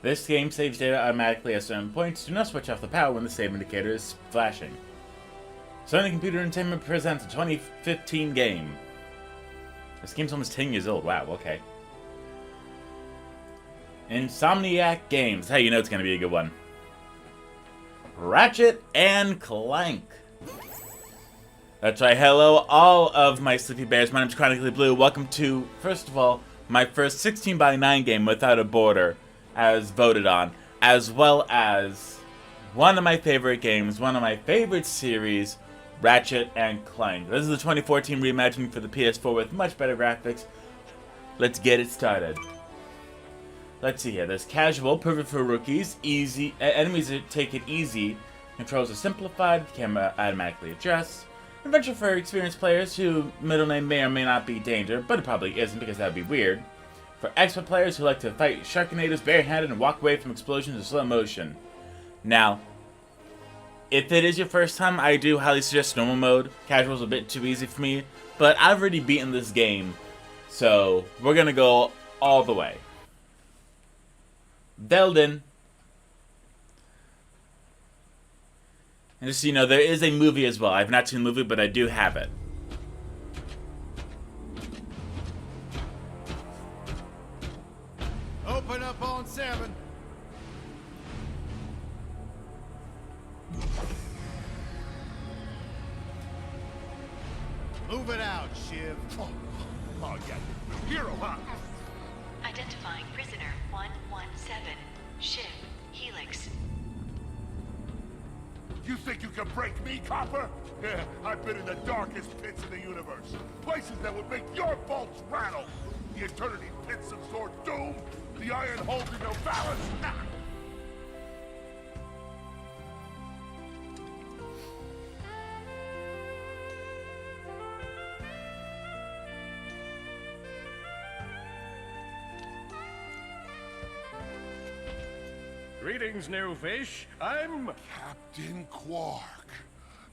This game saves data automatically at certain points. Do not switch off the power when the save indicator is flashing. Sony Computer Entertainment presents a 2015 game. This game's almost 10 years old. Wow, okay. Insomniac Games. Hey, you know it's going to be a good one. Ratchet and Clank. That's right. Hello, all of my sleepy bears. My name's Chronically Blue. Welcome to, first of all, my first 16:9 game without a border, as voted on, as well as one of my favorite games, one of my favorite series, Ratchet and Clank. This is the 2014 reimagining for the PS4 with much better graphics. Let's get it started. Let's see here. There's casual, perfect for rookies, easy, enemies that take it easy, controls are simplified, camera automatically adjusts, adventure for experienced players whose middle name may or may not be Danger, but it probably isn't because that would be weird. For expert players who like to fight Sharknadoes barehanded and walk away from explosions in slow motion. Now, if it is your first time, I do highly suggest normal mode. Casual is a bit too easy for me, but I've already beaten this game, so we're gonna go all the way. Velden. And just so you know, there is a movie as well. I've not seen the movie, but I do have it. Open up on 7. Move it out, Shiv. Oh yeah, hero, huh? Identifying prisoner 117, Shiv, Helix. You think you can break me, copper? Yeah, I've been in the darkest pits of the universe. Places that would make your bolts rattle. The eternity pits of Sword Doom. The iron holding no balance. Nah. Greetings, new fish. I'm... Captain Quark.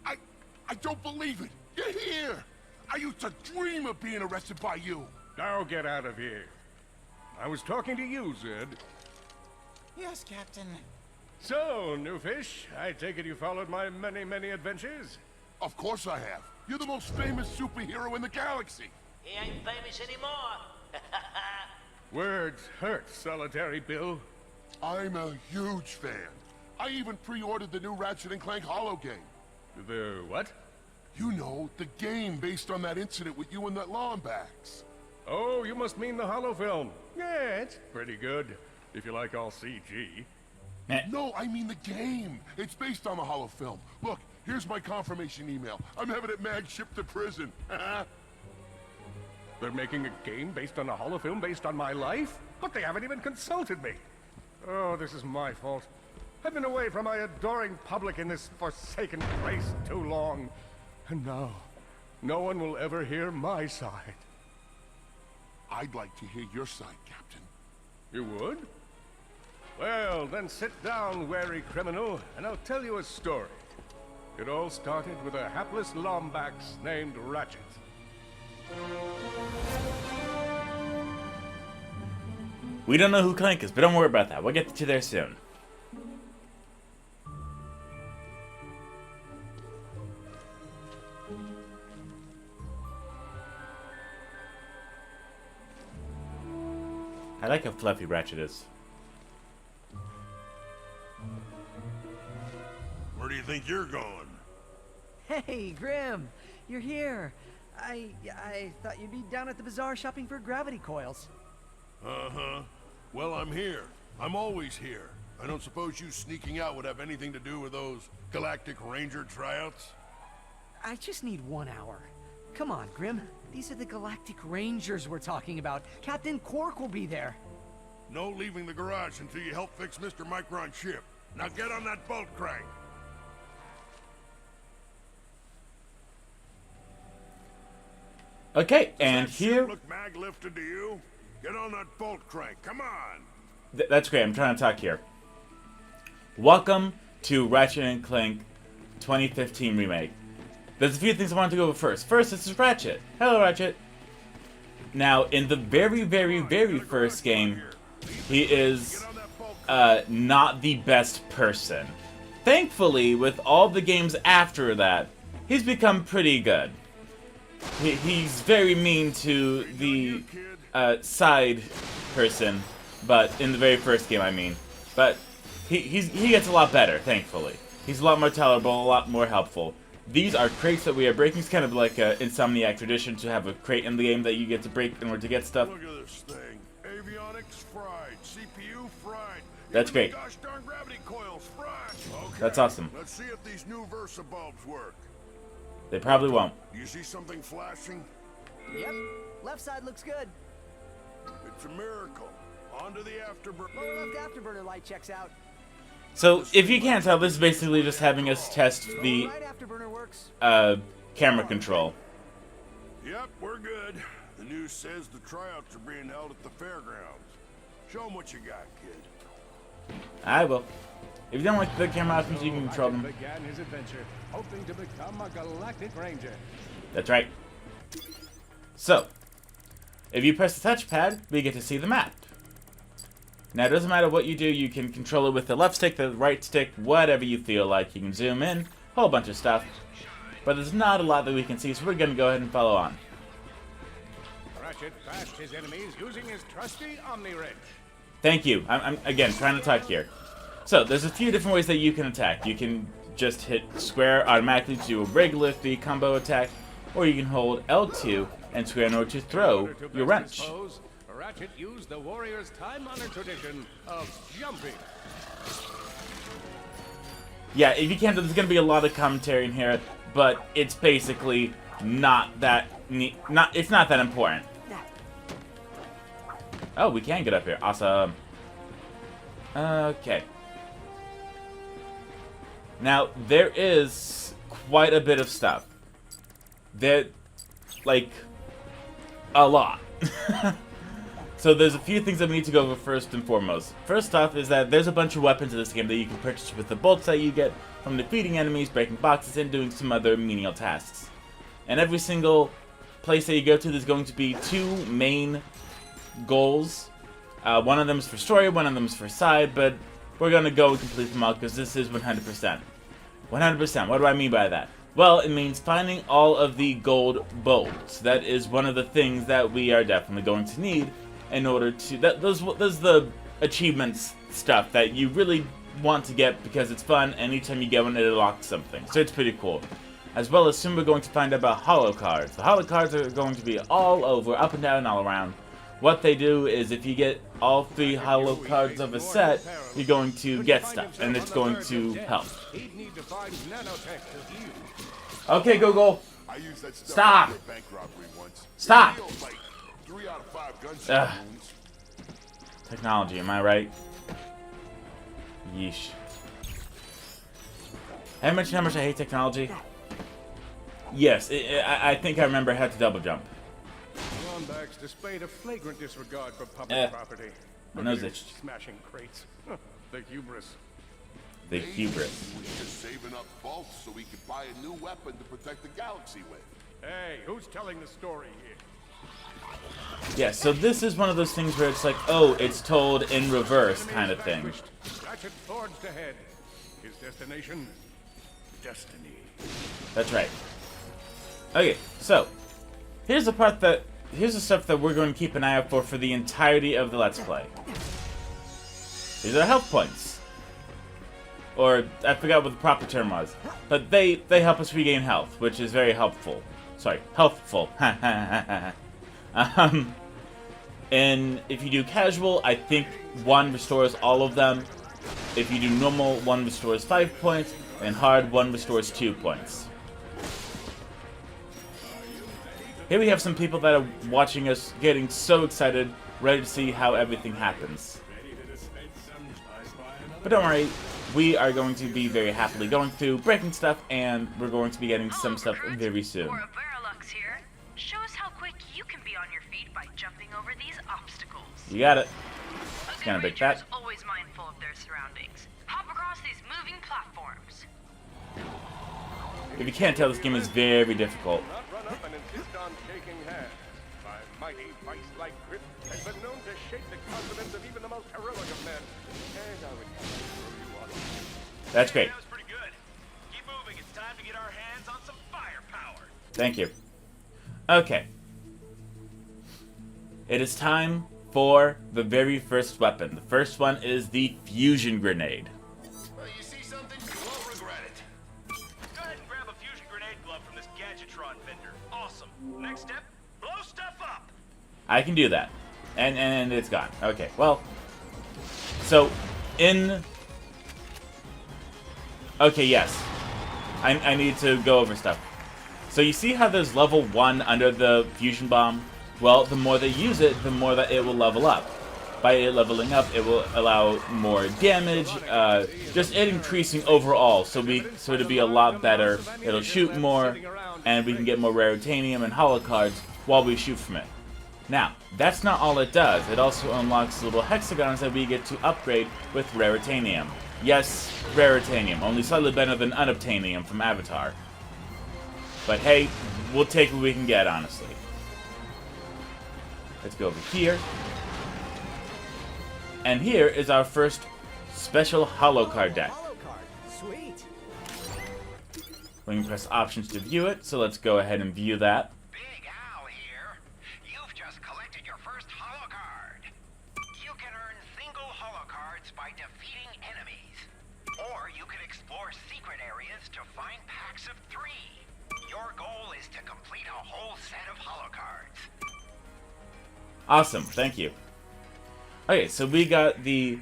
I don't believe it. You're here. I used to dream of being arrested by you. Now get out of here. I was talking to you, Zed. Yes, Captain. So, new fish, I take it you followed my many, many adventures? Of course I have. You're the most famous superhero in the galaxy. He ain't famous anymore. Words hurt, Solitary Bill. I'm a huge fan. I even pre-ordered the new Ratchet and Clank holo game. The what? You know, the game based on that incident with you and that Lombax. Oh, you must mean the holo film. Yeah, it's pretty good, if you like all CG. No, I mean the game. It's based on the holo film. Look, here's my confirmation email. I'm having it mag shipped to prison. They're making a game based on a holo film based on my life? But they haven't even consulted me. Oh, this is my fault. I've been away from my adoring public in this forsaken place too long. And now, no one will ever hear my side. I'd like to hear your side, Captain. You would? Well, then sit down, wary criminal, and I'll tell you a story. It all started with a hapless Lombax named Ratchet. We don't know who Clank is, but don't worry about that. We'll get to there soon. I like how fluffy Ratchet is. Where do you think you're going? Hey, Grim, you're here. I thought you'd be down at the bazaar shopping for gravity coils. Uh-huh. Well, I'm here. I'm always here. I don't suppose you sneaking out would have anything to do with those Galactic Ranger tryouts? I just need 1 hour. Come on, Grim. These are the Galactic Rangers we're talking about. Captain Quark will be there. No leaving the garage until you help fix Mr. Micron's ship. Now get on that bolt crank. Okay, and here... Look mag lifted to you? Get on that bolt crank, come on! That's great, I'm trying to talk here. Welcome to Ratchet and Clank 2015 remake. There's a few things I wanted to go over first. First, this is Ratchet. Hello, Ratchet. Now, in the very, very, very first game, he is not the best person. Thankfully, with all the games after that, he's become pretty good. He's very mean to the side person, but in the very first game, I mean. But he gets a lot better, thankfully. He's a lot more tolerable, a lot more helpful. These are crates that we are breaking. It's kind of like an Insomniac tradition to have a crate in the game that you get to break in order to get stuff. Look at this thing. Avionics fried. CPU fried. That's Even the great. gosh darn gravity coils fried. Okay, That's awesome. Let's see if these new Versa bulbs work. They probably won't. Do you see something flashing? Yep. Left side looks good. It's a miracle. On to the afterburner. Lower left afterburner light checks out. So, if you can't tell, this is basically just having us test the Right afterburner works. camera control. Yep, we're good. The news says the tryouts are being held at the fairgrounds. Show them what you got, kid. I will. If you don't like the camera options, you can control them. Began his adventure, hoping to become a galactic ranger. That's right. So, if you press the touchpad, we get to see the map. Now, it doesn't matter what you do, you can control it with the left stick, the right stick, whatever you feel like. You can zoom in, a whole bunch of stuff. But there's not a lot that we can see, so we're going to go ahead and follow on. Ratchet bashed his enemies using his trusty Omni Wrench. Thank you. I'm again, trying to talk here. So, there's a few different ways that you can attack. You can just hit square automatically to do a regular 3 combo attack, or you can hold L2 and square in order to throw your wrench. Ratchet used the warrior's time-honored tradition of jumping. Yeah, if you can't, there's going to be a lot of commentary in here, but it's basically not that it's not that important. Oh, we can get up here. Awesome. Okay. Now, there is quite a bit of stuff. There, like, a lot. So there's a few things that we need to go over first and foremost. First off is that there's a bunch of weapons in this game that you can purchase with the bolts that you get from defeating enemies, breaking boxes, and doing some other menial tasks. And every single place that you go to, there's going to be 2 main goals. One of them is for story, one of them is for side, but we're going to go and complete them all because this is 100%. 100%, what do I mean by that? Well, it means finding all of the gold bolts. That is one of the things that we are definitely going to need in order to... Those the achievements stuff that you really want to get because it's fun, and anytime you get one, it unlocks something. So it's pretty cool. As well as soon we're going to find out about holo cards. The holo cards are going to be all over, up and down, all around. What they do is if you get all 3 holo cards of a set, you're going to get stuff, and it's going to help. Okay, Google. I used that stuff Stop. for a bank robbery once. Stop. It healed, like 3 out of 5 gunshot wounds. Technology, am I right? Yeesh. Have I mentioned how much I hate technology? Yes, I think I remember I had to double jump. Lombax displayed a flagrant disregard for public property. My nose itched. Smashing crates. The hubris. The hubris. He was just saving up bolts so he could buy a new weapon to protect the galaxy with. Hey, who's telling the story here? Yeah, so this is one of those things where it's like, oh, it's told in reverse kind of thing. Ratchet forged ahead. His destination? Destiny. That's right. Okay, so here's the stuff that we're going to keep an eye out for the entirety of the Let's Play. These are health points. Or, I forgot what the proper term was. But they help us regain health, which is very helpful. Sorry, healthful. And if you do casual, I think 1 restores all of them. If you do normal, 1 restores 5 points. And hard, 1 restores 2 points. Here we have some people that are watching us getting so excited, ready to see how everything happens. But don't worry, we are going to be very happily going through, breaking stuff, and we're going to be getting some stuff very soon. Here. Show us how quick you can be on your feet by jumping over these obstacles. You got it. A Gonna good break ranger that. is always mindful of their surroundings. Hop across these moving platforms. If you can't tell, this game is very difficult. Not run up and insist on shaking hands. mighty vice-like grip has been known to shake the confidence of even the most heroic of men. And I would have to throw you on. That's great. That was pretty good. Keep moving. It's time to get our hands on some firepower. Thank you. Okay. It is time for the very first weapon. The first one is the fusion grenade. Well, you see something, you won't regret it. Go ahead and grab a fusion grenade glove from this Gadgetron vendor. Awesome. Next step, blow stuff up. I can do that. And it's gone. Okay, well. So, okay, yes. I need to go over stuff. So you see how there's level 1 under the fusion bomb? Well, the more they use it, the more that it will level up. By it leveling up, it will allow more damage, just it increasing overall, so to be a lot better. It'll shoot more, and we can get more raritanium and holo cards while we shoot from it. Now, that's not all it does. It also unlocks little hexagons that we get to upgrade with raritanium. Yes, raritanium, only slightly better than unobtainium from Avatar. But hey, we'll take what we can get, honestly. Let's go over here. And here is our first special holo card deck. Holo card. Sweet. We can press options to view it, so let's go ahead and view that. Big Al here. You've just collected your first holo card. You can earn single holo cards by defeating enemies. Or you can explore secret areas to find packs of 3. Your goal is to complete a whole set of holo cards. Awesome, thank you. Okay, so we got the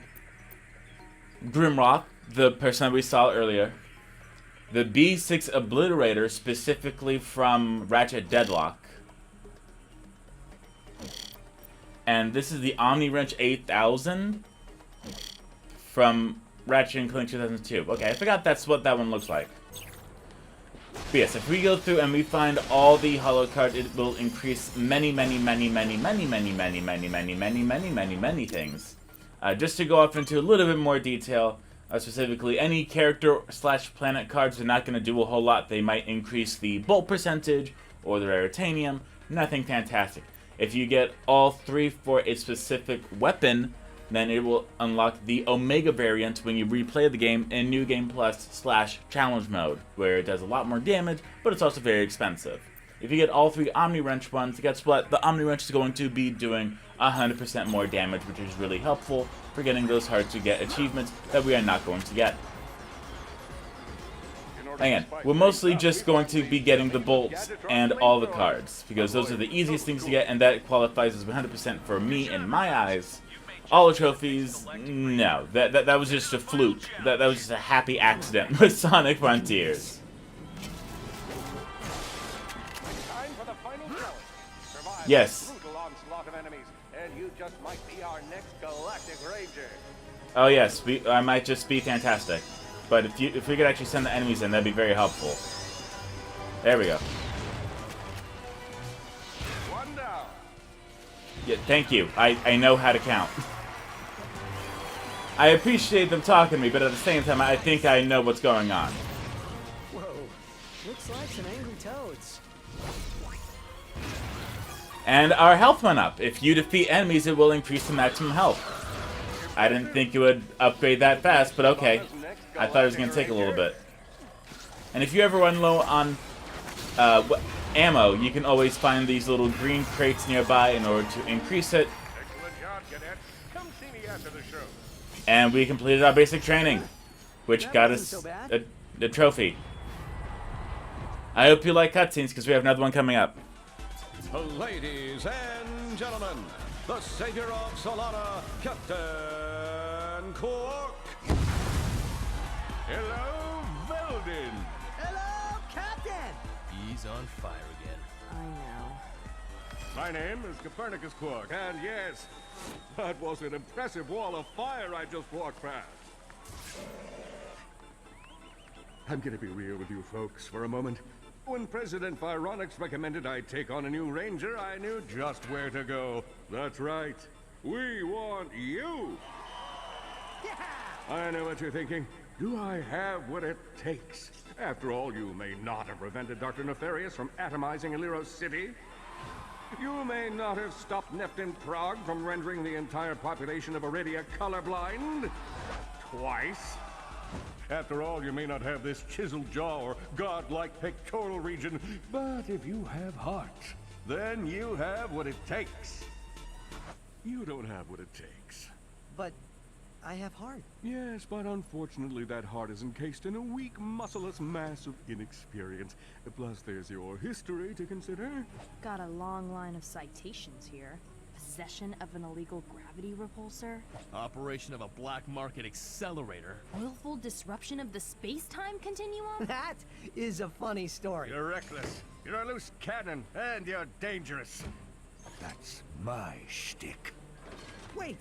Grimrock, the person that we saw earlier. The B6 Obliterator, specifically from Ratchet Deadlock. And this is the Omni Wrench 8000 from Ratchet and Clank 2002. Okay, I forgot that's what that one looks like. But yes, if we go through and we find all the holo cards, it will increase many things. Just to go off into a little bit more detail, specifically any character / planet cards are not going to do a whole lot. They might increase the bolt percentage or the raritanium. Nothing fantastic. If you get all 3 for a specific weapon, then it will unlock the Omega variant when you replay the game in New Game Plus / Challenge mode, where it does a lot more damage, but it's also very expensive. If you get all 3 Omni Wrench ones, guess what? The Omni Wrench is going to be doing 100% more damage, which is really helpful for getting those hard to get achievements that we are not going to get. Again, we're mostly just going to be getting the bolts and all the cards, because those are the easiest things to get, and that qualifies as 100% for me in my eyes. All the trophies, no. That was just a fluke. That was just a happy accident with Sonic Frontiers. Time for the final challenge. Survive Yes. a brutal onslaught of enemies, and you just might be our next Galactic Ranger. Oh yes, I might just be fantastic. But if we could actually send the enemies in, that'd be very helpful. There we go. One down. Yeah, thank you. I know how to count. I appreciate them talking to me, but at the same time, I think I know what's going on. Whoa. Looks like some angry toads. And our health went up. If you defeat enemies, it will increase the maximum health. I didn't think it would upgrade that fast, but okay. I thought it was going to take a little bit. And if you ever run low on ammo, you can always find these little green crates nearby in order to increase it. Excellent job, cadet. Come see me after the show. And we completed our basic training, which That got wasn't us so bad. a trophy. I hope you like cutscenes, because we have another one coming up. Ladies and gentlemen, the savior of Solana, Captain Quark. Hello, Veldin. Hello, Captain! He's on fire again. I know. My name is Copernicus Quark, and yes, that was an impressive wall of fire I just walked past. I'm gonna be real with you folks for a moment. When President Vironix recommended I take on a new ranger, I knew just where to go. That's right. We want you! I know what you're thinking. Do I have what it takes? After all, you may not have prevented Dr. Nefarious from atomizing Aliros City. You may not have stopped Neptune Prague from rendering the entire population of Iridia colorblind. Twice. After all, you may not have this chiseled jaw or godlike pectoral region, but if you have heart, then you have what it takes. You don't have what it takes. But I have heart. Yes, but unfortunately that heart is encased in a weak, muscleless mass of inexperience. Plus there's your history to consider. Got a long line of citations here. Possession of an illegal gravity repulsor. Operation of a black market accelerator. Willful disruption of the space-time continuum. That is a funny story. You're reckless. You're a loose cannon, and you're dangerous. That's my shtick. Wait,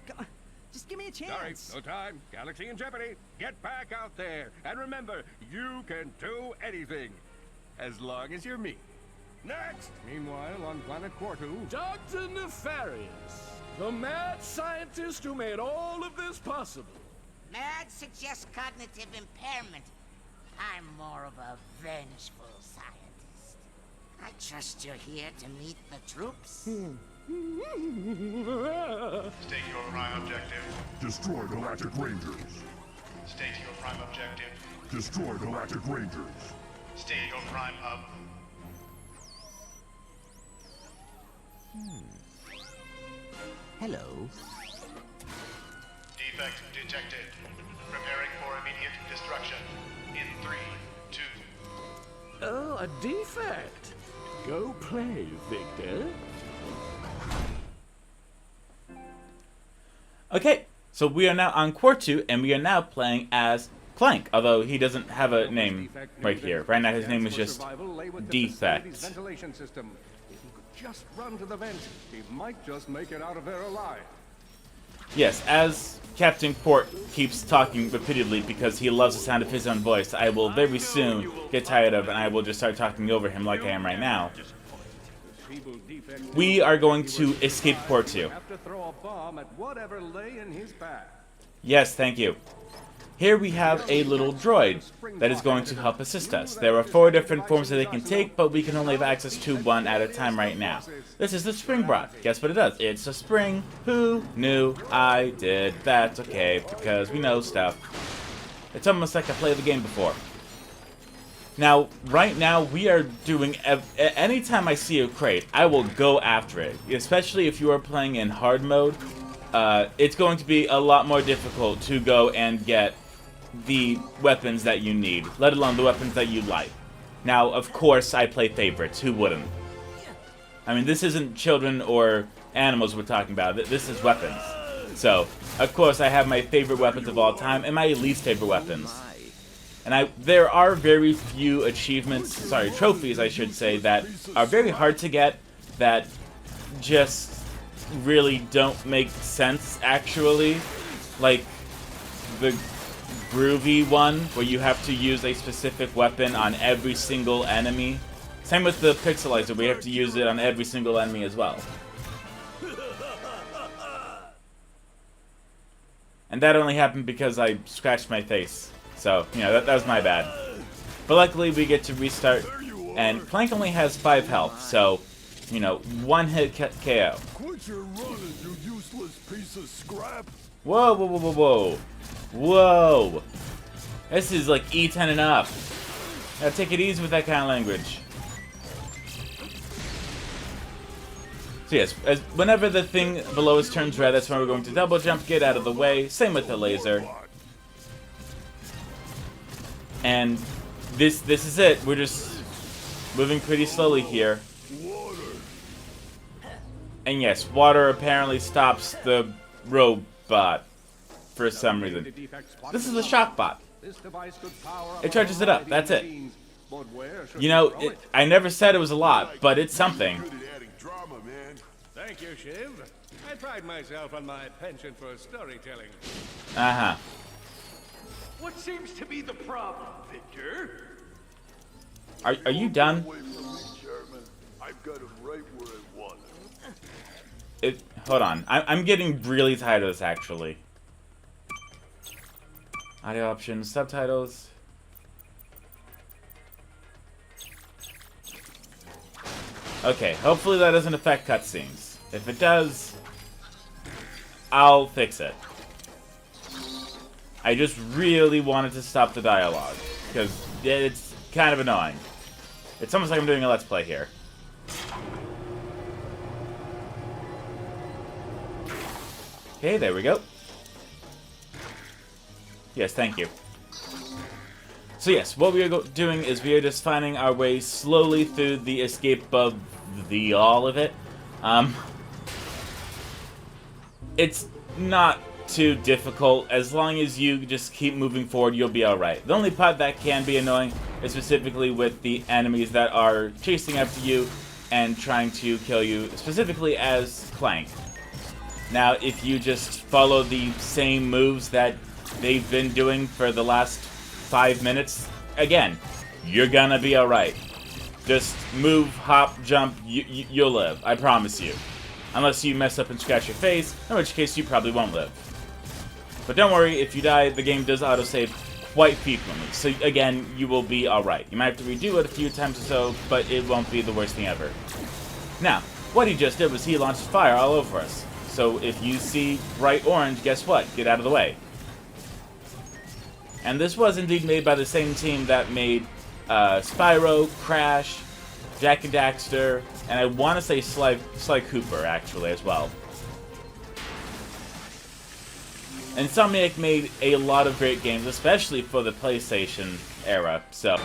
just give me a chance. Sorry, no time. Galaxy in jeopardy. Get back out there. And remember, you can do anything. As long as you're me. Next! Meanwhile, on planet Quartu... Dr. Nefarious, the mad scientist who made all of this possible. Mad suggests cognitive impairment. I'm more of a vengeful scientist. I trust you're here to meet the troops. State your prime objective. Destroy Galactic Rangers. State your prime objective. Destroy Galactic Rangers. State your prime up. Hello. Defect detected. Preparing for immediate destruction. In 3, 2. Oh, a defect. Go play, Victor. Okay, so we are now on Quartu, and we are now playing as Clank, although he doesn't have a name right here. Right now his name is just Defect. Ventilation system. If he could just run to the vent, he might just make it out of there alive. Yes, as Captain Quark keeps talking repeatedly because he loves the sound of his own voice, I will very soon get tired of, and I will just start talking over him like I am right now. We are going to escape Quartu. Have to throw a bomb at whatever lay in his path. Yes, thank you. Here we have a little droid that is going to help assist us. There are 4 different forms that they can take, but we can only have access to 1 at a time right now. This is the spring bot. Guess what it does? It's a spring. Who knew? I did. That's okay, because we know stuff. It's almost like I played the game before. Now, right now, we are doing... anytime I see a crate, I will go after it. Especially if you are playing in hard mode. It's going to be a lot more difficult to go and get the weapons that you need, let alone the weapons that you like. Now, of course, I play favorites. Who wouldn't? I mean, this isn't children or animals we're talking about. This is weapons. So, of course, I have my favorite weapons of all time and my least favorite weapons. And there are very few trophies, I should say, that are very hard to get, that just really don't make sense, actually. Like the groovy one, where you have to use a specific weapon on every single enemy. Same with the pixelizer, we have to use it on every single enemy as well. And that only happened because I scratched my face. So, you know, that was my bad. But luckily we get to restart, and Clank only has 5 health, so, you know, 1 hit KO. Quit your running, you useless piece of scrap. Whoa, whoa, whoa, whoa, whoa. Whoa. This is like E10 and up. Gotta take it easy with that kind of language. So yes, whenever the thing below us turns red, that's when we're going to double jump, get out of the way. Same with the laser. And this is it. We're just moving pretty slowly here. And yes, water apparently stops the robot for some reason. This is the shock bot. It charges it up. That's it. You know, I never said it was a lot, but it's something. Thank you, Shiv. I pride myself on my penchant for storytelling. Uh-huh. What seems to be the problem, Victor? Are you done? I've got him right where I want him. Hold on. I'm getting really tired of this, actually. Audio options, subtitles. Okay, hopefully that doesn't affect cutscenes. If it does, I'll fix it. I just really wanted to stop the dialogue, because it's kind of annoying. It's almost like I'm doing a Let's Play here. Okay, there we go. Yes, thank you. So yes, what we are doing is we are just finding our way slowly through the escape of all of it. It's not too difficult. As long as you just keep moving forward, you'll be alright. The only part that can be annoying is specifically with the enemies that are chasing after you and trying to kill you, specifically as Clank. Now, if you just follow the same moves that they've been doing for the last 5 minutes, again, you're gonna be alright. Just move, hop, jump, you'll live. I promise you. Unless you mess up and scratch your face, in which case you probably won't live. But don't worry, if you die, the game does autosave quite frequently. So again, you will be alright. You might have to redo it a few times or so, but it won't be the worst thing ever. Now, what he just did was he launched fire all over us. So if you see bright orange, guess what? Get out of the way. And this was indeed made by the same team that made Spyro, Crash, Jak and Daxter, and I want to say Sly Cooper, actually, as well. Insomniac made a lot of great games, especially for the PlayStation era, so...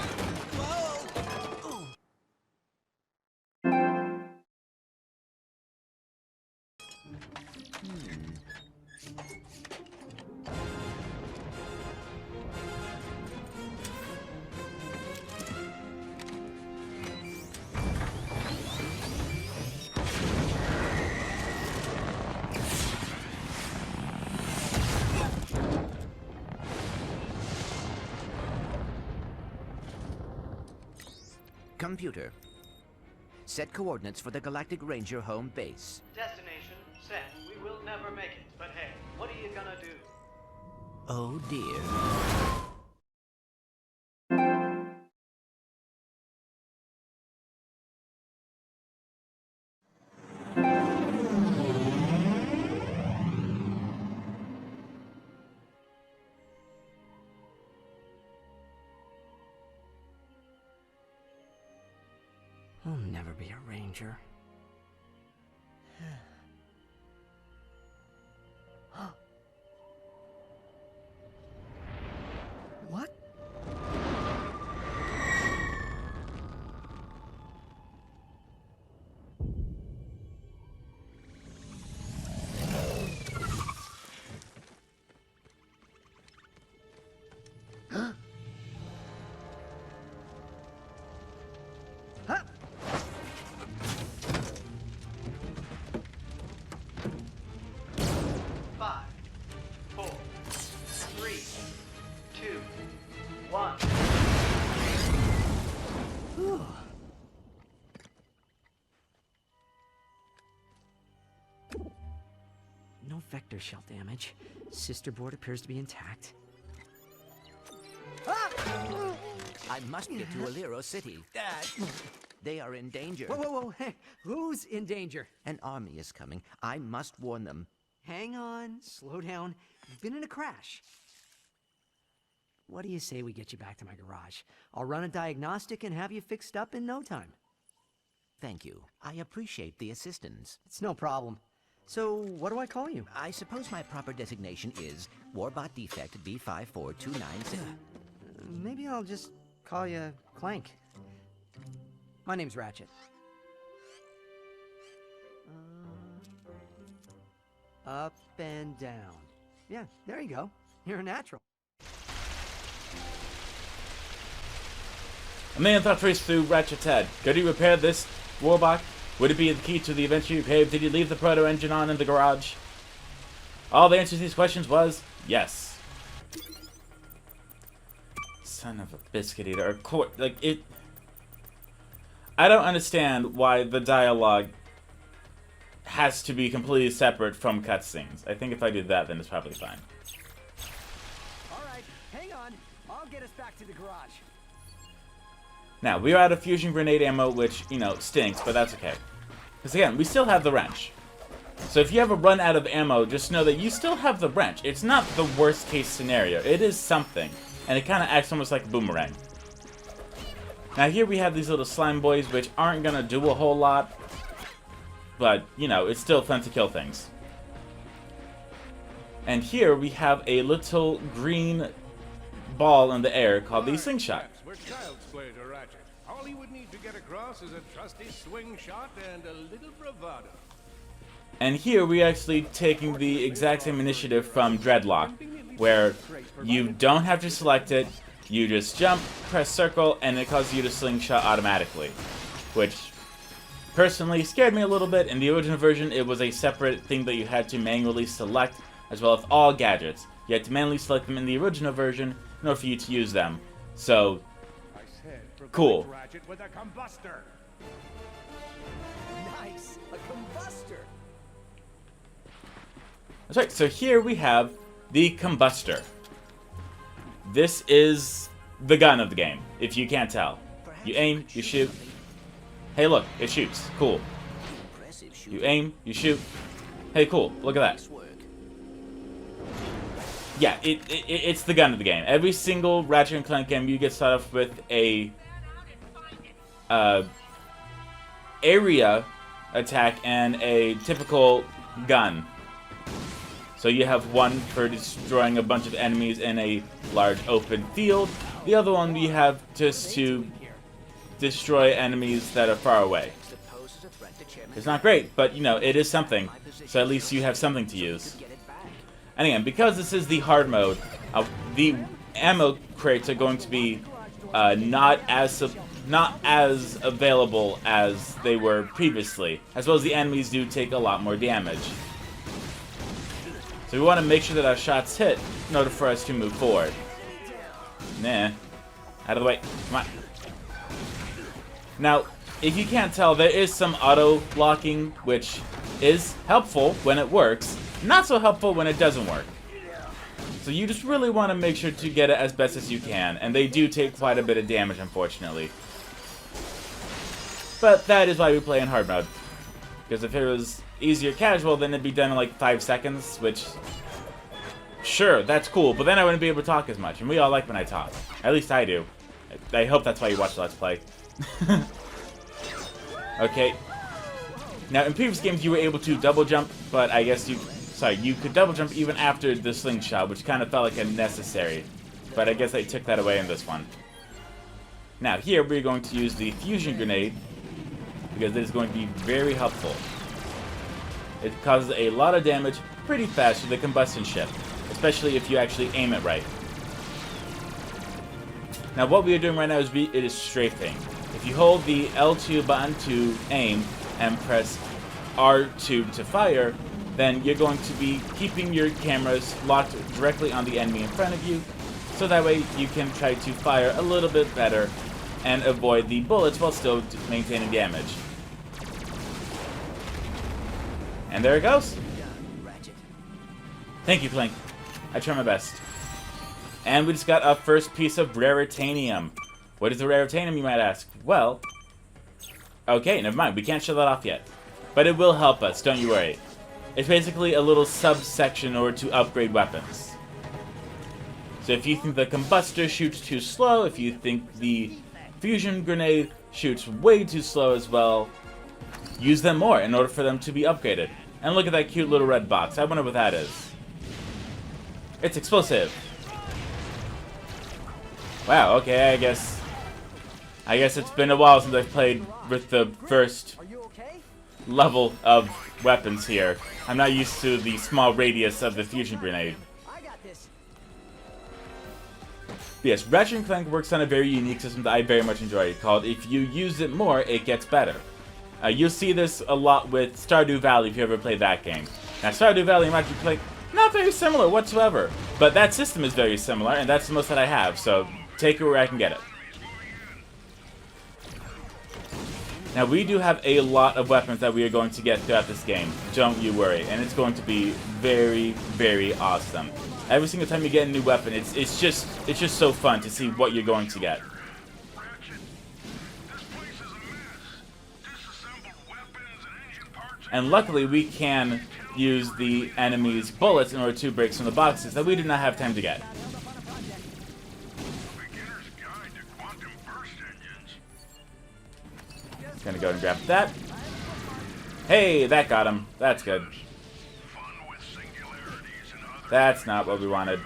Computer, set coordinates for the Galactic Ranger home base. Destination set. We will never make it, but hey, what are you gonna do? Oh dear. I'll never be a ranger. What? No vector shell damage. Sister board appears to be intact. I must get to Alero City. They are in danger. Whoa, whoa, whoa. Hey, who's in danger? An army is coming. I must warn them. Hang on. Slow down. You've been in a crash. What do you say we get you back to my garage? I'll run a diagnostic and have you fixed up in no time. Thank you. I appreciate the assistance. It's no problem. So, what do I call you? I suppose my proper designation is Warbot Defect B54296. Maybe I'll just call you Clank. My name's Ratchet. Up and down. Yeah, there you go. You're a natural. A man thought raced through Ratchet's head. Could he repair this Warbot? Would it be the key to the eventual repair? Did he leave the proto-engine on in the garage? All the answers to these questions was yes. Son of a biscuit eater. Of course, like, it... I don't understand why the dialogue has to be completely separate from cutscenes. I think if I do that, then it's probably fine. Alright, hang on. I'll get us back to the garage. Now, we are out of fusion grenade ammo, which, you know, stinks, but that's okay. Because again, we still have the wrench. So if you ever run out of ammo, just know that you still have the wrench. It's not the worst case scenario. It is something. And it kind of acts almost like a boomerang. Now here we have these little slime boys, which aren't going to do a whole lot. But, you know, it's still fun to kill things. And here we have a little green ball in the air called the slingshot. We're child's play to Ratchet. All he would need to get across is a trusty swing shot and a little bravado. And here we're actually taking the exact same initiative from Dreadlock, where you don't have to select it, you just jump, press circle, and it causes you to slingshot automatically. Which, personally, scared me a little bit. In the original version, it was a separate thing that you had to manually select, as well as all gadgets. You had to manually select them in the original version in order for you to use them. So, cool. Ratchet with a combustor. Nice, a combustor. That's right, so here we have the combustor. This is the gun of the game, if you can't tell. You aim, you shoot. Hey look, it shoots. Cool. You aim, you shoot. Hey cool, look at that. Yeah, it's the gun of the game. Every single Ratchet and Clank game, you get started off with a area attack and a typical gun. So you have one for destroying a bunch of enemies in a large open field. The other one you have just to destroy enemies that are far away. It's not great, but you know, it is something. So at least you have something to use. And again, because this is the hard mode, the ammo crates are going to be not as available as they were previously, as well as the enemies do take a lot more damage. So we want to make sure that our shots hit in order for us to move forward. Nah. Out of the way. Come on. Now, if you can't tell, there is some auto-locking, which is helpful when it works, not so helpful when it doesn't work. So you just really want to make sure to get it as best as you can, and they do take quite a bit of damage, unfortunately. But that is why we play in hard mode. Because if it was easier casual, then it'd be done in like 5 seconds, which, sure, that's cool, but then I wouldn't be able to talk as much, and we all like when I talk. At least I do. I hope that's why you watch Let's Play. Okay. Now, in previous games, you were able to double jump, but I guess you could double jump even after the slingshot, which kind of felt like unnecessary. But I guess they took that away in this one. Now, here we're going to use the fusion grenade, because it is going to be very helpful. It causes a lot of damage pretty fast to the combustion ship, especially if you actually aim it right. Now what we are doing right now is it is strafing. If you hold the L2 button to aim and press R2 to fire, then you're going to be keeping your cameras locked directly on the enemy in front of you, so that way you can try to fire a little bit better and avoid the bullets while still maintaining damage. And there it goes. Thank you, Clank. I try my best. And we just got our first piece of raritanium. What is the raritanium, you might ask? Well, okay, never mind. We can't show that off yet. But it will help us, don't you worry. It's basically a little subsection in order to upgrade weapons. So if you think the combustor shoots too slow, if you think the fusion grenade shoots way too slow as well, use them more in order for them to be upgraded. And look at that cute little red box. I wonder what that is. It's explosive. Wow, okay, I guess it's been a while since I've played with the first level of weapons here. I'm not used to the small radius of the fusion grenade. But yes, Ratchet and Clank works on a very unique system that I very much enjoy, called if you use it more, it gets better. You'll see this a lot with Stardew Valley if you ever played that game. Now, Stardew Valley and Ratchet and Clank, not very similar whatsoever, but that system is very similar, and that's the most that I have, so take it where I can get it. Now, we do have a lot of weapons that we are going to get throughout this game, don't you worry, and it's going to be very, very awesome. Every single time you get a new weapon, it's just so fun to see what you're going to get. And luckily, we can use the enemy's bullets in order to break some of the boxes that we did not have time to get. Gonna go and grab that. Hey, that got him. That's good. That's not what we wanted.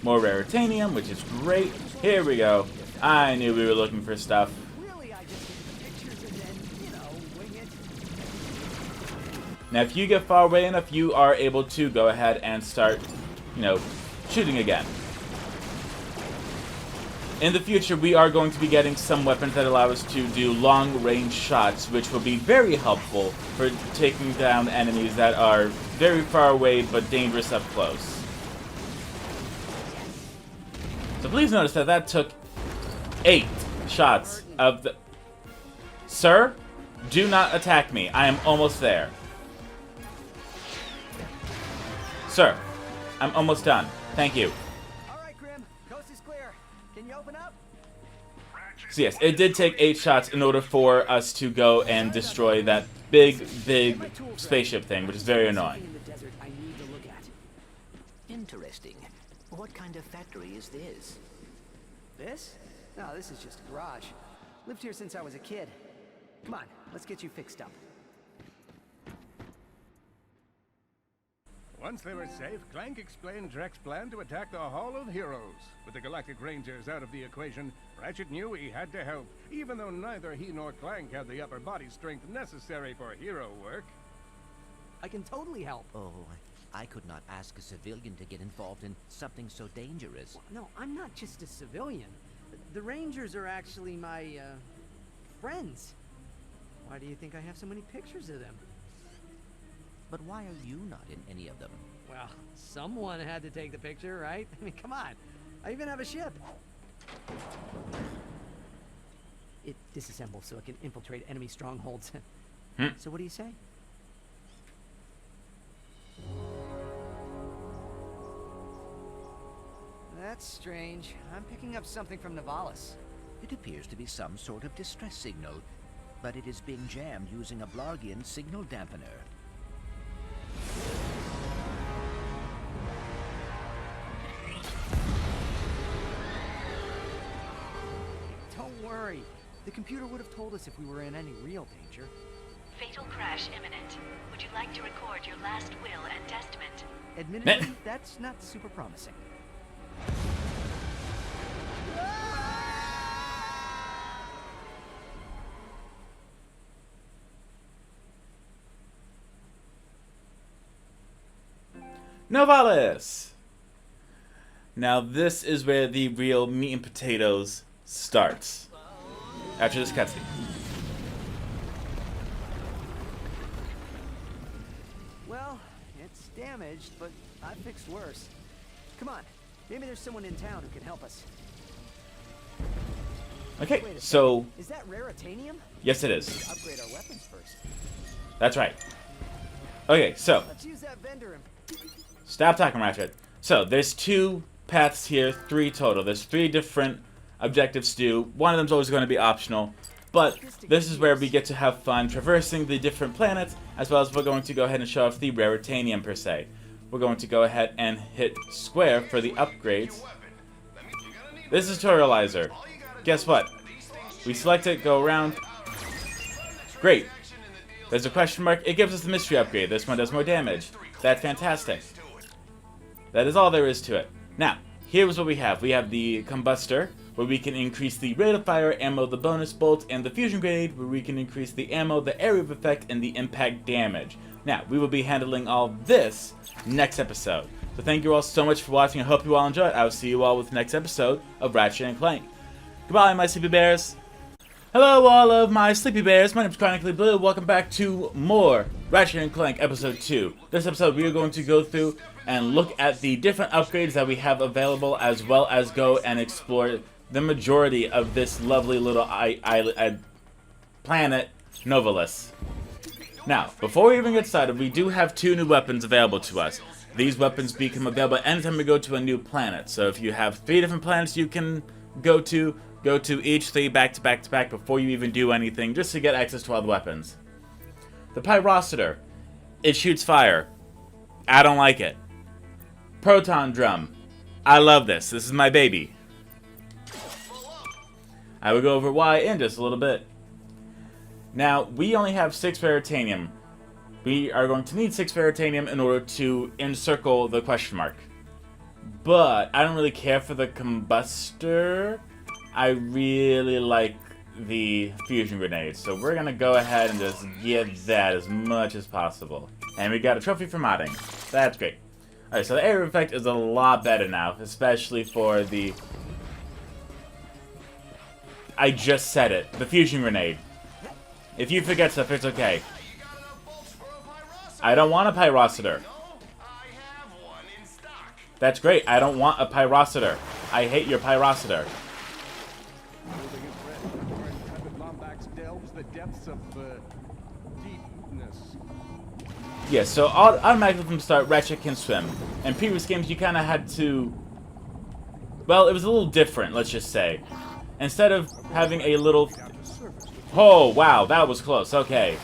More raritanium, which is great. Here we go. I knew we were looking for stuff. Now, if you get far away enough, you are able to go ahead and start, shooting again. In the future, we are going to be getting some weapons that allow us to do long-range shots, which will be very helpful for taking down enemies that are very far away but dangerous up close. So please notice that that took 8 shots of the... Sir, do not attack me. I am almost there. Sir, I'm almost done. Thank you. So yes, it did take 8 shots in order for us to go and destroy that big spaceship thing, which is very annoying. Interesting. What kind of factory is this? This? No, this is just a garage. Lived here since I was a kid. Come on, let's get you fixed up. Once they were safe, Clank explained Drek's plan to attack the Hall of Heroes. With the Galactic Rangers out of the equation, Ratchet knew he had to help, even though neither he nor Clank had the upper body strength necessary for hero work. I can totally help. Oh, I could not ask a civilian to get involved in something so dangerous. Well, no, I'm not just a civilian. The Rangers are actually my, friends. Why do you think I have so many pictures of them? But why are you not in any of them? Well, someone had to take the picture, right? I mean, come on. I even have a ship. It disassembles so it can infiltrate enemy strongholds. So what do you say? That's strange. I'm picking up something from Nivalis. It appears to be some sort of distress signal, but it is being jammed using a Blargian signal dampener. Don't worry. The computer would have told us if we were in any real danger. Fatal crash imminent. Would you like to record your last will and testament? Admittedly, that's not super promising. Nivalis! Now this is where the real meat and potatoes starts. After this cutscene. Well, it's damaged, but I fixed worse. Come on, maybe there's someone in town who can help us. Okay, so... Is that raritanium? Yes, it is. Let's upgrade our weapons first. That's right. Okay, so... Let's use that vendor and... Stop talking, Ratchet. So, there's 2 paths here, 3 total. There's 3 different objectives to do. One of them's always going to be optional. But this is where we get to have fun traversing the different planets, as well as we're going to go ahead and show off the raritanium per se. We're going to go ahead and hit square for the upgrades. This is Tutorializer. Guess what? We select it, go around. Great. There's a question mark. It gives us the mystery upgrade. This one does more damage. That's fantastic. That is all there is to it. Now, here's what we have. We have the combustor, where we can increase the rate of fire, ammo, the bonus bolt, and the fusion grenade, where we can increase the ammo, the area of effect, and the impact damage. Now, we will be handling all this next episode. So thank you all so much for watching. I hope you all enjoyed. I will see you all with the next episode of Ratchet and Clank. Goodbye, my sleepy bears. Hello, all of my sleepy bears. My name is Chronically Blue. Welcome back to more Ratchet and Clank Episode 2. This episode, we are going to go through and look at the different upgrades that we have available, as well as go and explore the majority of this lovely little planet, Novalis. Now, before we even get started, we do have 2 new weapons available to us. These weapons become available anytime we go to a new planet. So if you have 3 different planets you can go to each 3 back to back to back before you even do anything, just to get access to all the weapons. The Pyrocitor. It shoots fire. I don't like it. Proton Drum. I love this. This is my baby. I will go over why in just a little bit. Now, we only have 6 Veritanium. We are going to need 6 Veritanium in order to encircle the question mark. But I don't really care for the Combustor. I really like the Fusion Grenade. So we're going to go ahead and just get that as much as possible. And we got a trophy for modding. That's great. Alright, so the area effect is a lot better now. Especially for the... I just said it. The Fusion Grenade. If you forget stuff, it's okay. I don't want a Pyrocitor. That's great. I don't want a Pyrocitor. I hate your Pyrocitor. Yeah, so automatically from the start, Ratchet can swim. In previous games, you kind of had to... Well, it was a little different, let's just say. Instead of having a little... Oh, wow, that was close. Okay.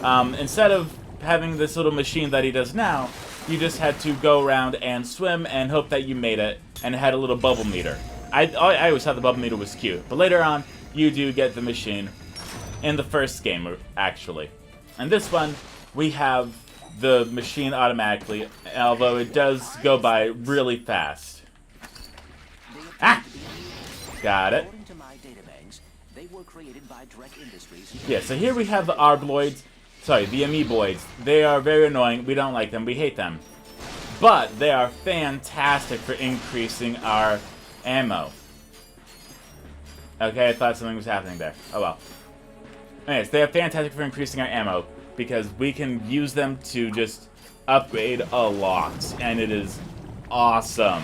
Instead of having this little machine that he does now, you just had to go around and swim and hope that you made it, and it had a little bubble meter. I always thought the bubble meter was cute, but later on, you do get the machine in the first game, actually. And this one, we have the machine automatically, although it does go by really fast. Ah! Got it. Yeah, so here we have the Arbloids. Sorry, the Amoeboids. They are very annoying. We don't like them. We hate them. But they are fantastic for increasing our ammo. Okay, I thought something was happening there. Oh well. Anyways, they are fantastic for increasing our ammo because we can use them to just upgrade a lot. And it is awesome.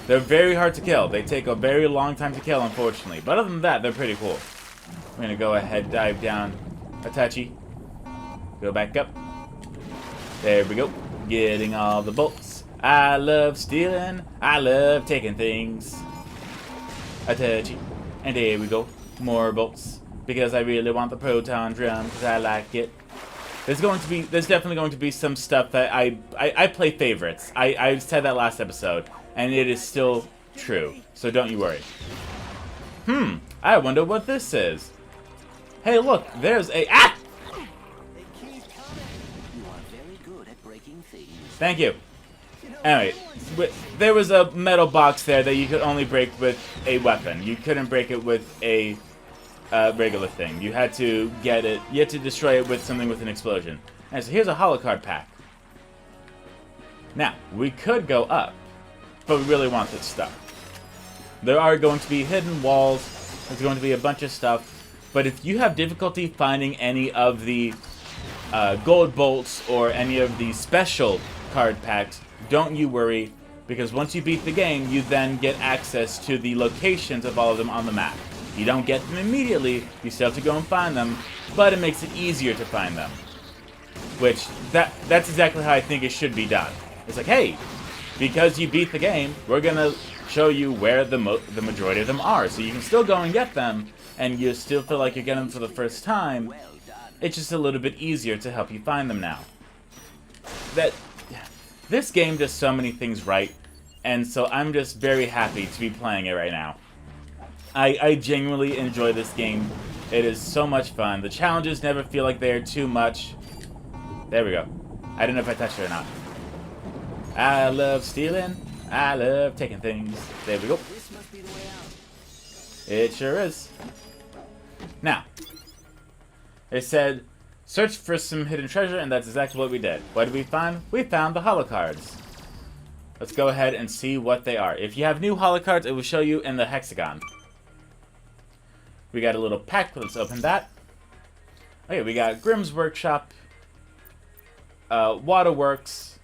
They're very hard to kill. They take a very long time to kill, unfortunately. But other than that, they're pretty cool. We're going to go ahead, dive down. Hitachi. Go back up. There we go. Getting all the bolts. I love stealing. I love taking things. Hitachi. And there we go. More bolts. Because I really want the proton drum. Because I like it. There's definitely going to be some stuff that I play favorites. I said that last episode. And it is still true. So don't you worry. I wonder what this is. Hey, look, there's a... Ah! Thank you. Anyway, there was a metal box there that you could only break with a weapon. You couldn't break it with a regular thing. You had to get it... You had to destroy it with something with an explosion. And so here's a holocard pack. Now, we could go up, but we really want this stuff. There are going to be hidden walls. There's going to be a bunch of stuff. But if you have difficulty finding any of the gold bolts or any of the special card packs, don't you worry, because once you beat the game, you then get access to the locations of all of them on the map. You don't get them immediately, you still have to go and find them, but it makes it easier to find them. Which, that's exactly how I think it should be done. It's like, hey, because you beat the game, we're gonna show you where the majority of them are, so you can still go and get them, and you still feel like you're getting them for the first time. It's just a little bit easier to help you find them now. This game does so many things right, and so I'm just very happy to be playing it right now. I genuinely enjoy this game. It is so much fun. The challenges never feel like they're too much. There we go. I don't know if I touched it or not. I love stealing. I love taking things. There we go. It sure is. Now, it said, search for some hidden treasure, and that's exactly what we did. What did we find? We found the holocards. Let's go ahead and see what they are. If you have new holocards, it will show you in the hexagon. We got a little pack. Let's open that. Okay, we got Grimm's Workshop, Waterworks,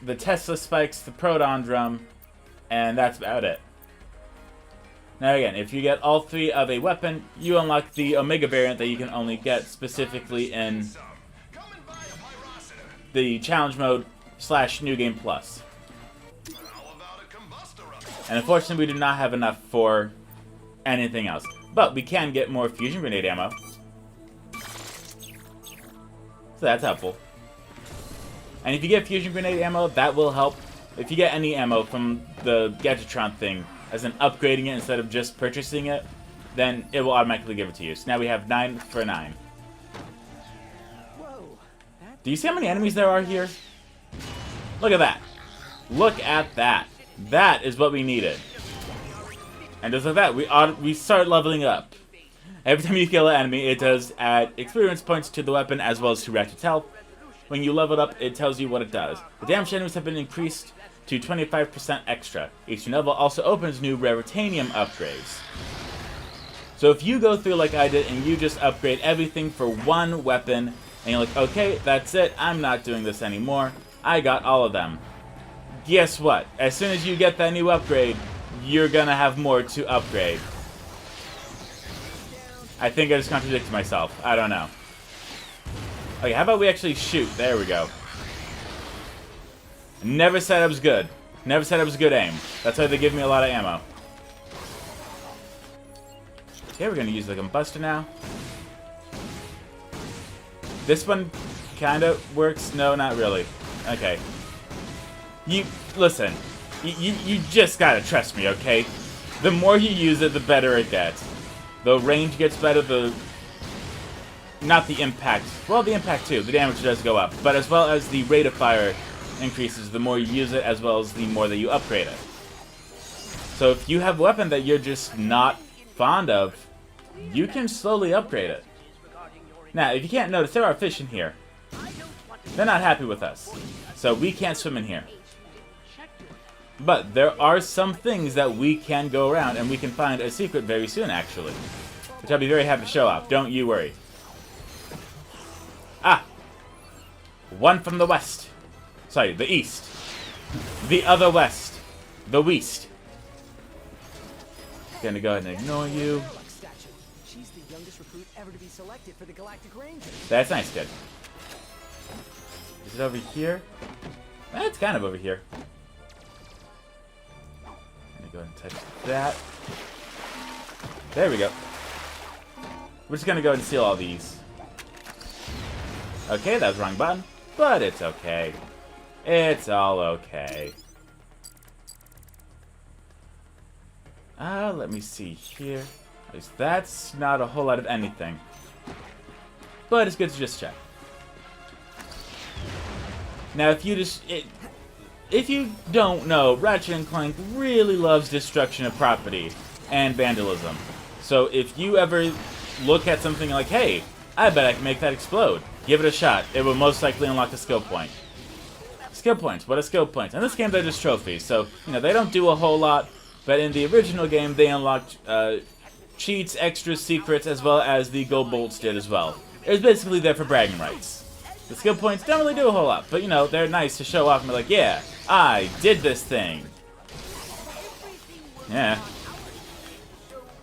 the Tesla Spikes, the Proton Drum, and that's about it. Now again, if you get all three of a weapon, you unlock the Omega variant that you can only get specifically in the Challenge Mode / New Game Plus. And unfortunately, we do not have enough for anything else. But we can get more Fusion Grenade ammo. So that's helpful. And if you get fusion grenade ammo, that will help. If you get any ammo from the Gadgetron thing, as in upgrading it instead of just purchasing it, then it will automatically give it to you. So now we have 9 for 9. Do you see how many enemies there are here? Look at that. Look at that. That is what we needed. And just like that, we start leveling up. Every time you kill an enemy, it does add experience points to the weapon as well as to Ratchet's health. When you level it up, it tells you what it does. The damage enemies have been increased to 25% extra. Each new level also opens new Raritanium upgrades. So if you go through like I did and you just upgrade everything for one weapon, and you're like, okay, that's it, I'm not doing this anymore, I got all of them. Guess what? As soon as you get that new upgrade, you're gonna have more to upgrade. I think I just contradicted myself. I don't know. Okay, how about we actually shoot? There we go. Never said I was good. Never said I was good aim. That's why they give me a lot of ammo. Okay, we're gonna use the combustor now. This one kinda works. No, not really. Okay. Listen. You just gotta trust me, okay? The more you use it, the better it gets. The range gets better, not the impact. Well, the impact too. The damage does go up. But as well as the rate of fire increases the more you use it, as well as the more that you upgrade it. So if you have a weapon that you're just not fond of, you can slowly upgrade it. Now, if you can't notice, there are fish in here. They're not happy with us. So we can't swim in here. But there are some things that we can go around, and we can find a secret very soon, actually. Which I'll be very happy to show off. Don't you worry. Ah! One from the west. Sorry, the east. The other west. The west. Gonna go ahead and ignore you. She's the youngest recruit ever to be selected for the Galactic Rangers. That's nice, kid. Is it over here? It's kind of over here. Go ahead and touch that. There we go. We're just gonna go ahead and steal all these. Okay, that was the wrong button, but it's okay. It's all okay. Let me see here. At least that's not a whole lot of anything. But it's good to just check. Now, if you don't know, Ratchet and Clank really loves destruction of property and vandalism. So if you ever look at something like, hey, I bet I can make that explode, give it a shot. It will most likely unlock a skill point. Skill points. What are skill points? In this game, they're just trophies. So, they don't do a whole lot. But in the original game, they unlocked cheats, extra secrets, as well as the gold bolts did as well. It was basically there for bragging rights. The skill points don't really do a whole lot, but they're nice to show off and be like, yeah, I did this thing. Yeah.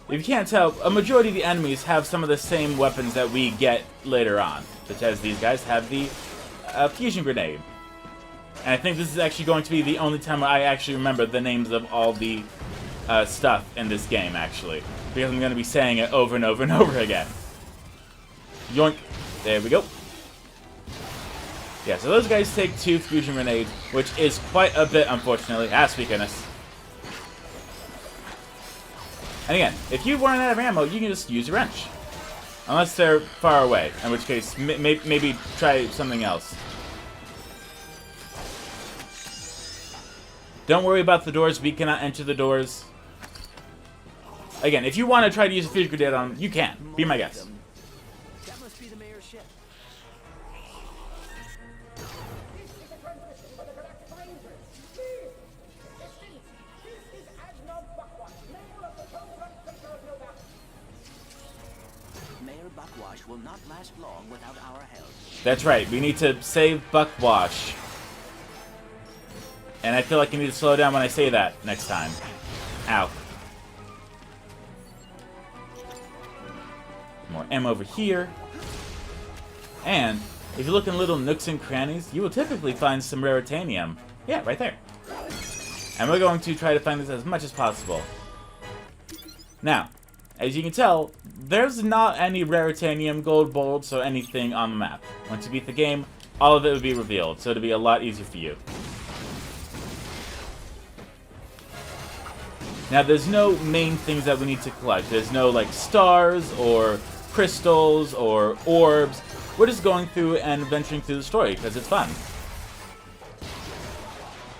If you can't tell, a majority of the enemies have some of the same weapons that we get later on, such as these guys have the fusion grenade. And I think this is actually going to be the only time I actually remember the names of all the stuff in this game, actually. Because I'm going to be saying it over and over and over again. Yoink. There we go. Yeah, so those guys take 2 fusion grenades, which is quite a bit, unfortunately. Ah, sweet goodness. And again, if you run out of ammo, you can just use a wrench. Unless they're far away, in which case, maybe try something else. Don't worry about the doors, we cannot enter the doors. Again, if you want to try to use a fusion grenade on them, you can. Be my guest. That must be the mayor's ship. Mayor Buckwash will not last long without our help. That's right, we need to save Buckwash. And I feel like you need to slow down when I say that next time. Ow. More ammo over here. And if you look in little nooks and crannies, you will typically find some Raritanium. Yeah, right there. And we're going to try to find this as much as possible. Now, as you can tell, there's not any Raritanium, Gold Bolts, or anything on the map. Once you beat the game, all of it would be revealed, so it'll be a lot easier for you. Now, there's no main things that we need to collect. There's no, like, stars, or crystals, or orbs. We're just going through and venturing through the story, because it's fun.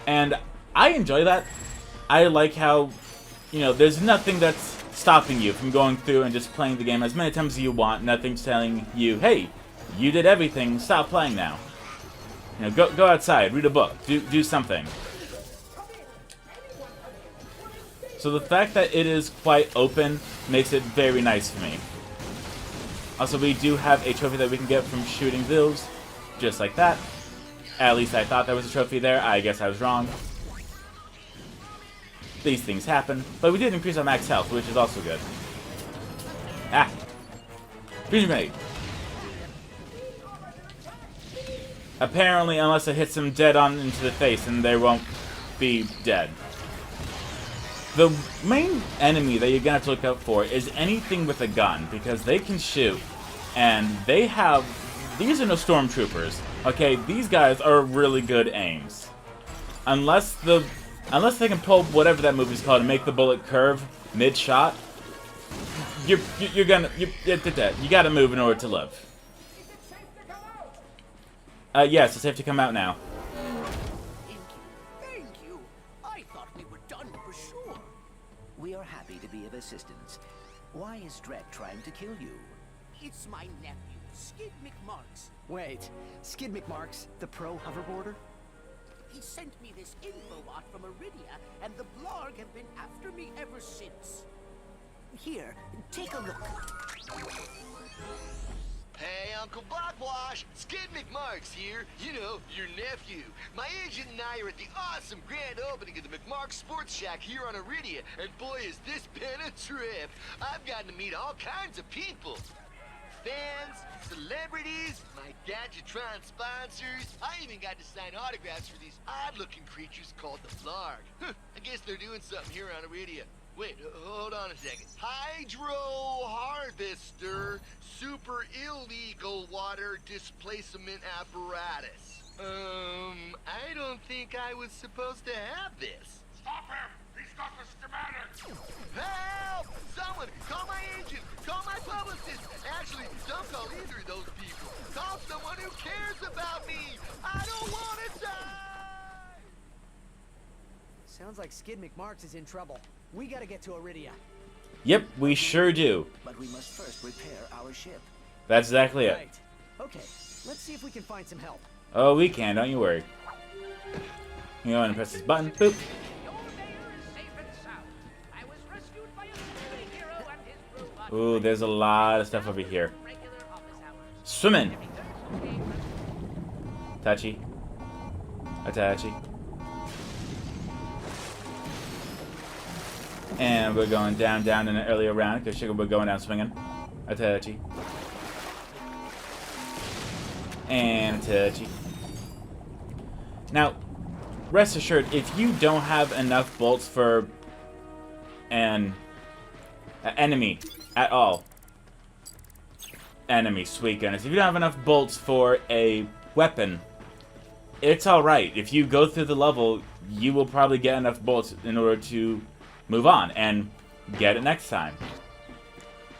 And I enjoy that. I like how, you know, there's nothing that's stopping you from going through and just playing the game as many times as you want. Nothing's telling you, hey, you did everything, stop playing now. You know, go outside, read a book, do something. So the fact that it is quite open makes it very nice for me. Also, we do have a trophy that we can get from shooting Vills, just like that. At least I thought there was a trophy there. I guess I was wrong. These things happen, but we did increase our max health, which is also good. Ah! Fusion grenade! Apparently, unless it hits them dead on into the face, and they won't be dead. The main enemy that you're gonna have to look out for is anything with a gun, because they can shoot, and they have... These are no stormtroopers, okay? These guys are really good aims. Unless they can pull whatever that movie's called and make the bullet curve mid-shot, you gotta move in order to live. Yes, it's safe to come out now. Thank you. I thought we were done for sure. We are happy to be of assistance. Why is Drek trying to kill you? It's my nephew, Skid McMarks. Wait, Skid McMarks, the pro hoverboarder? He sent me this info bot from Iridia, and the Blarg have been after me ever since. Here, take a look. Hey, Uncle Blackwash! Skid McMarks here. You know, your nephew. My agent and I are at the awesome grand opening of the McMarks Sports Shack here on Iridia, and boy, has this been a trip. I've gotten to meet all kinds of people. Fans, celebrities, my Gadgetron sponsors. I even got to sign autographs for these odd-looking creatures called the Blarg. I guess they're doing something here on Iridia. Wait, hold on a second. Hydro Harvester Super Illegal Water Displacement Apparatus. I don't think I was supposed to have this. Stop him! He's got the schematics! Help! Someone! Call my agent! Call my publicist! Actually, don't call either of those people. Call someone who cares about me! I don't want to die! Sounds like Skid McMarks is in trouble. We gotta get to Iridia. Yep, we sure do. But we must first repair our ship. That's exactly it. Right. Okay, let's see if we can find some help. Oh, we can, don't you worry. You go and press this button. Boop. Ooh, there's a lot of stuff over here. Swimming! Touchy. Attachy. And we're going down in an earlier round because we're going down swinging. Attachy. And attachy. Now, rest assured, if you don't have enough bolts for an enemy at all, sweet goodness, if you don't have enough bolts for a weapon, it's alright. If you go through the level, you will probably get enough bolts in order to move on and get it next time.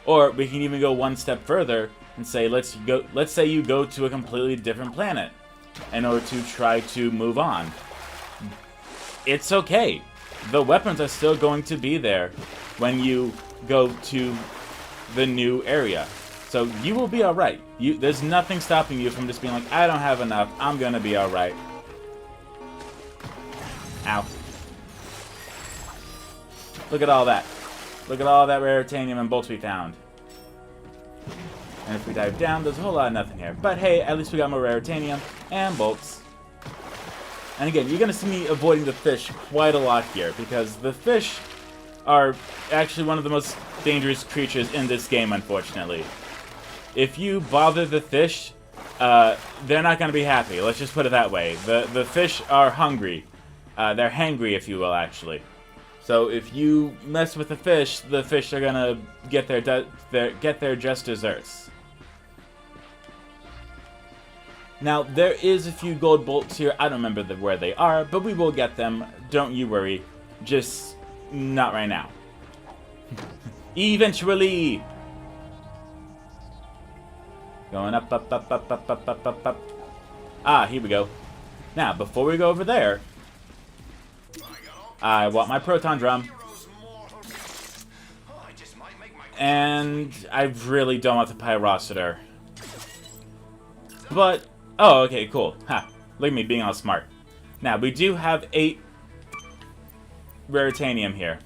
Or we can even go one step further and say, let's say you go to a completely different planet in order to try to move on. It's okay. The weapons are still going to be there when you go to the new area. So you will be alright. There's nothing stopping you from just being like, I don't have enough, I'm gonna be alright. Ow. Look at all that. Look at all that Raritanium and bolts we found. And if we dive down, there's a whole lot of nothing here. But hey, at least we got more Raritanium and bolts. And again, you're going to see me avoiding the fish quite a lot here, because the fish are actually one of the most dangerous creatures in this game, unfortunately. If you bother the fish, they're not going to be happy. Let's just put it that way. The fish are hungry. They're hangry, if you will, actually. So if you mess with the fish are gonna get their just desserts. Now, there is a few gold bolts here. I don't remember where they are, but we will get them. Don't you worry. Just not right now. Eventually! Going up, up, up, up, up, up, up, up, up. Ah, here we go. Now, before we go over there, I want my proton drum. And I really don't want the pyrocitor. But, oh, okay, cool. Ha, look at me being all smart. Now, we do have 8 raritanium here.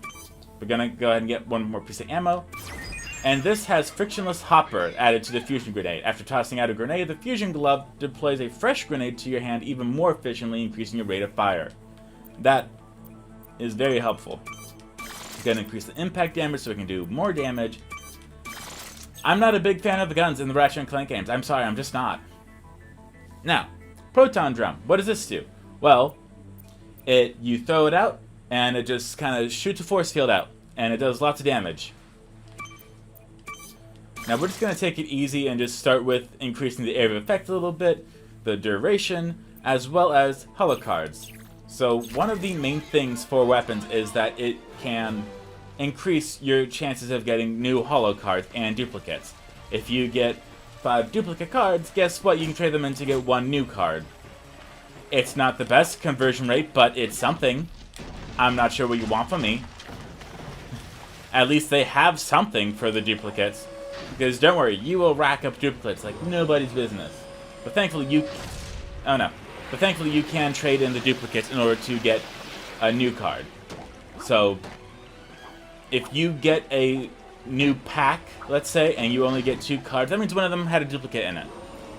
We're gonna go ahead and get one more piece of ammo. And this has frictionless hopper added to the fusion grenade. After tossing out a grenade, the fusion glove deploys a fresh grenade to your hand even more efficiently, increasing your rate of fire. That is very helpful. It's gonna increase the impact damage so we can do more damage. I'm not a big fan of the guns in the Ratchet and Clank games. I'm sorry, I'm just not. Now, proton drum. What does this do? Well, you throw it out, and it just kind of shoots a force field out, and it does lots of damage. Now we're just going to take it easy and just start with increasing the area of effect a little bit, the duration, as well as holo cards. So one of the main things for weapons is that it can increase your chances of getting new holo cards and duplicates. If you get 5 duplicate cards, guess what? You can trade them in to get 1 new card. It's not the best conversion rate, but it's something. I'm not sure what you want from me. At least they have something for the duplicates. Because don't worry, you will rack up duplicates like nobody's business. But thankfully you... Oh no. But thankfully you can trade in the duplicates in order to get a new card. So, if you get a new pack, let's say, and you only get 2 cards, that means one of them had a duplicate in it.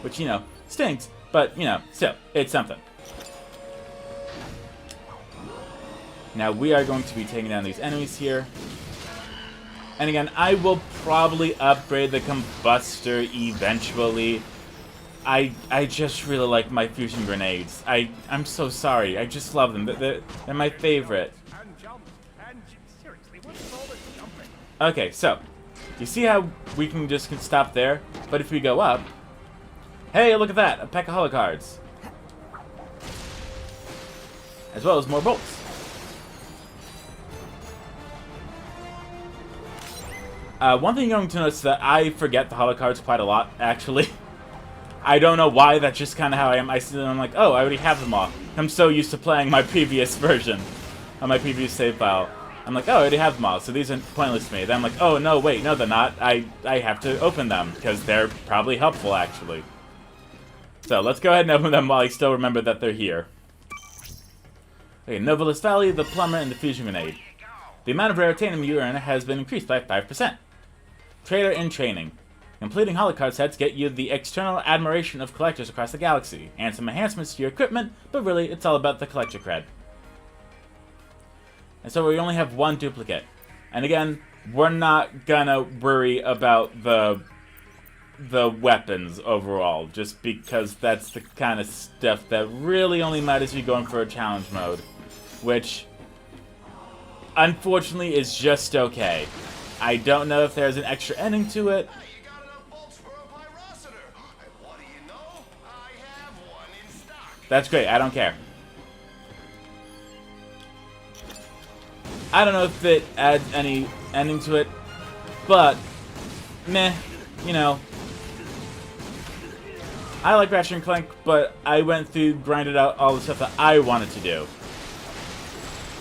Which, you know, stinks, but, you know, still, it's something. Now we are going to be taking down these enemies here. And again, I will probably upgrade the combustor eventually. I just really like my fusion grenades. I'm so sorry. I just love them. They're my favorite. Okay, so you see how we can just stop there? But if we go up, hey, look at that! A pack of holo cards, as well as more bolts. One thing you're going to notice is that I forget the holo cards quite a lot, actually. I don't know why, that's just kind of how I am. I'm like, oh, I already have them all. I'm so used to playing my previous version, on my previous save file. I'm like, oh, I already have them all, so these are pointless to me. Then I'm like, oh, no, wait, no, they're not. I have to open them, because they're probably helpful, actually. So, let's go ahead and open them while I still remember that they're here. Okay, Novelist Valley, the Plumber, and the Fusion Grenade. The amount of raritanium you earn has been increased by 5%. Trader in Training. Completing holocard sets get you the external admiration of collectors across the galaxy, and some enhancements to your equipment, but really, it's all about the collector cred. And so we only have 1 duplicate. And again, we're not gonna worry about the weapons overall, just because that's the kind of stuff that really only matters if you're going for a challenge mode, which unfortunately is just okay. I don't know if there's an extra ending to it. That's great, I don't care. I don't know if it adds any ending to it, but meh, you know. I like Ratchet and Clank, but I went through, grinded out all the stuff that I wanted to do.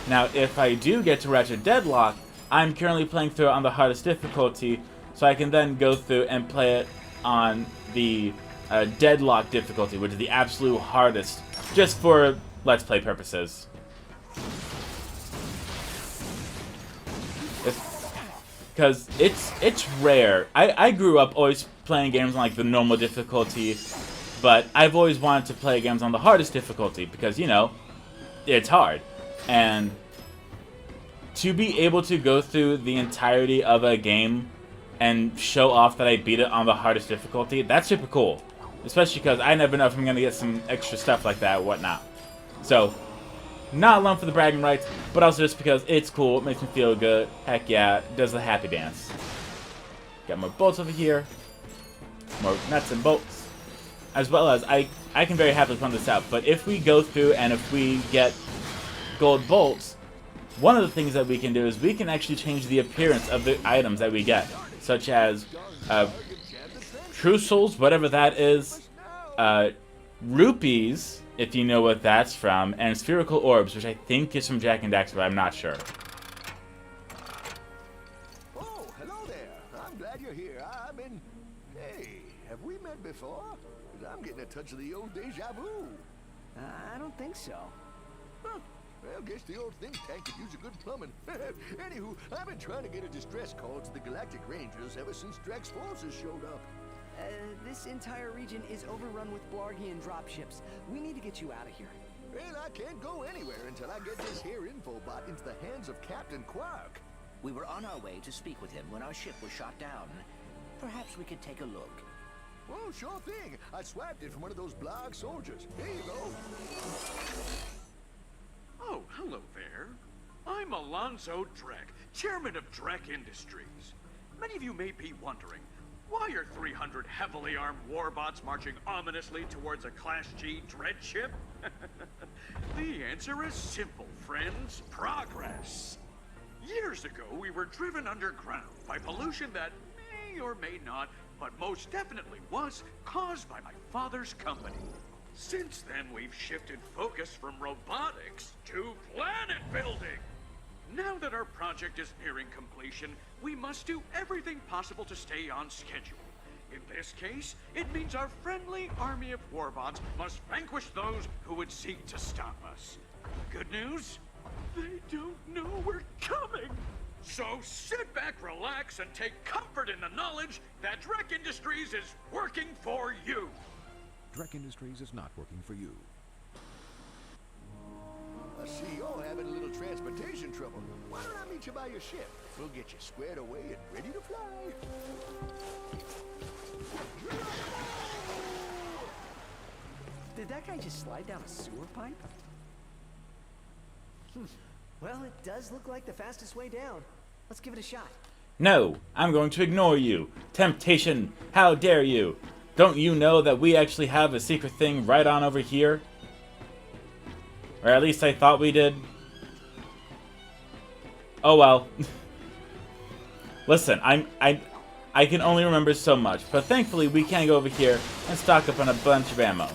Now, if I do get to Ratchet Deadlock, I'm currently playing through it on the hardest difficulty, so I can then go through and play it on the Deadlock difficulty, which is the absolute hardest, just for Let's Play purposes. Because it's rare. I grew up always playing games on like the normal difficulty, but I've always wanted to play games on the hardest difficulty because, you know, it's hard. And to be able to go through the entirety of a game and show off that I beat it on the hardest difficulty, that's super cool. Especially because I never know if I'm going to get some extra stuff like that or whatnot. So, Not alone for the bragging rights, but also just because it's cool, it makes me feel good. Heck yeah, it does the happy dance. Got more bolts over here. More nuts and bolts. As well as, I can very happily point this out, but if we go through and if we get gold bolts, one of the things that we can do is we can actually change the appearance of the items that we get. Such as, true souls, whatever that is, rupees, if you know what that's from, and spherical orbs, which I think is from Jak and Daxter, but I'm not sure. Oh, hello there. I'm glad you're here. Hey, have we met before? 'Cause I'm getting a touch of the old deja vu. I don't think so. Huh. Well, guess the old think tank could use a good plumbing. Anywho, I've been trying to get a distress call to the Galactic Rangers ever since Drek's forces showed up. This entire region is overrun with Blargian dropships. We need to get you out of here. Well, I can't go anywhere until I get this here infobot into the hands of Captain Quark. We were on our way to speak with him when our ship was shot down. Perhaps we could take a look. Oh, sure thing. I swapped it from one of those Blarg soldiers. Here you go. Oh, hello there. I'm Alonzo Drek, chairman of Drek Industries. Many of you may be wondering, why are 300 heavily armed warbots marching ominously towards a Class G dread ship? The answer is simple, friends. Progress. Years ago, we were driven underground by pollution that may or may not, but most definitely was, caused by my father's company. Since then, we've shifted focus from robotics to planet building. Now that our project is nearing completion, we must do everything possible to stay on schedule. In this case, it means our friendly army of warbots must vanquish those who would seek to stop us. Good news? They don't know we're coming! So sit back, relax, and take comfort in the knowledge that Drek Industries is working for you! Drek Industries is not working for you. I see you're having a little transportation trouble. Why don't I meet you by your ship? We'll get you squared away and ready to fly. Did that guy just slide down a sewer pipe? Well, it does look like the fastest way down. Let's give it a shot. No, I'm going to ignore you. Temptation, how dare you? Don't you know that we actually have a secret thing right on over here? Or at least I thought we did. Oh well. Listen, I can only remember so much, but thankfully we can go over here and stock up on a bunch of ammo.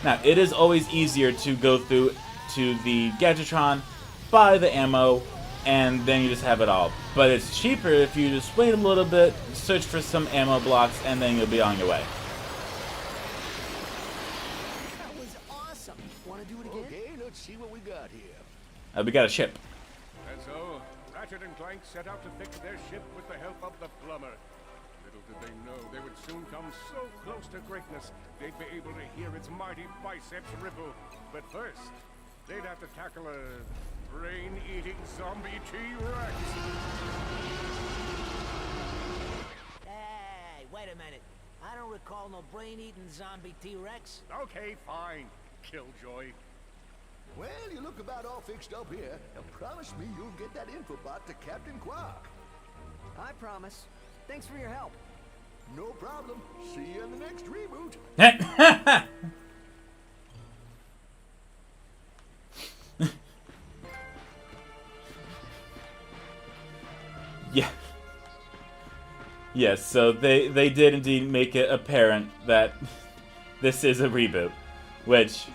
Now, it is always easier to go through to the Gadgetron, buy the ammo, and then you just have it all. But it's cheaper if you just wait a little bit, search for some ammo blocks, and then you'll be on your way. That was awesome. Want to do it again? Okay, let's see what we got here. We got a ship. And so, Ratchet and Clank set out to fix their ship with the help of the plumber. Little did they know they would soon come so close to greatness, they'd be able to hear its mighty biceps ripple. But first, they'd have to tackle a brain-eating zombie T-Rex. Hey, wait a minute. I don't recall no brain-eating zombie T-Rex. Okay, fine, Killjoy. Well, you look about all fixed up here. Now promise me you'll get that infobot to Captain Quark. I promise. Thanks for your help. No problem. See you in the next reboot. Yeah. Yes, so they did indeed make it apparent that this is a reboot, which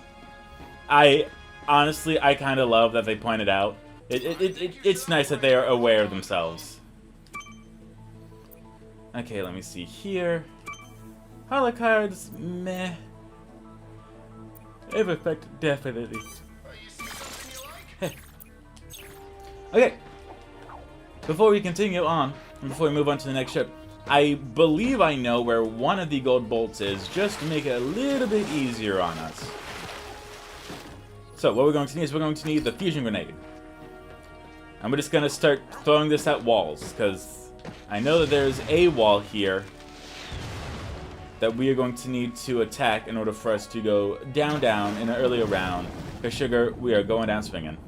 I kind of love that they pointed out. It's nice that they are aware of themselves. Okay, let me see here. Holocards, meh. Have effect, definitely. Okay. Before we continue on, and before we move on to the next ship, I believe I know where one of the gold bolts is, just to make it a little bit easier on us. So, what we're going to need is we're going to need the fusion grenade. And we're just going to start throwing this at walls, because I know that there's a wall here that we are going to need to attack in order for us to go down in an earlier round Okay, sugar, we are going down swinging.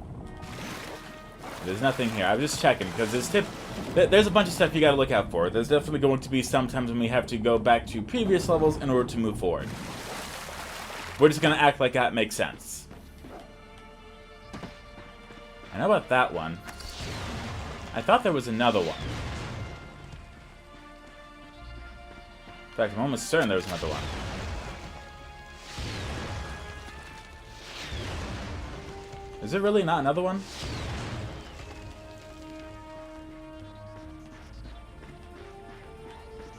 There's nothing here. I was just checking, because there's a bunch of stuff you gotta look out for. There's definitely going to be some times when we have to go back to previous levels in order to move forward. We're just gonna act like that makes sense. I know about that one. I thought there was another one. In fact, I'm almost certain there was another one. Is it really not another one?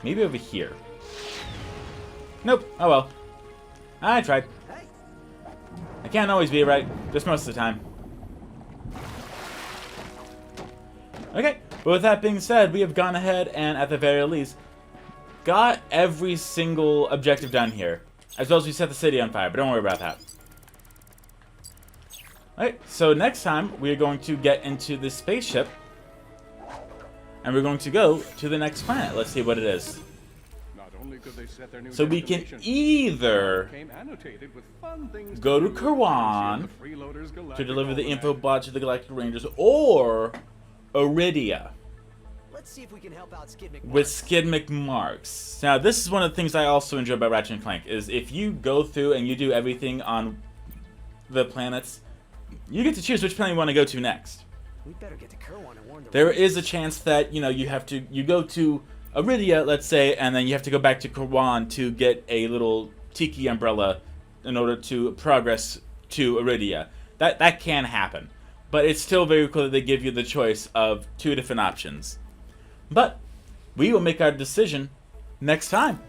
Maybe over here. Nope. Oh well. I tried. I can't always be right, just most of the time. Okay, but with that being said, we have gone ahead and, at the very least, got every single objective done here. As well as we set the city on fire, but don't worry about that. Alright, so next time, we are going to get into the spaceship. And we're going to go to the next planet. Let's see what it is. So we can either go to Karwan to deliver the info bot to the Galactic Rangers, or Iridia Let's see if we can help out Skid McMarks. with Skid McMarks. Now, this is one of the things I also enjoy about Ratchet and Clank, is if you go through and you do everything on the planets, you get to choose which planet you want to go to next. We'd better get to Karwan and warn the There Rangers. is a chance that, you go to Iridia, let's say, and then you have to go back to Karwan to get a little tiki umbrella in order to progress to Iridia. That can happen. But it's still very cool that they give you the choice of 2 different options. But we will make our decision next time.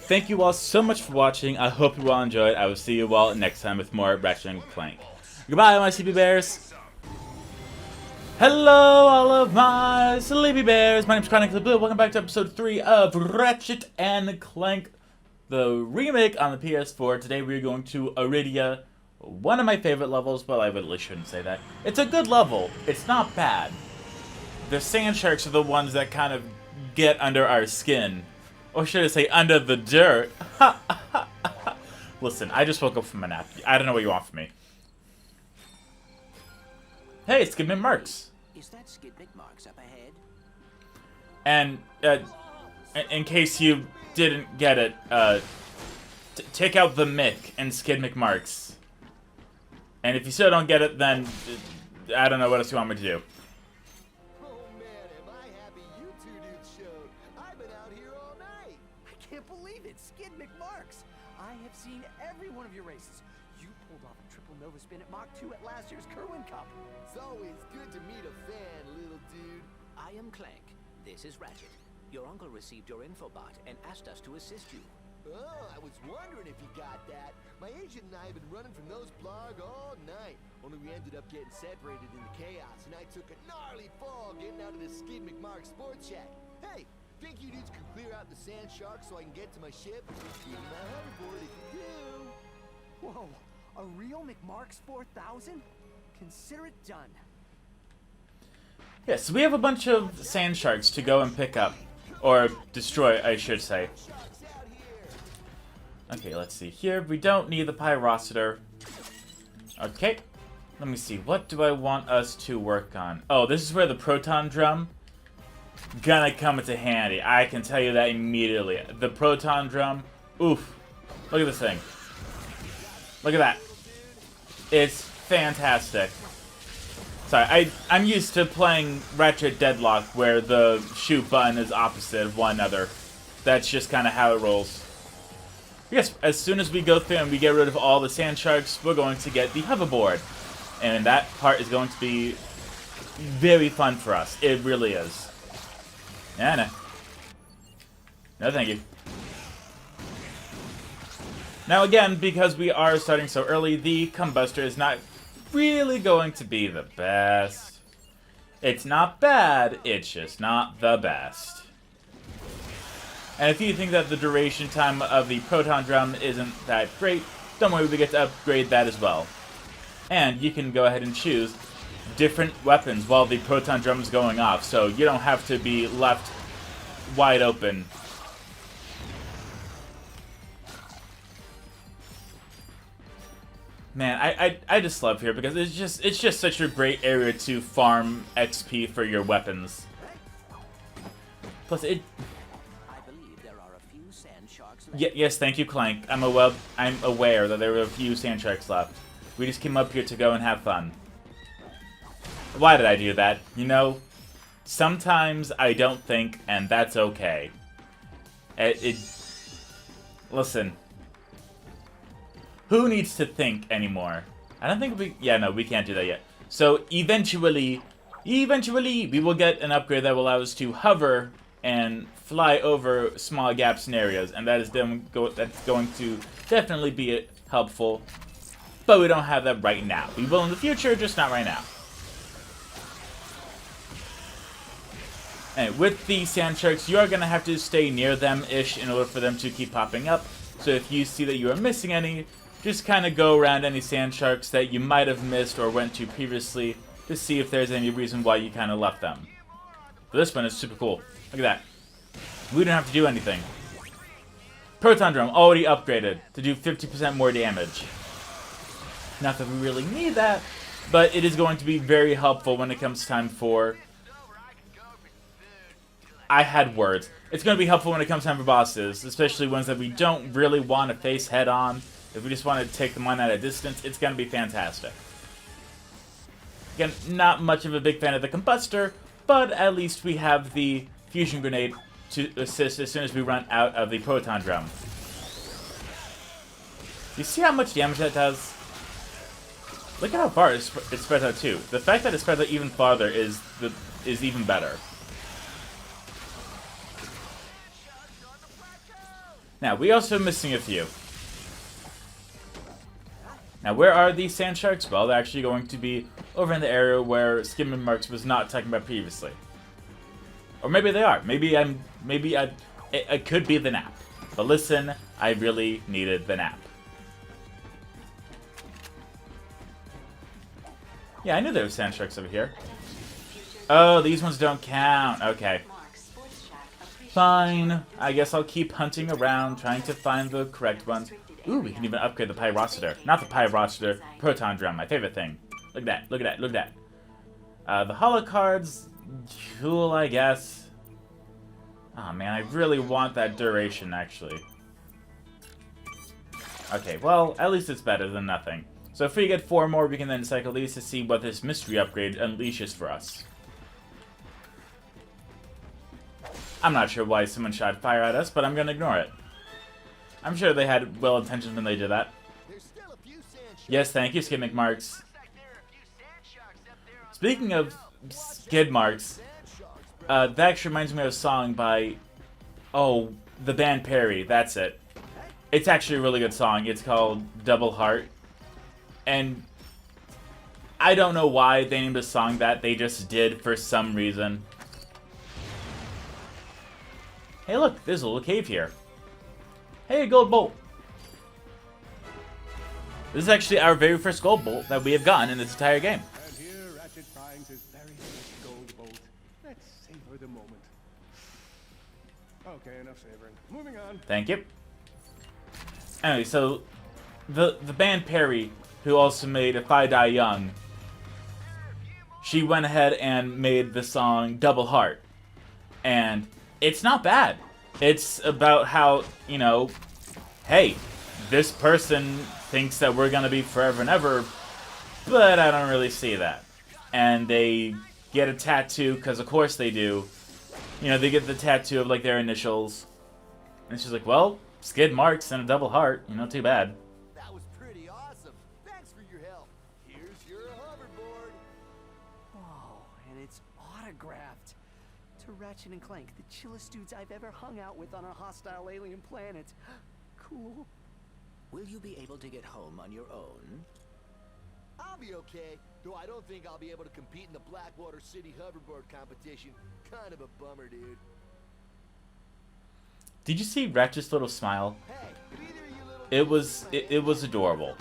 Thank you all so much for watching. I hope you all enjoyed. I will see you all next time with more Ratchet and Clank. Goodbye, my sleepy bears. Hello, all of my sleepy bears. My name's Chronically Blue. Welcome back to episode 3 of Ratchet and Clank, the remake on the PS4. Today we're going to Iridia, one of my favorite levels. Well, I really shouldn't say that. It's a good level. It's not bad. The sand sharks are the ones that kind of get under our skin. Or should I say, under the dirt. Listen, I just woke up from a nap. I don't know what you want from me. Hey, it's Skid McMarks. Is that Skid McMarks up ahead? And, in case you didn't get it, take out the Mick and Skid McMarks. And if you still don't get it, then I don't know what else you want me to do. I can't believe it, Skid McMarks. I have seen every one of your races. You pulled off a triple Nova spin at Mach 2 at last year's Kerwin Cup. It's always good to meet a fan, little dude. I am Clank. This is Ratchet. Your uncle received your infobot and asked us to assist you. Oh, I was wondering if you got that. My agent and I have been running from those blarg all night. Only we ended up getting separated in the chaos, and I took a gnarly fall getting out of this Skid McMark sports shack. Hey, think you dudes could clear out the sand sharks so I can get to my ship? Give me my hoverboard if you do. Whoa, a real McMarks 4000? Consider it done. Yeah, so we have a bunch of sand sharks to go and pick up. Or destroy, I should say. Okay, let's see. Here, we don't need the pyrocitor. Okay. Let me see. What do I want us to work on? Oh, this is where the proton drum gonna come into handy. I can tell you that immediately. The proton drum. Oof. Look at this thing. Look at that. It's fantastic. Sorry, I'm used to playing Ratchet Deadlock where the shoot button is opposite of one another. That's just kind of how it rolls. Yes, as soon as we go through and we get rid of all the sand sharks, we're going to get the hoverboard. And that part is going to be very fun for us. It really is. Yeah, no. No, thank you. Now again, because we are starting so early, the combustor is not really going to be the best. It's not bad, it's just not the best. And if you think that the duration time of the proton drum isn't that great, don't worry, we get to upgrade that as well. And you can go ahead and choose different weapons while the proton drum is going off, so you don't have to be left wide open. Man, I just love here because it's just such a great area to farm XP for your weapons. Plus it. Yes, thank you, Clank. I'm aware that there were a few sand sharks left. We just came up here to go and have fun. Why did I do that? You know, sometimes I don't think, and that's okay. Listen. Who needs to think anymore? I don't think we... Yeah, no, we can't do that yet. So, eventually, we will get an upgrade that will allow us to hover and fly over small gap scenarios. And that is that's going to definitely be helpful. But we don't have that right now. We will in the future, just not right now. And with the sand sharks, you are going to have to stay near them-ish in order for them to keep popping up. So if you see that you are missing any, just kind of go around any sand sharks that you might have missed or went to previously to see if there's any reason why you kind of left them. But this one is super cool. Look at that. We don't have to do anything. Proton Drum already upgraded to do 50% more damage. Not that we really need that, but it is going to be very helpful when it comes time for... I had words. It's going to be helpful when it comes time for bosses, especially ones that we don't really want to face head on. If we just want to take them on at a distance, it's going to be fantastic. Again, not much of a big fan of the Combustor, but at least we have the Fusion Grenade to assist as soon as we run out of the Proton Drum. You see how much damage that does? Look at how far it spreads out too. The fact that it spreads out even farther is even better. Now, we also missing a few. Now, where are these sand sharks? Well, they're actually going to be over in the area where Skid Marks was not talking about previously. Or maybe they are. It could be the nap. But listen, I really needed the nap. Yeah, I knew there were sand sharks over here. Oh, these ones don't count. Okay. Fine. I guess I'll keep hunting around, trying to find the correct one. Ooh, we can even upgrade the Pyrocitor. Not the Pyrocitor, Proton Drum, my favorite thing. Look at that, look at that, look at that. The holo cards, cool, I guess. Oh man, I really want that duration, actually. Okay, well, at least it's better than nothing. So if we get 4 more, we can then cycle these to see what this mystery upgrade unleashes for us. I'm not sure why someone shot fire at us, but I'm gonna ignore it. I'm sure they had well intentions when they did that. Yes, thank you, Skid Marks. Speaking of Skid Marks, that actually reminds me of a song by, the band Perry, that's it. It's actually a really good song. It's called Double Heart. And I don't know why they named a song that, they just did for some reason. Hey look, there's a little cave here. Hey, a gold bolt. This is actually our very first gold bolt that we have gotten in this entire game. And here Ratchet finds his very first gold bolt. Let's savor the moment. Okay, enough savoring. Moving on. Thank you. Anyway, so the band Perry, who also made If I Die Young, she went ahead and made the song Double Heart. And it's not bad. It's about how, you know, hey, this person thinks that we're gonna be forever and ever, but I don't really see that. And they get a tattoo, because of course they do. You know, they get the tattoo of, like, their initials. And she's like, well, Skid Marks and a double heart. You know, too bad. That was pretty awesome. Thanks for your help. Here's your hoverboard. Whoa, and it's autographed. To Ratchet and Clank, the chillest dudes I've ever hung out with on a hostile alien planet. Cool. Will you be able to get home on your own? I'll be okay, though I don't think I'll be able to compete in the Blackwater City hoverboard competition. Kind of a bummer, dude. Did you see Ratchet's little smile? It was adorable.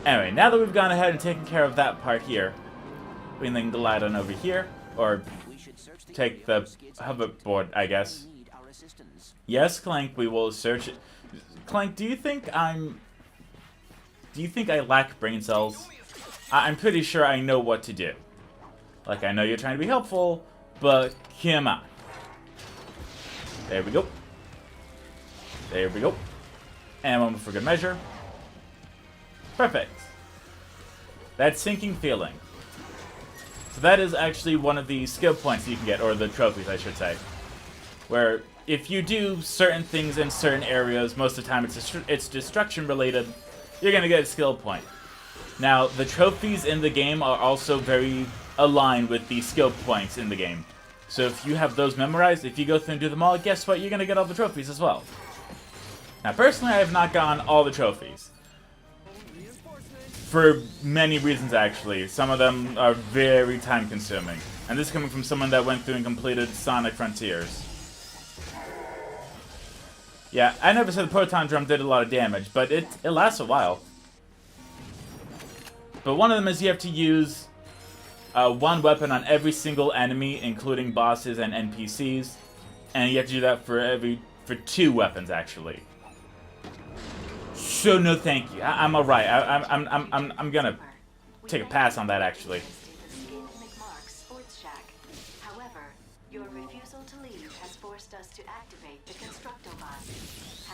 Anyway, now that we've gone ahead and taken care of that part here, we can then glide on over here, or take the hoverboard, I guess. Yes, Clank, we will search it. Clank, do you think do you think I lack brain cells? I'm pretty sure I know what to do. Like, I know you're trying to be helpful, but come on. There we go. There we go. And one for good measure. Perfect. That sinking feeling. So that is actually one of the skill points that you can get, or the trophies, I should say. Where if you do certain things in certain areas, most of the time it's destruction related, you're going to get a skill point. Now, the trophies in the game are also very aligned with the skill points in the game. So if you have those memorized, if you go through and do them all, guess what? You're going to get all the trophies as well. Now, personally, I have not gotten all the trophies. For many reasons, actually. Some of them are very time-consuming. And this is coming from someone that went through and completed Sonic Frontiers. Yeah, I never said the Proton Drum did a lot of damage, but it lasts a while. But one of them is you have to use one weapon on every single enemy, including bosses and NPCs. And you have to do that for 2 weapons, actually. So no thank you. I'm alright. I'm gonna take a pass on that, actually.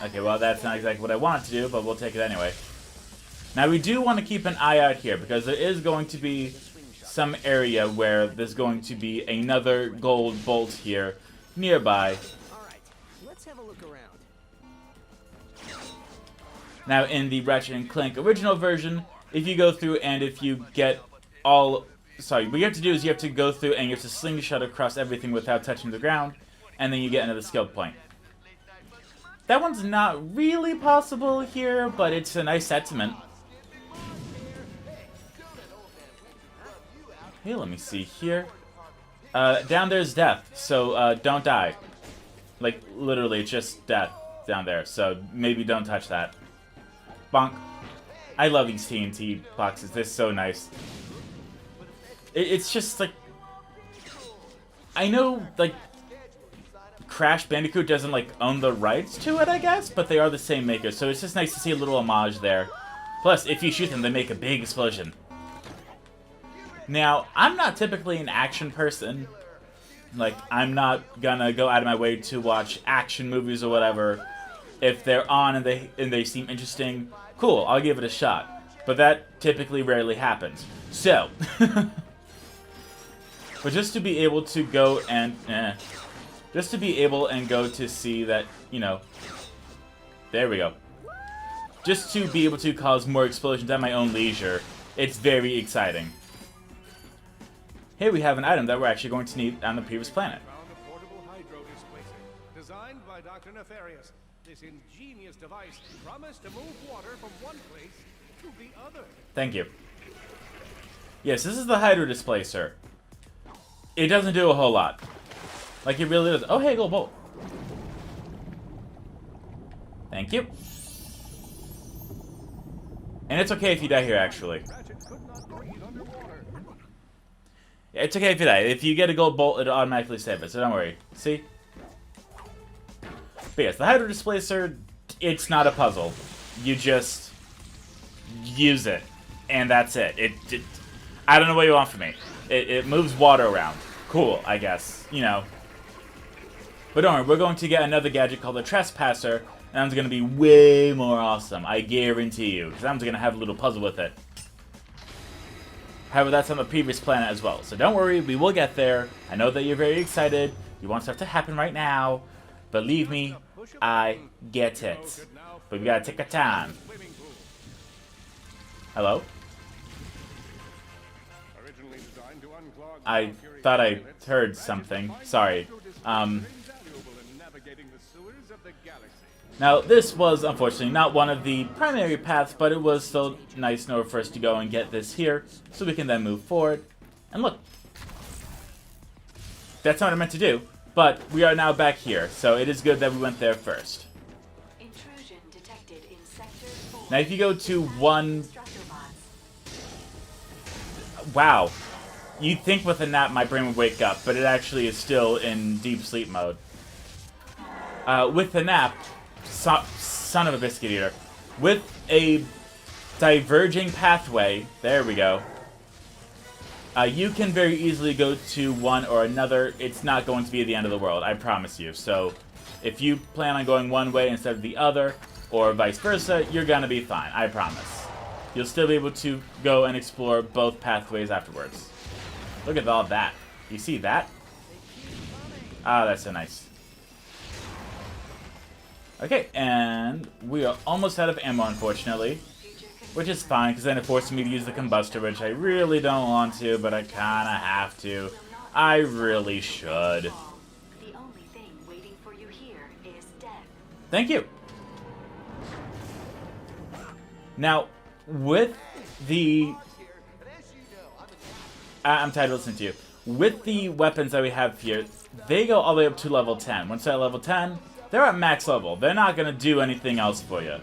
Okay, well that's not exactly what I wanted to do, but we'll take it anyway. Now we do want to keep an eye out here, because there is going to be some area where there's going to be another gold bolt here nearby. Alright, let's have a look around. Now, in the Ratchet and Clank original version, if you go through and if you get all... Sorry, what you have to do is you have to go through and you have to slingshot across everything without touching the ground, and then you get another skill point. That one's not really possible here, but it's a nice sentiment. Hey, let me see here. Down there's death, so don't die. Like, literally, it's just death down there, so maybe don't touch that. Bonk. I love these TNT boxes. They're so nice. It's just like... I know, like, Crash Bandicoot doesn't, like, own the rights to it, I guess, but they are the same makers, so it's just nice to see a little homage there. Plus, if you shoot them, they make a big explosion. Now, I'm not typically an action person. Like, I'm not gonna go out of my way to watch action movies or whatever. If they're on and they seem interesting, cool, I'll give it a shot. But that typically rarely happens. So, but just to be able to go and, just to be able and go to see that, you know, there we go. Just to be able to cause more explosions at my own leisure, it's very exciting. Here we have an item that we're actually going to need on the previous planet. Found a portable hydro displacer, designed by Dr. Nefarious. This ingenious device promised to move water from one place to the other. Thank you. Yes, this is the hydro displacer. It doesn't do a whole lot. Like, it really does. Oh, hey, gold bolt. Thank you. And it's okay if you die here, actually. It's okay if you die. If you get a gold bolt, it'll automatically save it, so don't worry. See? But yes, the hydro displacer, it's not a puzzle. You just use it, and that's it. I don't know what you want from me. It moves water around. Cool, I guess. You know. But don't worry, we're going to get another gadget called the Trespasser, and that's going to be way more awesome. I guarantee you. Because I'm going to have a little puzzle with it. However, that's on the previous planet as well. So don't worry, we will get there. I know that you're very excited. You want stuff to happen right now. Believe me, I get it. But we gotta take our time. Hello? I thought I heard something. Sorry. Now, this was, unfortunately, not one of the primary paths, but it was still nice in order for us to go and get this here, so we can then move forward. And look. That's not what I meant to do, but we are now back here, so it is good that we went there first. Intrusion detected in sector 4. Now, if you go to one... Wow. You'd think with a nap my brain would wake up, but it actually is still in deep sleep mode. With the nap... son of a biscuit eater. With a diverging pathway. There we go. You can very easily go to one or another. It's not going to be the end of the world, I promise you. So, if you plan on going one way instead of the other, or vice versa, you're gonna be fine, I promise. You'll still be able to go and explore both pathways afterwards. Look at all that. You see that? Ah, that's so nice. Okay, and we are almost out of ammo, unfortunately. Which is fine, because then it forces me to use the combustor, which I really don't want to, but I kinda have to. I really should. The only thing waiting for you here is death. Thank you. Now, with the... I'm tired of listening to you. With the weapons that we have here, they go all the way up to level 10. Once they're at level 10, they're at max level. They're not going to do anything else for you.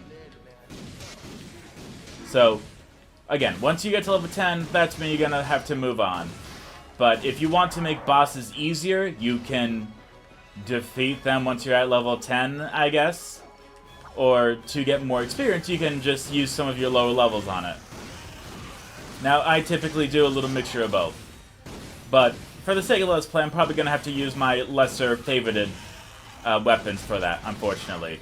So, again, once you get to level 10, that's when you're going to have to move on. But if you want to make bosses easier, you can defeat them once you're at level 10, I guess. Or to get more experience, you can just use some of your lower levels on it. Now, I typically do a little mixture of both. But for the sake of Let's Play, I'm probably going to have to use my lesser favorited weapons for that, unfortunately.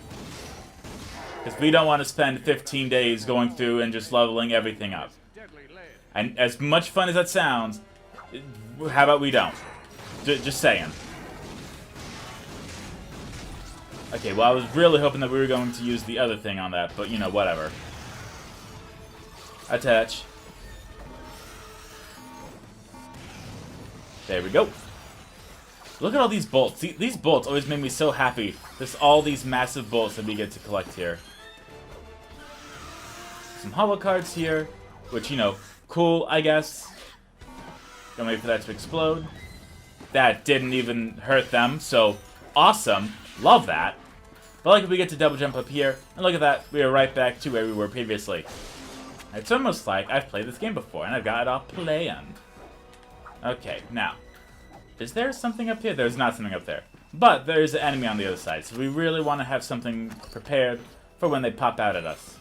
Because we don't want to spend 15 days going through and just leveling everything up. And as much fun as that sounds, how about we don't? Just saying. Okay, well, I was really hoping that we were going to use the other thing on that, but, you know, whatever. Attach. There we go. Look at all these bolts. These bolts always make me so happy. There's all these massive bolts that we get to collect here. Some holo cards here, which, you know, cool, I guess. Gonna wait for that to explode. That didn't even hurt them, so awesome. Love that. But like if we get to double jump up here, and look at that, we are right back to where we were previously. It's almost like I've played this game before, and I've got it all planned. Okay, now, is there something up here? There's not something up there. But there's an enemy on the other side, so we really want to have something prepared for when they pop out at us.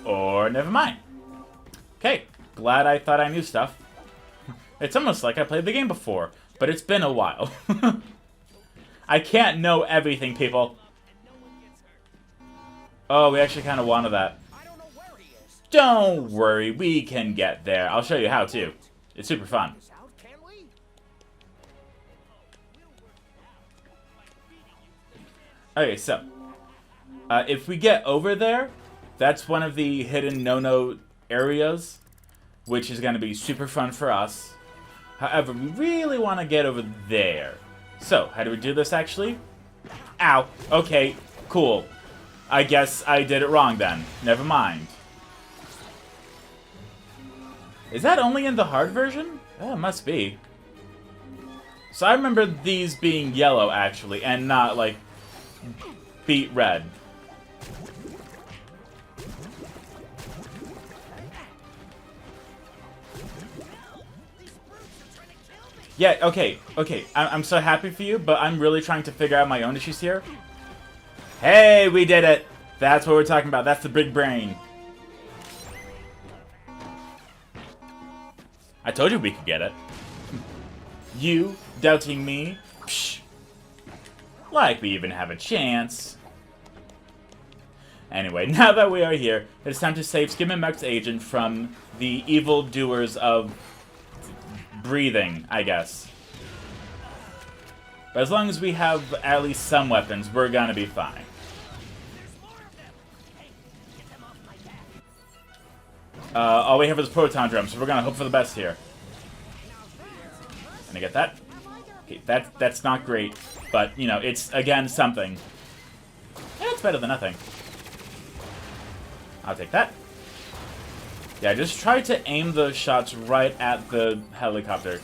Or never mind. Okay, glad I thought I knew stuff. It's almost like I played the game before, but it's been a while. I can't know everything, people. Oh, we actually kind of wanted that. Don't worry, we can get there. I'll show you how, too. It's super fun. Okay, so. If we get over there, that's one of the hidden no-no areas, which is going to be super fun for us. However, we really want to get over there. So, how do we do this, actually? Ow. Okay, cool. I guess I did it wrong, then. Never mind. Is that only in the hard version? Oh, it must be. So I remember these being yellow, actually, and not, like, beet red. Yeah, okay. I'm so happy for you, but I'm really trying to figure out my own issues here. Hey, we did it! That's what we're talking about. That's the big brain. I told you we could get it. You doubting me? Psh. Like we even have a chance. Anyway, now that we are here, it's time to save Skim and Mark's agent from the evildoers of breathing, I guess. But as long as we have at least some weapons, we're gonna be fine. All we have is proton drum, so we're gonna hope for the best here. Can I get that? Okay, that's not great, but, you know, it's, again, something. Yeah, it's better than nothing. I'll take that. Yeah, just try to aim the shots right at the helicopter.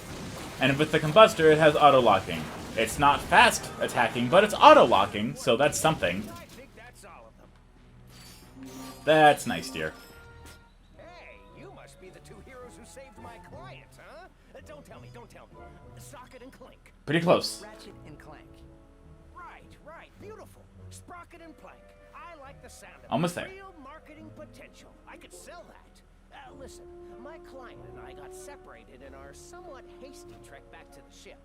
And with the combustor, it has auto-locking. It's not fast attacking, but it's auto-locking, so that's something. That's nice, dear. Pretty close. Ratchet and Clank. Right, beautiful. Sprocket and Plank. I like the sound of Almost there. real market marketing potential. I could sell that. Listen, my client and I got separated in our somewhat hasty trek back to the ship.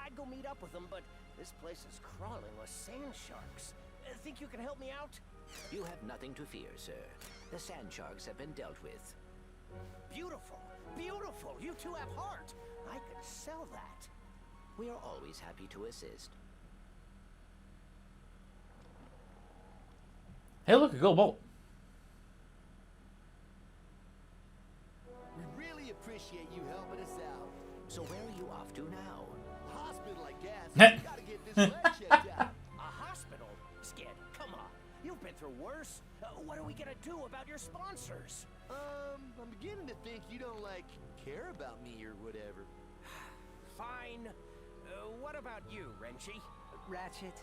I'd go meet up with them, but this place is crawling with sand sharks. Think you can help me out? You have nothing to fear, sir. The sand sharks have been dealt with. Beautiful, beautiful. You two have heart. I could sell that. We are always happy to assist. Hey, look, a gold bolt. We really appreciate you helping us out. So where are you off to now? Hospital, I guess. Gotta get this leg checked out. A hospital? Skid, come on. You've been through worse. What are we gonna do about your sponsors? I'm beginning to think you don't, like, care about me or whatever. Fine. What about you, Renchi? Ratchet.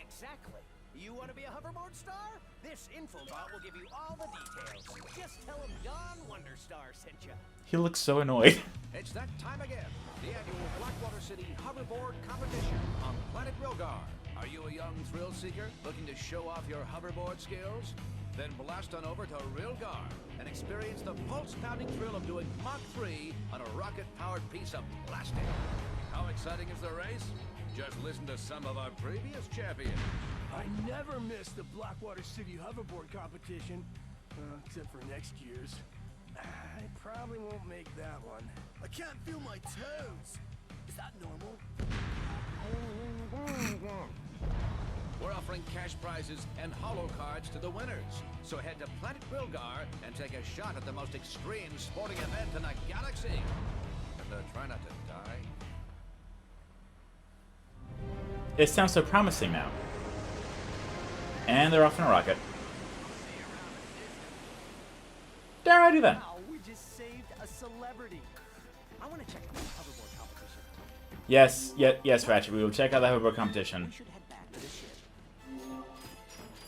Exactly. You want to be a hoverboard star? This infobot will give you all the details. Just tell him Don Wonderstar sent you. He looks so annoyed. It's that time again. The annual Blackwater City Hoverboard Competition on Planet Rilgar. Are you a young thrill seeker looking to show off your hoverboard skills? Then blast on over to Rilgar and experience the pulse-pounding thrill of doing Mach 3 on a rocket-powered piece of plastic. How exciting is the race? Just listen to some of our previous champions. I never miss the Blackwater City hoverboard competition, except for next year's. I probably won't make that one. I can't feel my toes. Is that normal? We're offering cash prizes and holo cards to the winners. So head to Planet Rilgar and take a shot at the most extreme sporting event in the galaxy. And try not to die. It sounds so promising now. And they're off in a rocket. Alrighty then. Wow, we just saved a celebrity. I want to check out the hoverboard competition. Yes, Ratchet. We will check out the hoverboard competition. We should head back to the ship.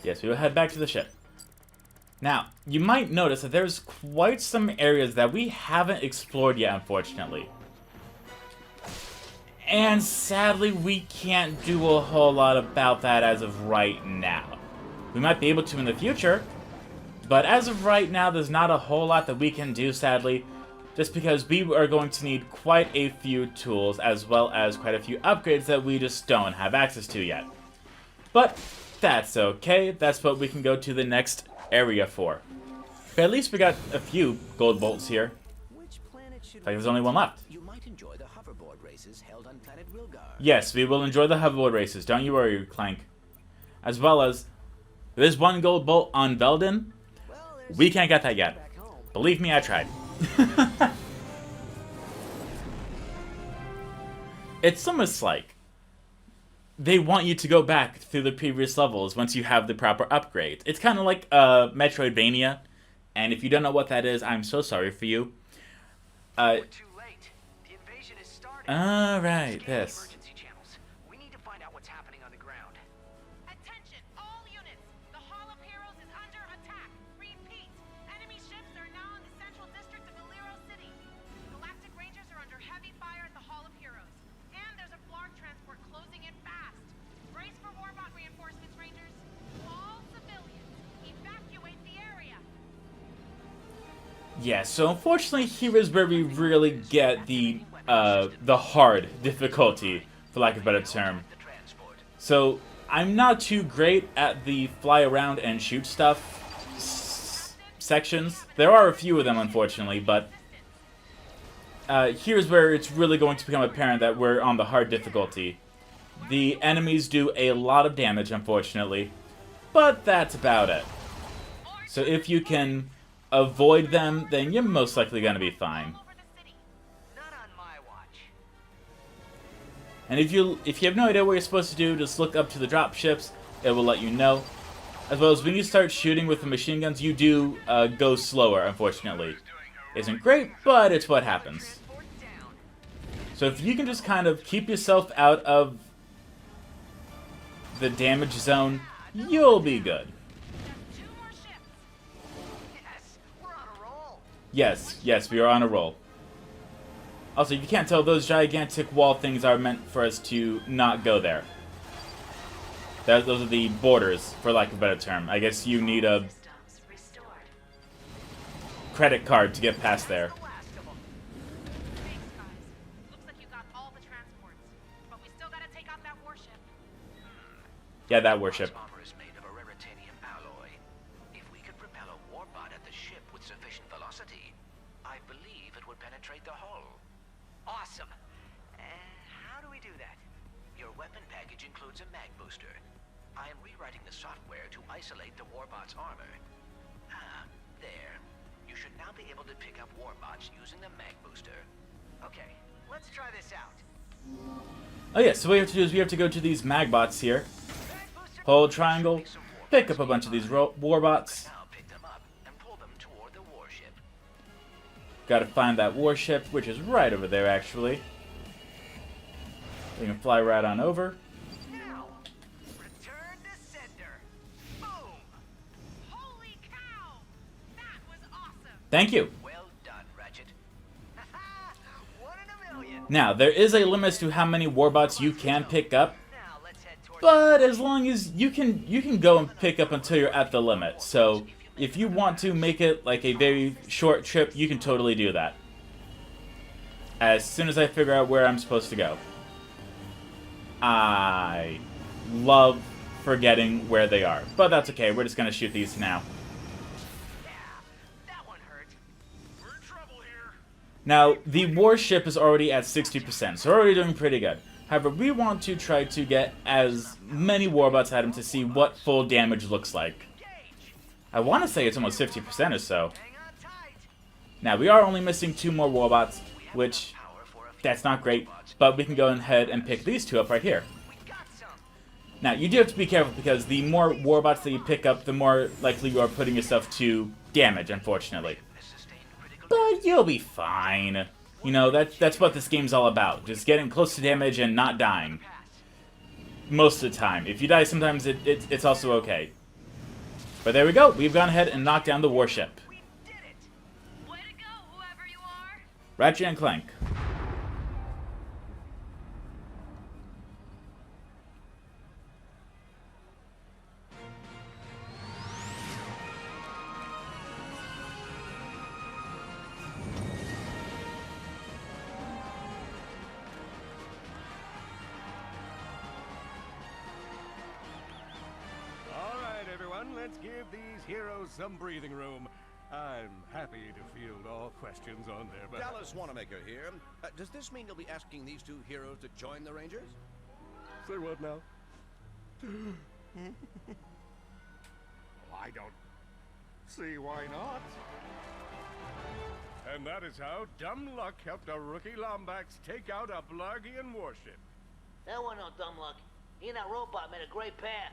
Yes, we will head back to the ship. Now, you might notice that there's quite some areas that we haven't explored yet, unfortunately. And sadly, we can't do a whole lot about that as of right now. We might be able to in the future, but as of right now, there's not a whole lot that we can do, sadly, just because we are going to need quite a few tools, as well as quite a few upgrades that we just don't have access to yet. But that's okay, that's what we can go to the next area for. But at least we got a few gold bolts here. Like there's only one left. You might enjoy the hoverboard races held on Planet Rilgar. Yes, we will enjoy the hoverboard races, don't you worry, Clank. As well as, there's one gold bolt on Veldin. We can't get that yet. Believe me, I tried. It's almost like they want you to go back through the previous levels once you have the proper upgrades. It's kind of like Metroidvania, and if you don't know what that is, I'm so sorry for you. We're too late. The invasion is starting. Alright, this. Emergency channels. We need to find out what's happening on the ground. Attention, all units! The Hall of Heroes is under attack! Repeat! Enemy ships are now in the central district of Valero City. Galactic Rangers are under heavy fire at the Hall of Heroes. And there's a Blarg transport closing in fast. Brace for Warbot reinforcements, Rangers. All civilians, evacuate the area. Yeah, so unfortunately here is where we really get the hard difficulty, for lack of a better term. So, I'm not too great at the fly around and shoot stuff sections. There are a few of them, unfortunately, but here's where it's really going to become apparent that we're on the hard difficulty. The enemies do a lot of damage, unfortunately, but that's about it. So if you can avoid them, then you're most likely going to be fine. And if you have no idea what you're supposed to do, just look up to the drop ships. It will let you know. As well as when you start shooting with the machine guns, you do go slower, unfortunately. Isn't great, but it's what happens. So if you can just kind of keep yourself out of the damage zone, you'll be good. Yes, we are on a roll. Also, if you can't tell, those gigantic wall things are meant for us to not go there. Those are the borders, for lack of a better term. I guess you need a credit card to get past there. Yeah, that warship. Armor is made of a raritanium alloy. If we could propel a warbot at the ship with sufficient velocity, I believe it would penetrate the hull. Awesome. How do we do that? Your weapon package includes a mag booster. I am rewriting the software to isolate the warbot's armor. There. You should now be able to pick up warbots using the mag booster. Okay, let's try this out. Oh yeah, so what we have to do is we have to go to these magbots here. Hold triangle, pick up a bunch of these warbots. Gotta find that warship, which is right over there actually. We can fly right on over. Now, return to sender. Boom! Holy cow! That was awesome! Thank you. Well done, Ratchet. One in a million. Now, there is a limit to how many warbots you can pick up. But as long as you can go and pick up until you're at the limit. So if you want to make it like a very short trip, you can totally do that. As soon as I figure out where I'm supposed to go. I love forgetting where they are. But that's okay, we're just gonna shoot these now. Now, the warship is already at 60%, so we're already doing pretty good. However, we want to try to get as many warbots at him to see what full damage looks like. I want to say it's almost 50% or so. Now, we are only missing 2 more warbots, which, that's not great, but we can go ahead and pick these 2 up right here. Now, you do have to be careful because the more warbots that you pick up, the more likely you are putting yourself to damage, unfortunately. But you'll be fine. You know, that's what this game's all about. Just getting close to damage and not dying. Most of the time. If you die sometimes, it's also okay. But there we go. We've gone ahead and knocked down the warship. Ratchet and Clank. Let's give these heroes some breathing room. I'm happy to field all questions on their behalf. Dallas Wanamaker here. Does this mean you'll be asking these 2 heroes to join the Rangers? Say what now? I don't see why not. And that is how dumb luck helped a rookie Lombax take out a Blargian warship. That wasn't no dumb luck. He and that robot made a great pair.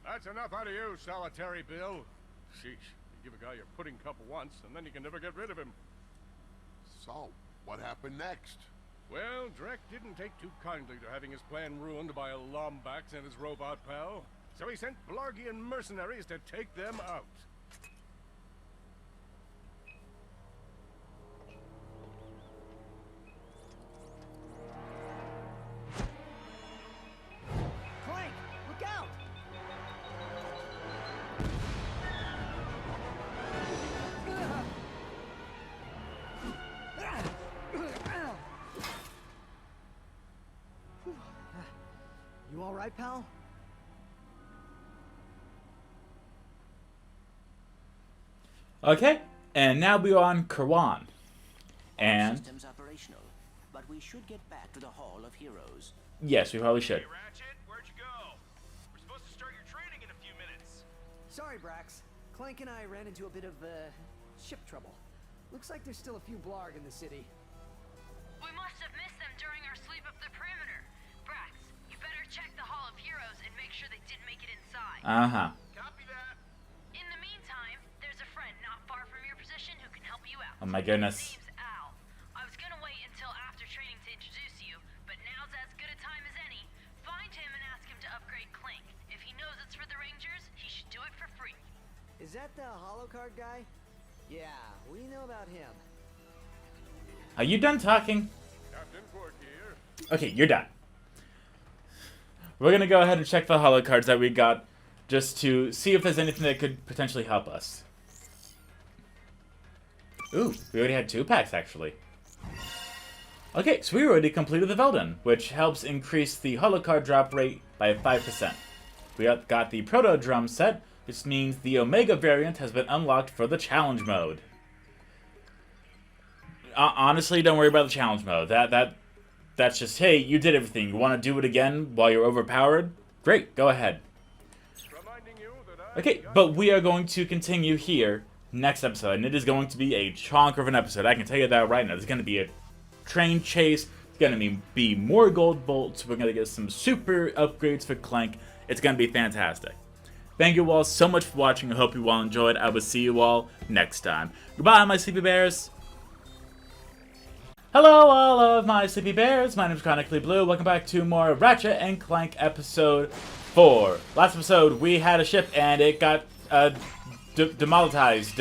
That's enough out of you, Solitary Bill. Sheesh, you give a guy your pudding cup once, and then you can never get rid of him. So, what happened next? Well, Drek didn't take too kindly to having his plan ruined by a Lombax and his robot pal, so he sent Blargian mercenaries to take them out. Clank, look out! You alright, pal? Okay, and now we are on Karwan. And Systems operational, but we should get back to the Hall of Heroes. yes, we probably should. Hey, Ratchet, where'd you go? We're supposed to start your training in a few minutes. Sorry, Brax. Clank and I ran into a bit of, ship trouble. Looks like there's still a few Blarg in the city. We must have missed them during our sweep up the perimeter. Brax, you better check the Hall of Heroes and make sure they didn't make it inside. Uh-huh. Copy that. In the meantime, there's a friend not far from your position who can help you out. Oh my goodness. His name's Al. I was gonna wait until after training to introduce you, but now's as good a time as any. Find him and ask him to upgrade Clank. If he knows it's for the Rangers, he should do it for free. Is that the holocard guy? Yeah, we know about him. Are you done talking? Captain Quark here. Okay, you're done. We're gonna go ahead and check the holo cards that we got just to see if there's anything that could potentially help us. Ooh, we already had 2 packs, actually. Okay, so we already completed the Veldon, which helps increase the holo card drop rate by 5%. We got the Proto Drum set, which means the Omega variant has been unlocked for the challenge mode. Honestly, don't worry about the challenge mode. That's just, hey, you did everything. You want to do it again while you're overpowered? Great, go ahead. Okay, but we are going to continue here next episode, and it is going to be a chonker of an episode. I can tell you that right now. There's going to be a train chase. It's going to be more gold bolts. We're going to get some super upgrades for Clank. It's going to be fantastic. Thank you all so much for watching. I hope you all enjoyed. I will see you all next time. Goodbye, my sleepy bears. Hello, all of my sleepy bears. My name is Chronically Blue. Welcome back to more Ratchet and Clank episode 4. Last episode, we had a ship and it got demonetized,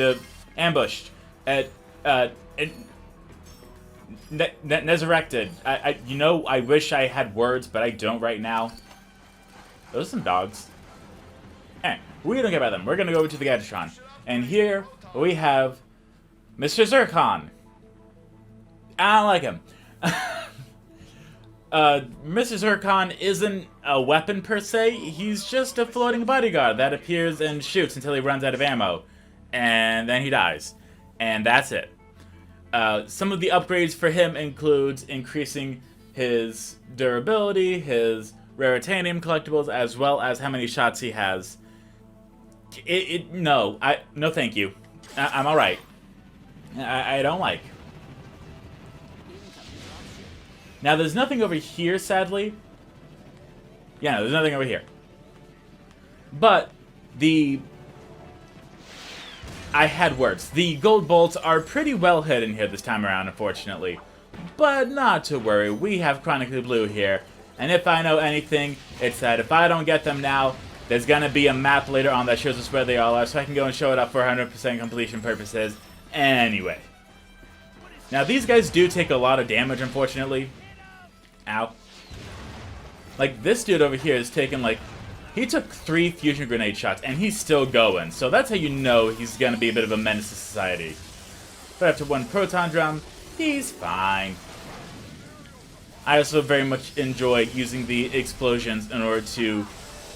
ambushed, resurrected. You know, I wish I had words, but I don't right now. Those are some dogs. Anyway, we don't care about them. We're gonna go over to the Gadgetron, and here we have Mr. Zircon. I don't like him. Mr. Zircon isn't a weapon per se. He's just a floating bodyguard that appears and shoots until he runs out of ammo, and then he dies, and that's it. Some of the upgrades for him includes increasing his durability, his raritanium collectibles, as well as how many shots he has. No, thank you. I'm all right. I don't like. Now, there's nothing over here, sadly. Yeah, no, there's nothing over here. But I had words. The gold bolts are pretty well hidden here this time around, unfortunately. But not to worry, we have Chronically Blue here. And if I know anything, it's that if I don't get them now, there's gonna be a map later on that shows us where they all are, so I can go and show it up for 100% completion purposes. Anyway. Now, these guys do take a lot of damage, unfortunately. Ow. Like, this dude over here is taking, like, he took 3 fusion grenade shots, and he's still going. So that's how you know he's gonna be a bit of a menace to society. But after 1 proton drum, he's fine. I also very much enjoy using the explosions in order to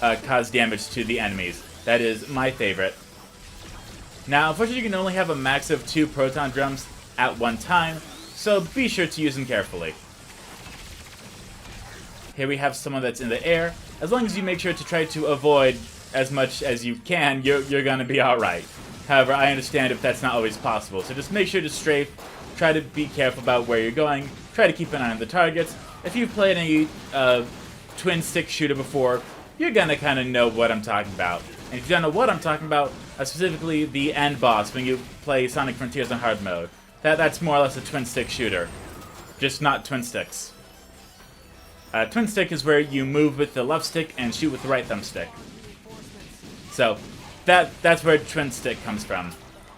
cause damage to the enemies. That is my favorite. Now, unfortunately, you can only have a max of 2 proton drums at one time, so be sure to use them carefully. Here we have someone that's in the air. As long as you make sure to try to avoid as much as you can, you're gonna be alright. However, I understand if that's not always possible, so just make sure to strafe, try to be careful about where you're going, try to keep an eye on the targets. If you've played any twin stick shooter before, you're gonna kind of know what I'm talking about. And if you don't know what I'm talking about, specifically the end boss when you play Sonic Frontiers on hard mode, that's more or less a twin stick shooter, just not twin sticks. Twin stick is where you move with the left stick and shoot with the right thumbstick. So, that's where twin stick comes from.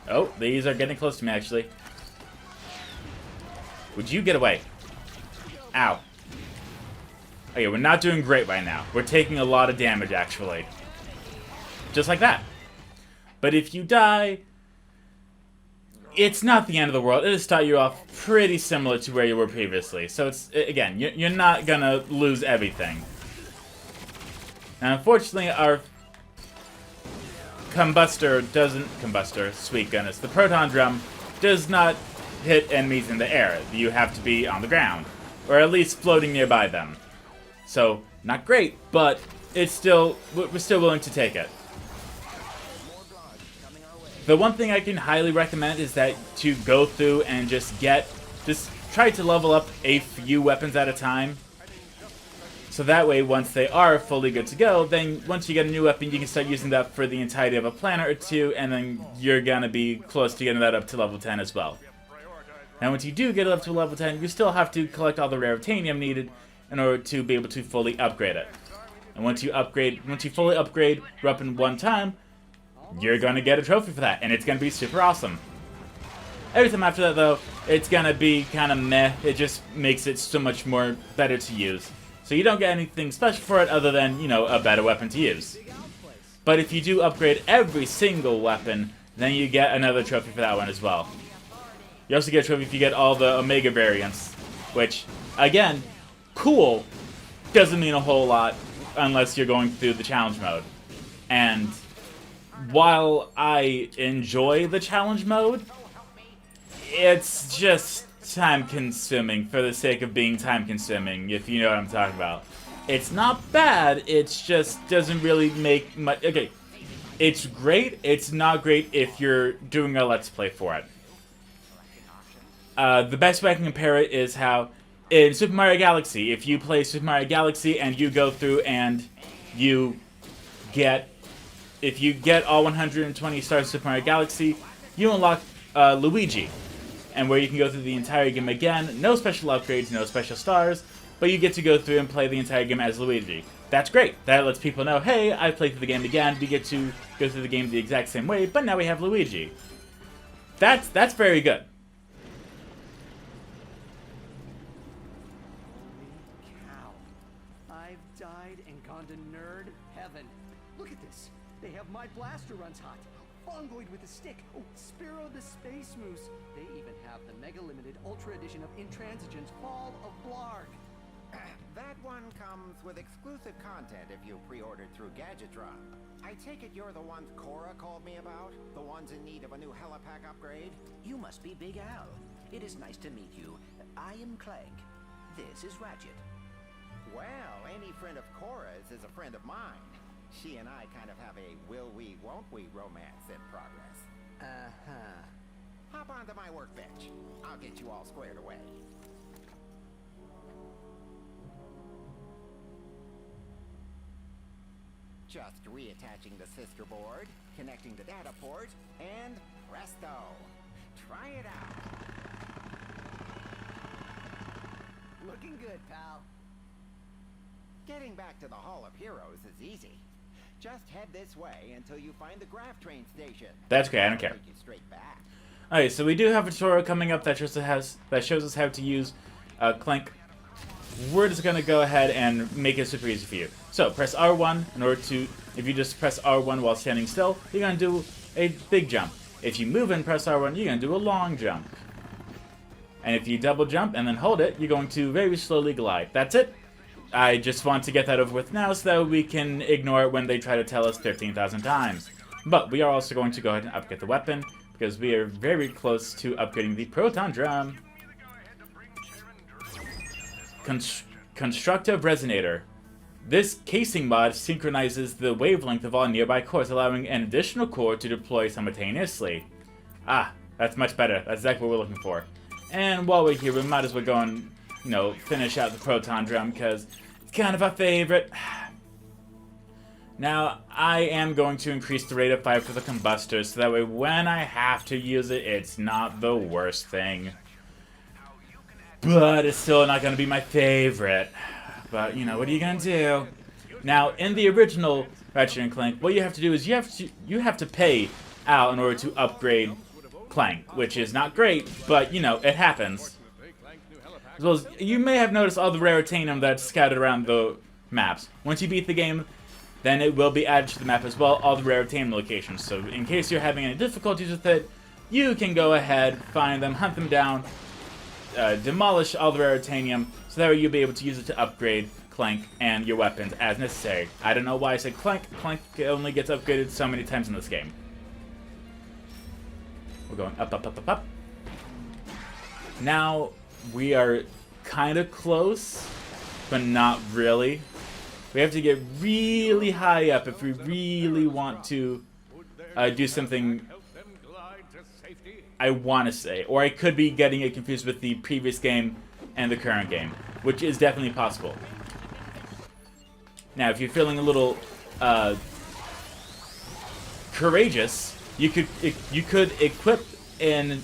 Oh, these are getting close to me, actually. Would you get away? Ow. Okay, we're not doing great right now. We're taking a lot of damage, actually. Just like that. But if you die, it's not the end of the world. It'll start you off pretty similar to where you were previously. So it's, again, you're not gonna lose everything. Now, unfortunately, our sweet goodness, the proton drum does not hit enemies in the air. You have to be on the ground, or at least floating nearby them. So, not great, but it's still, we're still willing to take it. The one thing I can highly recommend is that to go through and just try to level up a few weapons at a time. So that way, once they are fully good to go, then once you get a new weapon, you can start using that for the entirety of a planet or two, and then you're gonna be close to getting that up to level 10 as well. Now, once you do get it up to level 10, you still have to collect all the raritanium needed in order to be able to fully upgrade it. And once you fully upgrade your weapon one time, you're gonna get a trophy for that, and it's gonna be super awesome. Every time after that, though, it's gonna be kind of meh. It just makes it so much more better to use. So you don't get anything special for it other than, you know, a better weapon to use. But if you do upgrade every single weapon, then you get another trophy for that one as well. You also get a trophy if you get all the Omega variants, which, again, cool, doesn't mean a whole lot unless you're going through the challenge mode. And while I enjoy the challenge mode, it's just time-consuming for the sake of being time-consuming, if you know what I'm talking about. It's not bad, it's just doesn't really make much... Okay, it's great, it's not great if you're doing a Let's Play for it. The best way I can compare it is how, in Super Mario Galaxy, if you play Super Mario Galaxy and you go through and you get... If you get all 120 stars in Super Mario Galaxy, you unlock Luigi. And where you can go through the entire game again, no special upgrades, no special stars, but you get to go through and play the entire game as Luigi. That's great. That lets people know, hey, I've played through the game again. We get to go through the game the exact same way, but now we have Luigi. That's very good. Holy cow. I've died and gone to nerd heaven. Look at this. They have my blaster runs hot. Fungoid with a stick. Oh, Spiro the Space Moose. They even have the Mega Limited Ultra Edition of Intransigence Fall of Blarg. That one comes with exclusive content if you pre-ordered through Gadgetron. I take it you're the ones Cora called me about? The ones in need of a new helipack upgrade? You must be Big Al. It is nice to meet you. I am Clank. This is Ratchet. Well, any friend of Cora's is a friend of mine. She and I kind of have a will we, won't we romance in progress. Uh-huh. Hop onto my workbench. I'll get you all squared away. Just reattaching the sister board, connecting the data port, and presto! Try it out. Looking good, pal. Getting back to the Hall of Heroes is easy. Just head this way until you find the Graph Train station. That's great, I don't care. Take you straight back. Alright, so we do have a tutorial coming up that shows us how to use Clank. We're just going to go ahead and make it super easy for you. So, press R1 in order to... If you just press R1 while standing still, you're going to do a big jump. If you move and press R1, you're going to do a long jump. And if you double jump and then hold it, you're going to very slowly glide. That's it. I just want to get that over with now so that we can ignore it when they try to tell us 13,000 times. But we are also going to go ahead and upgrade the weapon, because we are very close to upgrading the Proton Drum. Constructive Resonator. This casing mod synchronizes the wavelength of all nearby cores, allowing an additional core to deploy simultaneously. Ah, that's much better. That's exactly what we're looking for. And while we're here, we might as well go and, you know, finish out the Proton Drum, because it's kind of our favorite. Now, I am going to increase the rate of fire for the combustors, so that way when I have to use it, it's not the worst thing. But it's still not going to be my favorite. But, you know, what are you going to do? Now, in the original Ratchet and Clank, what you have to do is you have to pay Al in order to upgrade Clank, which is not great, but, you know, it happens. As well as, you may have noticed all the raritanium that's scattered around the maps. Once you beat the game, then it will be added to the map as well, all the raritanium locations. So in case you're having any difficulties with it, you can go ahead, find them, hunt them down, demolish all the raritanium, so that way you'll be able to use it to upgrade Clank and your weapons as necessary. I don't know why I said Clank. Clank only gets upgraded so many times in this game. We're going up, up, up, up, up. Now, we are kind of close, but not really. We have to get really high up if we really want to do something, I want to say. Or I could be getting it confused with the previous game and the current game, which is definitely possible. Now, if you're feeling a little courageous, you could equip in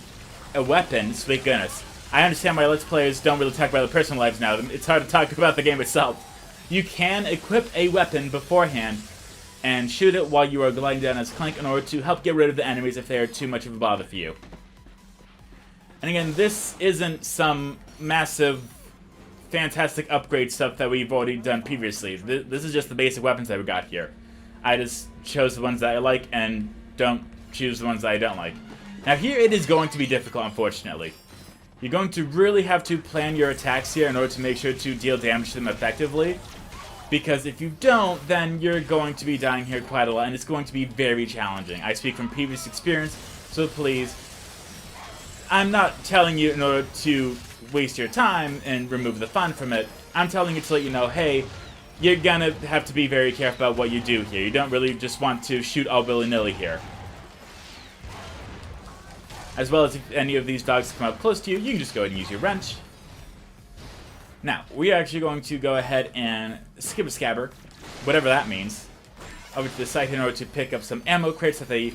a weapon. Sweet goodness. I understand why Let's Players don't really talk about the personal lives now. It's hard to talk about the game itself. You can equip a weapon beforehand and shoot it while you are gliding down as Clank in order to help get rid of the enemies if they are too much of a bother for you. And again, this isn't some massive, fantastic upgrade stuff that we've already done previously. This is just the basic weapons that we got here. I just chose the ones that I like and don't choose the ones that I don't like. Now here it is going to be difficult, unfortunately. You're going to really have to plan your attacks here in order to make sure to deal damage to them effectively. Because if you don't, then you're going to be dying here quite a lot, and it's going to be very challenging. I speak from previous experience, so please, I'm not telling you in order to waste your time and remove the fun from it. I'm telling you to let you know, hey, you're gonna have to be very careful about what you do here. You don't really just want to shoot all willy-nilly here. As well as if any of these dogs come up close to you, you can just go ahead and use your wrench. Now, we are actually going to go ahead and skip a scabber, whatever that means, over to the site in order to pick up some ammo crates that they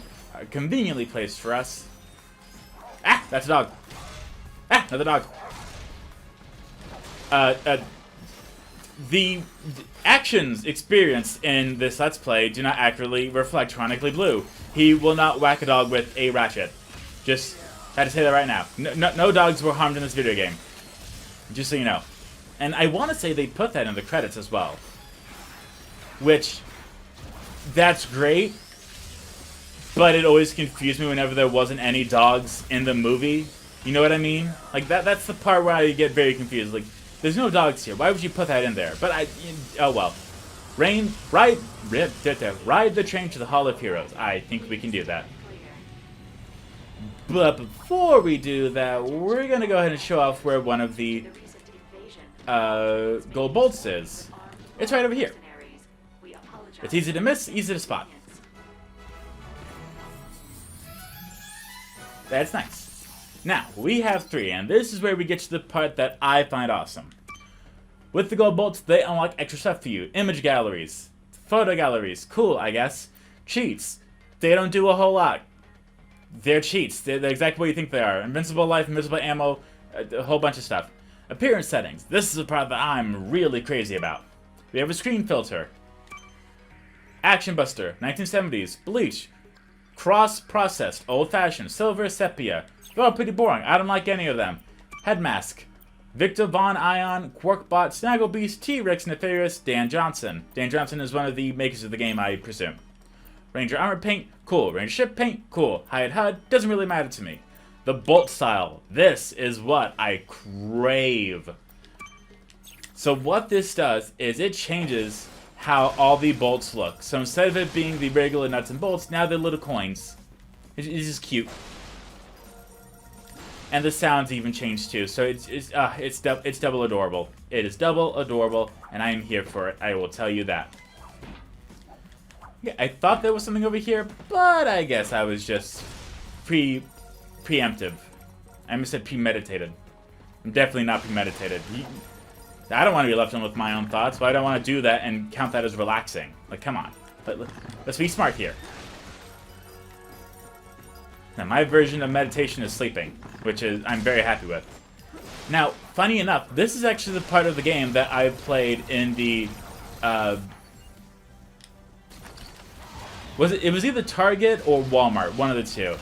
conveniently placed for us. Ah, that's a dog. Ah, another dog. The actions experienced in this Let's Play do not accurately reflect Chronically Blue. He will not whack a dog with a ratchet. Just had to say that right now. No dogs were harmed in this video game. Just so you know. And I want to say they put that in the credits as well. Which, that's great. But it always confused me whenever there wasn't any dogs in the movie. You know what I mean? Like, that's the part where I get very confused. Like, there's no dogs here. Why would you put that in there? But oh well. Ride the train to the Hall of Heroes. I think we can do that. But before we do that, we're going to go ahead and show off where one of the gold bolts is. It's right over here. It's easy to miss, easy to spot. That's nice. Now, we have 3, and this is where we get to the part that I find awesome. With the gold bolts, they unlock extra stuff for you. Image galleries, photo galleries, cool, I guess. Cheats, they don't do a whole lot. They're cheats. They're exactly what you think they are. Invincible life, invincible ammo, a whole bunch of stuff. Appearance settings. This is the part that I'm really crazy about. We have a screen filter. Action Buster, 1970s, Bleach, cross-processed, old-fashioned, silver, sepia. They're all pretty boring. I don't like any of them. Head mask. Victor Von Ion, Quarkbot, Snagglebeast, T-Rex Nefarious, Dan Johnson. Dan Johnson is one of the makers of the game, I presume. Ranger armor paint, cool. Ranger ship paint, cool. Hide HUD, doesn't really matter to me. The bolt style, this is what I crave. So what this does is it changes how all the bolts look. So instead of it being the regular nuts and bolts, now they're little coins. It's just cute. And the sounds even change too. So it's double adorable. It is double adorable, and I am here for it. I will tell you that. Yeah, I thought there was something over here, but I guess I was just preemptive. I almost said premeditated. I'm definitely not premeditated. I don't want to be left alone with my own thoughts, but I don't want to do that and count that as relaxing. Like, come on. Let's be smart here. Now, my version of meditation is sleeping, which is I'm very happy with. Now, funny enough, this is actually the part of the game that I played in the it was either Target or Walmart, one of the two.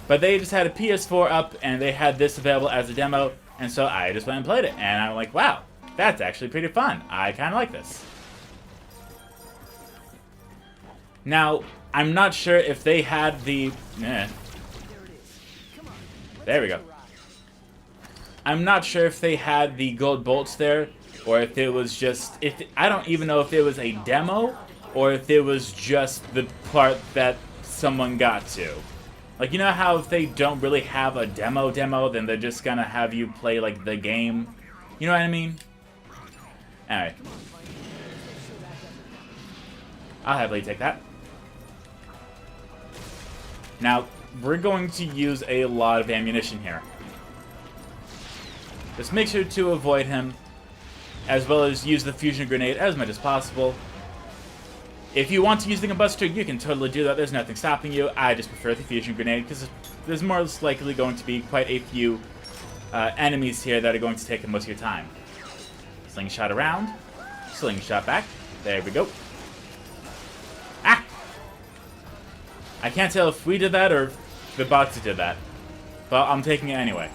But they just had a PS4 up, and they had this available as a demo, and so I just went and played it. And I'm like, wow, that's actually pretty fun. I kind of like this. Now, I'm not sure if they had the... There we go. I'm not sure if they had the gold bolts there, or if it was just... I don't even know if it was a demo, or if it was just the part that someone got to. Like, you know how if they don't really have a demo, then they're just gonna have you play, like, the game? You know what I mean? Alright. I'll happily take that. Now, we're going to use a lot of ammunition here. Just make sure to avoid him, as well as use the fusion grenade as much as possible. If you want to use the combustor, you can totally do that. There's nothing stopping you. I just prefer the fusion grenade because there's more likely going to be quite a few enemies here that are going to take most of your time. Slingshot around. Slingshot back. There we go. Ah! I can't tell if we did that or if the bots did that. But I'm taking it anyway.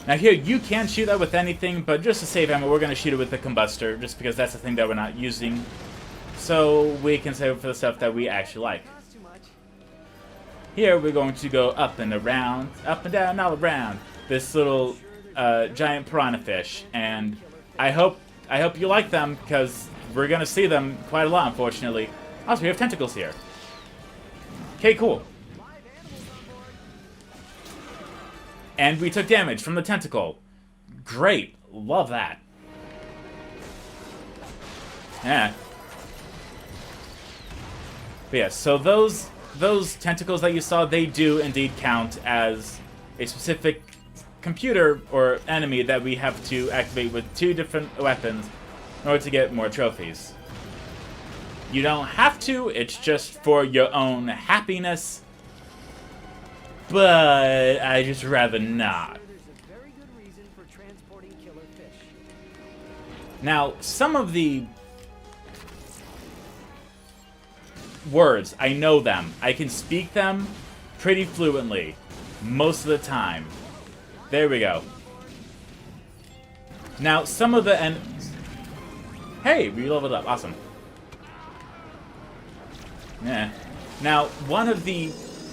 Now here, you can shoot that with anything, but just to save ammo, we're going to shoot it with the combustor, just because that's the thing that we're not using. So we can save it for the stuff that we actually like. Here we're going to go up and around, up and down, all around this little giant piranha fish, and I hope you like them because we're gonna see them quite a lot, unfortunately. Also, we have tentacles here. Okay, cool. And we took damage from the tentacle. Great, love that. Yeah. But yeah, so those tentacles that you saw, they do indeed count as a specific computer or enemy that we have to activate with 2 different weapons in order to get more trophies. You don't have to, it's just for your own happiness, but I just rather not. Now, some of the words, I know them. I can speak them pretty fluently most of the time. There we go. Now, some of the hey, we leveled up. Awesome. Yeah. Now, one of the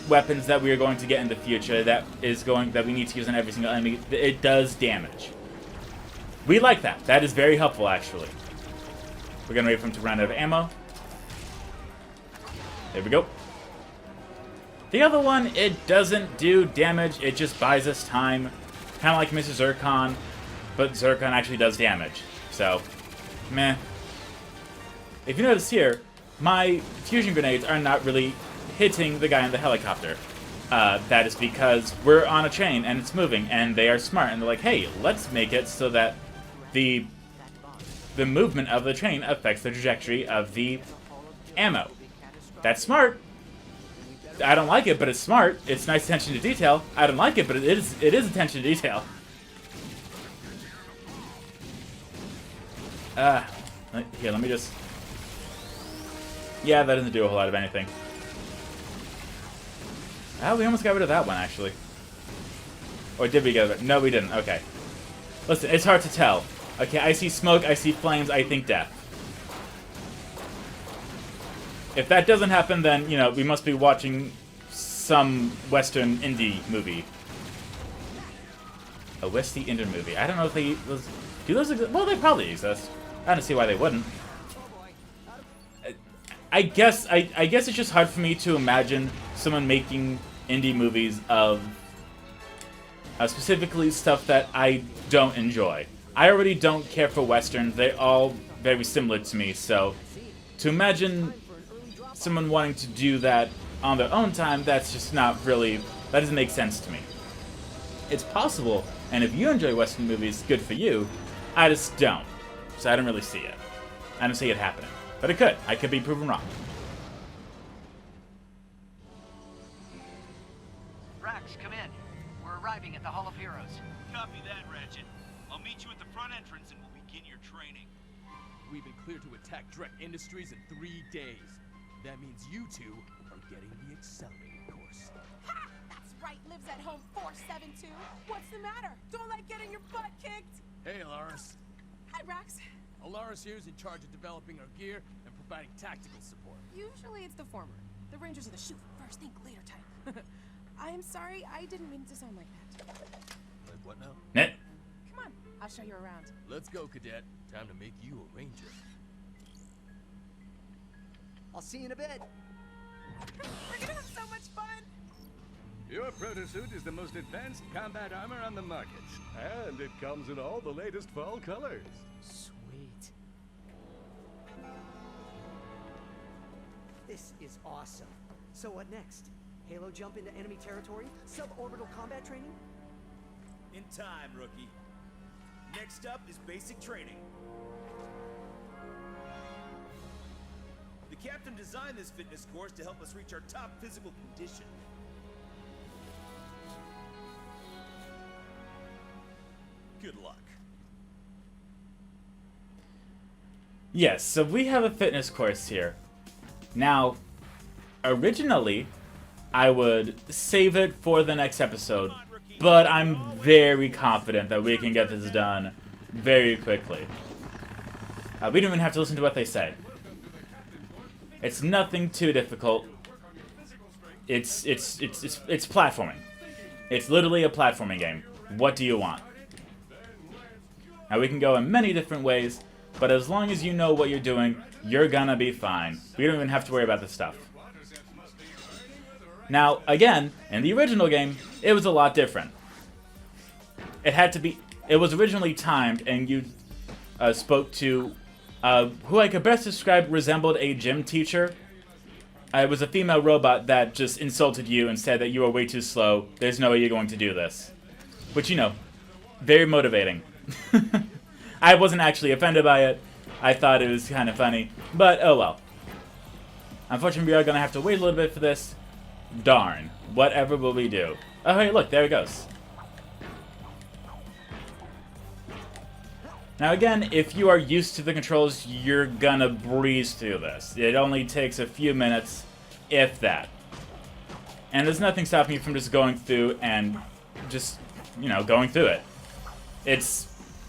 weapons that we are going to get in the future that we need to use on every single enemy, it does damage. We like that. That is very helpful, actually. We're gonna wait for him to run out of ammo. There we go. The other one, it doesn't do damage, it just buys us time. Kind of like Mr. Zircon, but Zircon actually does damage. So, meh. If you notice here, my fusion grenades are not really hitting the guy in the helicopter. That is because we're on a train and it's moving, and they are smart, and they're like, hey, let's make it so that the movement of the train affects the trajectory of the ammo. That's smart. I don't like it, but it's smart. It's nice attention to detail. I don't like it, but it is attention to detail. Here, let me just... Yeah, that doesn't do a whole lot of anything. Oh, we almost got rid of that one, actually. Or did we get rid of it? No, we didn't. Okay. Listen, it's hard to tell. Okay, I see smoke, I see flames, I think death. If that doesn't happen, then, you know, we must be watching some Western indie movie. A Westy indie movie. I don't know if they... Do those exist? Well, they probably exist. I don't see why they wouldn't. I guess it's just hard for me to imagine someone making indie movies of specifically stuff that I don't enjoy. I already don't care for Westerns. They're all very similar to me, so to imagine someone wanting to do that on their own time, that's just not really... That doesn't make sense to me. It's possible, and if you enjoy Western movies, good for you. I just don't. So I don't really see it. I don't see it happening. But it could. I could be proven wrong. Rax, come in. We're arriving at the Hall of Heroes. Copy that, Ratchet. I'll meet you at the front entrance and we'll begin your training. We've been cleared to attack Drek Industries in 3 days. That means you two are getting the accelerated course. Ha! That's right, lives at home 472. What's the matter? Don't like getting your butt kicked. Hey, Alaris. Hi, Rax. Alaris here is in charge of developing our gear and providing tactical support. Usually it's the former. The Rangers are the shoot first, think later type. I am sorry, I didn't mean to sound like that. Like what now? Net. Come on, I'll show you around. Let's go, Cadet. Time to make you a Ranger. I'll see you in a bit. We're gonna have so much fun. Your protosuit is the most advanced combat armor on the market. And it comes in all the latest fall colors. Sweet. This is awesome. So what next? Halo jump into enemy territory? Suborbital combat training? In time, rookie. Next up is basic training. The captain designed this fitness course to help us reach our top physical condition. Good luck. Yes, so we have a fitness course here. Now, originally, I would save it for the next episode, but I'm very confident that we can get this done very quickly. We don't even have to listen to what they say. It's nothing too difficult. It's platforming. It's literally a platforming game. What do you want? Now, we can go in many different ways, but as long as you know what you're doing, you're gonna be fine. We don't even have to worry about this stuff. Now, again, in the original game, it was a lot different. It was originally timed, and you spoke to who I could best describe resembled a gym teacher. It was a female robot that just insulted you and said that you were way too slow. There's no way you're going to do this. Which, you know, very motivating. I wasn't actually offended by it. I thought it was kind of funny. But, oh well. Unfortunately, we are going to have to wait a little bit for this. Darn. Whatever will we do? Oh, hey, look. There it goes. Now, again, if you are used to the controls, you're gonna breeze through this. It only takes a few minutes, if that. And there's nothing stopping you from just going through and just, you know, going through it. It's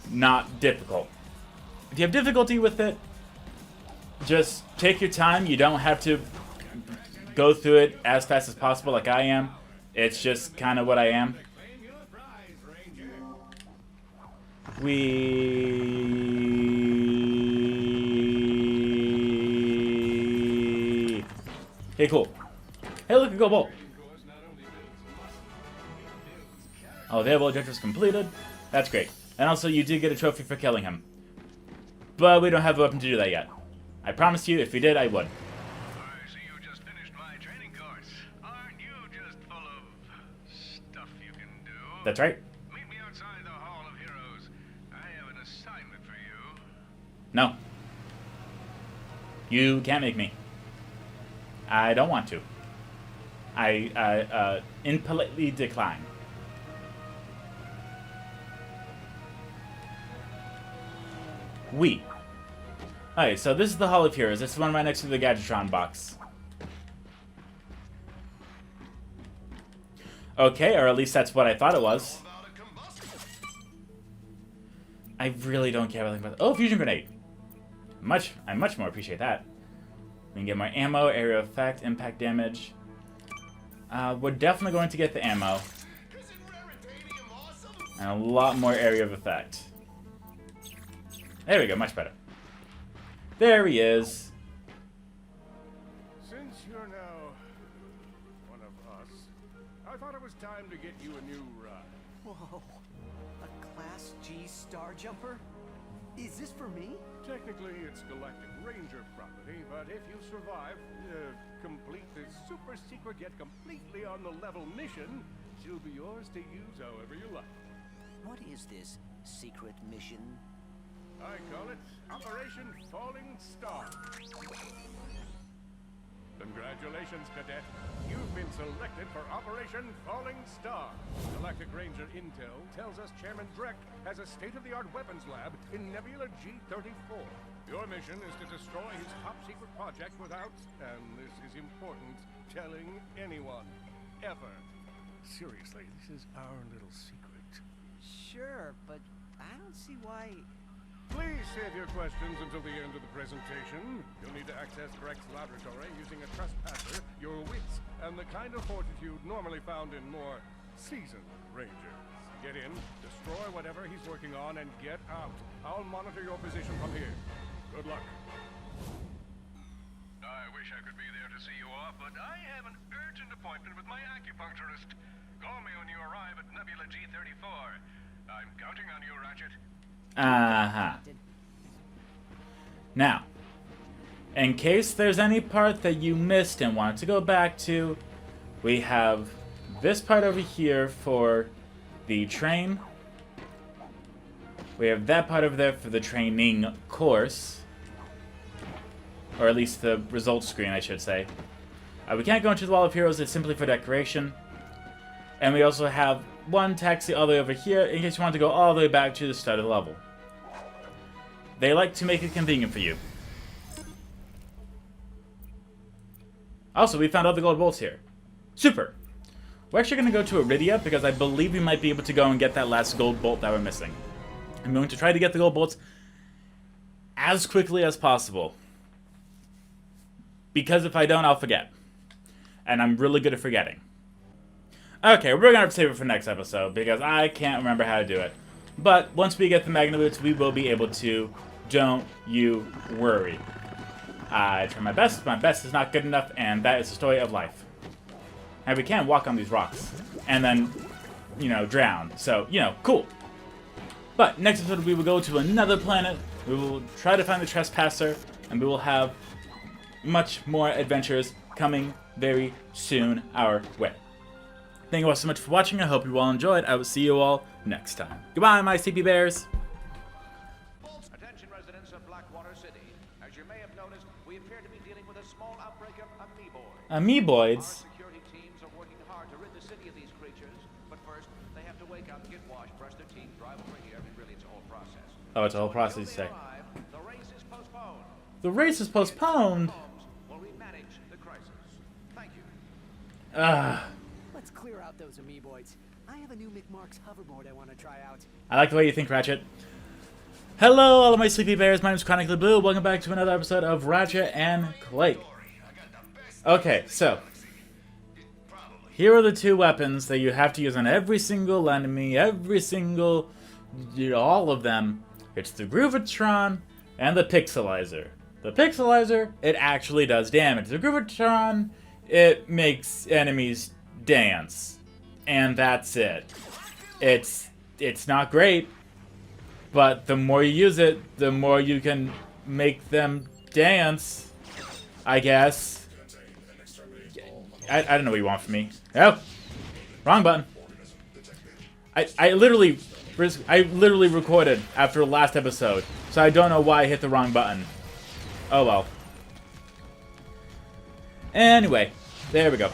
not difficult. If you have difficulty with it, just take your time. You don't have to go through it as fast as possible like I am. It's just kind of what I am. Hey, cool. Hey, look, a gold bolt. Oh, available objectives completed. That's great. And also, you did get a trophy for killing him. But we don't have a weapon to do that yet. I promised you, if we did, I would. I see you just finished my training course. Aren't you just full of stuff you can do? That's right. Meet me outside the Hall of Heroes. I have an assignment for you. No. You can't make me. I don't want to. I impolitely decline. Alright, so this is the Hall of Heroes. It's the one right next to the Gadgetron box. Okay, or at least that's what I thought it was. I really don't care about... Oh, fusion grenade! I much more appreciate that. We can get more ammo, area of effect, impact damage. We're definitely going to get the ammo. And a lot more area of effect. There we go, much better. There he is. Since you're now one of us, I thought it was time to get you a new ride. Whoa. A Class G Star Jumper? Is this for me? Technically, it's Galactic Ranger property, but if you survive, complete this super secret yet completely on the level mission, she'll be yours to use however you like. What is this secret mission? I call it Operation Falling Star. Congratulations, Cadet. You've been selected for Operation Falling Star. Galactic Ranger Intel tells us Chairman Drek has a state-of-the-art weapons lab in Nebula G-34. Your mission is to destroy his top-secret project without, and this is important, telling anyone. Ever. Seriously, this is our little secret. Sure, but I don't see why... Please save your questions until the end of the presentation. You'll need to access Breck's laboratory using a trespasser, your wits, and the kind of fortitude normally found in more seasoned Rangers. Get in, destroy whatever he's working on, and get out. I'll monitor your position from here. Good luck. I wish I could be there to see you off, but I have an urgent appointment with my acupuncturist. Call me when you arrive at Nebula G-34. I'm counting on you, Ratchet. Now, in case there's any part that you missed and wanted to go back to, we have this part over here for the train. We have that part over there for the training course. Or at least the results screen, I should say. We can't go into the Wall of Heroes, it's simply for decoration. And we also have one taxi all the way over here, in case you want to go all the way back to the start of the level. They like to make it convenient for you. Also, we found all the gold bolts here. Super! We're actually going to go to Iridia, because I believe we might be able to go and get that last gold bolt that we're missing. I'm going to try to get the gold bolts as quickly as possible. Because if I don't, I'll forget. and I'm really good at forgetting. Okay, we're gonna have to save it for next episode, because I can't remember how to do it. But once we get the Magna Boots, we will be able to. Don't you worry. I try my best is not good enough, and that is the story of life. And we can walk on these rocks, and then, you know, drown. So, you know, cool. But next episode we will go to another planet, we will try to find the Trespasser, and we will have much more adventures coming very soon our way. Thank you all so much for watching, I hope you all enjoyed, I will see you all next time. Goodbye, my CP Bears! Attention residents of Blackwater City. As you may have noticed, we appear to be dealing with a small outbreak of amoeboids. Amoeboids? Our security teams are working hard to rid the city of these creatures, but first, they have to wake up, get washed, brush their teeth, drive over here, and really it's a whole process. Oh, it's a whole process, you say. The race is postponed. The race is postponed? Will we manage the crisis? Thank you. Let's clear out those amoeboids. I have a new McMark's hoverboard I want to try out. I like the way you think, Ratchet. Hello, all of my sleepy bears. My name is Chronically Blue. Welcome back to another episode of Ratchet and Clank. Okay, so here are the two weapons that you have to use on every single enemy, every single, you know, all of them. It's the Groovatron and the Pixelizer. The Pixelizer, it actually does damage. The Groovatron, it makes enemies dance, and that's it. It's not great. But the more you use it, the more you can make them dance, I guess. I don't know what you want from me. Oh, wrong button. I literally recorded after the last episode, so I don't know why I hit the wrong button. Oh well. Anyway, there we go.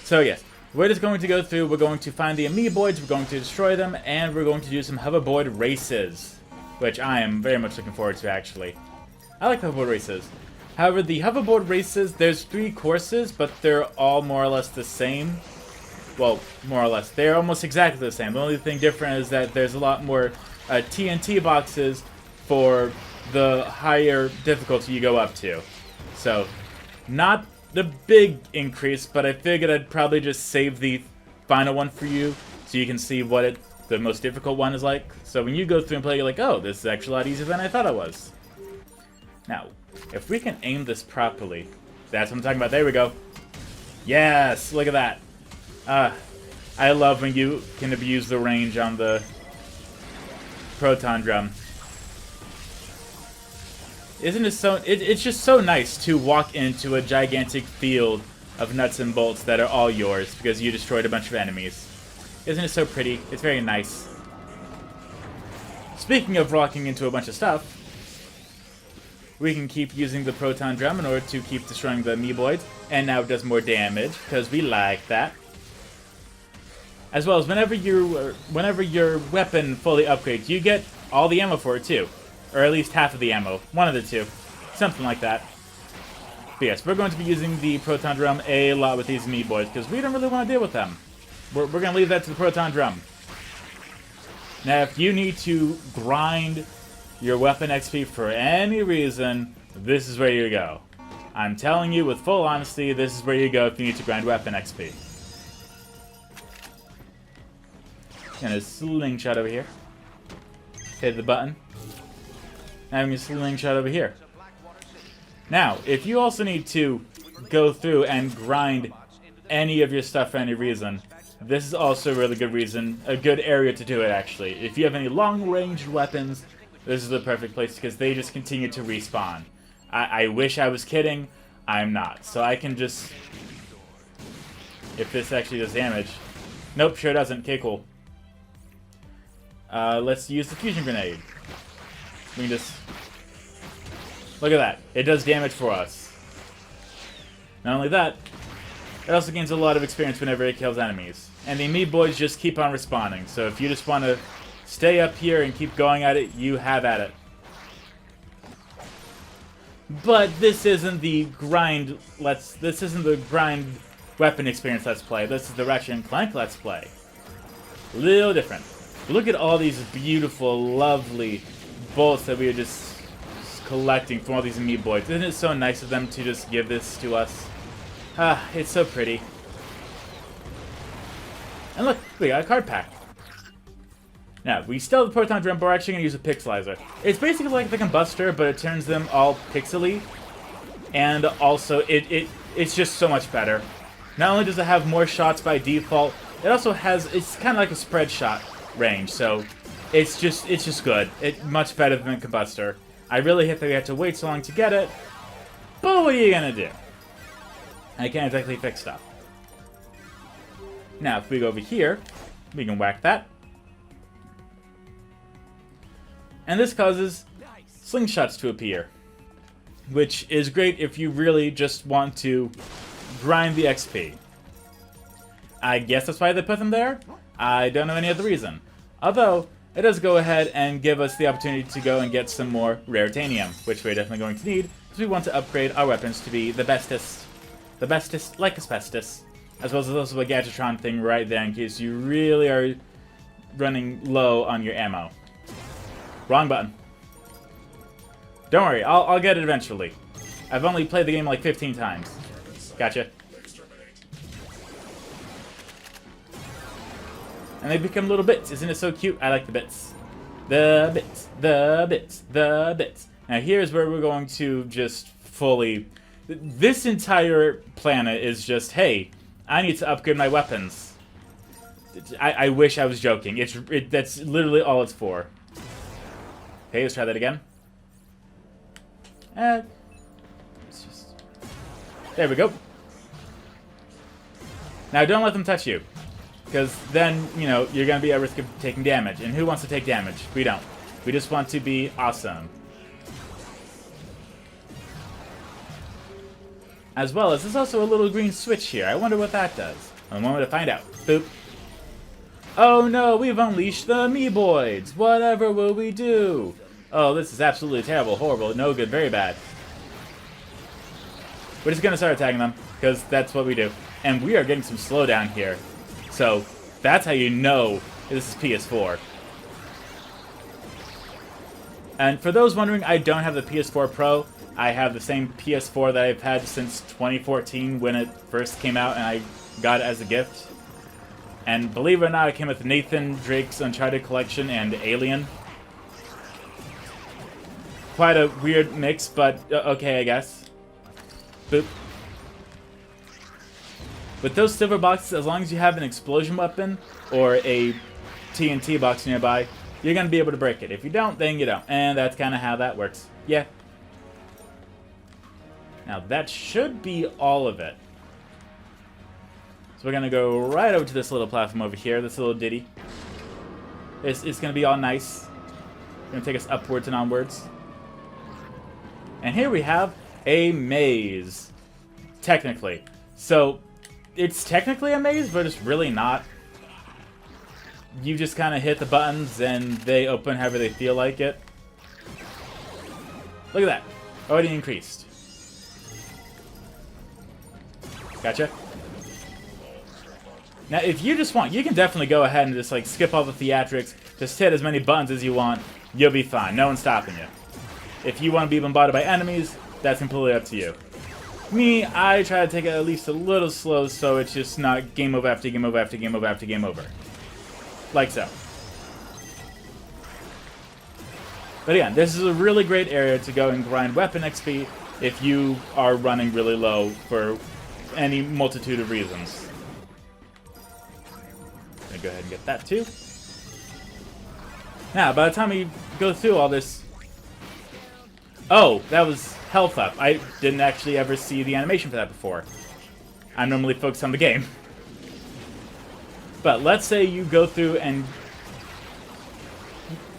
So yes. We're just going to go through, we're going to find the amoeboids, we're going to destroy them, and we're going to do some hoverboard races. Which I am very much looking forward to, actually. I like hoverboard races. However, the hoverboard races, there's 3 courses, but they're all more or less the same. Well, more or less. They're almost exactly the same. The only thing different is that there's a lot more TNT boxes for the higher difficulty you go up to. So, not the big increase, but I figured I'd probably just save the final one for you so you can see what the most difficult one is like. So when you go through and play, you're like, oh, this is actually a lot easier than I thought it was. Now, if we can aim this properly, that's what I'm talking about. There we go. Yes, look at that. I love when you can abuse the range on the proton drum. Isn't it so... It's just so nice to walk into a gigantic field of nuts and bolts that are all yours because you destroyed a bunch of enemies. Isn't it so pretty? It's very nice. Speaking of walking into a bunch of stuff, we can keep using the proton drum in order to keep destroying the amoeboids, and now it does more damage because we like that. As well as whenever your weapon fully upgrades, you get all the ammo for it too. Or at least half of the ammo. One of the two. Something like that. But yes, we're going to be using the proton drum a lot with these amoeboids, because we don't really want to deal with them. We're going to leave that to the proton drum. Now, if you need to grind your weapon XP for any reason, this is where you go. I'm telling you with full honesty, this is where you go if you need to grind weapon XP. And a slingshot over here. Hit the button. Having a slingshot over here. Now, if you also need to go through and grind any of your stuff for any reason, this is also a really good reason, a good area to do it actually. If you have any long-range weapons, this is the perfect place because they just continue to respawn. I wish I was kidding, I'm not. So I can just... If this actually does damage... Nope, sure doesn't. Okay, cool. Let's use the fusion grenade. We can just... Look at that. It does damage for us. Not only that, it also gains a lot of experience whenever it kills enemies. And the amoeboids just keep on respawning. So if you just want to stay up here and keep going at it, you have at it. But this isn't the grind weapon experience let's play. This is the Ratchet and Clank let's play. Little different. Look at all these beautiful, lovely bolts that we are just collecting from all these amoeboids. Isn't it so nice of them to just give this to us? Ah, it's so pretty. And look, we got a card pack. Now, we still have the proton drum, but we're actually going to use a pixelizer. It's basically like the combustor, but it turns them all pixely. And also, it's just so much better. Not only does it have more shots by default, it also has, it's kind of like a spread shot range, so it's just good. It's much better than the combustor. I really hate that we had to wait so long to get it, but what are you gonna do? I can't exactly fix stuff. Now, if we go over here, we can whack that. And this causes slingshots to appear, which is great if you really just want to grind the XP. I guess that's why they put them there. I don't know any other reason. Although, it does go ahead and give us the opportunity to go and get some more raritanium, which we're definitely going to need, because we want to upgrade our weapons to be the bestest like asbestos, as well as also a Gadgetron thing right there in case you really are running low on your ammo. Wrong button. Don't worry, I'll get it eventually. I've only played the game like 15 times. Gotcha. And they become little bits. Isn't it so cute? I like the bits. The bits. The bits. The bits. Now here's where we're going to just fully... This entire planet is just, hey, I need to upgrade my weapons. I wish I was joking. That's literally all it's for. Okay, let's try that again. It's just... There we go. Now don't let them touch you. Because then, you know, you're going to be at risk of taking damage. And who wants to take damage? We don't. We just want to be awesome. As well as, there's also a little green switch here. I wonder what that does. A moment to find out. Boop. Oh no, we've unleashed the Amoeboids. Whatever will we do? Oh, this is absolutely terrible, horrible, no good, very bad. We're just going to start attacking them, because that's what we do. And we are getting some slowdown here. So, that's how you know this is PS4. And for those wondering, I don't have the PS4 Pro. I have the same PS4 that I've had since 2014 when it first came out and I got it as a gift. And believe it or not, it came with Nathan Drake's Uncharted Collection and Alien. Quite a weird mix, but okay, I guess. Boop. With those silver boxes, as long as you have an explosion weapon or a TNT box nearby, you're going to be able to break it. If you don't, then you don't. And that's kind of how that works. Yeah. Now, that should be all of it. So we're going to go right over to this little platform over here, this little ditty. It's going to be all nice. It's going to take us upwards and onwards. And here we have a maze. Technically. So, it's technically a maze, but it's really not. You just kind of hit the buttons and they open however they feel like it. Look at that. Already increased. Gotcha. Now, if you just want, you can definitely go ahead and just, like, skip all the theatrics. Just hit as many buttons as you want. You'll be fine. No one's stopping you. If you want to be bombarded by enemies, that's completely up to you. Me, I try to take it at least a little slow so it's just not game over after game over after game over after game over. Like so. But again, this is a really great area to go and grind weapon XP if you are running really low for any multitude of reasons. I'm gonna go ahead and get that too. Now, by the time we go through all this... Oh, that was health up. I didn't actually ever see the animation for that before. I'm normally focused on the game. But let's say you go through and...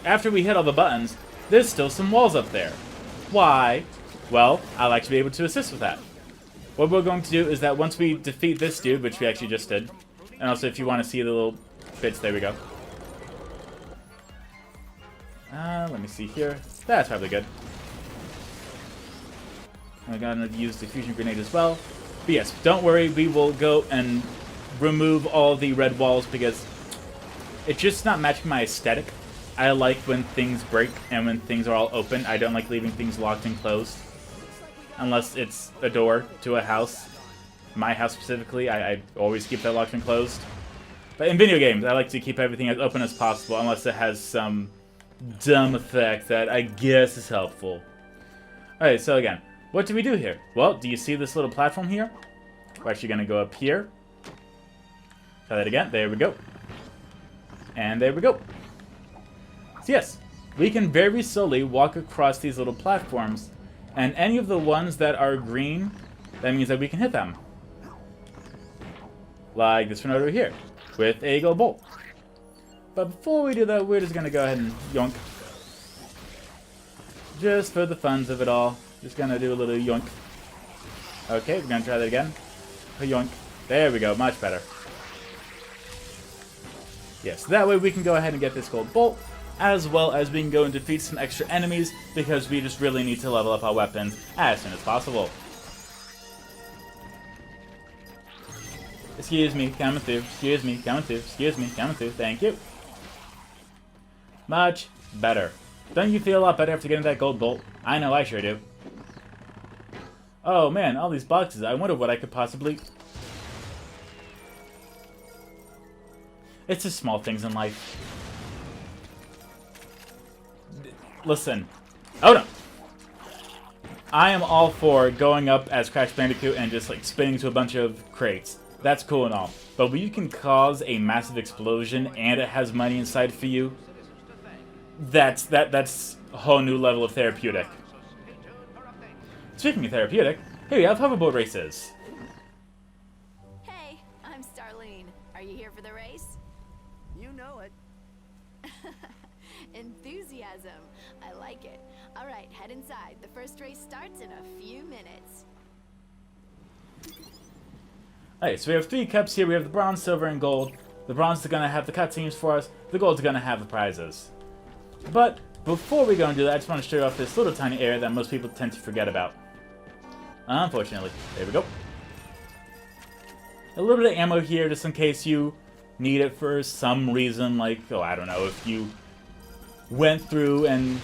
After we hit all the buttons, there's still some walls up there. Why? Well, I like to be able to assist with that. What we're going to do is that once we defeat this dude, which we actually just did, and also if you want to see the little bits, there we go. Let me see here. That's probably good. I'm going to use the fusion grenade as well. But yes, don't worry, we will go and remove all the red walls because it's just not matching my aesthetic. I like when things break and when things are all open. I don't like leaving things locked and closed. Unless it's a door to a house. my house specifically, I always keep that locked and closed. But in video games, I like to keep everything as open as possible, unless it has some dumb effect that I guess is helpful. Alright, so again, what do we do here? Well, do you see this little platform here? We're actually going to go up here. Try that again. There we go. And there we go. So yes, we can very slowly walk across these little platforms, and any of the ones that are green, that means that we can hit them. Like this one over here, with a gold bolt. But before we do that, we're just going to go ahead and yoink. Just for the funs of it all. Just going to do a little yoink. Okay, we're going to try that again. Yoink. There we go, much better. Yes, that way we can go ahead and get this gold bolt, as well as we can go and defeat some extra enemies, because we just really need to level up our weapons as soon as possible. Excuse me, coming through. Excuse me, coming through. Excuse me, coming through. Thank you. Much better. Don't you feel a lot better after getting that gold bolt? I know I sure do. Oh man, all these boxes. I wonder what I could possibly... It's just small things in life. Listen. Oh no! I am all for going up as Crash Bandicoot and just like spinning to a bunch of crates. That's cool and all. But when you can cause a massive explosion and it has money inside for you, that's a whole new level of therapeutic. Speaking of therapeutic, here we have hoverboard races. Hey, I'm Starlene. Are you here for the race? You know it. Enthusiasm. I like it. All right, head inside. The first race starts in a few minutes. Alright, so we have 3 cups here. We have the bronze, silver, and gold. The bronze is going to have the cutscenes for us. The gold is going to have the prizes. But before we go and do that, I just want to show you off this little tiny area that most people tend to forget about. Unfortunately. There we go. A little bit of ammo here just in case you need it for some reason, like, oh, I don't know, if you went through and,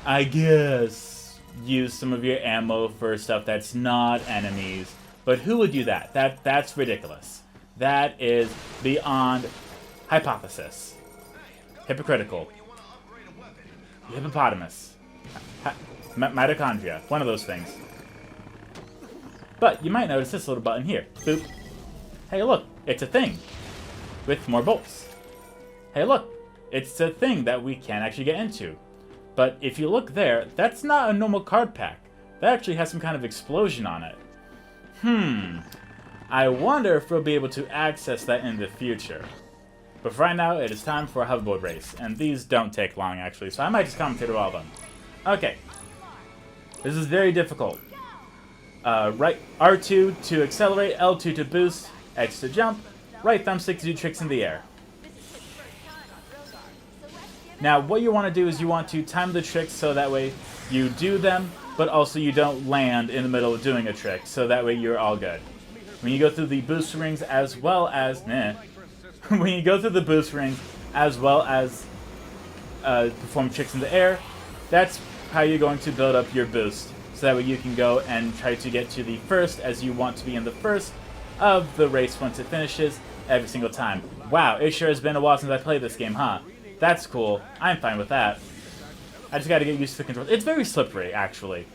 I guess, used some of your ammo for stuff that's not enemies. But who would do that? That's ridiculous. That is beyond hypothesis. Hypocritical. Hippopotamus. Mitochondria. One of those things. But you might notice this little button here. Boop. Hey, look. It's a thing. With more bolts. Hey, look. It's a thing that we can actually get into. But if you look there, that's not a normal card pack. That actually has some kind of explosion on it. I wonder if we'll be able to access that in the future. But for right now, it is time for a hoverboard race. And these don't take long, actually, so I might just commentate all of them. Okay. This is very difficult. Right R2 to accelerate, L2 to boost, X to jump, right thumbstick to do tricks in the air. Now, what you want to do is you want to time the tricks so that way you do them, but also you don't land in the middle of doing a trick, so that way you're all good. When you go through the boost rings as well as... when you go through the boost rings as well as perform tricks in the air, that's how you're going to build up your boost. So that way you can go and try to get to the first, as you want to be in the first of the race once it finishes every single time. Wow, it sure has been a while since I played this game, huh? That's cool. I'm fine with that. I just gotta get used to the controls. It's very slippery, actually.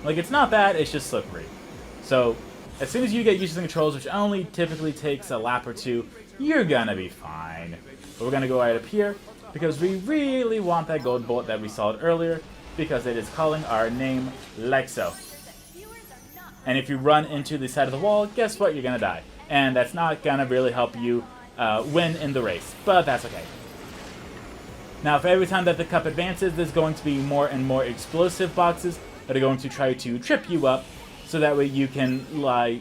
Like, it's not bad, it's just slippery. So, as soon as you get used to the controls, which only typically takes a lap or two, you're gonna be fine. But we're gonna go right up here, because we really want that gold bullet that we saw earlier, because it is calling our name like so. And if you run into the side of the wall, guess what? You're gonna die. And that's not gonna really help you win in the race, but that's okay. Now, for every time that the cup advances, there's going to be more and more explosive boxes that are going to try to trip you up, so that way you can lie,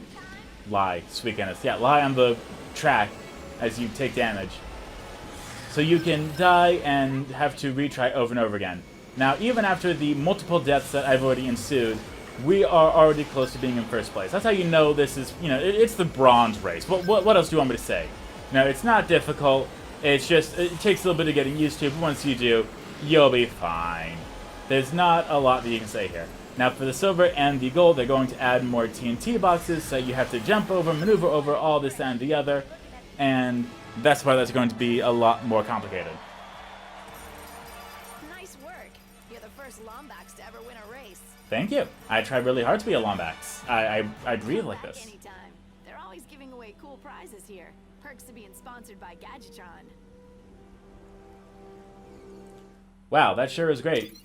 sweet goodness, yeah, lie on the track as you take damage. So you can die and have to retry over and over again. Now, even after the multiple deaths that I've already ensued, we are already close to being in first place. That's how you know this is, you know, it's the bronze race. What else do you want me to say? You know, it's not difficult. It's just, it takes a little bit of getting used to, but once you do, you'll be fine. There's not a lot that you can say here. Now for the silver and the gold, they're going to add more TNT boxes, so you have to jump over, maneuver over all this and the other, and that's why that's going to be a lot more complicated. Nice work. You're the first Lombax to ever win a race. Thank you. I tried really hard to be a Lombax. I breathe like this. Anytime. They're always giving away cool prizes here. Perks to being sponsored by Gadgetron. Wow, that sure is great.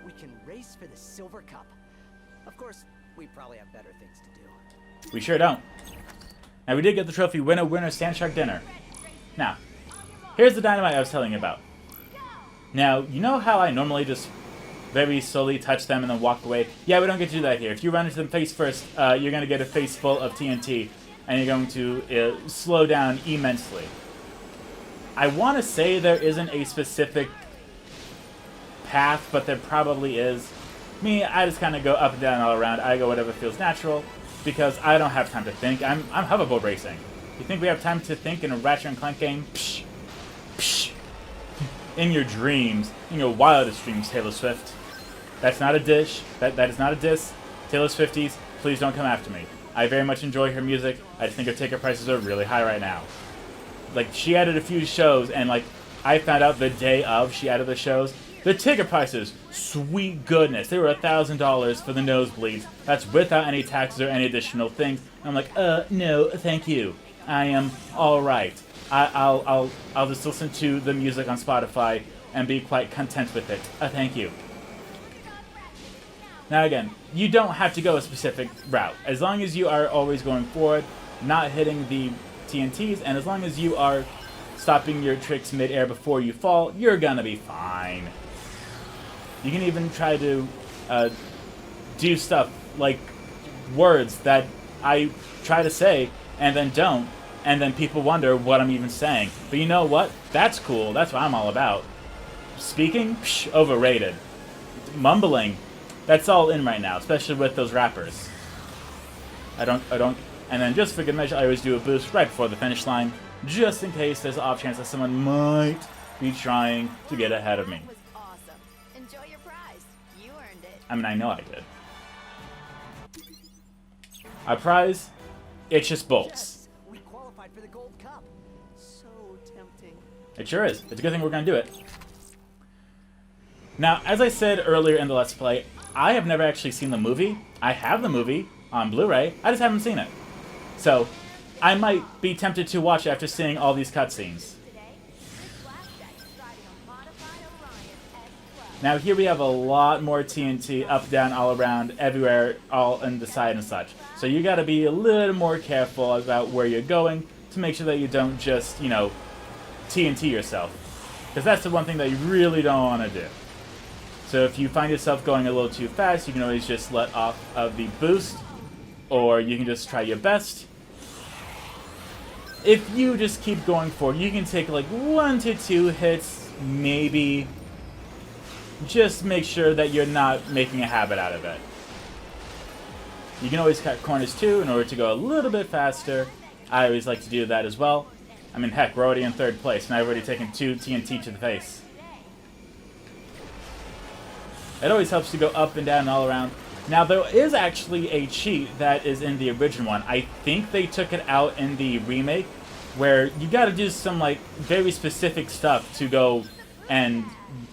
We can race for the Silver Cup. Of course, we probably have better things to do. We sure don't. Now, we did get the trophy winner, Sandshark Dinner. Now, here's the dynamite I was telling you about. Now, you know how I normally just very slowly touch them and then walk away? Yeah, we don't get to do that here. If you run into them face first, you're going to get a face full of TNT, and you're going to slow down immensely. I want to say there isn't a specific path, but there probably is. Me, I just kind of go up and down all around. I go whatever feels natural, because I don't have time to think. I'm hoverboard racing. You think we have time to think in a Ratchet and Clank game? Psh, psh. In your dreams, in your wildest dreams, Taylor Swift. That's not a dish. That is not a diss. Taylor Swifties, please don't come after me. I very much enjoy her music. I just think her ticket prices are really high right now. Like, she added a few shows, and like, I found out the day of she added the shows. The ticket prices, sweet goodness, they were $1,000 for the nosebleeds. That's without any taxes or any additional things. And I'm like, no, thank you. I am all right. I'll just listen to the music on Spotify and be quite content with it. Thank you. Now again, you don't have to go a specific route. As long as you are always going forward, not hitting the TNTs, and as long as you are stopping your tricks mid-air before you fall, you're gonna be fine. You can even try to do stuff like words that I try to say and then don't, and then people wonder what I'm even saying. But you know what? That's cool. That's what I'm all about. Speaking? Psh, overrated. Mumbling? That's all in right now, especially with those rappers. I don't... And then just for good measure, I always do a boost right before the finish line, just in case there's an off chance that someone might be trying to get ahead of me. That was awesome. Enjoy your prize. You earned it. I mean, I know I did. Our prize? It's just bolts. We qualified for the Gold Cup. So tempting. It sure is. It's a good thing we're going to do it. Now, as I said earlier in the Let's Play, I have never actually seen the movie. I have the movie on Blu-ray. I just haven't seen it. So, I might be tempted to watch it after seeing all these cutscenes. Now here we have a lot more TNT up, down, all around, everywhere, all on the side and such. So you gotta be a little more careful about where you're going to make sure that you don't just, you know, TNT yourself. Because that's the one thing that you really don't want to do. So if you find yourself going a little too fast, you can always just let off of the boost, or you can just try your best. If you just keep going forward, you can take like 1 to 2 hits, maybe. Just make sure that you're not making a habit out of it. You can always cut corners too in order to go a little bit faster. I always like to do that as well. I mean, heck, we're already in 3rd place, and I've already taken 2 TNT to the face. It always helps to go up and down and all around. Now, there is actually a cheat that is in the original one. I think they took it out in the remake, where you gotta do some, like, very specific stuff to go and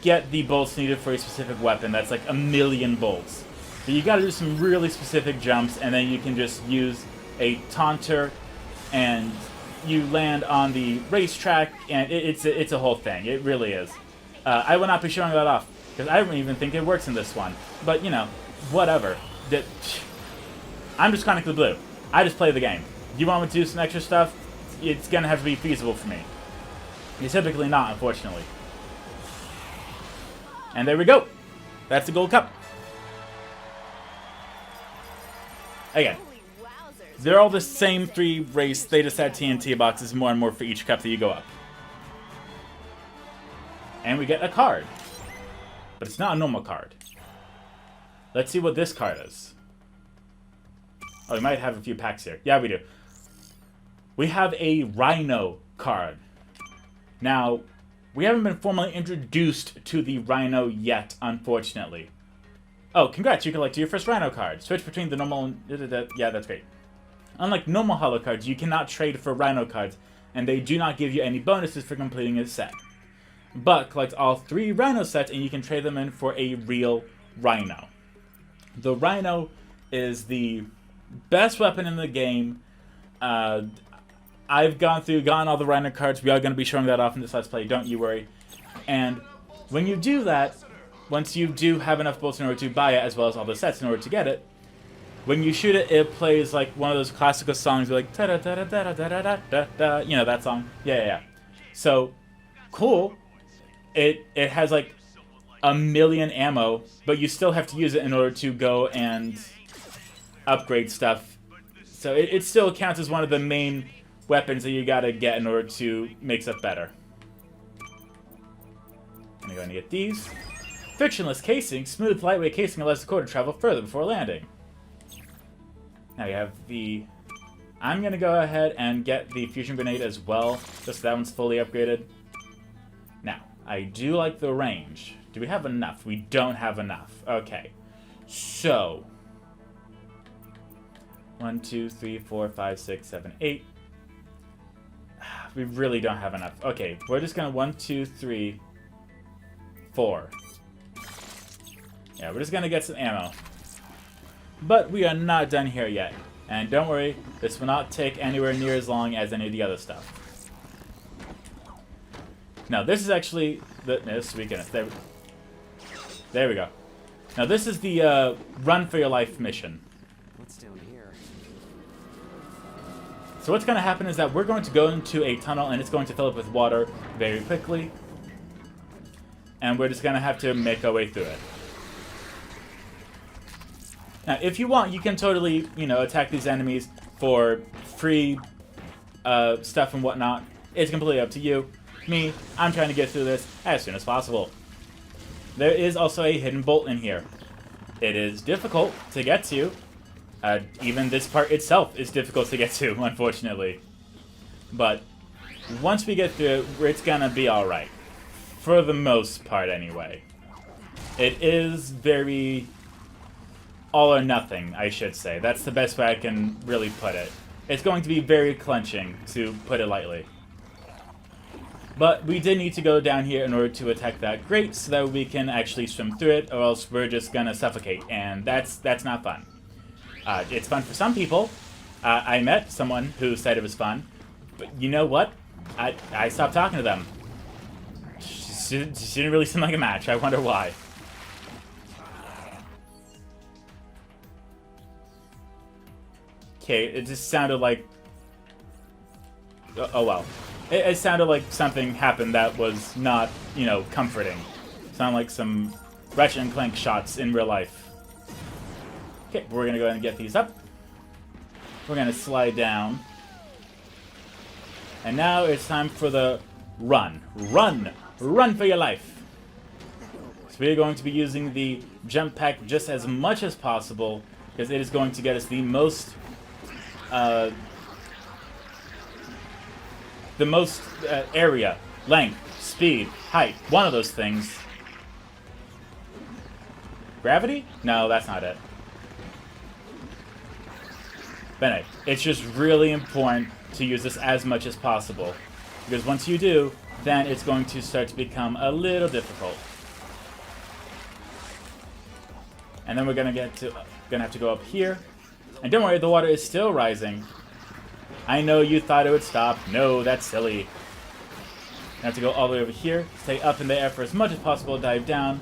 get the bolts needed for a specific weapon. That's like 1,000,000 bolts. But you gotta do some really specific jumps, and then you can just use a taunter, and you land on the racetrack, and it's a whole thing. It really is. I will not be showing that off, because I don't even think it works in this one. But, you know, whatever. I'm just Chronically Blue. I just play the game. You want me to do some extra stuff? It's gonna have to be feasible for me. It's typically not, unfortunately. And there we go. That's the Gold Cup. Again, they're all the same 3 race. They just add TNT boxes more and more for each cup that you go up. And we get a card. But it's not a normal card. Let's see what this card is. Oh, we might have a few packs here. Yeah, we do. We have a RYNO card. Now, We haven't been formally introduced to the RYNO yet, unfortunately. Oh, congrats, you collected your first RYNO card. Switch between the normal and... Yeah, that's great. Unlike normal holo cards, you cannot trade for RYNO cards, and they do not give you any bonuses for completing a set. But collect all 3 RYNO sets, and you can trade them in for a real RYNO. The RYNO is the best weapon in the game. I've gotten all the RYNO cards. We are going to be showing that off in this Let's Play, don't you worry. And when you do that, once you do have enough bolts in order to buy it, as well as all the sets in order to get it, when you shoot it, it plays like one of those classical songs, like da da da da da da da da da da. You know that song? Yeah. So cool. It has like 1,000,000 ammo, but you still have to use it in order to go and upgrade stuff. So it still counts as one of the main weapons that you gotta get in order to make stuff better. I'm gonna go and get these. Frictionless casing. Smooth, lightweight casing allows the core to travel further before landing. Now you have the... I'm gonna go ahead and get the fusion grenade as well, just so that one's fully upgraded. Now, I do like the range. Do we have enough? We don't have enough. Okay. So... 1, 2, 3, 4, 5, 6, 7, 8. We really don't have enough. Okay, we're just gonna 1, 2, 3, 4. Yeah, we're just gonna get some ammo. But we are not done here yet. And don't worry, this will not take anywhere near as long as any of the other stuff. Now, this is actually this weekend. There we go. Now, this is the Run for Your Life mission. What's down here? So what's going to happen is that we're going to go into a tunnel, and it's going to fill up with water very quickly. And we're just going to have to make our way through it. Now, if you want, you can totally, attack these enemies for free stuff and whatnot. It's completely up to you. Me, I'm trying to get through this as soon as possible. There is also a hidden bolt in here. It is difficult to get to. Even this part itself is difficult to get to, unfortunately. But once we get through it, it's gonna be alright. For the most part, anyway. It is very... all or nothing, I should say. That's the best way I can really put it. It's going to be very clenching, to put it lightly. But we did need to go down here in order to attack that grate so that we can actually swim through it, or else we're just gonna suffocate, and that's not fun. It's fun for some people. I met someone who said it was fun, but you know what? I stopped talking to them. She didn't really seem like a match. I wonder why. Okay, it just sounded like... Oh well. It sounded like something happened that was not, comforting. Sounded like some Ratchet and Clank shots in real life. Okay, we're gonna go ahead and get these up. We're gonna slide down. And now it's time for the run. Run! Run for your life! So we're going to be using the jump pack just as much as possible, because it is going to get us the most area, length, speed, height, one of those things. Gravity? No, that's not it. But anyway, it's just really important to use this as much as possible, because once you do, then it's going to start to become a little difficult. And then we're gonna have to go up here. And don't worry, the water is still rising. I know you thought it would stop. No, that's silly. I have to go all the way over here, stay up in the air for as much as possible, dive down.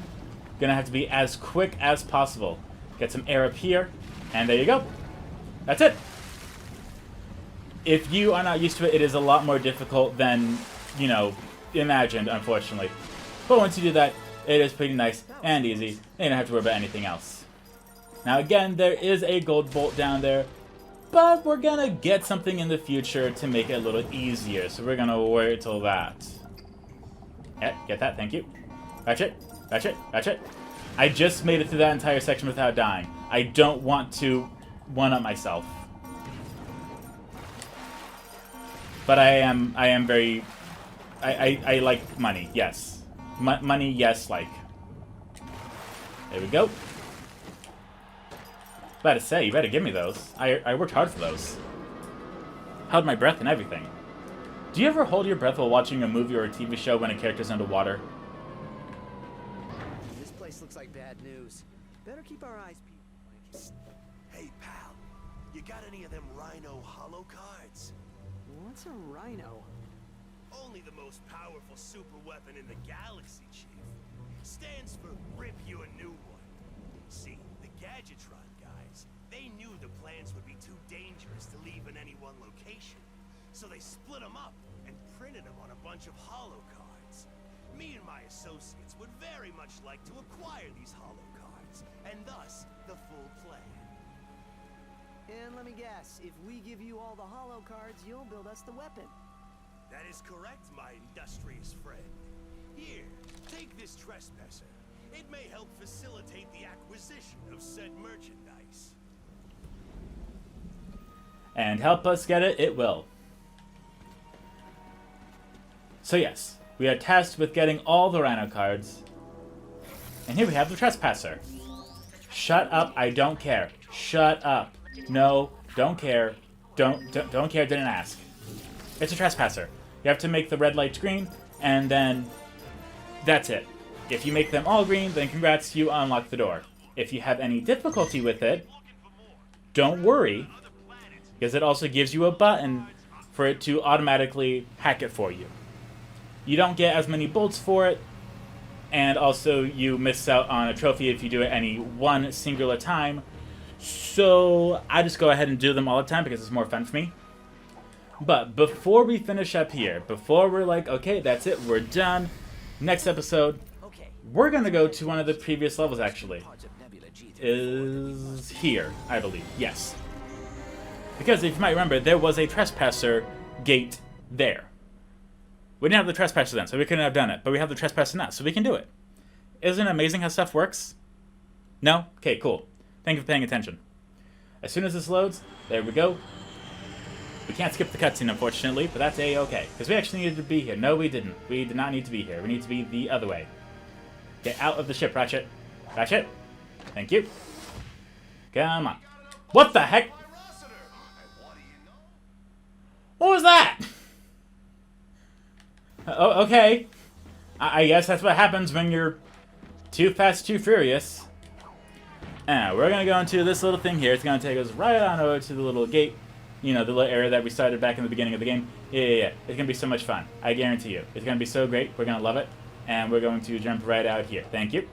Gonna have to be as quick as possible. Get some air up here, and there you go. That's it. If you are not used to it, it is a lot more difficult than, imagined, unfortunately. But once you do that, it is pretty nice and easy, and you don't have to worry about anything else. Now again, there is a gold bolt down there, but we're gonna get something in the future to make it a little easier, so we're gonna wait till that. Yeah, get that, thank you. Ratchet, Ratchet, Ratchet. I just made it through that entire section without dying. I don't want to one-up myself. But I am very I like money, yes. Money, yes, like. There we go. About to say, you better give me those. I worked hard for those. Held my breath and everything. Do you ever hold your breath while watching a movie or a TV show when a character's underwater? This place looks like bad news. Better keep our eyes peeled. Hey, pal. You got any of them RYNO holo cards? What's a RYNO? Only the most powerful super weapon in the galaxy, Chief. Stands for Rip You a New One. See, the Gadgetron guys, they knew the plans would be too dangerous to leave in any one location. So they split them up and printed them on a bunch of holo cards. Me and my associates would very much like to acquire these holo cards, and thus, the full plan. And let me guess, if we give you all the holo cards, you'll build us the weapon. That is correct, my industrious friend. Here, take this trespasser. It may help facilitate the acquisition of said merchandise. And help us get it, it will. So yes, we are tasked with getting all the RYNO cards. And here we have the trespasser. Shut up, I don't care. Shut up. No, don't care. Don't care, didn't ask. It's a trespasser. You have to make the red lights green, and then that's it. If you make them all green, then congrats, you unlock the door. If you have any difficulty with it, don't worry, because it also gives you a button for it to automatically hack it for you. You don't get as many bolts for it, and also you miss out on a trophy if you do it any one singular time. So I just go ahead and do them all the time because it's more fun for me. But before we finish up here, before we're like, okay, that's it, we're done, next episode, we're going to go to one of the previous levels, actually. Is here, I believe. Yes. Because if you might remember, there was a trespasser gate there. We didn't have the trespasser then, so we couldn't have done it. But we have the trespasser now, so we can do it. Isn't it amazing how stuff works? No? Okay, cool. Thank you for paying attention. As soon as this loads, there we go. We can't skip the cutscene, unfortunately, but that's A-okay. Because we actually needed to be here. No, we didn't. We did not need to be here. We need to be the other way. Get out of the ship, Ratchet. Ratchet? Thank you. Come on. What the heck? What was that? Oh, okay. I guess that's what happens when you're too fast, too furious. And we're going to go into this little thing here. It's going to take us right on over to the little gate. You know, the little area that we started back in the beginning of the game. Yeah. It's going to be so much fun. I guarantee you. It's going to be so great. We're going to love it. And we're going to jump right out here. Thank you.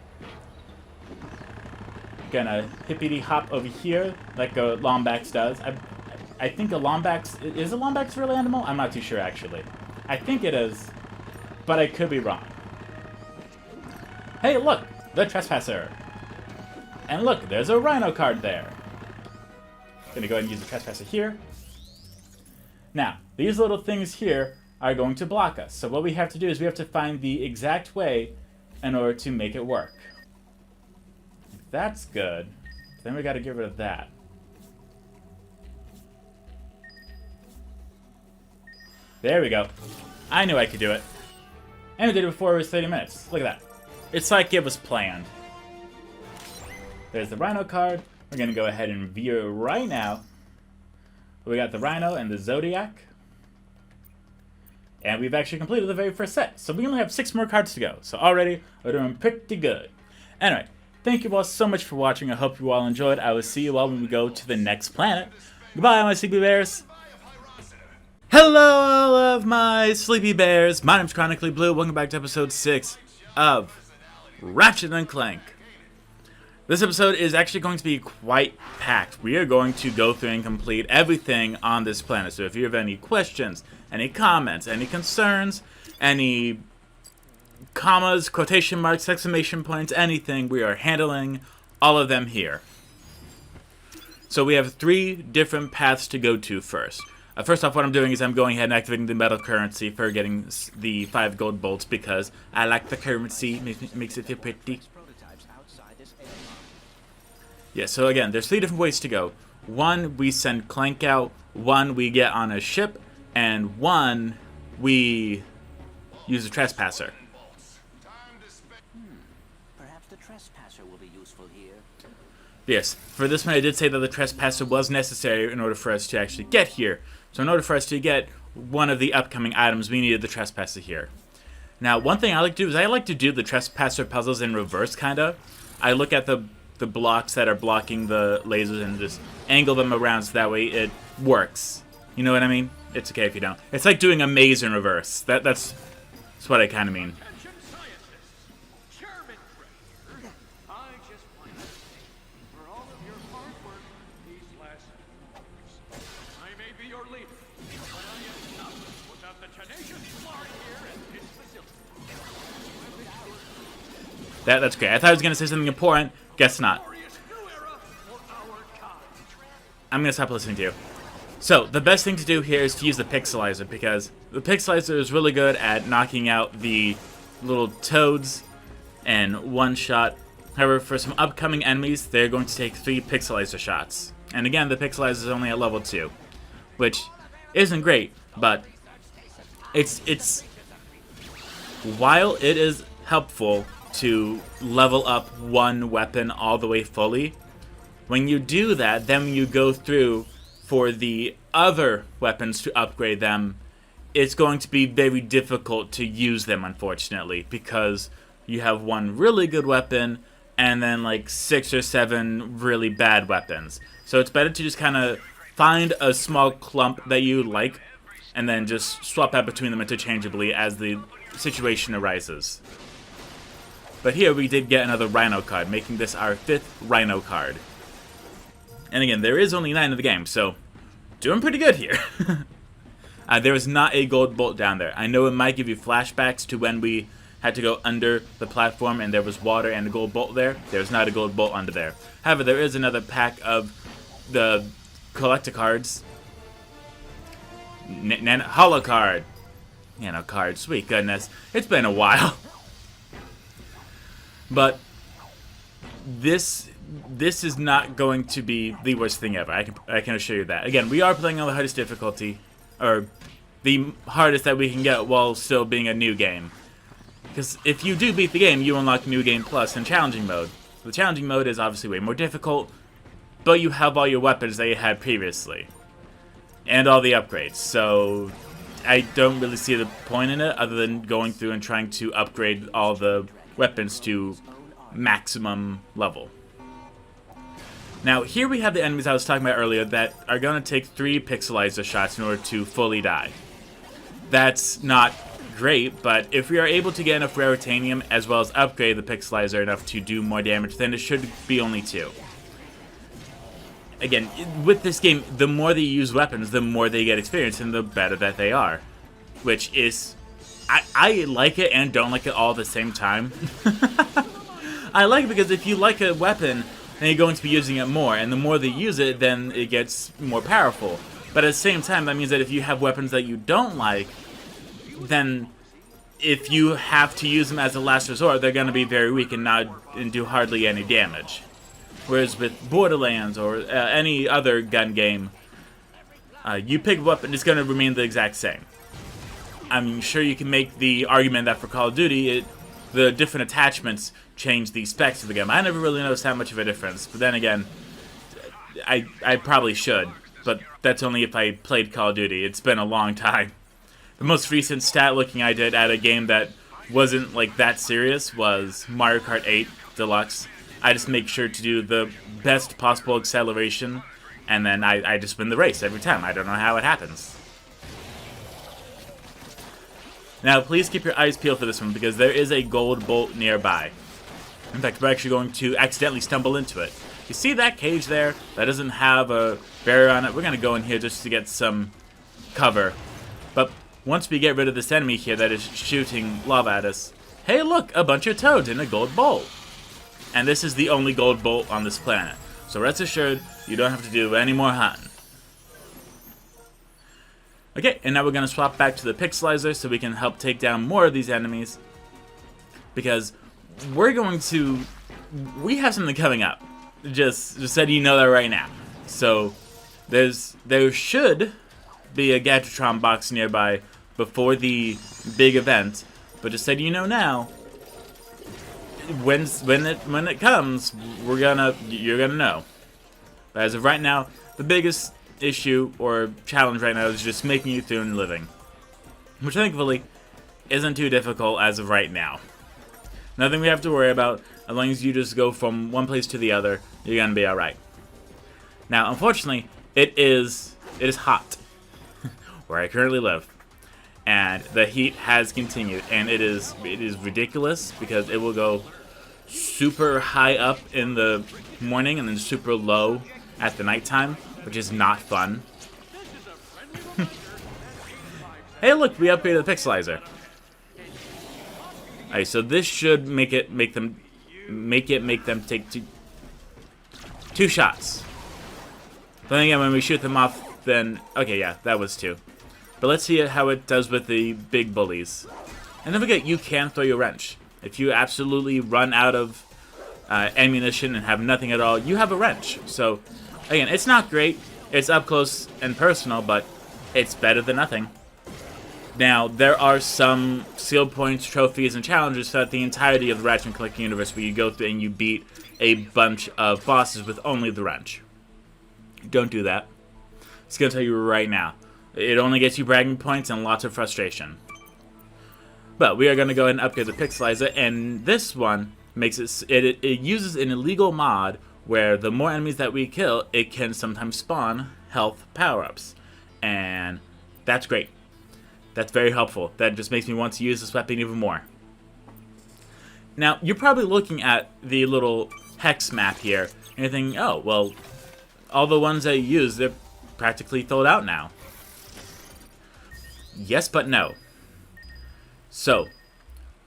Gonna hippity hop over here like a Lombax does. I think a Lombax... Is a Lombax a real animal? I'm not too sure, actually. I think it is, but I could be wrong. Hey, look! The Trespasser! And look, there's a RYNO card there. Gonna go ahead and use the Trespasser here. Now, these little things here are going to block us. So what we have to do is we have to find the exact way in order to make it work. That's good. Then we gotta get rid of that. There we go. I knew I could do it. And we did it before it was 30 minutes. Look at that. It's like it was planned. There's the RYNO card. We're gonna go ahead and view it right now. We got the RYNO and the Zodiac. And we've actually completed the very first set. So we only have 6 more cards to go. So already, we're doing pretty good. Anyway, thank you all so much for watching. I hope you all enjoyed. I will see you all when we go to the next planet. Goodbye, my sleepy bears. Hello, all of my sleepy bears. My name's Chronically Blue. Welcome back to episode 6 of Ratchet and Clank. This episode is actually going to be quite packed. We are going to go through and complete everything on this planet. So if you have any questions, any comments, any concerns, any commas, quotation marks, exclamation points, anything, we are handling all of them here. So we have 3 different paths to go to first. First off, what I'm doing is I'm going ahead and activating the metal currency for getting the 5 gold bolts because I like the currency, makes it feel pretty. Yeah, so again, there's 3 different ways to go. 1, we send Clank out. 1, we get on a ship. And 1, we use the trespasser. Perhaps the trespasser will be useful here. Yes, for this one I did say that the trespasser was necessary in order for us to actually get here. So in order for us to get one of the upcoming items, we needed the trespasser here. Now, one thing I like to do is I like to do the trespasser puzzles in reverse, kinda. I look at the blocks that are blocking the lasers and just angle them around so that way it works. You know what I mean? It's okay if you don't. It's like doing a maze in reverse. That's what I kind of mean. That's great. I thought I was going to say something important. Guess not. I'm going to stop listening to you. So, the best thing to do here is to use the pixelizer, because the pixelizer is really good at knocking out the little toads in one shot. However, for some upcoming enemies, they're going to take 3 pixelizer shots. And again, the pixelizer is only at level 2, which isn't great, but it's while it is helpful to level up one weapon all the way fully, when you do that, then you go through for the other weapons to upgrade them, it's going to be very difficult to use them, unfortunately, because you have one really good weapon and then like 6 or 7 really bad weapons. So it's better to just kind of find a small clump that you like and then just swap out between them interchangeably as the situation arises. But here we did get another RYNO card, making this our 5th RYNO card. And again, there is only 9 of the game, so doing pretty good here. There is not a gold bolt down there. I know it might give you flashbacks to when we had to go under the platform and there was water and a gold bolt there. There's not a gold bolt under there. However, there is another pack of the collector cards. Holo card. Nano card, sweet goodness. It's been a while. But this is not going to be the worst thing ever. I can assure you that. Again, we are playing on the hardest difficulty, or the hardest that we can get while still being a new game. Because if you do beat the game, you unlock New Game Plus and Challenging Mode. The Challenging Mode is obviously way more difficult, but you have all your weapons that you had previously. And all the upgrades, so I don't really see the point in it other than going through and trying to upgrade all the weapons to maximum level. Now, here we have the enemies I was talking about earlier that are going to take 3 pixelizer shots in order to fully die. That's not great, but if we are able to get enough raritanium as well as upgrade the pixelizer enough to do more damage, then it should be only 2. Again, with this game, the more they use weapons, the more they get experience and the better that they are. Which is... I like it and don't like it all at the same time. I like it because if you like a weapon, then you're going to be using it more, and the more they use it, then it gets more powerful. But at the same time, that means that if you have weapons that you don't like, then if you have to use them as a last resort, they're going to be very weak and do hardly any damage. Whereas with Borderlands or any other gun game, you pick a weapon, it's going to remain the exact same. I'm sure you can make the argument that for Call of Duty, the different attachments change the specs of the game. I never really noticed that much of a difference, but then again, I probably should, but that's only if I played Call of Duty. It's been a long time. The most recent stat looking I did at a game that wasn't like that serious was Mario Kart 8 Deluxe. I just make sure to do the best possible acceleration, and then I just win the race every time. I don't know how it happens. Now, please keep your eyes peeled for this one, because there is a gold bolt nearby. In fact, we're actually going to accidentally stumble into it. You see that cage there? That doesn't have a barrier on it. We're going to go in here just to get some cover. But once we get rid of this enemy here that is shooting lava at us, hey look, a bunch of toads in a gold bolt. And this is the only gold bolt on this planet. So rest assured, you don't have to do any more hunting. Okay, and now we're going to swap back to the pixelizer so we can help take down more of these enemies. Because we have something coming up. Just so you know that right now. So there should be a Gadgetron box nearby before the big event. But just so you know now, when it comes, you're gonna know. But as of right now, the biggest issue or challenge right now is just making it through and living, which thankfully isn't too difficult as of right now. Nothing we have to worry about. As long as you just go from one place to the other, you're gonna be all right. Now, unfortunately, it is hot where I currently live, and the heat has continued, and it is ridiculous because it will go super high up in the morning and then super low at the nighttime, which is not fun. Hey, look, we upgraded the pixelizer. Alright, so this should make them take two shots. But then again, when we shoot them off, then okay, yeah, that was 2. But let's see how it does with the big bullies. And don't forget, you can throw your wrench. If you absolutely run out of ammunition and have nothing at all, you have a wrench. So again, it's not great. It's up close and personal, but it's better than nothing. Now, there are some skill points, trophies, and challenges throughout the entirety of the Ratchet and Clank universe where you go through and you beat a bunch of bosses with only the wrench. Don't do that. It's going to tell you right now. It only gets you bragging points and lots of frustration. But we are going to go ahead and upgrade the pixelizer, and this one makes it uses an illegal mod where the more enemies that we kill, it can sometimes spawn health power-ups. And that's great. That's very helpful. That just makes me want to use this weapon even more. Now, you're probably looking at the little hex map here, and you're thinking, oh, well, all the ones that you use, they're practically filled out now. Yes, but no. So,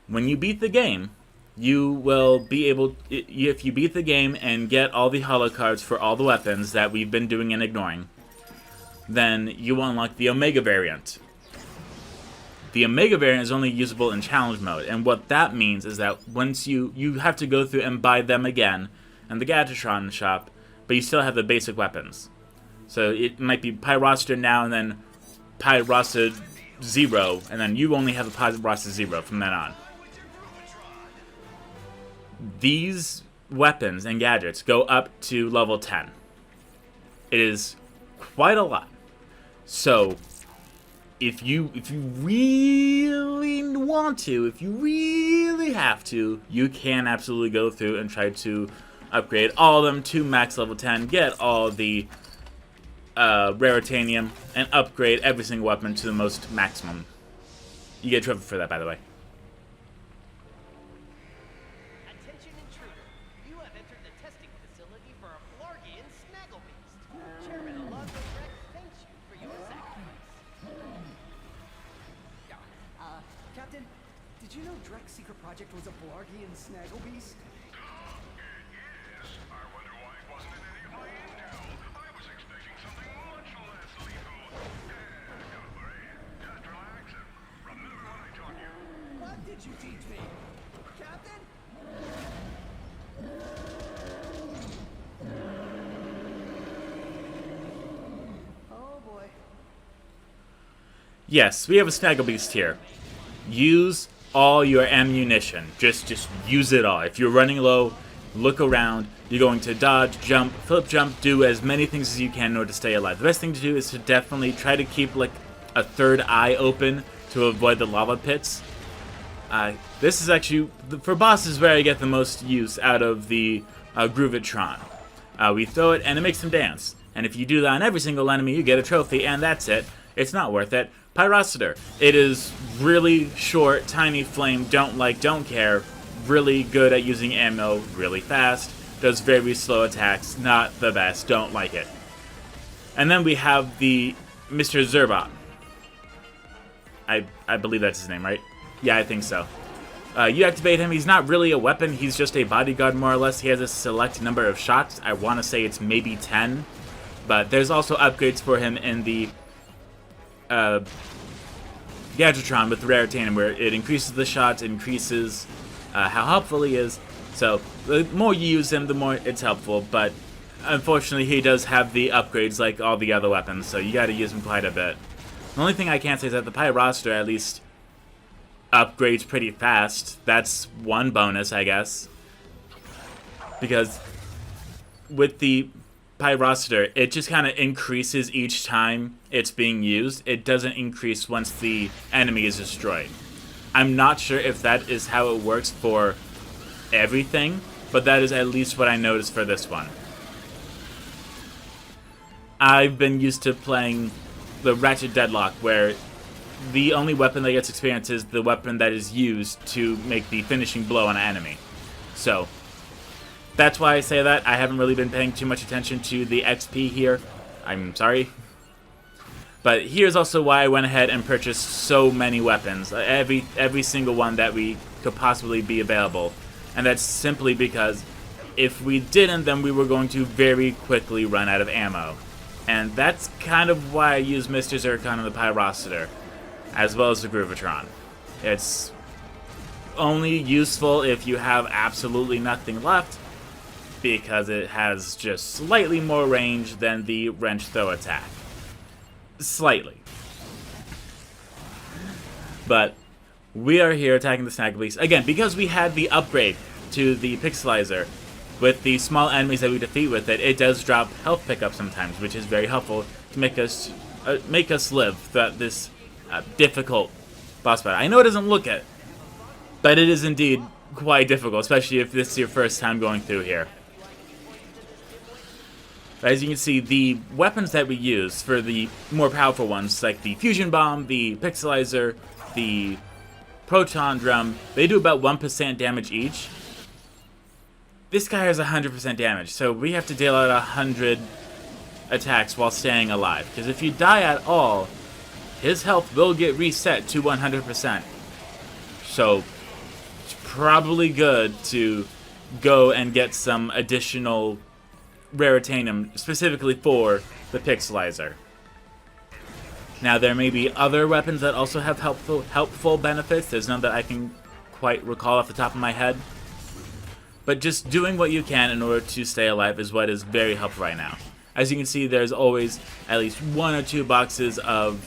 when you beat the game, you will be able, if you beat the game and get all the holo cards for all the weapons that we've been doing and ignoring, then you will unlock the Omega variant. The Omega variant is only usable in challenge mode, and what that means is that once you have to go through and buy them again in the Gadgetron shop, but you still have the basic weapons. So it might be Pyroster now and then Pyroster 0, and then you only have a Pyroster 0 from then on. These weapons and gadgets go up to level 10. It is quite a lot. So if you really want to, if you really have to, you can absolutely go through and try to upgrade all of them to max level 10, get all the raritanium, and upgrade every single weapon to the most maximum. You get a trophy for that, by the way. Attention intruder. You have entered the testing facility for a Blargian Snagglebeast. Chairman Alonzo Rex thanks you for your sacrifice. Captain, did you know Drek's secret project was a Blargian Snagglebeast? Yes, I wonder why it wasn't in any of my intel. I was expecting something much less lethal. Don't worry, just relax and remember what I taught you. What did you teach me? Captain? Oh boy. Yes, we have a Snagglebeast here. Use all your ammunition. Just use it all. If you're running low, look around. You're going to dodge, jump, flip jump, do as many things as you can in order to stay alive. The best thing to do is to definitely try to keep like a third eye open to avoid the lava pits. This is actually, for bosses, where I get the most use out of the Groovitron. We throw it and it makes them dance. And if you do that on every single enemy, you get a trophy, and that's it. It's not worth it. Pyroster. It is really short, tiny flame, don't care, really good at using ammo, really fast, does very slow attacks, not the best, don't like it. And then we have the Mr. Zerbot. I believe that's his name, right? Yeah, I think so. You activate him, he's not really a weapon, he's just a bodyguard more or less. He has a select number of shots, I want to say it's maybe 10. But there's also upgrades for him in the Gadgetron with the Raritanium, where it increases the shots, increases how helpful he is. So the more you use him, the more it's helpful. But unfortunately, he does have the upgrades like all the other weapons, so you got to use him quite a bit. The only thing I can say is that the Pyroster, at least, upgrades pretty fast. That's one bonus, I guess. Because with the Pyrocitor, it just kind of increases each time it's being used. It doesn't increase once the enemy is destroyed. I'm not sure if that is how it works for everything, but that is at least what I noticed for this one. I've been used to playing the Ratchet Deadlock, where the only weapon that gets experience is the weapon that is used to make the finishing blow on an enemy. So, that's why I say that. I haven't really been paying too much attention to the XP here. I'm sorry. But here's also why I went ahead and purchased so many weapons. Every single one that we could possibly be available. And that's simply because if we didn't, then we were going to very quickly run out of ammo. And that's kind of why I use Mr. Zircon and the Pyrocitor, as well as the Groovatron. It's only useful if you have absolutely nothing left, because it has just slightly more range than the wrench throw attack. Slightly. But we are here attacking the Snaggle Beast. Again, because we had the upgrade to the Pixelizer, with the small enemies that we defeat with it, it does drop health pickup sometimes, which is very helpful to make us live throughout this difficult boss battle. I know it doesn't look it, but it is indeed quite difficult, especially if this is your first time going through here. As you can see, the weapons that we use for the more powerful ones, like the Fusion Bomb, the Pixelizer, the Proton Drum, they do about 1% damage each. This guy has 100% damage, so we have to deal out 100 attacks while staying alive. Because if you die at all, his health will get reset to 100%. So, it's probably good to go and get some additional Raritanium specifically for the Pixelizer. Now, there may be other weapons that also have helpful benefits. There's none that I can quite recall off the top of my head. But just doing what you can in order to stay alive is what is very helpful right now. As you can see, there's always at least 1 or 2 boxes of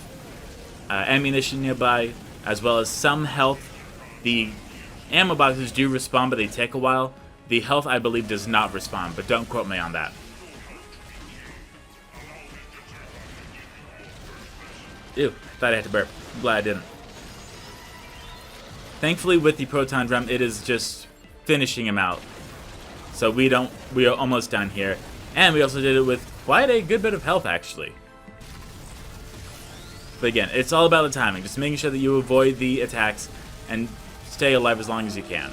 ammunition nearby, as well as some health. The ammo boxes do respawn, but they take a while. The health, I believe, does not respawn, but don't quote me on that. Ew, thought I had to burp. Glad I didn't. Thankfully, with the Proton Drum, it is just finishing him out. So we are almost done here. And we also did it with quite a good bit of health, actually. But again, it's all about the timing. Just making sure that you avoid the attacks and stay alive as long as you can.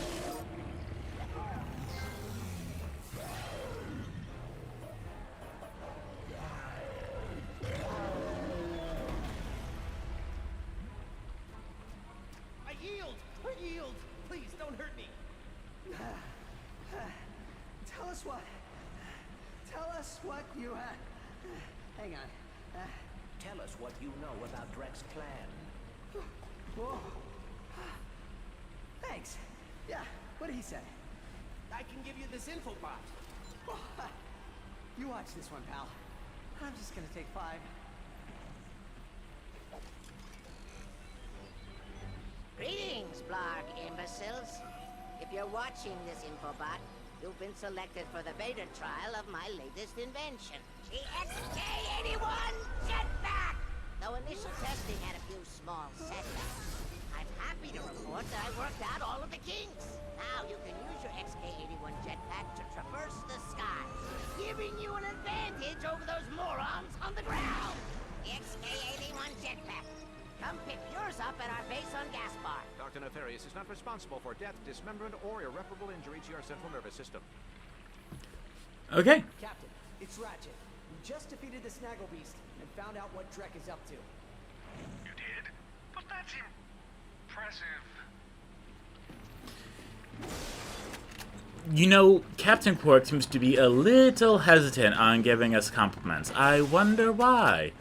I yield! Please, don't hurt me! Tell us what you have. Hang on. Tell us what you know about Drek's plan. Whoa. Thanks. Yeah, what did he say? I can give you this info bot. You watch this one, pal. I'm just gonna take 5. Greetings, Blarg imbeciles. If you're watching this infobot, you've been selected for the beta trial of my latest invention, the XK-81 Jetpack! Though initial testing had a few small setbacks, I'm happy to report that I worked out all of the kinks. Now you can use your XK-81 Jetpack to traverse the skies, giving you an advantage over those morons on the ground. The XK-81 Jetpack. Come pick yours up at our base on Gaspar. Dr. Nefarious is not responsible for death, dismemberment, or irreparable injury to your central nervous system. Okay. Captain, it's Ratchet. We just defeated the Snaggle Beast and found out what Drek is up to. You did? But that's impressive. You know, Captain Quark seems to be a little hesitant on giving us compliments. I wonder why.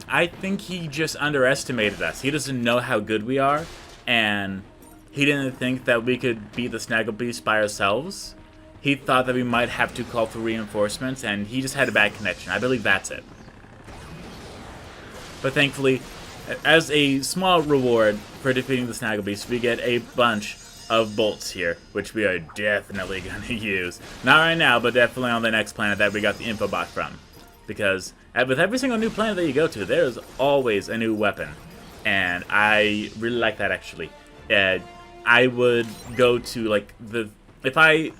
I think he just underestimated us. He doesn't know how good we are, and he didn't think that we could beat the Snaggle Beast by ourselves. He thought that we might have to call for reinforcements, and he just had a bad connection. I believe that's it. But thankfully, As a small reward for defeating the Snaggle Beast, we get a bunch of bolts here, which we are definitely going to use. Not right now, but definitely on the next planet that we got the info bot from. Because with every single new planet that you go to, there's always a new weapon. And I really like that, actually. I would go to, like, if I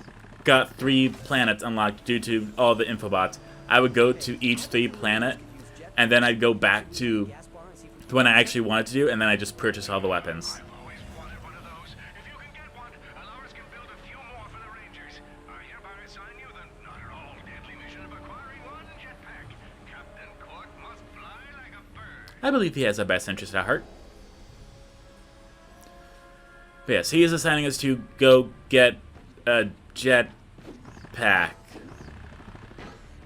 got 3 planets unlocked due to all the info bots, I would go to each 3 planet, and then I'd go back to when I actually wanted to do, and then I just purchase all the weapons. I believe he has our best interest at heart. But yes, he is assigning us to go get a jet pack.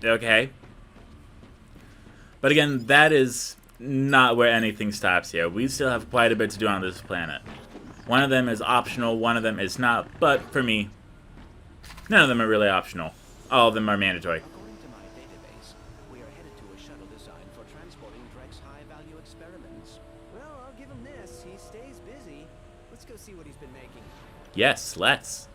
Okay. But again, that is not where anything stops here. We still have quite a bit to do on this planet. One of them is optional, one of them is not, but for me, none of them are really optional. All of them are mandatory. According to my database, we are headed to a shuttle designed for transporting Drek's high-value experiments. Well, I'll give him this. He stays busy. Let's go see what he's been making. Yes, let's.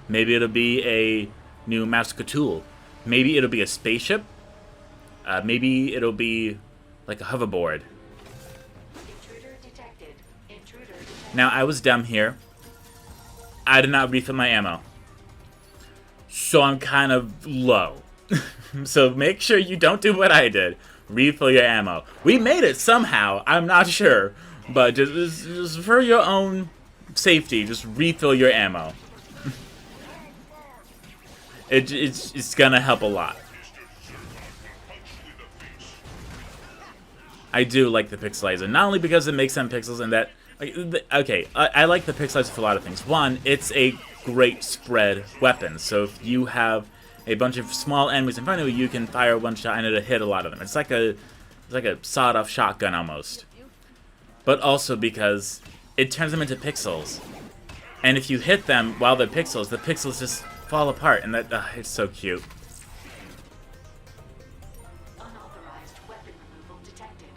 Maybe it'll be a new Master tool. Maybe it'll be a spaceship. Maybe it'll be like a hoverboard. Intruder detected. Intruder detected. Now, I was dumb here. I did not refill my ammo. So I'm kind of low. So make sure you don't do what I did. Refill your ammo. We made it somehow. I'm not sure. But just for your own safety, just refill your ammo. It's gonna help a lot. I do like the pixelizer, not only because it makes some pixels and that... Okay, I like the pixelizer for a lot of things. One, it's a great spread weapon, so if you have a bunch of small enemies in front of you, you can fire one shot and it'll hit a lot of them. It's like a sawed-off shotgun almost. But also because it turns them into pixels. And if you hit them while they're pixels, the pixels just fall apart, and that it's so cute. Unauthorized weapon removal detected.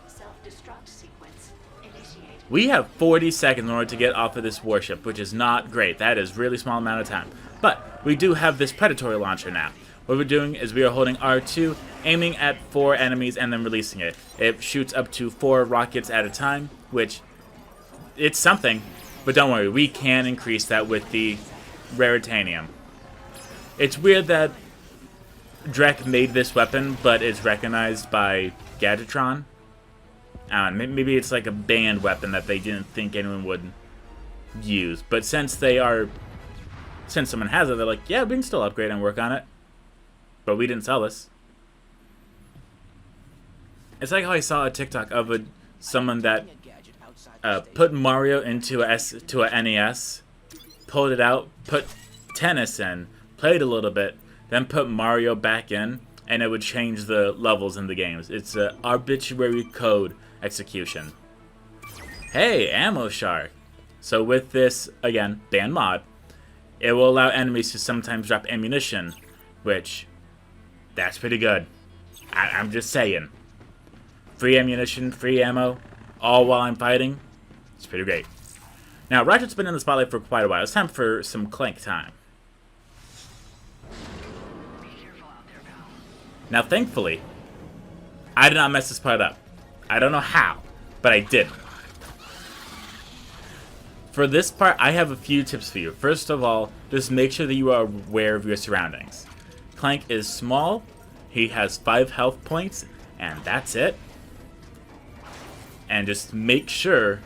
Self-destruct sequence initiated. We have 40 seconds in order to get off of this warship, which is not great. That is a really small amount of time. But we do have this predatory launcher now. What we're doing is we are holding R2, aiming at 4 enemies, and then releasing it. It shoots up to 4 rockets at a time, which it's something. But don't worry, we can increase that with the Raritanium. It's weird that Drek made this weapon, but it's recognized by Gadgetron. Maybe it's like a banned weapon that they didn't think anyone would use. But since someone has it, they're like, yeah, we can still upgrade and work on it. But we didn't sell this. It's like how I saw a TikTok of someone that put Mario into a NES, pulled it out, put tennis in, played a little bit, then put Mario back in, and it would change the levels in the games. It's an arbitrary code execution. Hey, Ammo Shark! So with this, again, banned mod, it will allow enemies to sometimes drop ammunition, which, that's pretty good. I'm just saying. Free ammunition, free ammo, all while I'm fighting, it's pretty great. Now, Ratchet's been in the spotlight for quite a while. It's time for some Clank time. Now, thankfully, I did not mess this part up. I don't know how, but I did. For this part, I have a few tips for you. First of all, just make sure that you are aware of your surroundings. Clank is small, he has 5 health points, and that's it. And just make sure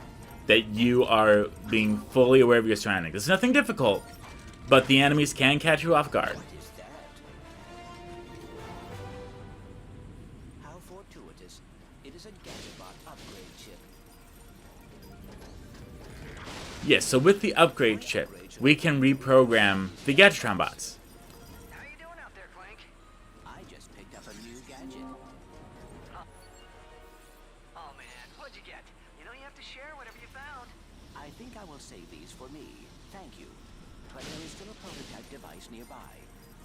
that you are being fully aware of your surroundings. It's nothing difficult, but the enemies can catch you off guard. How fortuitous. It is a Gadgetbot upgrade chip. Yes, so with the upgrade chip, we can reprogram the Gadgetron bots. How you doing out there, Clank? I just picked up a new gadget. Oh man, what'd you get? You know you have to share whatever you found. I think I will save these for me. Thank you. But there is still a prototype device nearby.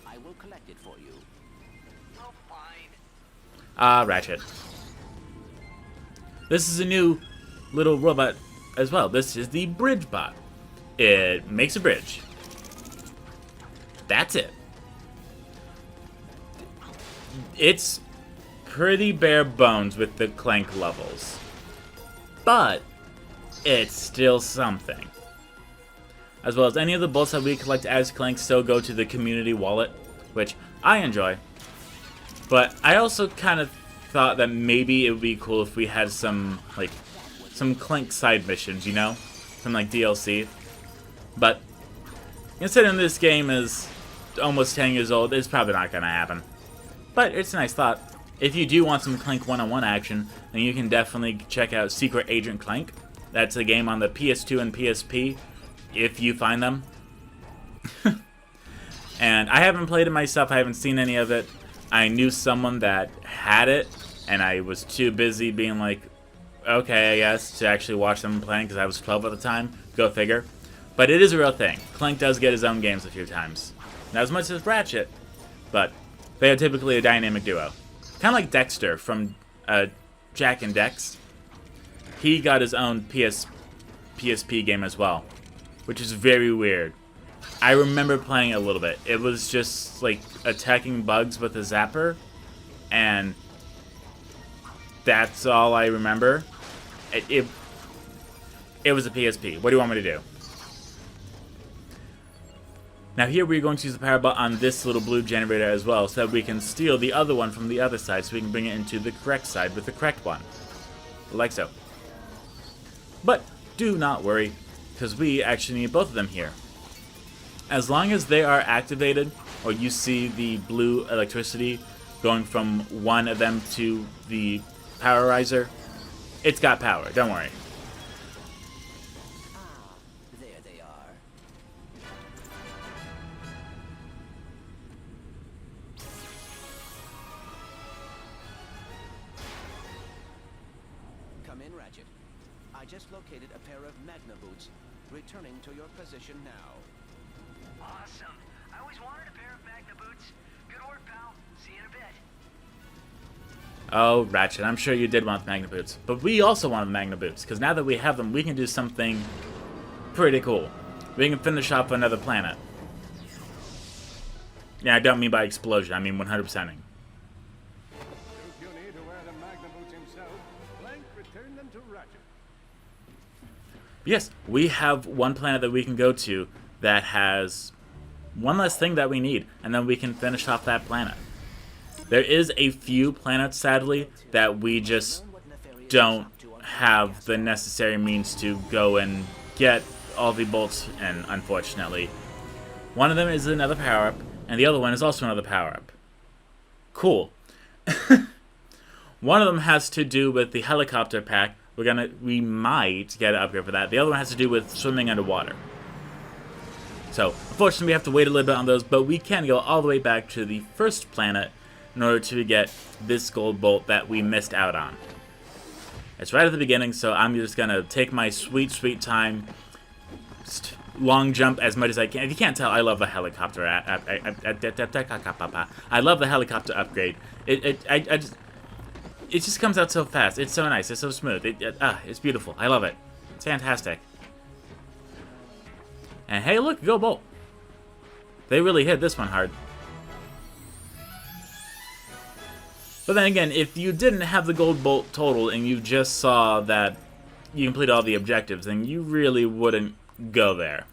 I will collect it for you. Oh, fine. Ratchet. This is a new little robot as well. This is the bridge bot. It makes a bridge. That's it. It's pretty bare bones with the Clank levels, but it's still something. As well as any of the bolts that we collect as Clank still go to the community wallet, which I enjoy. But I also kind of thought that maybe it would be cool if we had some Clank side missions, you know? Some like DLC. But considering this game is almost 10 years old, it's probably not gonna happen. But it's a nice thought. If you do want some Clank one-on-one action, then you can definitely check out Secret Agent Clank. That's a game on the PS2 and PSP, if you find them. And I haven't played it myself, I haven't seen any of it. I knew someone that had it, and I was too busy being like, okay, I guess, to actually watch them playing, because I was 12 at the time. Go figure. But it is a real thing. Clank does get his own games a few times. Not as much as Ratchet, but they are typically a dynamic duo. Kind of like Dexter from Jack and Dex. He got his own PSP game as well, which is very weird. I remember playing it a little bit. It was just like attacking bugs with a zapper, and that's all I remember. It was a PSP. What do you want me to do? Now here we're going to use the power bot on this little blue generator as well, so that we can steal the other one from the other side, so we can bring it into the correct side with the correct one. Like so. But do not worry, because we actually need both of them here. As long as they are activated, or you see the blue electricity going from one of them to the powerizer, it's got power, don't worry. There they are. Come in, Ratchet. I just located a pair of Magna boots. Returning to your position now. Awesome. I always wanted a pair of Magna boots. Good work, pal. See you in a bit. Oh, Ratchet, I'm sure you did want the Magna boots. But we also want the Magna boots, because now that we have them, we can do something pretty cool. We can finish off another planet. Yeah, I don't mean by explosion, I mean 100%ing. You need to wear the Magna boots himself. Clank, return them to Ratchet. Yes, we have one planet that we can go to that has one less thing that we need, and then we can finish off that planet. There is a few planets, sadly, that we just don't have the necessary means to go and get all the bolts in, unfortunately. One of them is another power-up, and the other one is also another power-up. Cool. One of them has to do with the helicopter pack. We might get an upgrade for that. The other one has to do with swimming underwater. So, unfortunately, we have to wait a little bit on those, but we can go all the way back to the first planet in order to get this gold bolt that we missed out on. It's right at the beginning, so I'm just going to take my sweet, sweet time, just long jump as much as I can. If you can't tell, I love the helicopter. I love the helicopter upgrade. It just comes out so fast. It's so nice. It's so smooth. It's beautiful. I love it. It's fantastic. And hey, look, go bolt. They really hit this one hard. But then again, if you didn't have the gold bolt total and you just saw that you completed all the objectives, then you really wouldn't go there.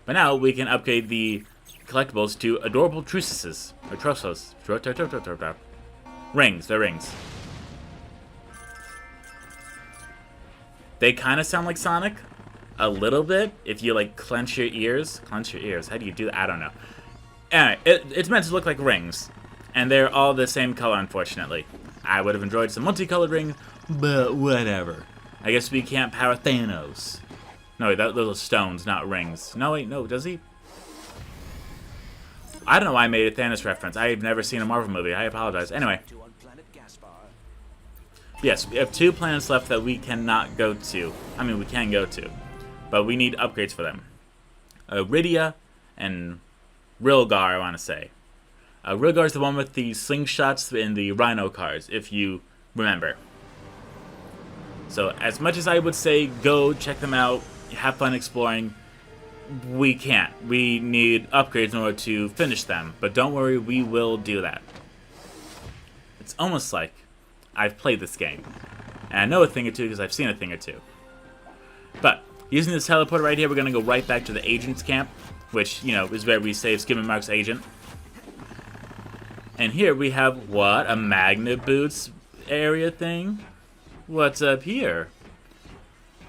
But now we can upgrade the collectibles to adorable truces, or trosos. Rings, they're rings. They kind of sound like Sonic. A little bit, if you like clench your ears. Clench your ears, how do you do that? I don't know. Anyway, it's meant to look like rings. And they're all the same color, unfortunately. I would have enjoyed some multicolored rings, but whatever. I guess we can't power Thanos. No, those are stones, not rings. No, wait, no, does he? I don't know why I made a Thanos reference. I've never seen a Marvel movie. I apologize. Anyway. Yes, we have 2 planets left that we cannot go to. I mean, we can go to. But we need upgrades for them. Rydia and Rilgar, I want to say. Rilgar is the one with the slingshots in the RYNO cars, if you remember. So as much as I would say go check them out, have fun exploring, we can't. We need upgrades in order to finish them. But don't worry, we will do that. It's almost like I've played this game. And I know a thing or two because I've seen a thing or two. But using this teleporter right here, we're going to go right back to the agent's camp, which, you know, is where we save Skip and Mark's agent. And here we have, what, a magnet boots area thing? What's up here?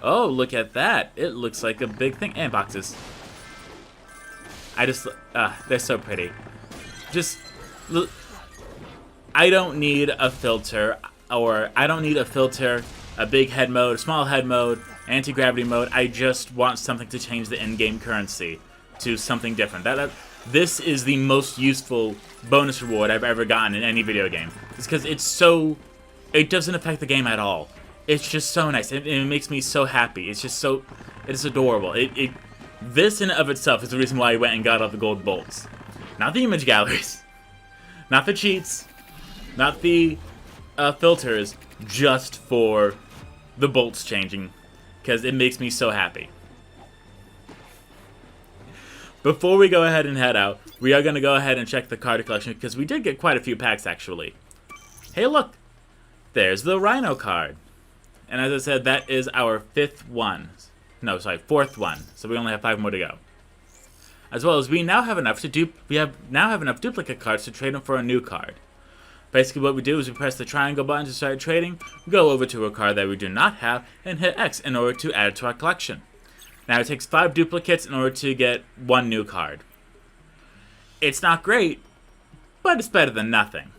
Oh, look at that. It looks like a big thing. And boxes. They're so pretty. Just, look. I don't need a filter, a big head mode, a small head mode, anti-gravity mode. I just want something to change the in-game currency to something different. This is the most useful bonus reward I've ever gotten in any video game. It's because it doesn't affect the game at all. It's just so nice. It makes me so happy. It's adorable. This in and of itself is the reason why I went and got all the gold bolts. Not the image galleries. Not the cheats. Not the filters. Just for the bolts changing. Because it makes me so happy. Before we go ahead and head out, we are going to go ahead and check the card collection. Because we did get quite a few packs actually. Hey look. There's the RYNO card. And as I said, that is our fourth one. So we only have 5 more to go. As well as we now have enough duplicate cards to trade them for a new card. Basically what we do is we press the triangle button to start trading, go over to a card that we do not have, and hit X in order to add it to our collection. Now it takes 5 duplicates in order to get 1 new card. It's not great, but it's better than nothing.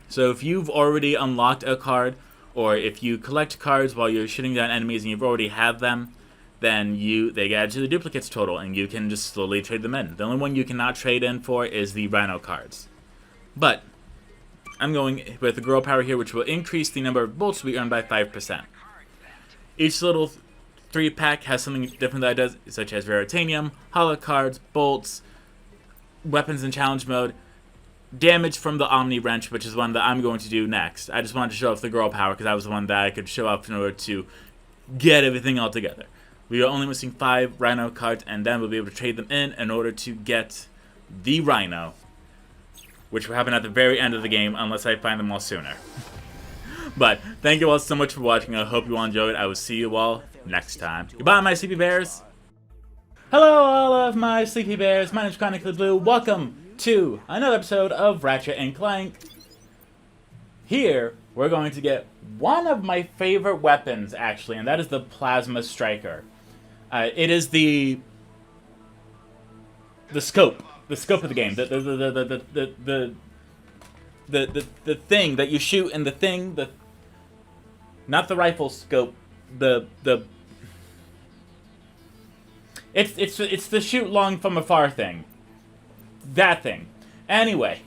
So if you've already unlocked a card, or if you collect cards while you're shooting down enemies and you've already have them, then they get added to the duplicates total, and you can just slowly trade them in. The only one you cannot trade in for is the RYNO cards. But I'm going with the girl power here, which will increase the number of bolts we earn by 5%. Each little 3-pack has something different that it does, such as Veritanium, holo cards, bolts, weapons in challenge mode, damage from the Omni Wrench, which is one that I'm going to do next. I just wanted to show off the girl power because that was the one that I could show off in order to get everything all together. We are only missing 5 RYNO cards, and then we'll be able to trade them in order to get the RYNO, which will happen at the very end of the game unless I find them all sooner. But thank you all so much for watching. I hope you all enjoyed. I will see you all next time. Goodbye, my sleepy bears. Hello, all of my sleepy bears. My name is Chronically Blue. Welcome to another episode of Ratchet and Clank. Here, we're going to get one of my favorite weapons, actually, and that is the Plasma Striker. It is the scope of the game, the thing that you shoot, and not the rifle scope, it's the shoot long from afar thing. That thing. Anyway.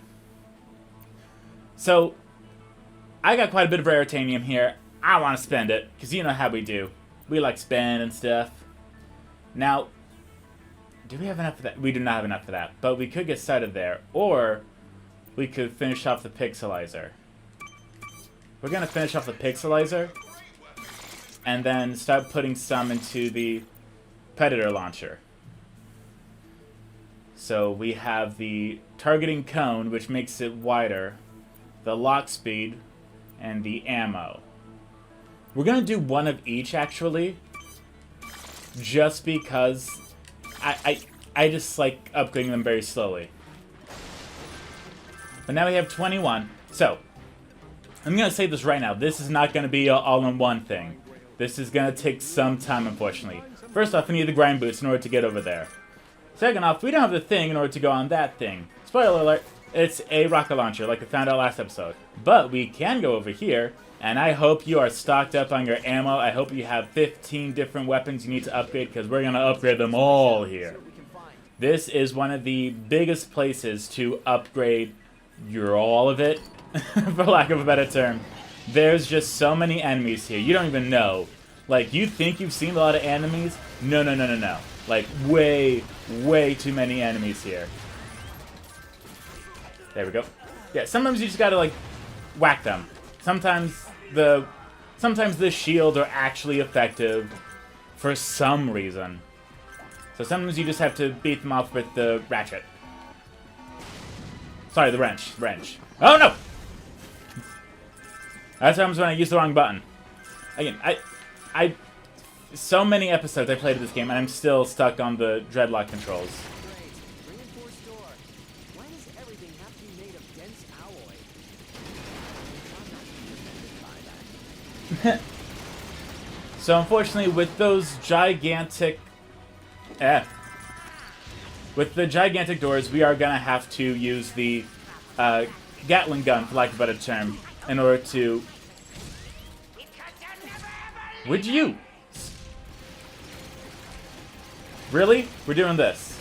So, I got quite a bit of Veritanium here. I want to spend it, because you know how we do. We like spend and stuff. Now, do we have enough for that? We do not have enough for that, but we could get started there. Or, we could finish off the Pixelizer. We're going to finish off the Pixelizer, and then start putting some into the Predator Launcher. So we have the targeting cone, which makes it wider, the lock speed, and the ammo. We're going to do one of each, actually, just because I just like upgrading them very slowly. But now we have 21. So, I'm going to say this right now. This is not going to be an all-in-one thing. This is going to take some time, unfortunately. First off, we need the grind boots in order to get over there. Second off, we don't have the thing in order to go on that thing. Spoiler alert, it's a rocket launcher, like we found out last episode. But we can go over here, and I hope you are stocked up on your ammo. I hope you have 15 different weapons you need to upgrade, because we're going to upgrade them all here. This is one of the biggest places to upgrade all of it, for lack of a better term. There's just so many enemies here, you don't even know. Like, you think you've seen a lot of enemies? No. Like, way too many enemies here. There we go. Yeah, sometimes you just gotta, like, whack them. Sometimes the sometimes the shields are actually effective for some reason. So sometimes you just have to beat them off with the ratchet. Sorry, the wrench. Oh no! That's times when I use the wrong button. Again, so many episodes I played of this game, and I'm still stuck on the dreadlock controls. Reinforced door. Why does everything have to be made of dense alloy? So unfortunately, with those gigantic... with the gigantic doors, we are gonna have to use the Gatling gun, for lack of a better term, in order to... Would you? Really? We're doing this.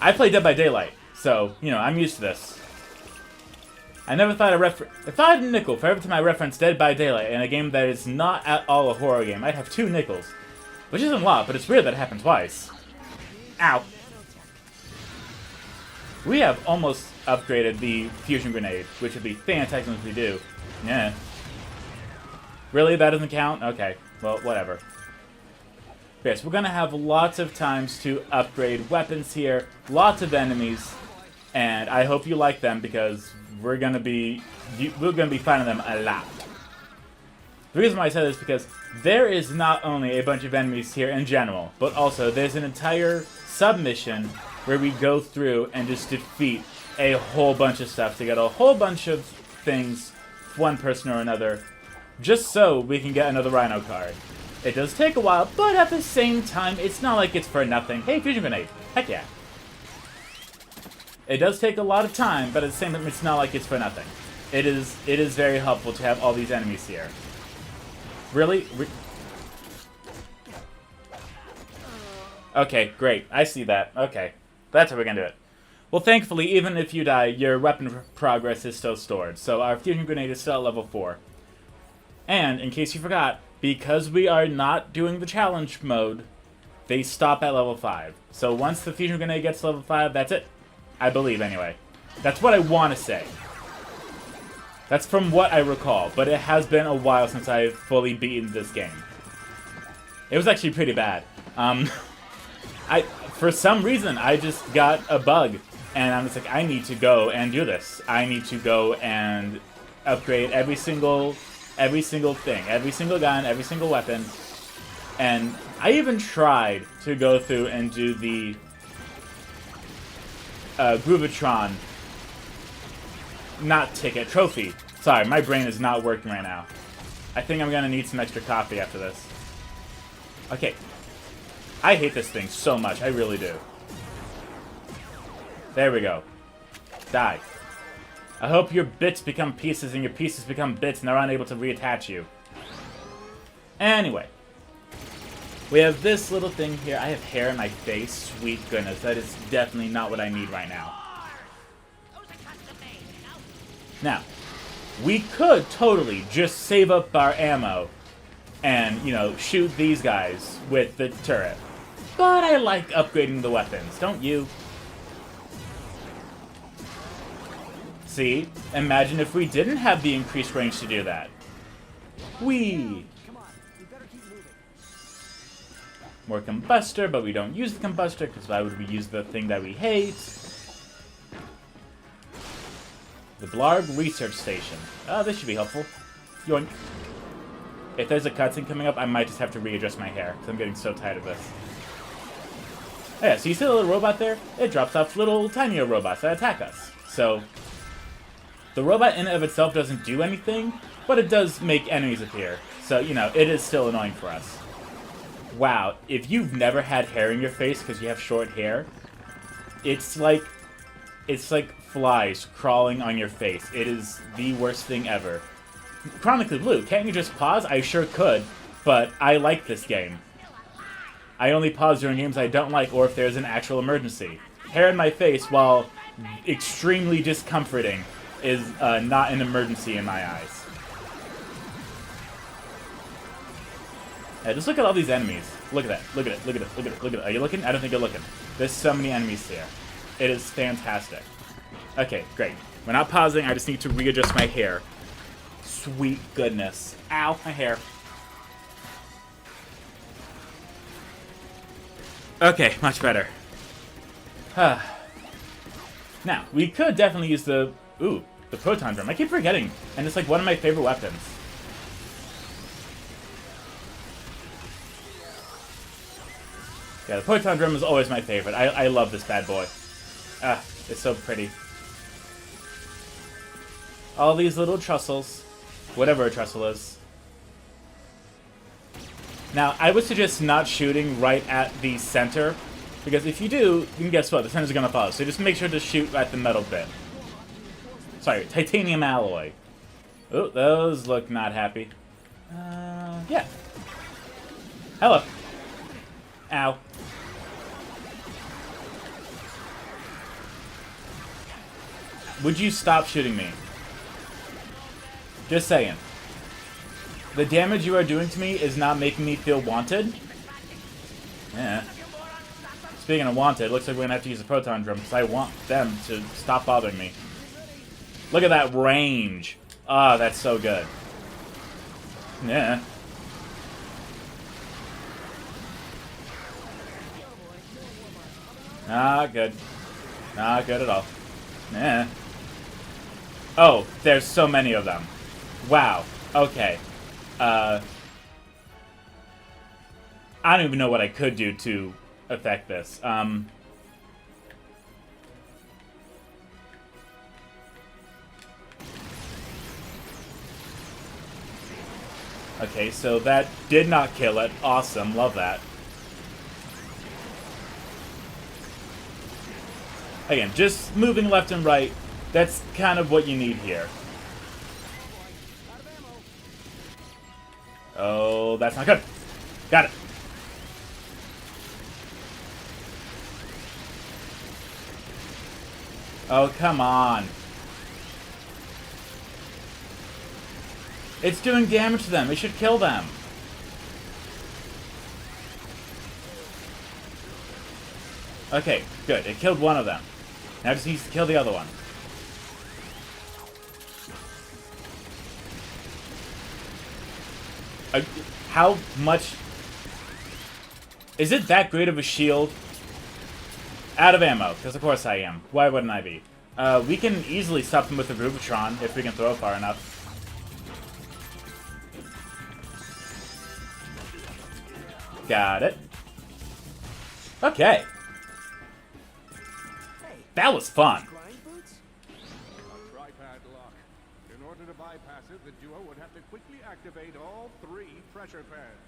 I play Dead by Daylight, so, you know, I'm used to this. I never thought if I had a nickel for every time I reference Dead by Daylight in a game that is not at all a horror game, I'd have 2 nickels. Which isn't a lot, but it's weird that it happened twice. Ow. We have almost upgraded the fusion grenade, which would be fantastic if we do. Yeah. Really? That doesn't count? Okay. Well, whatever. Yes, we're gonna have lots of times to upgrade weapons here, lots of enemies, and I hope you like them because we're gonna be finding them a lot. The reason why I said this is because there is not only a bunch of enemies here in general, but also there's an entire submission where we go through and just defeat a whole bunch of stuff to get a whole bunch of things, one person or another, just so we can get another RYNO card. It does take a while, but at the same time, it's not like it's for nothing. Hey, fusion grenade. Heck yeah. It does take a lot of time, but at the same time, it's not like it's for nothing. It is very helpful to have all these enemies here. Really? Okay, great. I see that. Okay. That's how we're gonna do it. Well, thankfully, even if you die, your weapon progress is still stored. So our fusion grenade is still at level 4. And, in case you forgot, because we are not doing the challenge mode, they stop at level 5. So once the fusion grenade gets to level 5, that's it. I believe, anyway. That's what I want to say. That's from what I recall, but it has been a while since I've fully beaten this game. It was actually pretty bad. For some reason, I just got a bug, and I'm just like, I need to go and do this. I need to go and upgrade every single thing, every single gun, every single weapon. And I even tried to go through and do the Groovatron, not ticket, trophy. Sorry, my brain is not working right now. I think I'm gonna need some extra coffee after this. Okay. I hate this thing so much, I really do. There we go. Die. I hope your bits become pieces and your pieces become bits and they're unable to reattach you. Anyway. We have this little thing here. I have hair in my face. Sweet goodness. That is definitely not what I need right now. Now, we could totally just save up our ammo and, you know, shoot these guys with the turret. But I like upgrading the weapons, don't you? See? Imagine if we didn't have the increased range to do that. Whee! More combustor, but we don't use the combustor, because why would we use the thing that we hate? The Blarg Research Station. Oh, this should be helpful. Yoink. If there's a cutscene coming up, I might just have to readjust my hair, because I'm getting so tired of this. Oh yeah, so you see the little robot there? It drops off little tinier robots that attack us. So, the robot in and of itself doesn't do anything, but it does make enemies appear. So, you know, it is still annoying for us. Wow, if you've never had hair in your face because you have short hair, it's like flies crawling on your face. It is the worst thing ever. Chronically Blue, can't you just pause? I sure could, but I like this game. I only pause during games I don't like or if there's an actual emergency. Hair in my face, while extremely discomforting, is not an emergency in my eyes. Yeah, just look at all these enemies. Look at that. Look at it. Look at it. Look at it. Look at it. Are you looking? I don't think you're looking. There's so many enemies here. It is fantastic. Okay, great. We're not pausing. I just need to readjust my hair. sweet goodness. Ow, my hair. Okay, much better. Now, we could definitely use the proton drum. I keep forgetting, and it's like one of my favorite weapons. Yeah, the proton drum is always my favorite. I love this bad boy. It's so pretty. All these little trussles. Whatever a trussle is. Now, I would suggest not shooting right at the center, because if you do, then guess what? The center's gonna fall. So just make sure to shoot at the metal bit. Sorry, titanium alloy. Oh, those look not happy. Yeah. Hello. Ow. Would you stop shooting me? Just saying. The damage you are doing to me is not making me feel wanted. Yeah. Speaking of wanted, looks like we're gonna have to use a proton drum because I want them to stop bothering me. Look at that range. Ah, that's so good. Yeah. Not good. Not good at all. Yeah. Oh, there's so many of them. Wow. Okay. I don't even know what I could do to affect this. Okay, so that did not kill it. Awesome. Love that. Again, just moving left and right. That's kind of what you need here. Oh, that's not good. Got it. Oh, come on. It's doing damage to them. It should kill them. Okay, good. It killed one of them. Now it just needs to kill the other one. How much... Is it that great of a shield? Out of ammo, because of course I am. Why wouldn't I be? We can easily stop them with the Groovatron if we can throw it far enough. Got it. Okay. That was fun. A tripod lock. In order to bypass it, the duo would have to quickly activate all 3 pressure pads.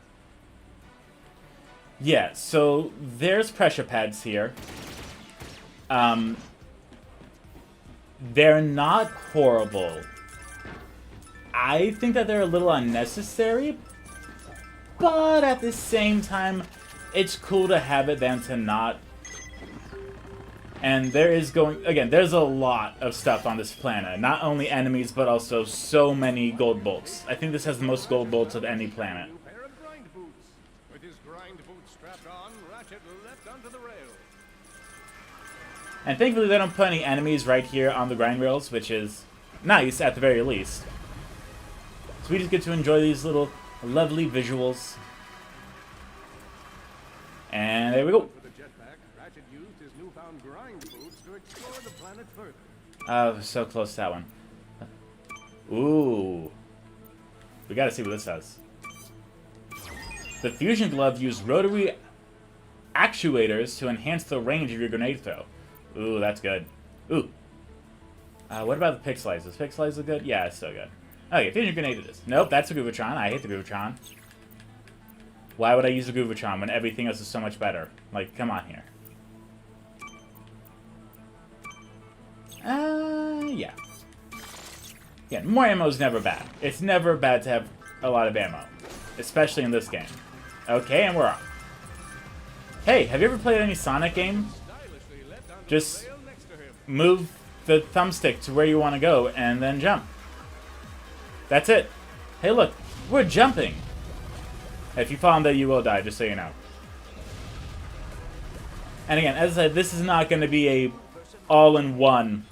Yeah, so there's pressure pads here. They're not horrible. I think that they're a little unnecessary, but at the same time, it's cool to have it than to not. And there is again, there's a lot of stuff on this planet. Not only enemies, but also so many gold bolts. I think this has the most gold bolts of any planet. Pair of grind boots. With his grind boots strapped on, Ratchet leapt onto the rail. And thankfully they don't put any enemies right here on the grind rails, which is nice at the very least. So we just get to enjoy these little lovely visuals. And there we go. Ratchet used his newfound grind boots to explore the planet further. Oh, so close to that one. Ooh. We gotta see what this does. The fusion glove used rotary actuators to enhance the range of your grenade throw. Ooh, that's good. Ooh. What about the pixelize? Does pixelize look good? Yeah, it's so good. Okay, fusion grenade it is. Nope, that's a Groovatron. I hate the Groovatron. Why would I use the Groovatron when everything else is so much better? Like, come on here. Yeah. Yeah, more ammo is never bad. It's never bad to have a lot of ammo. Especially in this game. Okay, and we're off. Hey, have you ever played any Sonic game? Just move the thumbstick to where you want to go and then jump. That's it. Hey, look, we're jumping. If you fall on that, you will die, just so you know. And again, as I said, this is not going to be a all-in-one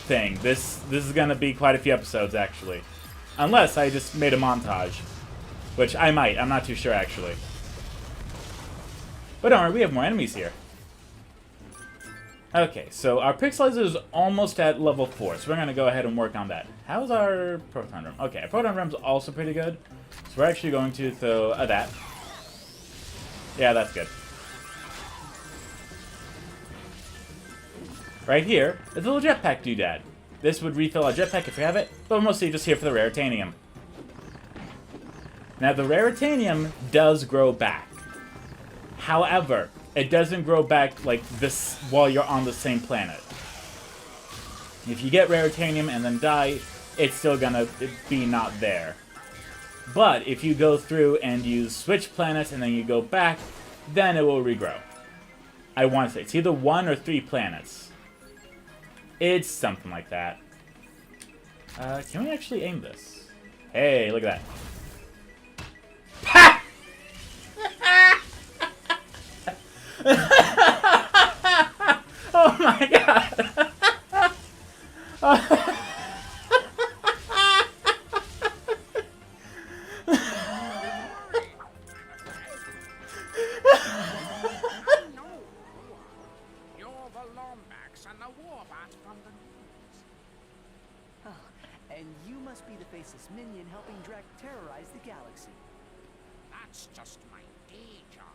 thing. This is gonna be quite a few episodes, actually. Unless I just made a montage. Which I might. I'm not too sure, actually. But don't worry, we have more enemies here. Okay, so our pixelizer is almost at level 4, so we're going to go ahead and work on that. How's our proton rum? Okay, our proton rum's also pretty good. So we're actually going to throw that. Yeah, that's good. Right here is a little jetpack doodad. This would refill our jetpack if we have it, but we're mostly just here for the raritanium. Now, the raritanium does grow back. However, it doesn't grow back like this while you're on the same planet. If you get raritanium and then die, it's still gonna be not there. But if you go through and you switch planets and then you go back, then it will regrow. I want to say it's either 1 or 3 planets. It's something like that. Can we actually aim this? Hey, look at that. Ha! Oh my god! And you must be the faceless minion helping Drek terrorize the galaxy. That's just my day job.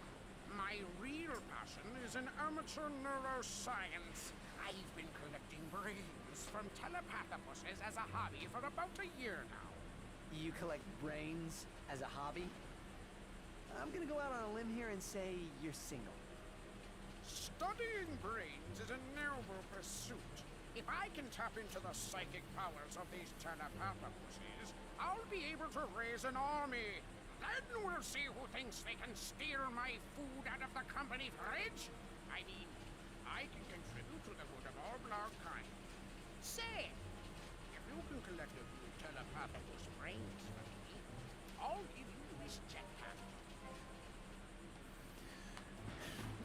My real passion is in amateur neuroscience. I've been collecting brains from telepathopuses as a hobby for about a year now. You collect brains as a hobby? I'm gonna go out on a limb here and say you're single. Studying brains is a noble pursuit. If I can tap into the psychic powers of these telepathopuses, I'll be able to raise an army. Then we'll see who thinks they can steal my food out of the company fridge. I mean, I can contribute to the good of all blog kind. Say, if you can collect a few telepathopus brains for me, I'll give you this jetpack.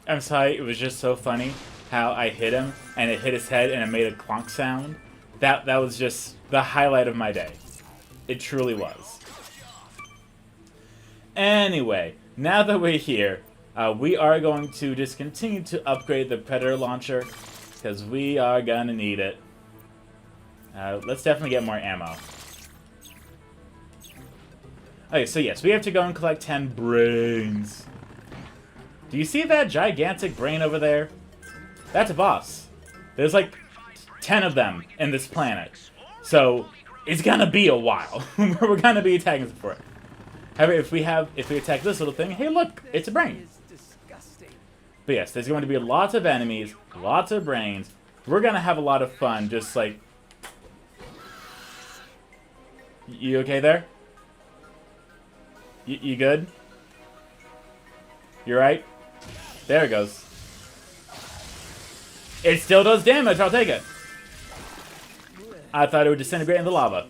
I'm sorry, it was just so funny how I hit him and it hit his head and it made a clonk sound. That was just the highlight of my day. It truly was. Anyway, now that we're here, we are going to just continue to upgrade the Predator launcher because we are gonna need it. Let's definitely get more ammo. Okay, so yes, we have to go and collect 10 brains. Do you see that gigantic brain over there? That's a boss. There's like 10 of them in this planet. So, it's gonna be a while. We're gonna be attacking for it. However, if we attack this little thing, hey look, it's a brain. But yes, there's going to be lots of enemies, lots of brains. We're gonna have a lot of fun, just like... You okay there? You good? You right? There it goes. It still does damage, I'll take it. I thought it would disintegrate in the lava.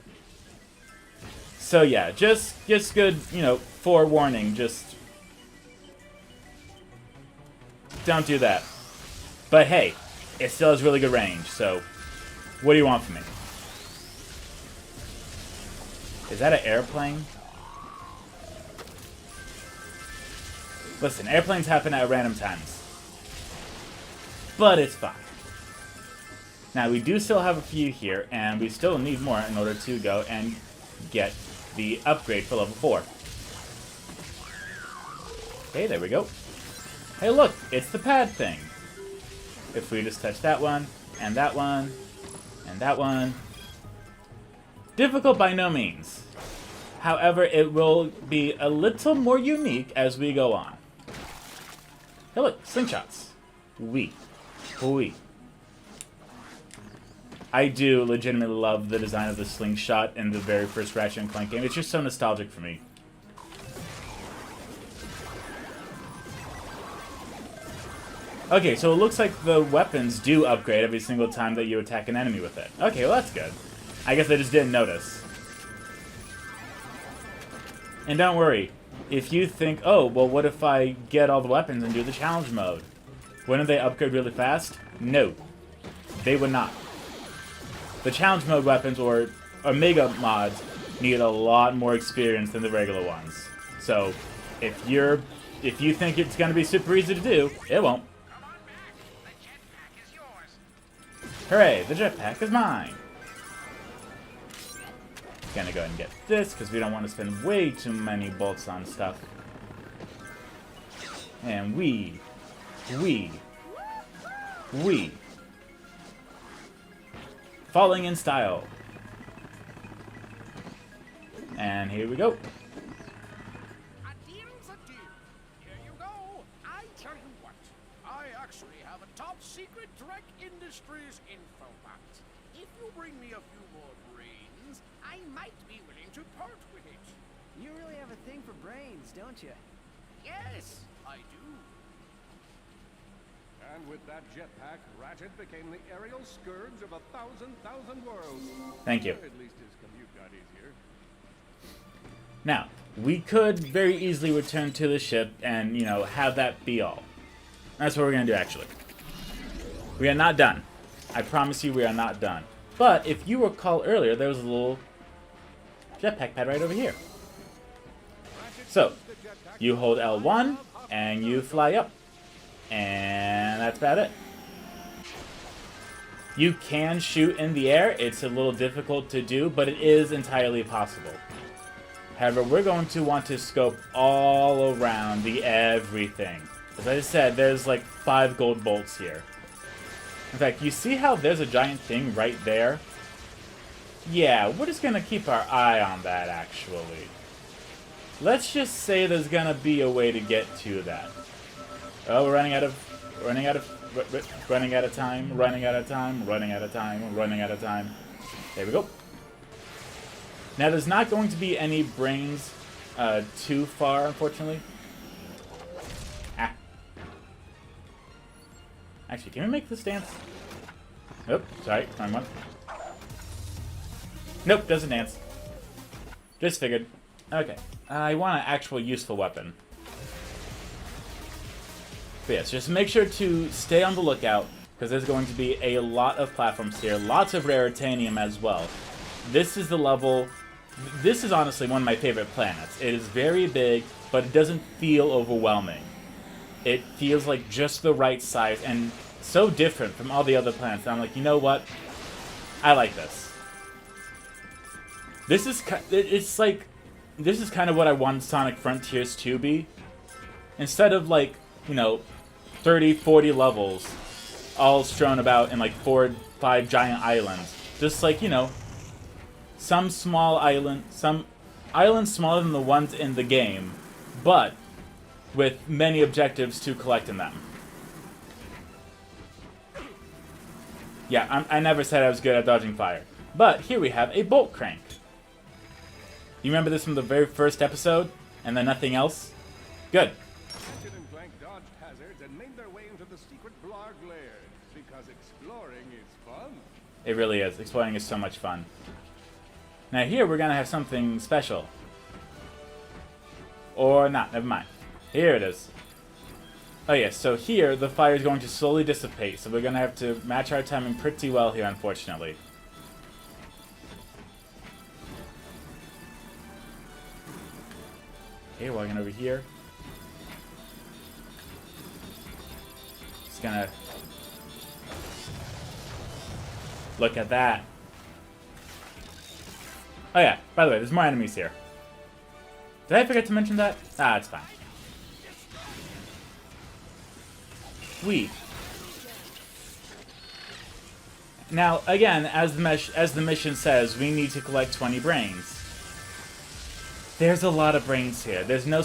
So yeah, just good, you know, forewarning, just don't do that. But hey, it still has really good range, so what do you want from me? Is that an airplane? Listen, airplanes happen at random times. But it's fine. Now, we do still have a few here, and we still need more in order to go and get the upgrade for level 4. Okay, there we go. Hey, look, it's the pad thing. If we just touch that one, and that one, and that one. Difficult by no means. However, it will be a little more unique as we go on. Hey, look, slingshots. Oui. I do legitimately love the design of the slingshot in the very first Ratchet and Clank game. It's just so nostalgic for me. Okay, so it looks like the weapons do upgrade every single time that you attack an enemy with it. Okay, well that's good. I guess I just didn't notice. And don't worry, if you think, oh, well what if I get all the weapons and do the challenge mode? Wouldn't they upgrade really fast? No. They would not. the challenge mode weapons or Omega mods need a lot more experience than the regular ones. So if you think it's going to be super easy to do, it won't. Hooray, the jetpack is mine. Gonna go ahead and get this because we don't want to spend way too many bolts on stuff. And we. Falling in style. And here we go. A deal's a deal. Here you go. I tell you what. I actually have a top secret Drek Industries info box. If you bring me a few more brains, I might be willing to part with it. You really have a thing for brains, don't you? Yes, I do. And with that jetpack, Ratchet became the aerial scourge of 1,000 worlds. Thank you. At least his commute got easier. Now, we could very easily return to the ship and, you know, have that be all. That's what we're going to do, actually. We are not done. I promise you we are not done. But if you recall earlier, there was a little jetpack pad right over here. So, you hold L1, and you fly up. And that's about it. You can shoot in the air. It's a little difficult to do, but it is entirely possible. However, we're going to want to scope all around the everything. As I said, there's like 5 gold bolts here. In fact, you see how there's a giant thing right there? Yeah, we're just going to keep our eye on that, actually. Let's just say there's going to be a way to get to that. Oh, we're running out of time. There we go. Now, there's not going to be any brains too far, unfortunately. Ah. Actually, can we make this dance? Nope, sorry, wrong one. Nope, doesn't dance. Just figured. Okay, I want an actual useful weapon. But yes, just make sure to stay on the lookout, because there's going to be a lot of platforms here, lots of raritanium as well. This is the level. This is honestly one of my favorite planets. It is very big, but it doesn't feel overwhelming. It feels like just the right size and so different from all the other planets. And I'm like, you know what? I like this. This is kind of what I want Sonic Frontiers to be. Instead of like, you know, 30, 40 levels all strewn about in like 4 or 5 giant islands. Just like, you know, some islands smaller than the ones in the game, but with many objectives to collect in them. Yeah, I never said I was good at dodging fire. But here we have a bolt crank. You remember this from the very first episode? And then nothing else? Good. Ratchet and Clank dodged hazards and made their way into the secret Blarg lair, because exploring is fun. It really is. Exploring is so much fun. Now here we're going to have something special. Or not, never mind. Here it is. Oh yes, so here the fire is going to slowly dissipate, so we're going to have to match our timing pretty well here, unfortunately. Okay, walking over here. Just gonna look at that. Oh yeah, by the way, there's more enemies here. Did I forget to mention that? Ah, it's fine. Sweet. Now, again, as the mission says, we need to collect 20 brains. There's a lot of brains here. There's no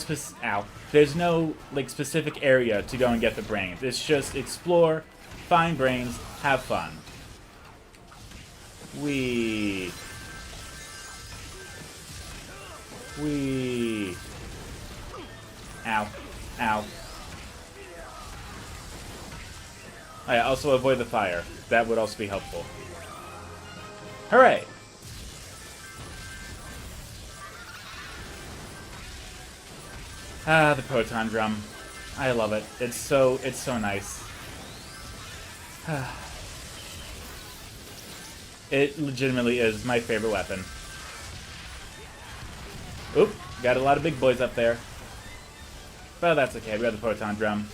like specific area to go and get the brains. It's just explore, find brains, have fun. Wee. Ow. Ow. Oh yeah, also avoid the fire. That would also be helpful. Hooray! Ah, the proton drum. I love it. It's so nice. It legitimately is my favorite weapon. Oop, got a lot of big boys up there. But that's okay, we got the proton drum.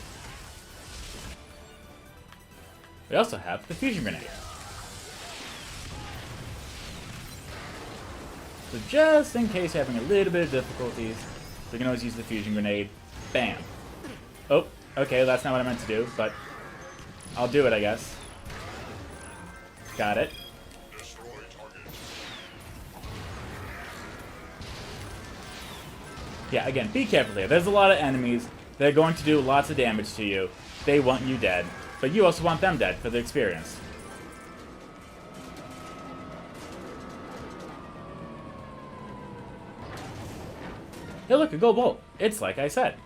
We also have the fusion grenade. So just in case you're having a little bit of difficulties, we can always use the fusion grenade. Bam. Oh, okay, that's not what I meant to do, but I'll do it, I guess. Got it. Yeah, again, be careful here. There's a lot of enemies. They're going to do lots of damage to you. They want you dead. But you also want them dead for the experience. Hey look, a gold bolt. It's like I said.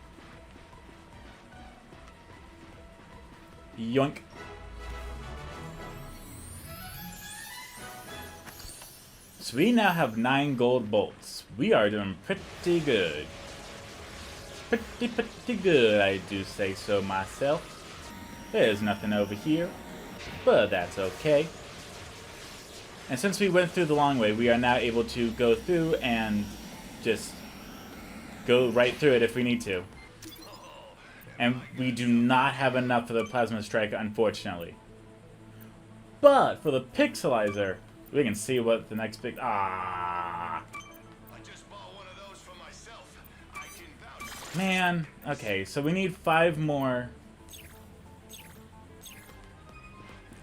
Yoink. So we now have 9 gold bolts. We are doing pretty good. Pretty good, I do say so myself. There's nothing over here, but that's okay. And since we went through the long way, we are now able to go through and just go right through it if we need to. And we do not have enough for the plasma striker, unfortunately. But for the pixelizer, we can see what the next big... Ah. Man, okay, so we need 5 more.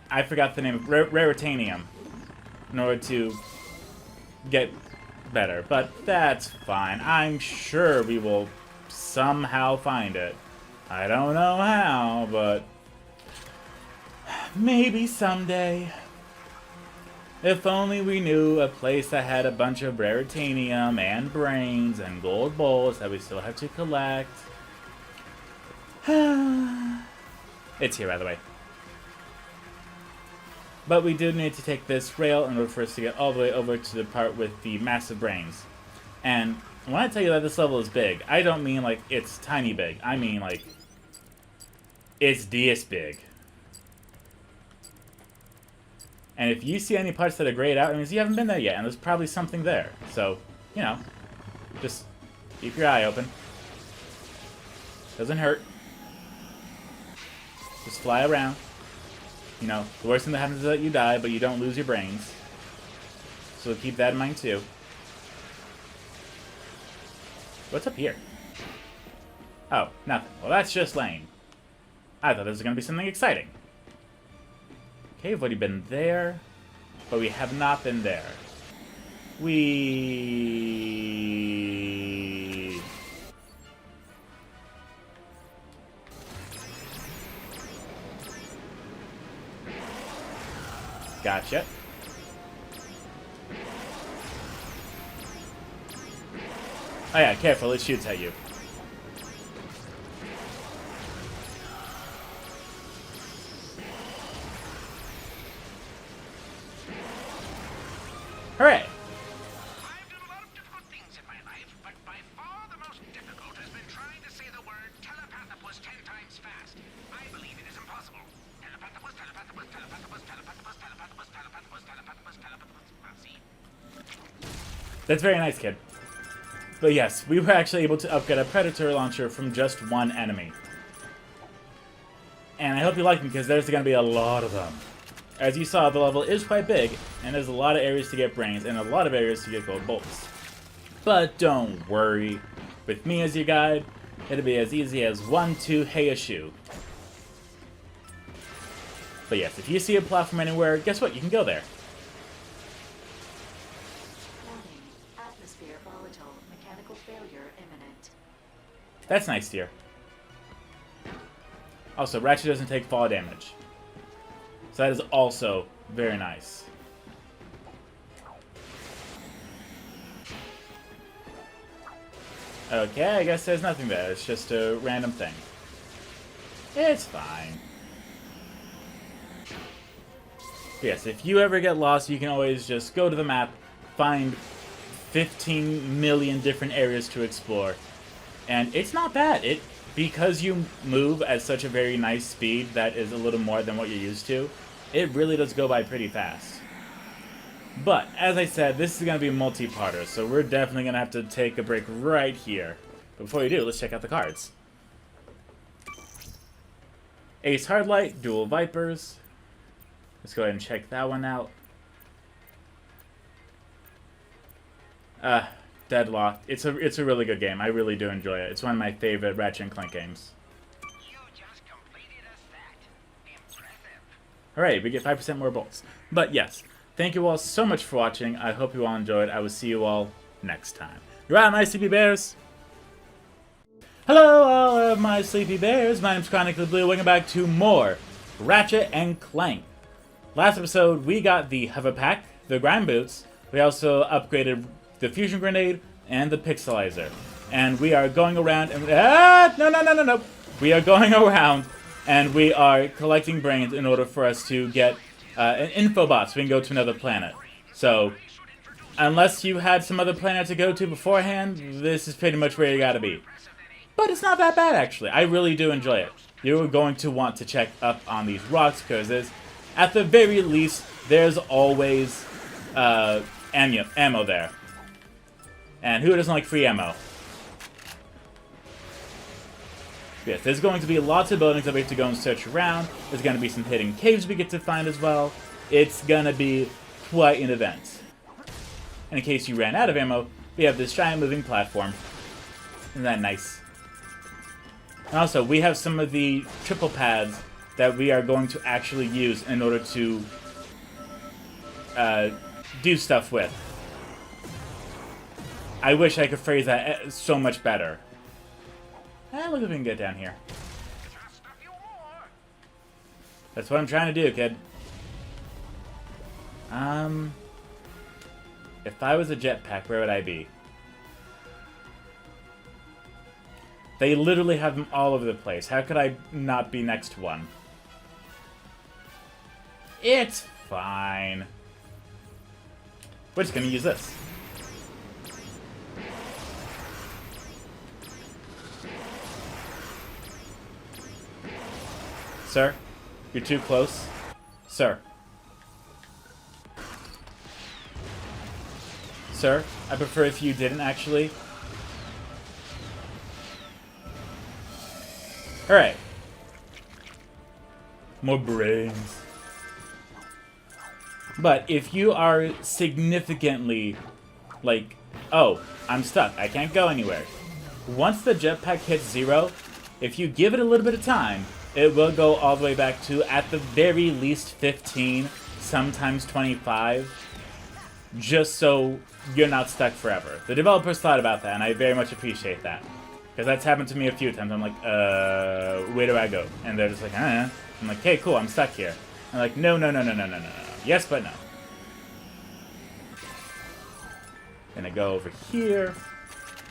I forgot the name of Raritanium in order to get better, but that's fine. I'm sure we will somehow find it. I don't know how, but maybe someday. If only we knew a place that had a bunch of Raritanium and brains and gold bolts that we still have to collect. It's here, by the way. But we do need to take this rail in order for us to get all the way over to the part with the massive brains. And when I tell you that this level is big, I don't mean like it's tiny big. I mean like it's this big. And if you see any parts that are grayed out, it means you haven't been there yet, and there's probably something there. So, you know, just keep your eye open. Doesn't hurt. Just fly around. You know, the worst thing that happens is that you die, but you don't lose your brains. So keep that in mind too. What's up here? Oh, nothing. Well, that's just lame. I thought this was going to be something exciting. Okay, we've already been there, but we have not been there. We... Gotcha. Oh yeah, careful, it shoots at you. Hooray! I've done a lot of difficult things in my life, but by far the most difficult has been trying to say the word telepathopus 10 times fast. I believe it is impossible. Telepathopus, telepathopus, telepathopus, telepathopus, telepathopus, telepathopus, telepathopus, telepathopus. See? That's very nice, kid. But yes, we were actually able to upgrade a Predator launcher from just one enemy. And I hope you like them, because there's going to be a lot of them. As you saw, the level is quite big, and there's a lot of areas to get brains, and a lot of areas to get gold bolts. But don't worry. With me as your guide, it'll be as easy as 1, 2, hey a shoe. But yes, if you see a platform anywhere, guess what? You can go there. Atmosphere volatile. Mechanical failure imminent. That's nice to hear. Also, Ratchet doesn't take fall damage. So that is also very nice. Okay, I guess there's nothing there. It's just a random thing. It's fine. Yes, if you ever get lost, you can always just go to the map, find 15 million different areas to explore. And it's not bad. Because you move at such a very nice speed that is a little more than what you're used to, it really does go by pretty fast. But, as I said, this is going to be a multi-parter, so we're definitely going to have to take a break right here. But before we do, let's check out the cards. Ace Hardlight, Dual Vipers. Let's go ahead and check that one out. Deadlock. It's a really good game. I really do enjoy it. It's one of my favorite Ratchet and Clank games. Alright, we get 5% more bolts. But yes, thank you all so much for watching. I hope you all enjoyed. I will see you all next time. You're out, my sleepy bears! Hello, all of my sleepy bears. My name's Chronically Blue. Welcome back to more Ratchet and Clank. Last episode, we got the hover pack, the grind boots. We also upgraded the fusion grenade and the pixelizer. And we are going around and... No. We are going around and we are collecting brains in order for us to get an info bot so we can go to another planet. So, unless you had some other planet to go to beforehand, this is pretty much where you gotta be. But it's not that bad, actually. I really do enjoy it. You're going to want to check up on these rocks, because at the very least, there's always ammo there. And who doesn't like free ammo? Yes, there's going to be lots of buildings that we have to go and search around. There's going to be some hidden caves we get to find as well. It's going to be quite an event. And in case you ran out of ammo, we have this giant moving platform. Isn't that nice? And also, we have some of the triple pads that we are going to actually use in order to do stuff with. I wish I could phrase that so much better. Look if we can get down here. That's what I'm trying to do, kid. If I was a jetpack, where would I be? They literally have them all over the place. How could I not be next to one? It's fine. We're just gonna use this. Sir, you're too close. Sir. Sir, I prefer if you didn't, actually. Alright. More brains. But if you are significantly, like, oh, I'm stuck, I can't go anywhere. Once the jetpack hits 0, if you give it a little bit of time, it will go all the way back to, at the very least, 15, sometimes 25, just so you're not stuck forever. The developers thought about that, and I very much appreciate that. Because that's happened to me a few times. I'm like, where do I go? And they're just like, I'm like, hey, cool, I'm stuck here. I'm like, no. Yes, but no. Gonna go over here.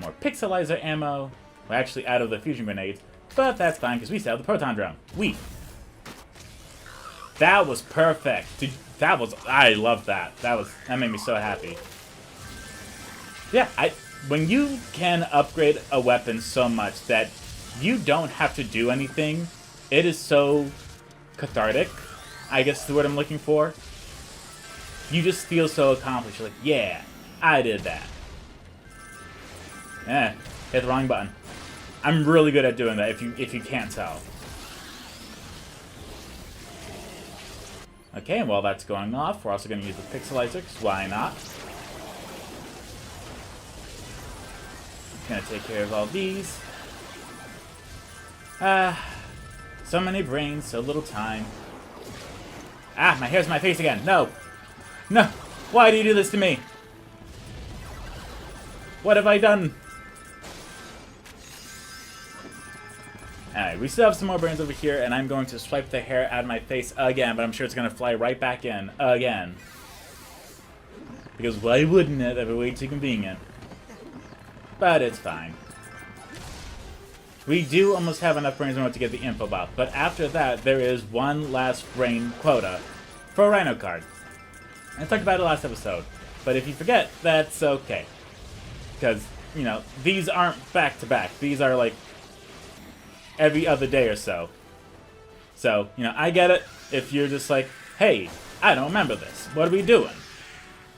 More pixelizer ammo. We're actually out of the fusion grenades. But that's fine, because we still have the proton drone. That was perfect. Dude, I love that. That made me so happy. Yeah, when you can upgrade a weapon so much that you don't have to do anything, it is so cathartic, I guess is the word I'm looking for. You just feel so accomplished. You're like, yeah, I did that. Hit the wrong button. I'm really good at doing that, if you can't tell. Okay, and while that's going off, we're also going to use the pixelizer, because why not? Gonna take care of all these. So many brains, so little time. My hair's in my face again. No! Why do you do this to me? What have I done? Alright, we still have some more brains over here, and I'm going to swipe the hair out of my face again, but I'm sure it's going to fly right back in again. Because why wouldn't it? That'd be way too convenient. But it's fine. We do almost have enough brains in order to get the info bot, but after that, there is one last brain quota for a RYNO card. I talked about it last episode, but if you forget, that's okay. Because, you know, these aren't back-to-back. These are, like, every other day or so. So, you know, I get it if you're just like, hey, I don't remember this. What are we doing?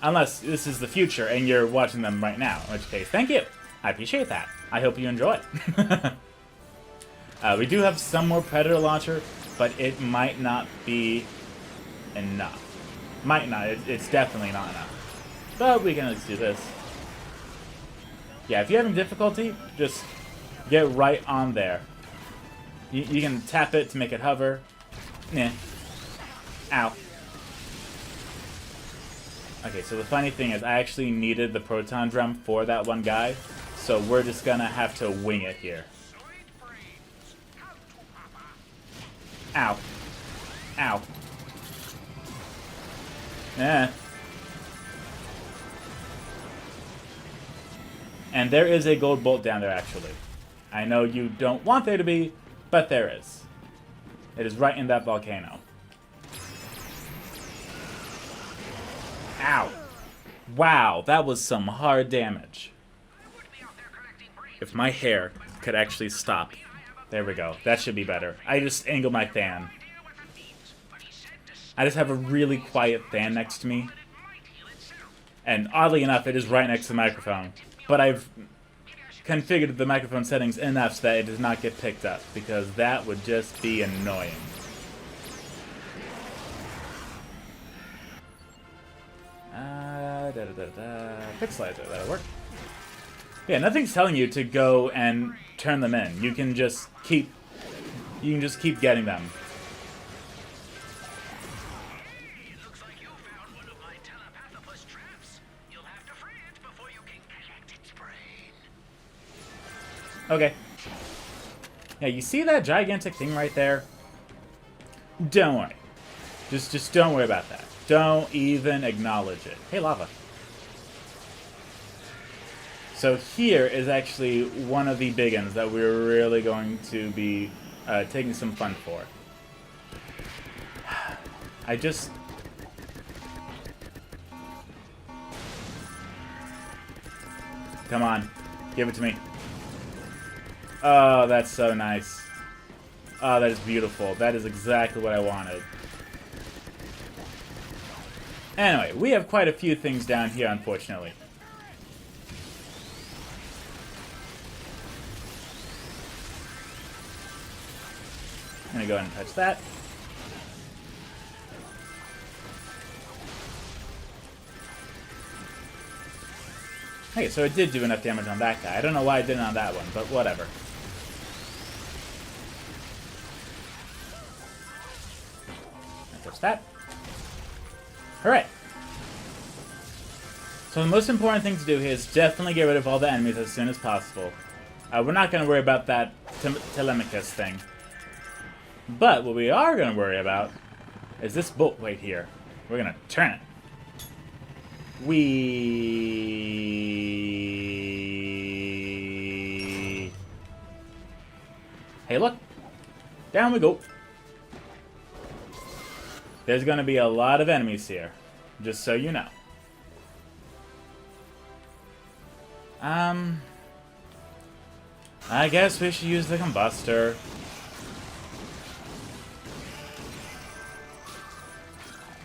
Unless this is the future and you're watching them right now, in which case, thank you. I appreciate that. I hope you enjoy it. We do have some more Predator Launcher, but it might not be enough. Might not. It's definitely not enough. But we can at least do this. Yeah, if you're having difficulty, just get right on there. You can tap it to make it hover. Nah. Ow. Okay, so the funny thing is I actually needed the proton drum for that one guy, so we're just gonna have to wing it here. Ow. Ow. Eh. And there is a gold bolt down there, actually. I know you don't want there to be, but there is. It is right in that volcano. Ow. Wow, that was some hard damage. If my hair could actually stop. There we go. That should be better. I just angled my fan. I just have a really quiet fan next to me. And oddly enough, it is right next to the microphone. But I've configured the microphone settings enough so that it does not get picked up, because that would just be annoying. Pixelizer, that'll work. Yeah, nothing's telling you to go and turn them in. You can just keep getting them. Okay. Yeah, you see that gigantic thing right there? Don't worry. Just don't worry about that. Don't even acknowledge it. Hey, lava. So here is actually one of the big ones that we're really going to be taking some fun for. I just... Come on. Give it to me. Oh, that's so nice. Oh, that is beautiful. That is exactly what I wanted. Anyway, we have quite a few things down here, unfortunately. I'm gonna go ahead and touch that. Okay, so it did do enough damage on that guy. I don't know why it didn't on that one, but whatever. Touch that. Alright. So the most important thing to do here is definitely get rid of all the enemies as soon as possible. We're not going to worry about that Telemachus thing. But what we are going to worry about is this bolt right here. We're going to turn it. Hey, look. Down we go. There's going to be a lot of enemies here, just so you know. I guess we should use the combustor.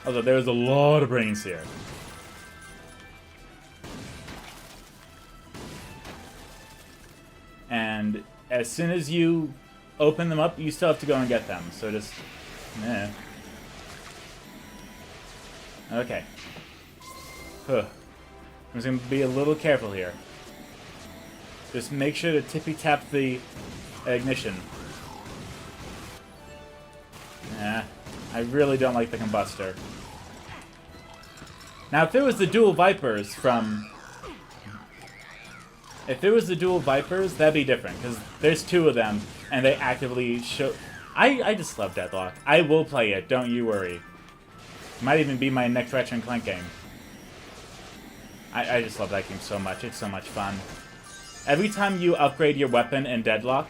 Although there's a lot of brains here. And as soon as you open them up, you still have to go and get them. So just... eh. Okay. Huh. I'm just going to be a little careful here. Just make sure to tippy-tap the ignition. Nah, I really don't like the combustor. Now, if it was the dual Vipers from... If it was the dual Vipers, that'd be different, because there's two of them, and they actively show... I just love Deadlock. I will play it, don't you worry. Might even be my next Ratchet and Clank game. I just love that game so much. It's so much fun. Every time you upgrade your weapon in Deadlock,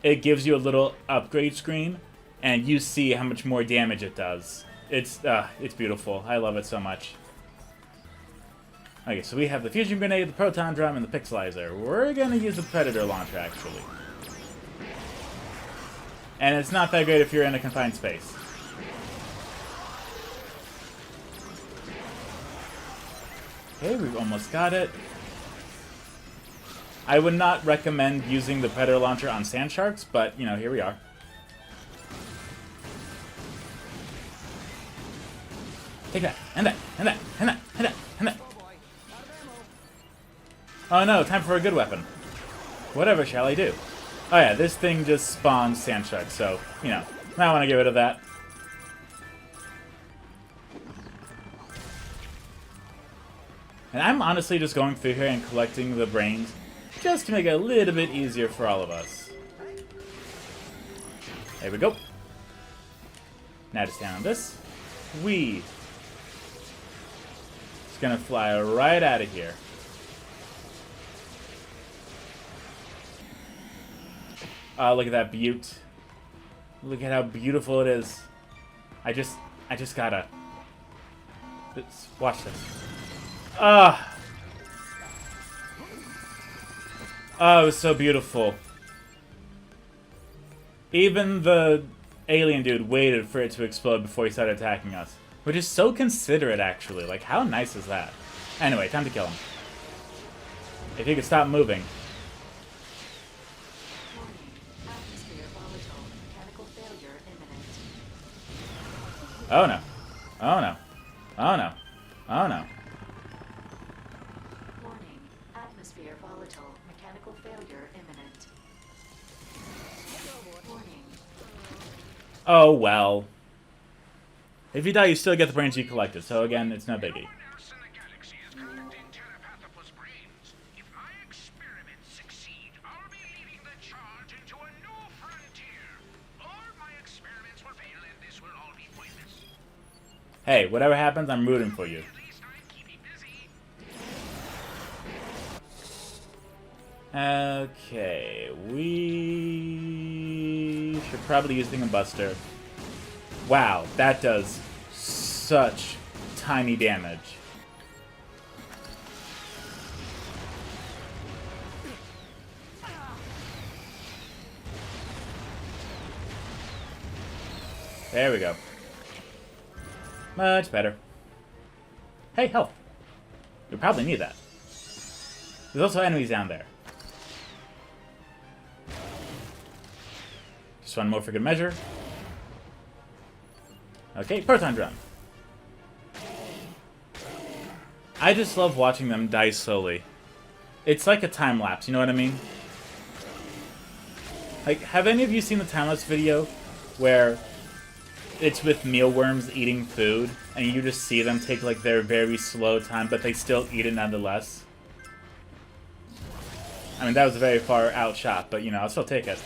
it gives you a little upgrade screen, and you see how much more damage it does. It's beautiful. I love it so much. Okay, so we have the fusion grenade, the proton drum, and the pixelizer. We're gonna use the Predator launcher, actually. And it's not that great if you're in a confined space. Okay, we've almost got it. I would not recommend using the Predator Launcher on sand sharks, but, you know, here we are. Take that, and that, and that, and that, and that, and that. Oh no, time for a good weapon. Whatever shall I do? Oh yeah, this thing just spawns sand sharks, so, you know, might want to get rid of that. And I'm honestly just going through here and collecting the brains just to make it a little bit easier for all of us. There we go. Now to stand on this. Whee! Just gonna fly right out of here. Oh, look at that beaut. Look at how beautiful it is. I just gotta... watch this. Ah! Oh, it was so beautiful. Even the alien dude waited for it to explode before he started attacking us. Which is so considerate, actually. Like, how nice is that? Anyway, time to kill him. If he could stop moving. Oh no. Oh no. Oh no. Oh no. Warning. Atmosphere volatile. Mechanical failure imminent. Warning. Oh well. If you die, you still get the brains you collected, so again, it's no biggie. Hey, whatever happens, I'm rooting for you. Okay, we should probably use Thingambuster. Wow, that does such tiny damage. There we go. Much better. Hey, health. We probably need that. There's also enemies down there. Just one more for good measure. Okay, proton drum. I just love watching them die slowly. It's like a time lapse, you know what I mean? Like, have any of you seen the time lapse video where it's with mealworms eating food, and you just see them take, like, their very slow time, but they still eat it nonetheless? I mean, that was a very far out shot, but, you know, I'll still take it.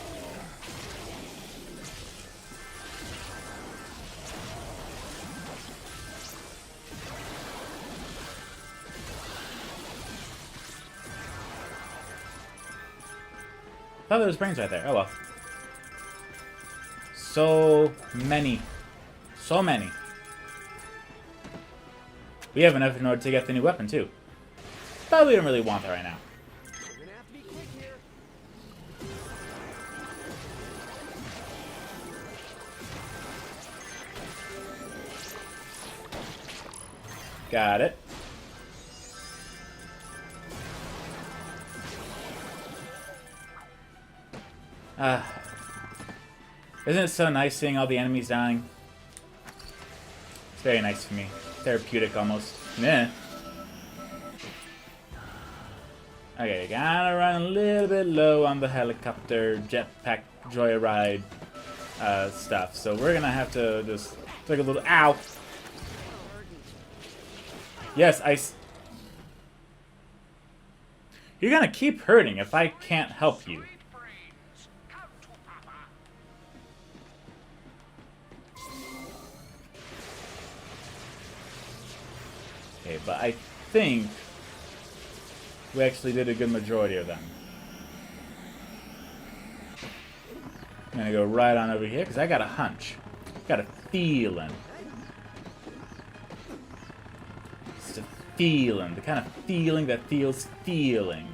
Oh, there's brains right there. Oh well. So many. So many. We have enough in order to get the new weapon, too. But we don't really want that right now. Got it. Isn't it so nice seeing all the enemies dying? It's very nice for me. Therapeutic, almost. Nah. Okay, gotta run a little bit low on the helicopter, jetpack, joyride stuff. So we're gonna have to just take a little... Ow! Yes, You're gonna keep hurting if I can't help you. Okay, but I think we actually did a good majority of them. I'm gonna go right on over here because I got a hunch. Got a feeling. Just a feeling. The kind of feeling that feels feeling.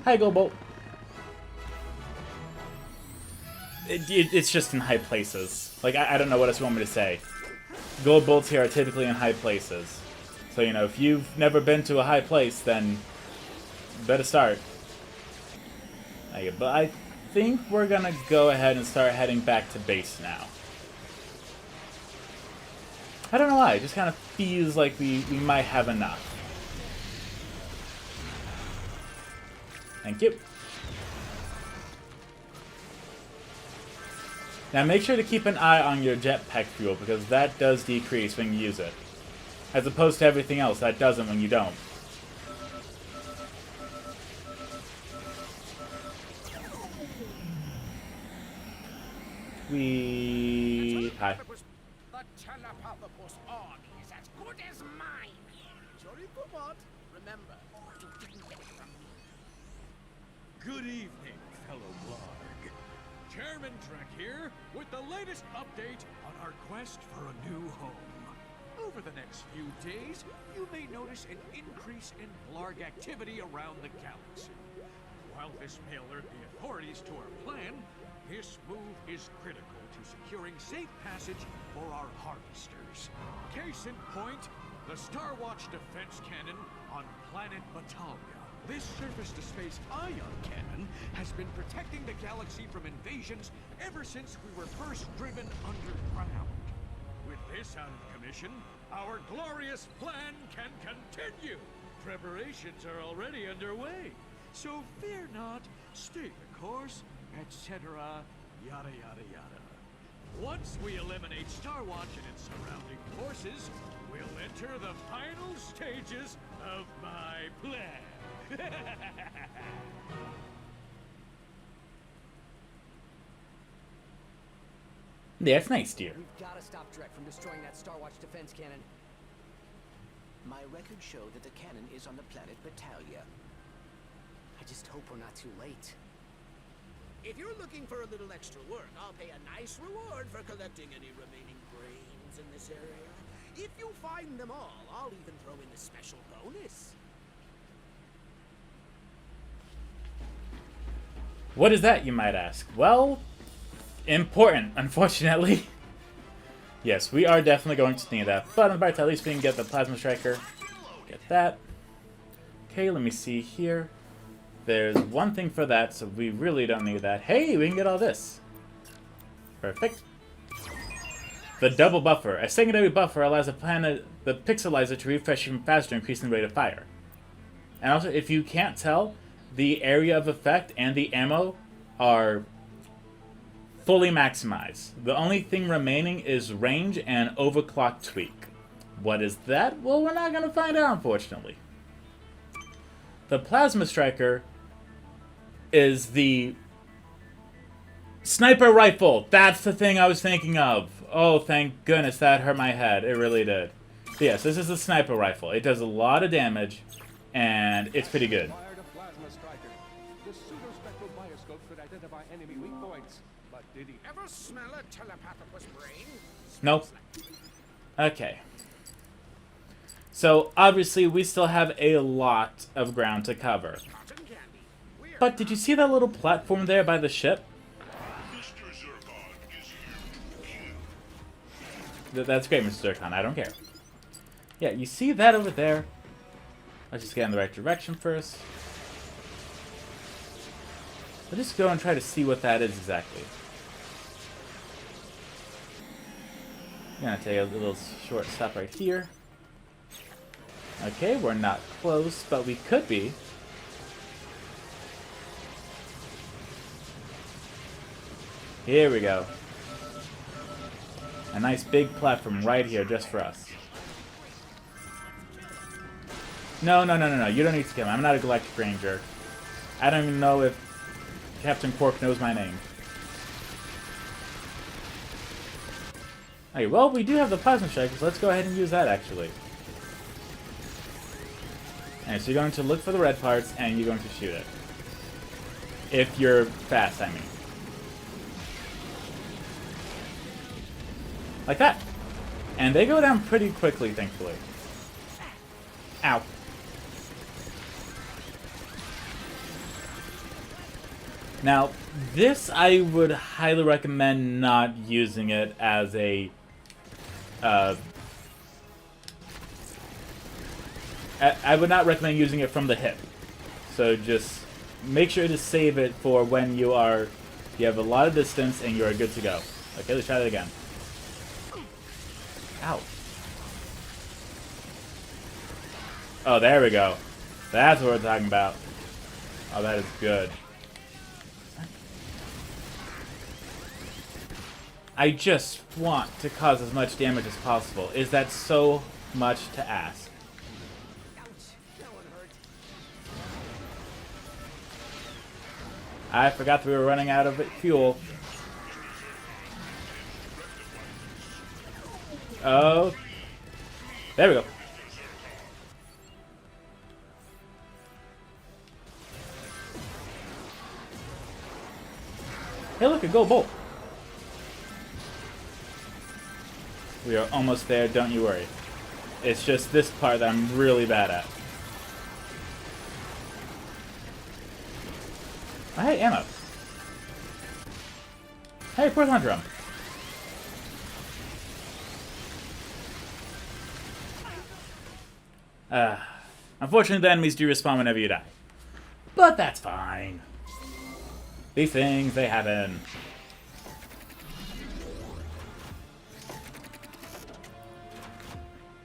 Hi, Go Bolt. It's just in high places. Like, I don't know what else you want me to say. Gold bolts here are typically in high places. So, you know, if you've never been to a high place, then better start. Okay, but I think we're gonna go ahead and start heading back to base now. I don't know why, it just kind of feels like we might have enough. Thank you. Now make sure to keep an eye on your jetpack fuel, because that does decrease when you use it. As opposed to everything else, that doesn't when you don't. Hi. The Telepathopus army is as good as mine. Sorry for what? Remember, you didn't get it from me. Good evening, fellow Blarg. Chairman Trek here with the latest update on our quest for a new home. Over the next few days, you may notice an increase in Blarg activity around the galaxy. While this may alert the authorities to our plan, this move is critical to securing safe passage for our harvesters. Case in point, the Star Watch defense cannon on planet Batalia. This surface-to-space ion cannon has been protecting the galaxy from invasions ever since we were first driven underground. With this out of commission, our glorious plan can continue. Preparations are already underway, so fear not, stay the course, etc., yada yada yada. Once we eliminate Star Watch and its surrounding forces, we'll enter the final stages of my plan. Yeah, it's nice, dear. We've got to stop Drek from destroying that Star Watch defense cannon. My records show that the cannon is on the planet Batalia. I just hope we're not too late. If you're looking for a little extra work, I'll pay a nice reward for collecting any remaining brains in this area. If you find them all, I'll even throw in a special bonus. What is that, you might ask? Well, important, unfortunately. Yes, we are definitely going to need that. But on the bright side, at least we can get the Plasma Striker. Get that. Okay, let me see here. There's one thing for that, so we really don't need that. Hey, we can get all this. Perfect. The double buffer. A secondary buffer allows the pixelizer to refresh even faster, increasing the rate of fire. And also, if you can't tell, the area of effect and the ammo are fully maximized. The only thing remaining is range and overclock tweak. What is that? Well, we're not going to find out, unfortunately. The Plasma Striker is the sniper rifle. That's the thing I was thinking of. Oh, thank goodness that hurt my head. It really did. But yes, this is a sniper rifle. It does a lot of damage, and it's pretty good. Plasma Striker. The pseudo-spectral bioscope could identify enemy weak points. But did he Ever smell a Telepathopus brain? Nope. Okay. So, obviously, we still have a lot of ground to cover. But did you see that little platform there by the ship? That's great, Mr. Zircon. I don't care. Yeah, you see that over there? Let's just get in the right direction first. Let's just go and try to see what that is exactly. I'm gonna take a little short stop right here. Okay, we're not close, but we could be. Here we go. A nice big platform right here just for us. No, no, no, no, no. You don't need to kill me. I'm not a Galactic Ranger. I don't even know if Captain Quark knows my name. Okay, well, we do have the Plasma Striker, so let's go ahead and use that, actually. Alright, so you're going to look for the red parts, and you're going to shoot it. If you're fast, I mean. Like that. And they go down pretty quickly, thankfully. Ow. Now, this I would highly recommend not using it as a I would not recommend using it from the hip. So just make sure to save it for when you have a lot of distance and you are good to go. Okay, let's try that again. Ow. Oh, there we go. That's what we're talking about. Oh, that is good. I just want to cause as much damage as possible. Is that so much to ask? I forgot that we were running out of fuel. Oh. There we go. Hey, look, a gold bolt. We are almost there, don't you worry. It's just this part that I'm really bad at. Oh, hey, ammo. Hey, Portland drum. Unfortunately, the enemies do respawn whenever you die. But that's fine. These things, they happen.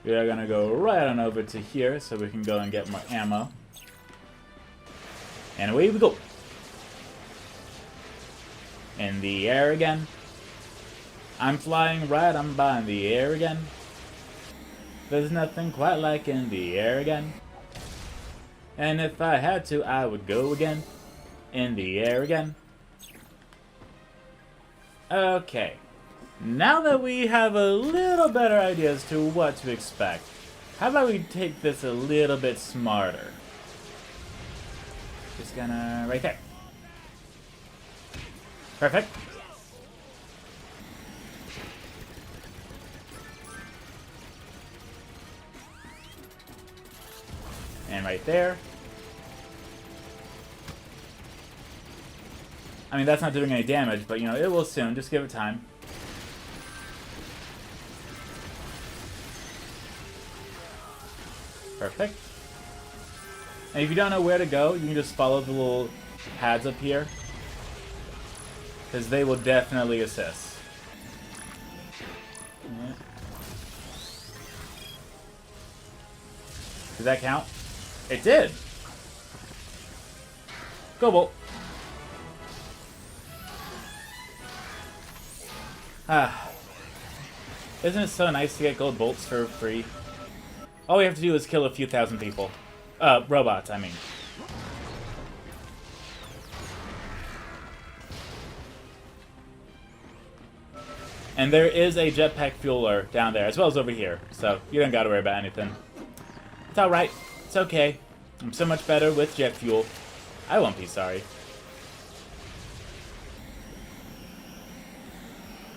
We are gonna go right on over to here so we can go and get more ammo. And away we go. In the air again. I'm flying right on by in the air again. There's nothing quite like in the air again. And if I had to, I would go again. In the air again. Okay. Now that we have a little better idea as to what to expect, how about we take this a little bit smarter? Just gonna... right there. Perfect. And right there. I mean, that's not doing any damage, but, you know, it will soon. Just give it time. Perfect. And if you don't know where to go, you can just follow the little pads up here. Because they will definitely assist. Yeah. Did that count? It did! Go bolt! Ah. Isn't it so nice to get gold bolts for free? All we have to do is kill a few thousand people. Robots, I mean. And there is a jetpack fueler down there, as well as over here. So, you don't gotta worry about anything. It's alright. It's okay. I'm so much better with jet fuel. I won't be sorry.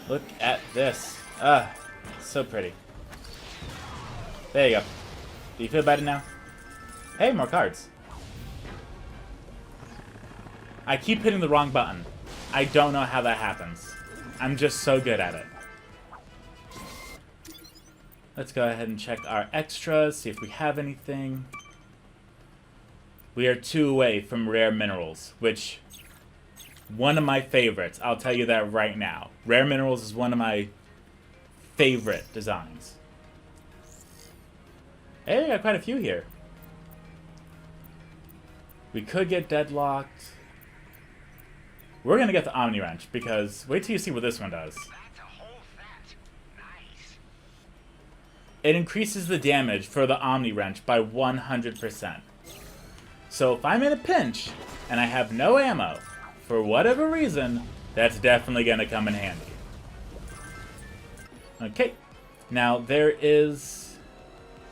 Look at this. Ah, so pretty. There you go. Do you feel better now? Hey, more cards. I keep hitting the wrong button. I don't know how that happens. I'm just so good at it. Let's go ahead and check our extras, see if we have anything. We are 2 away from rare minerals, which... one of my favorites. I'll tell you that right now. Rare minerals is one of my favorite designs. Hey, I got quite a few here. We could get deadlocked. We're gonna get the Omni Wrench, because wait till you see what this one does. It increases the damage for the Omni Wrench by 100%. So if I'm in a pinch, and I have no ammo, for whatever reason, that's definitely gonna come in handy. Okay, now there is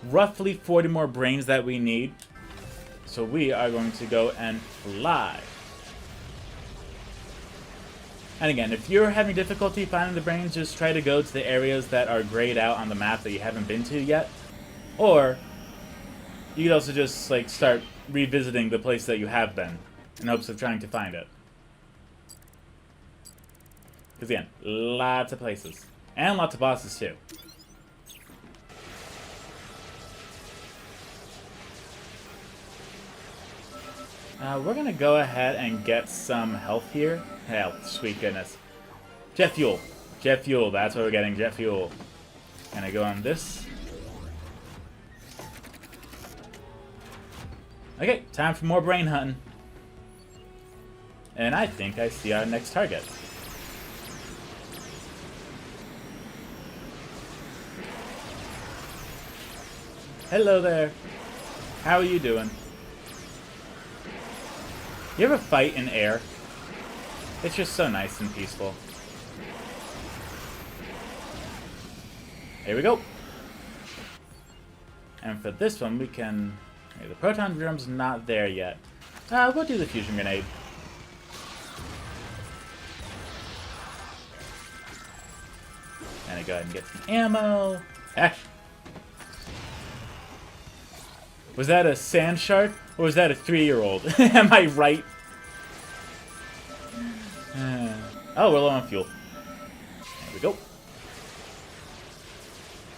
roughly 40 more brains that we need. So we are going to go and fly. And again, if you're having difficulty finding the brains, just try to go to the areas that are grayed out on the map that you haven't been to yet. Or, you could also just like start revisiting the place that you have been, in hopes of trying to find it. Because again, lots of places. And lots of bosses too. We're gonna go ahead and get some health here. Health, sweet goodness. Jet fuel. Jet fuel, that's what we're getting, jet fuel. Gonna go on this. Okay, time for more brain hunting. And I think I see our next target. Hello there. How are you doing? You ever fight in air? It's just so nice and peaceful. Here we go. And for this one, we can... Okay, the proton drum's not there yet. We'll do the fusion grenade. And I go ahead and get some ammo. Heck. Was that a sand shark? Or was that a 3-year-old? Am I right? Oh, we're low on fuel. There we go.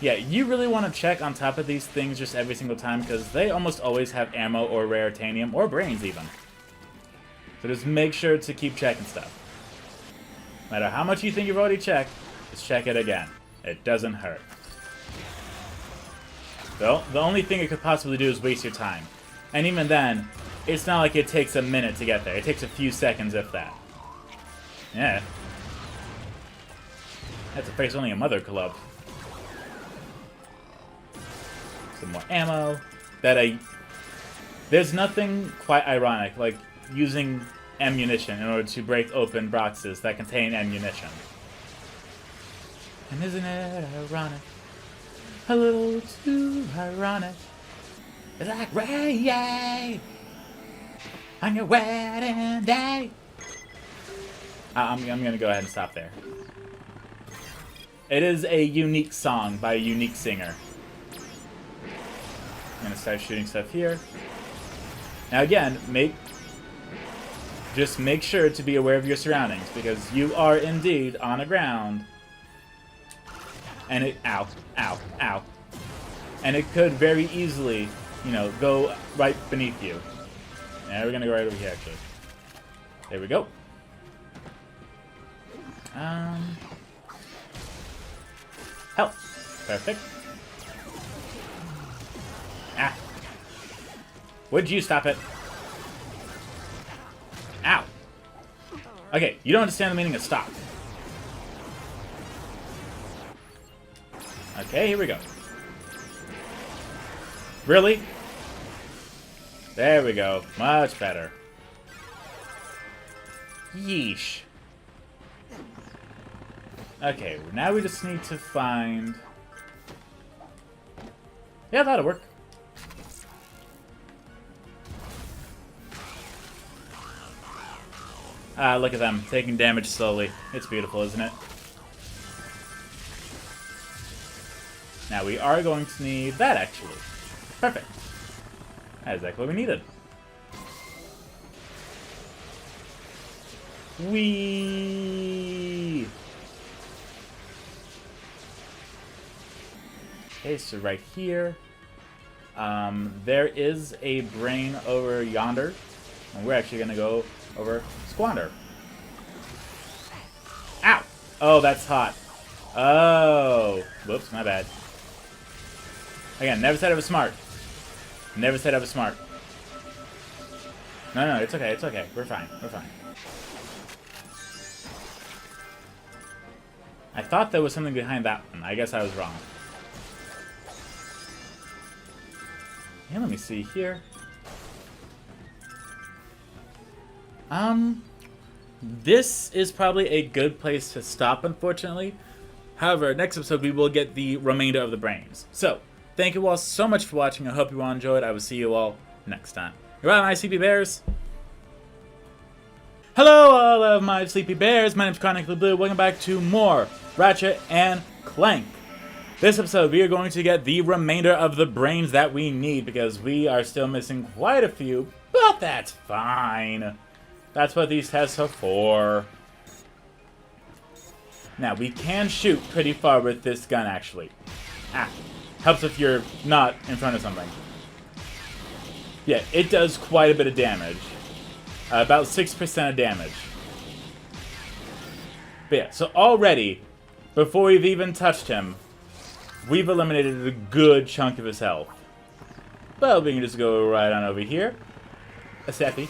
Yeah, you really want to check on top of these things just every single time, because they almost always have ammo or rare titanium, or brains even. So just make sure to keep checking stuff. No matter how much you think you've already checked, just check it again. It doesn't hurt. The only thing it could possibly do is waste your time. And even then, it's not like it takes a minute to get there. It takes a few seconds, if that. Yeah. That's a face only a mother club. Some more ammo. There's nothing quite ironic like using ammunition in order to break open boxes that contain ammunition. And isn't it ironic? A little too ironic. It's like Ray on your wedding day. I'm gonna go ahead and stop there. It is a unique song by a unique singer. I'm gonna start shooting stuff here. Now again, just make sure to be aware of your surroundings, because you are indeed on the ground. And it, ow, ow, ow. And it could very easily, you know, go right beneath you. Yeah, we're gonna go right over here, actually. There we go. Health. Perfect. Ah. Would you stop it? Ow. Okay, you don't understand the meaning of stop. Okay, here we go. Really? There we go. Much better. Yeesh. Okay, now we just need to find... Yeah, that'll work. Ah, look at them, taking damage slowly. It's beautiful, isn't it? Now we are going to need that, actually. Perfect. That's exactly what we needed. Whee! Okay, so right here, there is a brain over yonder, and we're actually going to go over Squander. Ow! Oh, that's hot. Oh, whoops, my bad. Again, never said I was smart. Never said I was smart. No, it's okay, it's okay. We're fine, we're fine. I thought there was something behind that one. I guess I was wrong. Yeah, let me see here. This is probably a good place to stop, unfortunately. However, next episode we will get the remainder of the brains. So, thank you all so much for watching. I hope you all enjoyed. I will see you all next time. Goodbye, my sleepy bears. Hello, all of my sleepy bears. My name is Chronically Blue. Welcome back to more Ratchet and Clank. This episode, we are going to get the remainder of the brains that we need, because we are still missing quite a few, but that's fine. That's what these tests are for. Now, we can shoot pretty far with this gun, actually. Ah, helps if you're not in front of something. Yeah, it does quite a bit of damage. About 6% of damage. But yeah, so already, before we've even touched him, we've eliminated a good chunk of his health. But we can just go right on over here. A Seppi.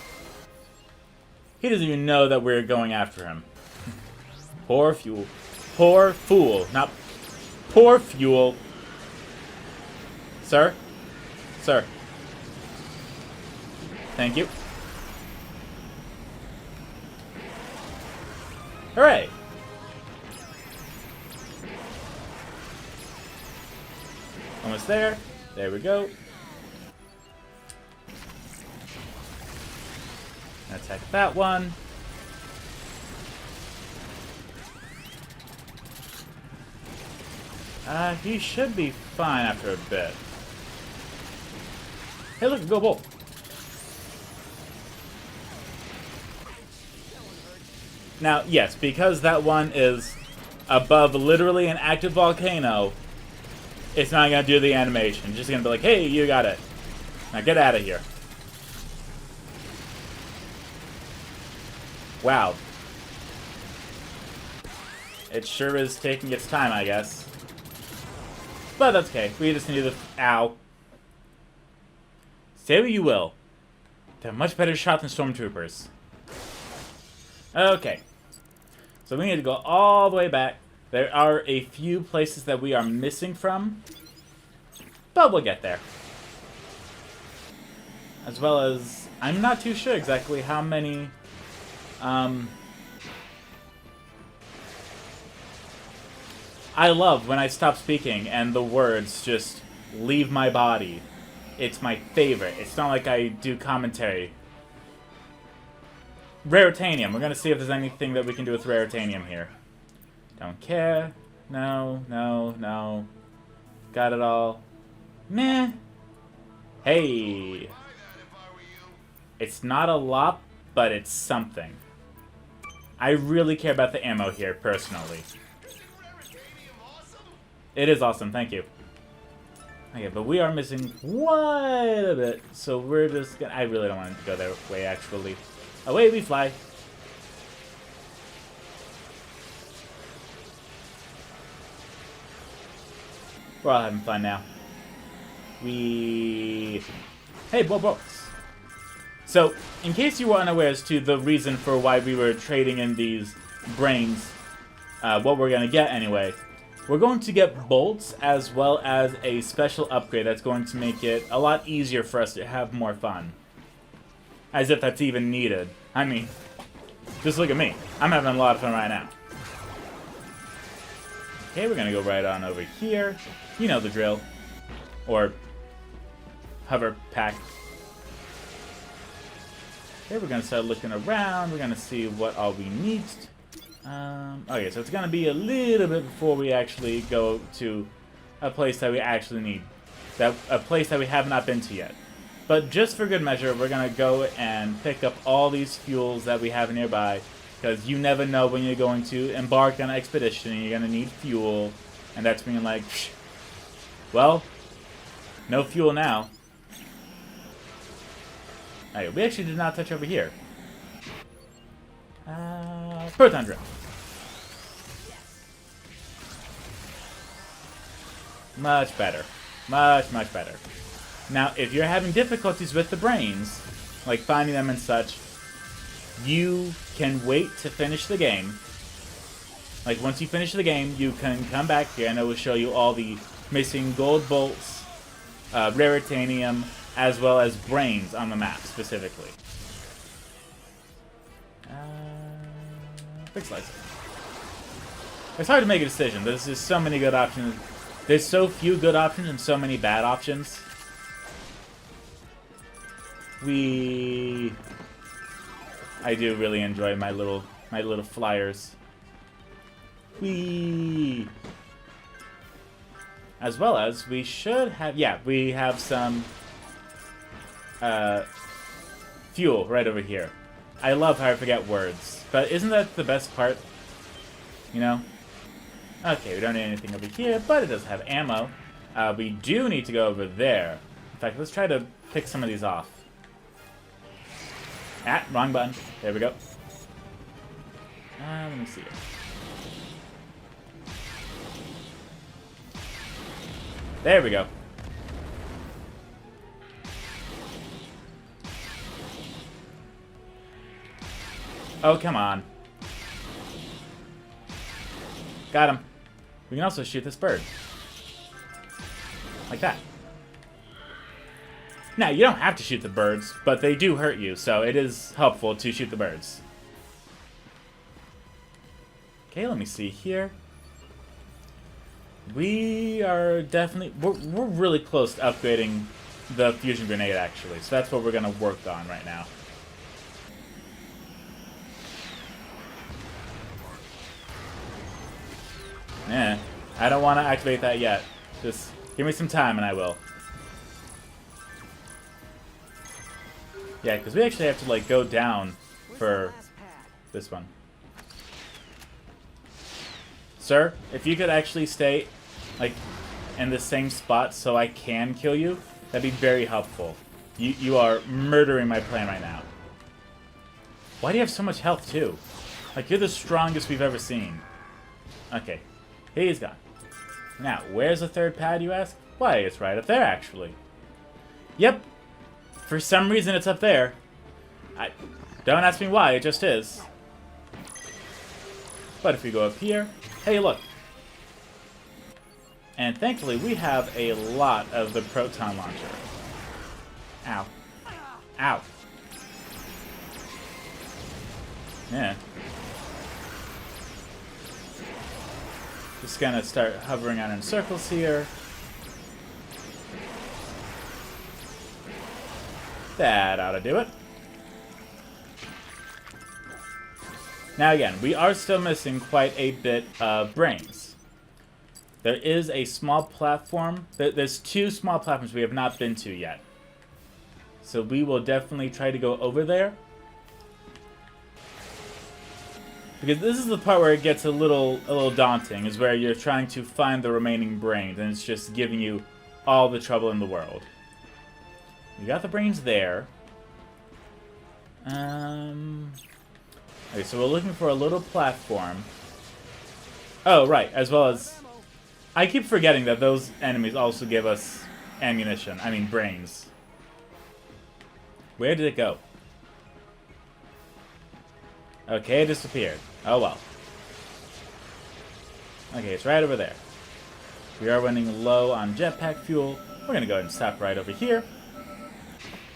He doesn't even know that we're going after him. Poor fuel. Poor fool. Not poor fuel. Sir? Sir. Thank you. Hooray! Almost there. There we go. Attack that one. He should be fine after a bit. Hey, look, go bull. Now, yes, because that one is above literally an active volcano, it's not going to do the animation. It's just going to be like, hey, you got it. Now get out of here. Wow. It sure is taking its time, I guess. But that's okay. We just need to... Ow. Say what you will. They're a much better shot than stormtroopers. Okay. So we need to go all the way back. There are a few places that we are missing from. But we'll get there. As well as... I'm not too sure exactly how many... I love when I stop speaking and the words just leave my body. It's my favorite. It's not like I do commentary. Raritanium. We're gonna see if there's anything that we can do with Raritanium here. Don't care. No, no, no. Got it all. Meh. Hey. It's not a lot, but it's something. I really care about the ammo here, personally. It is awesome, thank you. Okay, but we are missing quite a bit, so we're just gonna... I really don't want to go that way, actually. Away we fly. We're all having fun now. Hey, bolts. So, in case you were unaware as to the reason for why we were trading in these brains, what we're gonna get anyway, we're going to get bolts as well as a special upgrade that's going to make it a lot easier for us to have more fun. As if that's even needed. I mean, just look at me. I'm having a lot of fun right now. Okay, we're gonna go right on over here. You know the drill. Or hover pack. Okay, we're gonna start looking around. We're gonna see what all we need. Okay, so it's gonna be a little bit before we actually go to a place that we actually need. A place that we have not been to yet. But just for good measure, we're gonna go and pick up all these fuels that we have nearby, because you never know when you're going to embark on an expedition and you're gonna need fuel, and that's when you're like, psh, well, no fuel now. Alright, we actually did not touch over here. Proton drill. Much better. Much, much better. Now, if you're having difficulties with the brains, like finding them and such, you can wait to finish the game. Like, once you finish the game, you can come back here and it will show you all the missing gold bolts, raritanium, as well as brains on the map, specifically. Quick slice. It's hard to make a decision. There's just so many good options. There's so few good options and so many bad options. I do really enjoy my little flyers. As well as we should have, yeah, we have some fuel right over here. I love how I forget words, but isn't that the best part? You know? Okay, we don't need anything over here, but it does have ammo. We do need to go over there. In fact, let's try to pick some of these off. Ah, wrong button. There we go. Let me see it. There we go. Oh, come on. Got him. We can also shoot this bird. Like that. Now, you don't have to shoot the birds, but they do hurt you, so it is helpful to shoot the birds. Okay, let me see here. We are definitely... We're really close to upgrading the fusion grenade, actually. So that's what we're going to work on right now. I don't want to activate that yet. Just give me some time and I will. Yeah, because we actually have to, like, go down for this one. Sir, if you could actually stay, like, in the same spot so I can kill you, that'd be very helpful. You are murdering my plan right now. Why do you have so much health, too? Like, you're the strongest we've ever seen. Okay. He's gone. Now, where's the third pad, you ask? Why, it's right up there, actually. Yep. For some reason, it's up there. Don't ask me why, it just is. But if we go up here... Hey, look. And thankfully, we have a lot of the proton launcher. Ow. Ow. Yeah. Just gonna start hovering on in circles here. That ought to do it. Now again, we are still missing quite a bit of brains. There is a small platform. There's 2 small platforms we have not been to yet. So we will definitely try to go over there. Because this is the part where it gets a little daunting, is where you're trying to find the remaining brains, and it's just giving you all the trouble in the world. We got the brains there. Okay, so we're looking for a little platform. Oh, right, as well as... I keep forgetting that those enemies also give us ammunition. I mean, brains. Where did it go? Okay, it disappeared. Oh well. Okay, it's right over there. We are running low on jetpack fuel. We're gonna go ahead and stop right over here.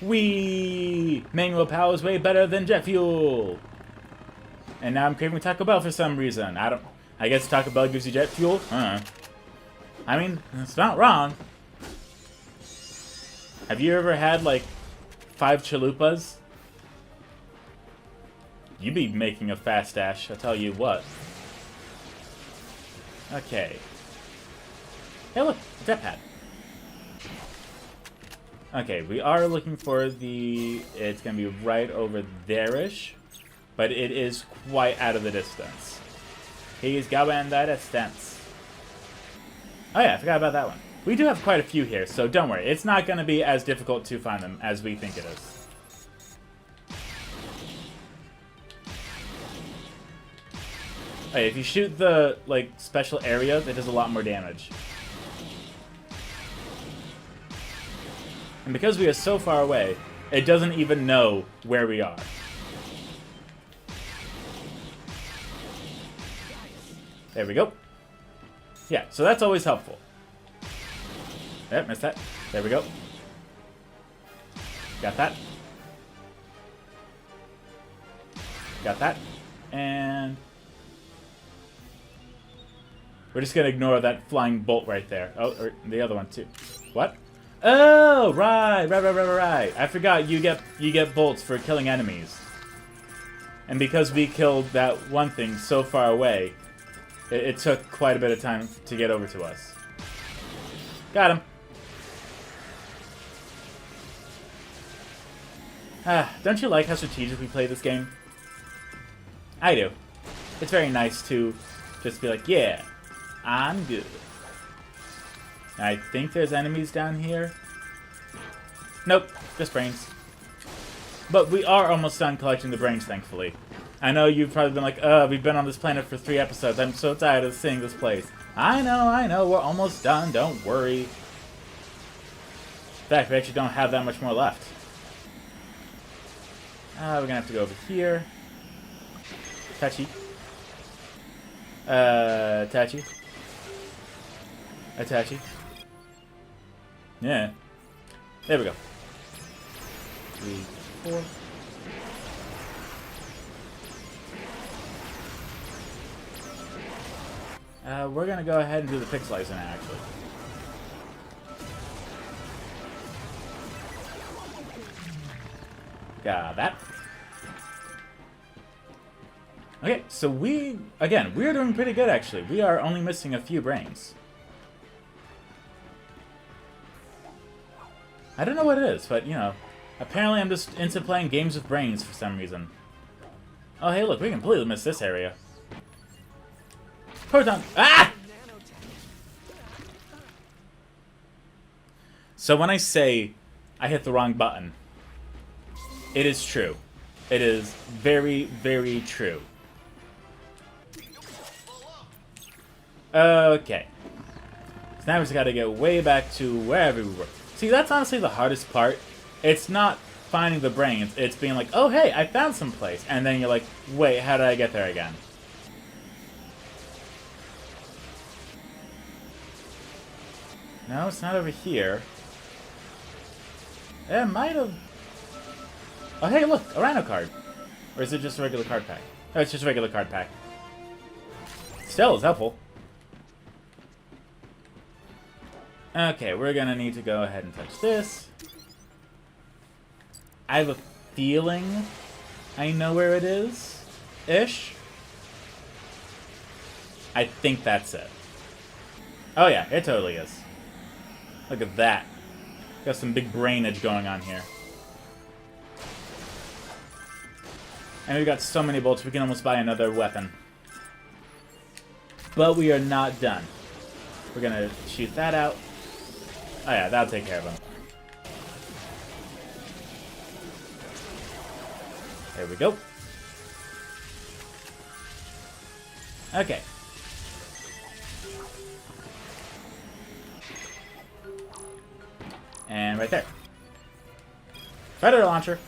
Whee! Manual power is way better than jet fuel! And now I'm craving Taco Bell for some reason. I guess Taco Bell gives you jet fuel? I mean, it's not wrong. Have you ever had, like, 5 chalupas? You be making a fast dash, I'll tell you what. Okay. Hey look, a jetpad. Okay, we are looking for the... It's gonna be right over there-ish. But it is quite out of the distance. He's going the distance. Oh yeah, I forgot about that one. We do have quite a few here, so don't worry. It's not gonna be as difficult to find them as we think it is. Hey, if you shoot the, like, special areas, it does a lot more damage. And because we are so far away, it doesn't even know where we are. There we go. Yeah, so that's always helpful. Yep, missed that. There we go. Got that. Got that. And... we're just gonna ignore that flying bolt right there. Oh, or the other one too. What? Oh, right. I forgot you get bolts for killing enemies. And because we killed that one thing so far away, it took quite a bit of time to get over to us. Got him. Don't you like how strategic we play this game? I do. It's very nice to just be like, yeah, I'm good. I think there's enemies down here. Nope, just brains. But we are almost done collecting the brains, thankfully. I know you've probably been like, we've been on this planet for 3 episodes. I'm so tired of seeing this place. I know, we're almost done. Don't worry. In fact, we actually don't have that much more left. We're gonna have to go over here. Touchy. Touchy. Attachy. Yeah. There we go. 3, 4. We're gonna go ahead and do the pixelizer now, actually. Got that. Okay, so we're doing pretty good, actually. We are only missing a few brains. I don't know what it is, but, you know, apparently I'm just into playing games with brains for some reason. Oh, hey, look, we completely missed this area. Proton! Ah! So when I say I hit the wrong button, it is true. It is very, very true. Okay. So now we just gotta get way back to wherever we were. See, that's honestly the hardest part. It's not finding the brains. It's being like, oh, hey, I found some place. And then you're like, wait, how did I get there again? No, it's not over here. It might have... Oh, hey, look, a RYNO card. Or is it just a regular card pack? Oh, it's just a regular card pack. Still, it's helpful. Okay, we're gonna need to go ahead and touch this. I have a feeling I know where it is. Ish. I think that's it. Oh yeah, it totally is. Look at that. Got some big brainage going on here. And we've got so many bolts, we can almost buy another weapon. But we are not done. We're gonna shoot that out. Oh yeah, that'll take care of him. There we go. Okay. And right there. Predator launcher.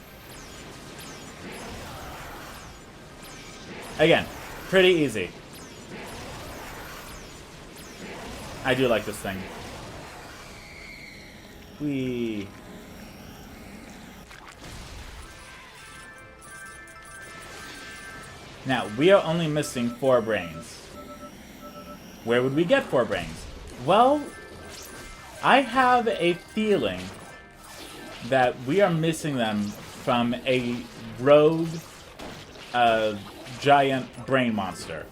Again, pretty easy. I do like this thing. Whee. Now, we are only missing 4 brains. Where would we get 4 brains? Well, I have a feeling that we are missing them from a rogue giant brain monster.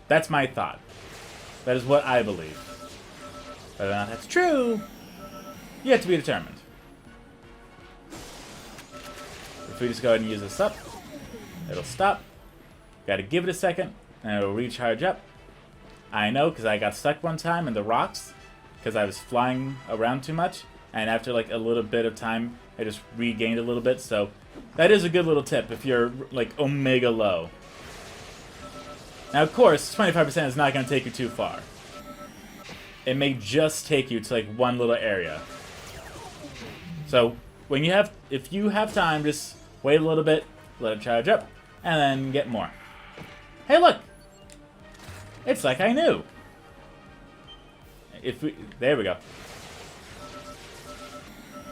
That's my thought. That is what I believe. Whether or not that's true, yet to be determined. If we just go ahead and use this up, it'll stop. Gotta give it a second, and it'll recharge up. I know, because I got stuck one time in the rocks, because I was flying around too much, and after like a little bit of time, I just regained a little bit, so that is a good little tip if you're like omega low. Now of course, 25% is not going to take you too far. It may just take you to like one little area. So when if you have time, just wait a little bit, let it charge up, and then get more. Hey look! It's like I knew! There we go.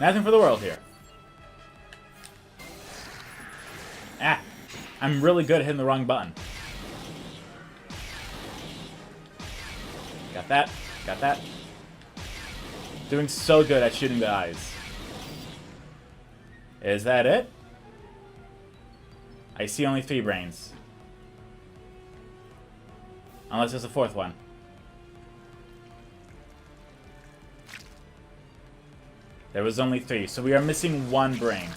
Nothing for the world here. Ah! I'm really good at hitting the wrong button. Got that. Got that. Doing so good at shooting the eyes. Is that it? I see only 3 brains. Unless there's a 4th one. There was only 3, so we are missing 1 brain.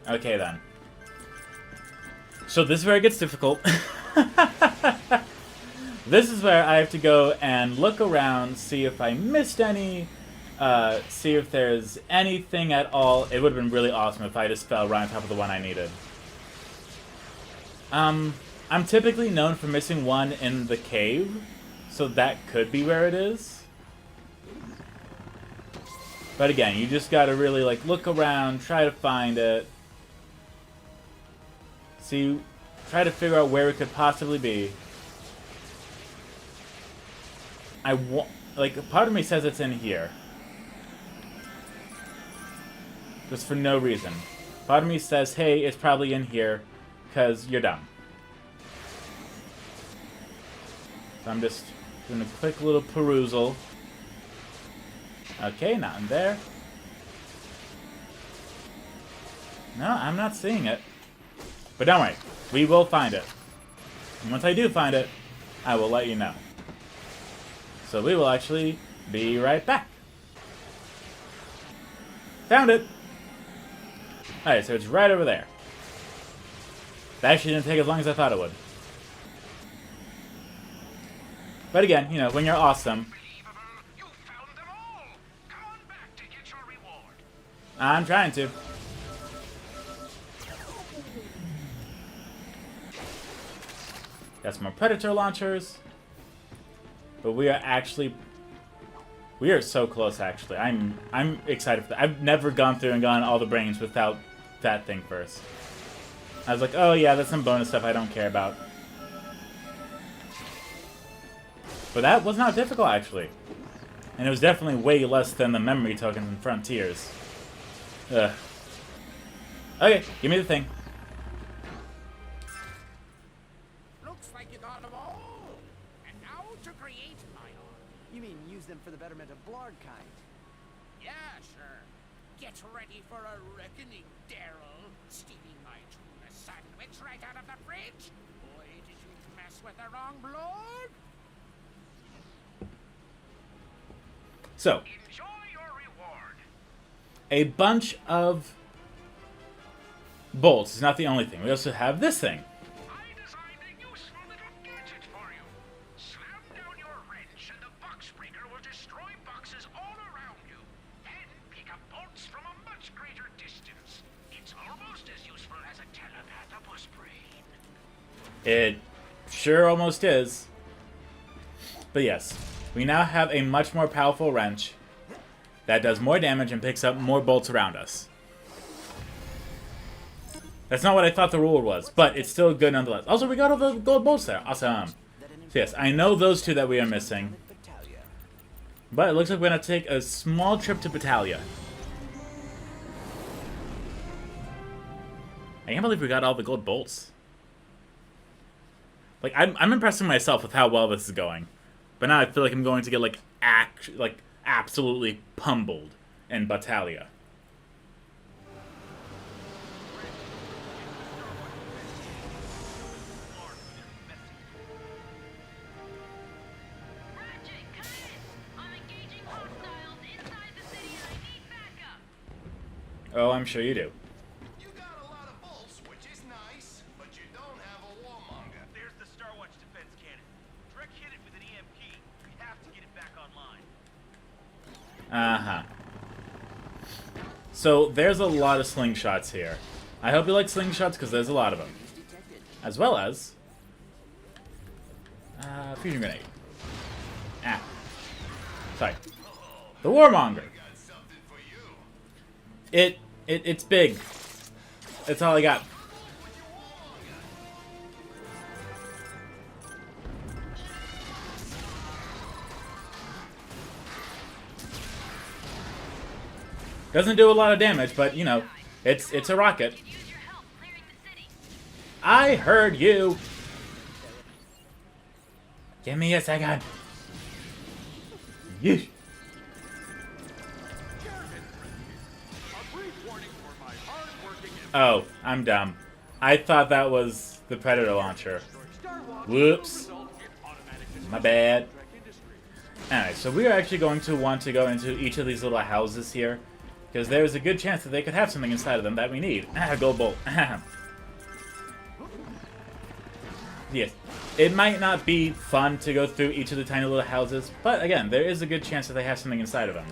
Okay then. So this is where it gets difficult. This is where I have to go and look around, see if I missed any see if there's anything at all. It would have been really awesome if I just fell right on top of the one I needed. I'm typically known for missing one in the cave, so that could be where it is. But again, you just gotta really, like, look around, try to find it. See, try to figure out where it could possibly be. Like, part of me says it's in here. Just for no reason. Part of me says, hey, it's probably in here, because you're dumb. So I'm just doing a quick little perusal. Okay, not in there. No, I'm not seeing it. But don't worry, we will find it. And once I do find it, I will let you know. So we will actually be right back. Found it! Alright, so it's right over there. That actually didn't take as long as I thought it would. But again, you know, when you're awesome... I'm trying to. Got some more Predator launchers. But we are actually... We are so close, actually. I'm excited for that. I've never gone through and gotten all the brains without that thing first. I was like, oh yeah, that's some bonus stuff I don't care about. But that was not difficult, actually. And it was definitely way less than the memory tokens in Frontiers. Ugh. Okay, give me the thing. Looks like you got them all. And now to create my art. You mean use them for the betterment of Blarg kind? Yeah, sure. Get ready for a reckoning, Daryl. Stealing my tuna sandwich right out of the fridge. Boy, did you mess with the wrong blood. So, Enjoy your reward. a bunch of bolts is not the only thing. We also have this thing. I designed a useful little gadget for you. Slam down your wrench and the box breaker will destroy boxes all around you. Then pick up bolts from a much greater distance. It's almost as useful as a telepathopus brain. It sure almost is. But yes, we now have a much more powerful wrench that does more damage and picks up more bolts around us. That's not what I thought the rule was, but it's still good nonetheless. Also, we got all the gold bolts there. Awesome. So yes, I know those two that we are missing. But it looks like we're going to take a small trip to Battaglia. I can't believe we got all the gold bolts. Like, I'm impressing myself with how well this is going. But now I feel like I'm going to get, like, absolutely pummeled in Battaglia. Ratchet, come in! I'm engaging hostiles inside the city and I need backup! Oh, I'm sure you do. You got a lot of bolts, which is nice, but you don't have a warmonger. There's the Star Watch defense cannon. Drek hit it with an EMP. We have to get it back online. Uh-huh. So, there's a lot of slingshots here. I hope you like slingshots, because there's a lot of them. As well as... fusion grenade. Ah. Sorry. The warmonger. It's big. That's all I got. Doesn't do a lot of damage, but you know, it's a rocket. I heard you. Give me a second. Yeesh. Oh, I'm dumb. I thought that was the Predator launcher. Whoops. My bad. Alright, so we are actually going to want to go into each of these little houses here, because there's a good chance that they could have something inside of them that we need. Gold bolt. Yes. It might not be fun to go through each of the tiny little houses, but again, there is a good chance that they have something inside of them.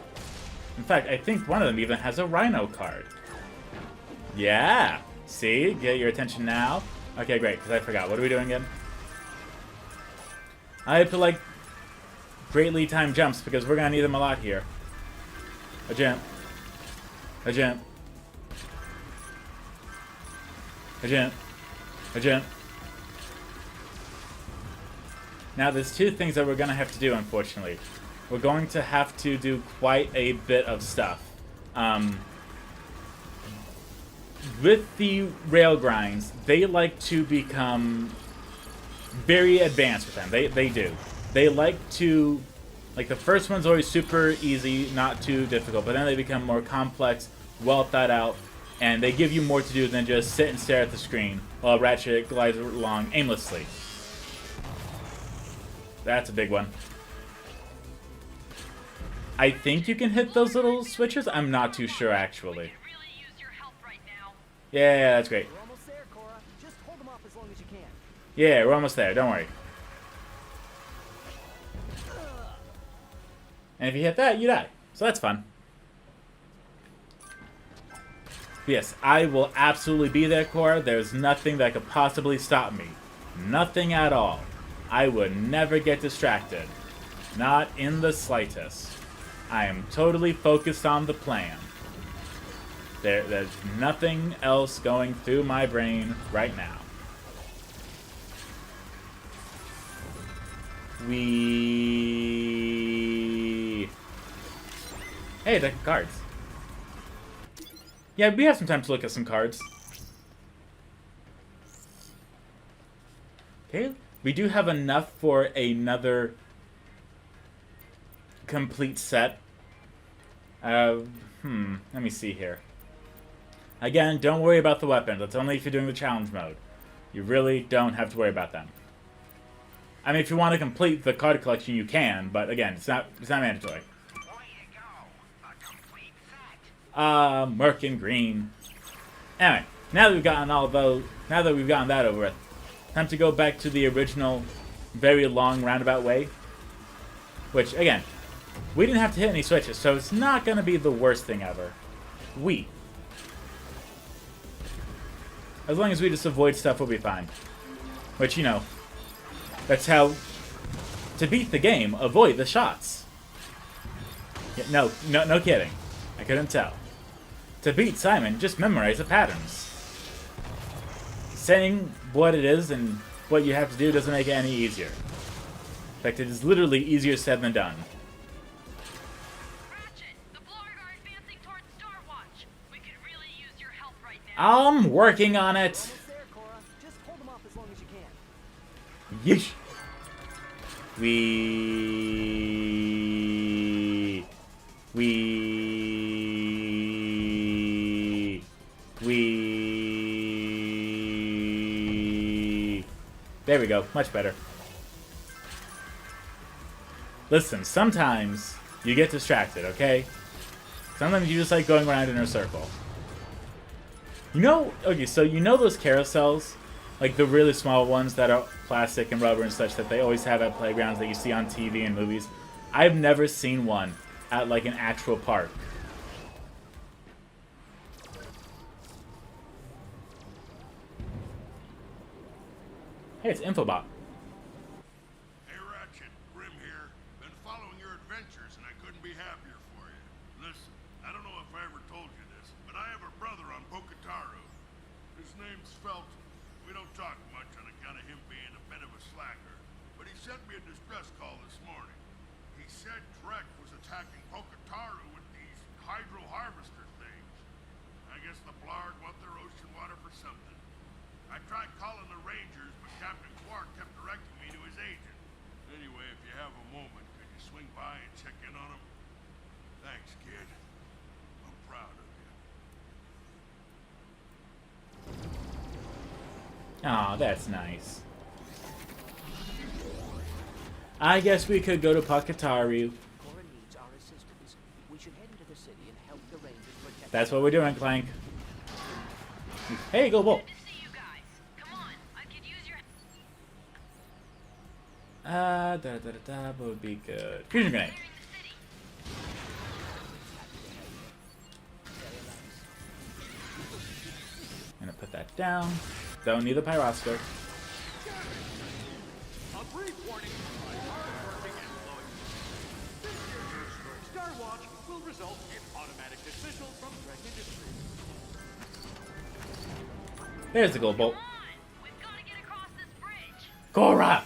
In fact, I think one of them even has a RYNO card. Yeah! See? Get your attention now. Okay, great, because I forgot. What are we doing again? I have to, like, greatly time jumps, because we're gonna need them a lot here. A jump. A jump. A jump. A jump. Now, there's two things that we're gonna have to do, unfortunately. We're going to have to do quite a bit of stuff. With the rail grinds, they like to become very advanced with them. They do. They like to... Like, the first one's always super easy, not too difficult, but then they become more complex, well thought out, and they give you more to do than just sit and stare at the screen while Ratchet glides along aimlessly. That's a big one. I think you can hit those little switches. I'm not too sure, actually. Yeah, that's great. We're almost there, Cora. Just hold them off as long as you can. Yeah, we're almost there. Don't worry. And if you hit that, you die. So that's fun. Yes, I will absolutely be there, Cora. There's nothing that could possibly stop me. Nothing at all. I would never get distracted. Not in the slightest. I am totally focused on the plan. There's nothing else going through my brain right now. Hey, deck of cards. Yeah, we have some time to look at some cards. Okay, we do have enough for another complete set. Let me see here. Again, don't worry about the weapons. That's only if you're doing the challenge mode. You really don't have to worry about them. I mean, if you want to complete the card collection, you can, but again, it's not mandatory. Merc and green. Anyway, now that we've gotten all those, now that we've gotten that over with, time to go back to the original, very long roundabout way. Which, again, we didn't have to hit any switches, so it's not going to be the worst thing ever. As long as we just avoid stuff, we'll be fine. Which, you know, that's how to beat the game. Avoid the shots. Yeah, no kidding. I couldn't tell. To beat Simon, just memorize the patterns. Saying what it is and what you have to do doesn't make it any easier. In fact, it is literally easier said than done. Ratchet, the Blarg are advancing towards Starwatch. We could really use your help right now. I'm working on it. Almost there, Cora. Just hold them off as long as you can. Yeesh. There we go. Much better. Listen, sometimes you get distracted, okay? Sometimes you just like going around in a circle. You know, okay, so you know those carousels? Like the really small ones that are plastic and rubber and such that they always have at playgrounds that you see on TV and movies? I've never seen one at like an actual park. Hey, it's Infobot. Hey, Ratchet, Grim here. Been following your adventures, and I couldn't be happier for you. Listen, I don't know if I ever told you this, but I have a brother on Poketaru. His name's Felton. We don't talk much on account of him being a bit of a slacker, but he sent me a distress call this morning. He said Drek was attacking Poketaru with these hydro harvester things. I guess the Blarg want their ocean water for something. I tried calling the Rangers, but Captain Quark kept directing me to his agent. Anyway, if you have a moment, could you swing by and check in on him? Thanks, kid. I'm proud of you. Aw, that's nice. I guess we could go to Poketaru. Cora needs our assistance. We should head into the city and help the Rangers protect. That's what we're doing, Clank. Hey, go Bolt. Would be good. Fusion grenade. gonna put that down. Don't need the pyroscope. A brief warning from my hard-working employees. This year's use for Star Watch will result in automatic dismissal from Trek Industries. There's the gold bolt. Gora!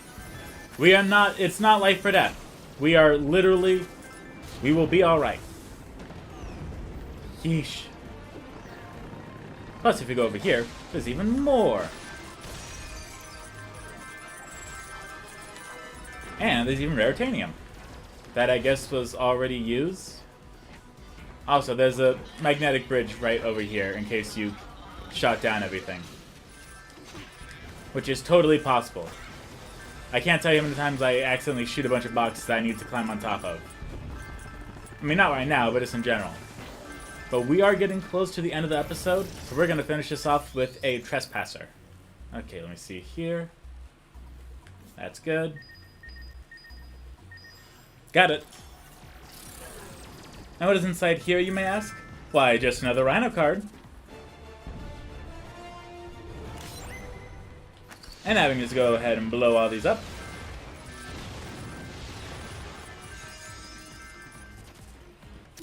We are not, it's not life or death. We are literally, we will be alright. Yeesh. Plus, if you go over here, there's even more. And there's even raritanium. That, I guess, was already used. Also, there's a magnetic bridge right over here in case you shot down everything. Which is totally possible. I can't tell you how many times I accidentally shoot a bunch of boxes that I need to climb on top of. I mean, not right now, but just in general. But we are getting close to the end of the episode, so we're going to finish this off with a trespasser. Okay, let me see here. That's good. Got it. Now what is inside here, you may ask? Why, just another RYNO card. And having to go ahead and blow all these up.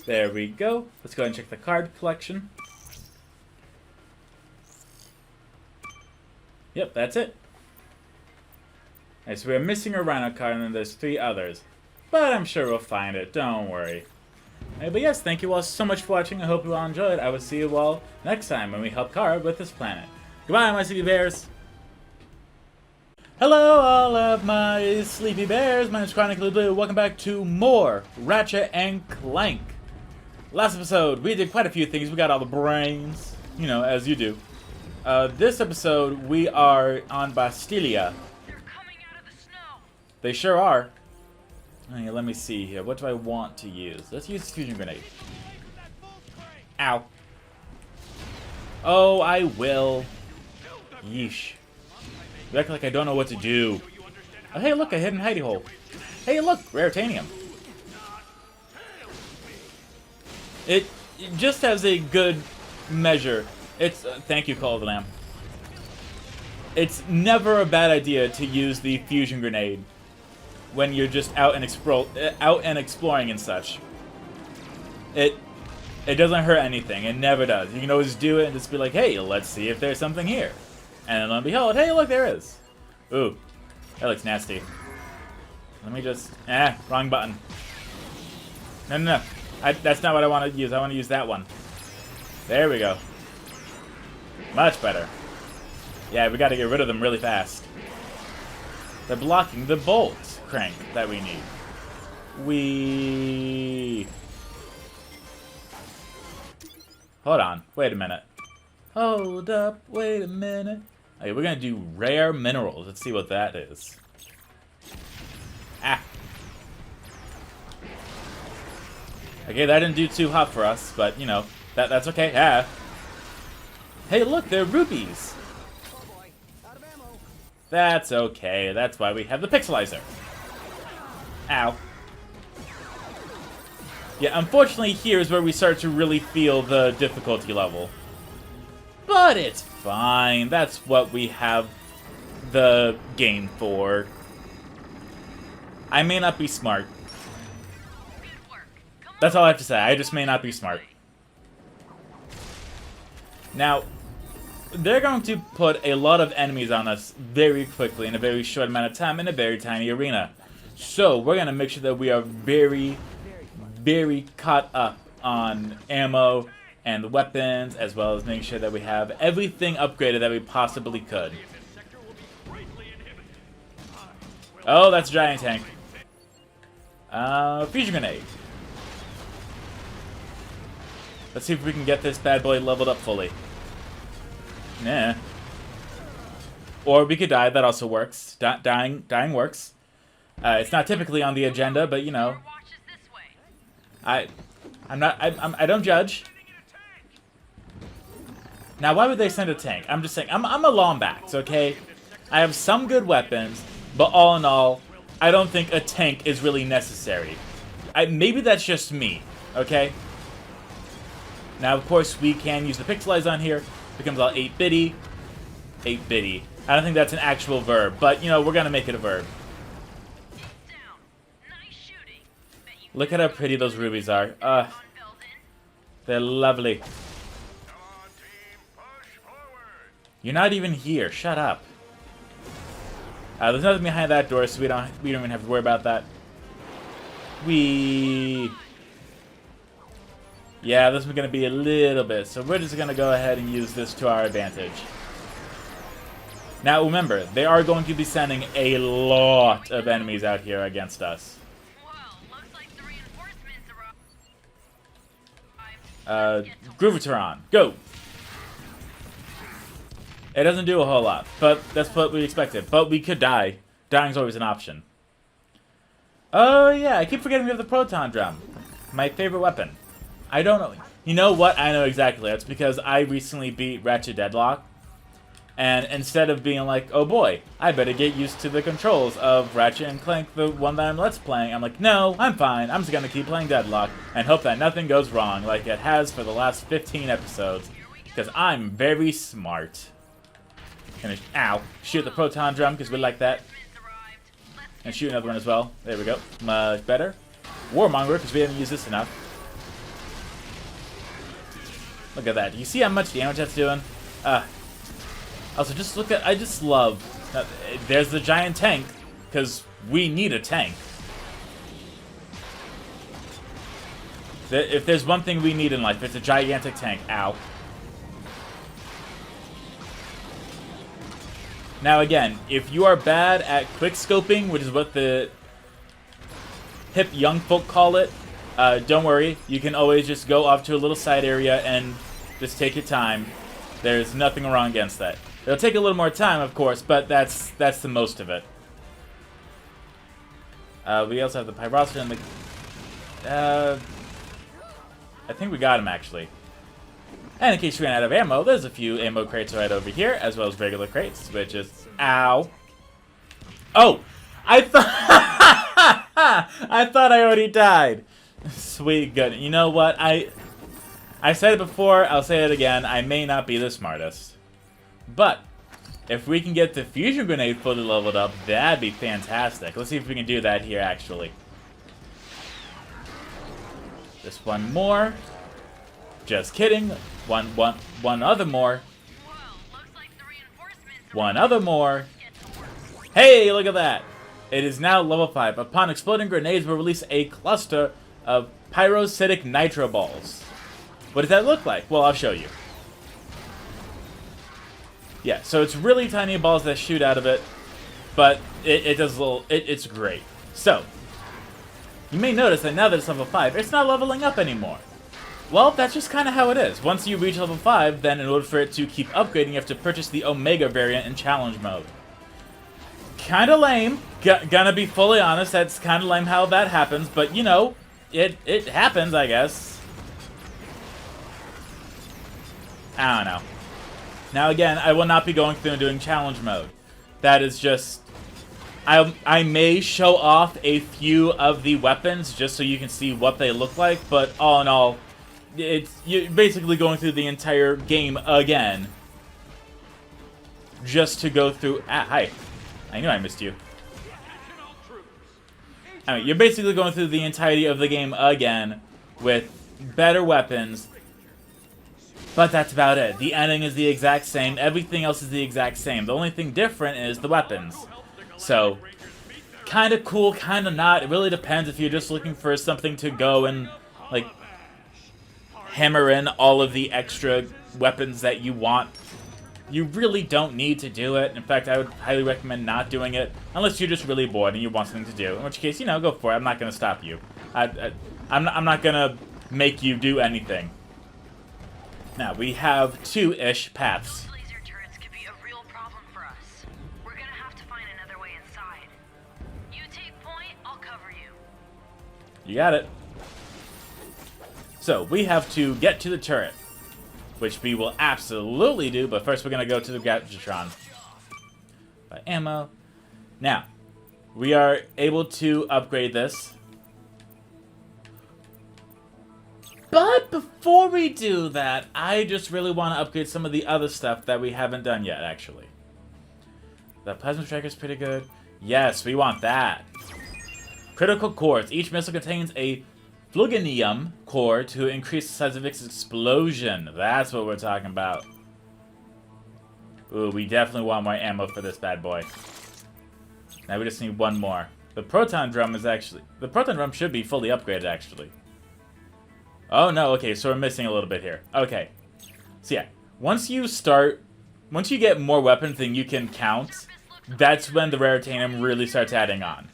There we go. Let's go ahead and check the card collection. Yep, that's it. Alright, so we're missing a RYNO card and then there's 3 others. But I'm sure we'll find it, don't worry. But yes, thank you all so much for watching. I hope you all enjoyed. I will see you all next time when we help Kara with this planet. Goodbye, my sleepy bears. Hello, all of my sleepy bears. My name is Chronically Blue. Welcome back to more Ratchet and Clank. Last episode, we did quite a few things. We got all the brains, you know, as you do. This episode, we are on Bastilia. They're coming out of the snow. They sure are. Okay, let me see here. What do I want to use? Let's use fusion grenade. Ow. Oh, I will. Yeesh. You act like I don't know what to do. Oh, hey, look, a hidden hidey hole. Hey, look, raritanium. It just has a good measure. It's thank you, Call of the Lamb. It's never a bad idea to use the fusion grenade when you're just out and exploring and such. It doesn't hurt anything. It never does. You can always do it and just be like, hey, let's see if there's something here. And lo and behold, hey, look, there is. Ooh, that looks nasty. Let me just... wrong button. No. That's not what I want to use. I want to use that one. There we go. Much better. Yeah, we got to get rid of them really fast. They're blocking the bolt crank that we need. Hold on. Wait a minute. Hold up. Wait a minute. Okay, we're going to do rare minerals. Let's see what that is. Okay, that didn't do too hot for us, but, you know, that's okay. Hey, look, they're rupees. That's okay. That's why we have the pixelizer. Ow. Yeah, unfortunately, here's where we start to really feel the difficulty level. But it's fine. That's what we have the game for. I may not be smart. That's all I have to say. I just may not be smart. Now, they're going to put a lot of enemies on us very quickly in a very short amount of time in a very tiny arena. So, we're going to make sure that we are very, very caught up on ammo and the weapons, as well as making sure that we have everything upgraded that we possibly could. Oh, that's a giant tank. Fusion grenade. Let's see if we can get this bad boy leveled up fully. Nah. Or we could die. That also works. Dying works. It's not typically on the agenda, but you know. I don't judge. Now, why would they send a tank? I'm just saying. I'm a Lombax, okay? I have some good weapons, but all in all, I don't think a tank is really necessary. Maybe that's just me, okay? Now, of course, we can use the pixelize on here, becomes all 8-bitty. 8-bitty. I don't think that's an actual verb, but, you know, we're gonna make it a verb. Look at how pretty those rubies are. They're lovely. You're not even here. Shut up. There's nothing behind that door, so we don't even have to worry about that. Yeah, this is gonna be a little bit, so we're just gonna go ahead and use this to our advantage. Now remember, they are going to be sending a lot of enemies out here against us. Groovatron, go! It doesn't do a whole lot, but that's what we expected. But we could die. Dying's always an option. Oh yeah, I keep forgetting we have the proton drum. My favorite weapon. I don't know. You know what? I know exactly. That's because I recently beat Ratchet Deadlock. And instead of being like, oh boy, I better get used to the controls of Ratchet and Clank, the one that I'm Let's Playing, I'm like, no, I'm fine. I'm just going to keep playing Deadlock and hope that nothing goes wrong like it has for the last 15 episodes. Because I'm very smart. Gonna, ow, shoot the proton drum because we like that. And shoot another one as well. There we go. Much better. Warmonger because we haven't used this enough. Look at that. Do you see how much damage that's doing? Also, just look at... I just love... there's the giant tank, because we need a tank. If there's one thing we need in life, it's a gigantic tank. Ow. Now again, if you are bad at quickscoping, which is what the hip young folk call it, don't worry. You can always just go off to a little side area and just take your time. There's nothing wrong against that. It'll take a little more time, of course, but that's the most of it. We also have the Pyrocid and the... I think we got him, actually. And in case you ran out of ammo, there's a few ammo crates right over here, as well as regular crates, which is... Ow. Oh! I thought... I thought I already died. Sweet good. You know what? I said it before, I'll say it again. I may not be the smartest. But, if we can get the fusion grenade fully leveled up, that'd be fantastic. Let's see if we can do that here, actually. Just one more. Just kidding. One other more. One other more. Hey, look at that. It is now level 5. Upon exploding grenades will release a cluster of pyrocytic nitro balls. What does that look like? Well, I'll show you. Yeah, so it's really tiny balls that shoot out of it, but it does a little... It's great. So, you may notice that now that it's level 5, it's not leveling up anymore. Well, that's just kind of how it is. Once you reach level 5, then in order for it to keep upgrading, you have to purchase the Omega variant in challenge mode. Kinda lame. Gonna be fully honest, that's kinda lame how that happens, but you know, it happens, I guess. I don't know. Now again, I will not be going through and doing challenge mode. That is just... I may show off a few of the weapons just so you can see what they look like, but all in all, you're basically going through the entire game again. Just to go through... Ah, hi. I knew I missed you. I mean, you're basically going through the entirety of the game again with better weapons. But that's about it. The ending is the exact same. Everything else is the exact same. The only thing different is the weapons. So, kind of cool, kind of not. It really depends if you're just looking for something to go and, like, hammer in all of the extra weapons that you want. You really don't need to do it. In fact, I would highly recommend not doing it unless you're just really bored and you want something to do. In which case, you know, go for it. I'm not going to stop you. I'm not going to make you do anything. Now, we have 2-ish paths. Those laser turrets could be a real problem for us. We're gonna have to find another way inside. You take point, I'll cover you. You got it. So, we have to get to the turret, which we will absolutely do, but first we're gonna go to the Gadgetron. Buy ammo. Now, we are able to upgrade this. But before we do that, I just really want to upgrade some of the other stuff that we haven't done yet, actually. The plasma striker is pretty good. Yes, we want that. Critical cores. Each missile contains a plutonium core to increase the size of its explosion. That's what we're talking about. Ooh, we definitely want more ammo for this bad boy. Now we just need one more. The proton drum is actually... The proton drum should be fully upgraded, actually. Oh, no, okay, so we're missing a little bit here. Okay. So, yeah. Once you get more weapons than you can count, that's when the raritanium really starts adding on.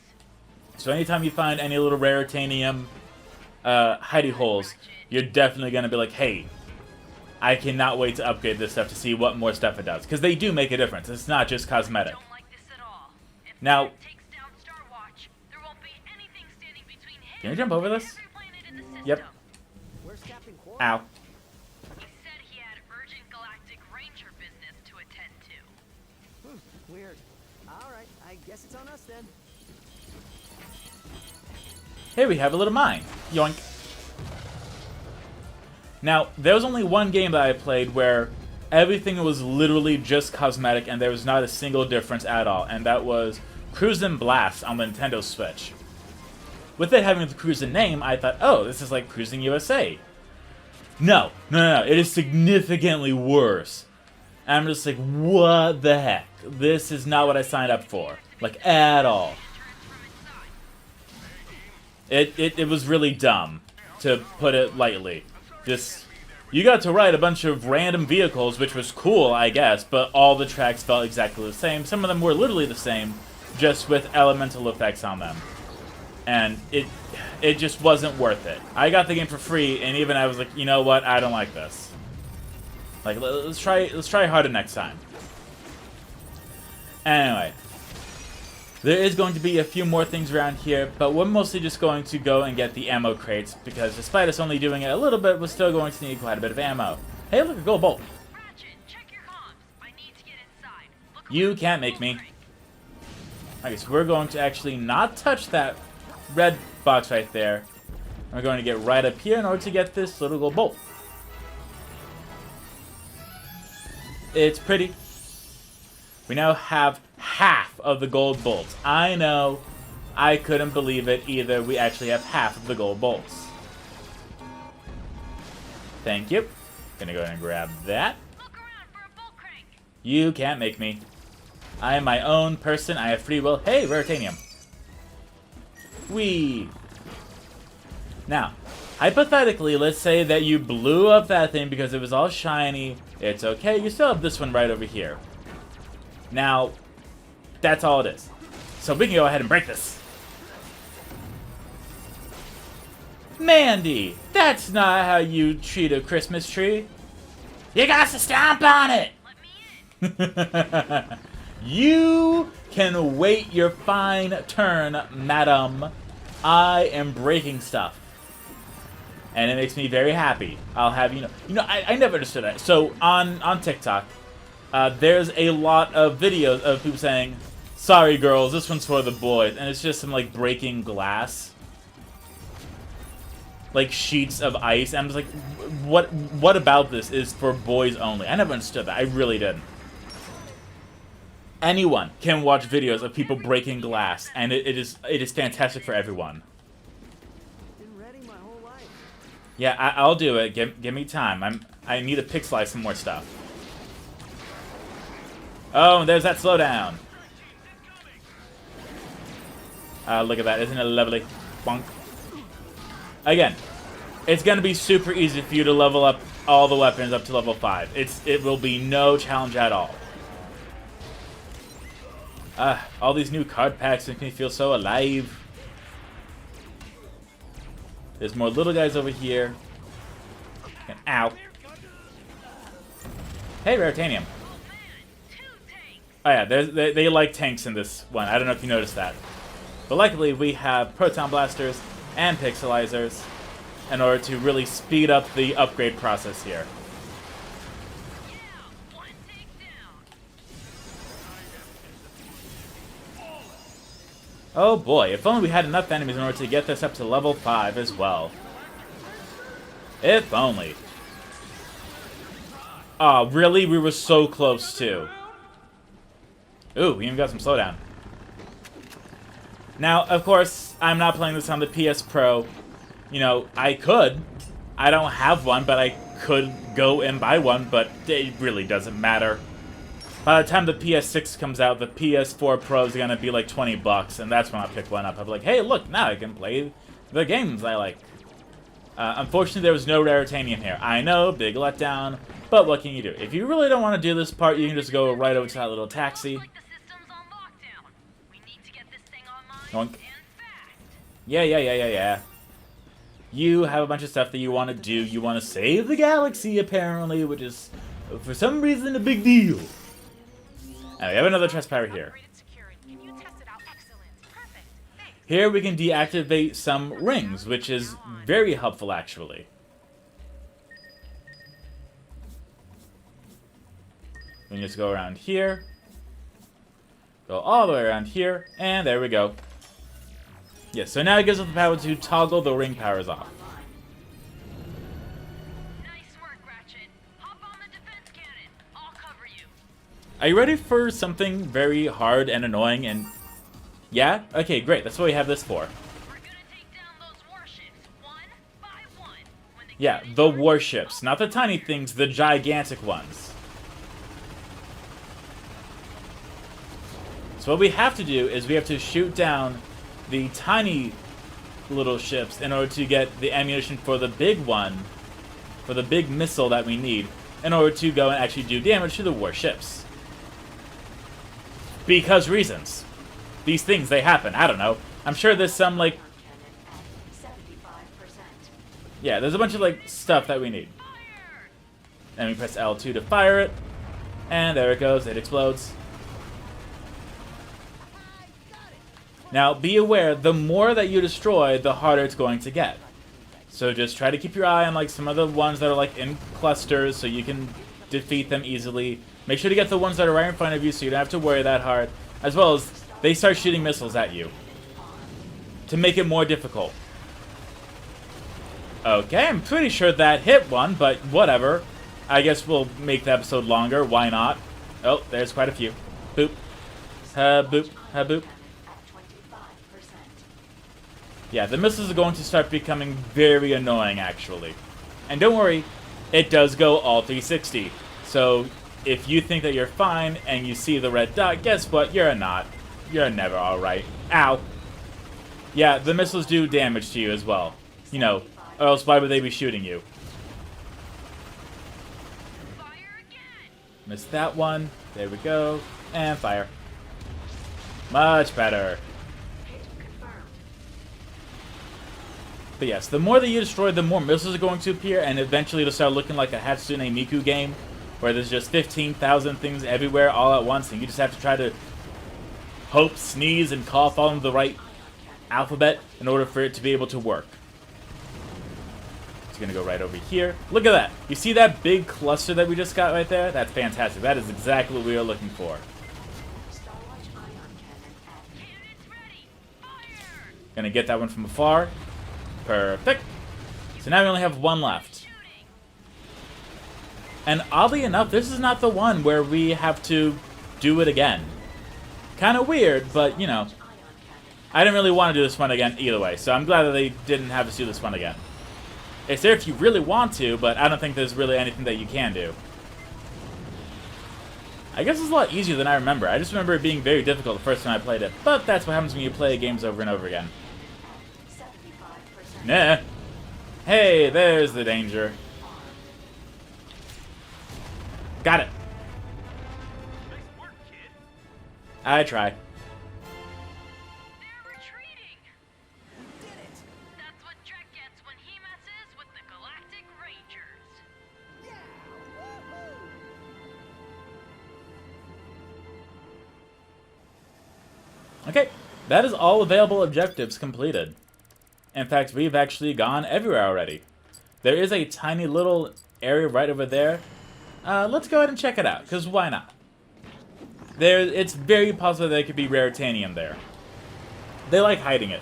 So anytime you find any little raritanium hidey holes, you're definitely going to be like, hey, I cannot wait to upgrade this stuff to see what more stuff it does. Because they do make a difference. It's not just cosmetic. Now, can we jump over this? Yep. Ow. Weird. Alright, I guess it's on us then. Here we have a little mine. Yoink. Now, there was only one game that I played where everything was literally just cosmetic and there was not a single difference at all, and that was Cruisin' Blast on the Nintendo Switch. With it having the Cruisin' name, I thought, oh, this is like Cruising USA. No, it is significantly worse. And I'm just like, what the heck? This is not what I signed up for. Like, at all. It was really dumb, to put it lightly. You got to ride a bunch of random vehicles, which was cool, I guess, but all the tracks felt exactly the same. Some of them were literally the same, just with elemental effects on them. And it just wasn't worth it. I got the game for free, and even I was like, you know what? I don't like this. Like, let's try harder next time. Anyway, there is going to be a few more things around here, but we're mostly just going to go and get the ammo crates, because despite us only doing it a little bit, we're still going to need quite a bit of ammo. Hey, look, a gold bolt. You can't make me. Okay, so we're going to actually not touch that red box right there. We're going to get right up here in order to get this little gold bolt. It's pretty. We now have half of the gold bolts. I know. I couldn't believe it either. We actually have half of the gold bolts. Thank you. Gonna go ahead and grab that. You can't make me. I am my own person. I have free will. Hey, raritanium. Whee! Now, hypothetically, let's say that you blew up that thing because it was all shiny. It's okay. You still have this one right over here. Now, that's all it is. So we can go ahead and break this. Mandy, that's not how you treat a Christmas tree. You got to stomp on it! You can wait your fine turn, madam. I am breaking stuff. And it makes me very happy. I'll have you know. I never understood that. So on TikTok, there's a lot of videos of people saying, "Sorry, girls, this one's for the boys," and it's just some like breaking glass, like sheets of ice. And I'm just like, what about this is for boys only? I never understood that. I really didn't. Anyone can watch videos of people breaking glass, and it is fantastic for everyone. Yeah, I'll do it. Give me time. I need to pixelize some more stuff. Oh, and there's that slowdown. Look at that. Isn't it lovely? Bonk. Again, it's going to be super easy for you to level up all the weapons up to level 5. It will be no challenge at all. All these new card packs make me feel so alive. There's more little guys over here. And, ow. Hey, raritanium. Oh yeah, they like tanks in this one. I don't know if you noticed that. But luckily, we have proton blasters and pixelizers in order to really speed up the upgrade process here. Oh boy, if only we had enough enemies in order to get this up to level 5 as well. If only. Oh, really? We were so close, too. Ooh, we even got some slowdown. Now, of course, I'm not playing this on the PS Pro. You know, I could. I don't have one, but I could go and buy one, but it really doesn't matter. By the time the PS6 comes out, the PS4 Pro is going to be like 20 bucks, and that's when I'll pick one up. I'll be like, hey, look, now I can play the games I like. Unfortunately, there was no Raritanium here. I know, big letdown, but what can you do? If you really don't want to do this part, you can just go right over to that little taxi. Yoink. Yeah. You have a bunch of stuff that you want to do. You want to save the galaxy, apparently, which is, for some reason, a big deal. And we have another trespasser here. Here we can deactivate some rings, which is very helpful, actually. We can just go around here. Go all the way around here, and there we go. Yeah, so now it gives us the power to toggle the ring powers off. Nice work, Ratchet. Hop on the defense cannon. I'll cover you. Are you ready for something very hard and annoying and... Yeah? Okay, great. That's what we have this for. Yeah, the warships. Not the tiny things, the gigantic ones. So what we have to do is we have to shoot down the tiny little ships in order to get the ammunition for the big one, for the big missile that we need, in order to go and actually do damage to the warships. Because reasons. These things, they happen. I don't know. I'm sure there's some, like... Yeah, there's a bunch of, like, stuff that we need. And we press L2 to fire it. And there it goes. It explodes. Now, be aware, the more that you destroy, the harder it's going to get. So just try to keep your eye on, like, some of the ones that are, like, in clusters so you can defeat them easily. Make sure to get the ones that are right in front of you so you don't have to worry that hard. As well as, they start shooting missiles at you. To make it more difficult. Okay, I'm pretty sure that hit one, but whatever. I guess we'll make the episode longer. Why not? Oh, there's quite a few. Boop. Boop. Boop. Yeah, the missiles are going to start becoming very annoying, actually. And don't worry, it does go all 360. So, if you think that you're fine and you see the red dot, guess what? You're not. You're never alright. Ow. Yeah, the missiles do damage to you as well. You know, or else why would they be shooting you? Missed that one. There we go. And fire. Much better. But yes, the more that you destroy, the more missiles are going to appear, and eventually it'll start looking like a Hatsune Miku game, where there's just 15,000 things everywhere all at once, and you just have to try to hope, sneeze, and cough all in the right alphabet in order for it to be able to work. It's going to go right over here. Look at that. You see that big cluster that we just got right there? That's fantastic. That is exactly what we are looking for. Gonna get that one from afar. Perfect. So now we only have one left. And oddly enough, this is not the one where we have to do it again. Kind of weird, but, you know. I didn't really want to do this one again either way, so I'm glad that they didn't have us do this one again. It's there if you really want to, but I don't think there's really anything that you can do. I guess it's a lot easier than I remember. I just remember it being very difficult the first time I played it, but that's what happens when you play games over and over again. Nah. Hey, there's the danger. Got it. I try. Okay, that is all available objectives completed. In fact, we've actually gone everywhere already. There is a tiny little area right over there. Let's go ahead and check it out, because why not? It's very possible there could be Raritanium there. They like hiding it.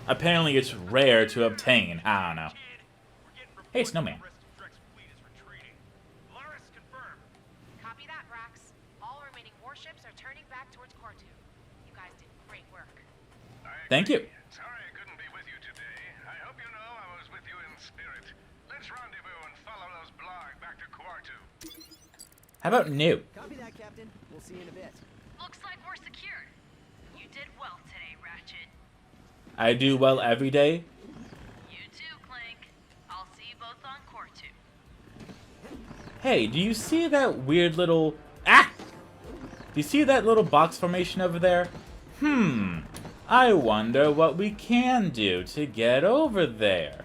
Apparently it's rare to obtain. I don't know. Hey, Snowman. Copy that, Brax. All remaining warships are turning back towards Cortu. You guys did great work. Thank you. Sorry I couldn't be with you today. I hope you know I was with you in spirit. Let's rendezvous and follow those blarg back to Quartu. How about new? Copy that, Captain. We'll see you in a bit. Looks like we're secured. You did well today, Ratchet. I do well every day. You too, Clank. I'll see you both on Cortu. Hey, do you see that weird little... Ah! Do you see that little box formation over there? I wonder what we can do to get over there.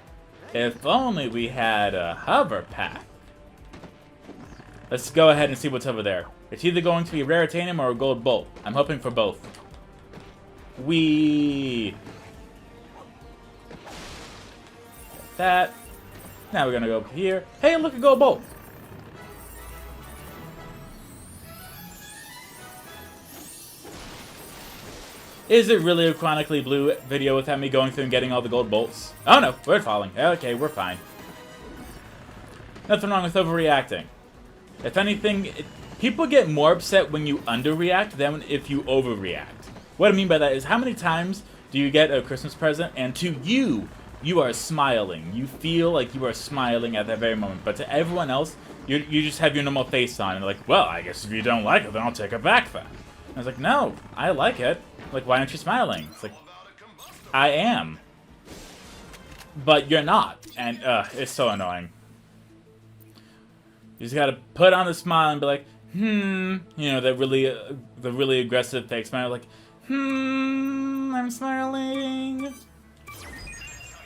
If only we had a hover pack. Let's go ahead and see what's over there. It's either going to be a rare titanium or a gold bolt. I'm hoping for both. That. Now we're gonna go up here. Hey, look, a gold bolt. Is it really a chronically blue video without me going through and getting all the gold bolts? Oh no, we're falling. Okay, we're fine. Nothing wrong with overreacting. If anything, people get more upset when you underreact than if you overreact. What I mean by that is, how many times do you get a Christmas present and to you, you are smiling. You feel like you are smiling at that very moment. But to everyone else, you just have your normal face on. And they're like, well, I guess if you don't like it, then I'll take it back then. And I was like, no, I like it. Like, why aren't you smiling? It's like, I am. But you're not. And, it's so annoying. You just gotta put on the smile and be like, you know, the really aggressive fake smile, like, I'm smiling.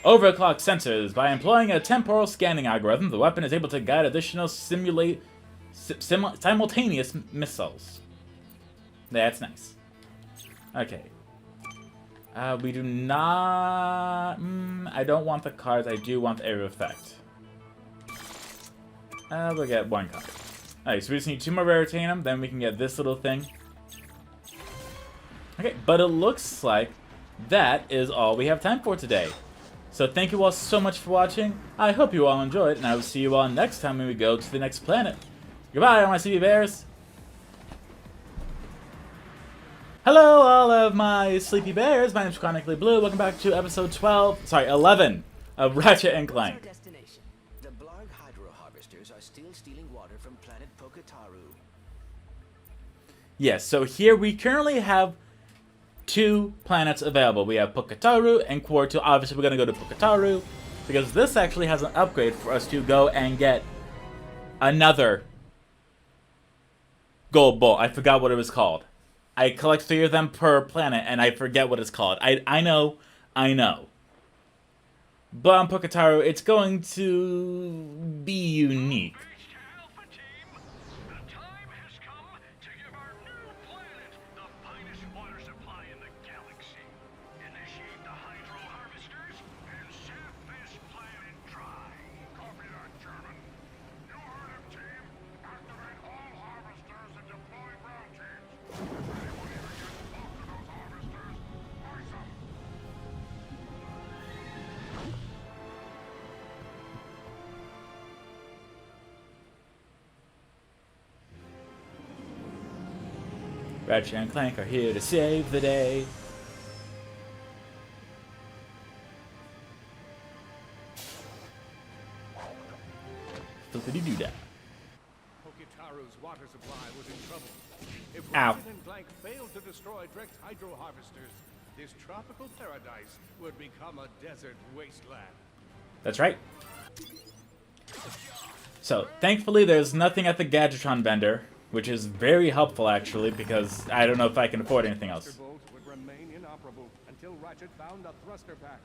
Overclock sensors. By employing a temporal scanning algorithm, the weapon is able to guide additional simultaneous missiles. That's nice. Okay. We do not... I don't want the cards. I do want the area effect. We'll get one card. Alright, so we just need 2 more Raritanium, then we can get this little thing. Okay, but it looks like that is all we have time for today. So thank you all so much for watching. I hope you all enjoyed, and I will see you all next time when we go to the next planet. Goodbye, all my sleepy bears. Hello, all of my sleepy bears. My name's Chronically Blue. Welcome back to episode 11 of Ratchet and Clank. The Blarg hydro harvesters are still stealing water from planet Pokataru. Yes, so here we currently have 2 planets available. We have Pokataru and Quartu. Obviously, we're going to go to Pokataru because this actually has an upgrade for us to go and get another gold bolt. I forgot what it was called. I collect 3 of them per planet, and I forget what it's called. I know. But on Pokataru, it's going to be unique. Ratchet and Clank are here to save the day. Flippity-doo-dah. Pokataru's water supply was in trouble. If Ow. Ratchet and Clank failed to destroy Drex hydro harvesters, this tropical paradise would become a desert wasteland. That's right. So, thankfully there's nothing at the Gadgetron vendor, which is very helpful actually, because I don't know if I can afford anything else. Would remain inoperable until Ratchet found a thruster pack.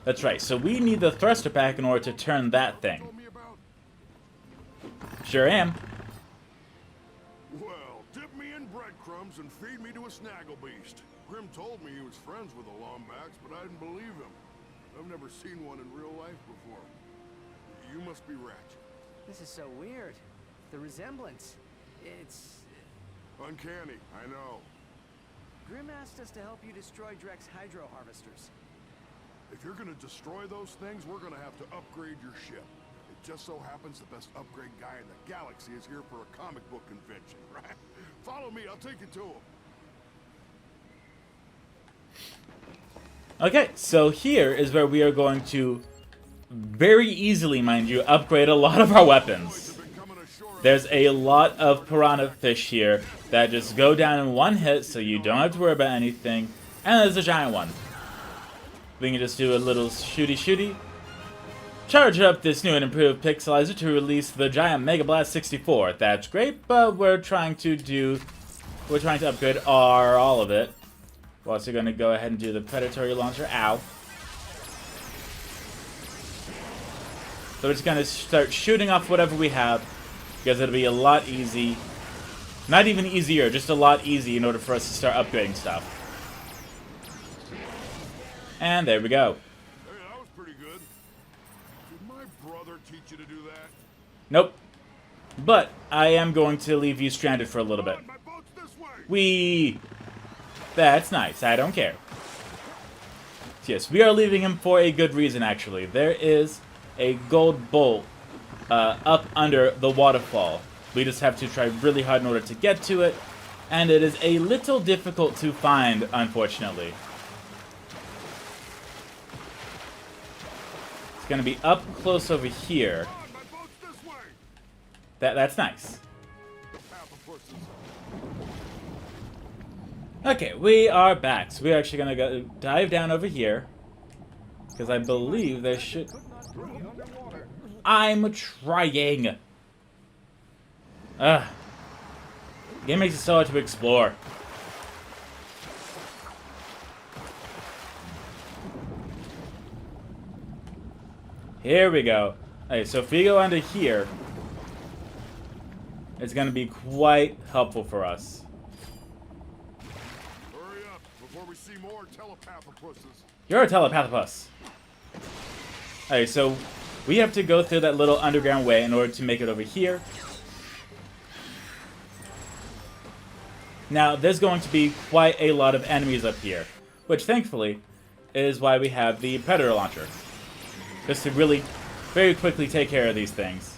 That's right, so we need the thruster pack in order to turn that thing. Sure am. Well, dip me in breadcrumbs and feed me to a snaggle beast. Grim told me he was friends with the Lombax, but I didn't believe him. I've never seen one in real life before. You must be Ratchet. This is so weird. The resemblance. It's... uncanny, I know. Grim asked us to help you destroy Drex hydro harvesters. If you're gonna destroy those things, we're gonna have to upgrade your ship. just so happens the best upgrade guy in the galaxy is here for a comic book convention, right? Follow me, I'll take you to him. Okay, so here is where we are going to very easily, mind you, upgrade a lot of our weapons. There's a lot of piranha fish here that just go down in one hit, so you don't have to worry about anything. And there's a giant one. We can just do a little shooty. Charge up this new and improved pixelizer to release the giant Mega Blast 64. That's great, but we're trying to upgrade all of it. We're also going to go ahead and do the predatory launcher. Ow. So we're just going to start shooting off whatever we have, because it'll be a lot easy. Not even easier, just a lot easy in order for us to start upgrading stuff. And there we go. Hey, that was pretty good. Did my brother teach you to do that? Nope. But I am going to leave you stranded for a little bit. Whee! That's nice. I don't care. Yes, we are leaving him for a good reason, actually. There is a gold bolt up under the waterfall. We just have to try really hard in order to get to it, and it is a little difficult to find, unfortunately. It's going to be up close over here. That's nice. Okay, we are back. So we're actually going to go dive down over here, because I believe there should... I'm trying. Ugh. The game makes it so hard to explore. Here we go. Okay, so if we go under here, it's going to be quite helpful for us. Hurry up before we see more telepathopusses. You're a telepathopus. Okay, so we have to go through that little underground way in order to make it over here. Now, there's going to be quite a lot of enemies up here, which thankfully is why we have the Predator Launcher. Just to really very quickly take care of these things.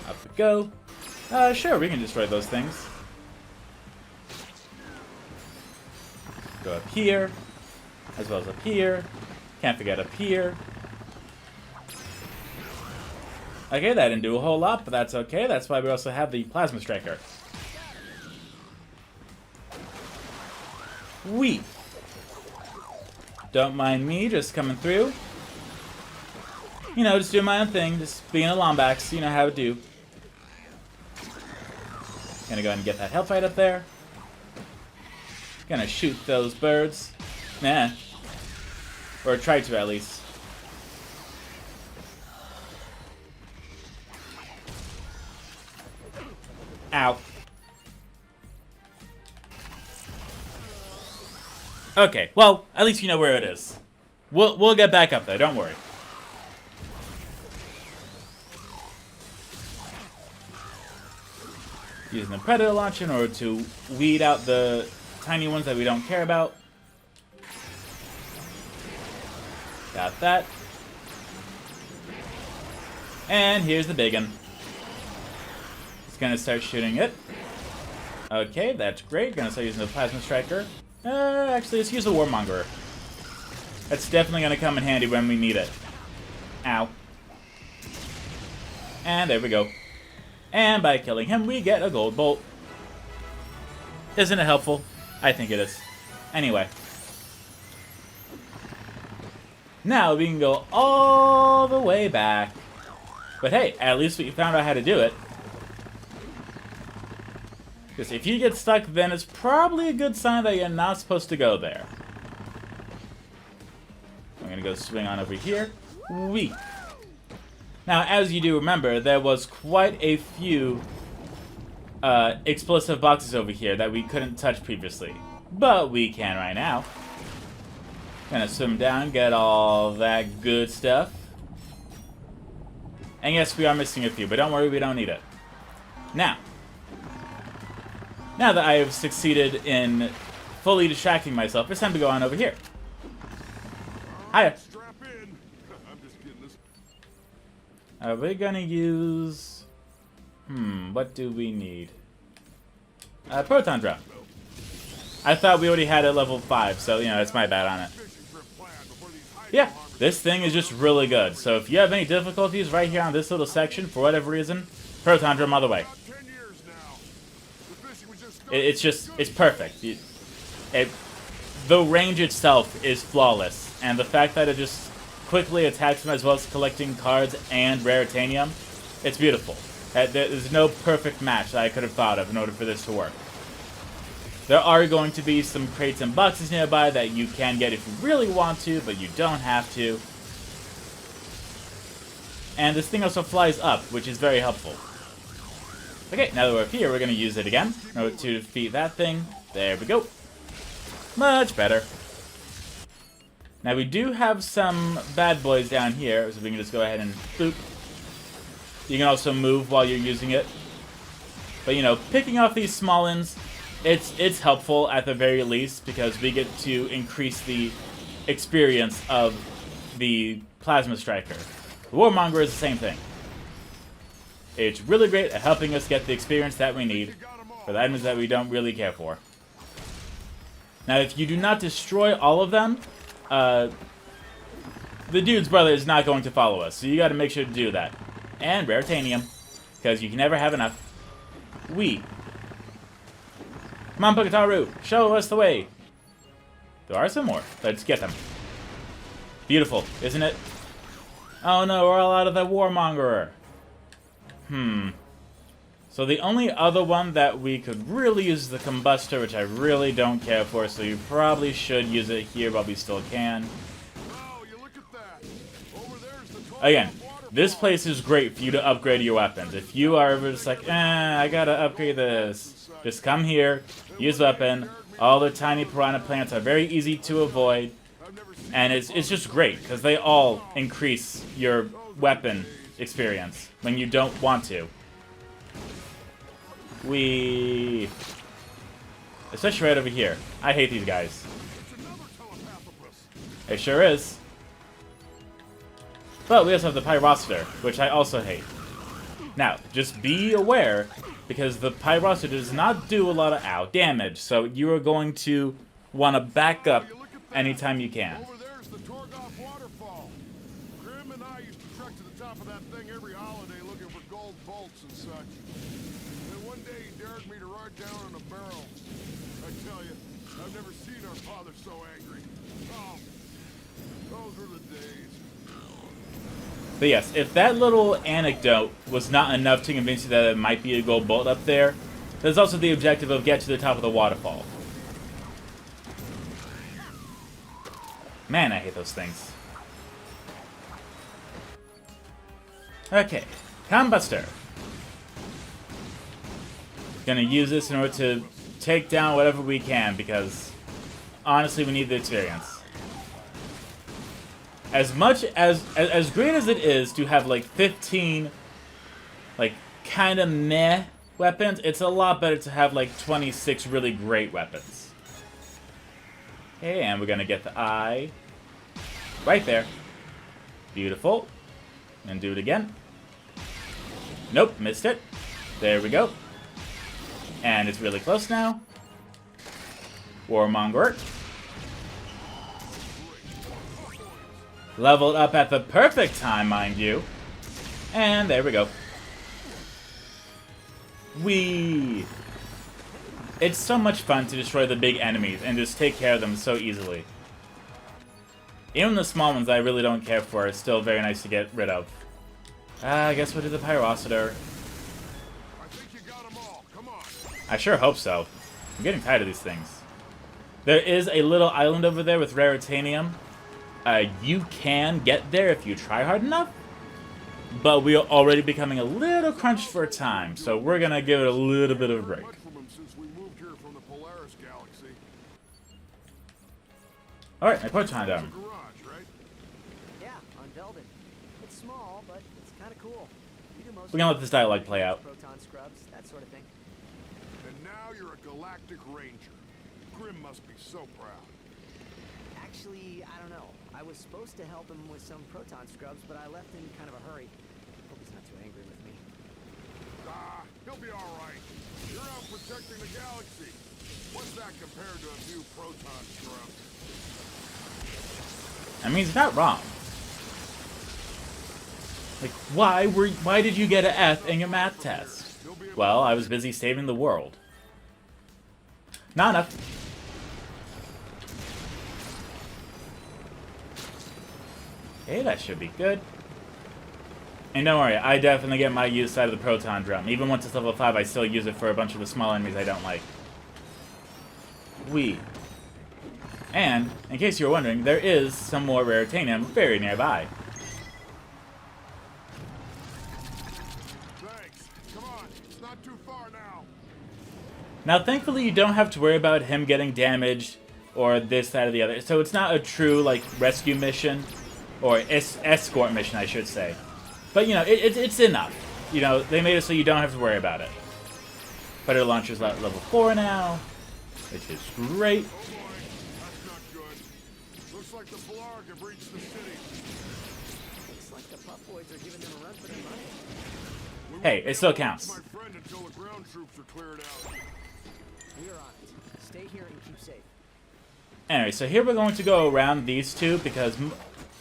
Up we go. Sure, we can destroy those things. Go up here, as well as up here. Can't forget up here. Okay, that didn't do a whole lot, but that's okay. That's why we also have the Plasma Striker. Whee! Don't mind me, just coming through. You know, just doing my own thing, just being a Lombax, you know how to do. Gonna go ahead and get that Hellfight up there. Gonna shoot those birds. Nah. Or try to, at least. Ow. Okay, well, at least you know where it is. We'll get back up there, don't worry. Using the Predator Launcher in order to weed out the tiny ones that we don't care about. Got that. And here's the big one. It's gonna start shooting it. Okay, that's great. Gonna start using the Plasma Striker. Actually, let's use the Warmonger. That's definitely gonna come in handy when we need it. Ow. And there we go. And by killing him, we get a gold bolt. Isn't it helpful? I think it is. Anyway. Now we can go all the way back. But hey, at least we found out how to do it. Because if you get stuck, then it's probably a good sign that you're not supposed to go there. I'm going to go swing on over here. Whee! Now, as you do remember, there was quite a few explosive boxes over here that we couldn't touch previously. But we can right now. Gonna swim down, get all that good stuff. And yes, we are missing a few, but don't worry, we don't need it. Now that I have succeeded in fully distracting myself, it's time to go on over here. Hiya. Strap in. I'm just kidding. Are we gonna use... what do we need? Proton drum. I thought we already had it level 5, so, you know, that's my bad on it. Yeah, this thing is just really good. So if you have any difficulties right here on this little section, for whatever reason, Proton drum all the way. It's perfect. The range itself is flawless, and the fact that it just quickly attacks them as well as collecting cards and raritanium, it's beautiful. There's no perfect match that I could have thought of in order for this to work. There are going to be some crates and boxes nearby that you can get if you really want to, but you don't have to. And this thing also flies up, which is very helpful. Okay, now that we're up here, we're going to use it again in order to defeat that thing. There we go. Much better. Now we do have some bad boys down here, so we can just go ahead and boop. You can also move while you're using it. But, you know, picking off these small ones, it's helpful at the very least, because we get to increase the experience of the Plasma Striker. The Warmonger is the same thing. It's really great at helping us get the experience that we need for the items that we don't really care for. Now, if you do not destroy all of them, the dude's brother is not going to follow us, so you got to make sure to do that. And raritanium, because you can never have enough. Come on, Poketaru, show us the way. There are some more. Let's get them. Beautiful, isn't it? Oh no, we're all out of the Warmonger. So the only other one that we could really use is the Combustor, which I really don't care for, so you probably should use it here while we still can. Again, this place is great for you to upgrade your weapons. If you are ever just like, I gotta upgrade this, just come here, use weapon. All the tiny piranha plants are very easy to avoid, and it's just great, because they all increase your weapon experience when you don't want to. Especially right over here. I hate these guys. It sure is. But we also have the Pyrocitor, which I also hate. Now, just be aware, because the Pyrocitor does not do a lot of damage, so you are going to want to back up anytime you can. Over there's the Torgoff waterfall. Grim and I used to trek to the top of that thing every holiday looking for gold bolts and such. Then one day he dared me to ride down on a barrel. I tell you, I've never seen our father so angry. Oh, those were the days. But yes, if that little anecdote was not enough to convince you that it might be a gold bolt up there, there's also the objective of get to the top of the waterfall. Man, I hate those things. Okay, Combustor. Gonna use this in order to take down whatever we can, because honestly we need the experience. As much as great as it is to have like 15 like kind of meh weapons, it's a lot better to have like 26 really great weapons. Okay, and we're gonna get the eye right there. Beautiful. And do it again. Nope, missed it. There we go. And it's really close now. Warmonger. Leveled up at the perfect time, mind you. And there we go. It's so much fun to destroy the big enemies and just take care of them so easily. Even the small ones I really don't care for are still very nice to get rid of. I guess we'll do the Pyrocitor. I sure hope so. I'm getting tired of these things. There is a little island over there with raritanium. You can get there if you try hard enough, but we are already becoming a little crunched for time, so we're gonna give it a little bit of a break. Alright, my proton down. Yeah, on Belden. It's small, but it's kind of cool. We're gonna let this dialogue play out. Proton scrubs, that sort of thing. And now you're a galactic ranger. Grim must be so proud. Actually, I don't know. I was supposed to help him with some proton scrubs, but I left in kind of a hurry. He'll be all right. You're out protecting the galaxy. What's that compared to a few proton scrubs? I mean, he's not wrong. Like, why did you get an F in your math test? Well, I was busy saving the world. Not enough. Okay, that should be good. And don't worry, I definitely get my use out of the proton drum. Even once it's level 5, I still use it for a bunch of the small enemies I don't like. And, in case you were wondering, there is some more raritanium very nearby. Thanks. Come on, it's not too far now. Now, thankfully, you don't have to worry about him getting damaged or this, that, or the other. So it's not a true, like, rescue mission. Or escort mission, I should say. But, you know, it's enough. You know, they made it so you don't have to worry about it. Predator launcher's at level 4 now, which is great. Oh boy, that's not good. Looks like the Blarg have reached the city. Looks like the Puff Boys are giving them a run for their money. Hey, it still counts. My friend until the ground troops are cleared out. We're on it. Stay here and keep safe. Anyway, so here we're going to go around these two because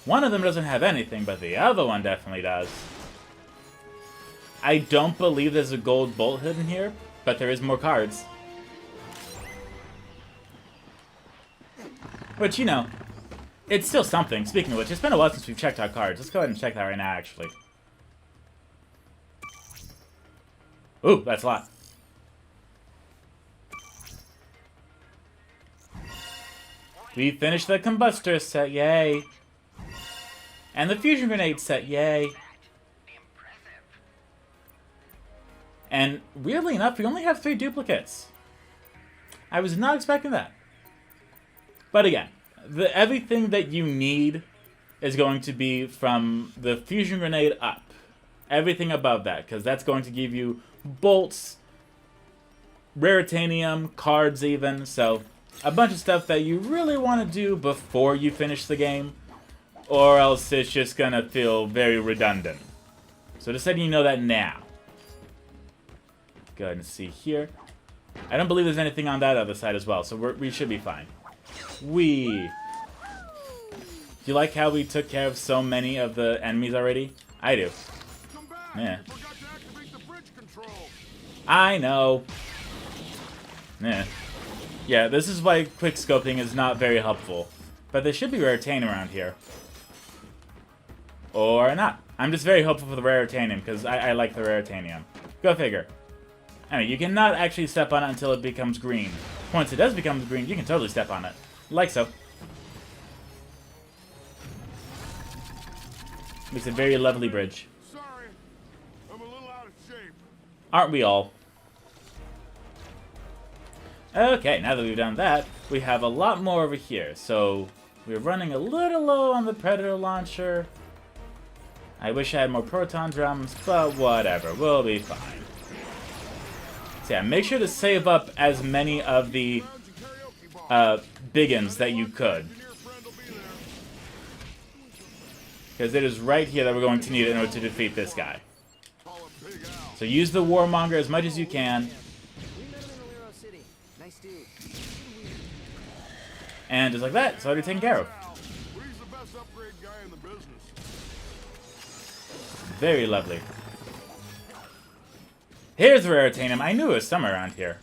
one of them doesn't have anything, but the other one definitely does. I don't believe there's a gold bolt hidden here, but there is more cards. Which, you know, it's still something. Speaking of which, it's been a while since we've checked our cards. Let's go ahead and check that right now, actually. Ooh, that's a lot. We finished the combustor set, yay! And the fusion grenade set, yay! And weirdly enough, we only have 3 duplicates. I was not expecting that. But again, everything that you need is going to be from the fusion grenade up. Everything above that, because that's going to give you bolts, raritanium, cards even, so a bunch of stuff that you really want to do before you finish the game, or else it's just gonna feel very redundant. So just letting you know that now. Go ahead and see here. I don't believe there's anything on that other side as well, so we should be fine. Do you like how we took care of so many of the enemies already? I do. Yeah. I know. Yeah. Yeah, this is why quick scoping is not very helpful. But there should be raritanium around here. Or not. I'm just very hopeful for the raritanium, because I like the raritanium. Go figure. Anyway, you cannot actually step on it until it becomes green. Once it does become green, you can totally step on it. Like so. Makes a very lovely bridge. Sorry, I'm a little out of shape. Aren't we all? Okay, now that we've done that, we have a lot more over here. So, we're running a little low on the Predator launcher. I wish I had more proton drums, but whatever, we'll be fine. So yeah, make sure to save up as many of the biggins that you could. Because it is right here that we're going to need it in order to defeat this guy. So use the Warmonger as much as you can. And just like that, it's already taken care of. Very lovely. Here's raritanium. I knew it was somewhere around here.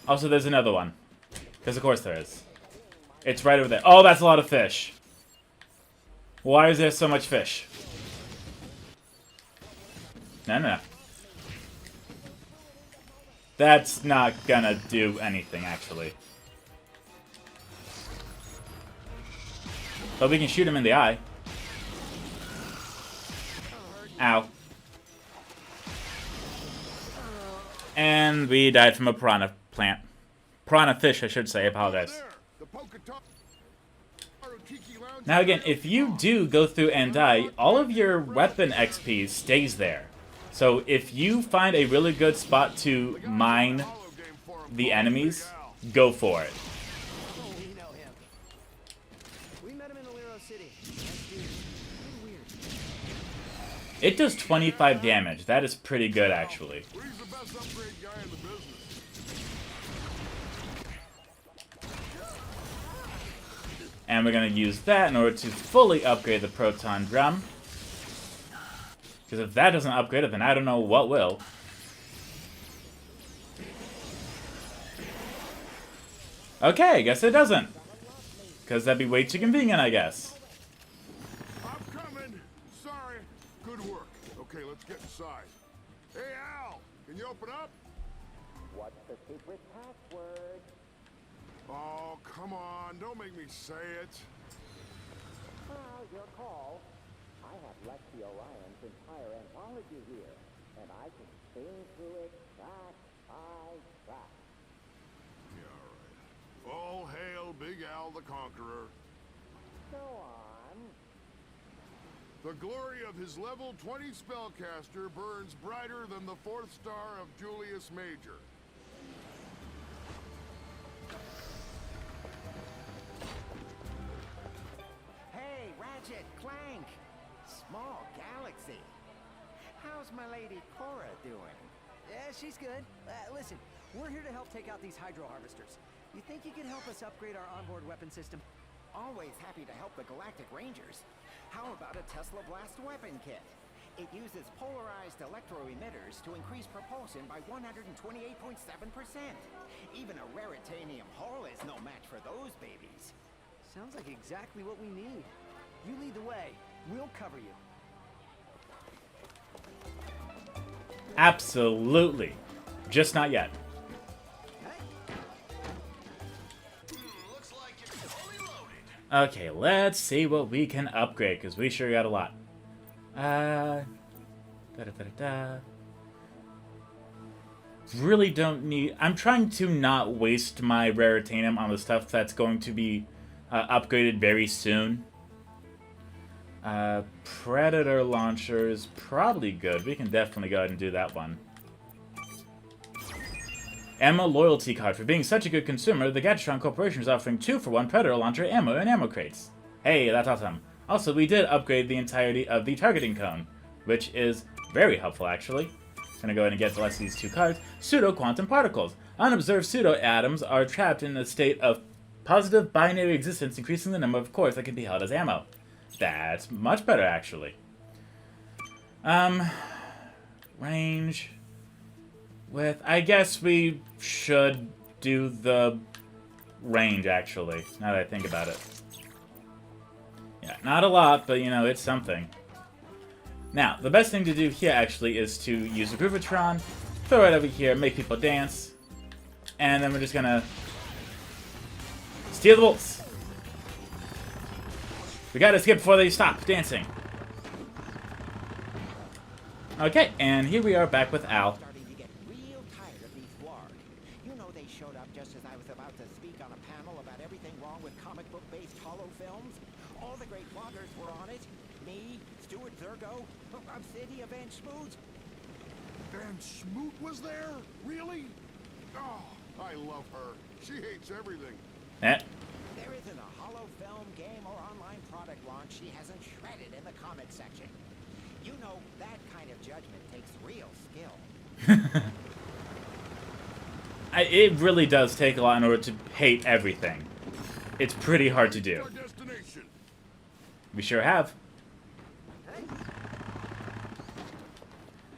Also, there's another one. Because of course there is. It's right over there. Oh, that's a lot of fish. Why is there so much fish? No. That's not gonna do anything, actually. But we can shoot him in the eye. Ow. And we died from a piranha plant. Piranha fish, I should say. I apologize. Now again, if you do go through and die, all of your weapon XP stays there. So if you find a really good spot to mine the enemies, go for it. It does 25 damage. That is pretty good, actually. He's the best upgrade guy in the business. And we're going to use that in order to fully upgrade the proton drum. Because if that doesn't upgrade it, then I don't know what will. Okay, I guess it doesn't. Because that'd be way too convenient, I guess. I'm coming. Sorry. Good work. Okay, let's get inside. Hey, Al, can you open up? What's the secret password? Oh, come on. Don't make me say it. Well, your call. I have left the Orion's entire anthology here, and I can spin through it track by track. Yeah, all right. All hail Big Al the Conqueror. Go on. The glory of his level 20 spellcaster burns brighter than the 4th star of Julius Major. Hey, Ratchet, Clank! Small galaxy. How's my lady Cora doing? Yeah, she's good. Listen, we're here to help take out these hydro harvesters. You think you can help us upgrade our onboard weapon system? Always happy to help the Galactic Rangers. How about a Tesla Blast weapon kit? It uses polarized electro-emitters to increase propulsion by 128.7%. Even a raritanium hull is no match for those babies. Sounds like exactly what we need. You lead the way. We'll cover you. Absolutely. Just not yet. Okay, let's see what we can upgrade, because we sure got a lot. Really don't need... I'm trying to not waste my raritanium on the stuff that's going to be upgraded very soon. Predator launchers, probably good. We can definitely go ahead and do that one. Ammo loyalty card. For being such a good consumer, the Gadgetron Corporation is offering 2-for-1 Predator launcher ammo and ammo crates. Hey, that's awesome. Also, we did upgrade the entirety of the targeting cone, which is very helpful, actually. Gonna go ahead and get the rest of these 2 cards. Pseudo-quantum particles. Unobserved pseudo-atoms are trapped in a state of positive binary existence, increasing the number of cores that can be held as ammo. That's much better, actually. Range... With, I guess we should do the range, actually, now that I think about it. Yeah, not a lot, but, you know, it's something. Now, the best thing to do here, actually, is to use the Groovatron, throw it over here, make people dance, and then we're just gonna steal the bolts. We gotta skip before they stop dancing. Okay, and here we are back with Al. And Smoot was there? Really? Oh, I love her. She hates everything. There isn't a hollow film, game, or online product launch she hasn't shredded in the comment section. You know, that kind of judgment takes real skill. It really does take a lot in order to hate everything. It's pretty hard to do. We sure have.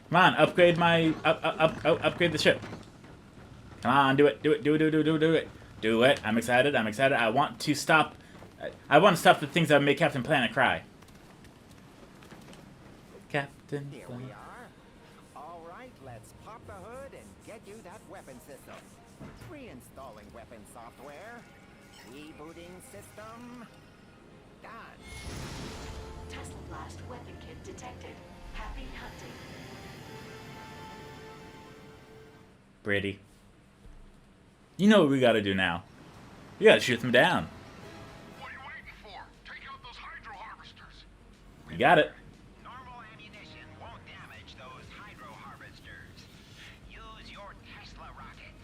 Come on, upgrade my... upgrade the ship. Come on, do it, do it, do it, do it, do it, do it. Do it. I'm excited, I'm excited. I want to stop... I want to stop the things that would make Captain Planet cry. Captain Here we are. All right, let's pop the hood and get you that weapon system. Reinstalling weapon software. Rebooting system. Done. Tesla Blast weapon kit detected. Happy hunting. Brady. You know what we gotta do now. We gotta shoot them down. What are you waiting for? Take out those hydro harvesters. You got it. Normal ammunition won't damage those hydro harvesters. Use your Tesla rockets.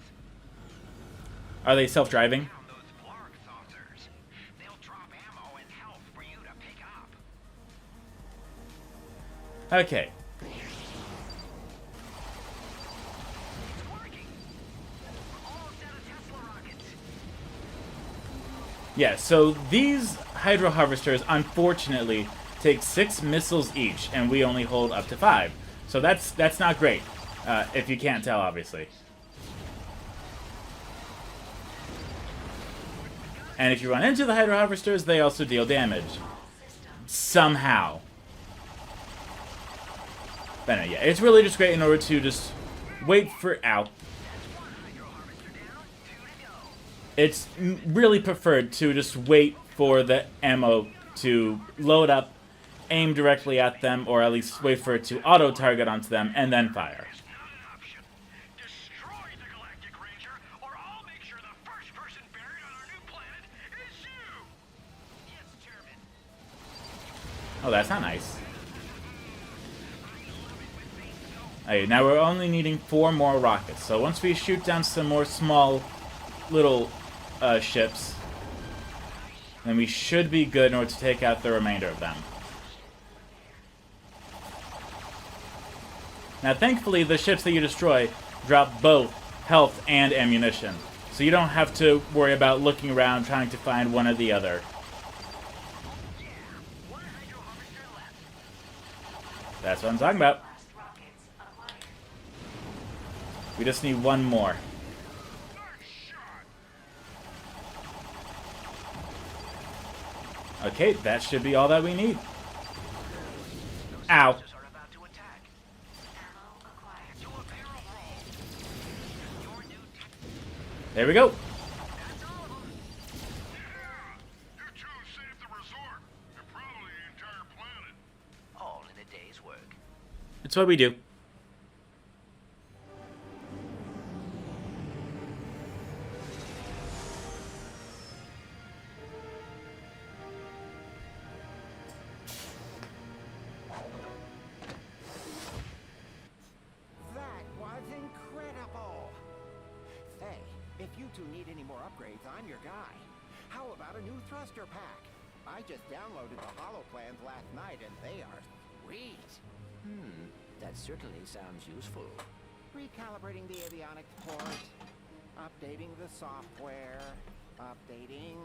Are they self-driving? Those Blarg saucers. They'll drop ammo and health for you to pick up. Okay. Yeah, so these Hydro Harvesters, unfortunately, take 6 missiles each, and we only hold up to 5. So that's not great, if you can't tell, obviously. And if you run into the Hydro Harvesters, they also deal damage. Somehow. But no, yeah, it's really just great in order to just wait for... Ow. It's really preferred to just wait for the ammo to load up, aim directly at them, or at least wait for it to auto-target onto them, and then fire. Oh, that's not nice. Alright, now we're only needing 4 more rockets. So once we shoot down some more small little ships, then we should be good in order to take out the remainder of them. Now thankfully the ships that you destroy drop both health and ammunition. So you don't have to worry about looking around trying to find one or the other. That's what I'm talking about. We just need 1 more. Okay, that should be all that we need. Ow. There we go. All in a day's work. It's what we do. That was incredible! Hey, if you two need any more upgrades, I'm your guy. How about a new thruster pack? I just downloaded the holo plans last night and they are sweet. That certainly sounds useful. Recalibrating the avionics port, updating the software, updating,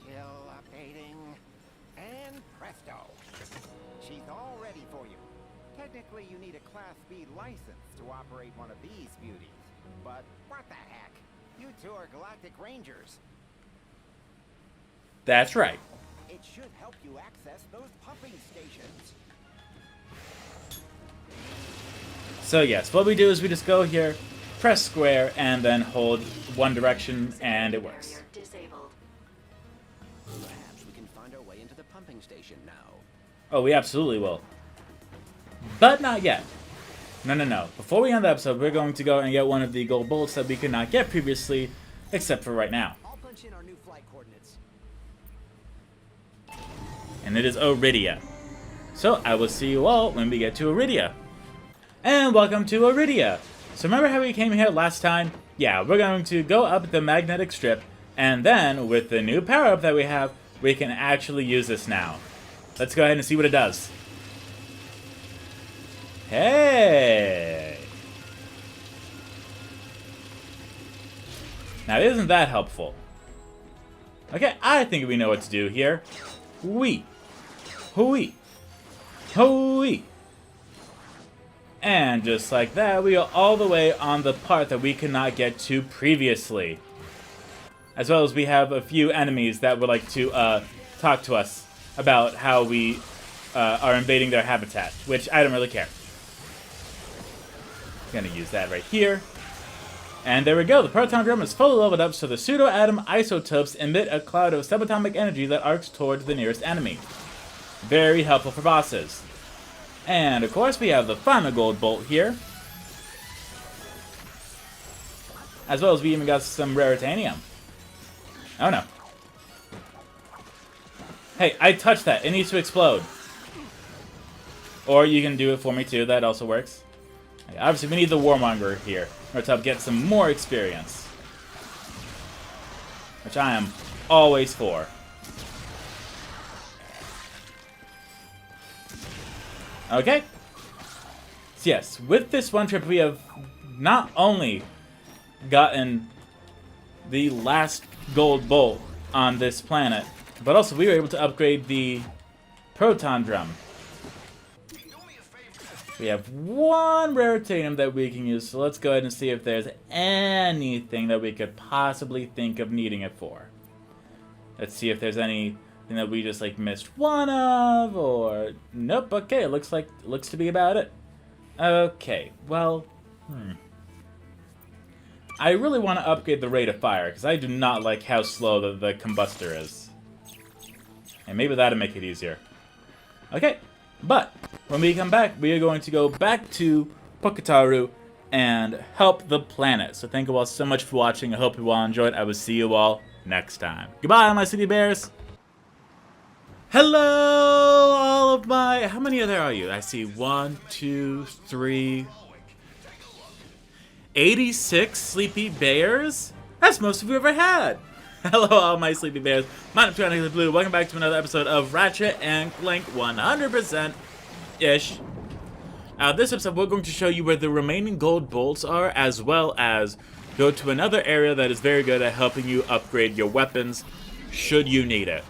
still updating, and presto! She's all ready for you. Technically, you need a Class B license to operate one of these beauties. But what the heck? You two are Galactic Rangers. That's right. It should help you access those pumping stations. So yes, what we do is we just go here, press square, and then hold one direction, and it works. Perhaps we can find our way into the pumping station now. Oh, we absolutely will. But not yet. No. Before we end the episode, we're going to go and get one of the gold bullets that we could not get previously, except for right now. I'll punch in our new flight coordinates. And it is Iridia. So I will see you all when we get to Iridia. And welcome to Iridia. So remember how we came here last time? Yeah, we're going to go up the magnetic strip, and then with the new power-up that we have, we can actually use this now. Let's go ahead and see what it does. Hey! Now isn't that helpful? Okay, I think we know what to do here. Wee. Hooey. Hooey. And just like that, we are all the way on the part that we could not get to previously. As well as we have a few enemies that would like to talk to us about how we are invading their habitat, which I don't really care. Gonna use that right here. And there we go, the proton drum is fully leveled up, so the pseudo-atom isotopes emit a cloud of subatomic energy that arcs towards the nearest enemy. Very helpful for bosses. And of course we have the final gold bolt here. As well as we even got some raritanium. Oh no. Hey, I touched that, it needs to explode. Or you can do it for me too, that also works. Obviously, we need the Warmonger here in order to get some more experience. Which I am always for. Okay. So yes, with this one trip, we have not only gotten the last gold bolt on this planet. But also, we were able to upgrade the proton drum. We have one raritanium that we can use, so let's go ahead and see if there's anything that we could possibly think of needing it for. Let's see if there's anything that we just like missed one of, or nope. Okay, it looks to be about it. Okay, well, I really want to upgrade the rate of fire because I do not like how slow the combustor is, and maybe that'll make it easier. Okay, but when we come back, we are going to go back to Poketaru and help the planet. So thank you all so much for watching. I hope you all enjoyed. I will see you all next time. Goodbye, my city bears. Hello, all of my... How many of there are you? I see 1, 2, 3... 86 sleepy bears? That's most of you ever had. Hello, all my sleepy bears. My name's Ratchet and Clank. Welcome back to another episode of Ratchet and Clank 100%-ish. This episode, we're going to show you where the remaining gold bolts are, as well as go to another area that is very good at helping you upgrade your weapons, should you need it.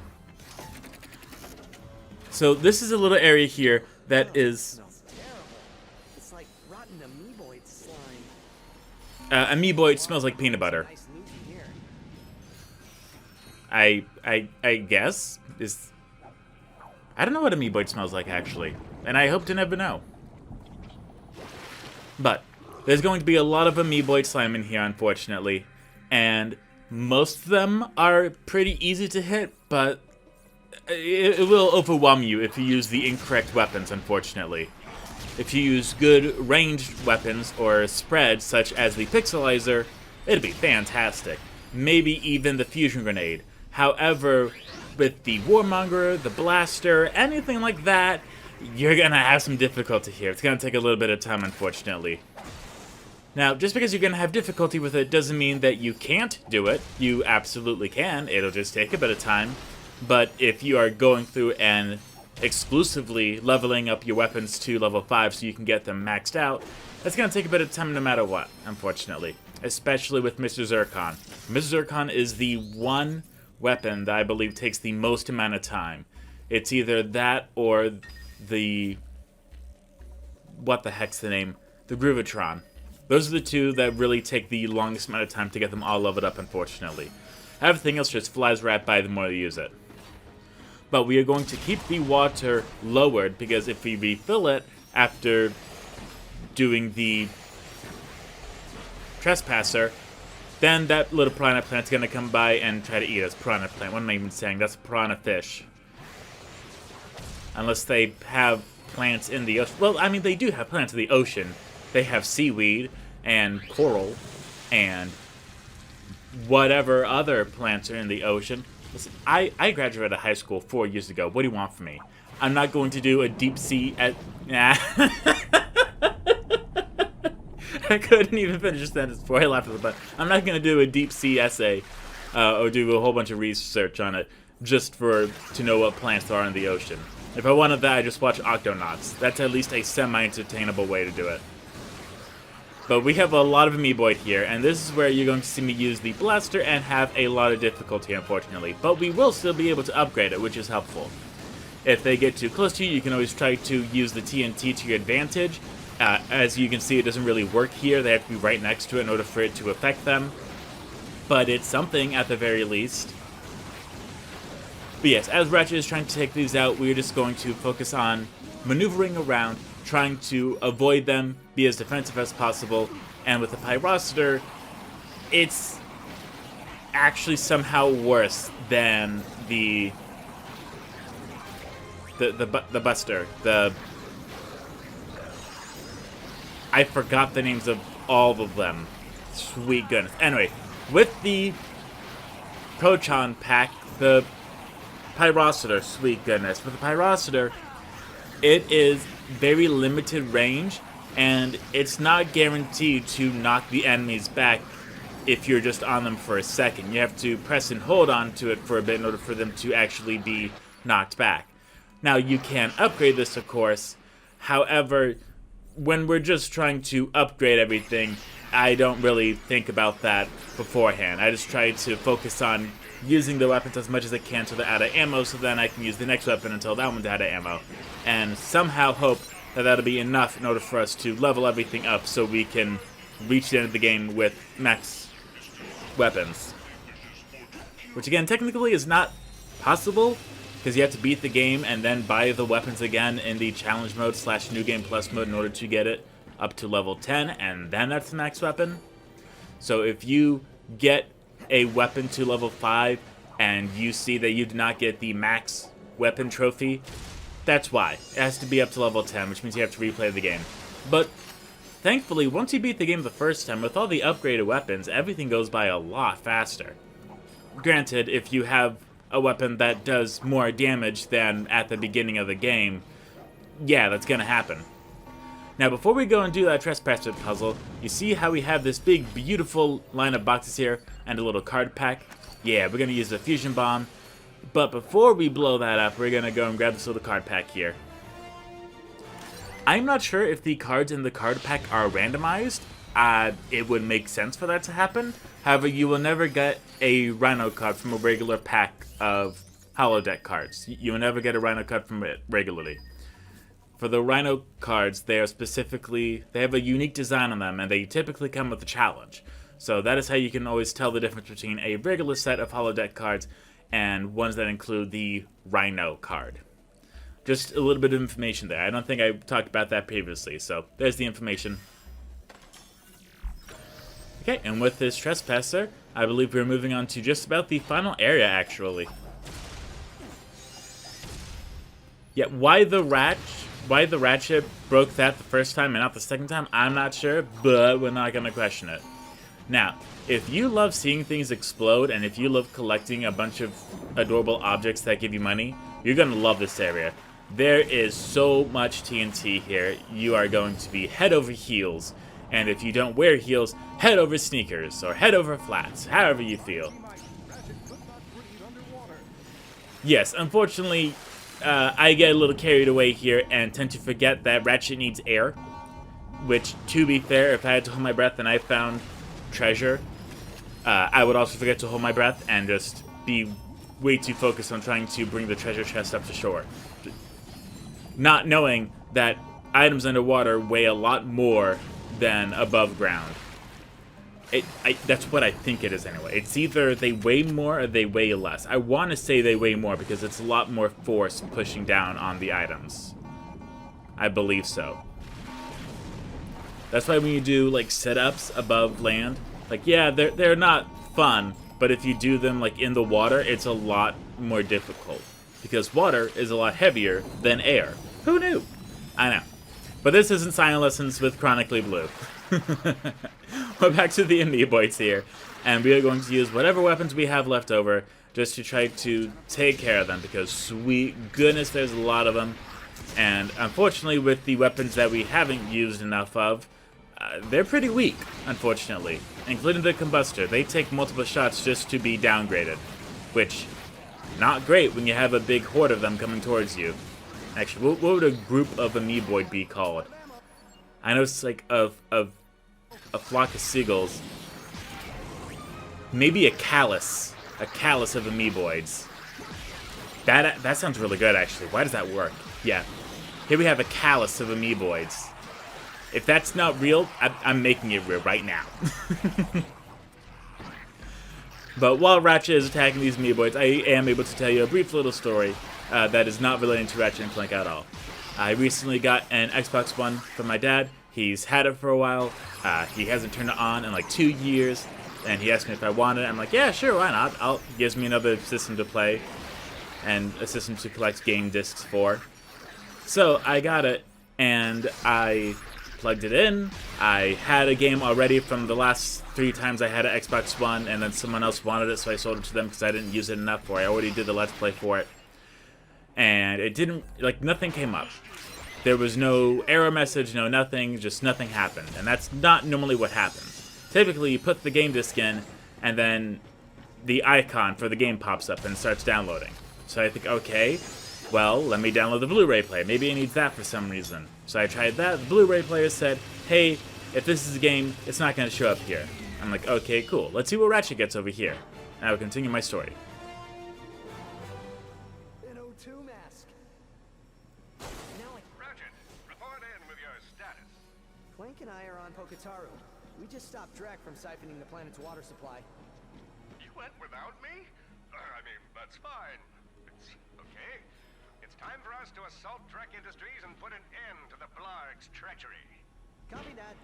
So this is a little area here that is... It's like rotten amoeboid slime. Amoeboid smells like peanut butter. I guess is... I don't know what amoeboid smells like, actually. And I hope to never know. But there's going to be a lot of amoeboid slime in here, unfortunately. And most of them are pretty easy to hit, but it will overwhelm you if you use the incorrect weapons, unfortunately. If you use good ranged weapons or spread, such as the pixelizer, it'd be fantastic. Maybe even the fusion grenade. However, with the warmonger, the blaster, anything like that, you're gonna have some difficulty here. It's gonna take a little bit of time, unfortunately. Now, just because you're gonna have difficulty with it doesn't mean that you can't do it. You absolutely can. It'll just take a bit of time. But if you are going through and exclusively leveling up your weapons to level 5 so you can get them maxed out, that's going to take a bit of time no matter what, unfortunately. Especially with Mr. Zircon. Mr. Zircon is the one weapon that I believe takes the most amount of time. It's either that or the... what the heck's the name? The Groovatron. Those are the two that really take the longest amount of time to get them all leveled up, unfortunately. Everything else just flies right by the more you use it. But we are going to keep the water lowered, because if we refill it after doing the trespasser, then that little piranha plant's going to come by and try to eat us. Piranha plant, what am I even saying? That's a piranha fish. Unless they have plants in the ocean. Well, I mean, they do have plants in the ocean. They have seaweed and coral and whatever other plants are in the ocean. Listen, I graduated high school 4 years ago. What do you want from me? I'm not going to do a deep sea at... Nah. I couldn't even finish a sentence before I laughed at the butt. I'm not going to do a deep sea essay or do a whole bunch of research on it just to know what plants there are in the ocean. If I wanted that, I'd just watch Octonauts. That's at least a semi-entertainable way to do it. But we have a lot of amoeboid here, and this is where you're going to see me use the blaster and have a lot of difficulty, unfortunately. But we will still be able to upgrade it, which is helpful. If they get too close to you, you can always try to use the TNT to your advantage. As you can see, it doesn't really work here. They have to be right next to it in order for it to affect them. But it's something, at the very least. But yes, as Ratchet is trying to take these out, we're just going to focus on maneuvering around, trying to avoid them, be as defensive as possible, and with the Pyrocitor, it's actually somehow worse than the Buster. I forgot the names of all of them. Sweet goodness. Anyway, with the Proton pack, the Pyrocitor, sweet goodness. With the Pyrocitor, it is very limited range, and it's not guaranteed to knock the enemies back if you're just on them for a second. You have to press and hold on to it for a bit in order for them to actually be knocked back. Now, you can upgrade this, of course. However, when we're just trying to upgrade everything, I don't really think about that beforehand. I just try to focus on using the weapons as much as I can till they're out of ammo, so then I can use the next weapon until that one's out of ammo. And somehow hope that that'll be enough in order for us to level everything up so we can reach the end of the game with max weapons. Which again, technically is not possible, because you have to beat the game and then buy the weapons again in the challenge mode / new game plus mode in order to get it up to level 10, and then that's the max weapon. So if you get a weapon to level 5 and you see that you did not get the max weapon trophy, that's why. It has to be up to level 10, which means you have to replay the game. But thankfully, once you beat the game the first time, with all the upgraded weapons, everything goes by a lot faster. Granted, if you have a weapon that does more damage than at the beginning of the game, yeah, that's gonna happen. Now, before we go and do that trespass puzzle, you see how we have this big, beautiful line of boxes here and a little card pack? Yeah, we're gonna use the fusion bomb. But before we blow that up, we're gonna go and grab this little card pack here. I'm not sure if the cards in the card pack are randomized. It would make sense for that to happen. However, you will never get a RYNO card from a regular pack of holodeck cards. You will never get a RYNO card from it regularly. For the RYNO cards, they have a unique design on them, and they typically come with a challenge. So that is how you can always tell the difference between a regular set of holodeck cards and ones that include the RYNO card. Just a little bit of information there. I don't think I talked about that previously, so there's the information. Okay, and with this trespasser, I believe we're moving on to just about the final area, actually. Yeah, why the Ratchet broke that the first time and not the second time, I'm not sure, but we're not going to question it. Now, if you love seeing things explode, and if you love collecting a bunch of adorable objects that give you money, you're going to love this area. There is so much TNT here, you are going to be head over heels. And if you don't wear heels, head over sneakers, or head over flats, however you feel. Yes, unfortunately, I get a little carried away here and tend to forget that Ratchet needs air. Which, to be fair, if I had to hold my breath and I found treasure, I would also forget to hold my breath and just be way too focused on trying to bring the treasure chest up to shore. Not knowing that items underwater weigh a lot more than above ground. That's what I think it is anyway. It's either they weigh more or they weigh less. I want to say they weigh more because it's a lot more force pushing down on the items. I believe so. That's why when you do like sit-ups above land, like yeah, they're not fun, but if you do them like in the water, it's a lot more difficult because water is a lot heavier than air. Who knew? I know. But this isn't Science Lessons with Chronically Blue. We're back to the Amoeboids here, and we are going to use whatever weapons we have left over just to try to take care of them, because sweet goodness there's a lot of them, and unfortunately with the weapons that we haven't used enough of, they're pretty weak, unfortunately, including the Combustor. They take multiple shots just to be downgraded, which, not great when you have a big horde of them coming towards you. Actually, what would a group of Amoeboid be called? I know it's like a flock of seagulls. Maybe a callus of Amoeboids. That sounds really good, actually. Why does that work? Yeah. Here we have a callus of Amoeboids. If that's not real, I'm making it real right now. But while Ratchet is attacking these Amoeboids, I am able to tell you a brief little story that is not related to Ratchet and Clank at all. I recently got an Xbox One from my dad. He's had it for a while. He hasn't turned it on in like 2 years, and he asked me if I wanted it. I'm like, yeah, sure, why not? Gives me another system to play and a system to collect game discs for. So I got it, and I plugged it in. I had a game already from the last 3 times I had an Xbox One, and then someone else wanted it, so I sold it to them because I didn't use it enough, or I already did the Let's Play for it. And it didn't, like, nothing came up. There was no error message, no nothing, just nothing happened. And that's not normally what happens. Typically, you put the game disc in, and then the icon for the game pops up and starts downloading. So I think, okay, well, let me download the Blu-ray player. Maybe it needs that for some reason. So I tried that. The Blu-ray player said, hey, if this is a game, it's not going to show up here. I'm like, okay, cool. Let's see what Ratchet gets over here. And I will continue my story. An O2 mask. Ratchet, report in with your status. Clank and I are on Poketaru. We just stopped Drek from siphoning the planet's water supply. You went without me? I mean, that's fine. It's okay. It's time for us to assault Drek Industries and put an end to the Blarg's treachery. Copy that.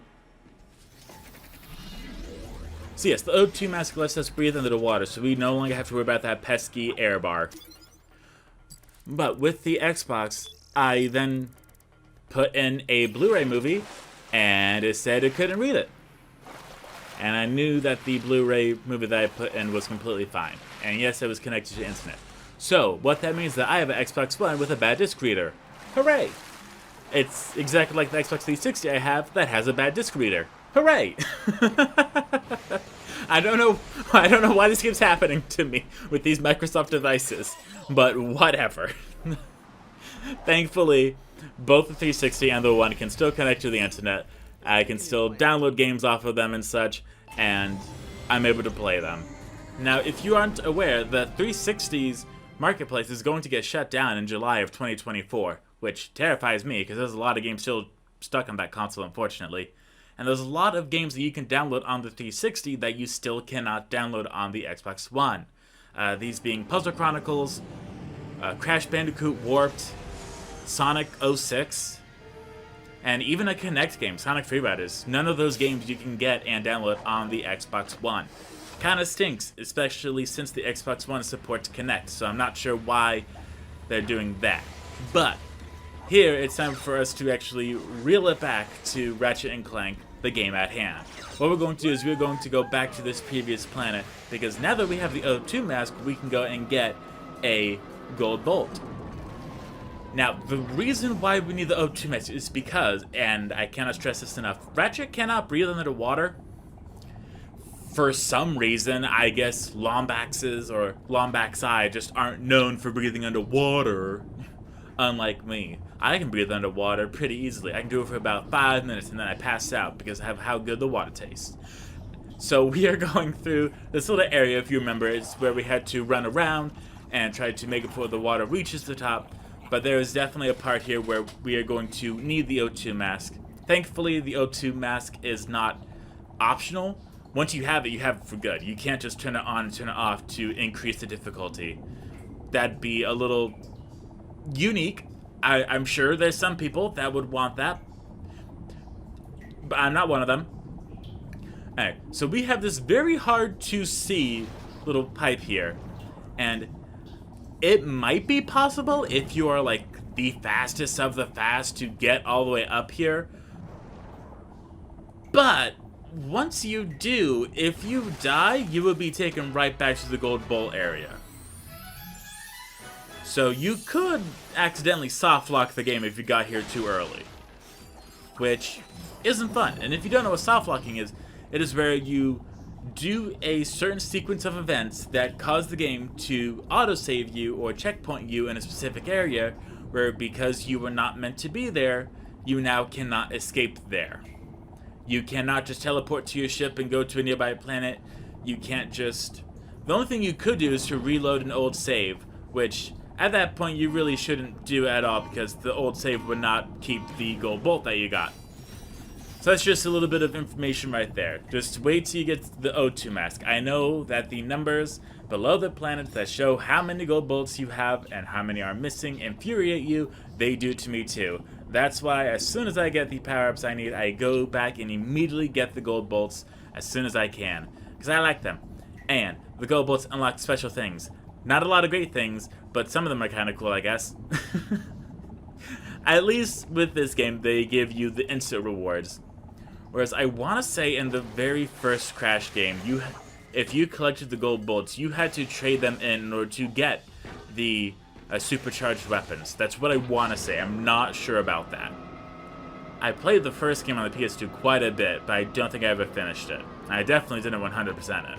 So yes, the O2 mask lets us breathe under the water, so we no longer have to worry about that pesky air bar. But with the Xbox, I then put in a Blu-ray movie, and it said it couldn't read it. And I knew that the Blu-ray movie that I put in was completely fine. And yes, it was connected to the internet. So, what that means is that I have an Xbox One with a bad disc reader. Hooray! It's exactly like the Xbox 360 I have that has a bad disc reader. Hooray! I don't know why this keeps happening to me with these Microsoft devices, but whatever. Thankfully, both the 360 and the One can still connect to the internet. I can still download games off of them and such, and I'm able to play them. Now, if you aren't aware, the 360's marketplace is going to get shut down in July of 2024, which terrifies me because there's a lot of games still stuck on that console, unfortunately. And there's a lot of games that you can download on the 360 that you still cannot download on the Xbox One. These being Puzzle Chronicles, Crash Bandicoot Warped, Sonic 06, and even a Kinect game, Sonic Freeriders. None of those games you can get and download on the Xbox One. Kinda stinks, especially since the Xbox One supports Kinect, so I'm not sure why they're doing that. But here, it's time for us to actually reel it back to Ratchet and Clank, the game at hand. What we're going to do is we're going to go back to this previous planet, because now that we have the O2 mask, we can go and get a gold bolt. Now, the reason why we need the O2 mask is because, and I cannot stress this enough, Ratchet cannot breathe under the water. For some reason, I guess Lombaxes or Lombaxi just aren't known for breathing underwater, unlike me. I can breathe underwater pretty easily. I can do it for about 5 minutes and then I pass out because of how good the water tastes. So we are going through this little area, if you remember, it's where we had to run around and try to make it before the water reaches the top. But there is definitely a part here where we are going to need the O2 mask. Thankfully, the O2 mask is not optional. Once you have it for good. You can't just turn it on and turn it off to increase the difficulty. That'd be a little unique. I'm sure there's some people that would want that, but I'm not one of them. Alright, so we have this very hard to see little pipe here, and it might be possible if you are like the fastest of the fast to get all the way up here, but once you do, if you die, you will be taken right back to the gold bowl area. So you could accidentally soft lock the game if you got here too early, which isn't fun. And if you don't know what soft locking is, it is where you do a certain sequence of events that cause the game to autosave you or checkpoint you in a specific area where, because you were not meant to be there, you now cannot escape there. You cannot just teleport to your ship and go to a nearby planet. You can't just... The only thing you could do is to reload an old save, which at that point you really shouldn't do at all because the old save would not keep the gold bolt that you got. So that's just a little bit of information right there. Just wait till you get the O2 mask. I know that the numbers below the planets that show how many gold bolts you have and how many are missing infuriate you. They do to me too. That's why as soon as I get the power-ups I need, I go back and immediately get the gold bolts as soon as I can. Because I like them. And the gold bolts unlock special things. Not a lot of great things, but some of them are kind of cool, I guess. At least with this game, they give you the instant rewards. Whereas I want to say in the very first Crash game, if you collected the gold bolts, you had to trade them in order to get the supercharged weapons. That's what I want to say. I'm not sure about that. I played the first game on the PS2 quite a bit, but I don't think I ever finished it. I definitely didn't 100% it.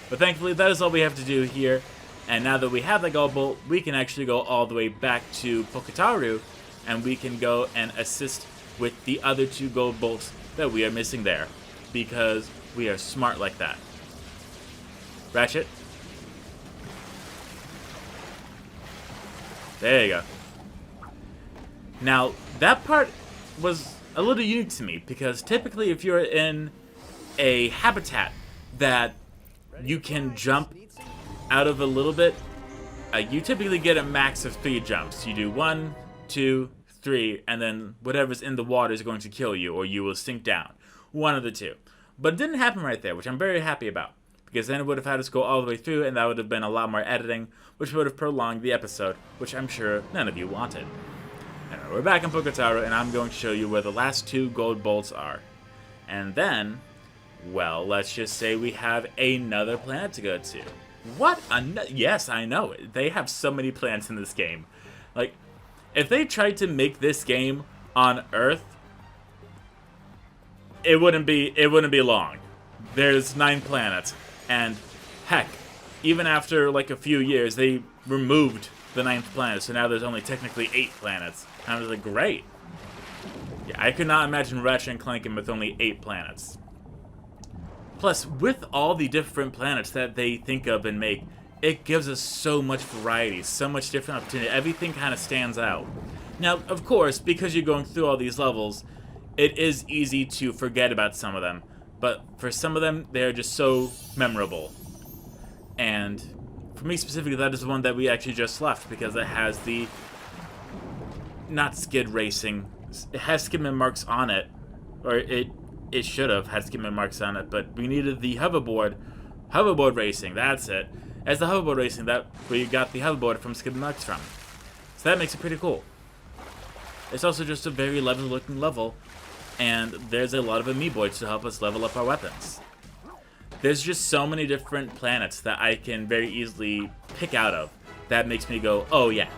But thankfully, that is all we have to do here. And now that we have the gold bolt, we can actually go all the way back to Poketaru, and we can go and assist with the other 2 gold bolts that we are missing there, because we are smart like that. Ratchet. There you go. Now, that part was a little unique to me, because typically if you're in a habitat that you can jump out of a little bit, you typically get a max of 3 jumps. You do 1, 2, 3, and then whatever's in the water is going to kill you, or you will sink down. One of the 2. But it didn't happen right there, which I'm very happy about, because then it would have had us go all the way through, and that would have been a lot more editing, which would have prolonged the episode, which I'm sure none of you wanted. Anyway, we're back in Pocataro, and I'm going to show you where the last 2 gold bolts are. And then, well, let's just say we have another planet to go to. What? Yes, I know. They have so many planets in this game. Like, if they tried to make this game on Earth, it wouldn't be long. There's 9 planets, and heck, even after like a few years, they removed the 9th planet, so now there's only technically 8 planets. And I was like, great. Yeah, I could not imagine Ratchet and Clank with only 8 planets. Plus, with all the different planets that they think of and make, it gives us so much variety, so much different opportunity. Everything kind of stands out. Now, of course, because you're going through all these levels, it is easy to forget about some of them. But for some of them, they're just so memorable. And for me specifically, that is the one that we actually just left, because it has the... not skid racing. It has skidman marks on it. Or it should have had skidman marks on it, but we needed the hoverboard racing, that's it. As the hoverboard racing, that we got the hoverboard from skidman marks from. So that makes it pretty cool. It's also just a very level looking level, and there's a lot of amiiboids to help us level up our weapons. There's just so many different planets that I can very easily pick out of that makes me go, oh yeah,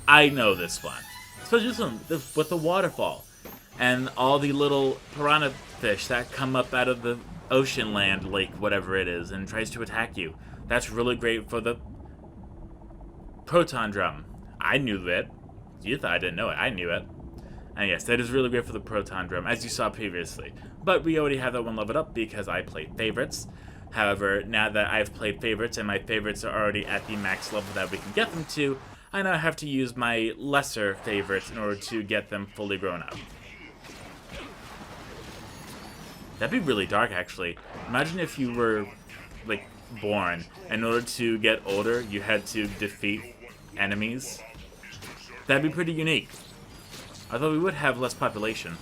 I know this one. Especially this one with the waterfall and all the little piranha fish that come up out of the ocean land lake, whatever it is, and tries to attack you. That's really great for the proton drum. I knew that. You thought I didn't know it. I knew it. And yes, that is really great for the proton drum, as you saw previously. But we already have that one leveled up because I played favorites. However, now that I've played favorites and my favorites are already at the max level that we can get them to, I now have to use my lesser favorites in order to get them fully grown up. That'd be really dark, actually. Imagine if you were, like, born. In order to get older, you had to defeat enemies. That'd be pretty unique. Although we would have less population.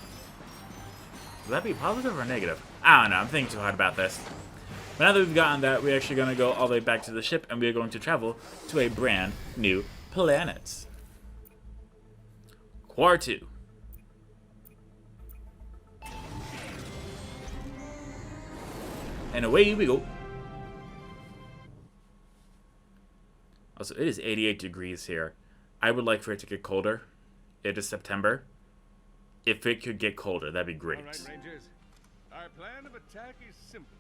Would that be positive or negative? I don't know, I'm thinking too hard about this. But now that we've gotten that, we're actually going to go all the way back to the ship, and we're going to travel to a brand new planet. Quartu. And away we go. Also, it is 88 degrees here. I would like for it to get colder. It is September. If it could get colder, that'd be great. All right, Rangers. Our plan of attack is simple.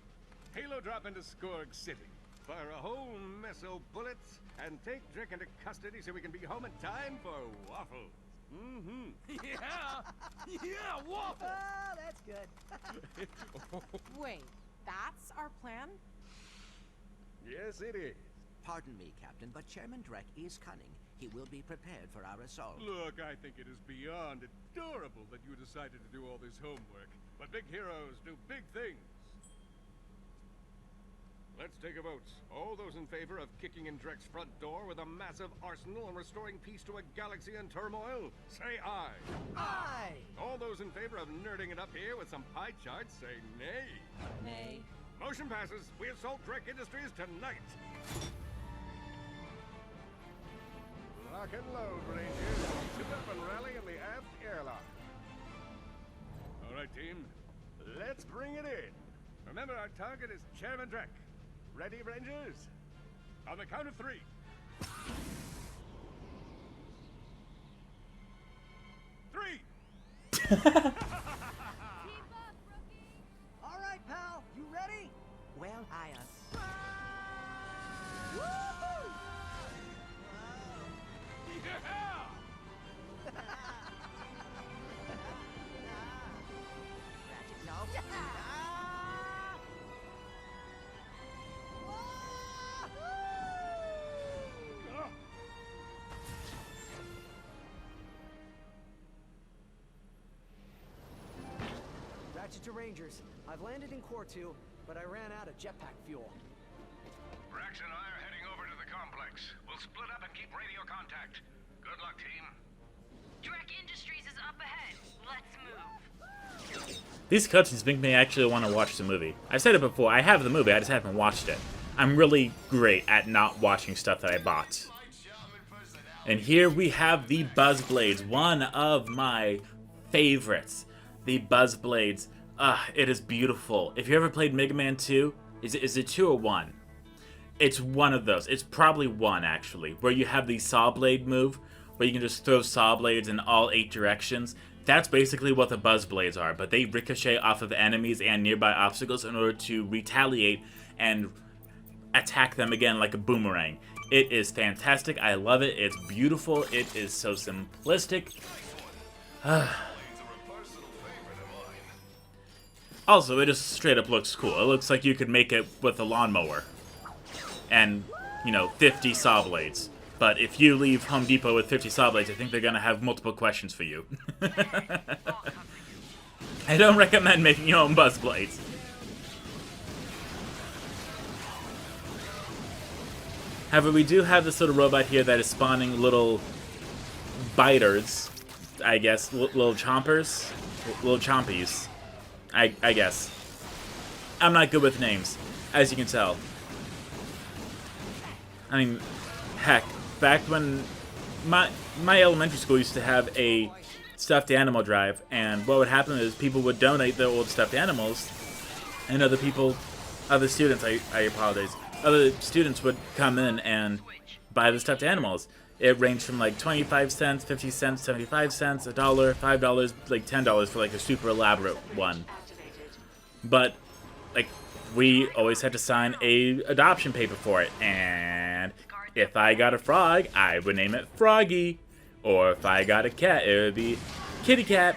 Halo drop into Skorg City. Fire a whole mess of bullets and take Drek into custody so we can be home in time for waffles. Mm-hmm. Yeah! Yeah, waffle! Ah, that's good. Wait, that's our plan? Yes, it is. Pardon me, Captain, but Chairman Drek is cunning. He will be prepared for our assault. Look, I think it is beyond adorable that you decided to do all this homework. But big heroes do big things. Let's take a vote. All those in favor of kicking in Drek's front door with a massive arsenal and restoring peace to a galaxy in turmoil, say aye. Aye! All those in favor of nerding it up here with some pie charts, say nay. Nay. Motion passes. We assault Drek Industries tonight. Lock and load, Rangers. Ship up and rally in the aft airlock. All right, team. Let's bring it in. Remember, our target is Chairman Drek. Ready, Rangers? On the count of 3. All right, pal. You ready? Well, I Woohoo! Ratchet to Rangers. I've landed in Core 2, but I ran out of jetpack fuel. Rax and I are heading over to the complex. We'll split up and keep radio contact. Good luck, team. Drek Industries is up ahead. Let's move. These cutscenes make me actually want to watch the movie. I've said it before, I have the movie, I just haven't watched it. I'm really great at not watching stuff that I bought. And here we have the Buzzblades, one of my favorites. The Buzzblades. It is beautiful. If you ever played Mega Man 2, is it 2 or 1? It's one of those. It's probably 1, actually, where you have the saw blade move, where you can just throw saw blades in all 8 directions. That's basically what the Buzzblades are, but they ricochet off of enemies and nearby obstacles in order to retaliate and attack them again like a boomerang. It is fantastic. I love it. It's beautiful. It is so simplistic. Also, it just straight up looks cool. It looks like you could make it with a lawnmower and, you know, 50 saw blades. But if you leave Home Depot with 50 saw blades, I think they're going to have multiple questions for you. I don't recommend making your own Buzzblades. However, we do have this little robot here that is spawning little biters, I guess, little chompers, little chompies, I guess. I'm not good with names, as you can tell. I mean, heck, back when my elementary school used to have a stuffed animal drive, and what would happen is people would donate their old stuffed animals, and other students, I apologize, other students would come in and buy the stuffed animals. It ranged from like 25 cents, 50 cents, 75 cents, $1, $5, like $10 for like a super elaborate one. But like we always had to sign a adoption paper for it, and if I got a frog, I would name it Froggy, or if I got a cat, it would be Kitty Cat.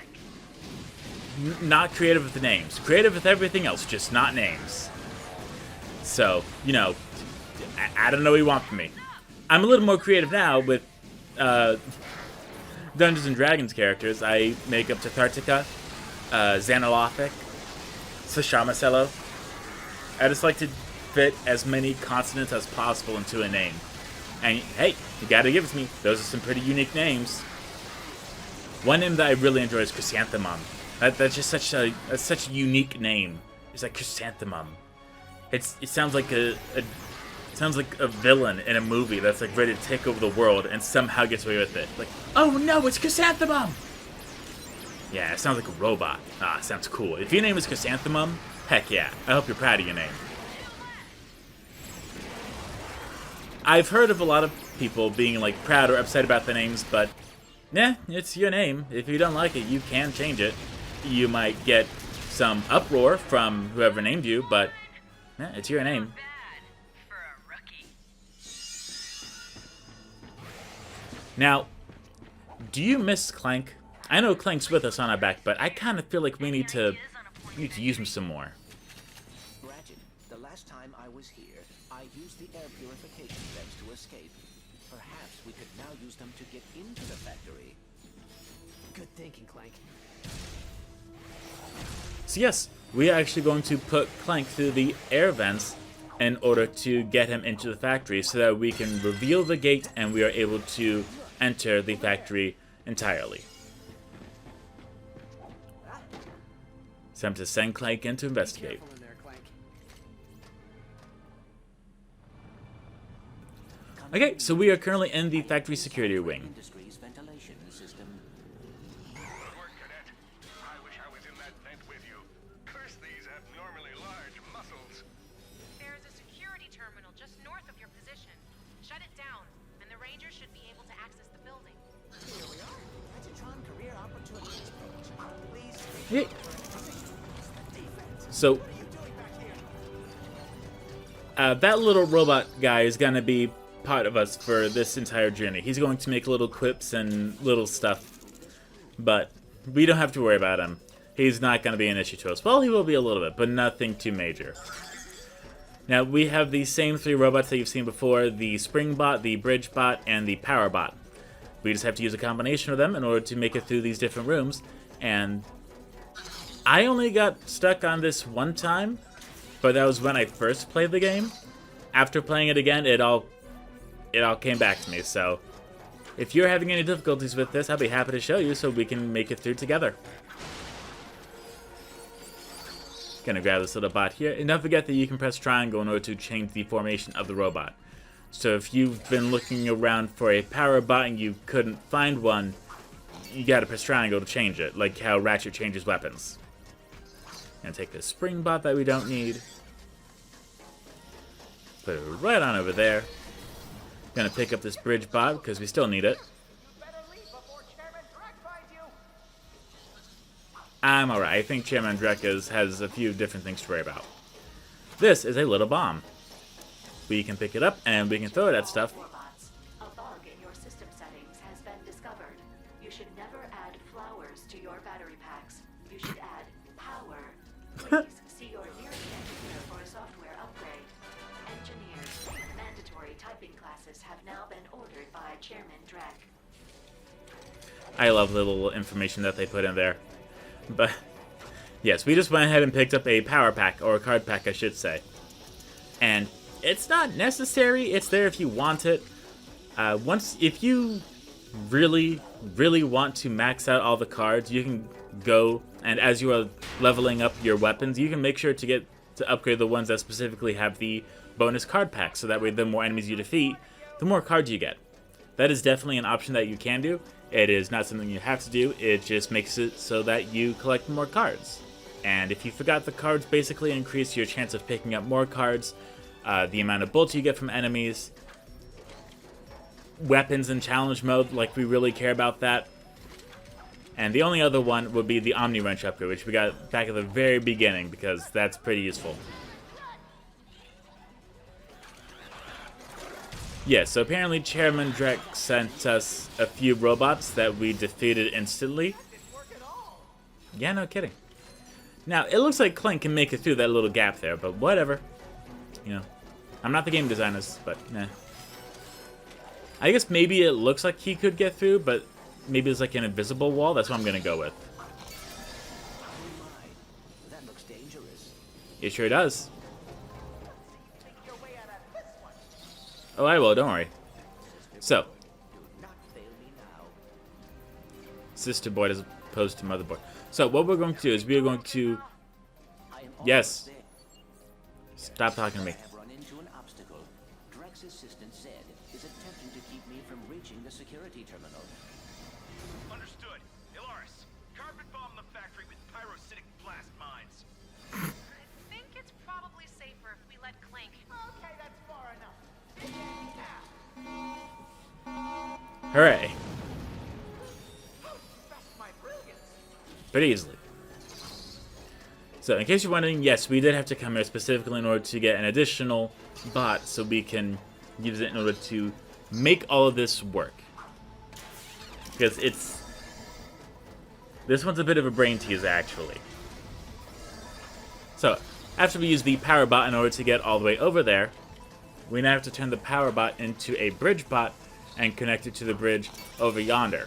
Not creative with the names, creative with everything else, just not names. So, you know, I don't know what you want from me. I'm a little more creative now with Dungeons and Dragons characters. I make up to Thartica, Xanalothic, Sashamacello. I just like to fit as many consonants as possible into a name. And hey, you gotta give it to me. Those are some pretty unique names. One name that I really enjoy is Chrysanthemum. That's just such a unique name. It's like Chrysanthemum. It sounds like a villain in a movie that's like ready to take over the world and somehow gets away with it. Like, oh no, it's Chrysanthemum! Yeah, it sounds like a robot. Ah, sounds cool. If your name is Chrysanthemum, heck yeah. I hope you're proud of your name. I've heard of a lot of people being like proud or upset about the names, but yeah, it's your name. If you don't like it, you can change it. You might get some uproar from whoever named you, but yeah, it's your name. Now, do you miss Clank? I know Clank's with us on our back, but I kind of feel like we need to use him some more. Ratchet, the last time I was here, I used the air purification vents to escape. Perhaps we could now use them to get into the factory. Good thinking, Clank. So yes, we are actually going to put Clank through the air vents in order to get him into the factory so that we can reveal the gate and we are able to enter the factory entirely. It's time to send Clank in to investigate. Okay, so we are currently in the factory security wing. There's a security terminal just north of your position. Shut it down, and the Rangers should be able to access the building. Here we are. Megatron Career Opportunities page. Please. Hey. So, that little robot guy is going to be part of us for this entire journey. He's going to make little quips and little stuff, but we don't have to worry about him. He's not going to be an issue to us. Well, he will be a little bit, but nothing too major. Now, we have the same 3 robots that you've seen before, the Spring Bot, the Bridge Bot, and the Power Bot. We just have to use a combination of them in order to make it through these different rooms, and I only got stuck on this one time, but that was when I first played the game. After playing it again, it all came back to me, so if you're having any difficulties with this, I'll be happy to show you so we can make it through together. Gonna grab this little bot here, and don't forget that you can press triangle in order to change the formation of the robot. So if you've been looking around for a power bot and you couldn't find one, you gotta press triangle to change it, like how Ratchet changes weapons. Gonna take this spring bot that we don't need. Put it right on over there. Gonna pick up this bridge bot because we still need it. I'm alright. I think Chairman Drek has a few different things to worry about. This is a little bomb. We can pick it up and we can throw it at stuff. A bug in your system settings has been discovered. You should never add flowers to your battery packs. You should add power. Please see your nearest engineer for a software upgrade. Engineers, mandatory typing classes have now been ordered by Chairman Drek. I love the little information that they put in there. But, yes, we just went ahead and picked up a power pack, or a card pack, I should say. And it's not necessary, it's there if you want it. If you really, really want to max out all the cards, you can go, and as you are leveling up your weapons, you can make sure to upgrade the ones that specifically have the bonus card pack, so that way the more enemies you defeat, the more cards you get. That is definitely an option that you can do. It is not something you have to do, it just makes it so that you collect more cards. And if you forgot, the cards basically increase your chance of picking up more cards, the amount of bullets you get from enemies, weapons in challenge mode, like we really care about that. And the only other one would be the Omni Wrench upgrade, which we got back at the very beginning, because that's pretty useful. Yeah, so apparently Chairman Drek sent us a few robots that we defeated instantly. Yeah, no kidding. Now, it looks like Clank can make it through that little gap there, but whatever. You know, I'm not the game designers, but nah. I guess maybe it looks like he could get through, but maybe it's like an invisible wall. That's what I'm gonna go with. That looks dangerous. It sure does. Oh, I will, don't worry. So, sister board as opposed to motherboard. So, what we're going to do is we are going to... Yes. Stop talking to me. Run into an obstacle. Drek's assistant said is attempting to keep me from reaching the security terminal. Understood. Ilaris, carpet bomb the factory with pyrocytic blast mines. I think it's probably safer if we let Clank. Okay, that's far enough. Hooray. Pretty easily. So, in case you're wondering, yes, we did have to come here specifically in order to get an additional bot so we can use it in order to make all of this work. Because this one's a bit of a brain teaser, actually. So, after we use the power bot in order to get all the way over there, we now have to turn the power bot into a bridge bot and connect it to the bridge over yonder.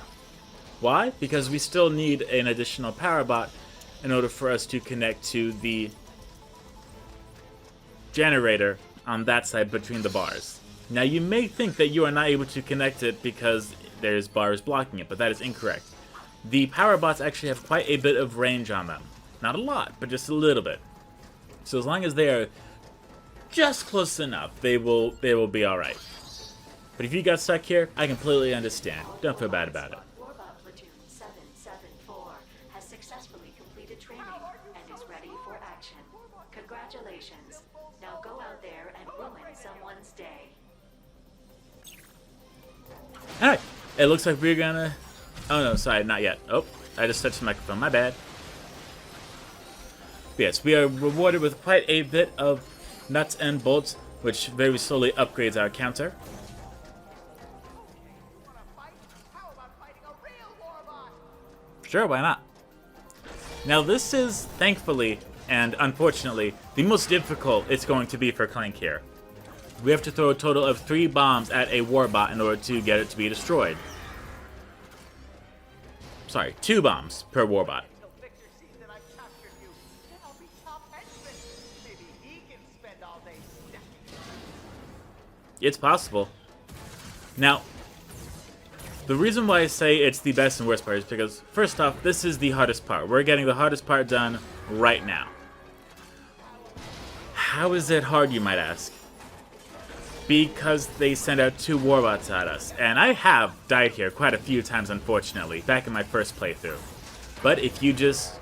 Why? Because we still need an additional power bot in order for us to connect to the generator on that side between the bars. Now you may think that you are not able to connect it because there's bars blocking it, but that is incorrect. The power bots actually have quite a bit of range on them. Not a lot, but just a little bit. So as long as they are just close enough, they will be alright. But if you got stuck here, I completely understand. Don't feel bad about it. Warbot Platoon 774 has successfully completed training and is ready for action. Congratulations. Now go out there and ruin someone's day. Alright, it looks like we're gonna... Oh no, sorry, not yet. Oh, I just touched the microphone, my bad. Yes, we are rewarded with quite a bit of nuts and bolts, which very slowly upgrades our counter. Sure, why not? Now this is, thankfully, and unfortunately, the most difficult it's going to be for Clank here. We have to throw a total of 3 bombs at a warbot in order to get it to be destroyed. Sorry, 2 bombs per warbot. It's possible. Now, the reason why I say it's the best and worst part is because, first off, this is the hardest part. We're getting the hardest part done right now. How is it hard, you might ask? Because they send out 2 warbots at us. And I have died here quite a few times, unfortunately, back in my first playthrough. But if you just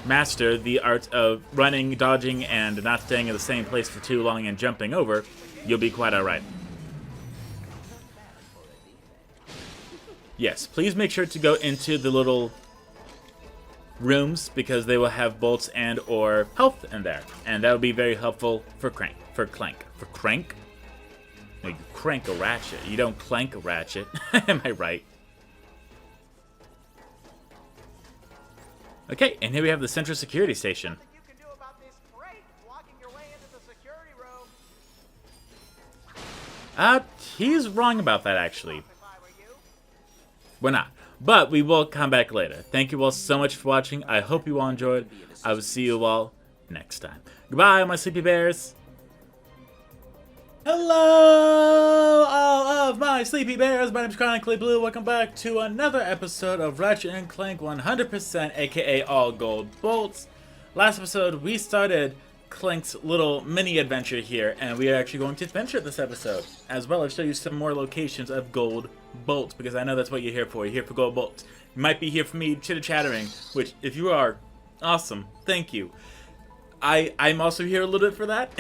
master the art of running, dodging, and not staying in the same place for too long and jumping over, you'll be quite alright. Yes, please make sure to go into the little rooms because they will have bolts and or health in there. And that would be very helpful for Clank. For Crank? No, you crank a ratchet. You don't clank a ratchet. Am I right? Okay, and here we have the Central Security Station. He's wrong about that, actually. We're not. But we will come back later. Thank you all so much for watching. I hope you all enjoyed. I will see you all next time. Goodbye, my sleepy bears. Hello, all of my sleepy bears. My name is Chronically Blue. Welcome back to another episode of Ratchet and Clank 100%, aka All Gold Bolts. Last episode, we started Clank's little mini adventure here, and we are actually going to adventure this episode, as well as show you some more locations of gold bolts, because I know that's what you're here for. You're here for gold bolts. You might be here for me chitter-chattering, which, if you are, awesome. Thank you. I'm also here a little bit for that.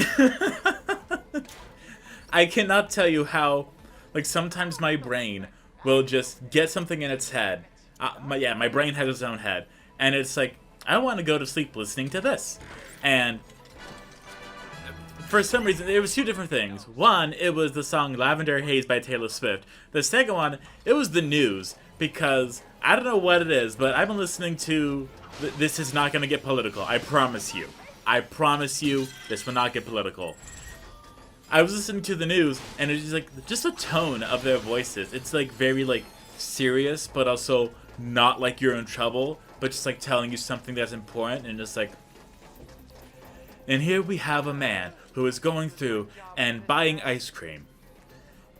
I cannot tell you how, like, sometimes my brain will just get something in its head. My brain has its own head, and it's like, I want to go to sleep listening to this. And for some reason, it was 2 different things. One, it was the song Lavender Haze by Taylor Swift. The second one, it was the news, because I don't know what it is, but I've been listening to... This is not going to get political, I promise you. I promise you, this will not get political. I was listening to the news, and it's just like, just the tone of their voices. It's like very like serious, but also not like you're in trouble, but just like telling you something that's important, and just like, and here we have a man who is going through and buying ice cream.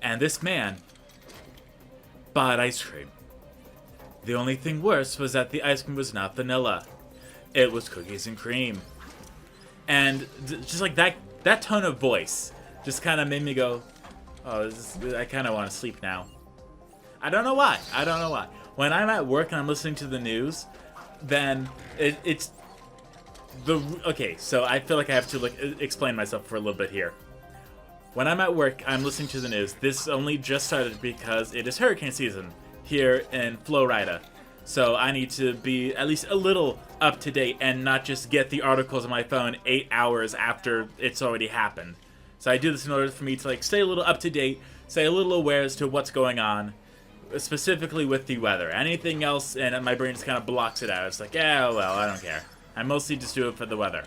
And this man bought ice cream. The only thing worse was that the ice cream was not vanilla. It was cookies and cream. And just like that tone of voice just kind of made me go, oh, I kind of want to sleep now. I don't know why. I don't know why. When I'm at work and I'm listening to the news, then it's the... Okay, so I feel like I have to like explain myself for a little bit here. When I'm at work, I'm listening to the news. This only just started because it is hurricane season here in Florida. So I need to be at least a little up to date and not just get the articles on my phone 8 hours after it's already happened. So I do this in order for me to like stay a little up to date, stay a little aware as to what's going on, specifically with the weather. Anything else, and my brain just kind of blocks it out. It's like, yeah, well, I don't care. I mostly just do it for the weather.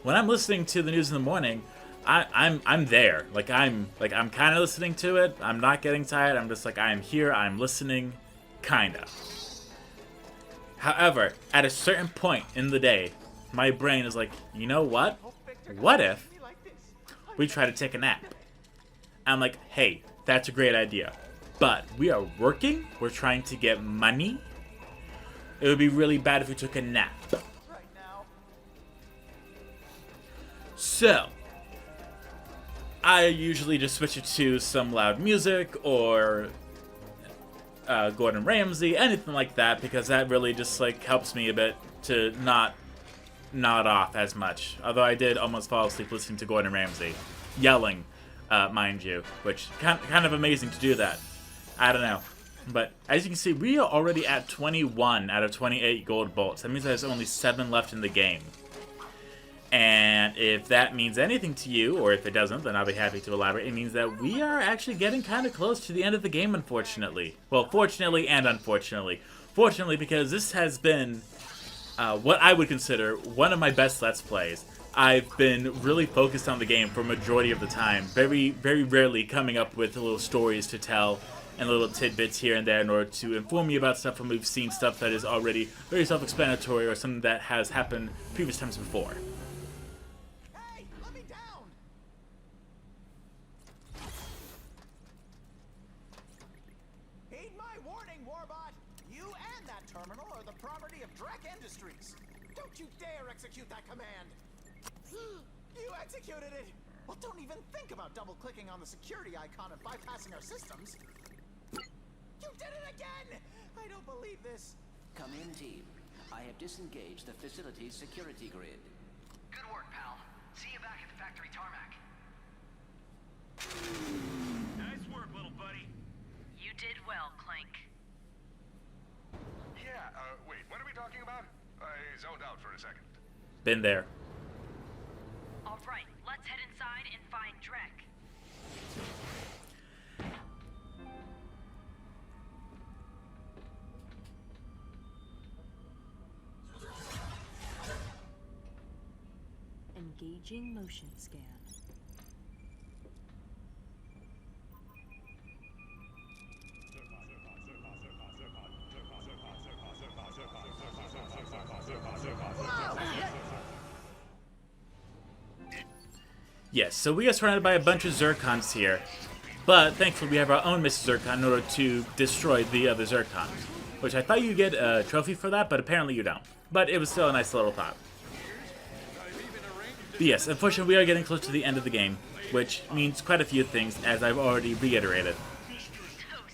When I'm listening to the news in the morning, I'm there. I'm kind of listening to it. I'm not getting tired. I'm just like, I'm here. I'm listening, kinda. However, at a certain point in the day, my brain is like, you know what? What if we try to take a nap? I'm like, hey, that's a great idea. But we are working. We're trying to get money. It would be really bad if we took a nap. So, I usually just switch it to some loud music or Gordon Ramsay, anything like that, because that really just like helps me a bit to not nod off as much. Although I did almost fall asleep listening to Gordon Ramsay, yelling, mind you, which kind of amazing to do that. I don't know. But as you can see, we are already at 21 out of 28 gold bolts. That means there's only 7 left in the game. And if that means anything to you, or if it doesn't, then I'll be happy to elaborate. It means that we are actually getting kind of close to the end of the game, unfortunately. Well, fortunately and unfortunately. Fortunately, because this has been what I would consider one of my best Let's Plays. I've been really focused on the game for a majority of the time. Very, very rarely coming up with little stories to tell and little tidbits here and there in order to inform you about stuff when we've seen stuff that is already very self-explanatory or something that has happened previous times before. terminal are the property of Drek Industries. Don't you dare execute that command! You executed it! Well, don't even think about double-clicking on the security icon and bypassing our systems. You did it again! I don't believe this. Come in, team. I have disengaged the facility's security grid. Good work, pal. See you back at the factory tarmac. Nice work, little buddy. You did well, Clank. Yeah, wait, what are we talking about? I zoned out for a second. Been there. All right, let's head inside and find Drek. Engaging motion scan. Yes, so we got surrounded by a bunch of Zircons here, but thankfully we have our own Mrs. Zircon in order to destroy the other Zircons, which I thought you'd get a trophy for that, but apparently you don't. But it was still a nice little thought. But yes, unfortunately we are getting close to the end of the game, which means quite a few things, as I've already reiterated.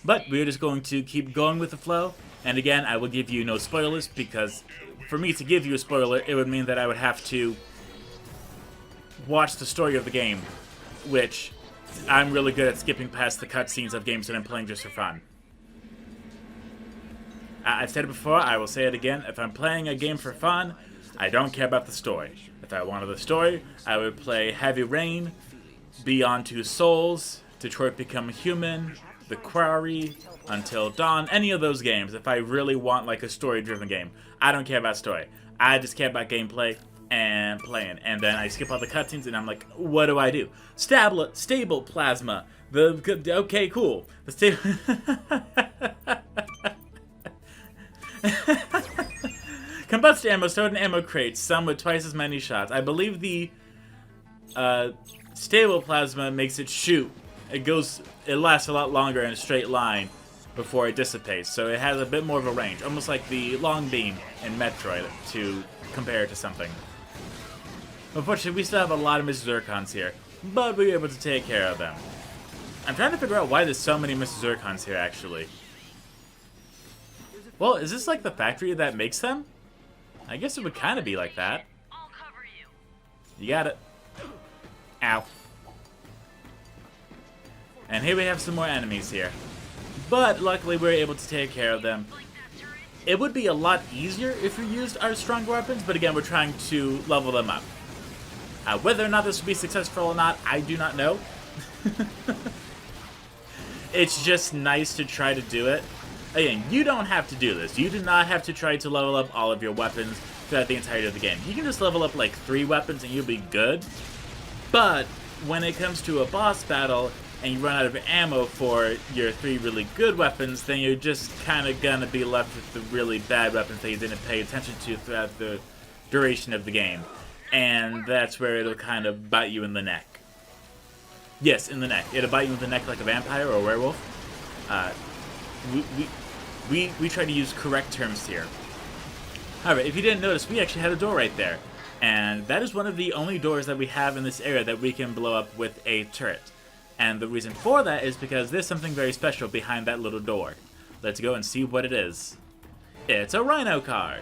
But we're just going to keep going with the flow, and again, I will give you no spoilers, because for me to give you a spoiler, it would mean that I would have to watch the story of the game, which I'm really good at skipping past the cutscenes of games that I'm playing just for fun. I've said it before, I will say it again, if I'm playing a game for fun, I don't care about the story. If I wanted the story, I would play Heavy Rain, Beyond Two Souls, Detroit Become Human, The Quarry, Until Dawn, any of those games, if I really want like a story-driven game. I don't care about story. I just care about gameplay and playing. And then I skip all the cutscenes and I'm like, what do I do? Stable plasma. Okay, cool. The stable... Combust ammo stored in ammo crates, some with twice as many shots. I believe the stable plasma makes it shoot. It lasts a lot longer in a straight line before it dissipates, so it has a bit more of a range, almost like the long beam in Metroid, to compare it to something. Unfortunately, we still have a lot of Mrs. Zircons here, but we were able to take care of them. I'm trying to figure out why there's so many Mrs. Zircons here, actually. Well, is this like the factory that makes them? I guess it would kind of be like that. I'll cover you. You got it. Ow. And here we have some more enemies here. But luckily we were able to take care of them. It would be a lot easier if we used our stronger weapons, but again, we're trying to level them up. Whether or not this will be successful or not, I do not know. It's just nice to try to do it. Again, you don't have to do this. You do not have to try to level up all of your weapons throughout the entirety of the game. You can just level up like 3 weapons and you'll be good. But when it comes to a boss battle and you run out of ammo for your 3 really good weapons, then you're just kind of gonna be left with the really bad weapons that you didn't pay attention to throughout the duration of the game. And that's where it'll kind of bite you in the neck. Yes, in the neck. It'll bite you in the neck like a vampire or a werewolf. We try to use correct terms here. However, if you didn't notice, we actually had a door right there. And that is one of the only doors that we have in this area that we can blow up with a turret. And the reason for that is because there's something very special behind that little door. Let's go and see what it is. It's a RYNO card.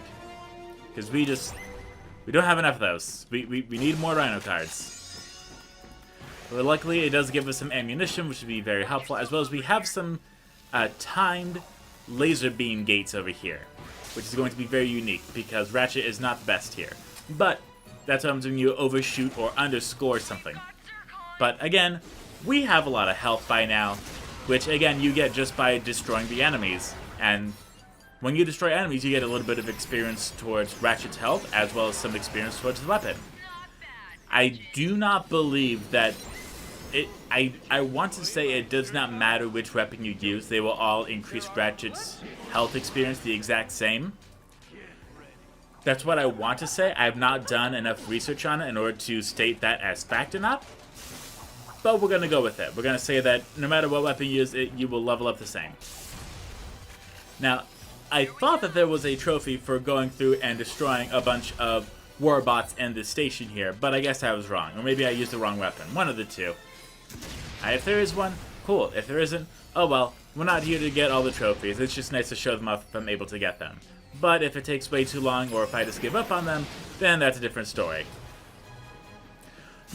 Because we don't have enough of those. We need more RYNO cards. But luckily, it does give us some ammunition, which would be very helpful, as well as we have some timed laser beam gates over here, which is going to be very unique, because Ratchet is not the best here. But that's what happens when you overshoot or underscore something. But again, we have a lot of health by now, which again, you get just by destroying the enemies. And when you destroy enemies, you get a little bit of experience towards Ratchet's health, as well as some experience towards his weapon. I do not believe that I want to say it does not matter which weapon you use, they will all increase Ratchet's health experience the exact same. That's what I want to say. I have not done enough research on it in order to state that as fact or not. But we're going to go with it. We're going to say that no matter what weapon you use, you will level up the same. Now, I thought that there was a trophy for going through and destroying a bunch of warbots in this station here, but I guess I was wrong. Or maybe I used the wrong weapon. One of the two. If there is one, cool. If there isn't, oh well. We're not here to get all the trophies. It's just nice to show them off if I'm able to get them. But if it takes way too long, or if I just give up on them, then that's a different story.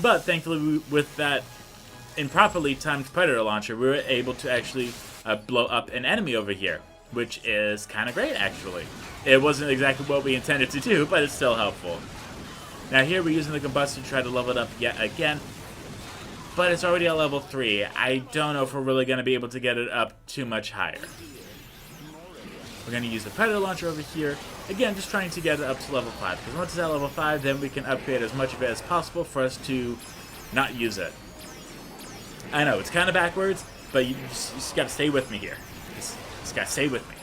But thankfully, with that improperly timed predator launcher, we were able to actually blow up an enemy over here, which is kind of great, actually. It wasn't exactly what we intended to do, but it's still helpful. Now here we're using the combustor to try to level it up yet again, but it's already at level 3. I don't know if we're really going to be able to get it up too much higher. We're going to use the predator launcher over here, again just trying to get it up to level 5, because once it's at level 5, then we can upgrade as much of it as possible for us to not use it. I know, it's kind of backwards, but you just got to stay with me here. Just got to stay with me.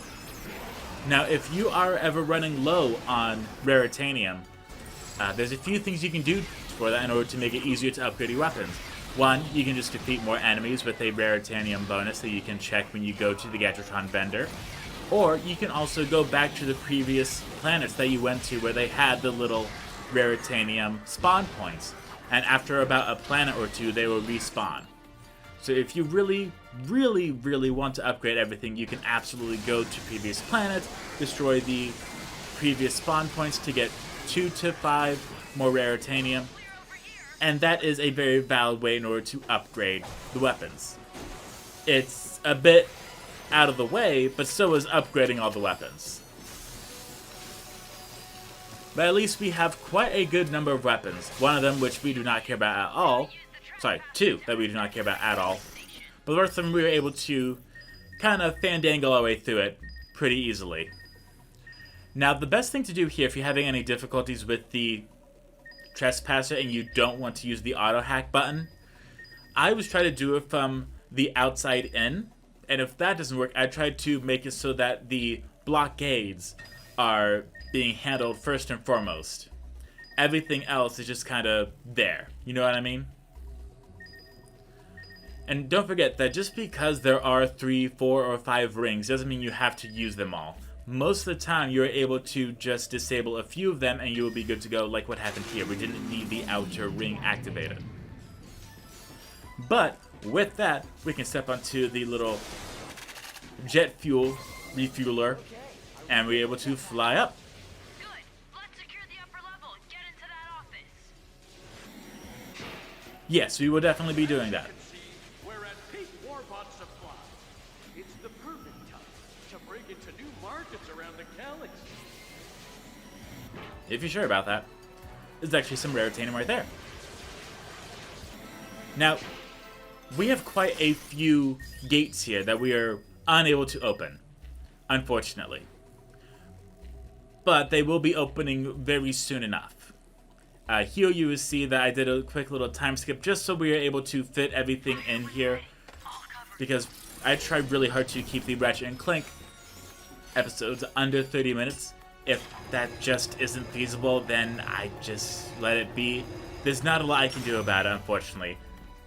Now, if you are ever running low on Raritanium, there's a few things you can do for that in order to make it easier to upgrade your weapons. One, you can just defeat more enemies with a Raritanium bonus that you can check when you go to the Gadgetron vendor. Or you can also go back to the previous planets that you went to where they had the little Raritanium spawn points. And after about a planet or two, they will respawn. So if you really, really, really want to upgrade everything, you can absolutely go to previous planets, destroy the previous spawn points to get 2 to 5 more Raritanium. And that is a very valid way in order to upgrade the weapons. It's a bit out of the way, but so is upgrading all the weapons. But at least we have quite a good number of weapons. One of them which we do not care about at all. Sorry, 2 that we do not care about at all. But the rest of them we were able to kind of fandangle our way through it pretty easily. Now the best thing to do here if you're having any difficulties with the Trespasser and you don't want to use the auto hack button, I always try to do it from the outside in. And if that doesn't work, I tried to make it so that the blockades are being handled first and foremost. Everything else is just kind of there. You know what I mean? And don't forget that just because there are 3, 4, or 5 rings doesn't mean you have to use them all. Most of the time, you're able to just disable a few of them and you will be good to go, like what happened here. We didn't need the outer ring activated. But with that, we can step onto the little jet fuel refueler, and we're able to fly up. Good. Let's secure the upper level and get into that office. Yes, we will definitely be doing that. We're at peak warbot supply. It's the perfect time to break into new markets around the galaxy. If you're sure about that. There's actually some Raritanium right there. Now, we have quite a few gates here that we are unable to open, unfortunately. But they will be opening very soon enough. Here you will see that I did a quick little time skip just so we are able to fit everything in here, because I tried really hard to keep the Ratchet and Clank episodes under 30 minutes. If that just isn't feasible, then I just let it be. There's not a lot I can do about it, unfortunately.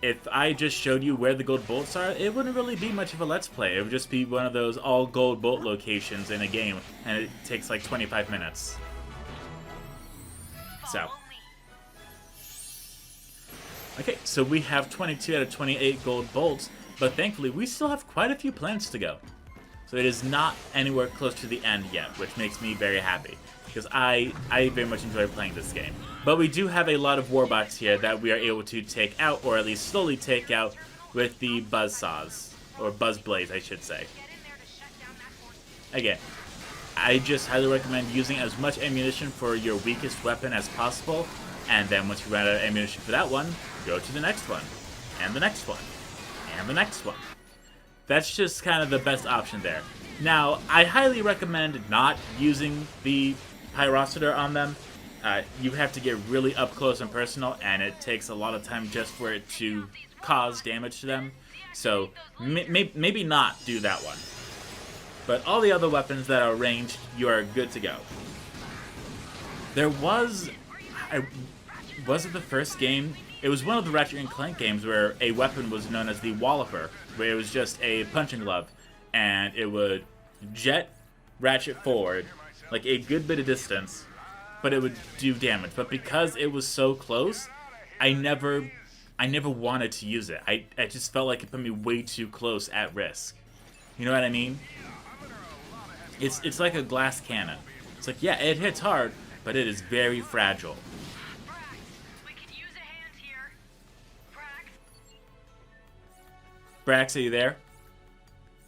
If I just showed you where the gold bolts are, it wouldn't really be much of a let's play. It would just be one of those all gold bolt locations in a game, and it takes like 25 minutes. So. Okay, so we have 22 out of 28 gold bolts, but thankfully we still have quite a few planets to go. So it is not anywhere close to the end yet, which makes me very happy, because I very much enjoy playing this game. But we do have a lot of warbots here that we are able to take out, or at least slowly take out, with the buzzsaws, or buzzblades, I should say. Again, I just highly recommend using as much ammunition for your weakest weapon as possible, and then once you run out of ammunition for that one, go to the next one, and the next one, and the next one. That's just kind of the best option there. Now, I highly recommend not using the Pyrocitor on them. You have to get really up close and personal, and it takes a lot of time just for it to cause damage to them. So, maybe not do that one. But all the other weapons that are ranged, you are good to go. There was... was it the first game? It was one of the Ratchet and Clank games where a weapon was known as the Walloper, where it was just a punching glove, and it would jet ratchet forward, like a good bit of distance, but it would do damage. But because it was so close, I never wanted to use it. I just felt like it put me way too close at risk. You know what I mean? It's like a glass cannon. It's like, yeah, it hits hard, but it is very fragile. Brax, are you there?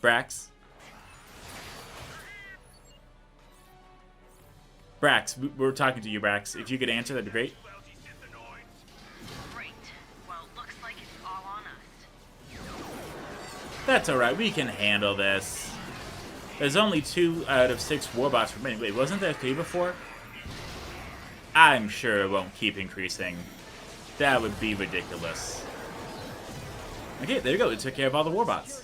Brax? Brax, we're talking to you, Brax. If you could answer, that'd be great. Great. Well, looks like it's all on us. That's alright, we can handle this. There's only 2 out of 6 warbots remaining. Wait, wasn't there 3 before? I'm sure it won't keep increasing. That would be ridiculous. Okay, there you go. It took care of all the warbots.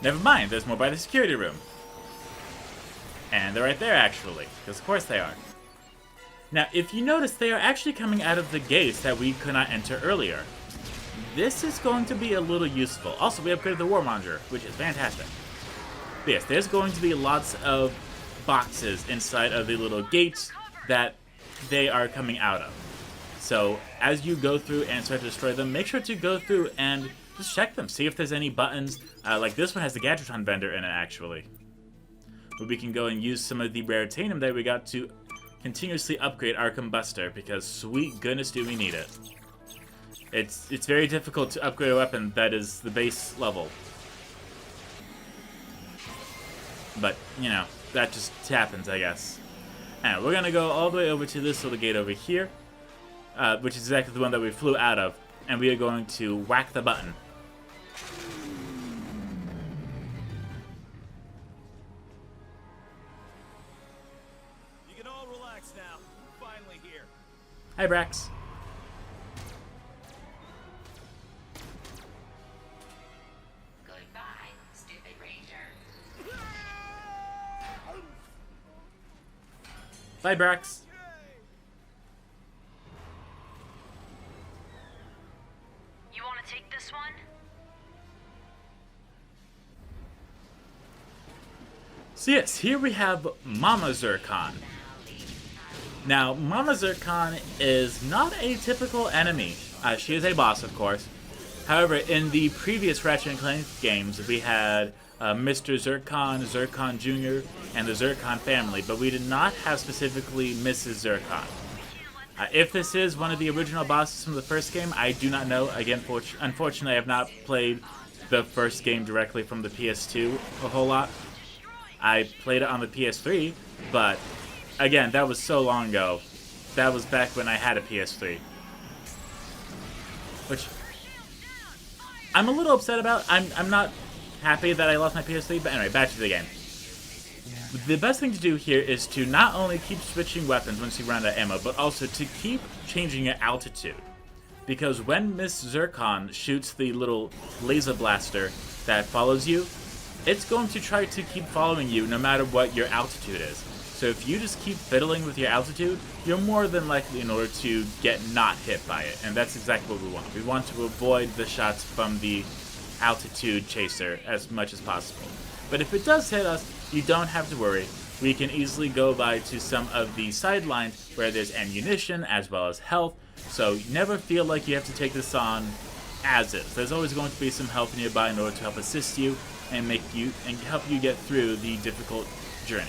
Never mind, there's more by the security room. And they're right there, actually. Because of course they are. Now, if you notice, they are actually coming out of the gates that we could not enter earlier. This is going to be a little useful. Also, we upgraded the Warmonger, which is fantastic. But yes, there's going to be lots of boxes inside of the little gates that they are coming out of. So, as you go through and start to destroy them, make sure to go through and just check them. See if there's any buttons. Like this one has the Gadgetron vendor in it, actually. But we can go and use some of the Raritanium that we got to continuously upgrade our Combustor, because sweet goodness do we need it. It's very difficult to upgrade a weapon that is the base level. But, you know, that just happens, I guess. And we're going to go all the way over to this little gate over here, which is exactly the one that we flew out of, and we are going to whack the button. You can all relax now. We're finally here. Hi, Brax. Goodbye, stupid ranger. Bye, Brax. You want to take this one? So yes, here we have Mama Zircon. Now, Mama Zircon is not a typical enemy. She is a boss, of course. However, in the previous Ratchet and Clank games, we had Mr. Zircon, Zircon Jr., and the Zircon family, but we did not have specifically Mrs. Zircon. If this is one of the original bosses from the first game, I do not know. Again, unfortunately, I have not played the first game directly from the PS2 a whole lot. I played it on the PS3, but again, that was so long ago. That was back when I had a PS3. Which I'm a little upset about. I'm not happy that I lost my PS3, but anyway, back to the game. The best thing to do here is to not only keep switching weapons once you run out of ammo, but also to keep changing your altitude. Because when Miss Zircon shoots the little laser blaster that follows you, it's going to try to keep following you no matter what your altitude is. So if you just keep fiddling with your altitude, you're more than likely in order to get not hit by it. And that's exactly what we want. We want to avoid the shots from the altitude chaser as much as possible. But if it does hit us, you don't have to worry. We can easily go by to some of the sidelines where there's ammunition as well as health. So you never feel like you have to take this on as is. There's always going to be some help nearby in order to help assist you and help you get through the difficult journey.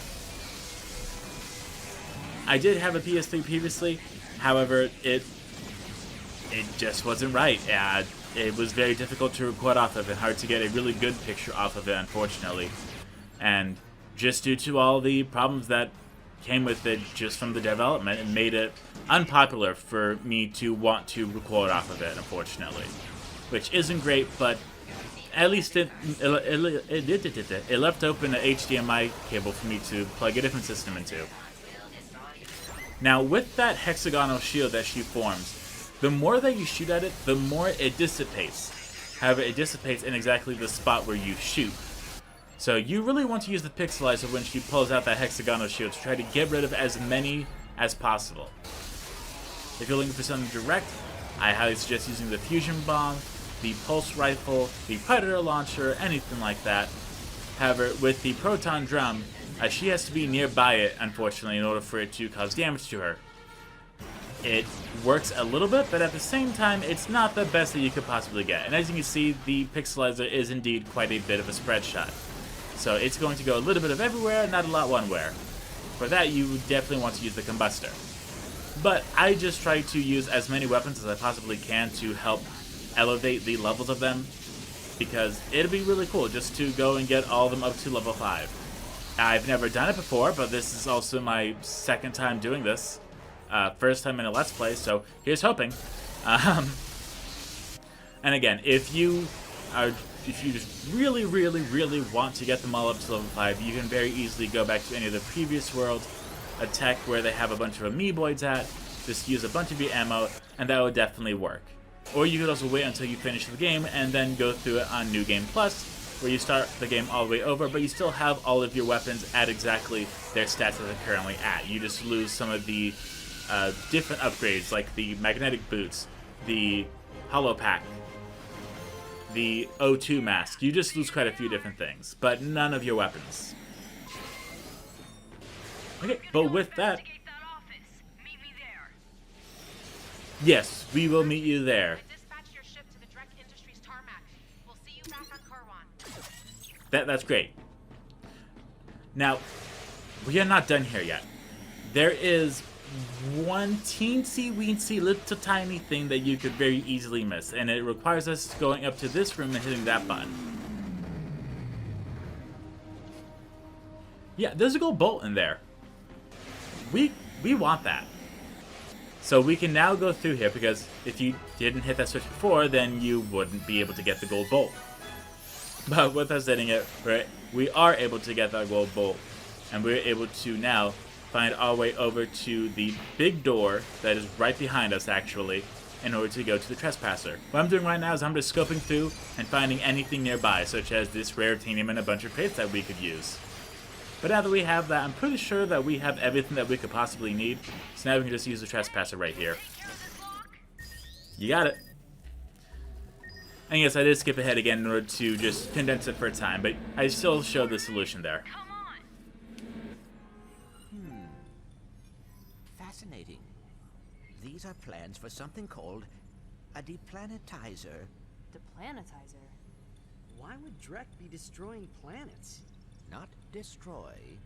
I did have a PS3 previously, however, it just wasn't right. It was very difficult to record off of it, hard to get a really good picture off of it, unfortunately. And just due to all the problems that came with it just from the development, it made it unpopular for me to want to record off of it, unfortunately. Which isn't great, but at least it left open an HDMI cable for me to plug a different system into. Now, with that hexagonal shield that she forms, the more that you shoot at it, the more it dissipates. However, it dissipates in exactly the spot where you shoot. So you really want to use the pixelizer when she pulls out that hexagonal shield to try to get rid of as many as possible. If you're looking for something direct, I highly suggest using the fusion bomb, the pulse rifle, the predator launcher, anything like that. However, with the proton drum, she has to be nearby it, unfortunately, in order for it to cause damage to her. It works a little bit, but at the same time, it's not the best that you could possibly get. And as you can see, the pixelizer is indeed quite a bit of a spread shot. So it's going to go a little bit of everywhere, not a lot one where. For that, you definitely want to use the combustor. But I just try to use as many weapons as I possibly can to help elevate the levels of them, because it'd be really cool just to go and get all of them up to level 5. I've never done it before, but this is also my second time doing this. First time in a Let's Play, so here's hoping. And again, if you just really, really, really want to get them all up to level 5, you can very easily go back to any of the previous worlds, attack where they have a bunch of amoeboids at, just use a bunch of your ammo, and that would definitely work. Or you could also wait until you finish the game and then go through it on New Game Plus, where you start the game all the way over, but you still have all of your weapons at exactly their stats that they're currently at. You just lose some of the different upgrades, like the magnetic boots, the hollow pack, the O2 mask. You just lose quite a few different things, but none of your weapons. Okay, but with that... Yes, we will meet you there. That's great. Now, we are not done here yet. There is one teensy-weensy little tiny thing that you could very easily miss, and it requires us going up to this room and hitting that button. Yeah, there's a gold bolt in there. We want that. So we can now go through here, because if you didn't hit that switch before, then you wouldn't be able to get the gold bolt. But with us hitting it, right, we are able to get that gold bolt, and we're able to now find our way over to the big door that is right behind us, actually, in order to go to the Trespasser. What I'm doing right now is I'm just scoping through and finding anything nearby, such as this rare titanium and a bunch of crates that we could use. But now that we have that, I'm pretty sure that we have everything that we could possibly need, so now we can just use the Trespasser right here. You got it. And yes, I did skip ahead again in order to just condense it for a time, but I still showed the solution there. Fascinating. These are plans for something called a deplanetizer. Deplanetizer? Why would Drek be destroying planets? Not destroy.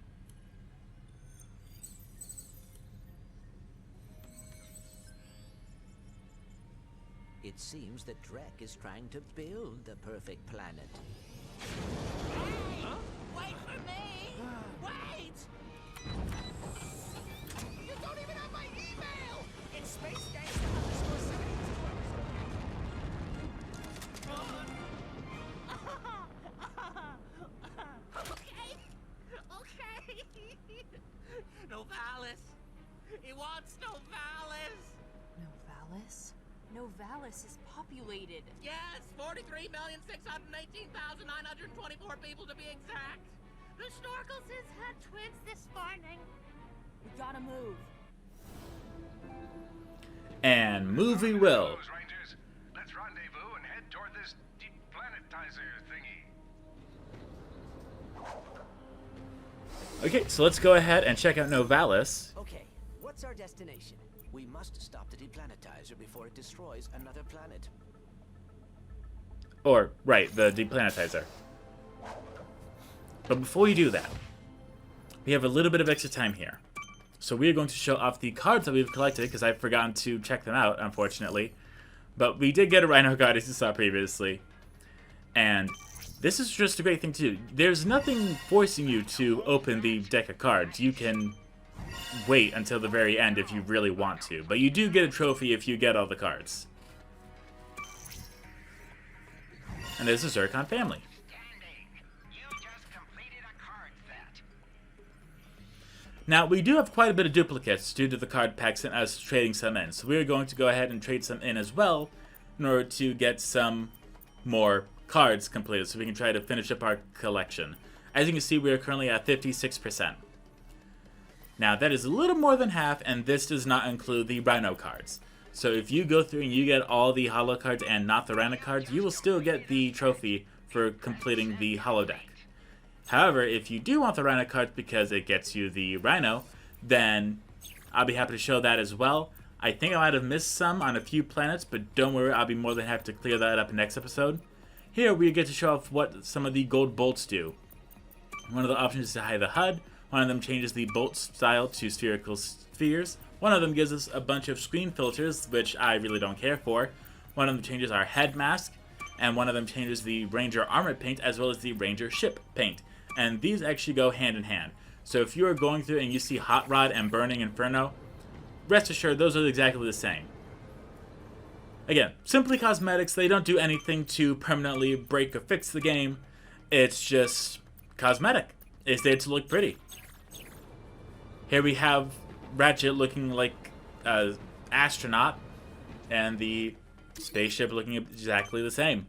It seems that Drek is trying to build the perfect planet. Huh? Wait for me! Wait! You don't even have my email! It's Space Gangster Okay. Novalis! He wants Novalis! Novalis? Novalis is populated. Yes, 43,618,924 people to be exact. The Snorkelses had twins this morning. We gotta move. And move we will. Rangers, let's rendezvous and head toward this deplanetizer thingy. Okay, so let's go ahead and check out Novalis. Okay, what's our destination? We must stop the deplanetizer before it destroys another planet. Or, right, the deplanetizer. But before you do that, we have a little bit of extra time here. So we are going to show off the cards that we've collected, because I've forgotten to check them out, unfortunately. But we did get a RYNO card, as you saw previously. And this is just a great thing to do. There's nothing forcing you to open the deck of cards. You can wait until the very end if you really want to. But you do get a trophy if you get all the cards. And there's the Zircon family. Now, we do have quite a bit of duplicates due to the card packs and us trading some in. So we're going to go ahead and trade some in as well in order to get some more cards completed so we can try to finish up our collection. As you can see, we are currently at 56%. Now, that is a little more than half, and this does not include the RYNO cards. So if you go through and you get all the holo cards and not the RYNO cards, you will still get the trophy for completing the holo deck. However, if you do want the RYNO cards because it gets you the RYNO, then I'll be happy to show that as well. I think I might have missed some on a few planets, but don't worry, I'll be more than happy to clear that up in the next episode. Here we get to show off what some of the gold bolts do. One of the options is to hide the HUD, one of them changes the bolt style to spherical spheres, one of them gives us a bunch of screen filters, which I really don't care for, one of them changes our head mask, and one of them changes the Ranger armor paint as well as the Ranger ship paint. And these actually go hand in hand. So if you are going through and you see Hot Rod and Burning Inferno, rest assured those are exactly the same. Again, simply cosmetics. They don't do anything to permanently break or fix the game. It's just cosmetic. It's there to look pretty. Here we have Ratchet looking like an astronaut, and the spaceship looking exactly the same.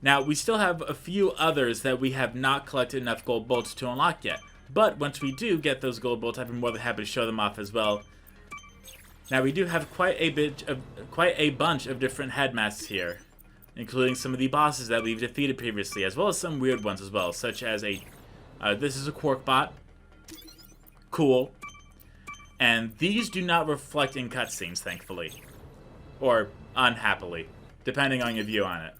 Now, we still have a few others that we have not collected enough gold bolts to unlock yet. But once we do get those gold bolts, I'd be more than happy to show them off as well. Now, we do have quite a bunch of different head masks here, including some of the bosses that we've defeated previously, as well as some weird ones as well, such as this is a Quark bot. Cool. And these do not reflect in cutscenes, thankfully. Or unhappily, depending on your view on it.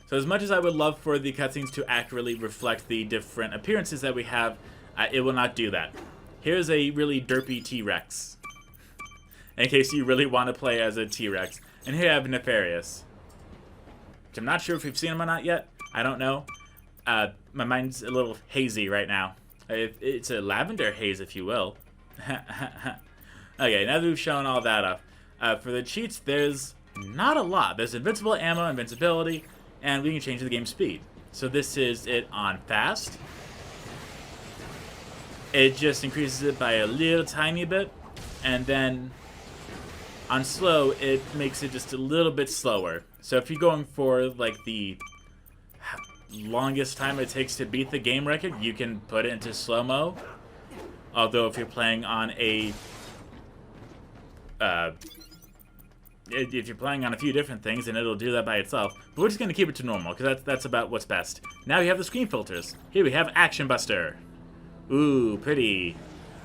So as much as I would love for the cutscenes to accurately reflect the different appearances that we have, it will not do that. Here's a really derpy T-Rex, in case you really want to play as a T-Rex. And here I have Nefarious, which I'm not sure if we've seen him or not yet. I don't know. My mind's a little hazy right now. It's a lavender haze, if you will. Okay, now that we've shown all that off, for the cheats, there's not a lot. There's invincible ammo, invincibility, and we can change the game speed. So this is it on fast. It just increases it by a little tiny bit, and then on slow, it makes it just a little bit slower. So if you're going for like the longest time it takes to beat the game record, you can put it into slow-mo. Although if you're playing on a if you're playing on a few different things, then it'll do that by itself. But we're just going to keep it to normal, because that's about what's best. Now we have the screen filters. Here we have Action Buster. Ooh, pretty.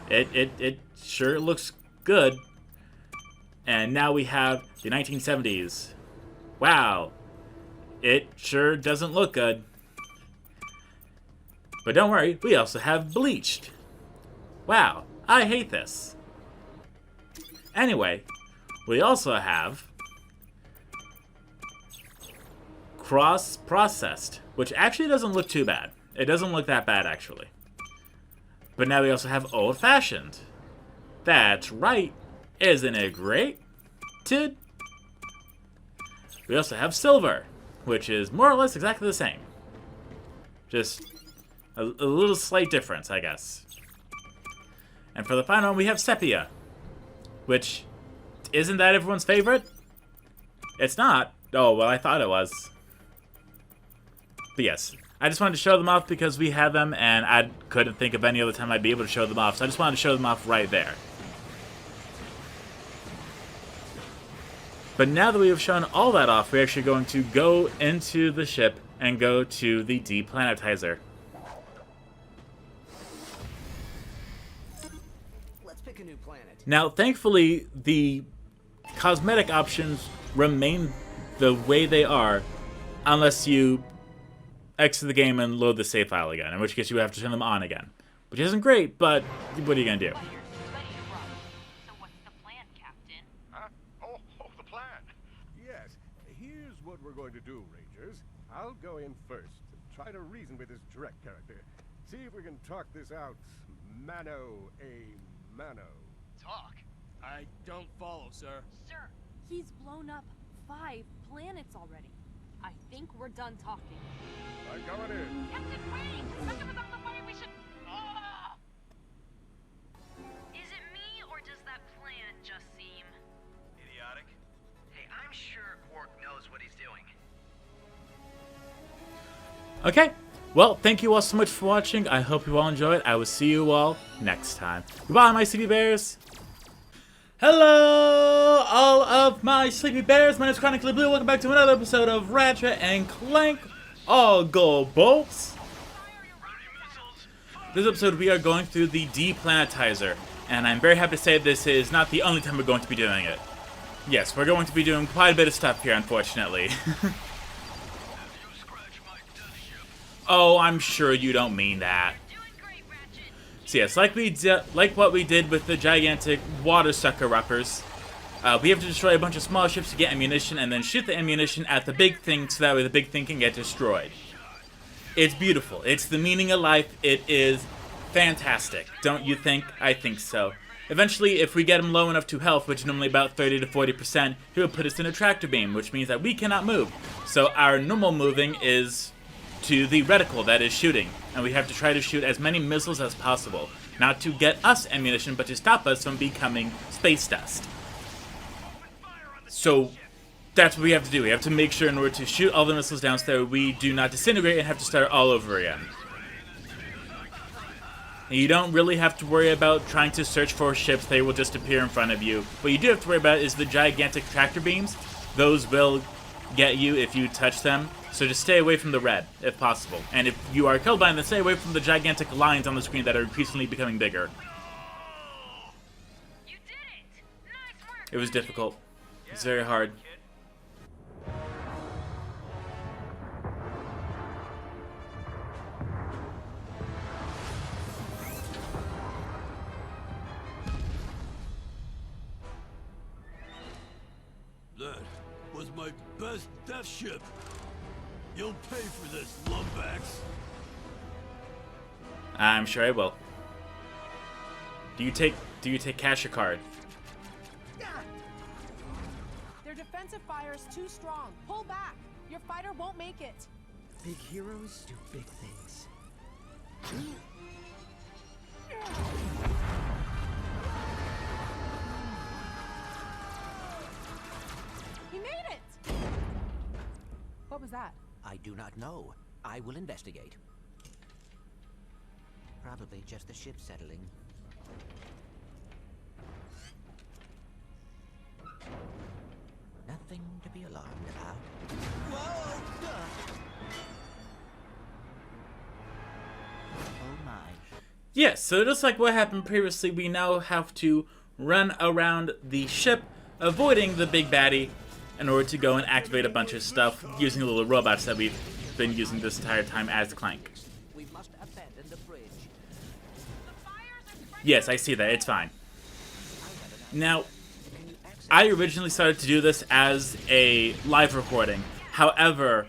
It sure looks good. And now we have the 1970s. Wow. It sure doesn't look good. But don't worry, we also have Bleached. Wow, I hate this. Anyway, we also have Cross-Processed, which actually doesn't look too bad. It doesn't look that bad, actually. But now we also have Old-Fashioned. That's right. Isn't it great? We also have Silver, which is more or less exactly the same. Just a little slight difference, I guess. And for the final one, we have Sepia, which, isn't that everyone's favorite? It's not. Oh, well, I thought it was. But yes, I just wanted to show them off because we have them, and I couldn't think of any other time I'd be able to show them off, so I just wanted to show them off right there. But now that we have shown all that off, we're actually going to go into the ship and go to the deplanetizer. Let's pick a new planet. Now, thankfully, the cosmetic options remain the way they are, unless you exit the game and load the save file again, in which case you have to turn them on again. Which isn't great, but what are you going to do? So what's the plan, Captain? Huh? Oh, the plan. Yes, here's what we're going to do, Rangers. I'll go in first and try to reason with this Drek character. See if we can talk this out mano a mano. Talk? I don't follow, sir. Sir, he's blown up 5 planets already. I think we're done talking. I'm going in. Captain, wait! Something about the way we should... Oh! Is it me, or does that plan just seem... Idiotic? Hey, I'm sure Quark knows what he's doing. Okay, well, thank you all so much for watching. I hope you all enjoyed. I will see you all next time. Goodbye, my sleepy bears. Hello, all of my sleepy bears. My name is Chronically Blue. Welcome back to another episode of Ratchet and Clank. all gold bolts! This episode we are going through the Deplanetizer, and I'm very happy to say this is not the only time we're going to be doing it. Yes, we're going to be doing quite a bit of stuff here, unfortunately. Oh, I'm sure you don't mean that. So yes, like what we did with the gigantic water sucker-uppers, we have to destroy a bunch of small ships to get ammunition, and then shoot the ammunition at the big thing so that way the big thing can get destroyed. It's beautiful. It's the meaning of life. It is fantastic. Don't you think? I think so. Eventually, if we get him low enough to health, which is normally about 30 to 40%, he will put us in a tractor beam, which means that we cannot move. So our normal moving is to the reticle that is shooting, and we have to try to shoot as many missiles as possible. Not to get us ammunition, but to stop us from becoming space dust. So that's what we have to do. We have to make sure in order to shoot all the missiles down so that we do not disintegrate and have to start all over again. You don't really have to worry about trying to search for ships. They will just appear in front of you. What you do have to worry about is the gigantic tractor beams. Those will get you if you touch them. So just stay away from the red, if possible. And if you are killed by them, then stay away from the gigantic lines on the screen that are increasingly becoming bigger. It was difficult. It's very hard. That was my best death ship. You'll pay for this, lumbacks. I'm sure I will. Do you take cash or card? Their defensive fire is too strong. Pull back. Your fighter won't make it. Big heroes do big things. He made it! What was that? I do not know. I will investigate. Probably just the ship settling. Nothing to be alarmed about. Oh my. Yes, so just like what happened previously, we now have to run around the ship, avoiding the big baddie, in order to go and activate a bunch of stuff using the little robots that we've been using this entire time as Clank. We must abandon the bridge. Yes, I see that. It's fine. Now, I originally started to do this as a live recording. However,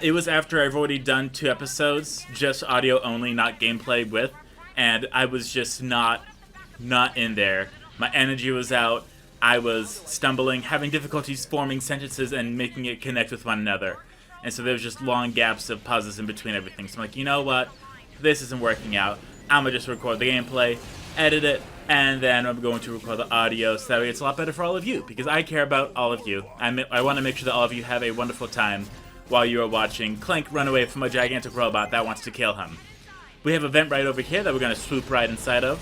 it was after I've already done 2 episodes, just audio only, not gameplay with, and I was just not in there. My energy was out. I was stumbling, having difficulties forming sentences and making it connect with one another. And so there was just long gaps of pauses in between everything. So I'm like, you know what? This isn't working out. I'm going to just record the gameplay, edit it, and then I'm going to record the audio so that way it's a lot better for all of you. Because I care about all of you. I want to make sure that all of you have a wonderful time while you are watching Clank run away from a gigantic robot that wants to kill him. We have a vent right over here that we're going to swoop right inside of.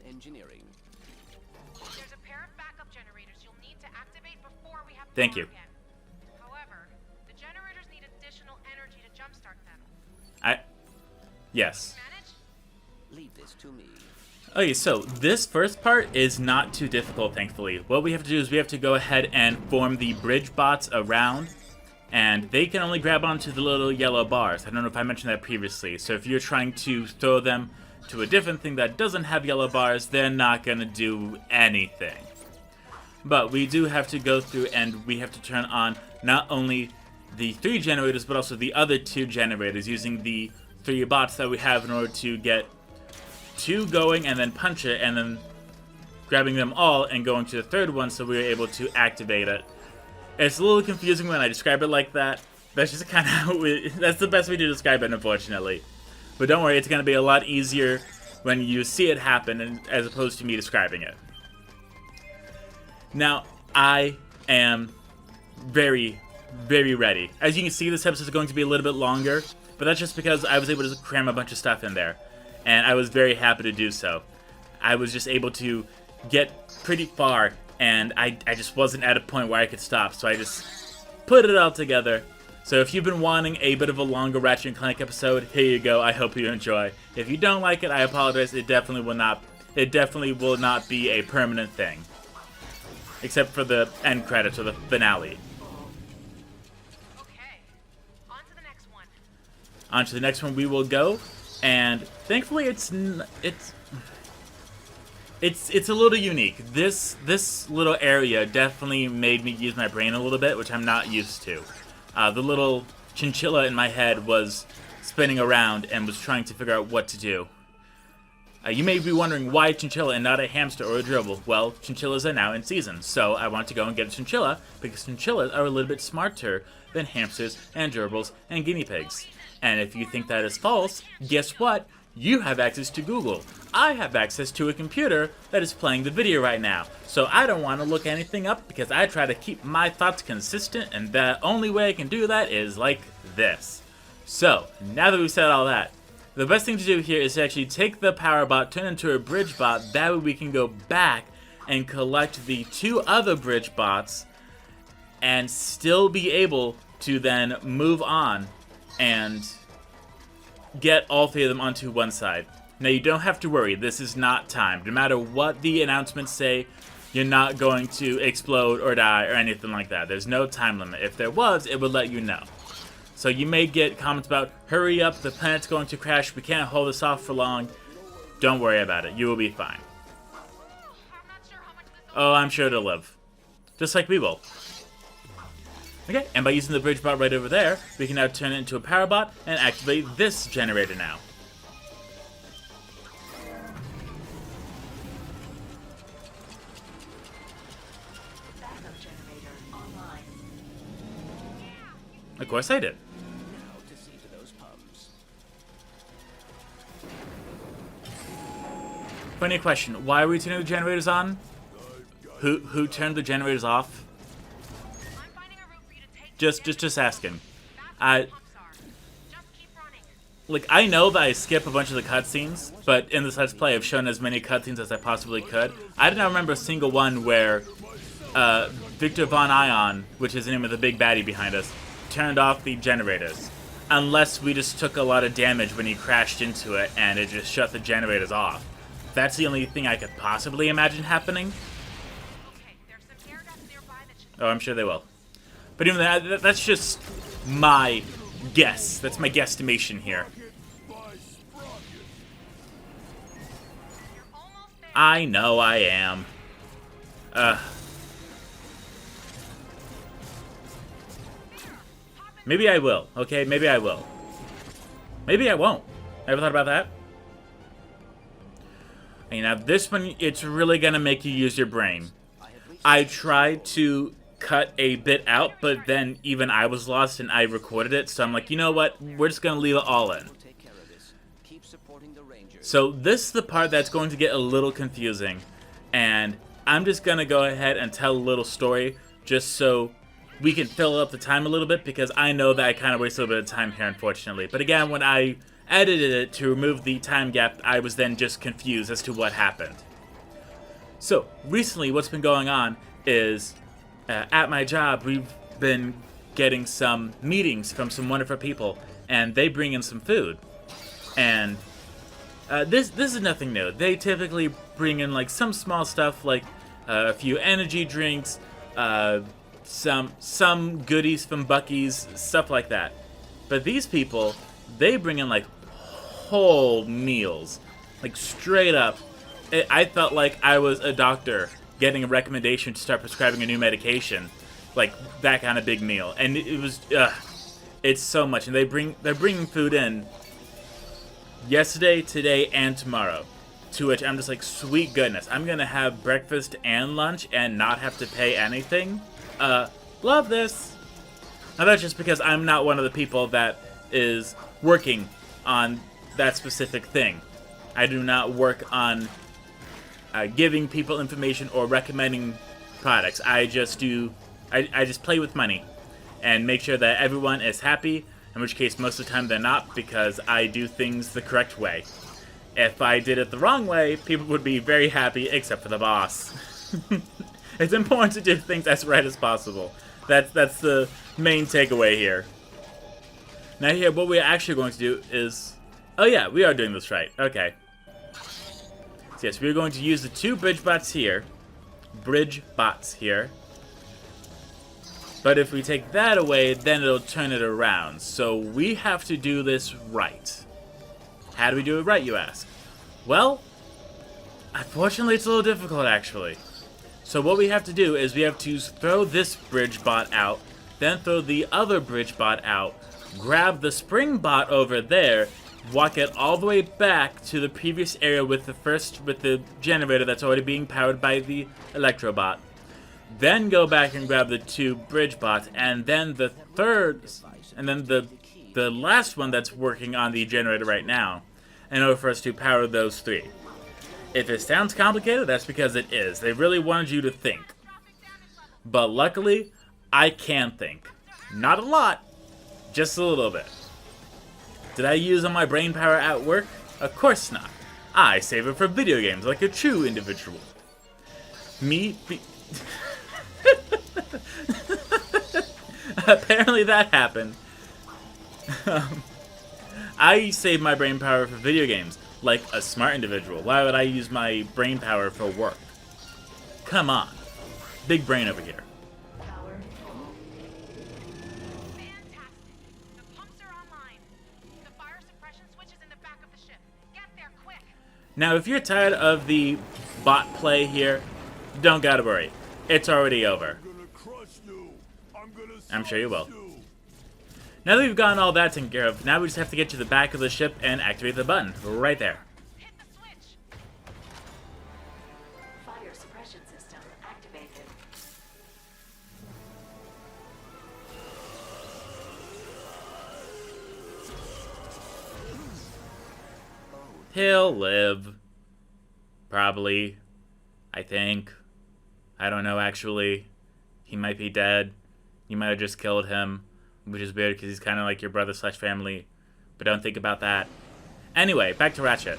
Engineering. There's a pair of backup generators you'll need to activate before we have Thank you. again. However, the generators need additional energy to jumpstart them. Yes. Leave this to me. Okay, so this first part is not too difficult, thankfully. What we have to do is we have to go ahead and form the bridge bots around, and they can only grab onto the little yellow bars. I don't know if I mentioned that previously. So if you're trying to throw them to a different thing that doesn't have yellow bars, they're not going to do anything. But we do have to go through and we have to turn on not only the 3 generators, but also the other 2 generators using the 3 bots that we have in order to get 2 going and then punch it, and then grabbing them all and going to the 3rd one so we were able to activate it. It's a little confusing when I describe it like that. That's just kind of how that's the best way to describe it, unfortunately. But don't worry, it's going to be a lot easier when you see it happen as opposed to me describing it. Now, I am very, very ready. As you can see, this episode is going to be a little bit longer, but that's just because I was able to cram a bunch of stuff in there. And I was very happy to do so. I was just able to get pretty far and I just wasn't at a point where I could stop, so I just put it all together. So if you've been wanting a bit of a longer Ratchet and Clank episode, here you go. I hope you enjoy. If you don't like it, I apologize. It definitely will not be a permanent thing, except for the end credits or the finale. Okay, on to the next one. On to the next one we will go, and thankfully it's a little unique. This little area definitely made me use my brain a little bit, which I'm not used to. The little chinchilla in my head was spinning around and was trying to figure out what to do. You may be wondering why chinchilla and not a hamster or a gerbil. Well, chinchillas are now in season, so I want to go and get a chinchilla because chinchillas are a little bit smarter than hamsters and gerbils and guinea pigs. And if you think that is false, guess what? You have access to Google. I have access to a computer that is playing the video right now. So I don't want to look anything up because I try to keep my thoughts consistent, and the only way I can do that is like this. So, now that we've said all that, the best thing to do here is to actually take the power bot, turn it into a bridge bot, that way we can go back and collect the 2 other bridge bots and still be able to then move on and get all 3 of them onto one side. Now you don't have to worry, this is not timed. No matter what the announcements say, you're not going to explode or die or anything like that. There's no time limit. If there was, it would let you know. So you may get comments about, hurry up, the planet's going to crash, we can't hold this off for long. Don't worry about it, you will be fine. Oh, I'm sure it'll live. Just like we will. Okay, and by using the bridge bot right over there, we can now turn it into a power bot and activate this generator now. Backup generator online. Of course I did. Now to see to those pumps. Funny question, why are we turning the generators on? Who turned the generators off? Just asking. Like, I know that I skip a bunch of the cutscenes, but in this Let's Play I've shown as many cutscenes as I possibly could. I did not remember a single one where Victor Von Ion, which is the name of the big baddie behind us, turned off the generators. Unless we just took a lot of damage when he crashed into it and it just shut the generators off. That's the only thing I could possibly imagine happening. Oh, I'm sure they will. But even that's just my guess. That's my guesstimation here. I know I am. Maybe I will, okay? Maybe I will. Maybe I won't. Ever thought about that? And now this one, it's really gonna make you use your brain. I tried to cut a bit out, but then even I was lost and I recorded it, so I'm like, you know what? We're just gonna leave it all in. So this is the part that's going to get a little confusing, and I'm just gonna go ahead and tell a little story just so we can fill up the time a little bit, because I know that I kind of wasted a bit of time here, unfortunately. But again, when I edited it to remove the time gap, I was then just confused as to what happened. So recently what's been going on is at my job, we've been getting some meetings from some wonderful people, and they bring in some food. And this is nothing new. They typically bring in like some small stuff, like a few energy drinks, some goodies from Buc-ee's, stuff like that. But these people, they bring in like whole meals, like straight up. I felt like I was a doctor getting a recommendation to start prescribing a new medication, like that kind of big meal. And it was, it's so much. And they're bringing food in yesterday, today, and tomorrow. To which I'm just like, sweet goodness, I'm gonna have breakfast and lunch and not have to pay anything. Love this. Now that's just because I'm not one of the people that is working on that specific thing. I do not work on giving people information or recommending products. I just play with money and make sure that everyone is happy, in which case most of the time they're not, because I do things the correct way. If I did it the wrong way, people would be very happy, except for the boss. It's important to do things as right as possible. That's the main takeaway here. Now here, what we're actually going to do is... Oh yeah, we are doing this right. Okay. So yes, we're going to use the 2 bridge bots here. Bridge bots here. But if we take that away, then it'll turn it around. So we have to do this right. How do we do it right, you ask? Well, unfortunately it's a little difficult actually. So what we have to do is we have to throw this bridge bot out, then throw the other bridge bot out, grab the spring bot over there, walk it all the way back to the previous area with the generator that's already being powered by the Electrobot. Then go back and grab the 2 bridge bots, and then the third, and then the last one that's working on the generator right now, in order for us to power those 3. If it sounds complicated, that's because it is. They really wanted you to think. But luckily, I can think. Not a lot, just a little bit. Did I use all my brain power at work? Of course not. I save it for video games like a true individual. Apparently that happened. I save my brain power for video games like a smart individual. Why would I use my brain power for work? Come on. Big brain over here. Now, if you're tired of the bot play here, don't gotta worry. It's already over. I'm sure you will. Now that we've gotten all that taken care of, now we just have to get to the back of the ship and activate the button. Right there. Fire suppression system activated. He'll live. Probably. I think. I don't know, actually. He might be dead. You might have just killed him. Which is weird, because he's kind of like your brother/family. But don't think about that. Anyway, back to Ratchet.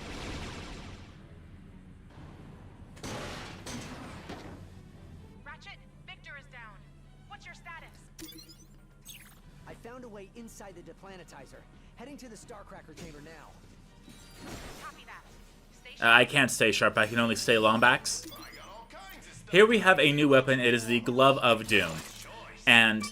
Ratchet, Victor is down. What's your status? I found a way inside the deplanetizer. Heading to the Starcracker chamber now. Copy that. I can't stay sharp. I can only stay longbacks. Here we have a new weapon. It is the Glove of Doom. And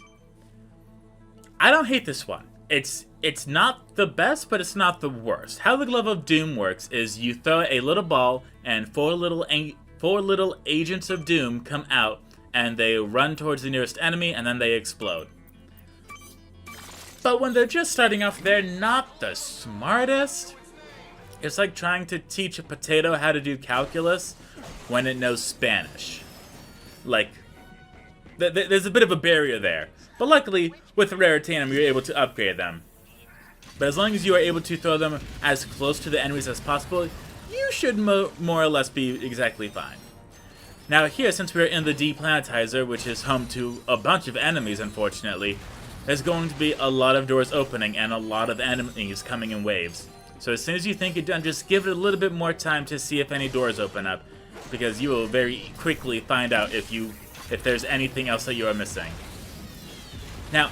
I don't hate this one. It's not the best, but it's not the worst. How the Glove of Doom works is you throw a little ball, and four little agents of Doom come out, and they run towards the nearest enemy, and then they explode. But when they're just starting off, they're not the smartest. It's like trying to teach a potato how to do calculus when it knows Spanish. Like, there's a bit of a barrier there. But luckily, with Raritanium, you're able to upgrade them. But as long as you are able to throw them as close to the enemies as possible, you should more or less be exactly fine. Now here, since we're in the deplanetizer, which is home to a bunch of enemies, unfortunately, there's going to be a lot of doors opening and a lot of enemies coming in waves. So as soon as you think you're done, just give it a little bit more time to see if any doors open up, because you will very quickly find out if there's anything else that you are missing. Now,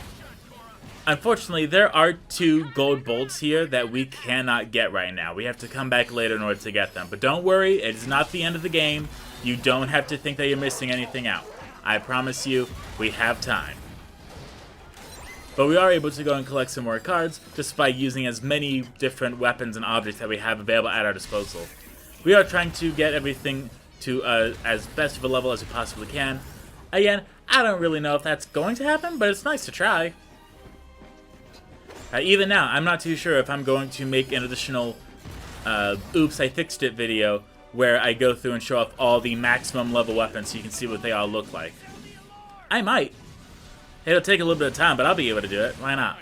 unfortunately, there are 2 gold bolts here that we cannot get right now. We have to come back later in order to get them. But don't worry, it is not the end of the game. You don't have to think that you're missing anything out. I promise you, we have time. But we are able to go and collect some more cards just by using as many different weapons and objects that we have available at our disposal. We are trying to get everything to as best of a level as we possibly can. Again, I don't really know if that's going to happen, but it's nice to try. Even now, I'm not too sure if I'm going to make an additional Oops, I Fixed It video where I go through and show off all the maximum level weapons so you can see what they all look like. I might. It'll take a little bit of time, but I'll be able to do it. Why not?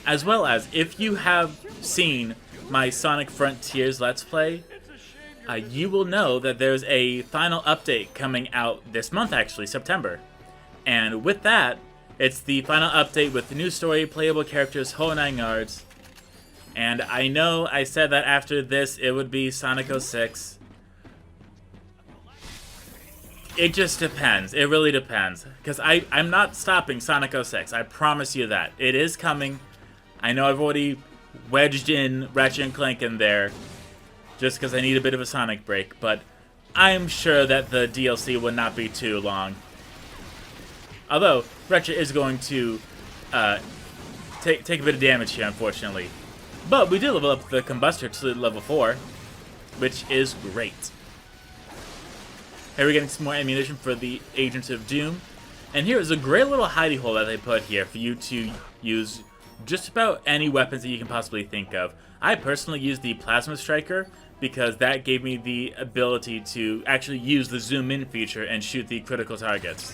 As well as, if you have seen my Sonic Frontiers Let's Play, you will know that there's a final update coming out this month, actually, September. And with that, it's the final update with the new story, playable characters, whole 9 yards. And I know I said that after this it would be Sonic 06. It just depends. It really depends. Because I'm not stopping Sonic 06. I promise you that. It is coming. I know I've already wedged in Ratchet and Clank in there just because I need a bit of a Sonic break, but I'm sure that the DLC would not be too long. Although, Ratchet is going to take a bit of damage here, unfortunately. But we did level up the Combustor to level 4, which is great. Here we're getting some more ammunition for the Agents of Doom. And here is a great little hidey hole that they put here for you to use just about any weapons that you can possibly think of. I personally use the Plasma Striker because that gave me the ability to actually use the zoom in feature and shoot the critical targets.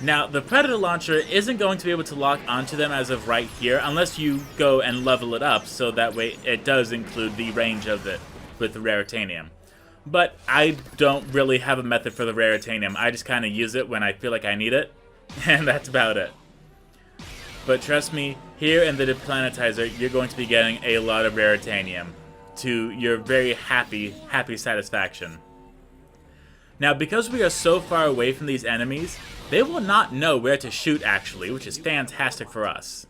Now, the Predator Launcher isn't going to be able to lock onto them as of right here unless you go and level it up, so that way it does include the range of it with the Raritanium. But I don't really have a method for the Raritanium. I just kind of use it when I feel like I need it, and that's about it. But trust me, here in the Deplanetizer, you're going to be getting a lot of Raritanium to your very happy satisfaction. Now, because we are so far away from these enemies, they will not know where to shoot actually, which is fantastic for us.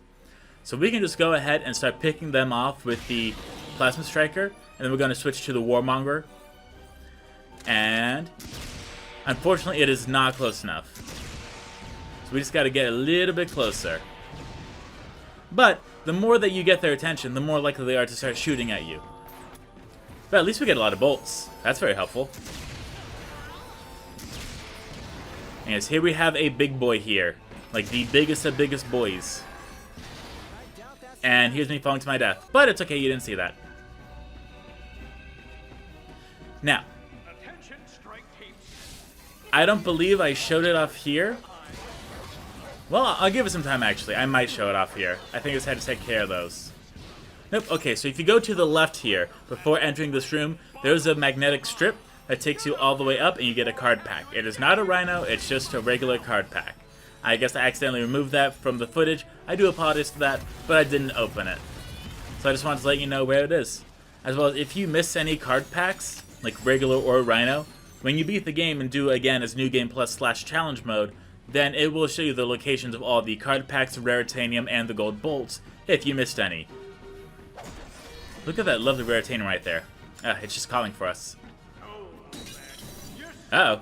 So we can just go ahead and start picking them off with the Plasma Striker, and then we're going to switch to the Warmonger. And unfortunately, it is not close enough. So we just got to get a little bit closer. But the more that you get their attention, the more likely they are to start shooting at you. But at least we get a lot of bolts. That's very helpful. And yes, here we have a big boy here. Like the biggest of biggest boys. And here's me falling to my death. But it's okay, you didn't see that. Now, I don't believe I showed it off here. Well, I'll give it some time actually. I might show it off here. I think I just had to take care of those. Nope, okay, so if you go to the left here, before entering this room, there's a magnetic strip that takes you all the way up and you get a card pack. It is not a RYNO, it's just a regular card pack. I guess I accidentally removed that from the footage. I do apologize for that, but I didn't open it. So I just wanted to let you know where it is. As well as if you miss any card packs, like regular or RYNO, when you beat the game and do again as New Game Plus / Challenge mode, then it will show you the locations of all the card packs, Raritanium, and the gold bolts, if you missed any. Look at that lovely Raritanium right there. It's just calling for us. Uh-oh.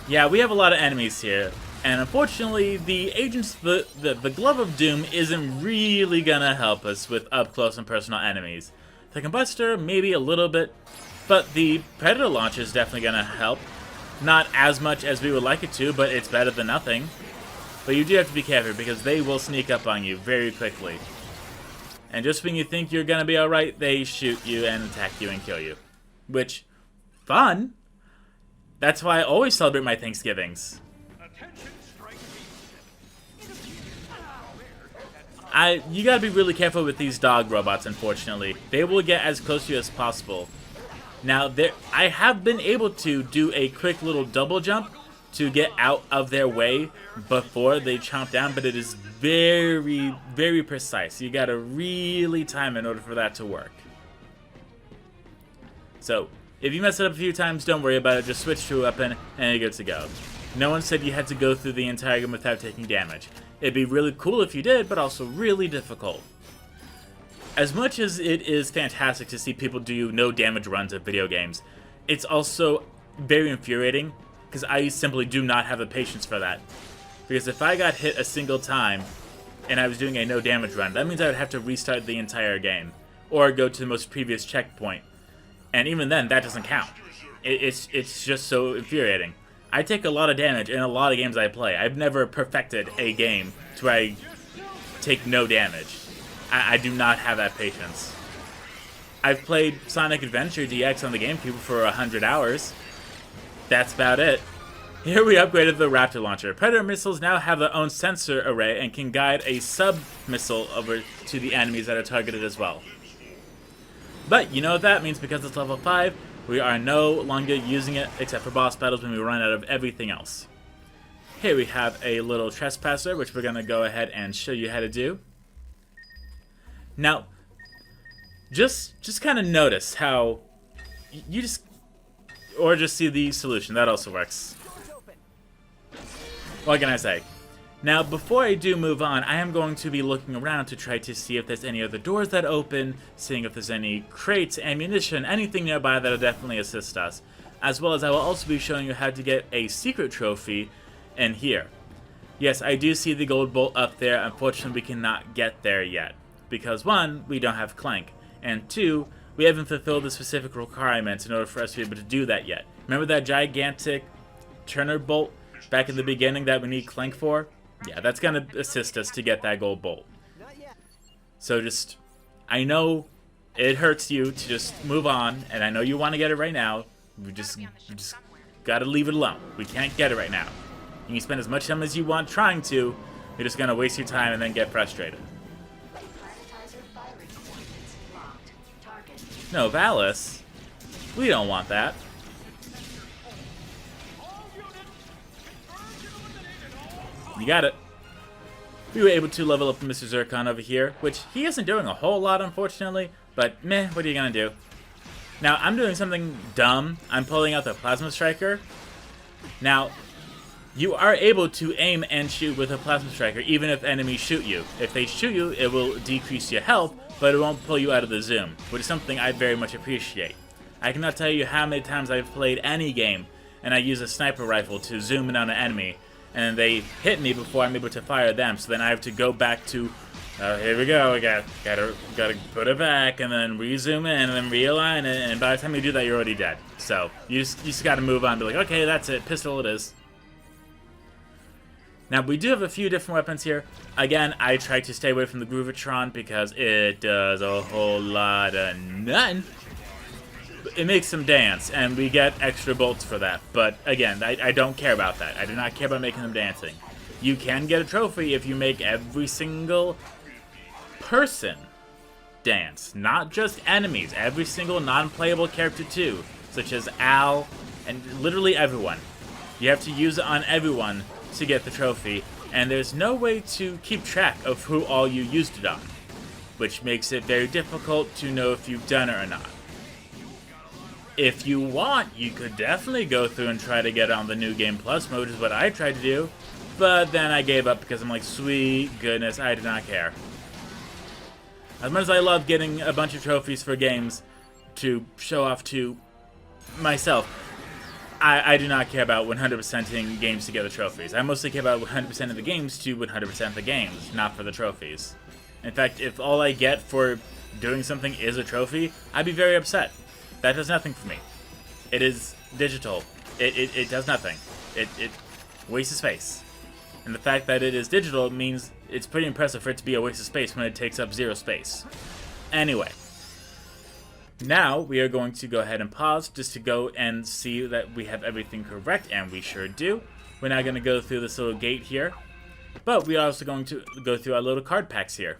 Yeah, we have a lot of enemies here, and unfortunately, the agents, the Glove of Doom isn't really gonna help us with up-close and personal enemies. The Combustor, maybe a little bit, but the Predator Launcher is definitely gonna help. Not as much as we would like it to, but it's better than nothing. But you do have to be careful because they will sneak up on you very quickly. And just when you think you're gonna be alright, they shoot you and attack you and kill you. Which, fun! That's why I always celebrate my Thanksgivings. You gotta be really careful with these dog robots, unfortunately. They will get as close to you as possible. Now, I have been able to do a quick little double jump to get out of their way before they chomp down, but it is very, very precise. You gotta really time in order for that to work. So, if you mess it up a few times, don't worry about it. Just switch to a weapon, and you're good to go. No one said you had to go through the entire game without taking damage. It'd be really cool if you did, but also really difficult. As much as it is fantastic to see people do no damage runs of video games, it's also very infuriating, because I simply do not have the patience for that. Because if I got hit a single time, and I was doing a no damage run, that means I would have to restart the entire game, or go to the most previous checkpoint. And even then, that doesn't count. It's just so infuriating. I take a lot of damage in a lot of games I play. I've never perfected a game to where I take no damage. I do not have that patience. I've played Sonic Adventure DX on the GameCube for 100 hours. That's about it. Here we upgraded the Raptor Launcher. Predator missiles now have their own sensor array and can guide a sub-missile over to the enemies that are targeted as well. But you know what that means, because it's level 5, we are no longer using it except for boss battles when we run out of everything else. Here we have a little Trespasser, which we're going to go ahead and show you how to do. Now, just kind of notice how you just or just see the solution. That also works. What can I say? Now, before I do move on, I am going to be looking around to try to see if there's any other doors that open, seeing if there's any crates, ammunition, anything nearby that'll definitely assist us. As well as I will also be showing you how to get a secret trophy in here. Yes, I do see the gold bolt up there. Unfortunately, we cannot get there yet. Because 1, we don't have Clank. And 2, we haven't fulfilled the specific requirements in order for us to be able to do that yet. Remember that gigantic Turner bolt back in the beginning that we need Clank for? Yeah, that's going to assist us to get that gold bolt. So just, I know it hurts you to just move on, and I know you want to get it right now. We just got to leave it alone. We can't get it right now. You can spend as much time as you want trying to. You're just going to waste your time and then get frustrated. No, Valis. We don't want that. You got it. We were able to level up Mr. Zircon over here, which he isn't doing a whole lot, unfortunately, but meh, what are you gonna do? Now, I'm doing something dumb. I'm pulling out the Plasma Striker. Now, you are able to aim and shoot with a Plasma Striker, even if enemies shoot you. If they shoot you, it will decrease your health, but it won't pull you out of the zoom, which is something I very much appreciate. I cannot tell you how many times I've played any game, and I use a sniper rifle to zoom in on an enemy, and they hit me before I'm able to fire them, so then I have to go back to, here we go, gotta put it back, and then re-zoom in, and then realign it, and by the time you do that, you're already dead. So, you just gotta move on and be like, okay, that's it, pistol it is. Now, we do have a few different weapons here. Again, I try to stay away from the Groovatron because it does a whole lot of nothing. It makes them dance, and we get extra bolts for that. But again, I don't care about that. I do not care about making them dancing. You can get a trophy if you make every single person dance. Not just enemies. Every single non-playable character too. Such as Al, and literally everyone. You have to use it on everyone to get the trophy. And there's no way to keep track of who all you used it on. Which makes it very difficult to know if you've done it or not. If you want, you could definitely go through and try to get on the New Game Plus mode, is what I tried to do. But then I gave up because I'm like, sweet goodness, I do not care. As much as I love getting a bunch of trophies for games to show off to myself, I do not care about 100%ing games to get the trophies. I mostly care about 100% of the games to 100% the games, not for the trophies. In fact, if all I get for doing something is a trophy, I'd be very upset. That does nothing for me. It is digital. It does nothing. It wastes space. And the fact that it is digital means it's pretty impressive for it to be a waste of space when it takes up 0 space. Anyway. Now we are going to go ahead and pause just to go and see that we have everything correct, and we sure do. We're now going to go through this little gate here. But we are also going to go through our little card packs here.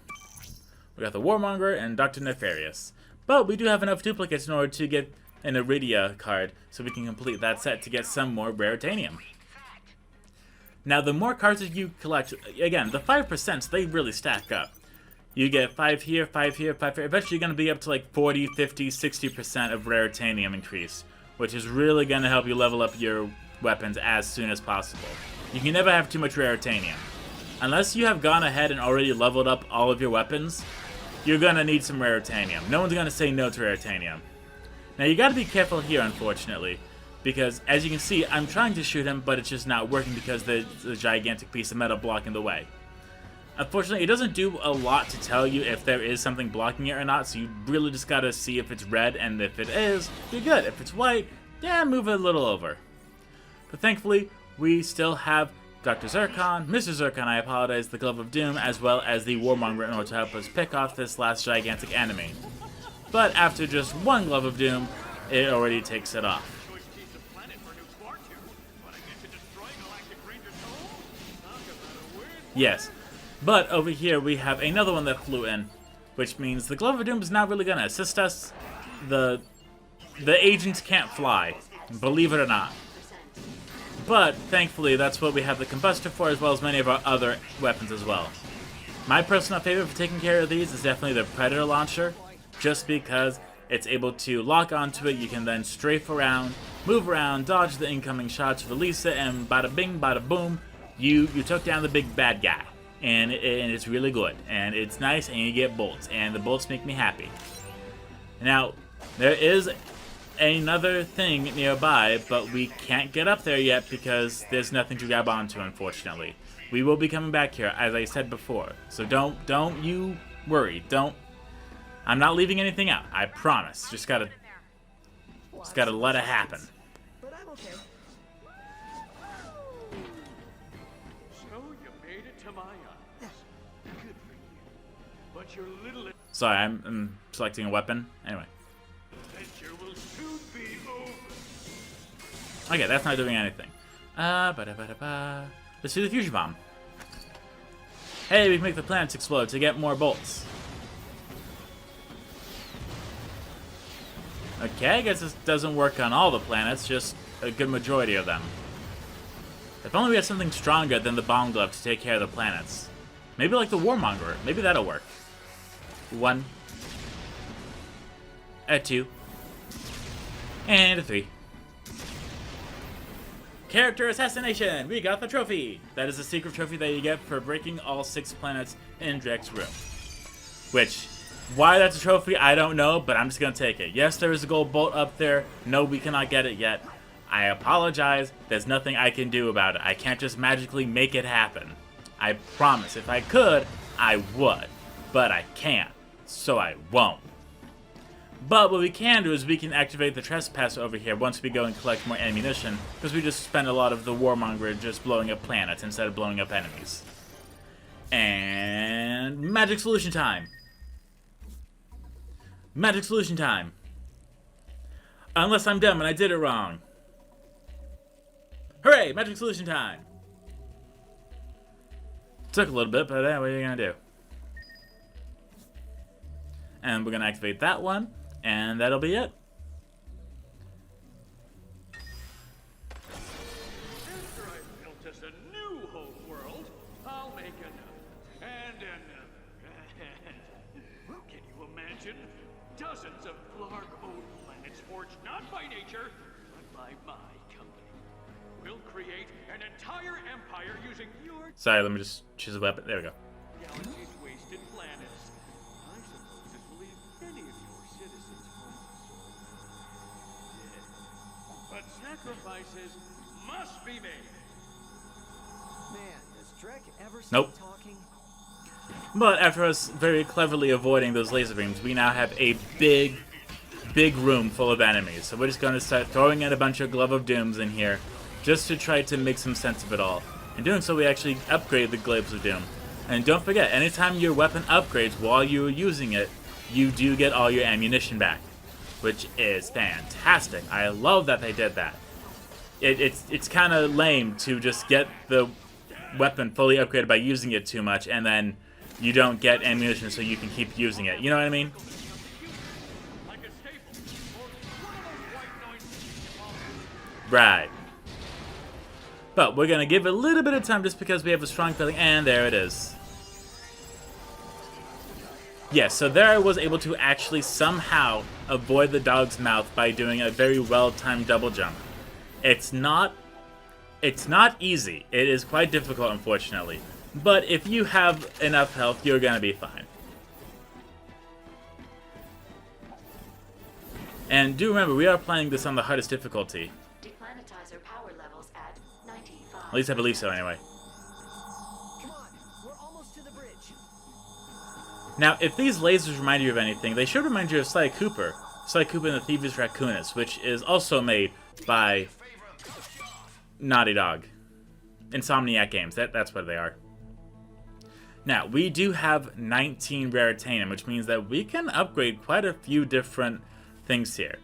We got the Warmonger and Dr. Nefarious. But we do have enough duplicates in order to get an Iridia card, so we can complete that set to get some more Raritanium. Now, the more cards that you collect, again, the 5%, they really stack up. You get 5 here, 5 here, 5 here. Eventually, you're going to be up to like 40, 50, 60% of Raritanium increase, which is really going to help you level up your weapons as soon as possible. You can never have too much Raritanium. Unless you have gone ahead and already leveled up all of your weapons, you're going to need some Raritanium. No one's going to say no to Raritanium. Now, you got to be careful here, unfortunately, because as you can see, I'm trying to shoot him, but it's just not working because there's a gigantic piece of metal blocking the way. Unfortunately, it doesn't do a lot to tell you if there is something blocking it or not, so you really just got to see if it's red, and if it is, you're good. If it's white, yeah, move it a little over. But thankfully, we still have Dr. Zircon, Mr. Zircon, I apologize, the Glove of Doom, as well as the Warmonger in order to help us pick off this last gigantic enemy. But after just one Glove of Doom, it already takes it off. Yes, but over here we have another one that flew in, which means the Glove of Doom is not really going to assist us. The agents can't fly, believe it or not. But, thankfully, that's what we have the Combustor for, as well as many of our other weapons as well. My personal favorite for taking care of these is definitely the Predator Launcher, just because It's able to lock onto it. You can then strafe around, move around, dodge the incoming shots, release it, and bada bing, bada boom, you took down the big bad guy. And it's really good, and it's nice, and you get bolts, and the bolts make me happy. Now, there is another thing nearby, but we can't get up there yet because there's nothing to grab onto, unfortunately. We will be coming back here, as I said before. So don't you worry. I'm not leaving anything out. I promise. Just gotta let it happen. But I'm okay. So you made it to my island. Good for you. But your little Sorry, I'm selecting a weapon. Anyway. adventure will soon be over. Okay, that's not doing anything. Let's do the fusion bomb. Hey, we can make the planets explode to get more bolts. Okay, I guess this doesn't work on all the planets, just a good majority of them. If only we had something stronger than the bomb glove to take care of the planets. Maybe like the warmonger. Maybe that'll work. 1. A 2. And a 3. Character assassination! We got the trophy! That is a secret trophy that you get for breaking all 6 planets in Drek's room. Which, why that's a trophy, I don't know, but I'm just gonna take it. Yes, there is a gold bolt up there. No, we cannot get it yet. I apologize. There's nothing I can do about it. I can't just magically make it happen. I promise, if I could, I would. But I can't, so I won't. But what we can do is we can activate the trespass over here once we go and collect more ammunition, because we just spend a lot of the warmonger just blowing up planets instead of blowing up enemies. And magic solution time. Magic solution time. Unless I'm dumb and I did it wrong. Hooray! Magic solution time. Took a little bit, but what are you gonna do? And we're gonna activate that one. And that'll be it. After I've built us a new home world, I'll make another. And another. Can you imagine? Dozens of Blarg-owned planets forged not by nature, but by my company. We'll create an entire empire using your Sorry, let me just choose a weapon. There we go. galaxy's wasted planets. I suppose this will leave many of your citizens dead. But sacrifices must be made. Man, does Drek ever stop Nope. talking? But after us very cleverly avoiding those laser beams, we now have a big room full of enemies. So we're just going to start throwing in a bunch of Glove of Dooms in here, just to try to make some sense of it all. In doing so, we actually upgrade the Glaives of Doom. And don't forget, anytime your weapon upgrades while you're using it, you do get all your ammunition back, which is fantastic. I love that they did that. It's kind of lame to just get the weapon fully upgraded by using it too much, and then you don't get ammunition so you can keep using it. You know what I mean? Right. But we're gonna give it a little bit of time just because we have a strong feeling, and there it is. Yes, so there I was able to actually somehow avoid the dog's mouth by doing a very well-timed double jump. It's not easy. It is quite difficult, unfortunately. But if you have enough health, you're gonna be fine. And do remember, we are playing this on the hardest difficulty. Deplanetizer power levels at 95. At least I believe so, anyway. Come on, we're almost to the bridge. Now, if these lasers remind you of anything, they should remind you of Sly Cooper. Sly Cooper and the Thieves' Raccoonus, which is also made by Naughty Dog. Insomniac Games, that's what they are. Now, we do have 19 Raritanium, which means that we can upgrade quite a few different things here.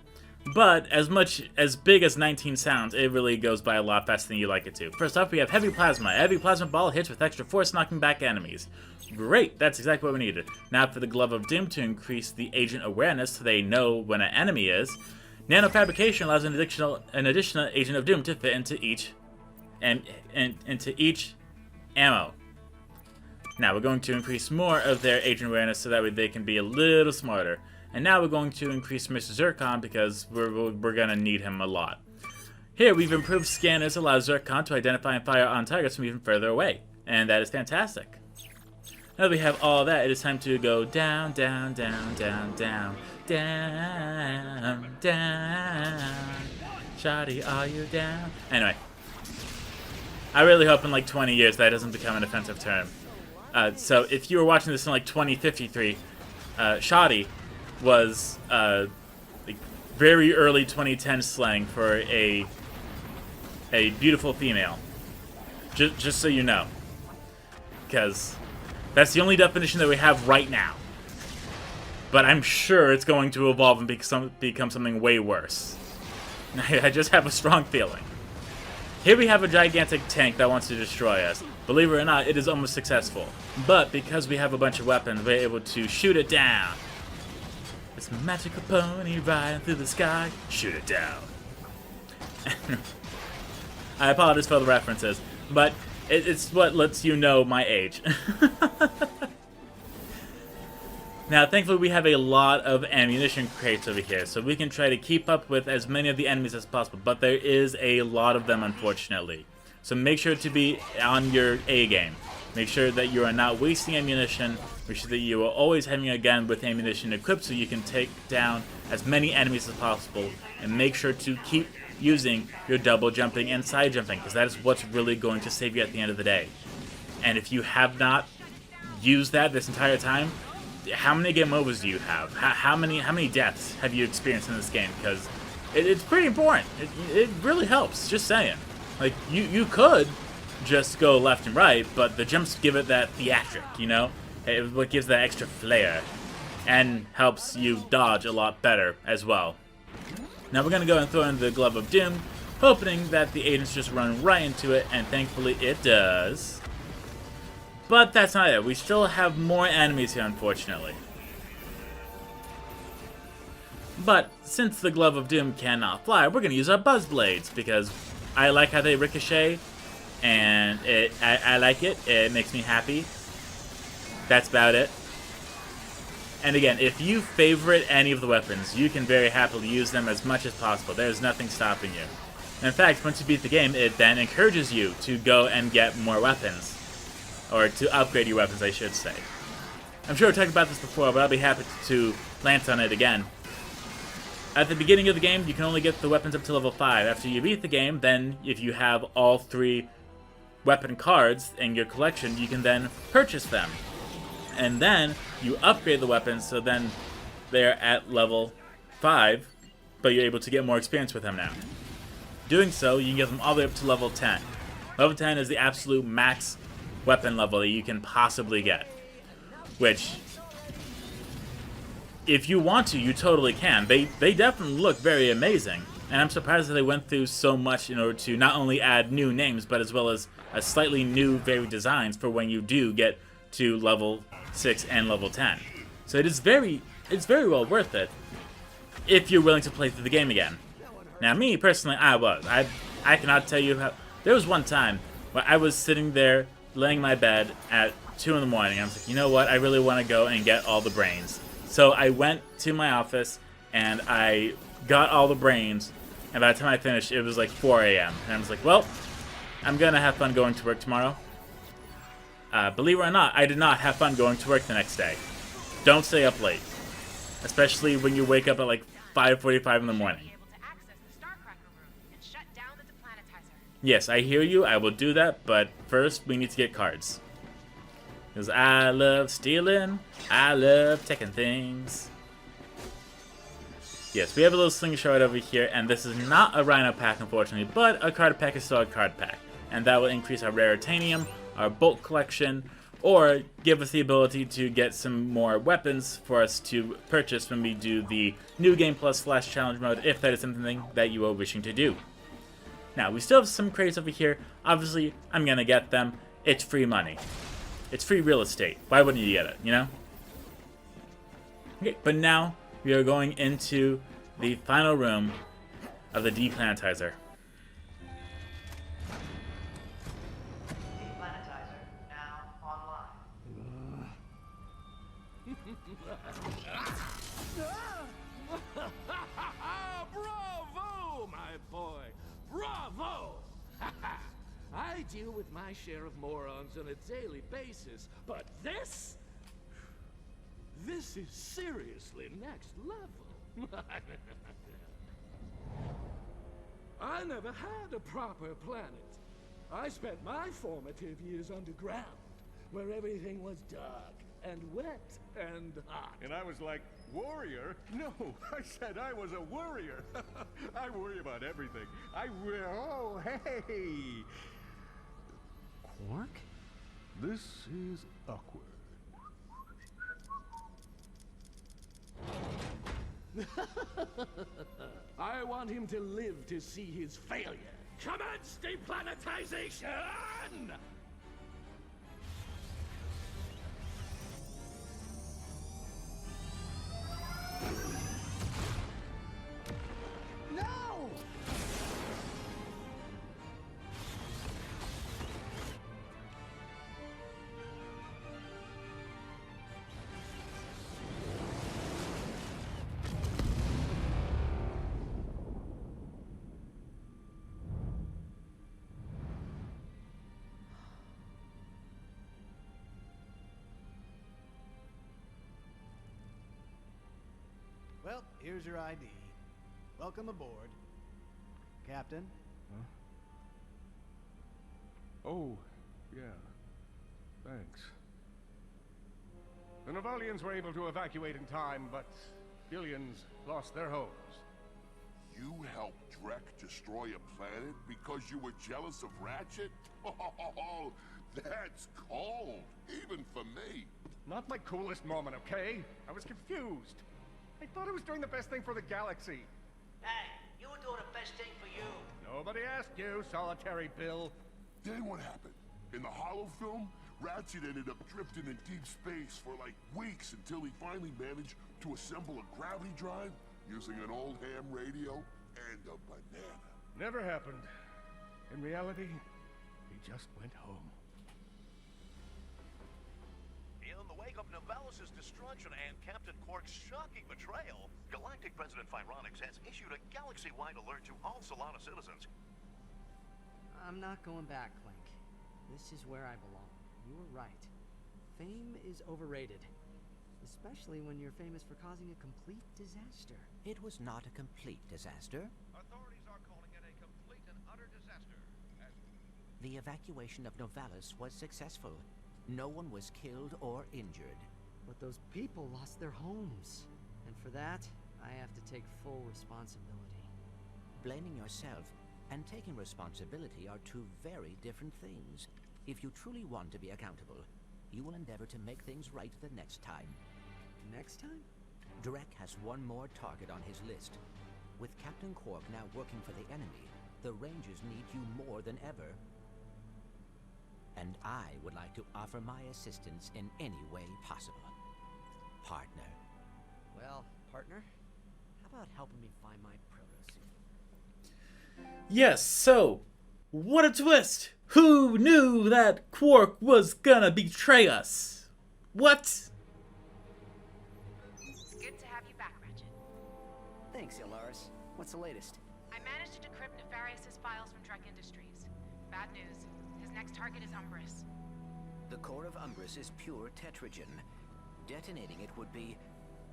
But as big as 19 sounds, it really goes by a lot faster than you like it to. First off, we have Heavy Plasma. Heavy Plasma ball hits with extra force, knocking back enemies. Great, that's exactly what we needed. Now for the Glove of Doom to increase the agent awareness so they know when an enemy is. Nanofabrication allows an additional agent of Doom to fit into each ammo. Now we're going to increase more of their agent awareness so that way they can be a little smarter. And now we're going to increase Mr. Zircon because we're going to need him a lot. Here, we've improved scanners that allow Zircon to identify and fire on targets from even further away. And that is fantastic. Now that we have all that, it is time to go down, down, down, down, down, down, down. Shoddy, are you down? Anyway. I really hope in like 20 years that doesn't become an offensive term. So if you were watching this in like 2053, shoddy was like very early 2010 slang for a beautiful female. Just so you know. Because that's the only definition that we have right now. But I'm sure it's going to evolve and become something way worse. I just have a strong feeling. Here we have a gigantic tank that wants to destroy us. Believe it or not, it is almost successful. But because we have a bunch of weapons, we're able to shoot it down. This magical pony riding through the sky, shoot it down. I apologize for the references, but it's what lets you know my age. Now, thankfully, we have a lot of ammunition crates over here, so we can try to keep up with as many of the enemies as possible, but there is a lot of them, unfortunately. So make sure to be on your A game. Make sure that you are not wasting ammunition. Make sure that you are always having a gun with ammunition equipped so you can take down as many enemies as possible, and make sure to keep using your double jumping and side jumping, because that is what's really going to save you at the end of the day. And if you have not used that this entire time, how many game overs do you have? How many deaths have you experienced in this game? Because it's pretty important. It really helps. Just saying. Like you could just go left and right, but the jumps give it that theatric, you know? It gives that extra flair and helps you dodge a lot better as well. Now we're gonna go and throw in the Glove of Doom, hoping that the agents just run right into it, and thankfully it does. But that's not it. We still have more enemies here, unfortunately. But since the Glove of Doom cannot fly, we're going to use our Buzz Blades, because I like how they ricochet, and I like it. It makes me happy. That's about it. And again, if you favorite any of the weapons, you can very happily use them as much as possible. There's nothing stopping you. In fact, once you beat the game, it then encourages you to go and get more weapons. Or to upgrade your weapons, I should say. I'm sure I talked about this before, but I'll be happy to lance on it again. At the beginning of the game, you can only get the weapons up to level 5. After you beat the game, then if you have all 3 weapon cards in your collection, you can then purchase them. And then you upgrade the weapons, so then they're at level 5, but you're able to get more experience with them now. Doing so, you can get them all the way up to level 10. Level 10 is the absolute max weapon level that you can possibly get, which if you want to, you totally can. They definitely look very amazing, and I'm surprised that they went through so much in order to not only add new names, but as well as a slightly new varied designs for when you do get to level 6 and level 10. So it's very well worth it if you're willing to play through the game again. Now me personally, I cannot tell you how. There was one time where I was sitting there laying in my bed at 2 in the morning. I was like, you know what? I really want to go and get all the brains. So I went to my office and I got all the brains. And by the time I finished, it was like 4 a.m. And I was like, well, I'm going to have fun going to work tomorrow. Believe it or not, I did not have fun going to work the next day. Don't stay up late. Especially when you wake up at like 5:45 in the morning. Yes, I hear you. I will do that, but first we need to get cards. Because I love stealing. I love taking things. Yes, we have a little slingshot over here, and this is not a RYNO pack, unfortunately, but a card pack is still a card pack. And that will increase our raritanium, our bolt collection, or give us the ability to get some more weapons for us to purchase when we do the New Game Plus / Challenge mode, if that is something that you are wishing to do. Now, we still have some crates over here. Obviously, I'm going to get them. It's free money. It's free real estate. Why wouldn't you get it, you know? Okay, but now we are going into the final room of the deplanetizer. Deplanetizer now online. deal with my share of morons on a daily basis, but this? This is seriously next level. I never had a proper planet. I spent my formative years underground, where everything was dark and wet and hot. And I was like, warrior? No, I said I was a worrier. I worry about everything. Oh, hey! Quark? This is awkward. I want him to live to see his failure. Commence deplanetization! No! Well, here's your ID. Welcome aboard, Captain. Huh? Oh, yeah. Thanks. The Novalians were able to evacuate in time, but billions lost their homes. You helped Drek destroy a planet because you were jealous of Ratchet? Oh, that's cold, even for me. Not my coolest moment, okay? I was confused. I thought I was doing the best thing for the galaxy. Hey, you were doing the best thing for you. Nobody asked you, solitary Bill. Then what happened? In the Hollow film, Ratchet ended up drifting in deep space for like weeks until he finally managed to assemble a gravity drive using an old ham radio and a banana. Never happened. In reality, he just went home. In the wake of Novalis' destruction and Captain Quark's shocking betrayal, Galactic President Phyronix has issued a galaxy-wide alert to all Solana citizens. I'm not going back, Clank. This is where I belong. You were right. Fame is overrated. Especially when you're famous for causing a complete disaster. It was not a complete disaster. Authorities are calling it a complete and utter disaster. The evacuation of Novalis was successful. No one was killed or injured. But those people lost their homes. And for that, I have to take full responsibility. Blaming yourself and taking responsibility are two very different things. If you truly want to be accountable, you will endeavor to make things right the next time. Next time? Drek has one more target on his list. With Captain Quark now working for the enemy, the Rangers need you more than ever. And I would like to offer my assistance in any way possible. Partner. Well, partner, how about helping me find my proto-suit? Yes, so, what a twist! Who knew that Quark was gonna betray us? What? It's good to have you back, Ratchet. Thanks, Ilaris. What's the latest? I managed to decrypt Nefarious' files from Drek Industries. Bad news. His next target is Umbris. The core of Umbris is pure tetragen. Detonating it would be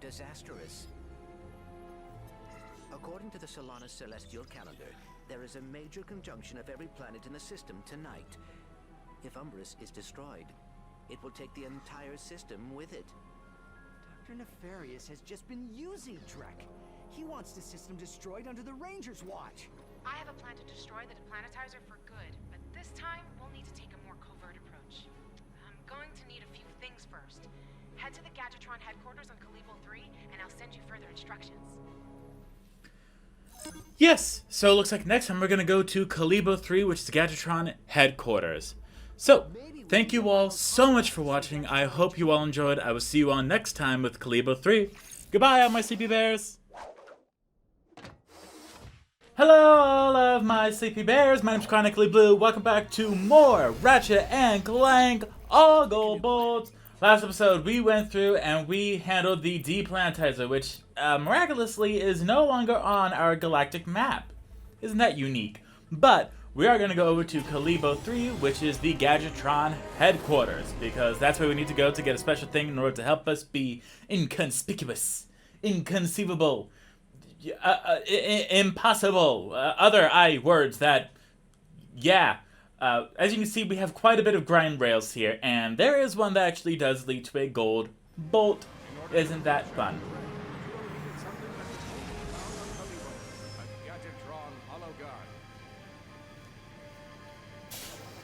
disastrous. According to the Solana celestial calendar, there is a major conjunction of every planet in the system tonight. If Umbris is destroyed, it will take the entire system with it. Dr. Nefarious has just been using Drek. He wants the system destroyed under the Rangers' watch. I have a plan to destroy the deplanetizer for good, but this time we'll need to take a more covert approach. I'm going to need a few things first. Head to the Gadgetron headquarters on Calibo 3, and I'll send you further instructions. Yes, so it looks like next time we're gonna go to Calibo 3, which is Gadgetron headquarters. So, thank you all so much for watching. I hope you all enjoyed. I will see you all next time with Calibo 3. Goodbye, all my sleepy bears. Hello, all of my sleepy bears. My name's Chronically Blue. Welcome back to more Ratchet and Clank All Gold Bolts. Last episode, we went through and we handled the deplanetizer, which miraculously is no longer on our galactic map. Isn't that unique? But we are going to go over to Kalibo 3, which is the Gadgetron headquarters, because that's where we need to go to get a special thing in order to help us be inconspicuous, inconceivable, impossible, other I words that, yeah. As you can see, we have quite a bit of grind rails here, and there is one that actually does lead to a gold bolt. Isn't that fun?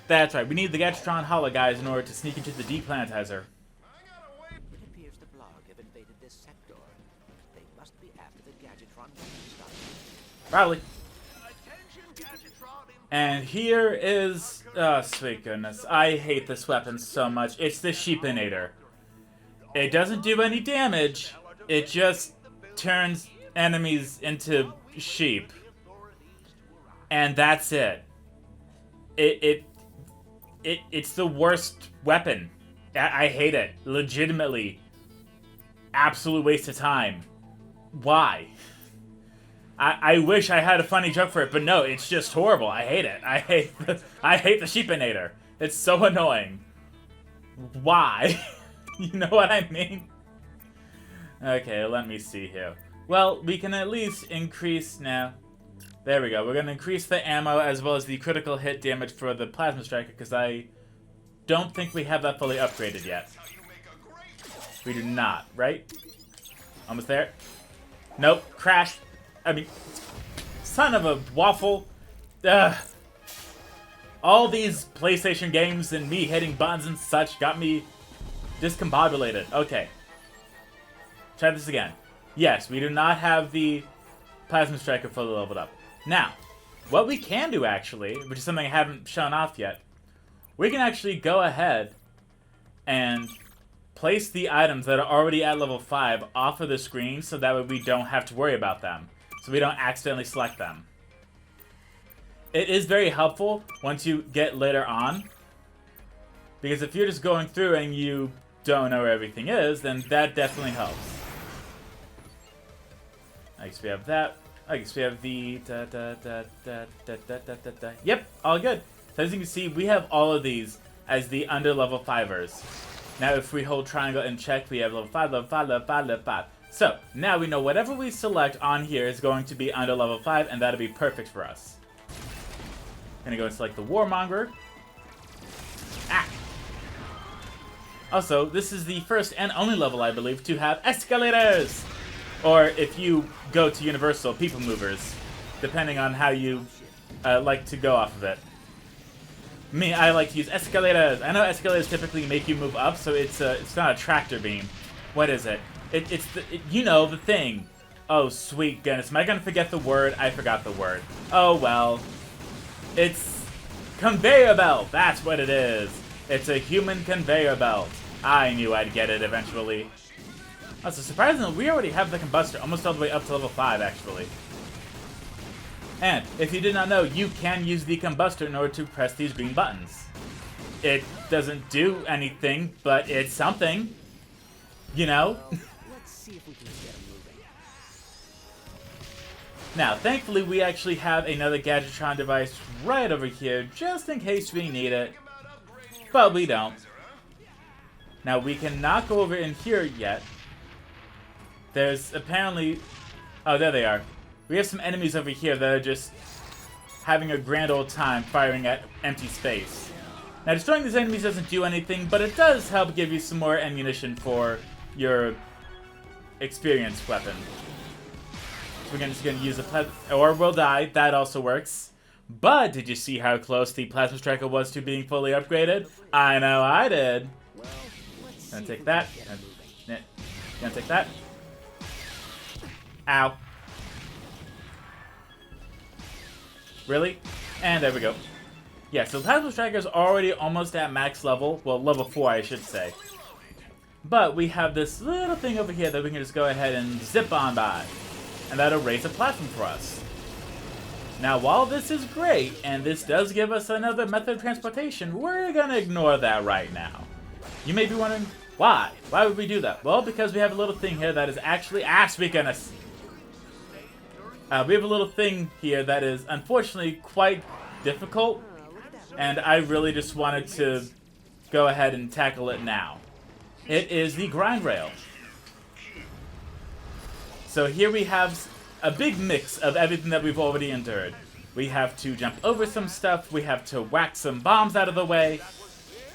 That's right, we need the Gadgetron Hollow guys in order to sneak into the deplanetizer. It appears the Blarg have invaded this sector. They must be after the Gadgetron stuff. Probably. And here is... oh, sweet goodness. I hate this weapon so much. It's the Sheepinator. It doesn't do any damage. It just turns enemies into sheep. And that's it. It's the worst weapon. I hate it. Legitimately. Absolute waste of time. Why? I wish I had a funny joke for it, but no, it's just horrible. I hate it. I hate the Sheepinator. It's so annoying. Why? You know what I mean? Okay, let me see here. Well, we can at least increase now. There we go. We're going to increase the ammo as well as the critical hit damage for the Plasma Striker, because I don't think we have that fully upgraded yet. We do not, right? Almost there. Nope. Crash. I mean, son of a waffle. Ugh. All these PlayStation games and me hitting buttons and such got me discombobulated. Okay. Try this again. Yes, we do not have the Plasma Striker fully leveled up. Now, what we can do actually, which is something I haven't shown off yet, we can actually go ahead and place the items that are already at level 5 off of the screen so that way we don't have to worry about them. So we don't accidentally select them. It is very helpful once you get later on, because if you're just going through and you don't know where everything is, then that definitely helps. I guess we have that. I guess we have the... Yep, all good. So as you can see, we have all of these as the under level 5ers. Now if we hold triangle and check, we have level 5, level 5, level 5, level 5. So, now we know whatever we select on here is going to be under level 5, and that'll be perfect for us. Gonna go and select the Warmonger. Ah! Also, this is the first and only level, I believe, to have escalators! Or, if you go to Universal, people movers. Depending on how you like to go off of it. Me, I like to use escalators. I know escalators typically make you move up, so it's not a tractor beam. What is it? You know, the thing. Oh, sweet goodness. Am I gonna forget the word? I forgot the word. Oh, well. It's conveyor belt. That's what it is. It's a human conveyor belt. I knew I'd get it eventually. Also, surprisingly, we already have the combustor almost all the way up to level 5, actually. And, if you did not know, you can use the combustor in order to press these green buttons. It doesn't do anything, but it's something. You know? Let's see if we can get him moving. Now, thankfully, we actually have another Gadgetron device right over here, just in case we need it. But we don't. Now, we cannot go over in here yet. There's apparently... oh, there they are. We have some enemies over here that are just having a grand old time firing at empty space. Now, destroying these enemies doesn't do anything, but it does help give you some more ammunition for your experienced weapon. So we're just going to use a plasma... or we'll die. That also works. But did you see how close the Plasma Striker was to being fully upgraded? I know I did. Gonna take that. Gonna take that. Ow. Really? And there we go. Yeah, so the Plasma Striker is already almost at max level. Well, level 4, I should say. But we have this little thing over here that we can just go ahead and zip on by. And that'll raise a platform for us. Now, while this is great, and this does give us another method of transportation, we're gonna ignore that right now. You may be wondering, why? Why would we do that? Well, because we have a little thing here that is actually... we have a little thing here that is, unfortunately, quite difficult, and I really just wanted to go ahead and tackle it now. It is the grind rail. So here we have a big mix of everything that we've already endured. We have to jump over some stuff, we have to whack some bombs out of the way,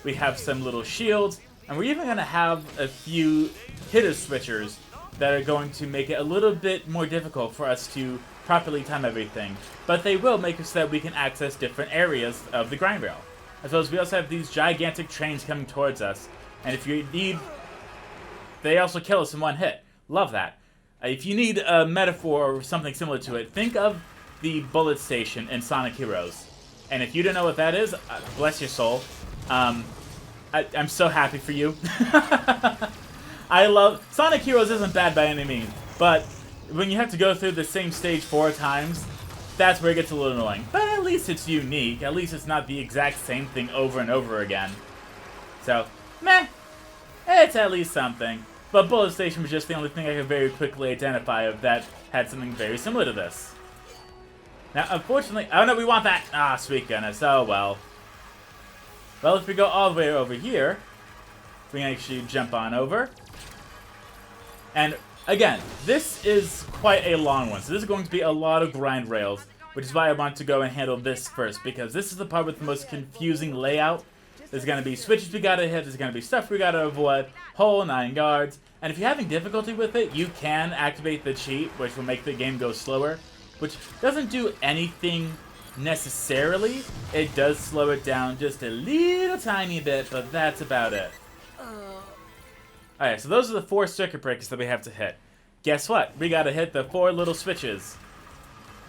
we have some little shields, and we're even going to have a few hitter switchers that are going to make it a little bit more difficult for us to properly time everything. But they will make it so that we can access different areas of the grind rail. As well as we also have these gigantic trains coming towards us. And if you need... They also kill us in one hit. Love that. If you need a metaphor or something similar to it, think of the bullet station in Sonic Heroes. And if you don't know what that is, bless your soul. I'm so happy for you. I love... Sonic Heroes isn't bad by any means, but when you have to go through the same stage 4 times, that's where it gets a little annoying. But at least it's unique. At least it's not the exact same thing over and over again. So, meh. It's at least something. But Bullet Station was just the only thing I could very quickly identify of that had something very similar to this. Now, unfortunately... Oh, no, we want that! Ah, sweet goodness. Oh, well. Well, if we go all the way over here, we can actually jump on over. And, again, this is quite a long one. So this is going to be a lot of grind rails, which is why I want to go and handle this first, because this is the part with the most confusing layout. There's going to be switches we gotta hit, there's going to be stuff we gotta avoid, whole 9 yards. And if you're having difficulty with it, you can activate the cheat, which will make the game go slower, which doesn't do anything necessarily. It does slow it down just a little tiny bit, but that's about it. Alright, so those are the 4 circuit breakers that we have to hit. Guess what? We gotta hit the 4 little switches.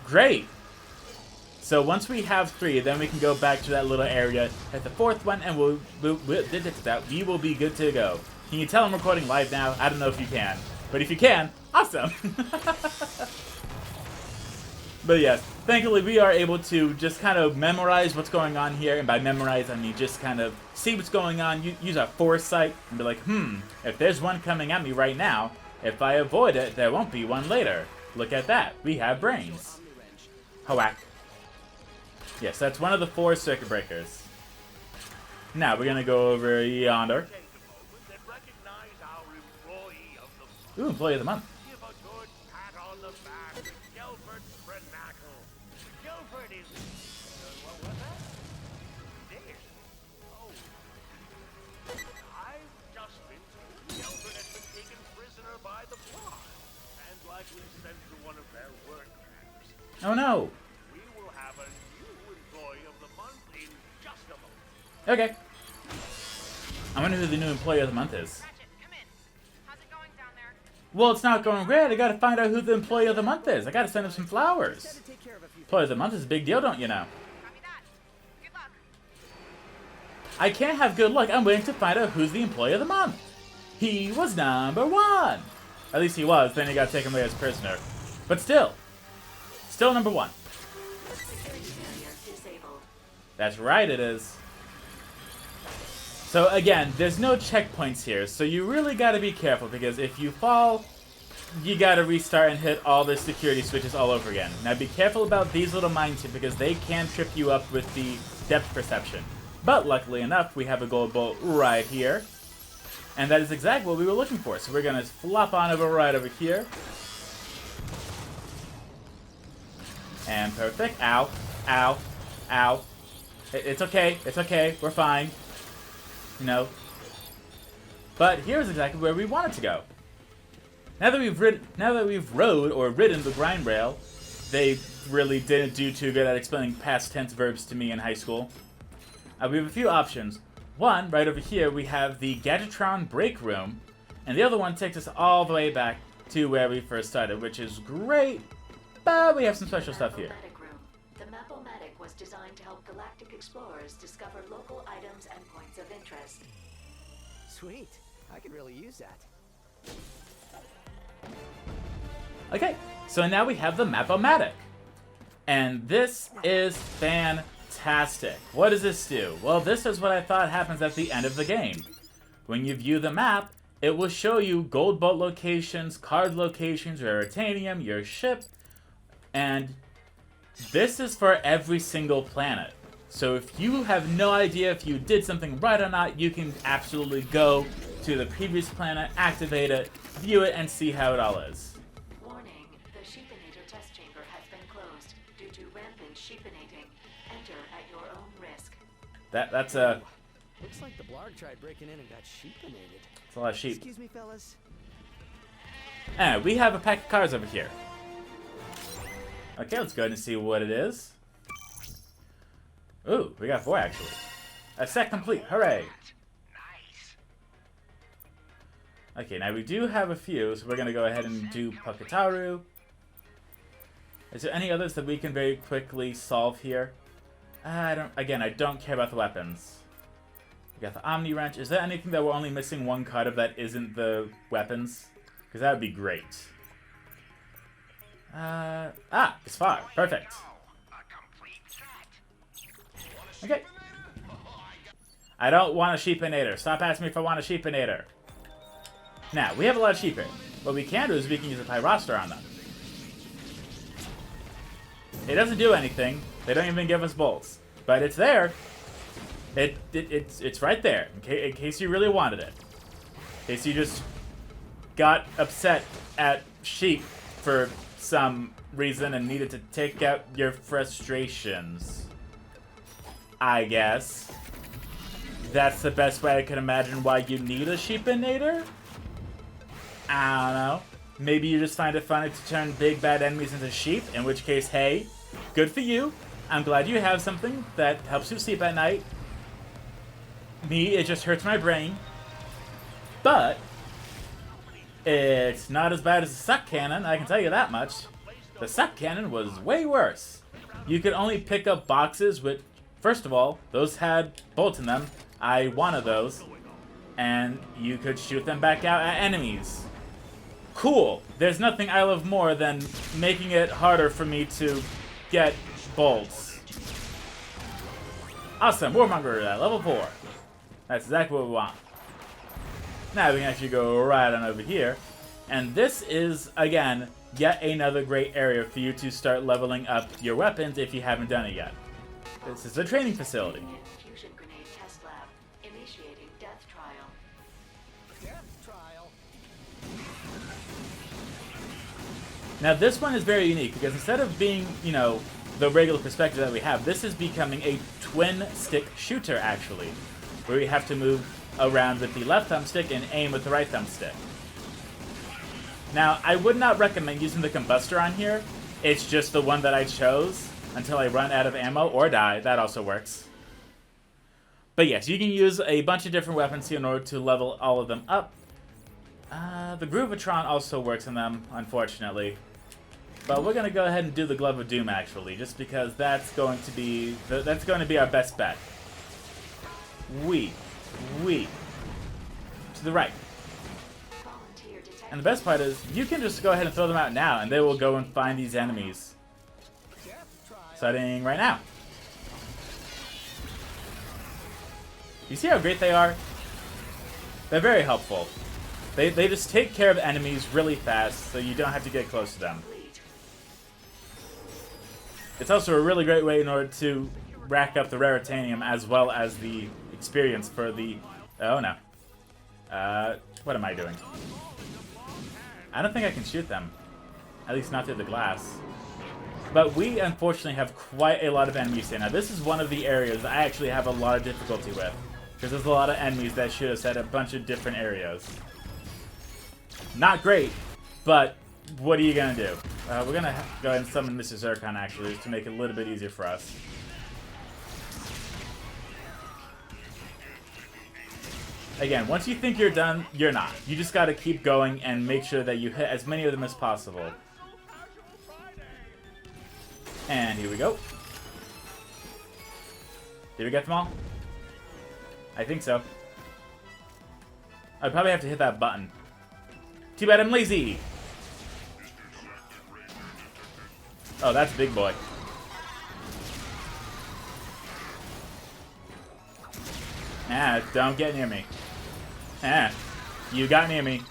Great! So once we have 3, then we can go back to that little area, hit the 4th one, and we will be good to go. Can you tell I'm recording live now? I don't know if you can. But if you can, awesome! But yes, thankfully we are able to just kind of memorize what's going on here, and by memorize I mean just kind of see what's going on, use our foresight, and be like, if there's one coming at me right now, if I avoid it, there won't be one later. Look at that, we have brains. Whack. Yes, that's one of the 4 circuit breakers. Now we're gonna go over yonder. Ooh, Employee of the Month. Oh no! We will have a new employee of the month in just a moment. Okay. I wonder who the new employee of the month is. Ratchet, come in. How's it going down there? Well, it's not going great. I gotta find out who the employee of the month is. I gotta send him some flowers. Employee of the month is a big deal, don't you know? Copy that. Good luck. I can't have good luck. I'm waiting to find out who's the employee of the month. He was number 1. At least he was. Then he got taken away as prisoner. But still. Still number 1. That's right, it is. So again, there's no checkpoints here, so you really gotta be careful, because if you fall, you gotta restart and hit all the security switches all over again. Now be careful about these little mines here, because they can trip you up with the depth perception. But luckily enough, we have a gold bolt right here. And that is exactly what we were looking for, so we're gonna flop on over right over here. And perfect. Ow. Ow. Ow. It's okay. It's okay. We're fine. You know. But here's exactly where we wanted to go. Now that we've ridden the grind rail, they really didn't do too good at explaining past tense verbs to me in high school. We have a few options. One, right over here, we have the Gadgetron break room, and the other one takes us all the way back to where we first started, which is great. But we have some special stuff here. The Map-O-Matic was designed to help galactic explorers discover local items and points of interest. Sweet. I could really use that. Okay, so now we have the Map-O-Matic. And this is fantastic. What does this do? Well, this is what I thought happens at the end of the game. When you view the map, it will show you gold bolt locations, card locations, Raritanium, your ship, and this is for every single planet. So if you have no idea if you did something right or not, you can absolutely go to the previous planet, activate it, view it, and see how it all is. Warning, the sheepinator test chamber has been closed due to rampant sheepinating. Enter at your own risk. That's a... Looks like the blarg tried breaking in and got sheepinated. It's a lot of sheep. Excuse me, fellas. And we have a pack of cards over here. Okay, let's go ahead and see what it is. Ooh, we got 4 actually. A set complete, hooray! Okay, now we do have a few, so we're gonna go ahead and do Pakataru. Is there any others that we can very quickly solve here? I don't care about the weapons. We got the Omni Wrench. Is there anything that we're only missing 1 card of that isn't the weapons? Because that would be great. It's far. Perfect. Okay. I don't want a sheepinator. Stop asking me if I want a sheepinator. Now, we have a lot of sheep here. What we can do is we can use a pyroster on them. It doesn't do anything. They don't even give us bolts. But it's there. It's right there, in case you really wanted it. In case you just got upset at sheep for some reason and needed to take out your frustrations. I guess. That's the best way I can imagine why you need a sheepinator? I don't know. Maybe you just find it funny to turn big bad enemies into sheep, in which case, hey, good for you. I'm glad you have something that helps you sleep at night. Me, it just hurts my brain. But it's not as bad as the suck cannon, I can tell you that much. The suck cannon was way worse. You could only pick up boxes with, first of all, those had bolts in them. I wanted those. And you could shoot them back out at enemies. Cool. There's nothing I love more than making it harder for me to get bolts. Awesome. Warmonger at level 4. That's exactly what we want. Now we can actually go right on over here. And this is, again, yet another great area for you to start leveling up your weapons if you haven't done it yet. This is a training facility. Fusion grenade test lab. Initiating death trial. Death trial. Now this one is very unique because instead of being, you know, the regular perspective that we have, this is becoming a twin stick shooter actually, where you have to move around with the left thumbstick and aim with the right thumbstick. Now, I would not recommend using the combustor on here. It's just the one that I chose until I run out of ammo or die. That also works. But yes, you can use a bunch of different weapons here in order to level all of them up. The Groovatron also works in them, unfortunately. But we're gonna go ahead and do the Glove of Doom actually, just because that's going to be our best bet. To the right. And the best part is, you can just go ahead and throw them out now, and they will go and find these enemies. Starting right now. You see how great they are? They're very helpful. They just take care of enemies really fast, so you don't have to get close to them. It's also a really great way in order to rack up the Raritanium as well as the experience for the... Oh no. What am I doing? I don't think I can shoot them. At least not through the glass. But we unfortunately have quite a lot of enemies here. Now this is one of the areas I actually have a lot of difficulty with. Because there's a lot of enemies that shoot us at a bunch of different areas. Not great, but what are you going to do? We're going to go ahead and summon Mr. Zircon actually, just to make it a little bit easier for us. Again, once you think you're done, you're not. You just gotta keep going and make sure that you hit as many of them as possible. And here we go. Did we get them all? I think so. I'd probably have to hit that button. Too bad I'm lazy! Oh, that's a big boy. Ah, don't get near me. Ah, you got near me.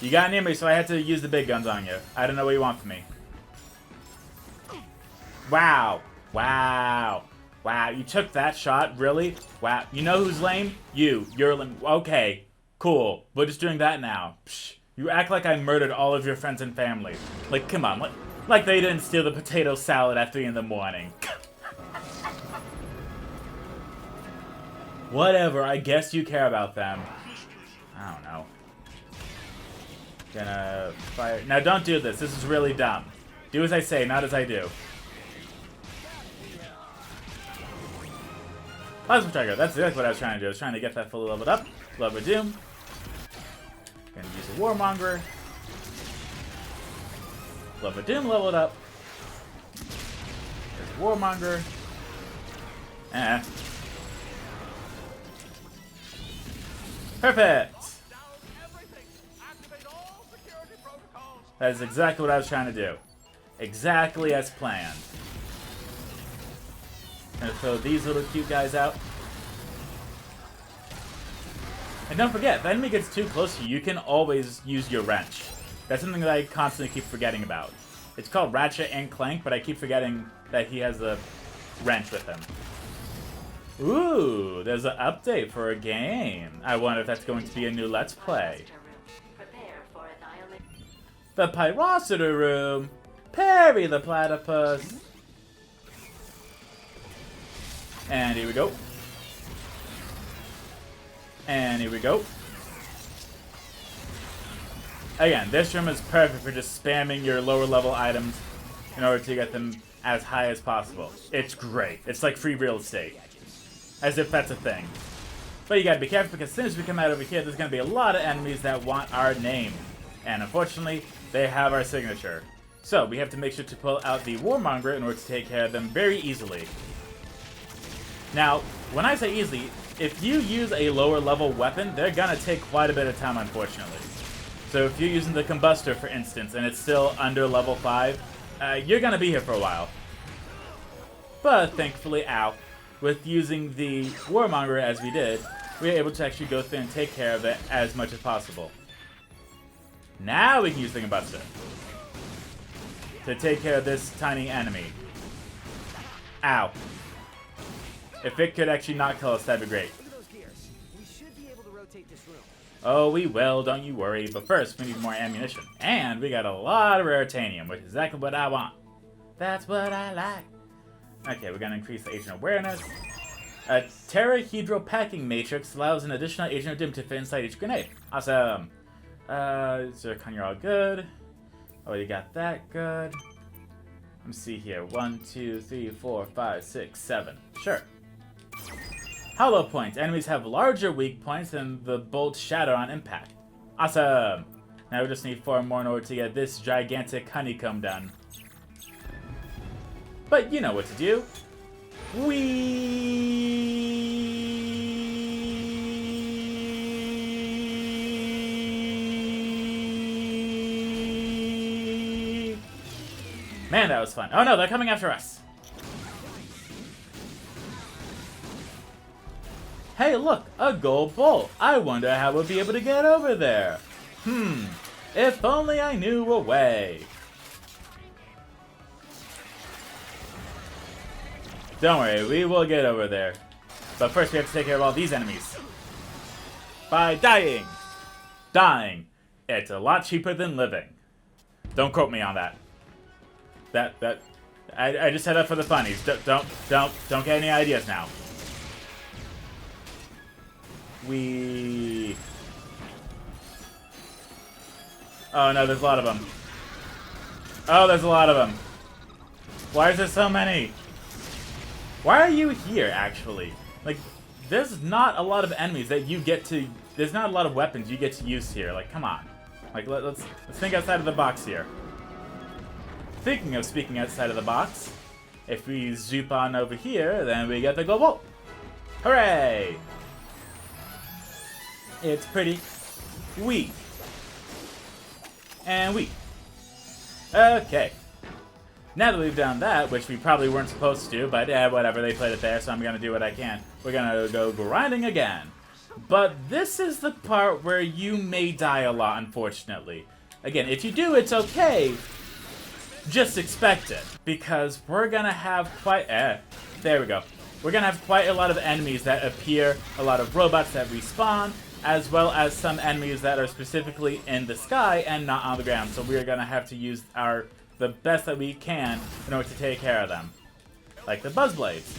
You got near me, so I had to use the big guns on you. I don't know what you want from me. Wow. Wow. Wow. You took that shot? Really? Wow. You know who's lame? You. You're lame. Okay. Cool. We're just doing that now. Psh. You act like I murdered all of your friends and family. Like, come on. Like they didn't steal the potato salad at 3 in the morning. Whatever. I guess you care about them. I don't know. Gonna fire. Now, don't do this. This is really dumb. Do as I say, not as I do. Plasma Striker. That's exactly what I was trying to do. I was trying to get that fully leveled up. Love of Doom. Gonna use a Warmonger. Love of Doom leveled up. There's Warmonger. Perfect! That is exactly what I was trying to do. Exactly as planned. Gonna throw these little cute guys out. And don't forget, if the enemy gets too close to you, you can always use your wrench. That's something that I constantly keep forgetting about. It's called Ratchet and Clank, but I keep forgetting that he has the wrench with him. Ooh, there's an update for a game. I wonder if that's going to be a new Let's Play. The Pyrocity Room. Parry the platypus. And here we go. And here we go. Again, this room is perfect for just spamming your lower level items in order to get them as high as possible. It's great. It's like free real estate. As if that's a thing. But you gotta be careful because as soon as we come out over here, there's gonna be a lot of enemies that want our name. And unfortunately, they have our signature. So we have to make sure to pull out the Warmonger in order to take care of them very easily. Now, when I say easily, if you use a lower level weapon, they're gonna take quite a bit of time, unfortunately. So if you're using the Combustor, for instance, and it's still under level 5, you're gonna be here for a while. But thankfully, with using the Warmonger as we did, we were able to actually go through and take care of it as much as possible. Now we can use the Combustor to take care of this tiny enemy. Ow. If it could actually not kill us, that'd be great. Look at those gears. We should be able to rotate this room. Oh, we will, don't you worry. But first, we need more ammunition. And we got a lot of Raritanium, which is exactly what I want. That's what I like. Okay, we're gonna increase the Agent Awareness. A Terrahedral Packing Matrix allows an additional Agent of Doom to fit inside each grenade. Awesome. Zircon, you're all good. Oh, you got that good. Let me see here. 1, 2, 3, 4, 5, 6, 7. Sure. Hollow points. Enemies have larger weak points than the bolt shatter on impact. Awesome. Now we just need 4 more in order to get this gigantic honeycomb done. But you know what to do. Man, that was fun. Oh no, they're coming after us. Hey, look, a gold bolt. I wonder how we'll be able to get over there. If only I knew a way. Don't worry, we will get over there. But first we have to take care of all these enemies. By dying. Dying. It's a lot cheaper than living. Don't quote me on that. I just said that for the funnies. Don't get any ideas now. Oh no, there's a lot of them. Oh, there's a lot of them. Why is there so many? Why are you here, actually? Like, there's not a lot of enemies that you get to... There's not a lot of weapons you get to use here. Like, come on. Like, let's think outside of the box here. Thinking of speaking outside of the box, if we zoop on over here, then we get the global. Hooray! It's pretty weak. And weak. Okay. Now that we've done that, which we probably weren't supposed to do, but whatever, they played it there, so I'm gonna do what I can. We're gonna go grinding again. But this is the part where you may die a lot, unfortunately. Again, if you do, it's okay. just expect it, because we're gonna have quite... there we go. We're gonna have quite a lot of enemies that appear, a lot of robots that respawn, as well as some enemies that are specifically in the sky and not on the ground. So we're gonna have to use the best that we can in order to take care of them. Like the Buzzblades.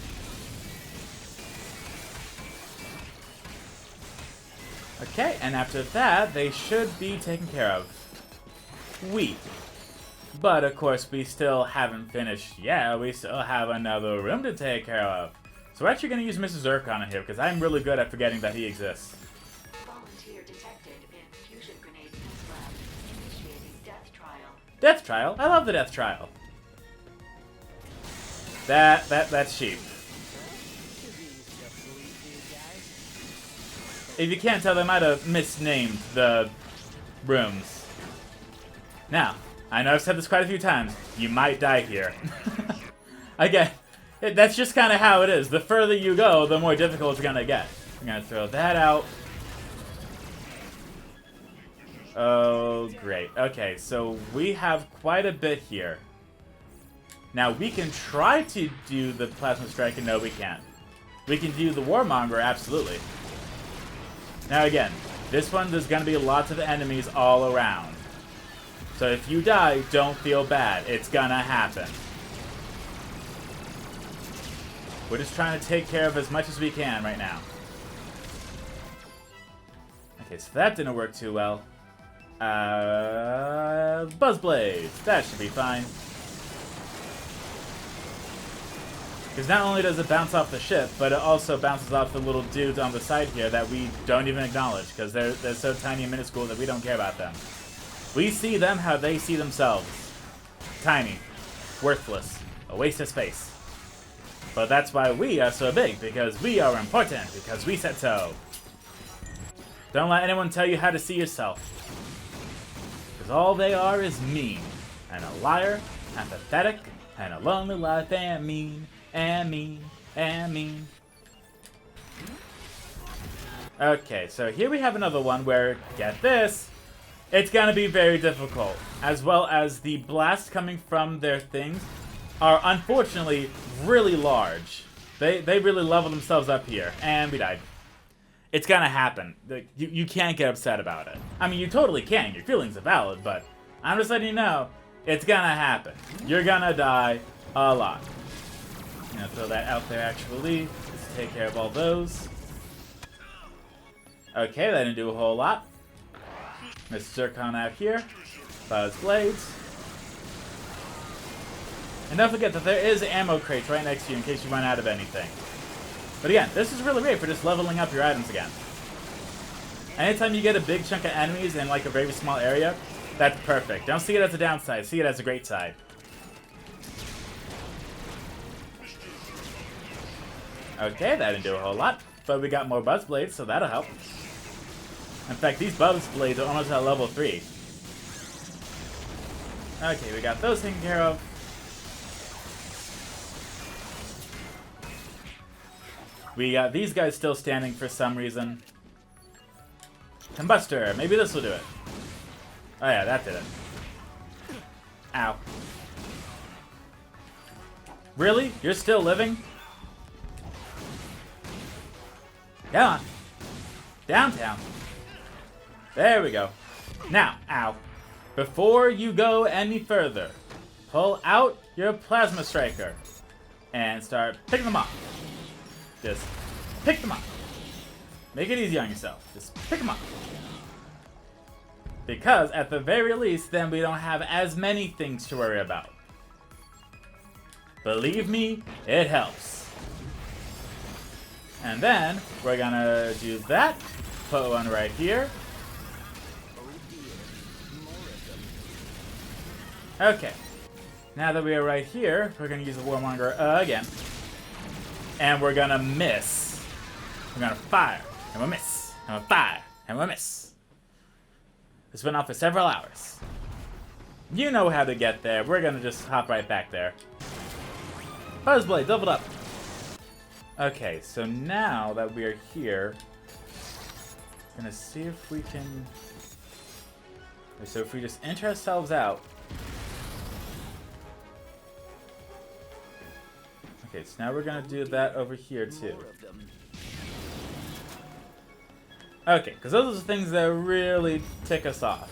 Okay, and after that, they should be taken care of. But of course, we still haven't finished yet. We still have another room to take care of. So we're actually going to use Mr. Zircon here, because I'm really good at forgetting that he exists. Volunteer detected in fusion grenade test lab. Initiating death trial. Death trial? I love the death trial. That's cheap. If you can't tell, they might have misnamed the rooms. Now, I know I've said this quite a few times. You might die here. Again, that's just kind of how it is. The further you go, the more difficult it's gonna get. I'm gonna throw that out. Oh, great. Okay, so we have quite a bit here. Now, we can try to do the Plasma Strike, and no, we can't. We can do the Warmonger, absolutely. Now again, this one, there's gonna be lots of enemies all around. So if you die, don't feel bad. It's gonna happen. We're just trying to take care of as much as we can right now. Okay, so that didn't work too well. Buzzblades. That should be fine. Because not only does it bounce off the ship, but it also bounces off the little dudes on the side here that we don't even acknowledge, because they're so tiny and minuscule that we don't care about them. We see them how they see themselves. Tiny. Worthless. A waste of space. But that's why we are so big, because we are important, because we said so. Don't let anyone tell you how to see yourself. Because all they are is mean. And a liar, and pathetic, and a lonely life, and mean. And mean, and mean. Okay, so here we have another one where, get this, it's gonna be very difficult. As well as the blasts coming from their things are unfortunately really large. They really level themselves up here, and we died. It's gonna happen. You can't get upset about it. I mean, you totally can, your feelings are valid, but I'm just letting you know, it's gonna happen. You're gonna die a lot. I'm gonna throw that out there actually. Let's take care of all those. Okay, that didn't do a whole lot. Mr. Zircon out here. Buzzblades. And don't forget that there is ammo crates right next to you in case you run out of anything. But again, this is really great for just leveling up your items again. Anytime you get a big chunk of enemies in like a very small area, that's perfect. Don't see it as a downside, see it as a great side. Okay, that didn't do a whole lot, but we got more Buzzblades, so that'll help. In fact, these Buzzblades are almost at level 3. Okay, we got those taken care of. We got these guys still standing for some reason. Combustor, maybe this will do it. Oh yeah, that did it. Ow. Really? You're still living? Come on. Downtown. There we go. Now, ow. Before you go any further, pull out your Plasma Striker and start picking them off. Just pick them up. Make it easy on yourself. Just pick them up. Because at the very least, then we don't have as many things to worry about. Believe me, it helps. And then we're gonna do that. Put one right here. Okay. Now that we are right here, we're gonna use the Warmonger again. And we're gonna miss. We're gonna fire, and we'll miss, and we'll fire, and we'll miss. This went on for several hours. You know how to get there. We're gonna just hop right back there. Buzzblade, doubled up. Okay, so now that we're here, I'm gonna see if we can... So if we just enter ourselves out, Okay, so now we're gonna do that over here too. Okay, because those are the things that really tick us off.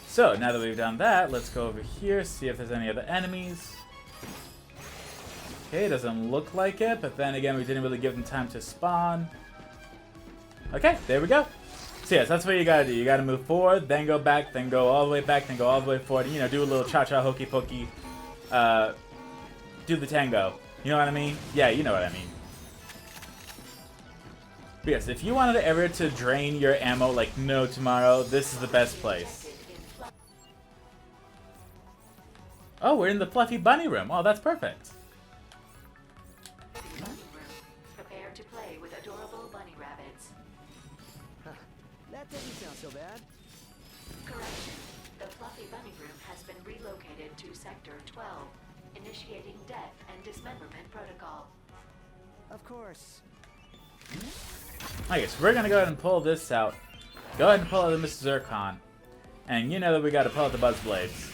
So, now that we've done that, let's go over here, see if there's any other enemies. Okay, doesn't look like it, but then again, we didn't really give them time to spawn. Okay, there we go. So yes, that's what you gotta do. You gotta move forward, then go back, then go all the way back, then go all the way forward. You know, do a little cha-cha, hokey-pokey. Do the tango. You know what I mean? Yeah, you know what I mean. But yes, if you wanted ever to drain your ammo like no tomorrow, this is the best place. Oh, we're in the fluffy bunny room. Oh, that's perfect. Prepare to play with adorable bunny rabbits. That doesn't sound so bad. Correction. The fluffy bunny room has been relocated to Sector 12, initiating death and dismemberment protocol. Of course. Okay, so we're gonna go ahead and pull this out. Go ahead and pull out the Mr. Zircon. And you know that we gotta pull out the Buzz Blades.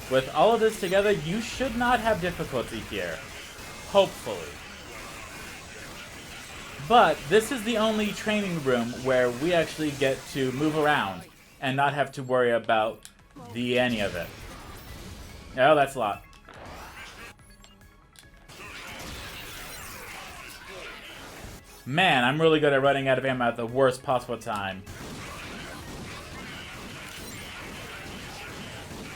With all of this together, you should not have difficulty here. Hopefully. But this is the only training room where we actually get to move around and not have to worry about any of it. Oh, that's a lot. Man, I'm really good at running out of ammo at the worst possible time.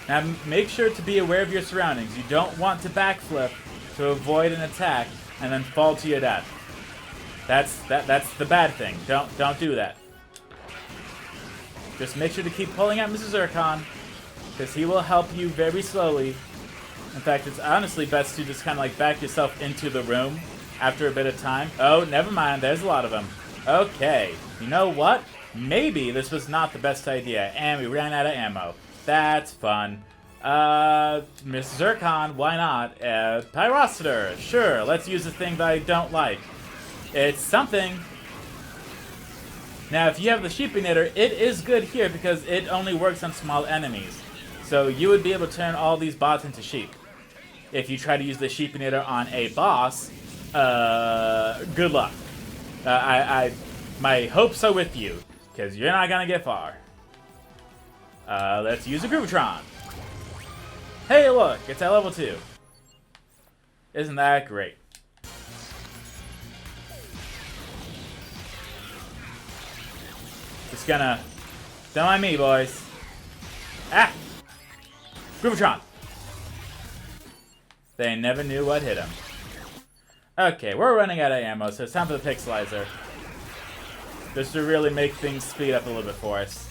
Now, make sure to be aware of your surroundings. You don't want to backflip to avoid an attack and then fall to your death. That's the bad thing. Don't do that. Just make sure to keep pulling out Mr. Zircon, because he will help you very slowly. In fact, it's honestly best to just kind of like back yourself into the room after a bit of time. Oh, never mind. There's a lot of them. Okay. You know what? Maybe this was not the best idea, and we ran out of ammo. That's fun. Mr. Zircon, why not? Pyrociter, sure, let's use the thing that I don't like. It's something. Now, if you have the Sheepinator, it is good here because it only works on small enemies. So you would be able to turn all these bots into sheep. If you try to use the Sheepinator on a boss, good luck. My hopes are with you, because you're not gonna get far. Let's use a Groovitron. Hey, look, it's at level 2. Isn't that great? Just gonna... Don't mind me, boys. Ah! Groovitron! They never knew what hit him. Okay, we're running out of ammo, so it's time for the Pixelizer. Just to really make things speed up a little bit for us.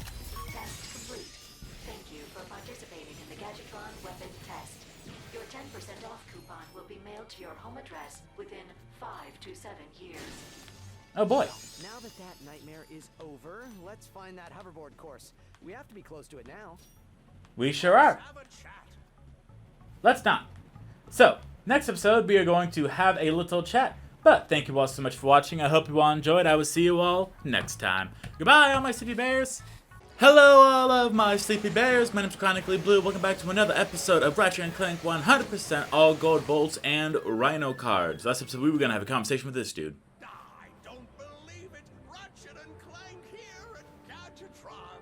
Your 10% off coupon will be mailed to your home address within 5 to 7 years. Oh boy. Now that nightmare is over, let's find that hoverboard course. We have to be close to it now. We sure are. Let's not. So, next episode we are going to have a little chat. But thank you all so much for watching. I hope you all enjoyed. I will see you all next time. Goodbye, all my sleepy bears. Hello, all of my sleepy bears. My name's Chronically Blue. Welcome back to another episode of Ratchet and Clank 100% all gold bolts and RYNO cards. Last episode we were going to have a conversation with this dude. I don't believe it! Ratchet and Clank here at Gadgetron.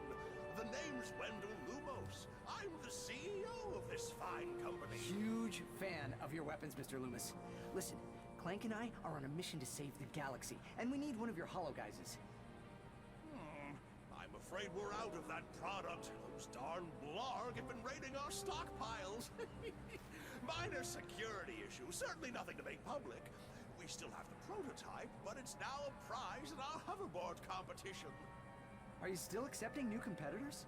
The name's Wendell Lumos. I'm the CEO of this fine company. Huge fan of your weapons, Mr. Loomis. Listen, Clank and I are on a mission to save the galaxy, and we need one of your holo guises. I'm afraid we're out of that product. Those darn blarg have been raiding our stockpiles. Minor security issue, certainly nothing to make public. We still have the prototype, but it's now a prize in our hoverboard competition. Are you still accepting new competitors?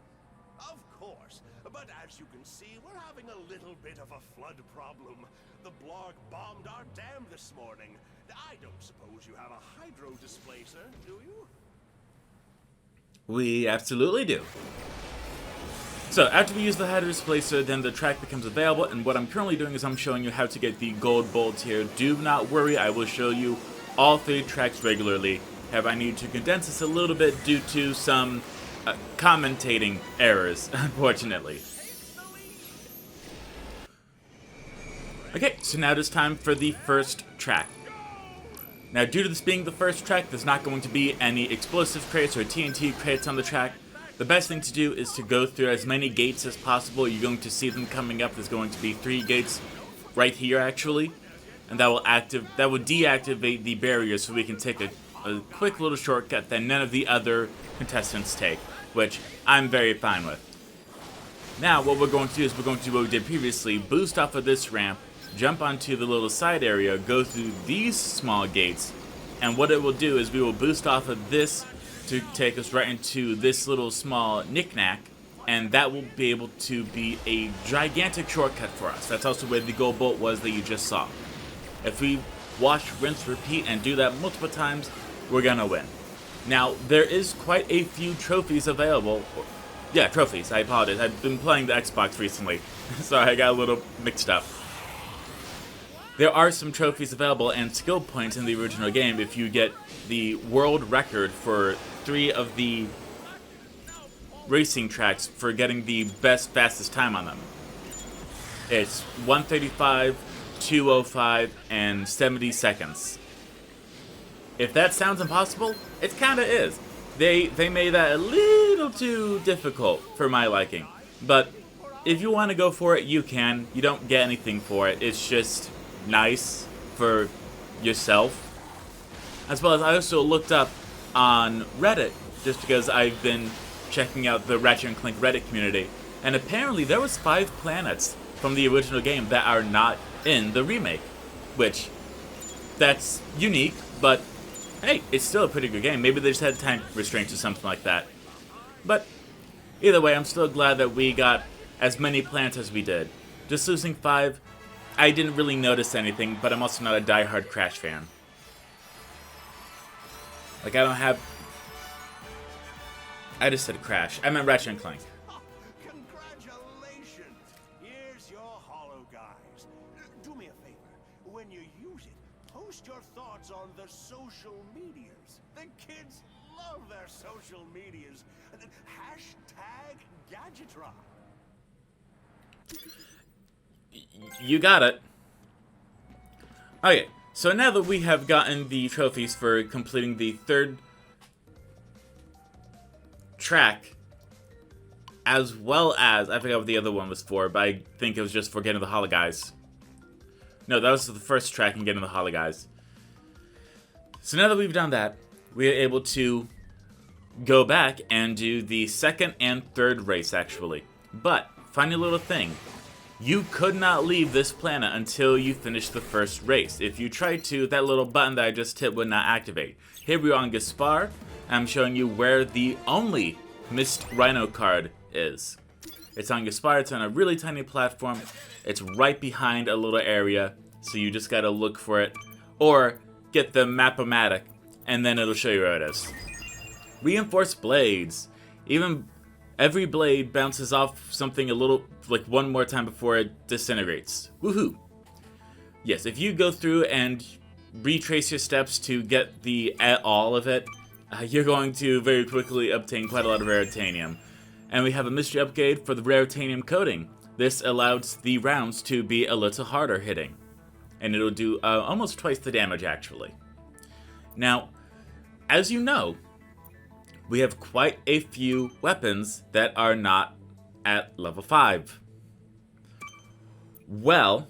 Of course, but as you can see, we're having a little bit of a flood problem. The blarg bombed our dam this morning. I don't suppose you have a hydro displacer, do you? We absolutely do. So after we use the hydro displacer, then the track becomes available, and what I'm currently doing is I'm showing you how to get the gold bolts here. Do not worry, I will show you all 3 tracks regularly. However, I need to condense this a little bit due to some commentating errors, unfortunately. Okay, so now it is time for the first track. Now, due to this being the first track, there's not going to be any explosive crates or TNT crates on the track. The best thing to do is to go through as many gates as possible. You're going to see them coming up. There's going to be 3 gates right here, actually. And that will deactivate the barriers so we can take a quick little shortcut that none of the other contestants take, which I'm very fine with. Now, what we're going to do is we're going to do what we did previously, boost off of this ramp, jump onto the little side area, go through these small gates, and what it will do is we will boost off of this to take us right into this little small knick-knack, and that will be able to be a gigantic shortcut for us. That's also where the gold bolt was that you just saw. If we wash, rinse, repeat, and do that multiple times, we're gonna win. Now, there is quite a few trophies available. Yeah, trophies, I apologize. I've been playing the Xbox recently, so I got a little mixed up. There are some trophies available and skill points in the original game if you get the world record for 3 of the racing tracks for getting the best, fastest time on them. It's 1:35, 2:05, and 70 seconds. If that sounds impossible, it kinda is. They made that a little too difficult for my liking. But if you want to go for it, you can. You don't get anything for it. It's just nice for yourself. As well as I also looked up on Reddit, just because I've been checking out the Ratchet and Clank Reddit community, and apparently there was 5 planets from the original game that are not in the remake, which, that's unique, but hey, it's still a pretty good game. Maybe they just had time restraints or something like that. But either way, I'm still glad that we got as many planets as we did. Just losing 5, I didn't really notice anything, but I'm also not a die-hard Crash fan. Like, I just said Crash. I meant Ratchet and Clank. Congratulations! Here's your holo, guys. Do me a favor. When you use it, post your thoughts on the social medias. The kids love their social medias. Hashtag Gadgetron. You got it. Okay, so now that we have gotten the trophies for completing the 3rd track, as well as, I forgot what the other one was for, but I think it was just for getting the holo guys. No, that was the first track and getting the holo guys. So now that we've done that, we are able to go back and do the 2nd and 3rd race, actually. But, funny little thing, you could not leave this planet until you finish the 1st race. If you tried to, that little button that I just hit would not activate. Here we are on Gaspar. I'm showing you where the only missed RYNO card is. It's on Gaspar, it's on a really tiny platform. It's right behind a little area, so you just gotta look for it. Or get the Map-O-Matic, and then it'll show you where it is. Reinforced blades. Every blade bounces off something a little, like one more time before it disintegrates. Woohoo! Yes, if you go through and retrace your steps to get all of it, you're going to very quickly obtain quite a lot of Raritanium. And we have a mystery upgrade for the Raritanium coating. This allows the rounds to be a little harder hitting. And it'll do almost twice the damage, actually. Now, as you know, we have quite a few weapons that are not at level 5. Well,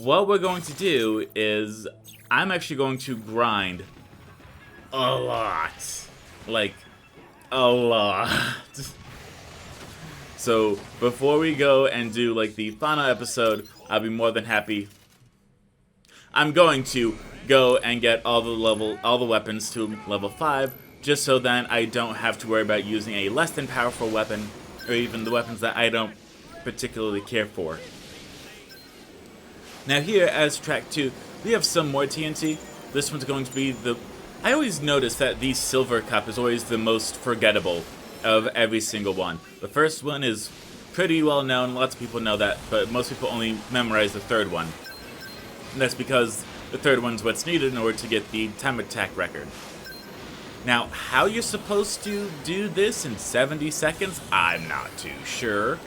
what we're going to do is I'm actually going to grind a lot. Like, a lot. So, before we go and do, like, the final episode, I'll be more than happy. I'm going to go and get all the weapons to level 5, just so then I don't have to worry about using a less than powerful weapon, or even the weapons that I don't particularly care for. Now here, as track 2, we have some more TNT. This one's going to be I always notice that the Silver Cup is always the most forgettable of every single one. The first one is pretty well known, lots of people know that, but most people only memorize the 3rd one. And that's because the 3rd one's what's needed in order to get the time attack record. Now, how you're supposed to do this in 70 seconds, I'm not too sure.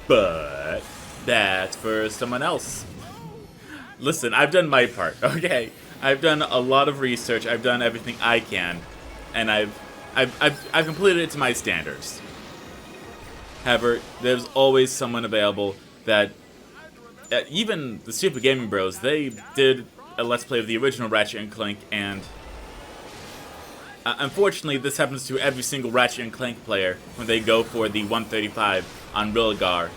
But That's for someone else. Listen, I've done my part, okay? I've done a lot of research, I've done everything I can, and I've completed it to my standards. However, there's always someone available that, even the Super Gaming Bros, they did a Let's Play of the original Ratchet and Clank, and unfortunately, this happens to every single Ratchet and Clank player when they go for the 135 on Rilgar,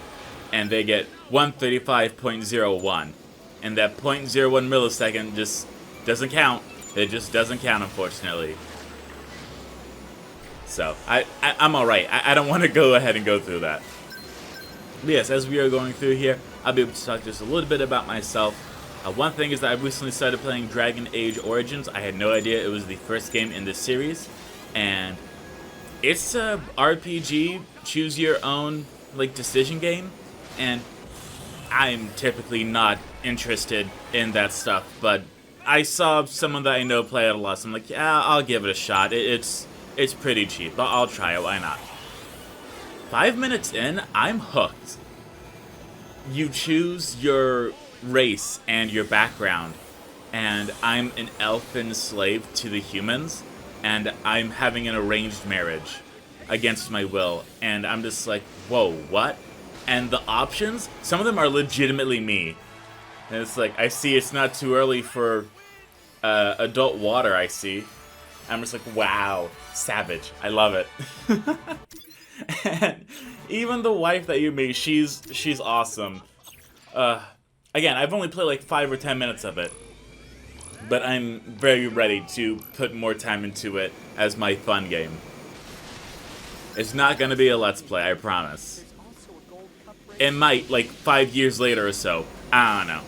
and they get 135.01, and that 0.01 millisecond just doesn't count. It just doesn't count, unfortunately. So, I'm alright. I don't want to go ahead and go through that. But yes, as we are going through here, I'll be able to talk just a little bit about myself. One thing is that I recently started playing Dragon Age Origins. I had no idea it was the first game in this series. And it's a RPG, choose your own, like, decision game. And I'm typically not interested in that stuff. But I saw someone that I know play it a lot, so I'm like, yeah, I'll give it a shot. It's pretty cheap, but I'll try it, why not? 5 minutes in, I'm hooked. You choose your race and your background, and I'm an elfin slave to the humans, and I'm having an arranged marriage against my will, and I'm just like, whoa, what? And the options, some of them are legitimately me. And it's like, I see it's not too early for adult water, I see. I'm just like, wow, savage. I love it. And even the wife that you meet, she's awesome. Again, I've only played like 5 or 10 minutes of it, but I'm very ready to put more time into it as my fun game. It's not gonna be a Let's Play, I promise. It might, like, 5 years later or so. I don't know.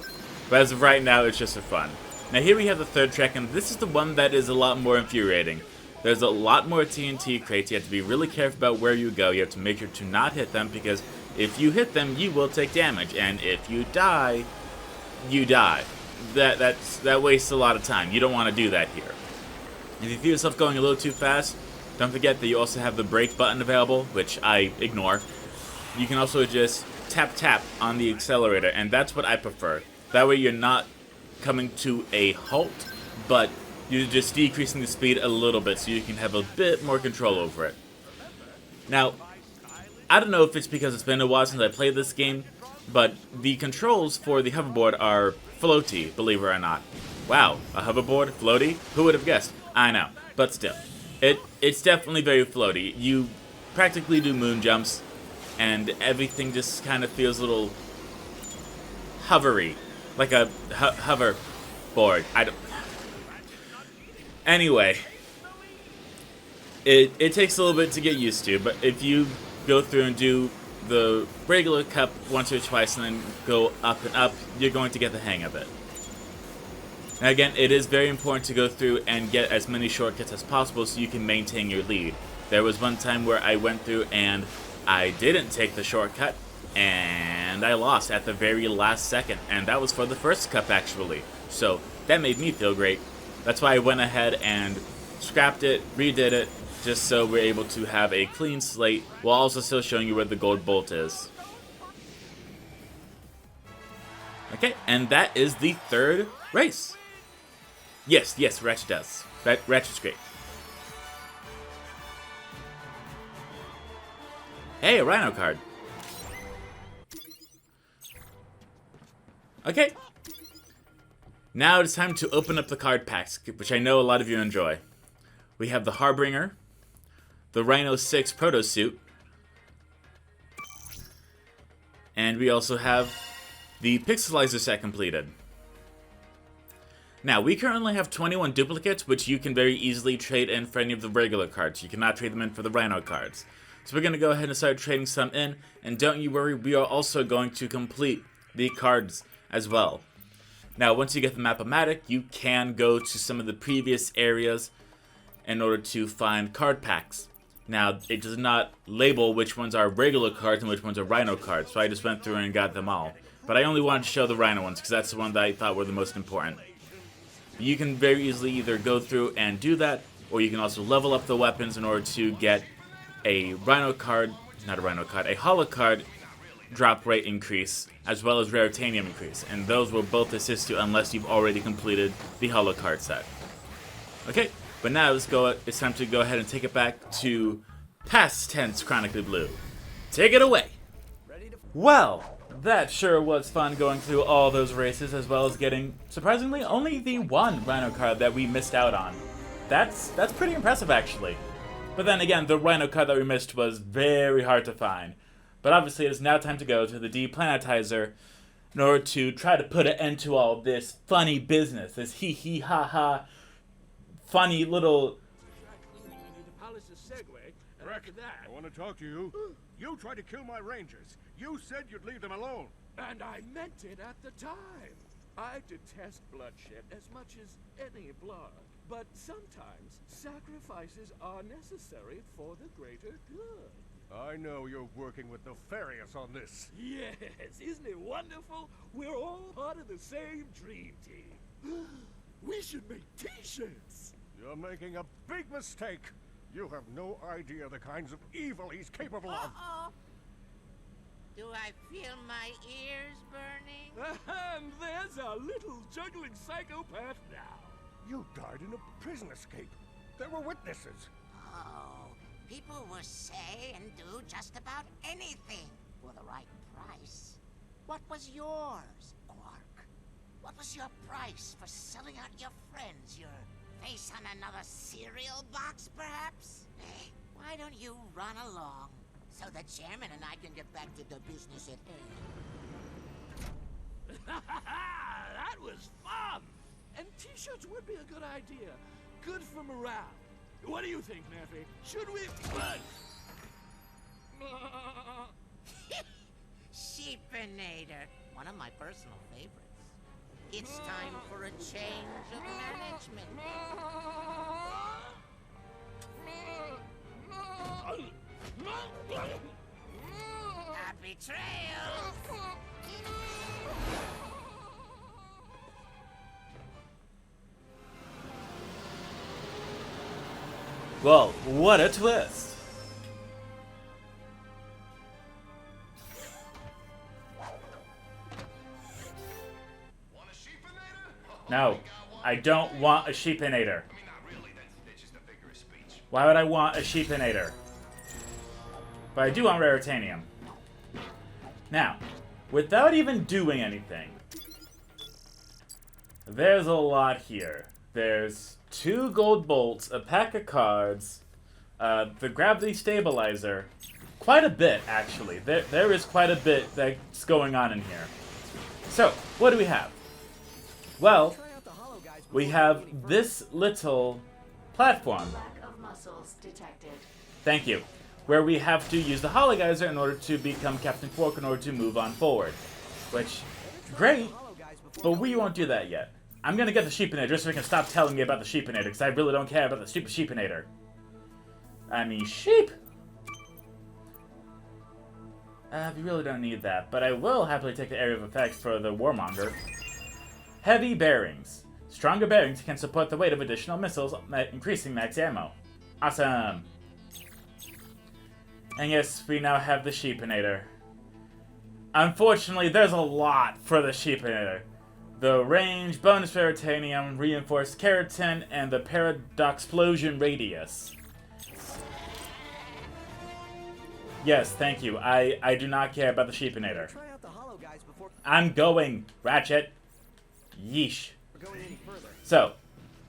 But as of right now, it's just for fun. Now here we have the third track, and this is the one that is a lot more infuriating. There's a lot more TNT crates. You have to be really careful about where you go. You have to make sure to not hit them, because if you hit them, you will take damage. And if you die, you die. That wastes a lot of time. You don't want to do that here. If you feel yourself going a little too fast, don't forget that you also have the brake button available, which I ignore. You can also just tap on the accelerator, and that's what I prefer. That way you're not coming to a halt, but you're just decreasing the speed a little bit so you can have a bit more control over it. Now, I don't know if it's because it's been a while since I played this game, but the controls for the hoverboard are floaty, believe it or not. Wow, a hoverboard, floaty? Who would have guessed? I know, but still. It's definitely very floaty. You practically do moon jumps, and everything just kind of feels a little hovery. Like a hoverboard. Anyway, it takes a little bit to get used to, but if you go through and do the regular cup once or twice and then go up and up, you're going to get the hang of it. Now again, it is very important to go through and get as many shortcuts as possible so you can maintain your lead. There was one time where I went through and I didn't take the shortcut, and I lost at the very last second, and that was for the first cup actually. So that made me feel great. That's why I went ahead and scrapped it, redid it, just so we're able to have a clean slate while also still showing you where the gold bolt is. Okay, and that is the third race. Yes, Ratchet does. Ratchet's great. Hey, a RYNO card. Okay. Now it's time to open up the card packs, which I know a lot of you enjoy. We have the Harbinger, the RYNO 6 Proto Suit, and we also have the Pixelizer set completed. Now, we currently have 21 duplicates, which you can very easily trade in for any of the regular cards. You cannot trade them in for the RYNO cards. So we're going to go ahead and start trading some in, and don't you worry, we are also going to complete the cards as well. Now, once you get the Map-O-Matic, you can go to some of the previous areas in order to find card packs. Now, it does not label which ones are regular cards and which ones are RYNO cards, so I just went through and got them all. But I only wanted to show the RYNO ones, because that's the one that I thought were the most important. You can very easily either go through and do that, or you can also level up the weapons in order to get a RYNO card, not a RYNO card, a holo card drop rate increase, as well as raritanium increase, and those will both assist you unless you've already completed the holo card set. Okay, but now it's time to go ahead and take it back to past tense Chronically Blue. Take it away! Well, that sure was fun going through all those races, as well as getting, surprisingly, only the one RYNO card that we missed out on. That's pretty impressive, actually. But then again, the RYNO card that we missed was very hard to find. But obviously, it is now time to go to the Deplanetizer in order to try to put an end to all this funny business, this hee-hee-ha-ha, funny little... Rick, I want to talk to you. You tried to kill my rangers. You said you'd leave them alone. And I meant it at the time. I detest bloodshed as much as any blood. But sometimes sacrifices are necessary for the greater good. I know you're working with Nefarious on this. Yes, isn't it wonderful? We're all part of the same dream team. We should make t-shirts. You're making a big mistake. You have no idea the kinds of evil he's capable of. Do I feel my ears burning? And there's a little juggling psychopath now. You died in a prison escape. There were witnesses. Oh, people will say and do just about anything for the right price. What was yours, Quark? What was your price for selling out your friends? Your face on another cereal box, perhaps? Why don't you run along so the chairman and I can get back to the business at hand? That was fun! And t-shirts would be a good idea. Good for morale. What do you think, Neffy? Should we... Sheepinator. One of my personal favorites. It's time for a change of management. Happy trails! Well, what a twist! No, I don't want a sheepinator. Why would I want a sheepinator? But I do want raritanium. Now, without even doing anything, there's a lot here. There's 2 gold bolts, a pack of cards, the gravity stabilizer. Quite a bit, actually. There is quite a bit that's going on in here. So, what do we have? Well, we have this little platform. Lack of muscles detected. Thank you. Where we have to use the Hologeyser in order to become Captain Quark in order to move on forward. Which, great, but we won't do that yet. I'm gonna get the Sheepinator just so we can stop telling me about the Sheepinator, because I really don't care about the stupid Sheepinator. I mean, sheep! We really don't need that, but I will happily take the area of effect for the Warmonger. Heavy bearings. Stronger bearings can support the weight of additional missiles, increasing max ammo. Awesome! And yes, we now have the Sheepinator. Unfortunately, there's a lot for the Sheepinator. The range, bonus raritanium, reinforced keratin, and the paradoxplosion radius. Yes, thank you. I do not care about the Sheepinator. I'm going, Ratchet. Yeesh. So,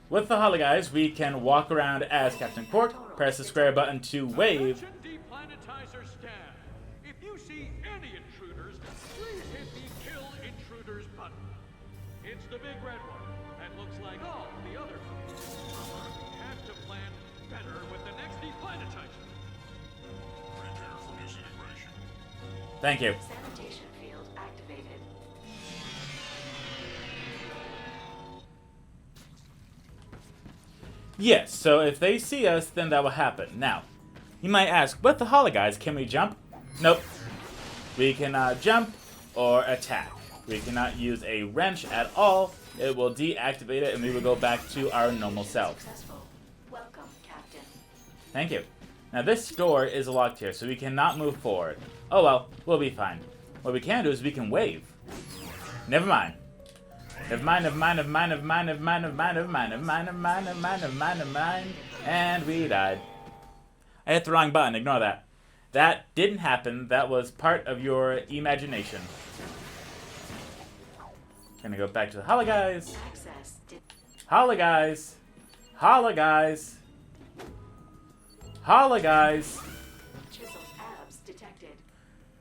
with the Hologuys, we can walk around as Captain Quark, press the square button to wave. Deplanetizer staff. If you see any intruders, please hit the kill intruders button. It's the big red one that looks like all the other ones. We have to plan better with the next deplanetizer. Prepare for disintegration. Thank you. Sanitation field activated. Yes, so if they see us, then that will happen. Now, you might ask, with the Hologuys, can we jump? Nope. We cannot jump or attack. We cannot use a wrench at all. It will deactivate it and we will go back to our normal selves. Welcome, Captain. Thank you. Now this door is locked here, so we cannot move forward. Oh well, we'll be fine. what we can do is we can wave. Never mind. Never mind, never mind, never mind, never mind, never mind, never mind, never mind, never mind, never mind, never mind, never mind, never mind. And we died. I hit the wrong button, ignore that. That didn't happen, that was part of your imagination. Gonna go back to the Hollow Guys. Hollow Guys. Hollow Guys. Hollow Guys. Chiseled abs detected.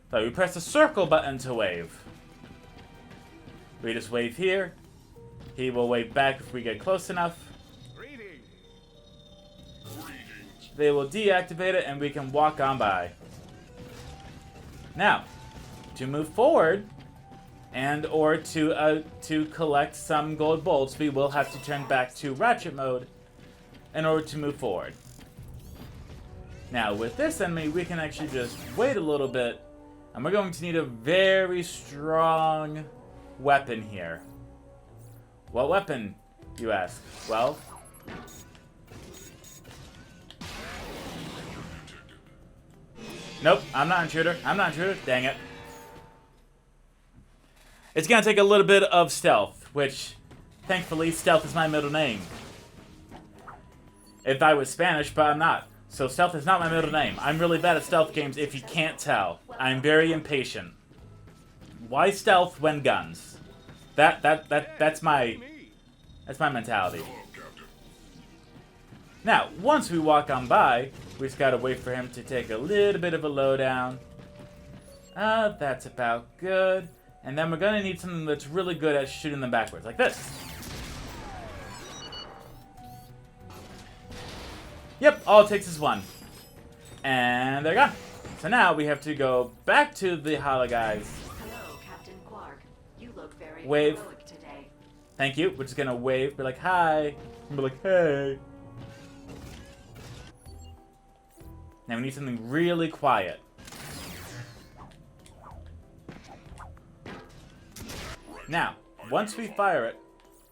So we press the circle button to wave. We just wave here. He will wave back if we get close enough. They will deactivate it and we can walk on by. Now, to move forward and or to collect some gold bolts, we will have to turn back to Ratchet mode in order to move forward. Now, with this enemy, we can actually just wait a little bit, and we're going to need a very strong weapon here. What weapon, you ask? Well, nope, I'm not an intruder. I'm not an intruder. Dang it. It's gonna take a little bit of stealth, which, thankfully, stealth is my middle name. If I was Spanish, but I'm not. So stealth is not my middle name. I'm really bad at stealth games if you can't tell. I'm very impatient. Why stealth when guns? That's my mentality. Now, once we walk on by, we just gotta wait for him to take a little bit of a lowdown. That's about good. And then we're gonna need something that's really good at shooting them backwards, like this. Yep, all it takes is one. And they're gone. So now we have to go back to the Hollow Guys. Hello, Captain Quark. You look very Wave. heroic today. Thank you. We're just gonna wave, be like, hi. And be like, hey. Now we need something really quiet. Now, once we fire it,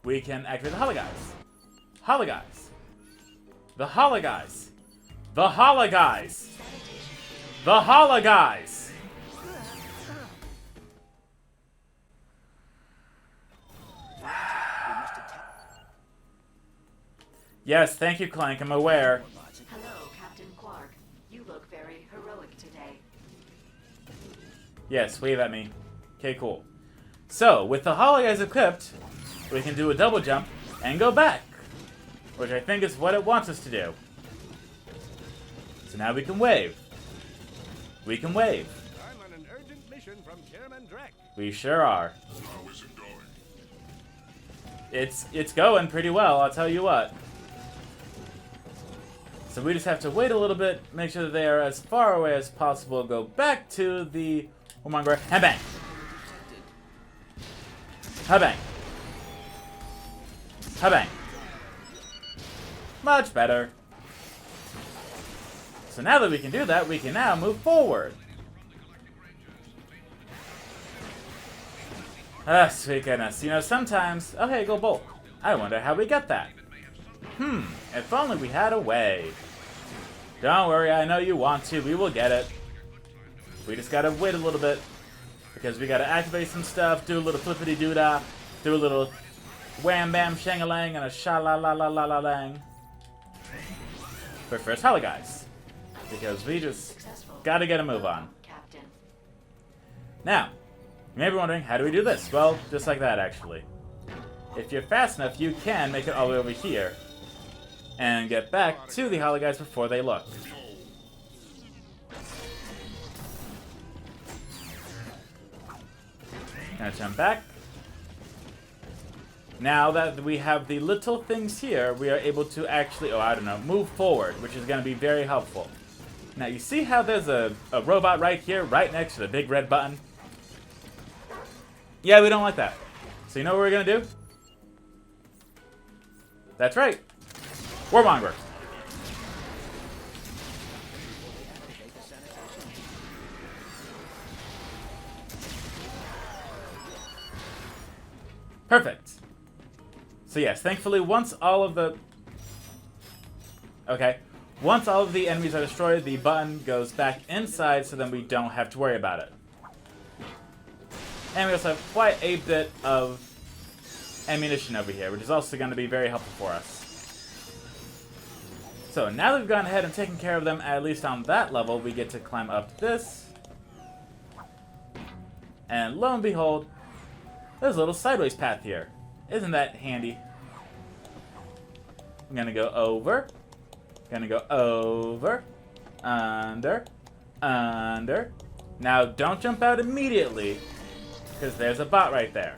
we can activate the Hollow Guys. Hollow Guys. The Hollow Guys. The Hollow Guys. The Hollow Guys. Yes, thank you, Clank. I'm aware. Hello, Captain Quark. You look very heroic today. Yes, wave at me. Okay, cool. So, with the Hollow Guys equipped, we can do a double jump and go back, which I think is what it wants us to do. So now we can wave. We can wave. I'm on an urgent mission from Chairman Drek. We sure are. How is it going? It's going pretty well, I'll tell you what. So we just have to wait a little bit, make sure that they are as far away as possible, go back to the Warmonger, and bang! Ha-bang! Ha-bang! Much better. So now that we can do that, we can now move forward. Ah, sweet goodness. You know, sometimes... Oh, hey, go Bolt. I wonder how we get that. If only we had a way. Don't worry, I know you want to. We will get it. We just gotta wait a little bit. Because we gotta activate some stuff, do a little flippity-doo-dah, do a little wham-bam-shang-a-lang, and a sha-la-la-la-la-la-lang. But first, Hollow Guys. Because we just gotta get a move on. Captain. Now, you may be wondering, how do we do this? Well, just like that, actually. If you're fast enough, you can make it all the way over here. And get back to the Hollow Guys before they look. Gonna jump back. Now that we have the little things here, we are able to actually, move forward, which is gonna be very helpful. Now, you see how there's a robot right here, right next to the big red button? Yeah, we don't like that. So you know what we're gonna do? That's right. Warmonger. Perfect. So yes, thankfully once all of the... Okay. Once all of the enemies are destroyed, the button goes back inside so then we don't have to worry about it. And we also have quite a bit of ammunition over here, which is also going to be very helpful for us. So now that we've gone ahead and taken care of them, at least on that level, we get to climb up this. And lo and behold, there's a little sideways path here. Isn't that handy? I'm gonna go over. Gonna go over. Under. Under. Now don't jump out immediately, because there's a bot right there.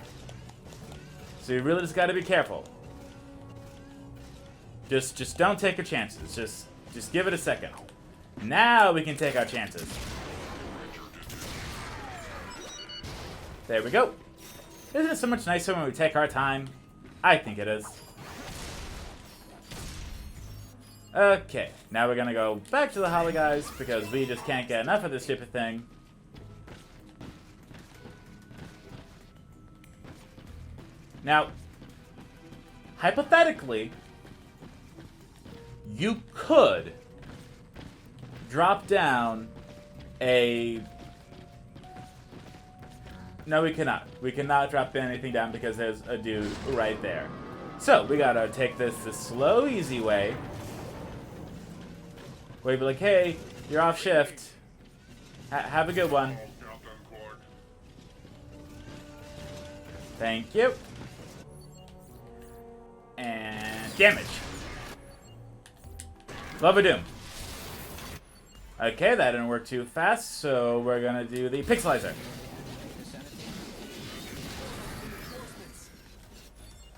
So you really just gotta be careful. Just don't take your chances. Just give it a second. Now we can take our chances. There we go. Isn't it so much nicer when we take our time? I think it is. Okay, now we're gonna go back to the Hollow Guys because we just can't get enough of this stupid thing. Now, hypothetically, you could drop down a... No, we cannot. We cannot drop anything down because there's a dude right there. So, we gotta take this the slow, easy way. Where you'd be like, hey, you're off shift. Have a good one. Thank you. And damage. Love a doom. Okay, that didn't work too fast, so we're gonna do the pixelizer.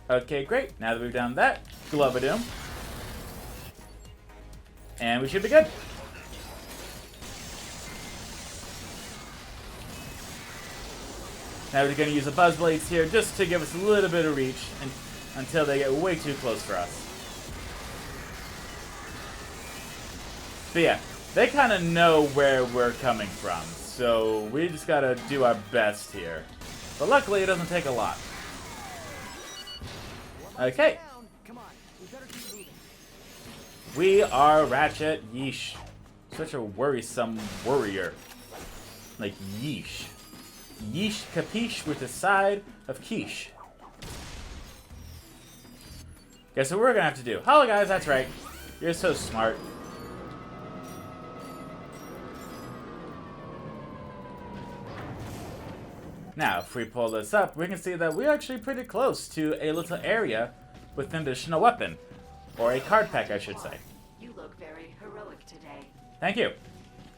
Okay, great. Now that we've done that, Glove a doom. And we should be good. Now we're going to use the Buzz Blades here just to give us a little bit of reach until they get way too close for us. But yeah, they kind of know where we're coming from, so we just got to do our best here. But luckily it doesn't take a lot. Okay. We are Ratchet. Yeesh. Such a worrisome warrior. Like, yeesh. Yeesh capiche with a side of quiche. Guess what we're gonna have to do? Hello, guys, that's right. You're so smart. Now, if we pull this up, we can see that we're actually pretty close to a little area with an additional weapon. Or a card pack, I should say. You look very heroic today. Thank you.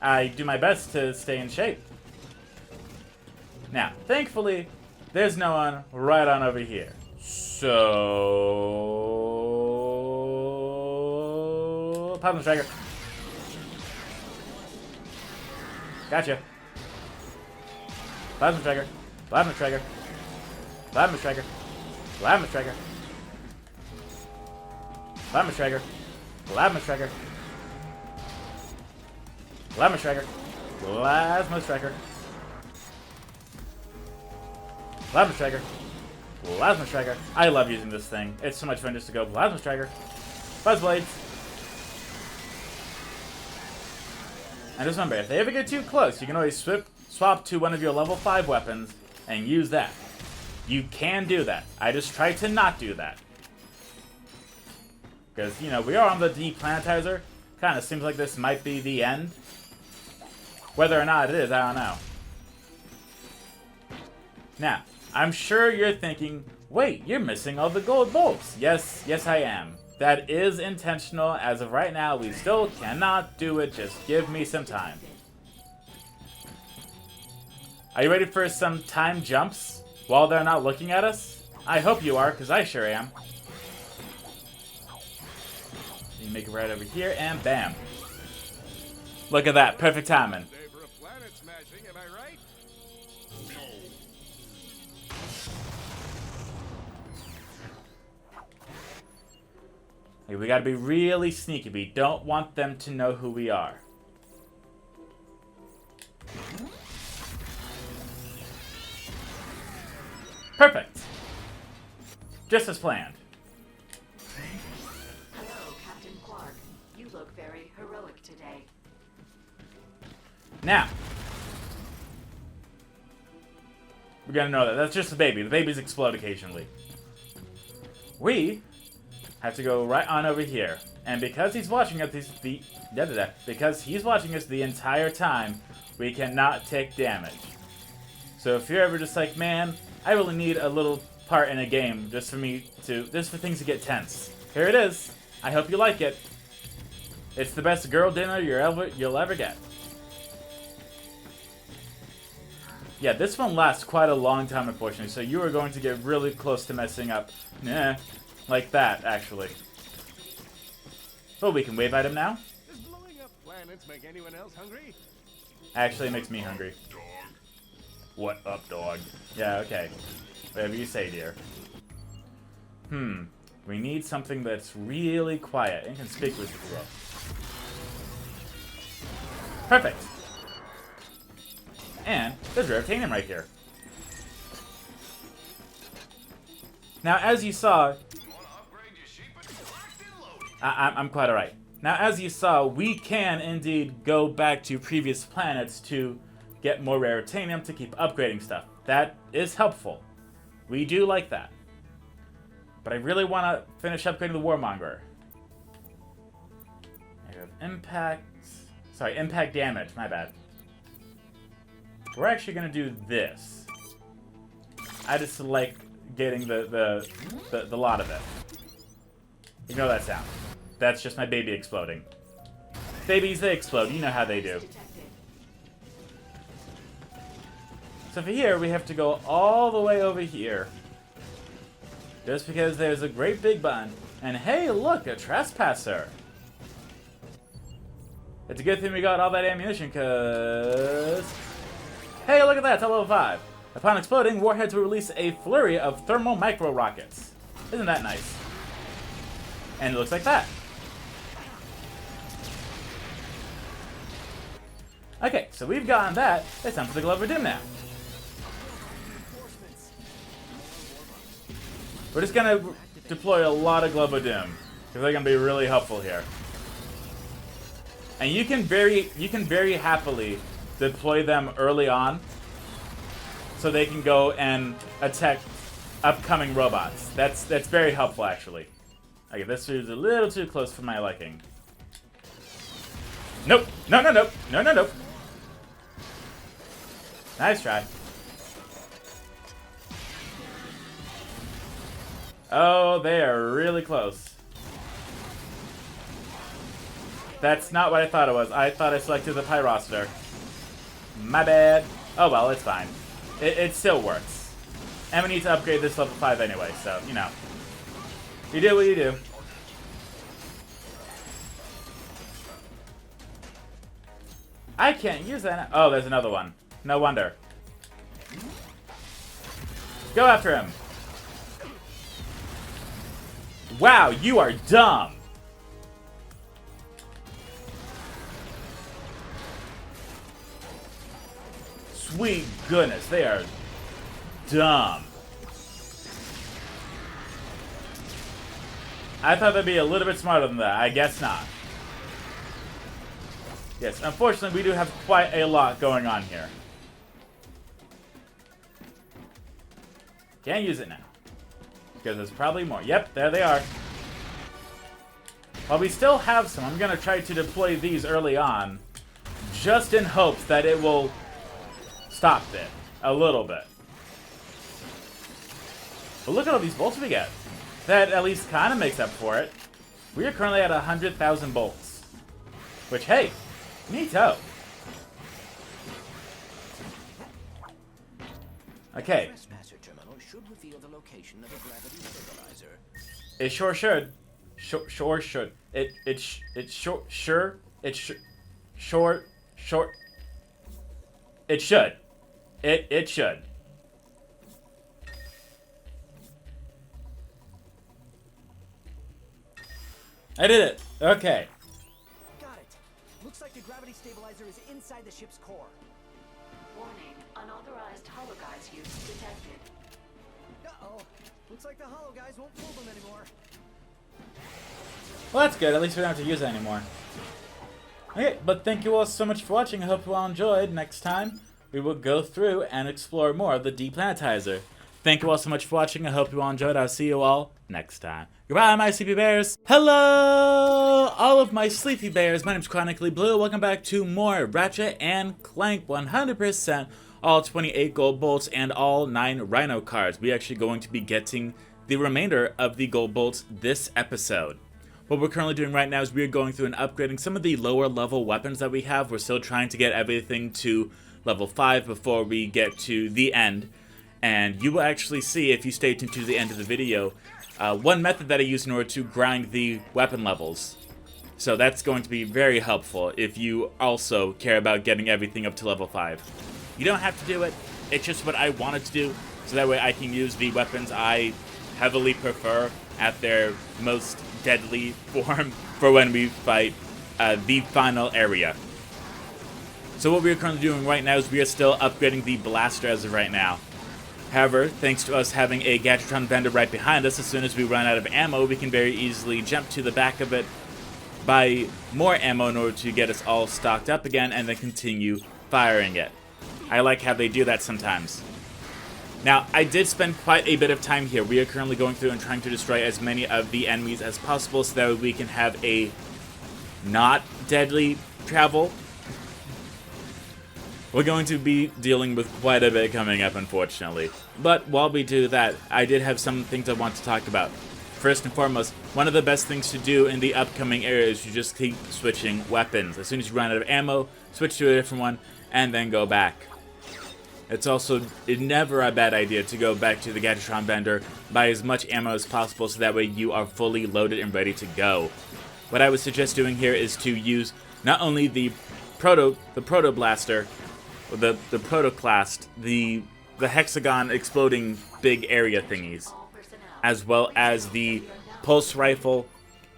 I do my best to stay in shape. Now, thankfully, there's no one right on over here. So... Plasma Striker. Gotcha. Plasma Striker. Plasma Striker. Plasma Striker. Plasma Striker. Plasma Striker. Plasma Striker. Plasma Striker. Plasma Striker. Plasma Striker. Plasma Striker. I love using this thing. It's so much fun just to go Plasma Striker. Buzz Blades. And just remember, if they ever get too close, you can always swap to one of your level 5 weapons and use that. You can do that. I just try to not do that. Because, you know, we are on the deplanetizer. Kind of seems like this might be the end. Whether or not it is, I don't know. Now, I'm sure you're thinking, wait, you're missing all the gold bolts. Yes, I am. That is intentional. As of right now, we still cannot do it. Just give me some time. Are you ready for some time jumps while they're not looking at us? I hope you are, because I sure am. You make it right over here, and bam. Look at that, perfect timing. Hey, we gotta be really sneaky. We don't want them to know who we are. Perfect. Just as planned. Hello, Captain Quark. You look very heroic today. Now, We're gonna know that. That's just the baby. The babies explode occasionally. We have to go right on over here. And because he's watching us because he's watching us the entire time, we cannot take damage. So if you're ever just like, man, I really need a little part in a game just for things to get tense. Here it is. I hope you like it. It's the best girl dinner you'll ever get. Yeah, this one lasts quite a long time, unfortunately, so you are going to get really close to messing up. Like that, actually. Oh, we can wave at him now? Does blowing up planets make anyone else hungry? Actually, it makes me hungry. What up, dog? Yeah, okay. Whatever you say, dear. We need something that's really quiet and conspicuous if you will. Perfect. And there's Ratanium right here. Now, as you saw... I'm quite alright. Now, as you saw, we can indeed go back to previous planets to get more Ratanium to keep upgrading stuff. That is helpful. We do like that. But I really want to finish upgrading the Warmonger. I have impact... Sorry, impact damage. My bad. We're actually going to do this. I just like getting the lot of it. Ignore that sound. That's just my baby exploding. Babies, they explode. You know how they do. So for here, we have to go all the way over here. Just because there's a great big button. And hey, look, a trespasser. It's a good thing we got all that ammunition, because... Hey, look at that, it's a level 5. Upon exploding, warheads will release a flurry of thermal micro-rockets. Isn't that nice? And it looks like that. Okay, so we've gotten that. It's time for the Glove of Doom now. We're just gonna deploy a lot of Glove of Doom, because they're gonna be really helpful here. And you can very happily deploy them early on, so they can go and attack upcoming robots. That's very helpful, actually. Okay, this is a little too close for my liking. Nope. No. Nice try. Oh, they are really close. That's not what I thought it was. I thought I selected the Pyroster. My bad. Oh well, it's fine. It still works. And we need to upgrade this level 5 anyway, so, you know. You do what you do. I can't use that. Oh, there's another one. No wonder. Go after him. Wow, you are dumb. Sweet goodness, they are dumb. I thought they'd be a little bit smarter than that. I guess not. Yes, unfortunately, we do have quite a lot going on here. Can't use it now, because there's probably more. Yep, there they are. While we still have some, I'm going to try to deploy these early on, just in hopes that it will stop it a little bit. But look at all these bolts we get. That at least kind of makes up for it. We are currently at 100,000 bolts. Which, hey, neato. Okay. Trespasser terminal should reveal the location of a gravity stabilizer. It sure should. Sure should. It should. It should. I did it. Okay. Got it. Looks like the gravity stabilizer is inside the ship's core. Warning, unauthorized hologuise use detected. Uh-oh. Looks like the holo guys won't fool them anymore. Well, that's good. At least we don't have to use it anymore. Okay, but thank you all so much for watching. I hope you all enjoyed. Next time, we will go through and explore more of the Deplanetizer. Thank you all so much for watching. I hope you all enjoyed. I'll see you all next time. Goodbye, my sleepy bears. Hello, all of my sleepy bears. My name's Chronically Blue. Welcome back to more Ratchet and Clank 100%. All 28 gold bolts and all 9 RYNO cards. We're actually going to be getting the remainder of the gold bolts this episode. What we're currently doing right now is we're going through and upgrading some of the lower level weapons that we have. We're still trying to get everything to level 5 before we get to the end. And you will actually see, if you stay tuned to the end of the video, one method that I use in order to grind the weapon levels. So that's going to be very helpful if you also care about getting everything up to level 5. You don't have to do it, it's just what I wanted to do, so that way I can use the weapons I heavily prefer at their most deadly form for when we fight the final area. So what we are currently doing right now is we are still upgrading the blaster as of right now. However, thanks to us having a Gadgetron vendor right behind us, as soon as we run out of ammo, we can very easily jump to the back of it, buy more ammo in order to get us all stocked up again, and then continue firing it. I like how they do that sometimes. Now, I did spend quite a bit of time here. We are currently going through and trying to destroy as many of the enemies as possible so that we can have a not deadly travel. We're going to be dealing with quite a bit coming up, unfortunately. But while we do that, I did have some things I want to talk about. First and foremost, one of the best things to do in the upcoming area is to just keep switching weapons. As soon as you run out of ammo, switch to a different one, and then go back. It's also never a bad idea to go back to the Gadgetron vendor, buy as much ammo as possible so that way you are fully loaded and ready to go. What I would suggest doing here is to use not only the Proto Blaster, the Protoclast, the hexagon exploding big area thingies, as well as the pulse rifle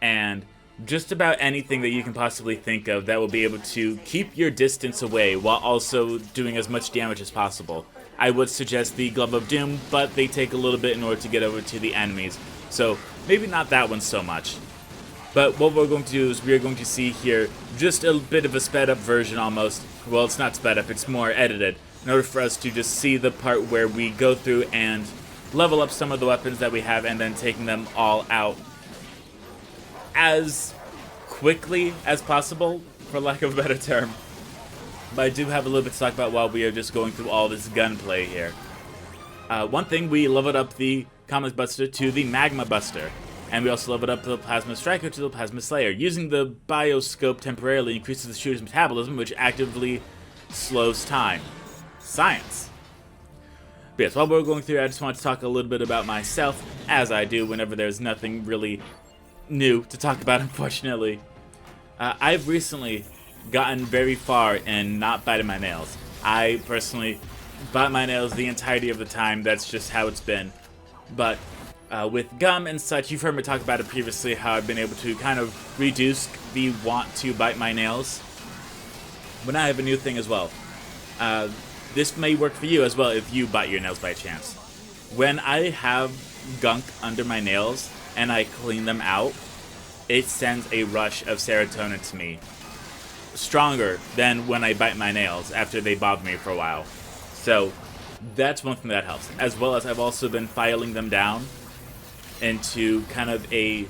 and just about anything that you can possibly think of that will be able to keep your distance away while also doing as much damage as possible. I would suggest the Glove of Doom, but they take a little bit in order to get over to the enemies, so maybe not that one so much. But what we're going to do is we're going to see here just a bit of a sped up version almost. Well, it's not sped up, it's more edited, in order for us to just see the part where we go through and level up some of the weapons that we have and then taking them all out as quickly as possible, for lack of a better term. But I do have a little bit to talk about while we are just going through all this gunplay here. One thing, we leveled up the Comet Buster to the Magma Buster. And we also leveled up the Plasma Striker to the Plasma Slayer. Using the Bioscope temporarily increases the shooter's metabolism, which actively slows time. Science. But yes, while we're going through, I just want to talk a little bit about myself, as I do whenever there's nothing really new to talk about, unfortunately. I've recently gotten very far in not biting my nails. I personally bite my nails the entirety of the time. That's just how it's been. But with gum and such, you've heard me talk about it previously, how I've been able to kind of reduce the want to bite my nails. But now I have a new thing as well. This may work for you as well if you bite your nails by chance. When I have gunk under my nails and I clean them out, it sends a rush of serotonin to me. Stronger than when I bite my nails after they bother me for a while. So that's one thing that helps. As well as I've also been filing them down into kind of a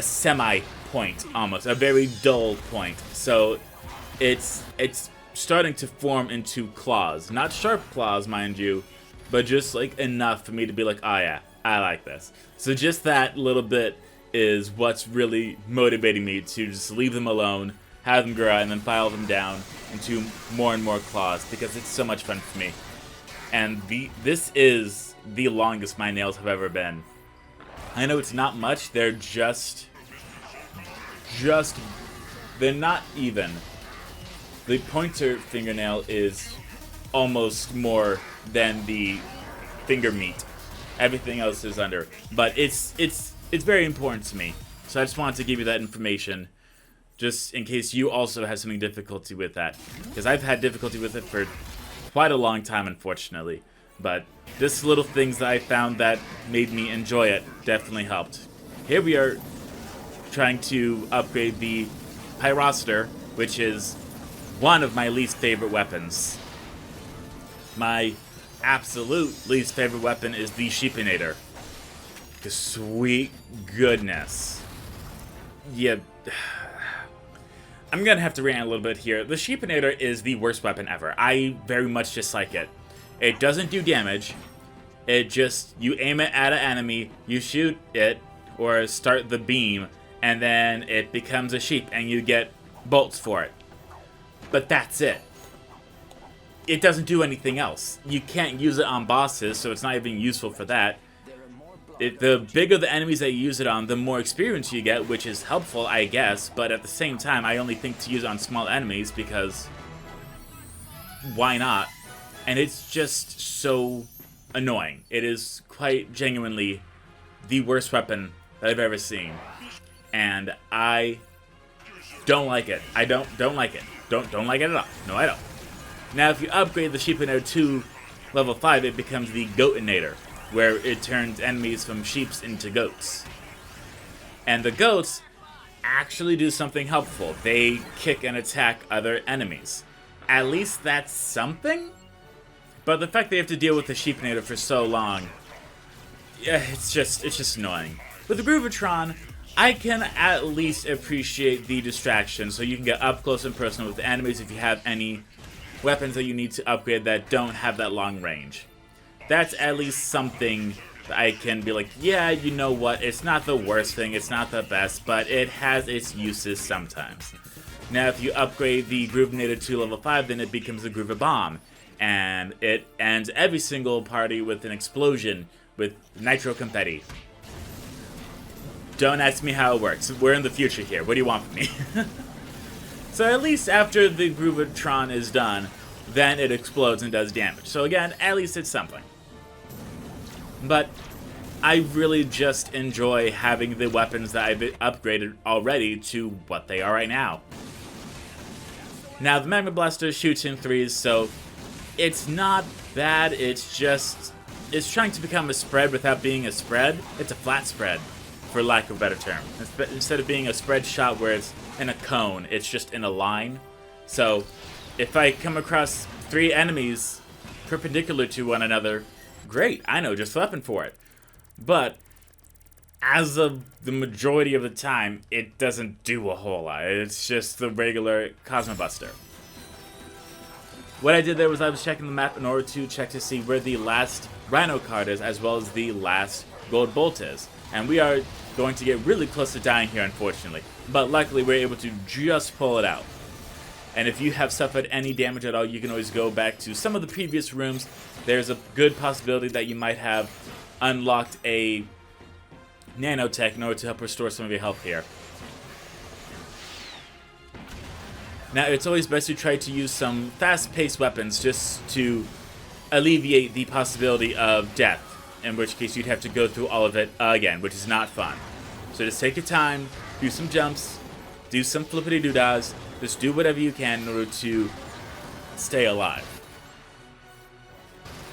semi-point almost, a very dull point. So it's starting to form into claws. Not sharp claws, mind you, but just like enough for me to be like, oh yeah, I like this. So just that little bit is what's really motivating me to just leave them alone, have them grow out, and then file them down into more and more claws, because it's so much fun for me. And this is the longest my nails have ever been. I know it's not much, they're they're not even. The pointer fingernail is almost more than the finger meat. Everything else is under. But it's very important to me. So I just wanted to give you that information, just in case you also have some difficulty with that. Because I've had difficulty with it for quite a long time, unfortunately. But just little things that I found that made me enjoy it definitely helped. Here we are trying to upgrade the Pyroster, which is one of my least favorite weapons. My absolute least favorite weapon is the Sheepinator. The sweet goodness. Yeah. I'm gonna have to rant a little bit here. The Sheepinator is the worst weapon ever. I very much dislike it. It doesn't do damage. It just, you aim it at an enemy, you shoot it, or start the beam, and then it becomes a sheep, and you get bolts for it. But that's it. It doesn't do anything else. You can't use it on bosses, so it's not even useful for that. The bigger the enemies that you use it on, the more experience you get, which is helpful, I guess, but at the same time, I only think to use it on small enemies, because why not? And it's just so annoying. It is quite genuinely the worst weapon that I've ever seen. And I don't like it. I don't like it. Don't like it at all. No, I don't. Now, if you upgrade the Sheepinator to level 5, it becomes the Goatinator, where it turns enemies from sheeps into goats. And the goats actually do something helpful. They kick and attack other enemies. At least that's something? But the fact they have to deal with the Sheepinator for so long, yeah, it's just annoying. With the Groovatron, I can at least appreciate the distraction, so you can get up close and personal with the enemies if you have any weapons that you need to upgrade that don't have that long range. That's at least something that I can be like, yeah, you know what, it's not the worst thing, it's not the best, but it has its uses sometimes. Now, if you upgrade the Groovinator to level 5, then it becomes a Groover Bomb, and it ends every single party with an explosion with nitro confetti. Don't ask me how it works. We're in the future here. What do you want from me? So at least after the Groovatron is done, then it explodes and does damage. So again, at least it's something. But I really just enjoy having the weapons that I've upgraded already to what they are right now. Now, the Magma Blaster shoots in 3s, so it's not bad. It's just, it's trying to become a spread without being a spread. It's a flat spread, for lack of a better term. Instead of being a spread shot where it's in a cone, it's just in a line. So if I come across 3 enemies perpendicular to one another, great, I know just a weapon for it. But as of the majority of the time, it doesn't do a whole lot. It's just the regular Cosmo Buster. What I did there was I was checking the map in order to check to see where the last RYNO card is, as well as the last gold bolt is. And we are going to get really close to dying here, unfortunately. But luckily, we're able to just pull it out. And if you have suffered any damage at all, you can always go back to some of the previous rooms. There's a good possibility that you might have unlocked a nanotech in order to help restore some of your health here. Now, it's always best to try to use some fast-paced weapons just to alleviate the possibility of death, in which case you'd have to go through all of it again, which is not fun. So just take your time, do some jumps, do some flippity-doo-dahs, just do whatever you can in order to stay alive.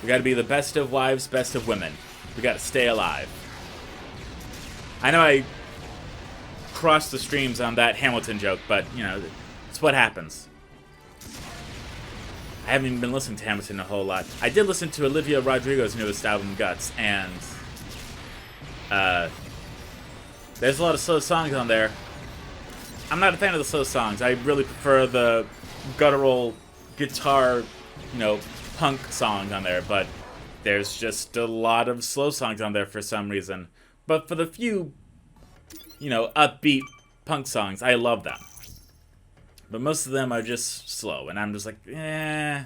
We gotta be the best of wives, best of women. We gotta stay alive. I know I crossed the streams on that Hamilton joke, but, you know, it's what happens. I haven't even been listening to Hamilton a whole lot. I did listen to Olivia Rodrigo's newest album, Guts, and there's a lot of slow songs on there. I'm not a fan of the slow songs. I really prefer the guttural guitar, you know, punk songs on there, but there's just a lot of slow songs on there for some reason. But for the few, you know, upbeat punk songs, I love them. But most of them are just slow, and I'm just like, meh.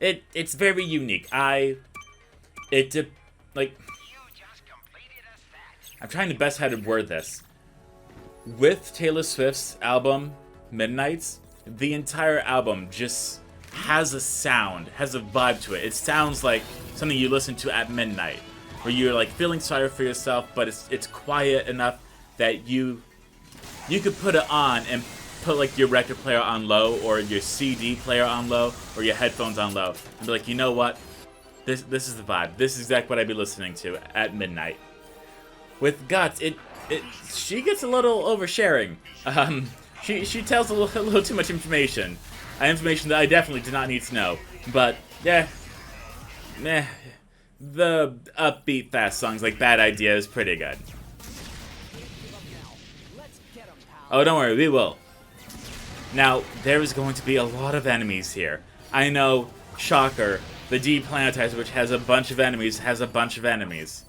It's very unique. I'm trying to best how to word this. With Taylor Swift's album, Midnights, the entire album just has a sound, has a vibe to it. It sounds like something you listen to at midnight, where you're like feeling sorry for yourself, but it's quiet enough that you could put it on and put like your record player on low, or your CD player on low, or your headphones on low, and be like, you know what? This is the vibe. This is exactly what I'd be listening to at midnight. With Guts, she gets a little oversharing. She tells a little too much information. Information that I definitely did not need to know. But, yeah. Meh. The upbeat, fast songs like Bad Idea is pretty good. Oh, don't worry, we will. Now, there is going to be a lot of enemies here. I know, shocker, the deplanetizer, which has a bunch of enemies, has a bunch of enemies.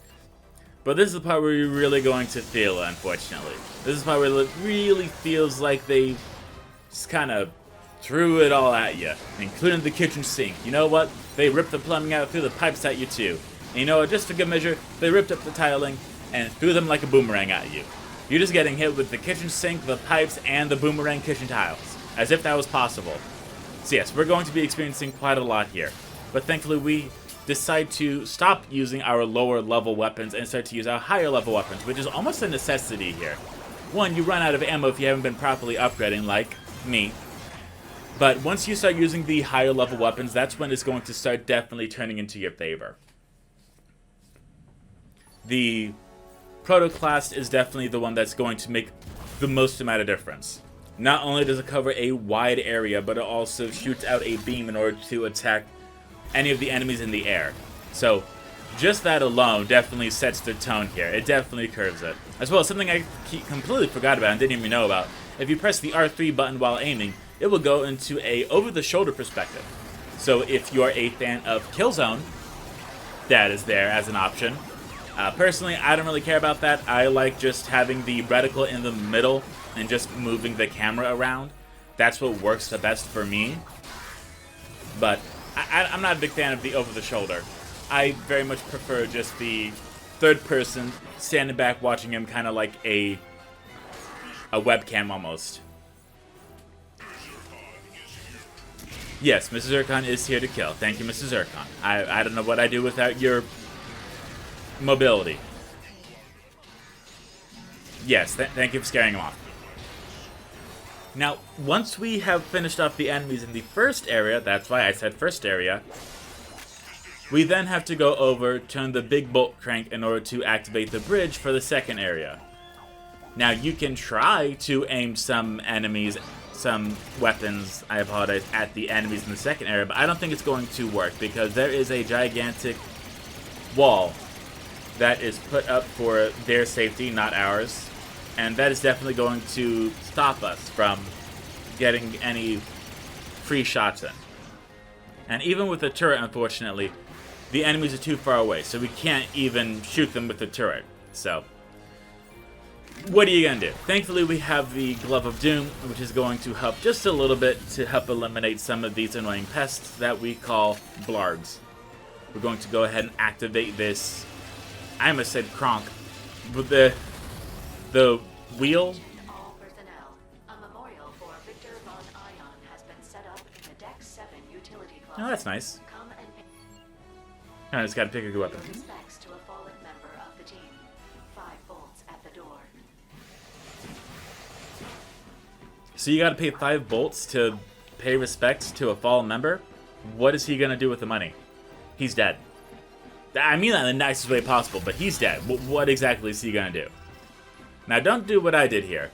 But this is the part where you're really going to feel it, unfortunately. This is the part where it really feels like they just kind of threw it all at you, including the kitchen sink. You know what? They ripped the plumbing out, threw the pipes at you too. And you know what? Just for good measure, they ripped up the tiling and threw them like a boomerang at you. You're just getting hit with the kitchen sink, the pipes, and the boomerang kitchen tiles. As if that was possible. So yes, we're going to be experiencing quite a lot here. But thankfully we decide to stop using our lower level weapons and start to use our higher level weapons, which is almost a necessity here. One, you run out of ammo if you haven't been properly upgrading, like me. But once you start using the higher level weapons, that's when it's going to start definitely turning into your favor. The Proto-class is definitely the one that's going to make the most amount of difference. Not only does it cover a wide area, but it also shoots out a beam in order to attack any of the enemies in the air. So, just that alone definitely sets the tone here. It definitely curves it. As well as something I completely forgot about and didn't even know about. If you press the R3 button while aiming, it will go into a over-the-shoulder perspective. So if you're a fan of Killzone, that is there as an option. Personally, I don't really care about that. I like just having the reticle in the middle and just moving the camera around. That's what works the best for me. But I'm not a big fan of the over-the-shoulder. I very much prefer just the third person standing back watching him, kind of like a webcam almost. Yes, Mrs. Zircon is here to kill. Thank you, Mrs. Zircon. I don't know what I'd do without your mobility. Yes, thank you for scaring him off. Now, once we have finished off the enemies in the first area, that's why I said first area, we then have to go over, turn the big bolt crank in order to activate the bridge for the second area. Now, you can try to aim some enemies, some weapons, I apologize, at the enemies in the second area, but I don't think it's going to work because there is a gigantic wall that is put up for their safety, not ours. And that is definitely going to stop us from getting any free shots in. And even with the turret, unfortunately, the enemies are too far away, so we can't even shoot them with the turret. So, what are you going to do? Thankfully, we have the Glove of Doom, which is going to help just a little bit to help eliminate some of these annoying pests that we call blargs. We're going to go ahead and activate this, I almost said Kronk, but the wheel. All personnel, a memorial for Victor Von Ion has been set up in the Deck 7 utility closet. Oh, that's nice. Come and pay I just gotta pick a good weapon. your respects to a fallen member of the team. 5 bolts at the door. So you gotta pay 5 bolts to pay respects to a fallen member? What is he gonna do with the money? He's dead. I mean that in the nicest way possible, but he's dead. What exactly is he gonna do? Now, don't do what I did here.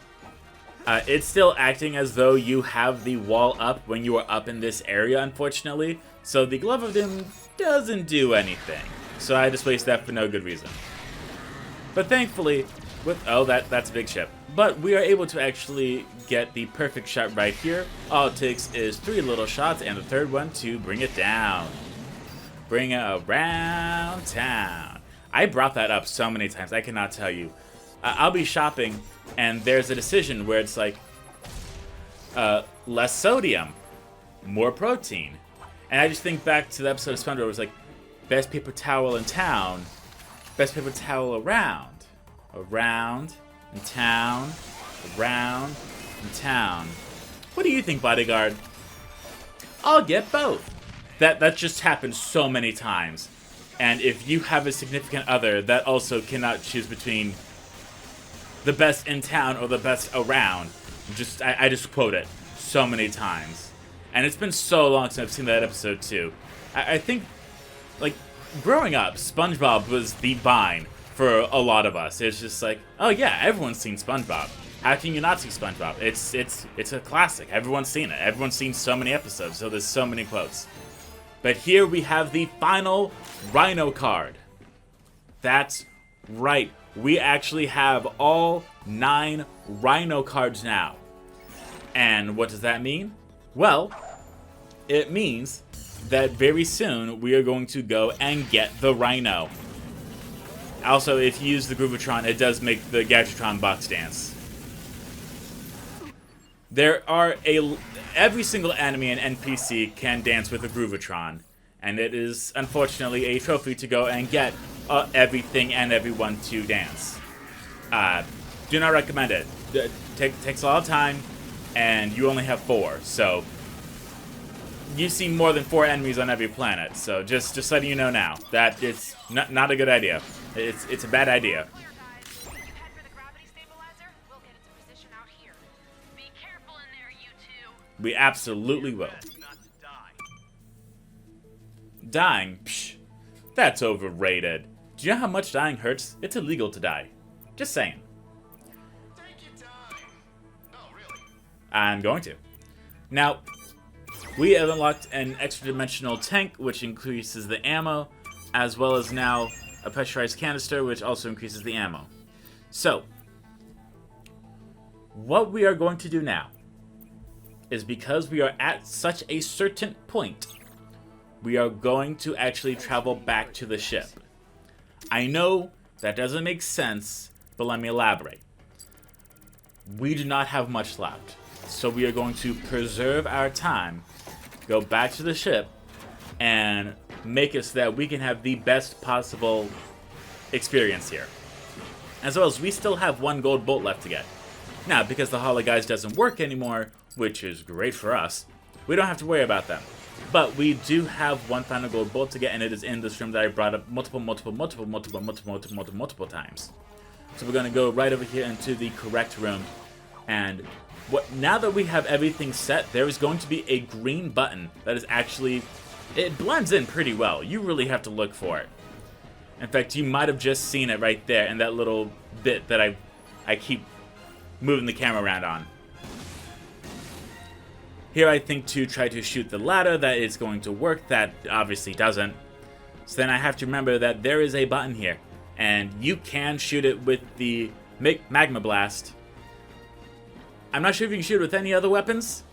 It's still acting as though you have the wall up when you are up in this area, unfortunately. So the Glove of Doom doesn't do anything. So I just wasted that for no good reason. But thankfully, with... Oh, that's a big ship. But we are able to actually get the perfect shot right here. All it takes is 3 little shots and the third one to bring it down. Bring it around town. I brought that up so many times, I cannot tell you. I'll be shopping, and there's a decision where it's like, less sodium, more protein. And I just think back to the episode of SpongeBob where it was like, best paper towel in town, best paper towel around. Around, in town, around, in town. What do you think, bodyguard? I'll get both. That just happens so many times. And if you have a significant other that also cannot choose between the best in town or the best around, I just quote it so many times. And it's been so long since I've seen that episode too. I think, like, growing up, SpongeBob was the vine for a lot of us. It's just like, oh yeah, everyone's seen SpongeBob. Acting Nazi SpongeBob. It's a classic. Everyone's seen it. Everyone's seen so many episodes, so there's so many quotes. But here we have the final RYNO card. That's right. We actually have all 9 RYNO cards now. And what does that mean? Well, it means that very soon we are going to go and get the RYNO. Also, if you use the Groovatron, it does make the Gadgetron box dance. There are every single enemy and NPC can dance with a Groovatron, and it is unfortunately a trophy to go and get everything and everyone to dance. Do not recommend it. Takes a lot of time, and you only have 4, so you see more than 4 enemies on every planet. So just letting you know now that it's not a good idea. It's a bad idea. We absolutely will. Dying? Psh, that's overrated. Do you know how much dying hurts? It's illegal to die. Just saying. I'm going to. Now, we have unlocked an extra-dimensional tank, which increases the ammo, as well as now a pressurized canister, which also increases the ammo. So, what we are going to do now is, because we are at such a certain point, we are going to actually travel back to the ship. I know that doesn't make sense, but let me elaborate. We do not have much left, so we are going to preserve our time, go back to the ship, and make it so that we can have the best possible experience here. As well as we still have 1 gold bolt left to get. Now, because the Holo Guys doesn't work anymore, which is great for us, we don't have to worry about them. But we do have 1 final gold bolt to get, and it is in this room that I brought up multiple times. So we're going to go right over here into the correct room, and now that we have everything set, there is going to be a green button that is actually, it blends in pretty well. You really have to look for it. In fact, you might have just seen it right there in that little bit that I keep moving the camera around on. Here I think to try to shoot the ladder that is going to work. That obviously doesn't. So then I have to remember that there is a button here, and you can shoot it with the Magma Blast. I'm not sure if you can shoot it with any other weapons.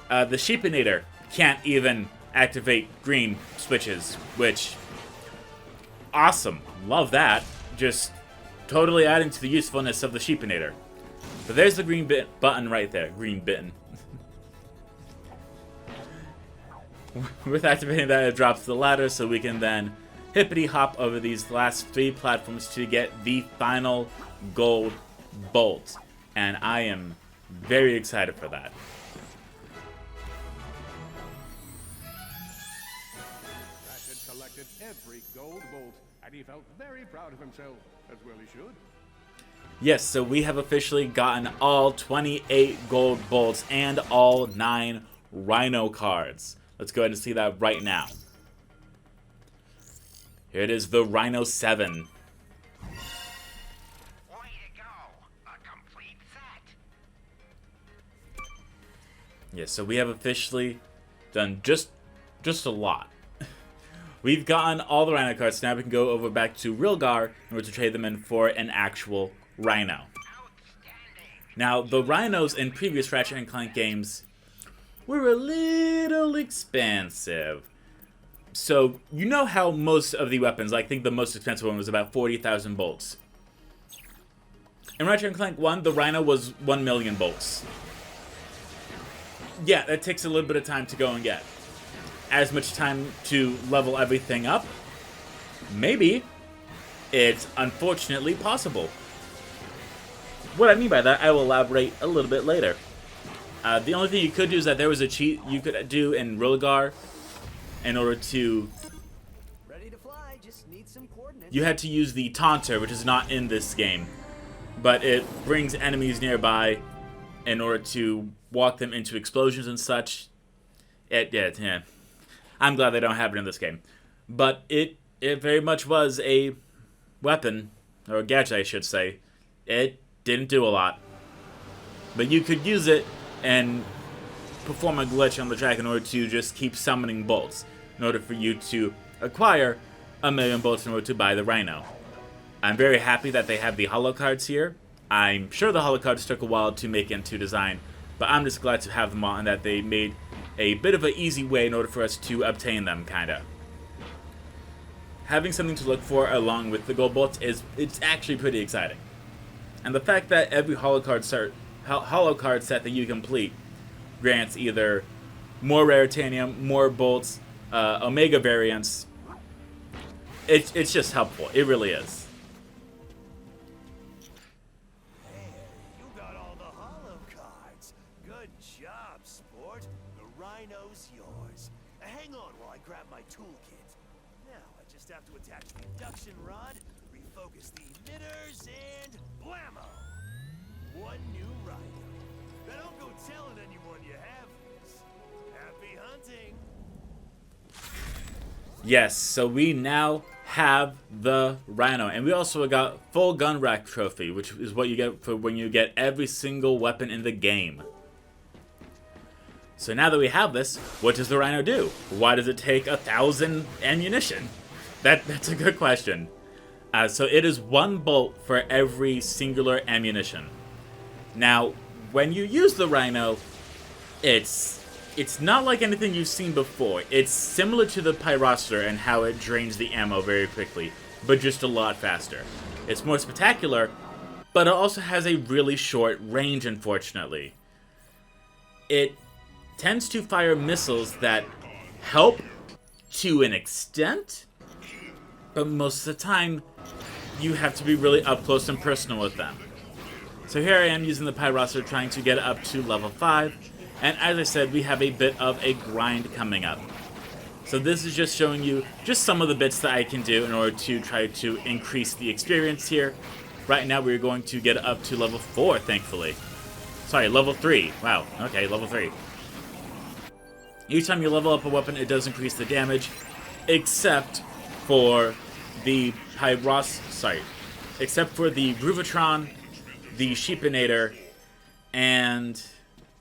The Sheepinator can't even activate green switches, which, awesome. Love that. Just totally adding to the usefulness of the Sheepinator. But there's the green button right there. Green button. With activating that, it drops the ladder, so we can then hippity hop over these last 3 platforms to get the final gold bolt. And I am very excited for that. Ratchet collected every gold bolt, and he felt very proud of himself, as well he should. Yes, so we have officially gotten all 28 gold bolts and all 9 RYNO cards. Let's go ahead and see that right now. Here it is, the RYNO 7. Yes, so we have officially done just a lot. We've gotten all the RYNO cards. Now we can go over back to Rilgar in order to trade them in for an actual RYNO. Now, the RYNOs in previous Ratchet and Clank games were a little expensive. So, you know how most of the weapons, I think the most expensive one was about 40,000 bolts. In Ratchet and Clank 1, the RYNO was 1 million bolts. Yeah, that takes a little bit of time to go and get. As much time to level everything up? Maybe. It's unfortunately possible. What I mean by that, I will elaborate a little bit later. The only thing you could do is that there was a cheat you could do in Rilgar in order to... Ready to fly, just need some coordinates. You had to use the Taunter, which is not in this game. But it brings enemies nearby in order to walk them into explosions and such. Yeah. I'm glad they don't have it in this game. But it very much was a weapon, or a gadget I should say. It didn't do a lot. But you could use it and perform a glitch on the track in order to just keep summoning bolts, in order for you to acquire 1,000,000 bolts in order to buy the RYNO. I'm very happy that they have the holo cards here. I'm sure the holo cards took a while to make into design, but I'm just glad to have them all and that they made a bit of an easy way in order for us to obtain them, kinda. Having something to look for along with the gold bolts it's actually pretty exciting. And the fact that every holo card set that you complete grants either more raritanium, more bolts, Omega variants, it's just helpful. It really is. You got all the holo cards. Good job, sport. The RYNO's yours. Hang on while I grab my toolkit. Now I just have to attach the induction rod, refocus the emitters, and blammo! One new RYNO. Now don't go telling anyone you have this. Happy hunting. Yes, so we now have the RYNO, and we also got full gun rack trophy, which is what you get for when you get every single weapon in the game. So now that we have this, what does the RYNO do? Why does it take 1,000 ammunition? That's a good question. So it is 1 bolt for every singular ammunition. Now, when you use the RYNO, it's not like anything you've seen before. It's similar to the Pyroster and how it drains the ammo very quickly, but just a lot faster. It's more spectacular, but it also has a really short range, unfortunately. It tends to fire missiles that help to an extent, but most of the time, you have to be really up close and personal with them. So here I am using the Pyroster trying to get it up to level 5, and as I said, we have a bit of a grind coming up. So this is just showing you just some of the bits that I can do in order to try to increase the experience here. Right now we're going to get up to level 4, thankfully. Sorry, level 3. Wow, okay, level 3. Each time you level up a weapon, it does increase the damage, except for the except for the Groovatron, the Sheepinator, and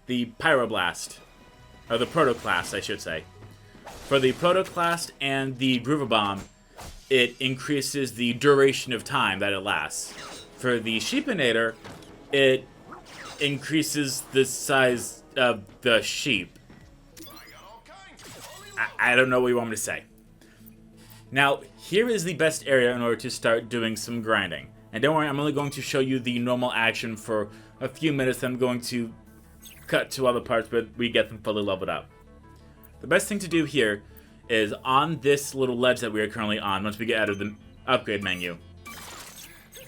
the Pyroblast. Or the Protoclast, I should say. For the Protoclast and the Groovabomb, it increases the duration of time that it lasts. For the Sheepinator, it increases the size of the sheep. I don't know what you want me to say. Now, here is the best area in order to start doing some grinding. And don't worry, I'm only going to show you the normal action for a few minutes. I'm going to cut to other parts, but we get them fully leveled up. The best thing to do here is on this little ledge that we are currently on, once we get out of the upgrade menu.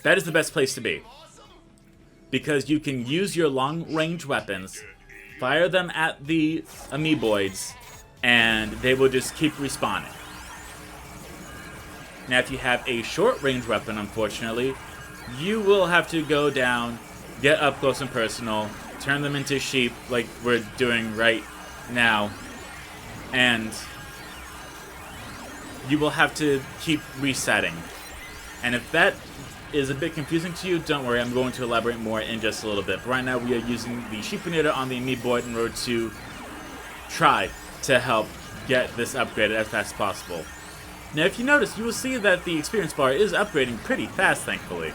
That is the best place to be. Because you can use your long-range weapons, fire them at the amoeboids, and they will just keep respawning. Now, if you have a short-range weapon, unfortunately, you will have to go down, get up close and personal, turn them into sheep like we're doing right now, and you will have to keep resetting. And if that is a bit confusing to you, don't worry, I'm going to elaborate more in just a little bit. But right now we are using the Sheepinator on the amoeboid in order to try to help get this upgraded as fast as possible. Now, if you notice, you will see that the experience bar is upgrading pretty fast, thankfully.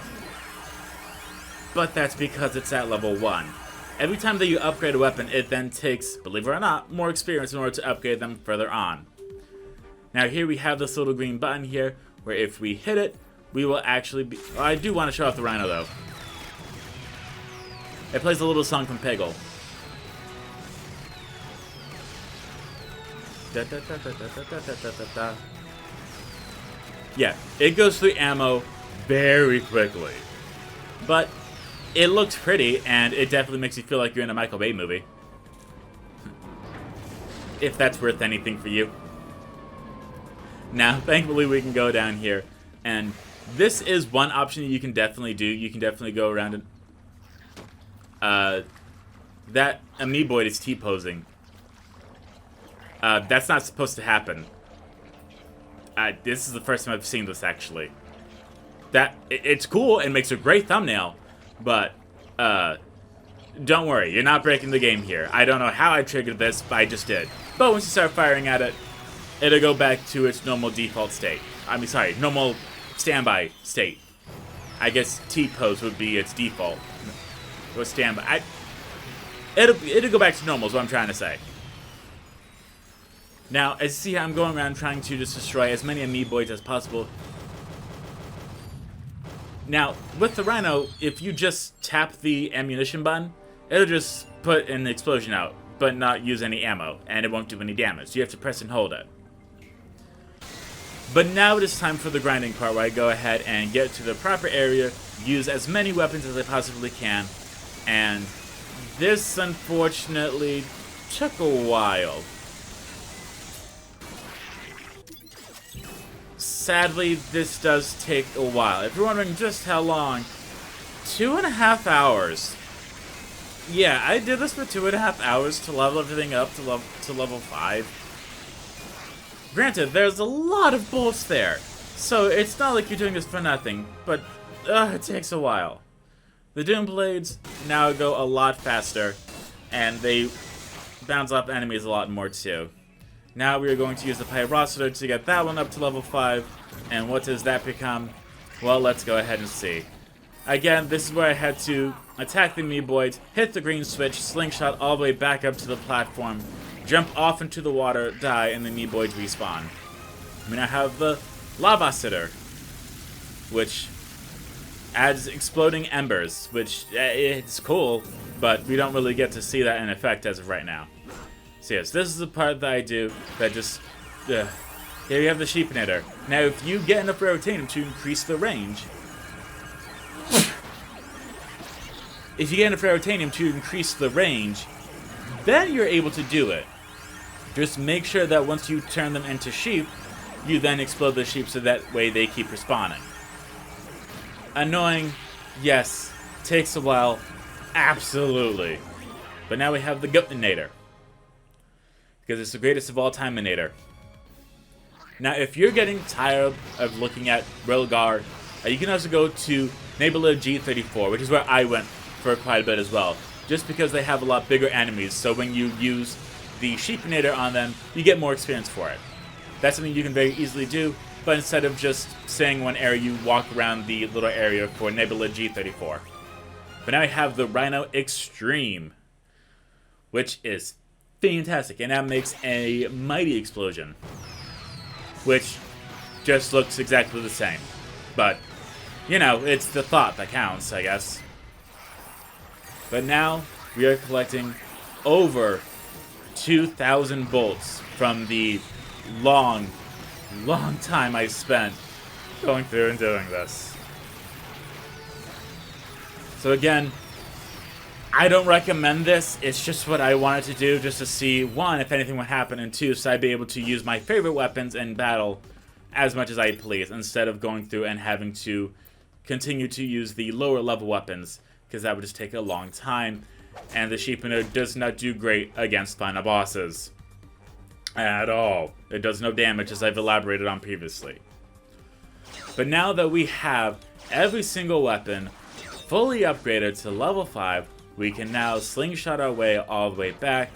But that's because it's at level 1. Every time that you upgrade a weapon, it then takes, believe it or not, more experience in order to upgrade them further on. Now, here we have this little green button here, where if we hit it, we will actually be... Well, I do want to show off the RYNO, though. It plays a little song from Peggle. Yeah, it goes through ammo very quickly. But it looks pretty, and it definitely makes you feel like you're in a Michael Bay movie. If that's worth anything for you. Now, thankfully, we can go down here, and this is one option you can definitely do. You can definitely go around and... that amoeboid is T-posing. That's not supposed to happen. This is the first time I've seen this, actually. It's cool and makes a great thumbnail, but don't worry, you're not breaking the game here. I don't know how I triggered this, but I just did. But once you start firing at it, it'll go back to its normal default state. I mean, sorry, normal standby state. I guess T-pose would be its default. Or standby. It'll go back to normal is what I'm trying to say. Now, as you see, I'm going around trying to just destroy as many amoeboids as possible. Now, with the RYNO, if you just tap the ammunition button, it'll just put an explosion out, but not use any ammo, and it won't do any damage. You have to press and hold it. But now it is time for the grinding part, where I go ahead and get to the proper area, use as many weapons as I possibly can, and this, unfortunately, took a while. Sadly, this does take a while. If you're wondering just how long, 2.5 hours. Yeah, I did this for 2.5 hours to level everything up to level 5. Granted, there's a lot of bolts there, so it's not like you're doing this for nothing, but it takes a while. The Doom Blades now go a lot faster, and they bounce off enemies a lot more too. Now we are going to use the Pyrocitor to get that one up to level 5, and what does that become? Well, let's go ahead and see. Again, this is where I had to attack the amoeboids, hit the green switch, slingshot all the way back up to the platform, jump off into the water, die, and the amoeboids respawn. We now have the Lavasitor, which adds exploding embers, which it's cool, but we don't really get to see that in effect as of right now. So yes, this is the part that I do that just... Here you have the Sheepinator. Now if you get enough Raritanium to increase the range... If you get enough Raritanium to increase the range, then you're able to do it. Just make sure that once you turn them into sheep, you then explode the sheep so that way they keep respawning. Annoying, yes. Takes a while, absolutely. But now we have the Goatinator, because it's the greatest of all time Minator. Now, if you're getting tired of looking at Rilgar, you can also go to Neighborhood G34, which is where I went for quite a bit as well, just because they have a lot bigger enemies, so when you use the Sheepinator on them, you get more experience for it. That's something you can very easily do, but instead of just staying in one area, you walk around the little area for Neighborhood G34. But now we have the RYNO Extreme, which is fantastic, and that makes a mighty explosion, which just looks exactly the same. But, you know, it's the thought that counts, I guess. But now, we are collecting over 2,000 bolts from the long time I spent going through and doing this. So again, I don't recommend this. It's just what I wanted to do, just to see, one, if anything would happen, and two, so I'd be able to use my favorite weapons in battle as much as I please, instead of going through and having to continue to use the lower level weapons, because that would just take a long time, and the Sheepinator does not do great against final bosses. At all. It does no damage, as I've elaborated on previously. But now that we have every single weapon fully upgraded to level 5, we can now slingshot our way all the way back,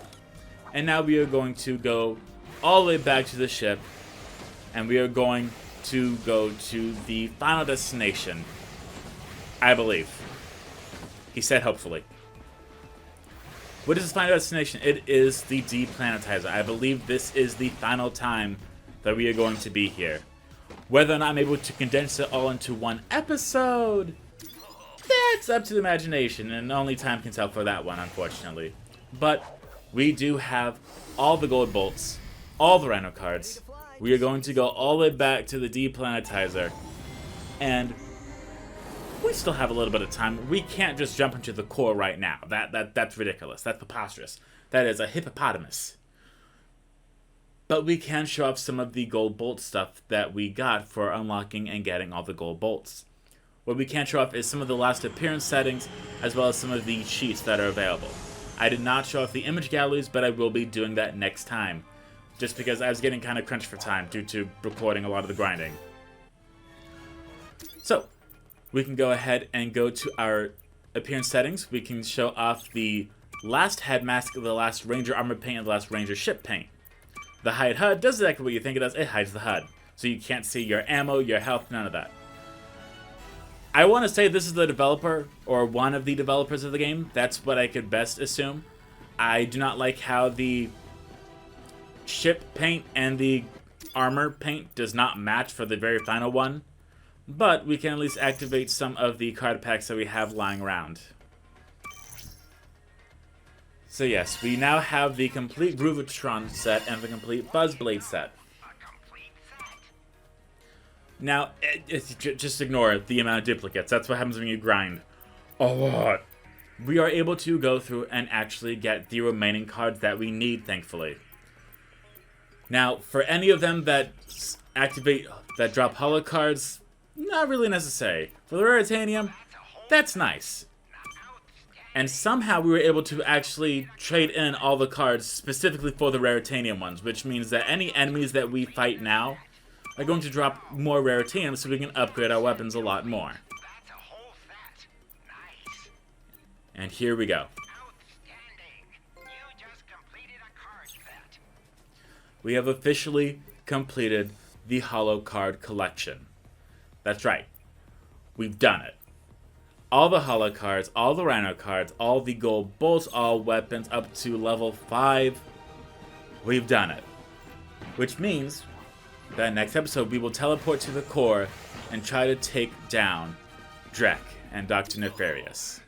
and now we are going to go all the way back to the ship, and we are going to go to the final destination, I believe. He said hopefully. What is the final destination? It is the Deplanetizer. I believe this is the final time that we are going to be here. Whether or not I'm able to condense it all into one episode, that's up to the imagination, and only time can tell for that one, unfortunately. But we do have all the gold bolts, all the RYNO cards. We are going to go all the way back to the Deplanetizer, and we still have a little bit of time. We can't just jump into the core right now. That's ridiculous. That's preposterous. That is a hippopotamus. But we can show off some of the gold bolt stuff that we got for unlocking and getting all the gold bolts. What we can show off is some of the last appearance settings, as well as some of the cheats that are available. I did not show off the image galleries, but I will be doing that next time, just because I was getting kind of crunched for time due to recording a lot of the grinding. So, we can go ahead and go to our appearance settings, we can show off the last head mask, the last Ranger armor paint, and the last Ranger ship paint. The hide HUD does exactly what you think it does. It hides the HUD. So you can't see your ammo, your health, none of that. I want to say this is the developer, or one of the developers of the game. That's what I could best assume. I do not like how the ship paint and the armor paint does not match for the very final one. But we can at least activate some of the card packs that we have lying around. So yes, we now have the complete Groovatron set and the complete Buzzblade set. Now, just ignore the amount of duplicates. That's what happens when you grind a lot. We are able to go through and actually get the remaining cards that we need, thankfully. Now, for any of them that activate, that drop holo cards, not really necessary. For the Raritanium, that's nice. And somehow we were able to actually trade in all the cards specifically for the Raritanium ones, which means that any enemies that we fight now are going to drop more Raritanium so we can upgrade our weapons a lot more. And here we go. We have officially completed the holo card collection. That's right. We've done it. All the holo cards, all the RYNO cards, all the gold bolts, all weapons up to level 5. We've done it. Which means that next episode we will teleport to the core and try to take down Drek and Dr. Nefarious.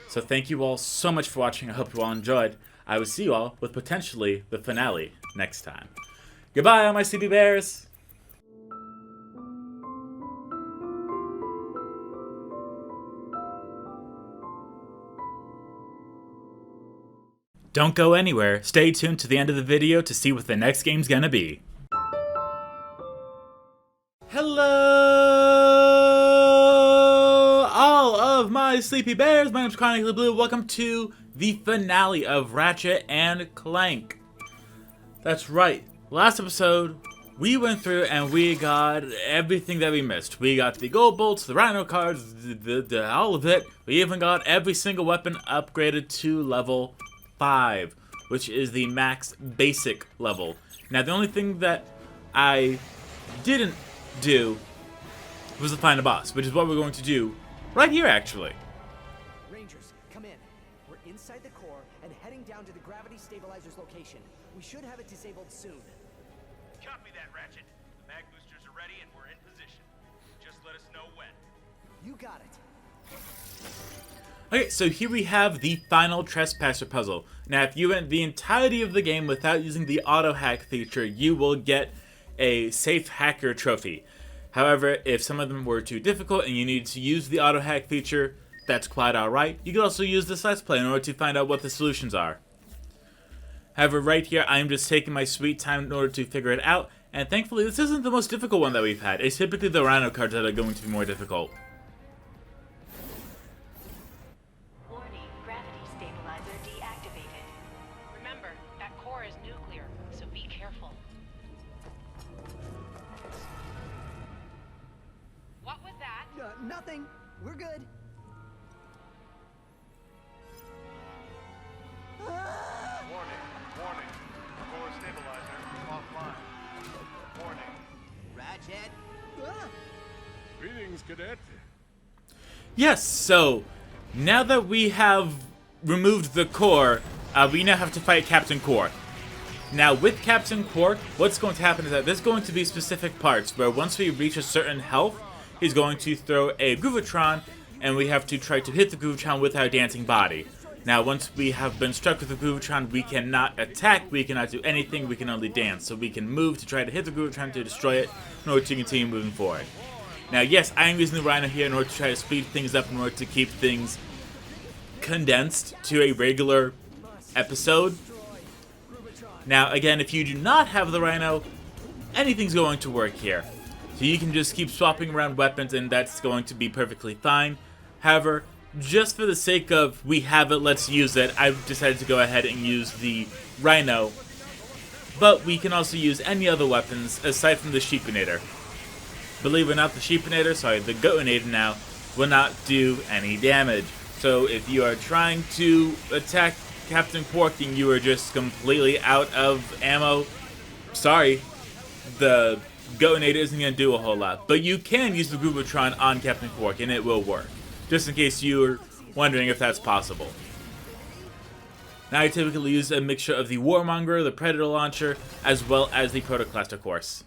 So thank you all so much for watching. I hope you all enjoyed. I will see you all with potentially the finale next time. Goodbye, all my sleepy bears! Don't go anywhere. Stay tuned to the end of the video to see what the next game's gonna be. Hello, all of my sleepy bears. My name's Chronically Blue. Welcome to the finale of Ratchet and Clank. That's right. Last episode, we went through and we got everything that we missed. We got the gold bolts, the RYNO cards, all of it. We even got every single weapon upgraded to level 5, which is the max basic level. Now, the only thing that I didn't do was to find a boss, which is what we're going to do right here, actually. Rangers, come in. We're inside the core and heading down to the gravity stabilizer's location. We should have it disabled soon. Copy that, Ratchet. The mag boosters are ready and we're in position. Just let us know when. You got it. Okay, so here we have the final Trespasser puzzle. Now, if you went the entirety of the game without using the auto hack feature, you will get a safe hacker trophy. However, if some of them were too difficult and you needed to use the auto hack feature, that's quite alright. You can also use this Let's Play in order to find out what the solutions are. However, right here, I'm just taking my sweet time in order to figure it out, and thankfully this isn't the most difficult one that we've had. It's typically the RYNO cards that are going to be more difficult. Warning, gravity stabilizer deactivated. Remember, that core is nuclear, so be careful. What was that? Nothing. We're good. Warning. Core stabilizer offline. Warning. Ratchet? Greetings, Cadet. Yes, so now that we have removed the core, we now have to fight Captain Quark. Now, with Captain Quark, what's going to happen is that there's going to be specific parts where once we reach a certain health, he's going to throw a Groovatron, and we have to try to hit the Groovatron with our dancing body. Now, once we have been struck with the Groovatron, we cannot attack, we cannot do anything, we can only dance. So we can move to try to hit the Groovatron to destroy it in order to continue moving forward. Now, yes, I am using the RYNO here in order to try to speed things up in order to keep things condensed to a regular episode. Now, again, if you do not have the RYNO, anything's going to work here. So you can just keep swapping around weapons and that's going to be perfectly fine. However, just for the sake of we have it, let's use it, I've decided to go ahead and use the RYNO. But we can also use any other weapons aside from the Sheepinator. Believe it or not, the Sheepinator, the Goatinator now, will not do any damage. So if you are trying to attack Captain Quark and you are just completely out of ammo, sorry, the Goatnade isn't going to do a whole lot. But you can use the Groovatron on Captain Quark and it will work. Just in case you were wondering if that's possible. Now I typically use a mixture of the Warmonger, the Predator Launcher, as well as the Protoclast, of course.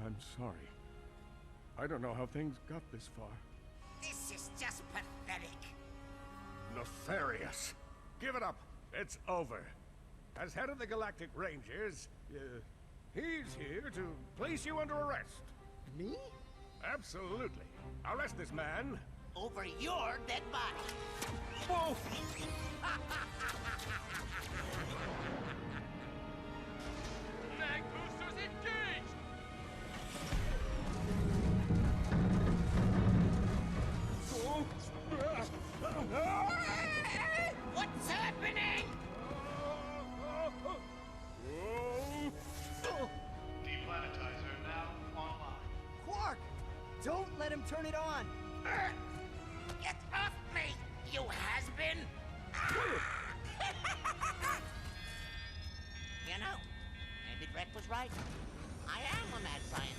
I'm sorry. I don't know how things got this far. This is just pathetic. Nefarious. Give it up. It's over. As head of the Galactic Rangers, he's here to place you under arrest. Me? Absolutely. Arrest this man. Over your dead body. Whoa! Mag boosters engaged! What's happening? Deplanetizer now online. Quark! Don't let him turn it on! Get off me, you has-been! You know, maybe Drek was right. I am a mad scientist.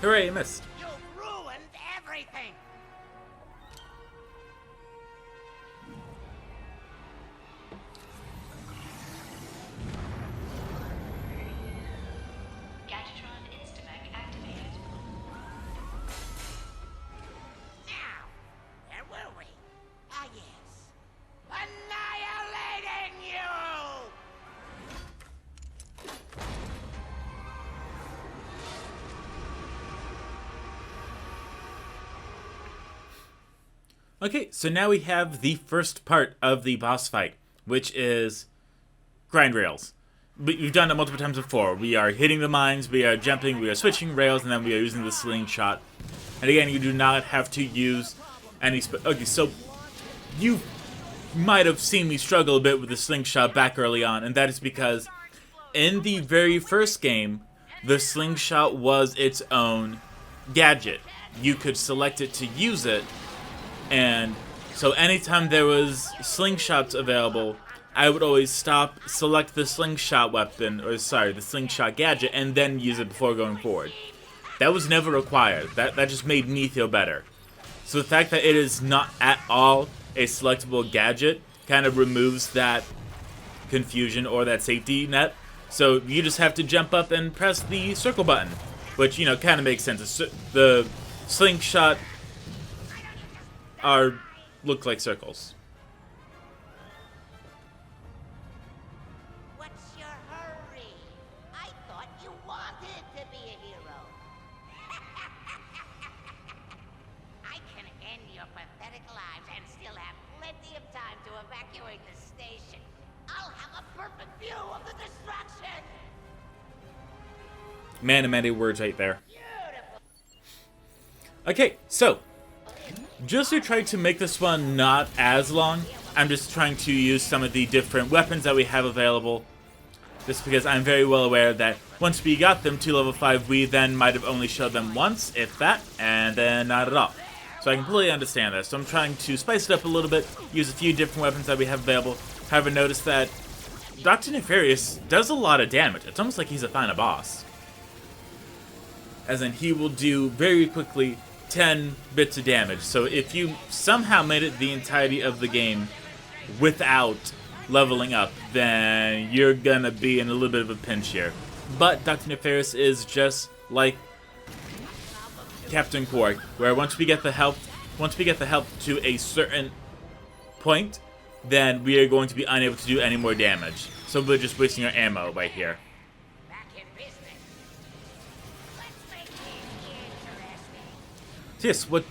Hooray, you missed. You've ruined everything! Gadgetron Instamech activated. Now, where were we? Ah, yes. Annihilating you! Okay, so now we have the first part of the boss fight, which is grind rails. We've done it multiple times before. We are hitting the mines, we are jumping, we are switching rails, and then we are using the slingshot. And again, you do not have to use any... Okay, so you might have seen me struggle a bit with the slingshot back early on, and that is because in the very first game, the slingshot was its own gadget. You could select it to use it, and so anytime there was slingshots available, I would always stop, select the slingshot weapon, or sorry, the slingshot gadget, and then use it before going forward. That was never required. That just made me feel better. So the fact that it is not at all a selectable gadget kind of removes that confusion or that safety net. So you just have to jump up and press the circle button, which, you know, kind of makes sense. The slingshot look like circles. What's your hurry? I thought you wanted to be a hero. I can end your pathetic lives and still have plenty of time to evacuate the station. I'll have a perfect view of the destruction. Man, many words right there. Okay, so just to try to make this one not as long, I'm just trying to use some of the different weapons that we have available. Just because I'm very well aware that once we got them to level 5, we then might have only showed them once, if that, and then not at all. So I completely understand that. So I'm trying to spice it up a little bit, use a few different weapons that we have available. However, notice that Dr. Nefarious does a lot of damage. It's almost like he's a final boss. As in, he will do very quickly 10 bits of damage. So if you somehow made it the entirety of the game without leveling up, then you're gonna be in a little bit of a pinch here. But Dr. Nefarious is just like Captain Quark, where once we get the health to a certain point, then we are going to be unable to do any more damage. So we're just wasting our ammo right here. So yes, what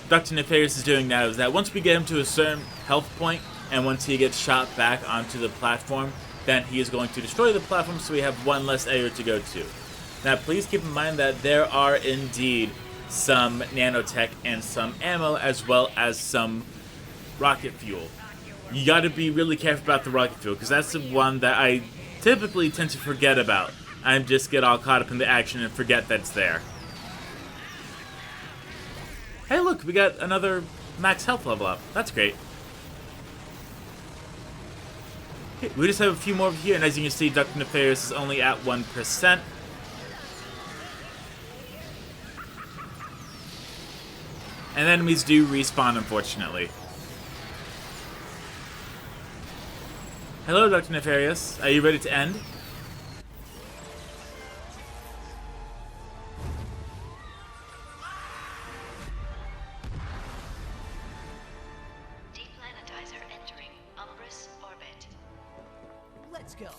Dr. Nefarious is doing now is that once we get him to a certain health point, and once he gets shot back onto the platform, then he is going to destroy the platform so we have one less area to go to. Now please keep in mind that there are indeed some nanotech and some ammo, as well as some rocket fuel. you gotta be really careful about the rocket fuel, because that's the one that I typically tend to forget about. I just get all caught up in the action and forget that it's there. Hey look, we got another max health level up. That's great. Okay, we just have a few more over here, and as you can see, Dr. Nefarious is only at 1%. And enemies do respawn, unfortunately. Hello, Dr. Nefarious. Are you ready to end? Deplanetizer entering Umbrus orbit. Let's go.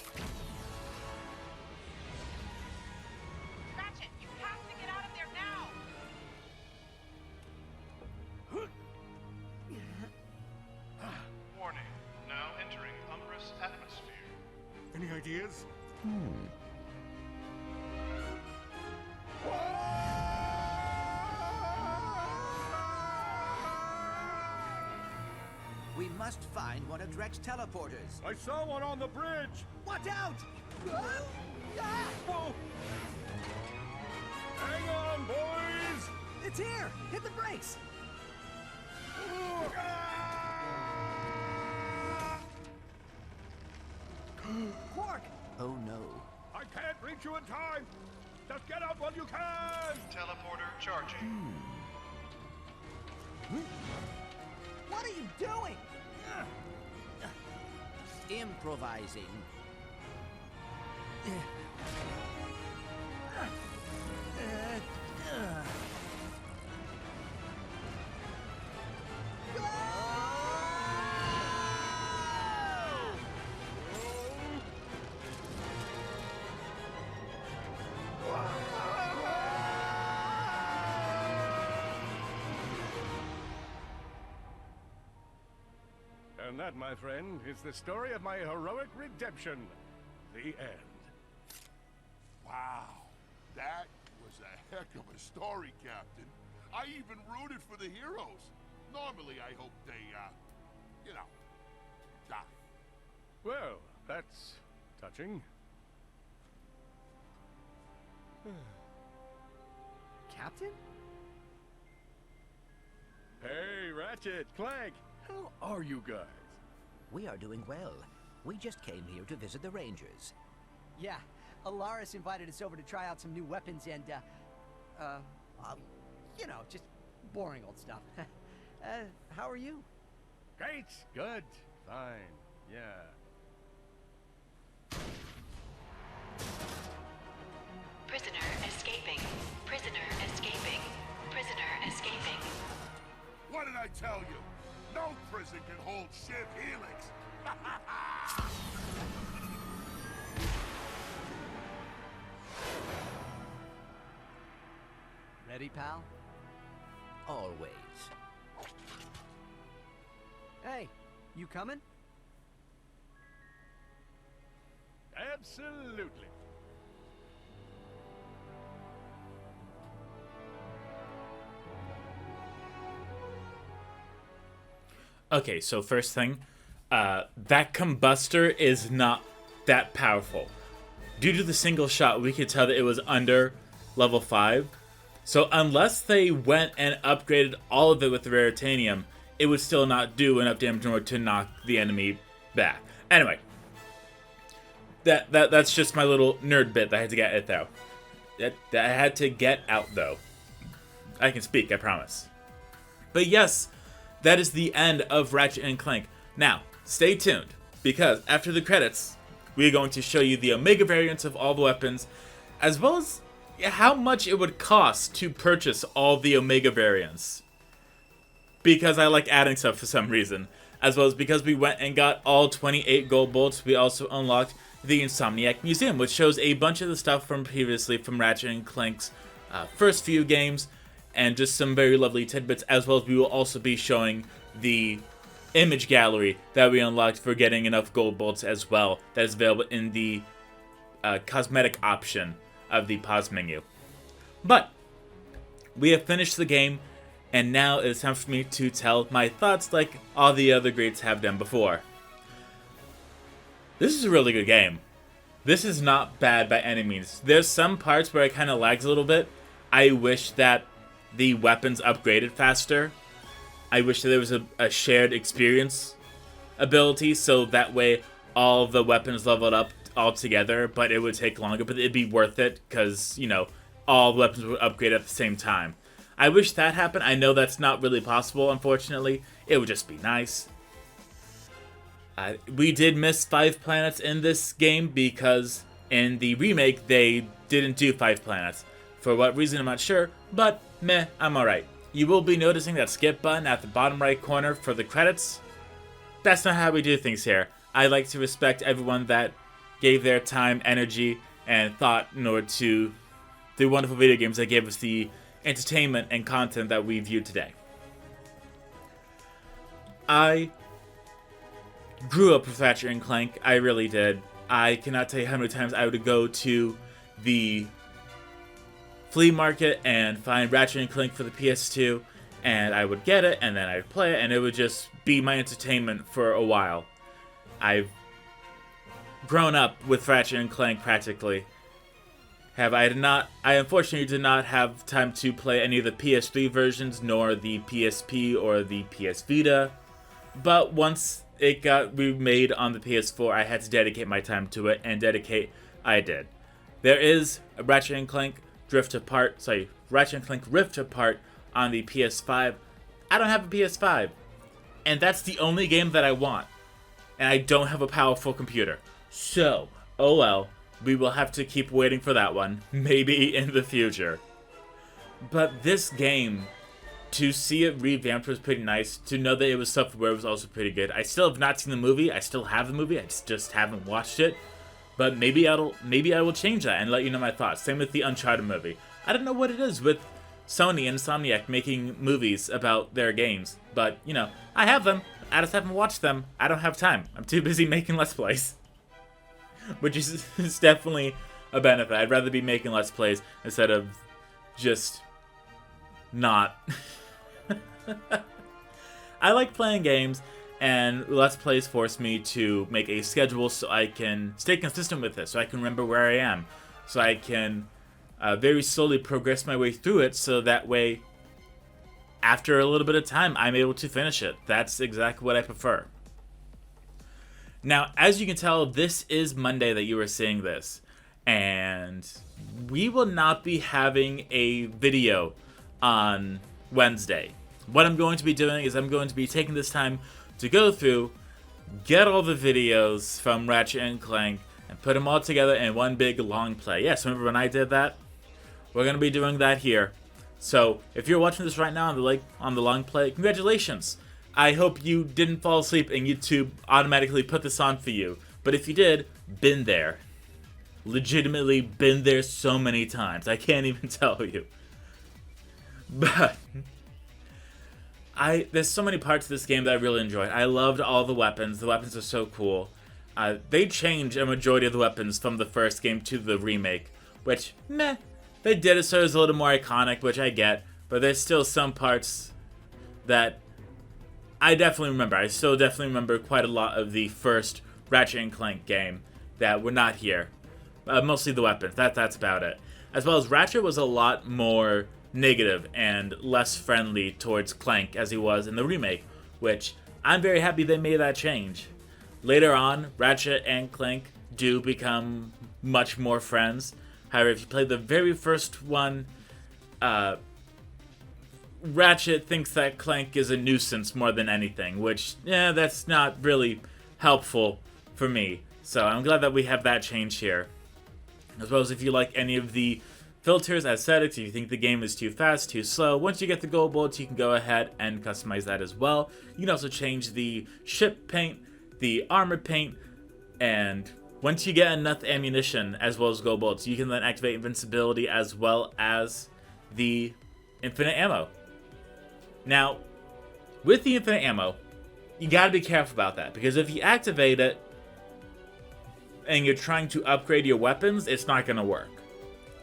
Ratchet, you have to get out of there now! Warning. Now entering Umbrus atmosphere. Any ideas? We must find one of Drek's teleporters. I saw one on the bridge! Watch out! Whoa! Hang on, boys! It's here! Hit the brakes! Quark! Oh no. I can't reach you in time! Just get out while you can! Teleporter charging. What are you doing? Improvising. And that, my friend, is the story of my heroic redemption. The end. Wow, that was a heck of a story, Captain. I even rooted for the heroes. Normally, I hope they, you know, die. Well, that's touching. Captain? Hey, Ratchet, Clank, how are you guys? We are doing well. We just came here to visit the Rangers. Yeah, Alaris invited us over to try out some new weapons and, you know, just boring old stuff. How are you? Great, good, fine, yeah. Prisoner escaping. Prisoner escaping. Prisoner escaping. What did I tell you? No prison can hold Shiv Helix. Ready, pal? Always. Hey, you coming? Absolutely. Okay, so first thing, that combustor is not that powerful. Due to the single shot, we could tell that it was under level 5. So unless they went and upgraded all of it with the Raritanium, it would still not do enough damage in order to knock the enemy back. Anyway, that's just my little nerd bit that I had to get it though. That I had to get out though. I can speak, I promise. But yes, that is the end of Ratchet and Clank. Now, stay tuned, because after the credits, we're going to show you the Omega variants of all the weapons, as well as how much it would cost to purchase all the Omega variants. Because I like adding stuff for some reason. As well as because we went and got all 28 gold bolts, we also unlocked the Insomniac Museum, which shows a bunch of the stuff from previously from Ratchet and Clank's first few games, and just some very lovely tidbits, as well as we will also be showing the image gallery that we unlocked for getting enough gold bolts as well, that is available in the cosmetic option of the pause menu. But we have finished the game, And now it's time for me to tell my thoughts like all the other greats have done before. This is a really good game. This is not bad by any means. There's some parts where it kind of lags a little bit. I wish that the weapons upgraded faster. I wish that there was a shared experience ability, so that way all the weapons leveled up all together, but it would take longer, but it'd be worth it, because, you know, all the weapons would upgrade at the same time. I wish that happened. I know that's not really possible, unfortunately. It would just be nice. We did miss 5 planets in this game because in the remake, they didn't do 5 planets. For what reason, I'm not sure, but meh, I'm alright. You will be noticing that skip button at the bottom right corner for the credits. That's not how we do things here. I like to respect everyone that gave their time, energy, and thought in order to do wonderful video games that gave us the entertainment and content that we view today. I grew up with Ratchet and Clank. I really did. I cannot tell you how many times I would go to the flea market and find Ratchet and Clank for the PS2, and I would get it, and then I'd play it, and it would just be my entertainment for a while. I've grown up with Ratchet and Clank practically. I unfortunately did not have time to play any of the PS3 versions, nor the PSP or the PS Vita, but once it got remade on the PS4, I had to dedicate my time to it, and I did. There is a Ratchet and Clank Rift Apart on the PS5. I don't have a PS5, and that's the only game that I want, and I don't have a powerful computer. So, oh well, we will have to keep waiting for that one, maybe in the future. But this game, to see it revamped was pretty nice. To know that it was self-aware was also pretty good. I still have not seen the movie. I still have the movie. I just haven't watched it. But maybe I will change that and let you know my thoughts. Same with the Uncharted movie. I don't know what it is with Sony and Insomniac making movies about their games. But, you know, I have them. I just haven't watched them. I don't have time. I'm too busy making Let's Plays. Which is definitely a benefit. I'd rather be making Let's Plays instead of just not. I like playing games, and Let's Plays force me to make a schedule so I can stay consistent with it, so I can remember where I am, so I can very slowly progress my way through it, so that way, after a little bit of time, I'm able to finish it. That's exactly what I prefer. Now, as you can tell, this is Monday that you are seeing this, and we will not be having a video on Wednesday. What I'm going to be doing is I'm going to be taking this time to go through, get all the videos from Ratchet and Clank, and put them all together in one big long play. Yes, remember when I did that? We're going to be doing that here. So, if you're watching this right now on the long play, congratulations! I hope you didn't fall asleep and YouTube automatically put this on for you. But if you did, been there. Legitimately been there so many times. I can't even tell you. But there's so many parts of this game that I really enjoyed. I loved all the weapons. The weapons are so cool. They changed a majority of the weapons from the first game to the remake, which, meh. They did it so it was a little more iconic, which I get, but there's still some parts that I definitely remember. I still definitely remember quite a lot of the first Ratchet and Clank game that were not here. Mostly the weapons. That's about it. As well as Ratchet was a lot more negative and less friendly towards Clank as he was in the remake, which I'm very happy they made that change. Later on, Ratchet and Clank do become much more friends. However, if you play the very first one, Ratchet thinks that Clank is a nuisance more than anything, which, yeah, that's not really helpful for me. So I'm glad that we have that change here. As well as if you like any of the filters, aesthetics, if you think the game is too fast, too slow, once you get the gold bullets, you can go ahead and customize that as well. You can also change the ship paint, the armor paint, and once you get enough ammunition as well as gold bullets, you can then activate invincibility as well as the infinite ammo. Now, with the infinite ammo, you gotta be careful about that, because if you activate it and you're trying to upgrade your weapons, it's not gonna work.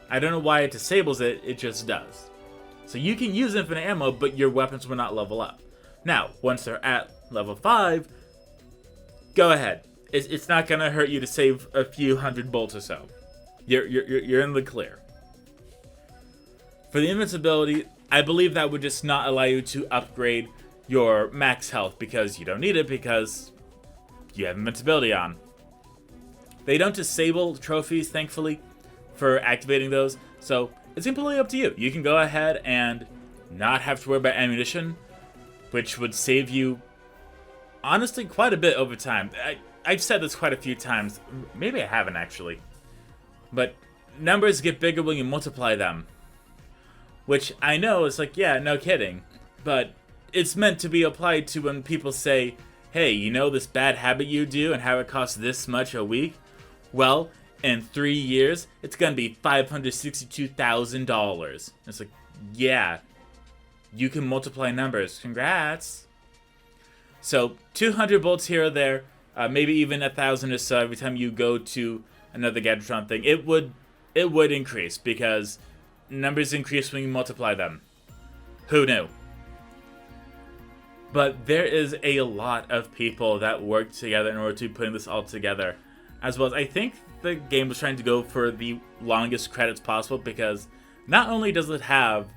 I don't know why it disables it, it just does. So you can use infinite ammo, but your weapons will not level up. Now, once they're at level 5, go ahead. It's not going to hurt you to save a few hundred bolts or so. You're in the clear. For the invincibility, I believe that would just not allow you to upgrade your max health because you don't need it because you have invincibility on. They don't disable trophies, thankfully, for activating those, so it's completely up to you. You can go ahead and not have to worry about ammunition, which would save you, honestly, quite a bit over time. I've said this quite a few times. Maybe I haven't, actually. But numbers get bigger when you multiply them. Which I know is like, yeah, no kidding. But it's meant to be applied to when people say, hey, you know this bad habit you do and how it costs this much a week? Well, in 3 years, it's going to be $562,000. It's like, yeah, you can multiply numbers. Congrats. So 200 bolts here or there, maybe even 1,000 or so every time you go to another Gadgetron thing. It would increase because numbers increase when you multiply them. Who knew? But there is a lot of people that work together in order to putting this all together. As well as I think the game was trying to go for the longest credits possible because not only does it have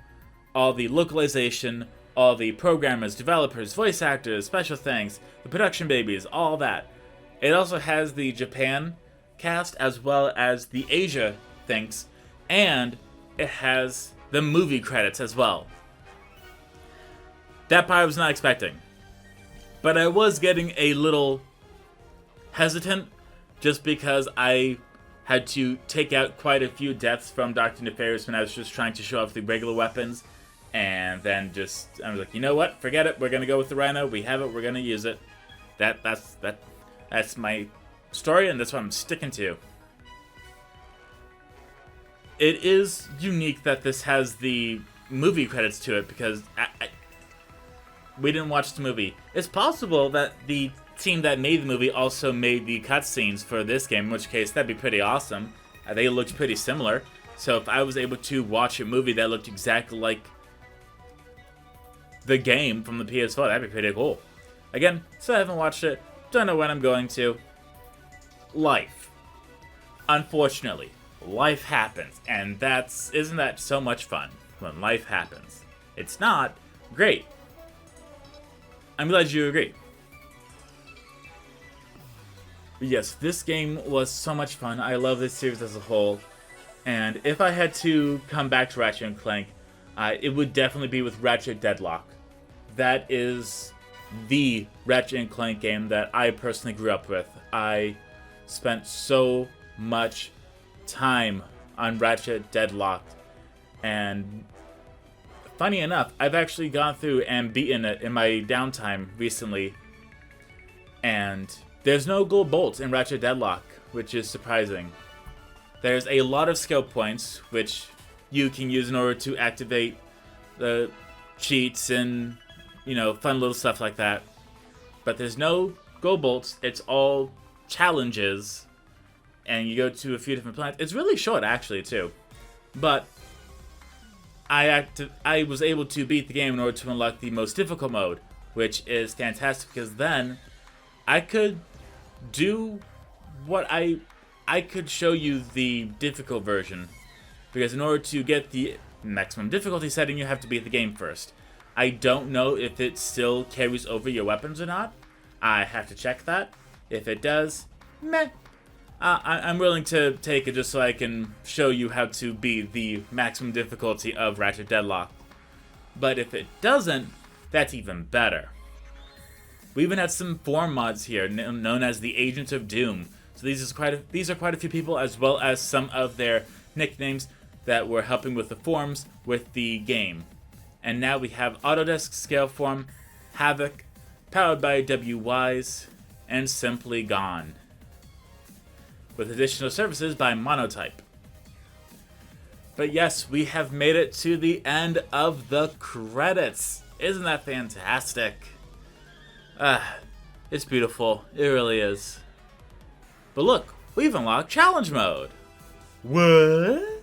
all the localization, all the programmers, developers, voice actors, special things, the production babies, all that. It also has the Japan cast as well as the Asia things, and it has the movie credits as well. That part I was not expecting. But I was getting a little hesitant just because I had to take out quite a few deaths from Dr. Nefarious when I was just trying to show off the regular weapons. And then I was like, you know what? Forget it. We're going to go with the RYNO. We have it. We're going to use it. That's my story, and that's what I'm sticking to. It is unique that this has the movie credits to it because we didn't watch the movie. It's possible that the team that made the movie also made the cutscenes for this game, in which case that'd be pretty awesome. They looked pretty similar. So if I was able to watch a movie that looked exactly like the game from the PS4, that'd be pretty cool. Again, still haven't watched it. Don't know when I'm going to. Life. Unfortunately, life happens, and isn't that so much fun when life happens? It's not great. I'm glad you agree. But yes, this game was so much fun. I love this series as a whole. And if I had to come back to Ratchet and Clank, it would definitely be with Ratchet Deadlock. That is the Ratchet and Clank game that I personally grew up with. I spent so much time on Ratchet Deadlocked, and funny enough, I've actually gone through and beaten it in my downtime recently, and there's no gold bolts in Ratchet Deadlock, which is surprising. There's a lot of skill points, which you can use in order to activate the cheats and, fun little stuff like that. But there's no gold bolts. It's all challenges, and you go to a few different planets. It's really short, actually, too. But I was able to beat the game in order to unlock the most difficult mode, which is fantastic because then I could do what I could show you the difficult version, because in order to get the maximum difficulty setting, you have to beat the game first. I don't know if it still carries over your weapons or not. I have to check that. If it does, meh. I'm willing to take it just so I can show you how to beat the maximum difficulty of Ratchet Deadlock. But if it doesn't, that's even better. We even had some form mods here, known as the Agents of Doom. So these are quite a few people, as well as some of their nicknames that were helping with the forms with the game. And now we have Autodesk Scale Form, Havoc, powered by WWise, and Simply Gone, with additional services by Monotype. But yes, we have made it to the end of the credits. Isn't that fantastic? It's beautiful. It really is. But look, we've unlocked Challenge Mode. What?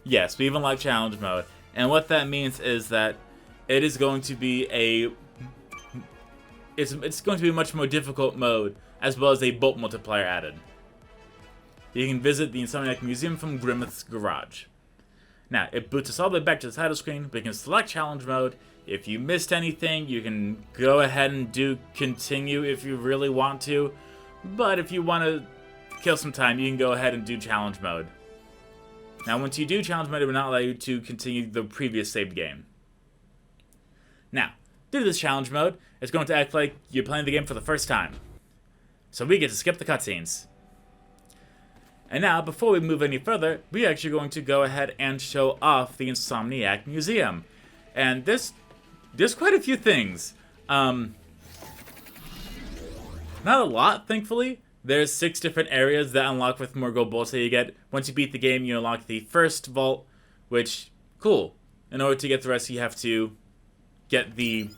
Yes, we've unlocked Challenge Mode. And what that means is that it is going to be it's going to be a much more difficult mode, as well as a bolt multiplier added. You can visit the Insomniac Museum from Grimmeth's Garage. Now, it boots us all the way back to the title screen. We can select challenge mode. If you missed anything, you can go ahead and do continue if you really want to. But if you want to kill some time, you can go ahead and do challenge mode. Now, once you do challenge mode, it will not allow you to continue the previous saved game. Now, due to this challenge mode, it's going to act like you're playing the game for the first time. So we get to skip the cutscenes. And now, before we move any further, we're actually going to go ahead and show off the Insomniac Museum. And there's quite a few things. Not a lot, thankfully. There's 6 different areas that unlock with more gold bolts that you get. Once you beat the game, you unlock the first vault, which, cool. In order to get the rest, you have to get the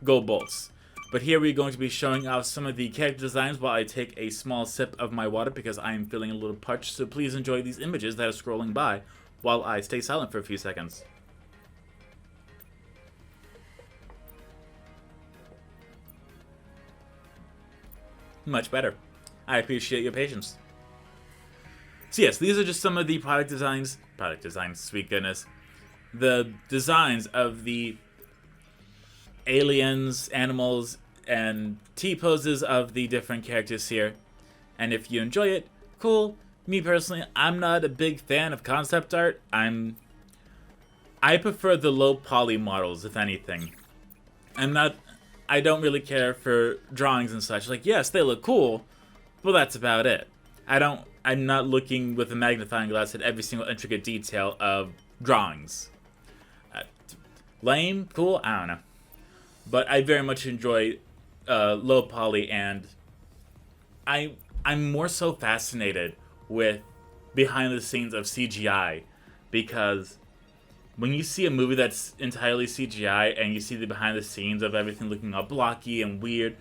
gold bolts. But here we're going to be showing off some of the character designs while I take a small sip of my water because I am feeling a little parched, so please enjoy these images that are scrolling by while I stay silent for a few seconds. Much better. I appreciate your patience. So yes, these are just some of the product designs, sweet goodness. The designs of the aliens, animals, and T-poses of the different characters here. And if you enjoy it, cool. Me personally, I'm not a big fan of concept art. I prefer the low poly models, if anything. I don't really care for drawings and such. Like, yes, they look cool, but that's about it. I'm not looking with a magnifying glass at every single intricate detail of drawings. Lame? Cool? I don't know. But I very much enjoy low poly, and I'm more so fascinated with behind the scenes of CGI, because when you see a movie that's entirely CGI and you see the behind the scenes of everything looking all blocky and weird,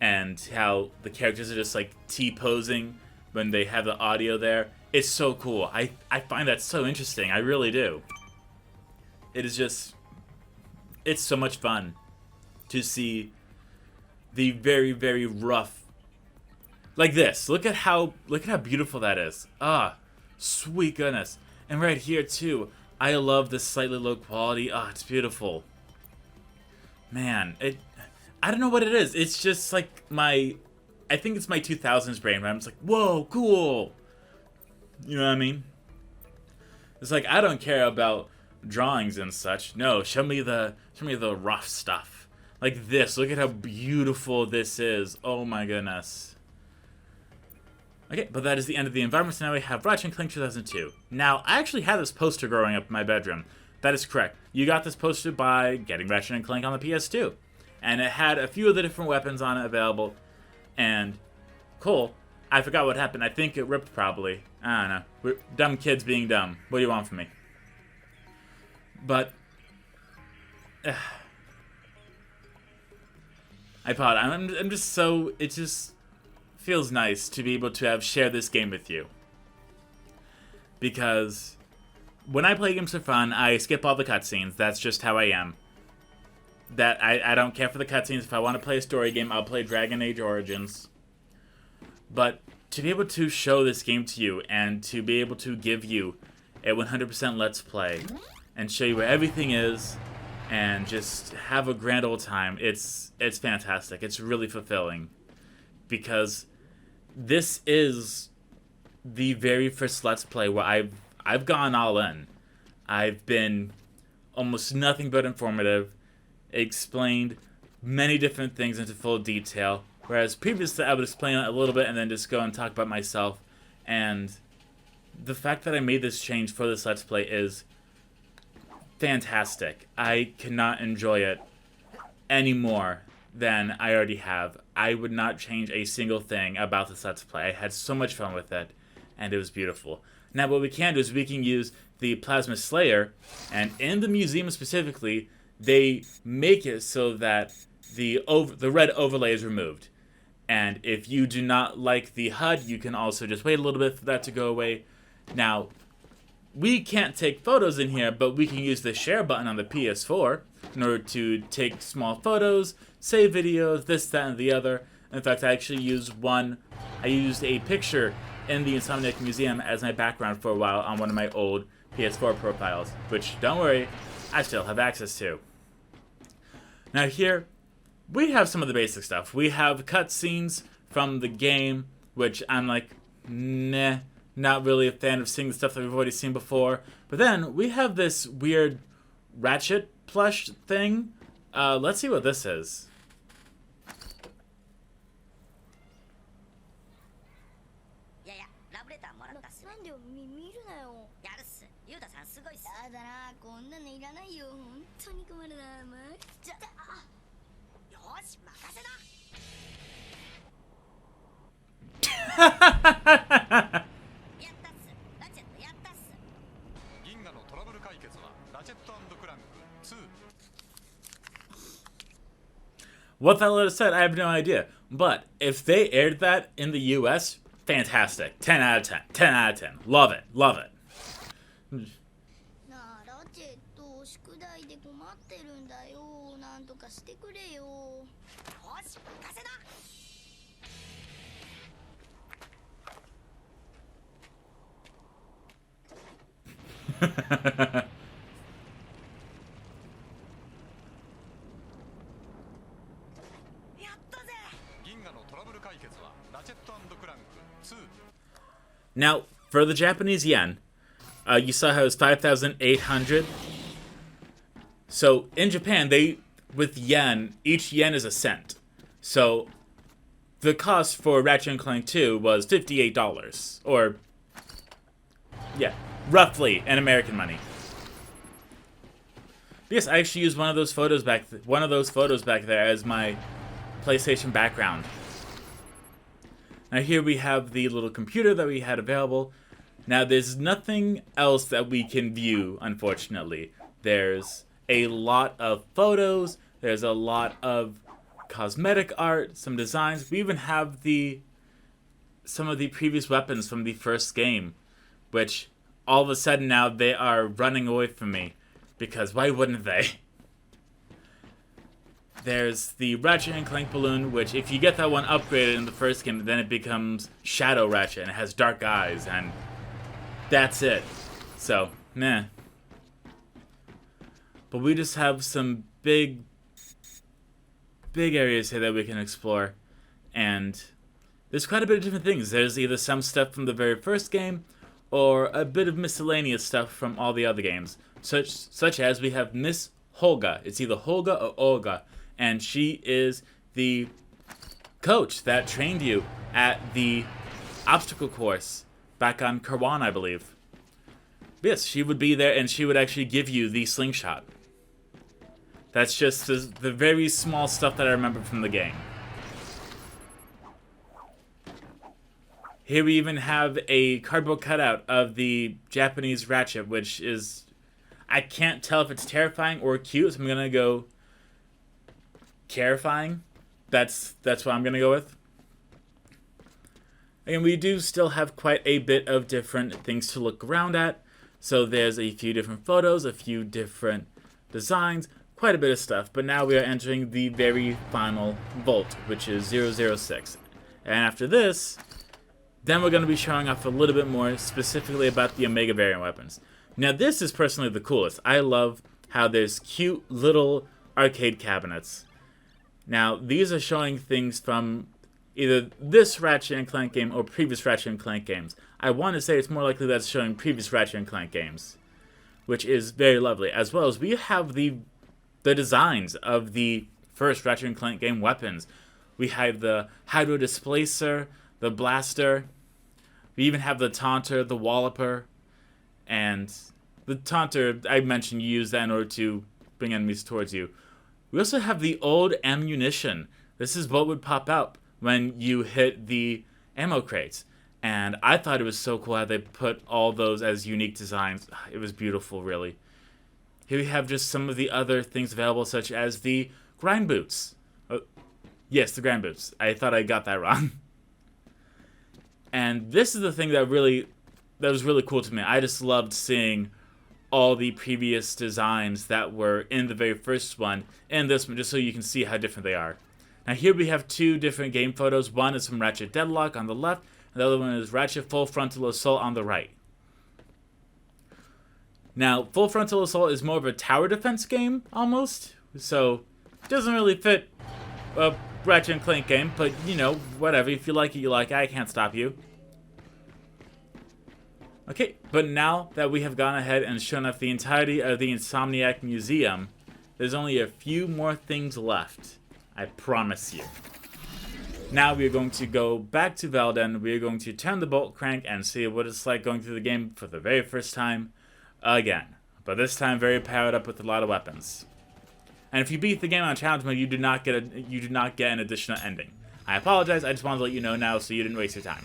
and how the characters are just like T-posing when they have the audio there, it's so cool. I find that so interesting. I really do. It is just, it's so much fun to see the very, very rough, like this. Look at how beautiful that is. Ah, sweet goodness. And right here too, I love this slightly low quality. Ah, it's beautiful. Man, I don't know what it is. It's just like I think it's my 2000s brain, where I'm just like, whoa, cool. You know what I mean? It's like, I don't care about drawings and such. No, show me the rough stuff. Like this. Look at how beautiful this is. Oh my goodness. Okay, but that is the end of the environment. So now we have Ratchet and Clank 2002. Now, I actually had this poster growing up in my bedroom. That is correct. You got this poster by getting Ratchet and Clank on the PS2. And it had a few of the different weapons on it available. And, cool. I forgot what happened. I think it ripped, probably. I don't know. We're dumb kids being dumb. What do you want from me? But, I'm just so, it just feels nice to be able to have shared this game with you. Because when I play games for fun, I skip all the cutscenes. That's just how I am. That I don't care for the cutscenes. If I want to play a story game, I'll play Dragon Age Origins. But to be able to show this game to you and to be able to give you a 100% Let's Play and show you where everything is and just have a grand old time, it's fantastic. It's really fulfilling, because this is the very first Let's Play where I've gone all in. I've been almost nothing but informative, explained many different things into full detail, whereas previously I would explain it a little bit and then just go and talk about myself. And the fact that I made this change for this Let's Play is fantastic. I cannot enjoy it any more than I already have. I would not change a single thing about this Let's Play. I had so much fun with it, and it was beautiful. Now what we can do is we can use the Plasma Slayer, and in the museum specifically, they make it so that the red overlay is removed. And if you do not like the HUD, you can also just wait a little bit for that to go away. Now, we can't take photos in here, but we can use the share button on the PS4 in order to take small photos, save videos, this, that, and the other. In fact, I actually used a picture in the Insomniac Museum as my background for a while on one of my old PS4 profiles, which, don't worry, I still have access to. Now here, we have some of the basic stuff. We have cutscenes from the game, which I'm like, nah, not really a fan of seeing the stuff that we've already seen before. But then, we have this weird Ratchet plush thing. Let's see what this is. What that letter said, I have no idea. But if they aired that in the US, fantastic. 10 out of 10. 10 out of 10. Love it. Love it. Now, for the Japanese yen, you saw how it's 5,800. So, in Japan, with yen, each yen is a cent. So, the cost for Ratchet and Clank 2 was $58. Or, yeah, roughly, in American money. Yes, I actually used one of those photos back there as my PlayStation background. Now here we have the little computer that we had available. Now there's nothing else that we can view, unfortunately. There's a lot of photos, there's a lot of cosmetic art, some designs. We even have some of the previous weapons from the first game, which all of a sudden now they are running away from me, because why wouldn't they? There's the Ratchet and Clank balloon, which if you get that one upgraded in the first game, then it becomes Shadow Ratchet, and it has dark eyes, and that's it. So, meh. But we just have some big areas here that we can explore, and there's quite a bit of different things. There's either some stuff from the very first game, or a bit of miscellaneous stuff from all the other games. Such as we have Miss Holga. It's either Holga or Olga. And she is the coach that trained you at the obstacle course back on Kirwan, I believe. Yes, she would be there and she would actually give you the slingshot. That's just the very small stuff that I remember from the game. Here we even have a cardboard cutout of the Japanese Ratchet, which is... I can't tell if it's terrifying or cute, so I'm gonna go... terrifying. That's what I'm gonna go with. And we do still have quite a bit of different things to look around at. So there's a few different photos, a few different designs, quite a bit of stuff. But now we are entering the very final vault, which is 006. And after this, then we're going to be showing off a little bit more specifically about the Omega variant weapons. Now this is personally the coolest. I love how there's cute little arcade cabinets. Now these are showing things from either this Ratchet and Clank game or previous Ratchet and Clank games. I want to say it's more likely that's showing previous Ratchet and Clank games, which is very lovely. As well as we have the designs of the first Ratchet and Clank game weapons. We have the Hydro Displacer, the Blaster. We even have the Taunter, the Walloper, and the Taunter, I mentioned you use that in order to bring enemies towards you. We also have the old ammunition. This is what would pop out when you hit the ammo crates. And I thought it was so cool how they put all those as unique designs. It was beautiful, really. Here we have just some of the other things available, such as the grind boots. Oh, yes, the grind boots. I thought I got that wrong. And this is the thing that really that was really cool to me. I just loved seeing all the previous designs that were in the very first one and this one, just so you can see how different they are. Now here we have two different game photos. One is from Ratchet Deadlock on the left, and the other one is Ratchet Full Frontal Assault on the right. Now, Full Frontal Assault is more of a tower defense game, almost, so it doesn't really fit a Ratchet and Clank game, but, you know, whatever. If you like it, you like it. I can't stop you. Okay, but now that we have gone ahead and shown off the entirety of the Insomniac Museum, there's only a few more things left. I promise you. Now we are going to go back to Velden. We are going to turn the bolt crank and see what it's like going through the game for the very first time again. But this time very powered up with a lot of weapons. And if you beat the game on challenge mode, you do not get an additional ending. I apologize. I just wanted to let you know now so you didn't waste your time.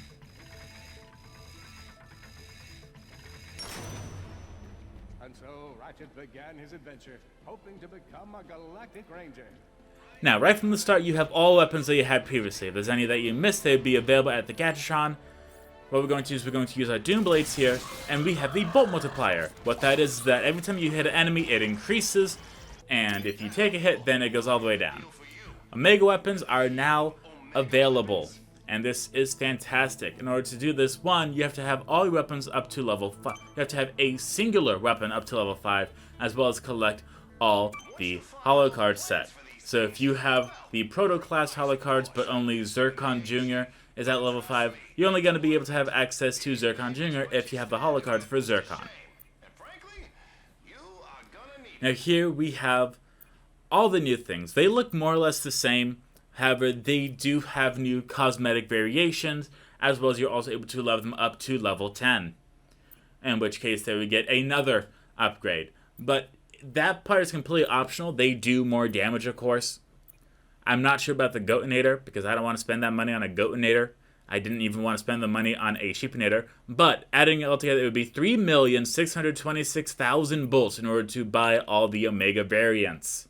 And so Ratchet began his adventure, hoping to become a galactic ranger. Now, right from the start, you have all weapons that you had previously. If there's any that you missed, they would be available at the Gadgetron. What we're going to do is we're going to use our Doom Blades here, and we have the Bolt Multiplier. What that is that every time you hit an enemy, it increases, and if you take a hit, then it goes all the way down. Omega weapons are now available, and this is fantastic. In order to do this, one, you have to have all your weapons up to level 5. You have to have a singular weapon up to level 5, as well as collect all the holo card set. So if you have the Proto class holo cards, but only Zircon Jr. is at level 5, you're only going to be able to have access to Zircon Jr. if you have the holo cards for Zircon. Now here we have all the new things. They look more or less the same, however they do have new cosmetic variations, as well as you're also able to level them up to level 10. In which case they would get another upgrade. But that part is completely optional. They do more damage, of course. I'm not sure about the Goatinator, because I don't want to spend that money on a Goatinator. I didn't even want to spend the money on a Sheepinator. But adding it all together, it would be 3,626,000 bolts in order to buy all the Omega variants.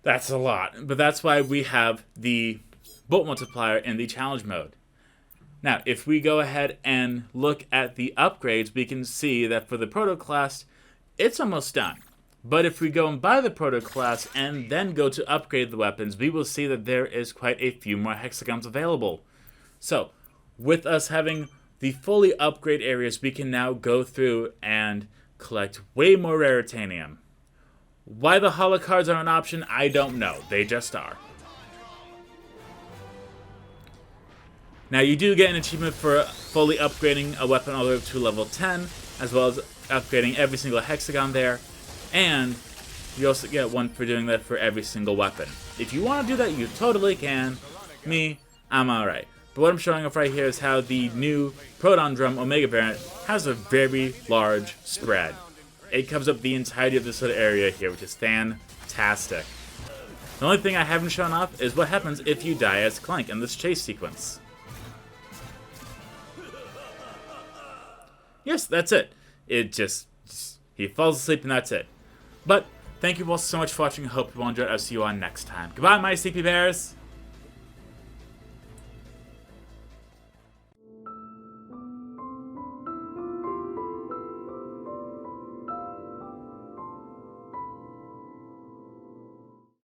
That's a lot. But that's why we have the Bolt Multiplier in the Challenge mode. Now, if we go ahead and look at the upgrades, we can see that for the Proto class, it's almost done. But if we go and buy the Proto class and then go to upgrade the weapons, we will see that there is quite a few more hexagons available. So, with us having the fully upgrade areas, we can now go through and collect way more Raritanium. Why the holo cards are an option, I don't know. They just are. Now, you do get an achievement for fully upgrading a weapon all the way up to level 10, as well as upgrading every single hexagon there. And you also get one for doing that for every single weapon. If you want to do that, you totally can. Me, I'm alright. But what I'm showing off right here is how the new Proton Drum Omega variant has a very large spread. It covers up the entirety of this little area here, which is fantastic. The only thing I haven't shown off is what happens if you die as Clank in this chase sequence. Yes, that's it. He falls asleep and that's it. But, thank you all so much for watching. I hope you all enjoyed. I'll see you on next time. Goodbye, my sleepy bears!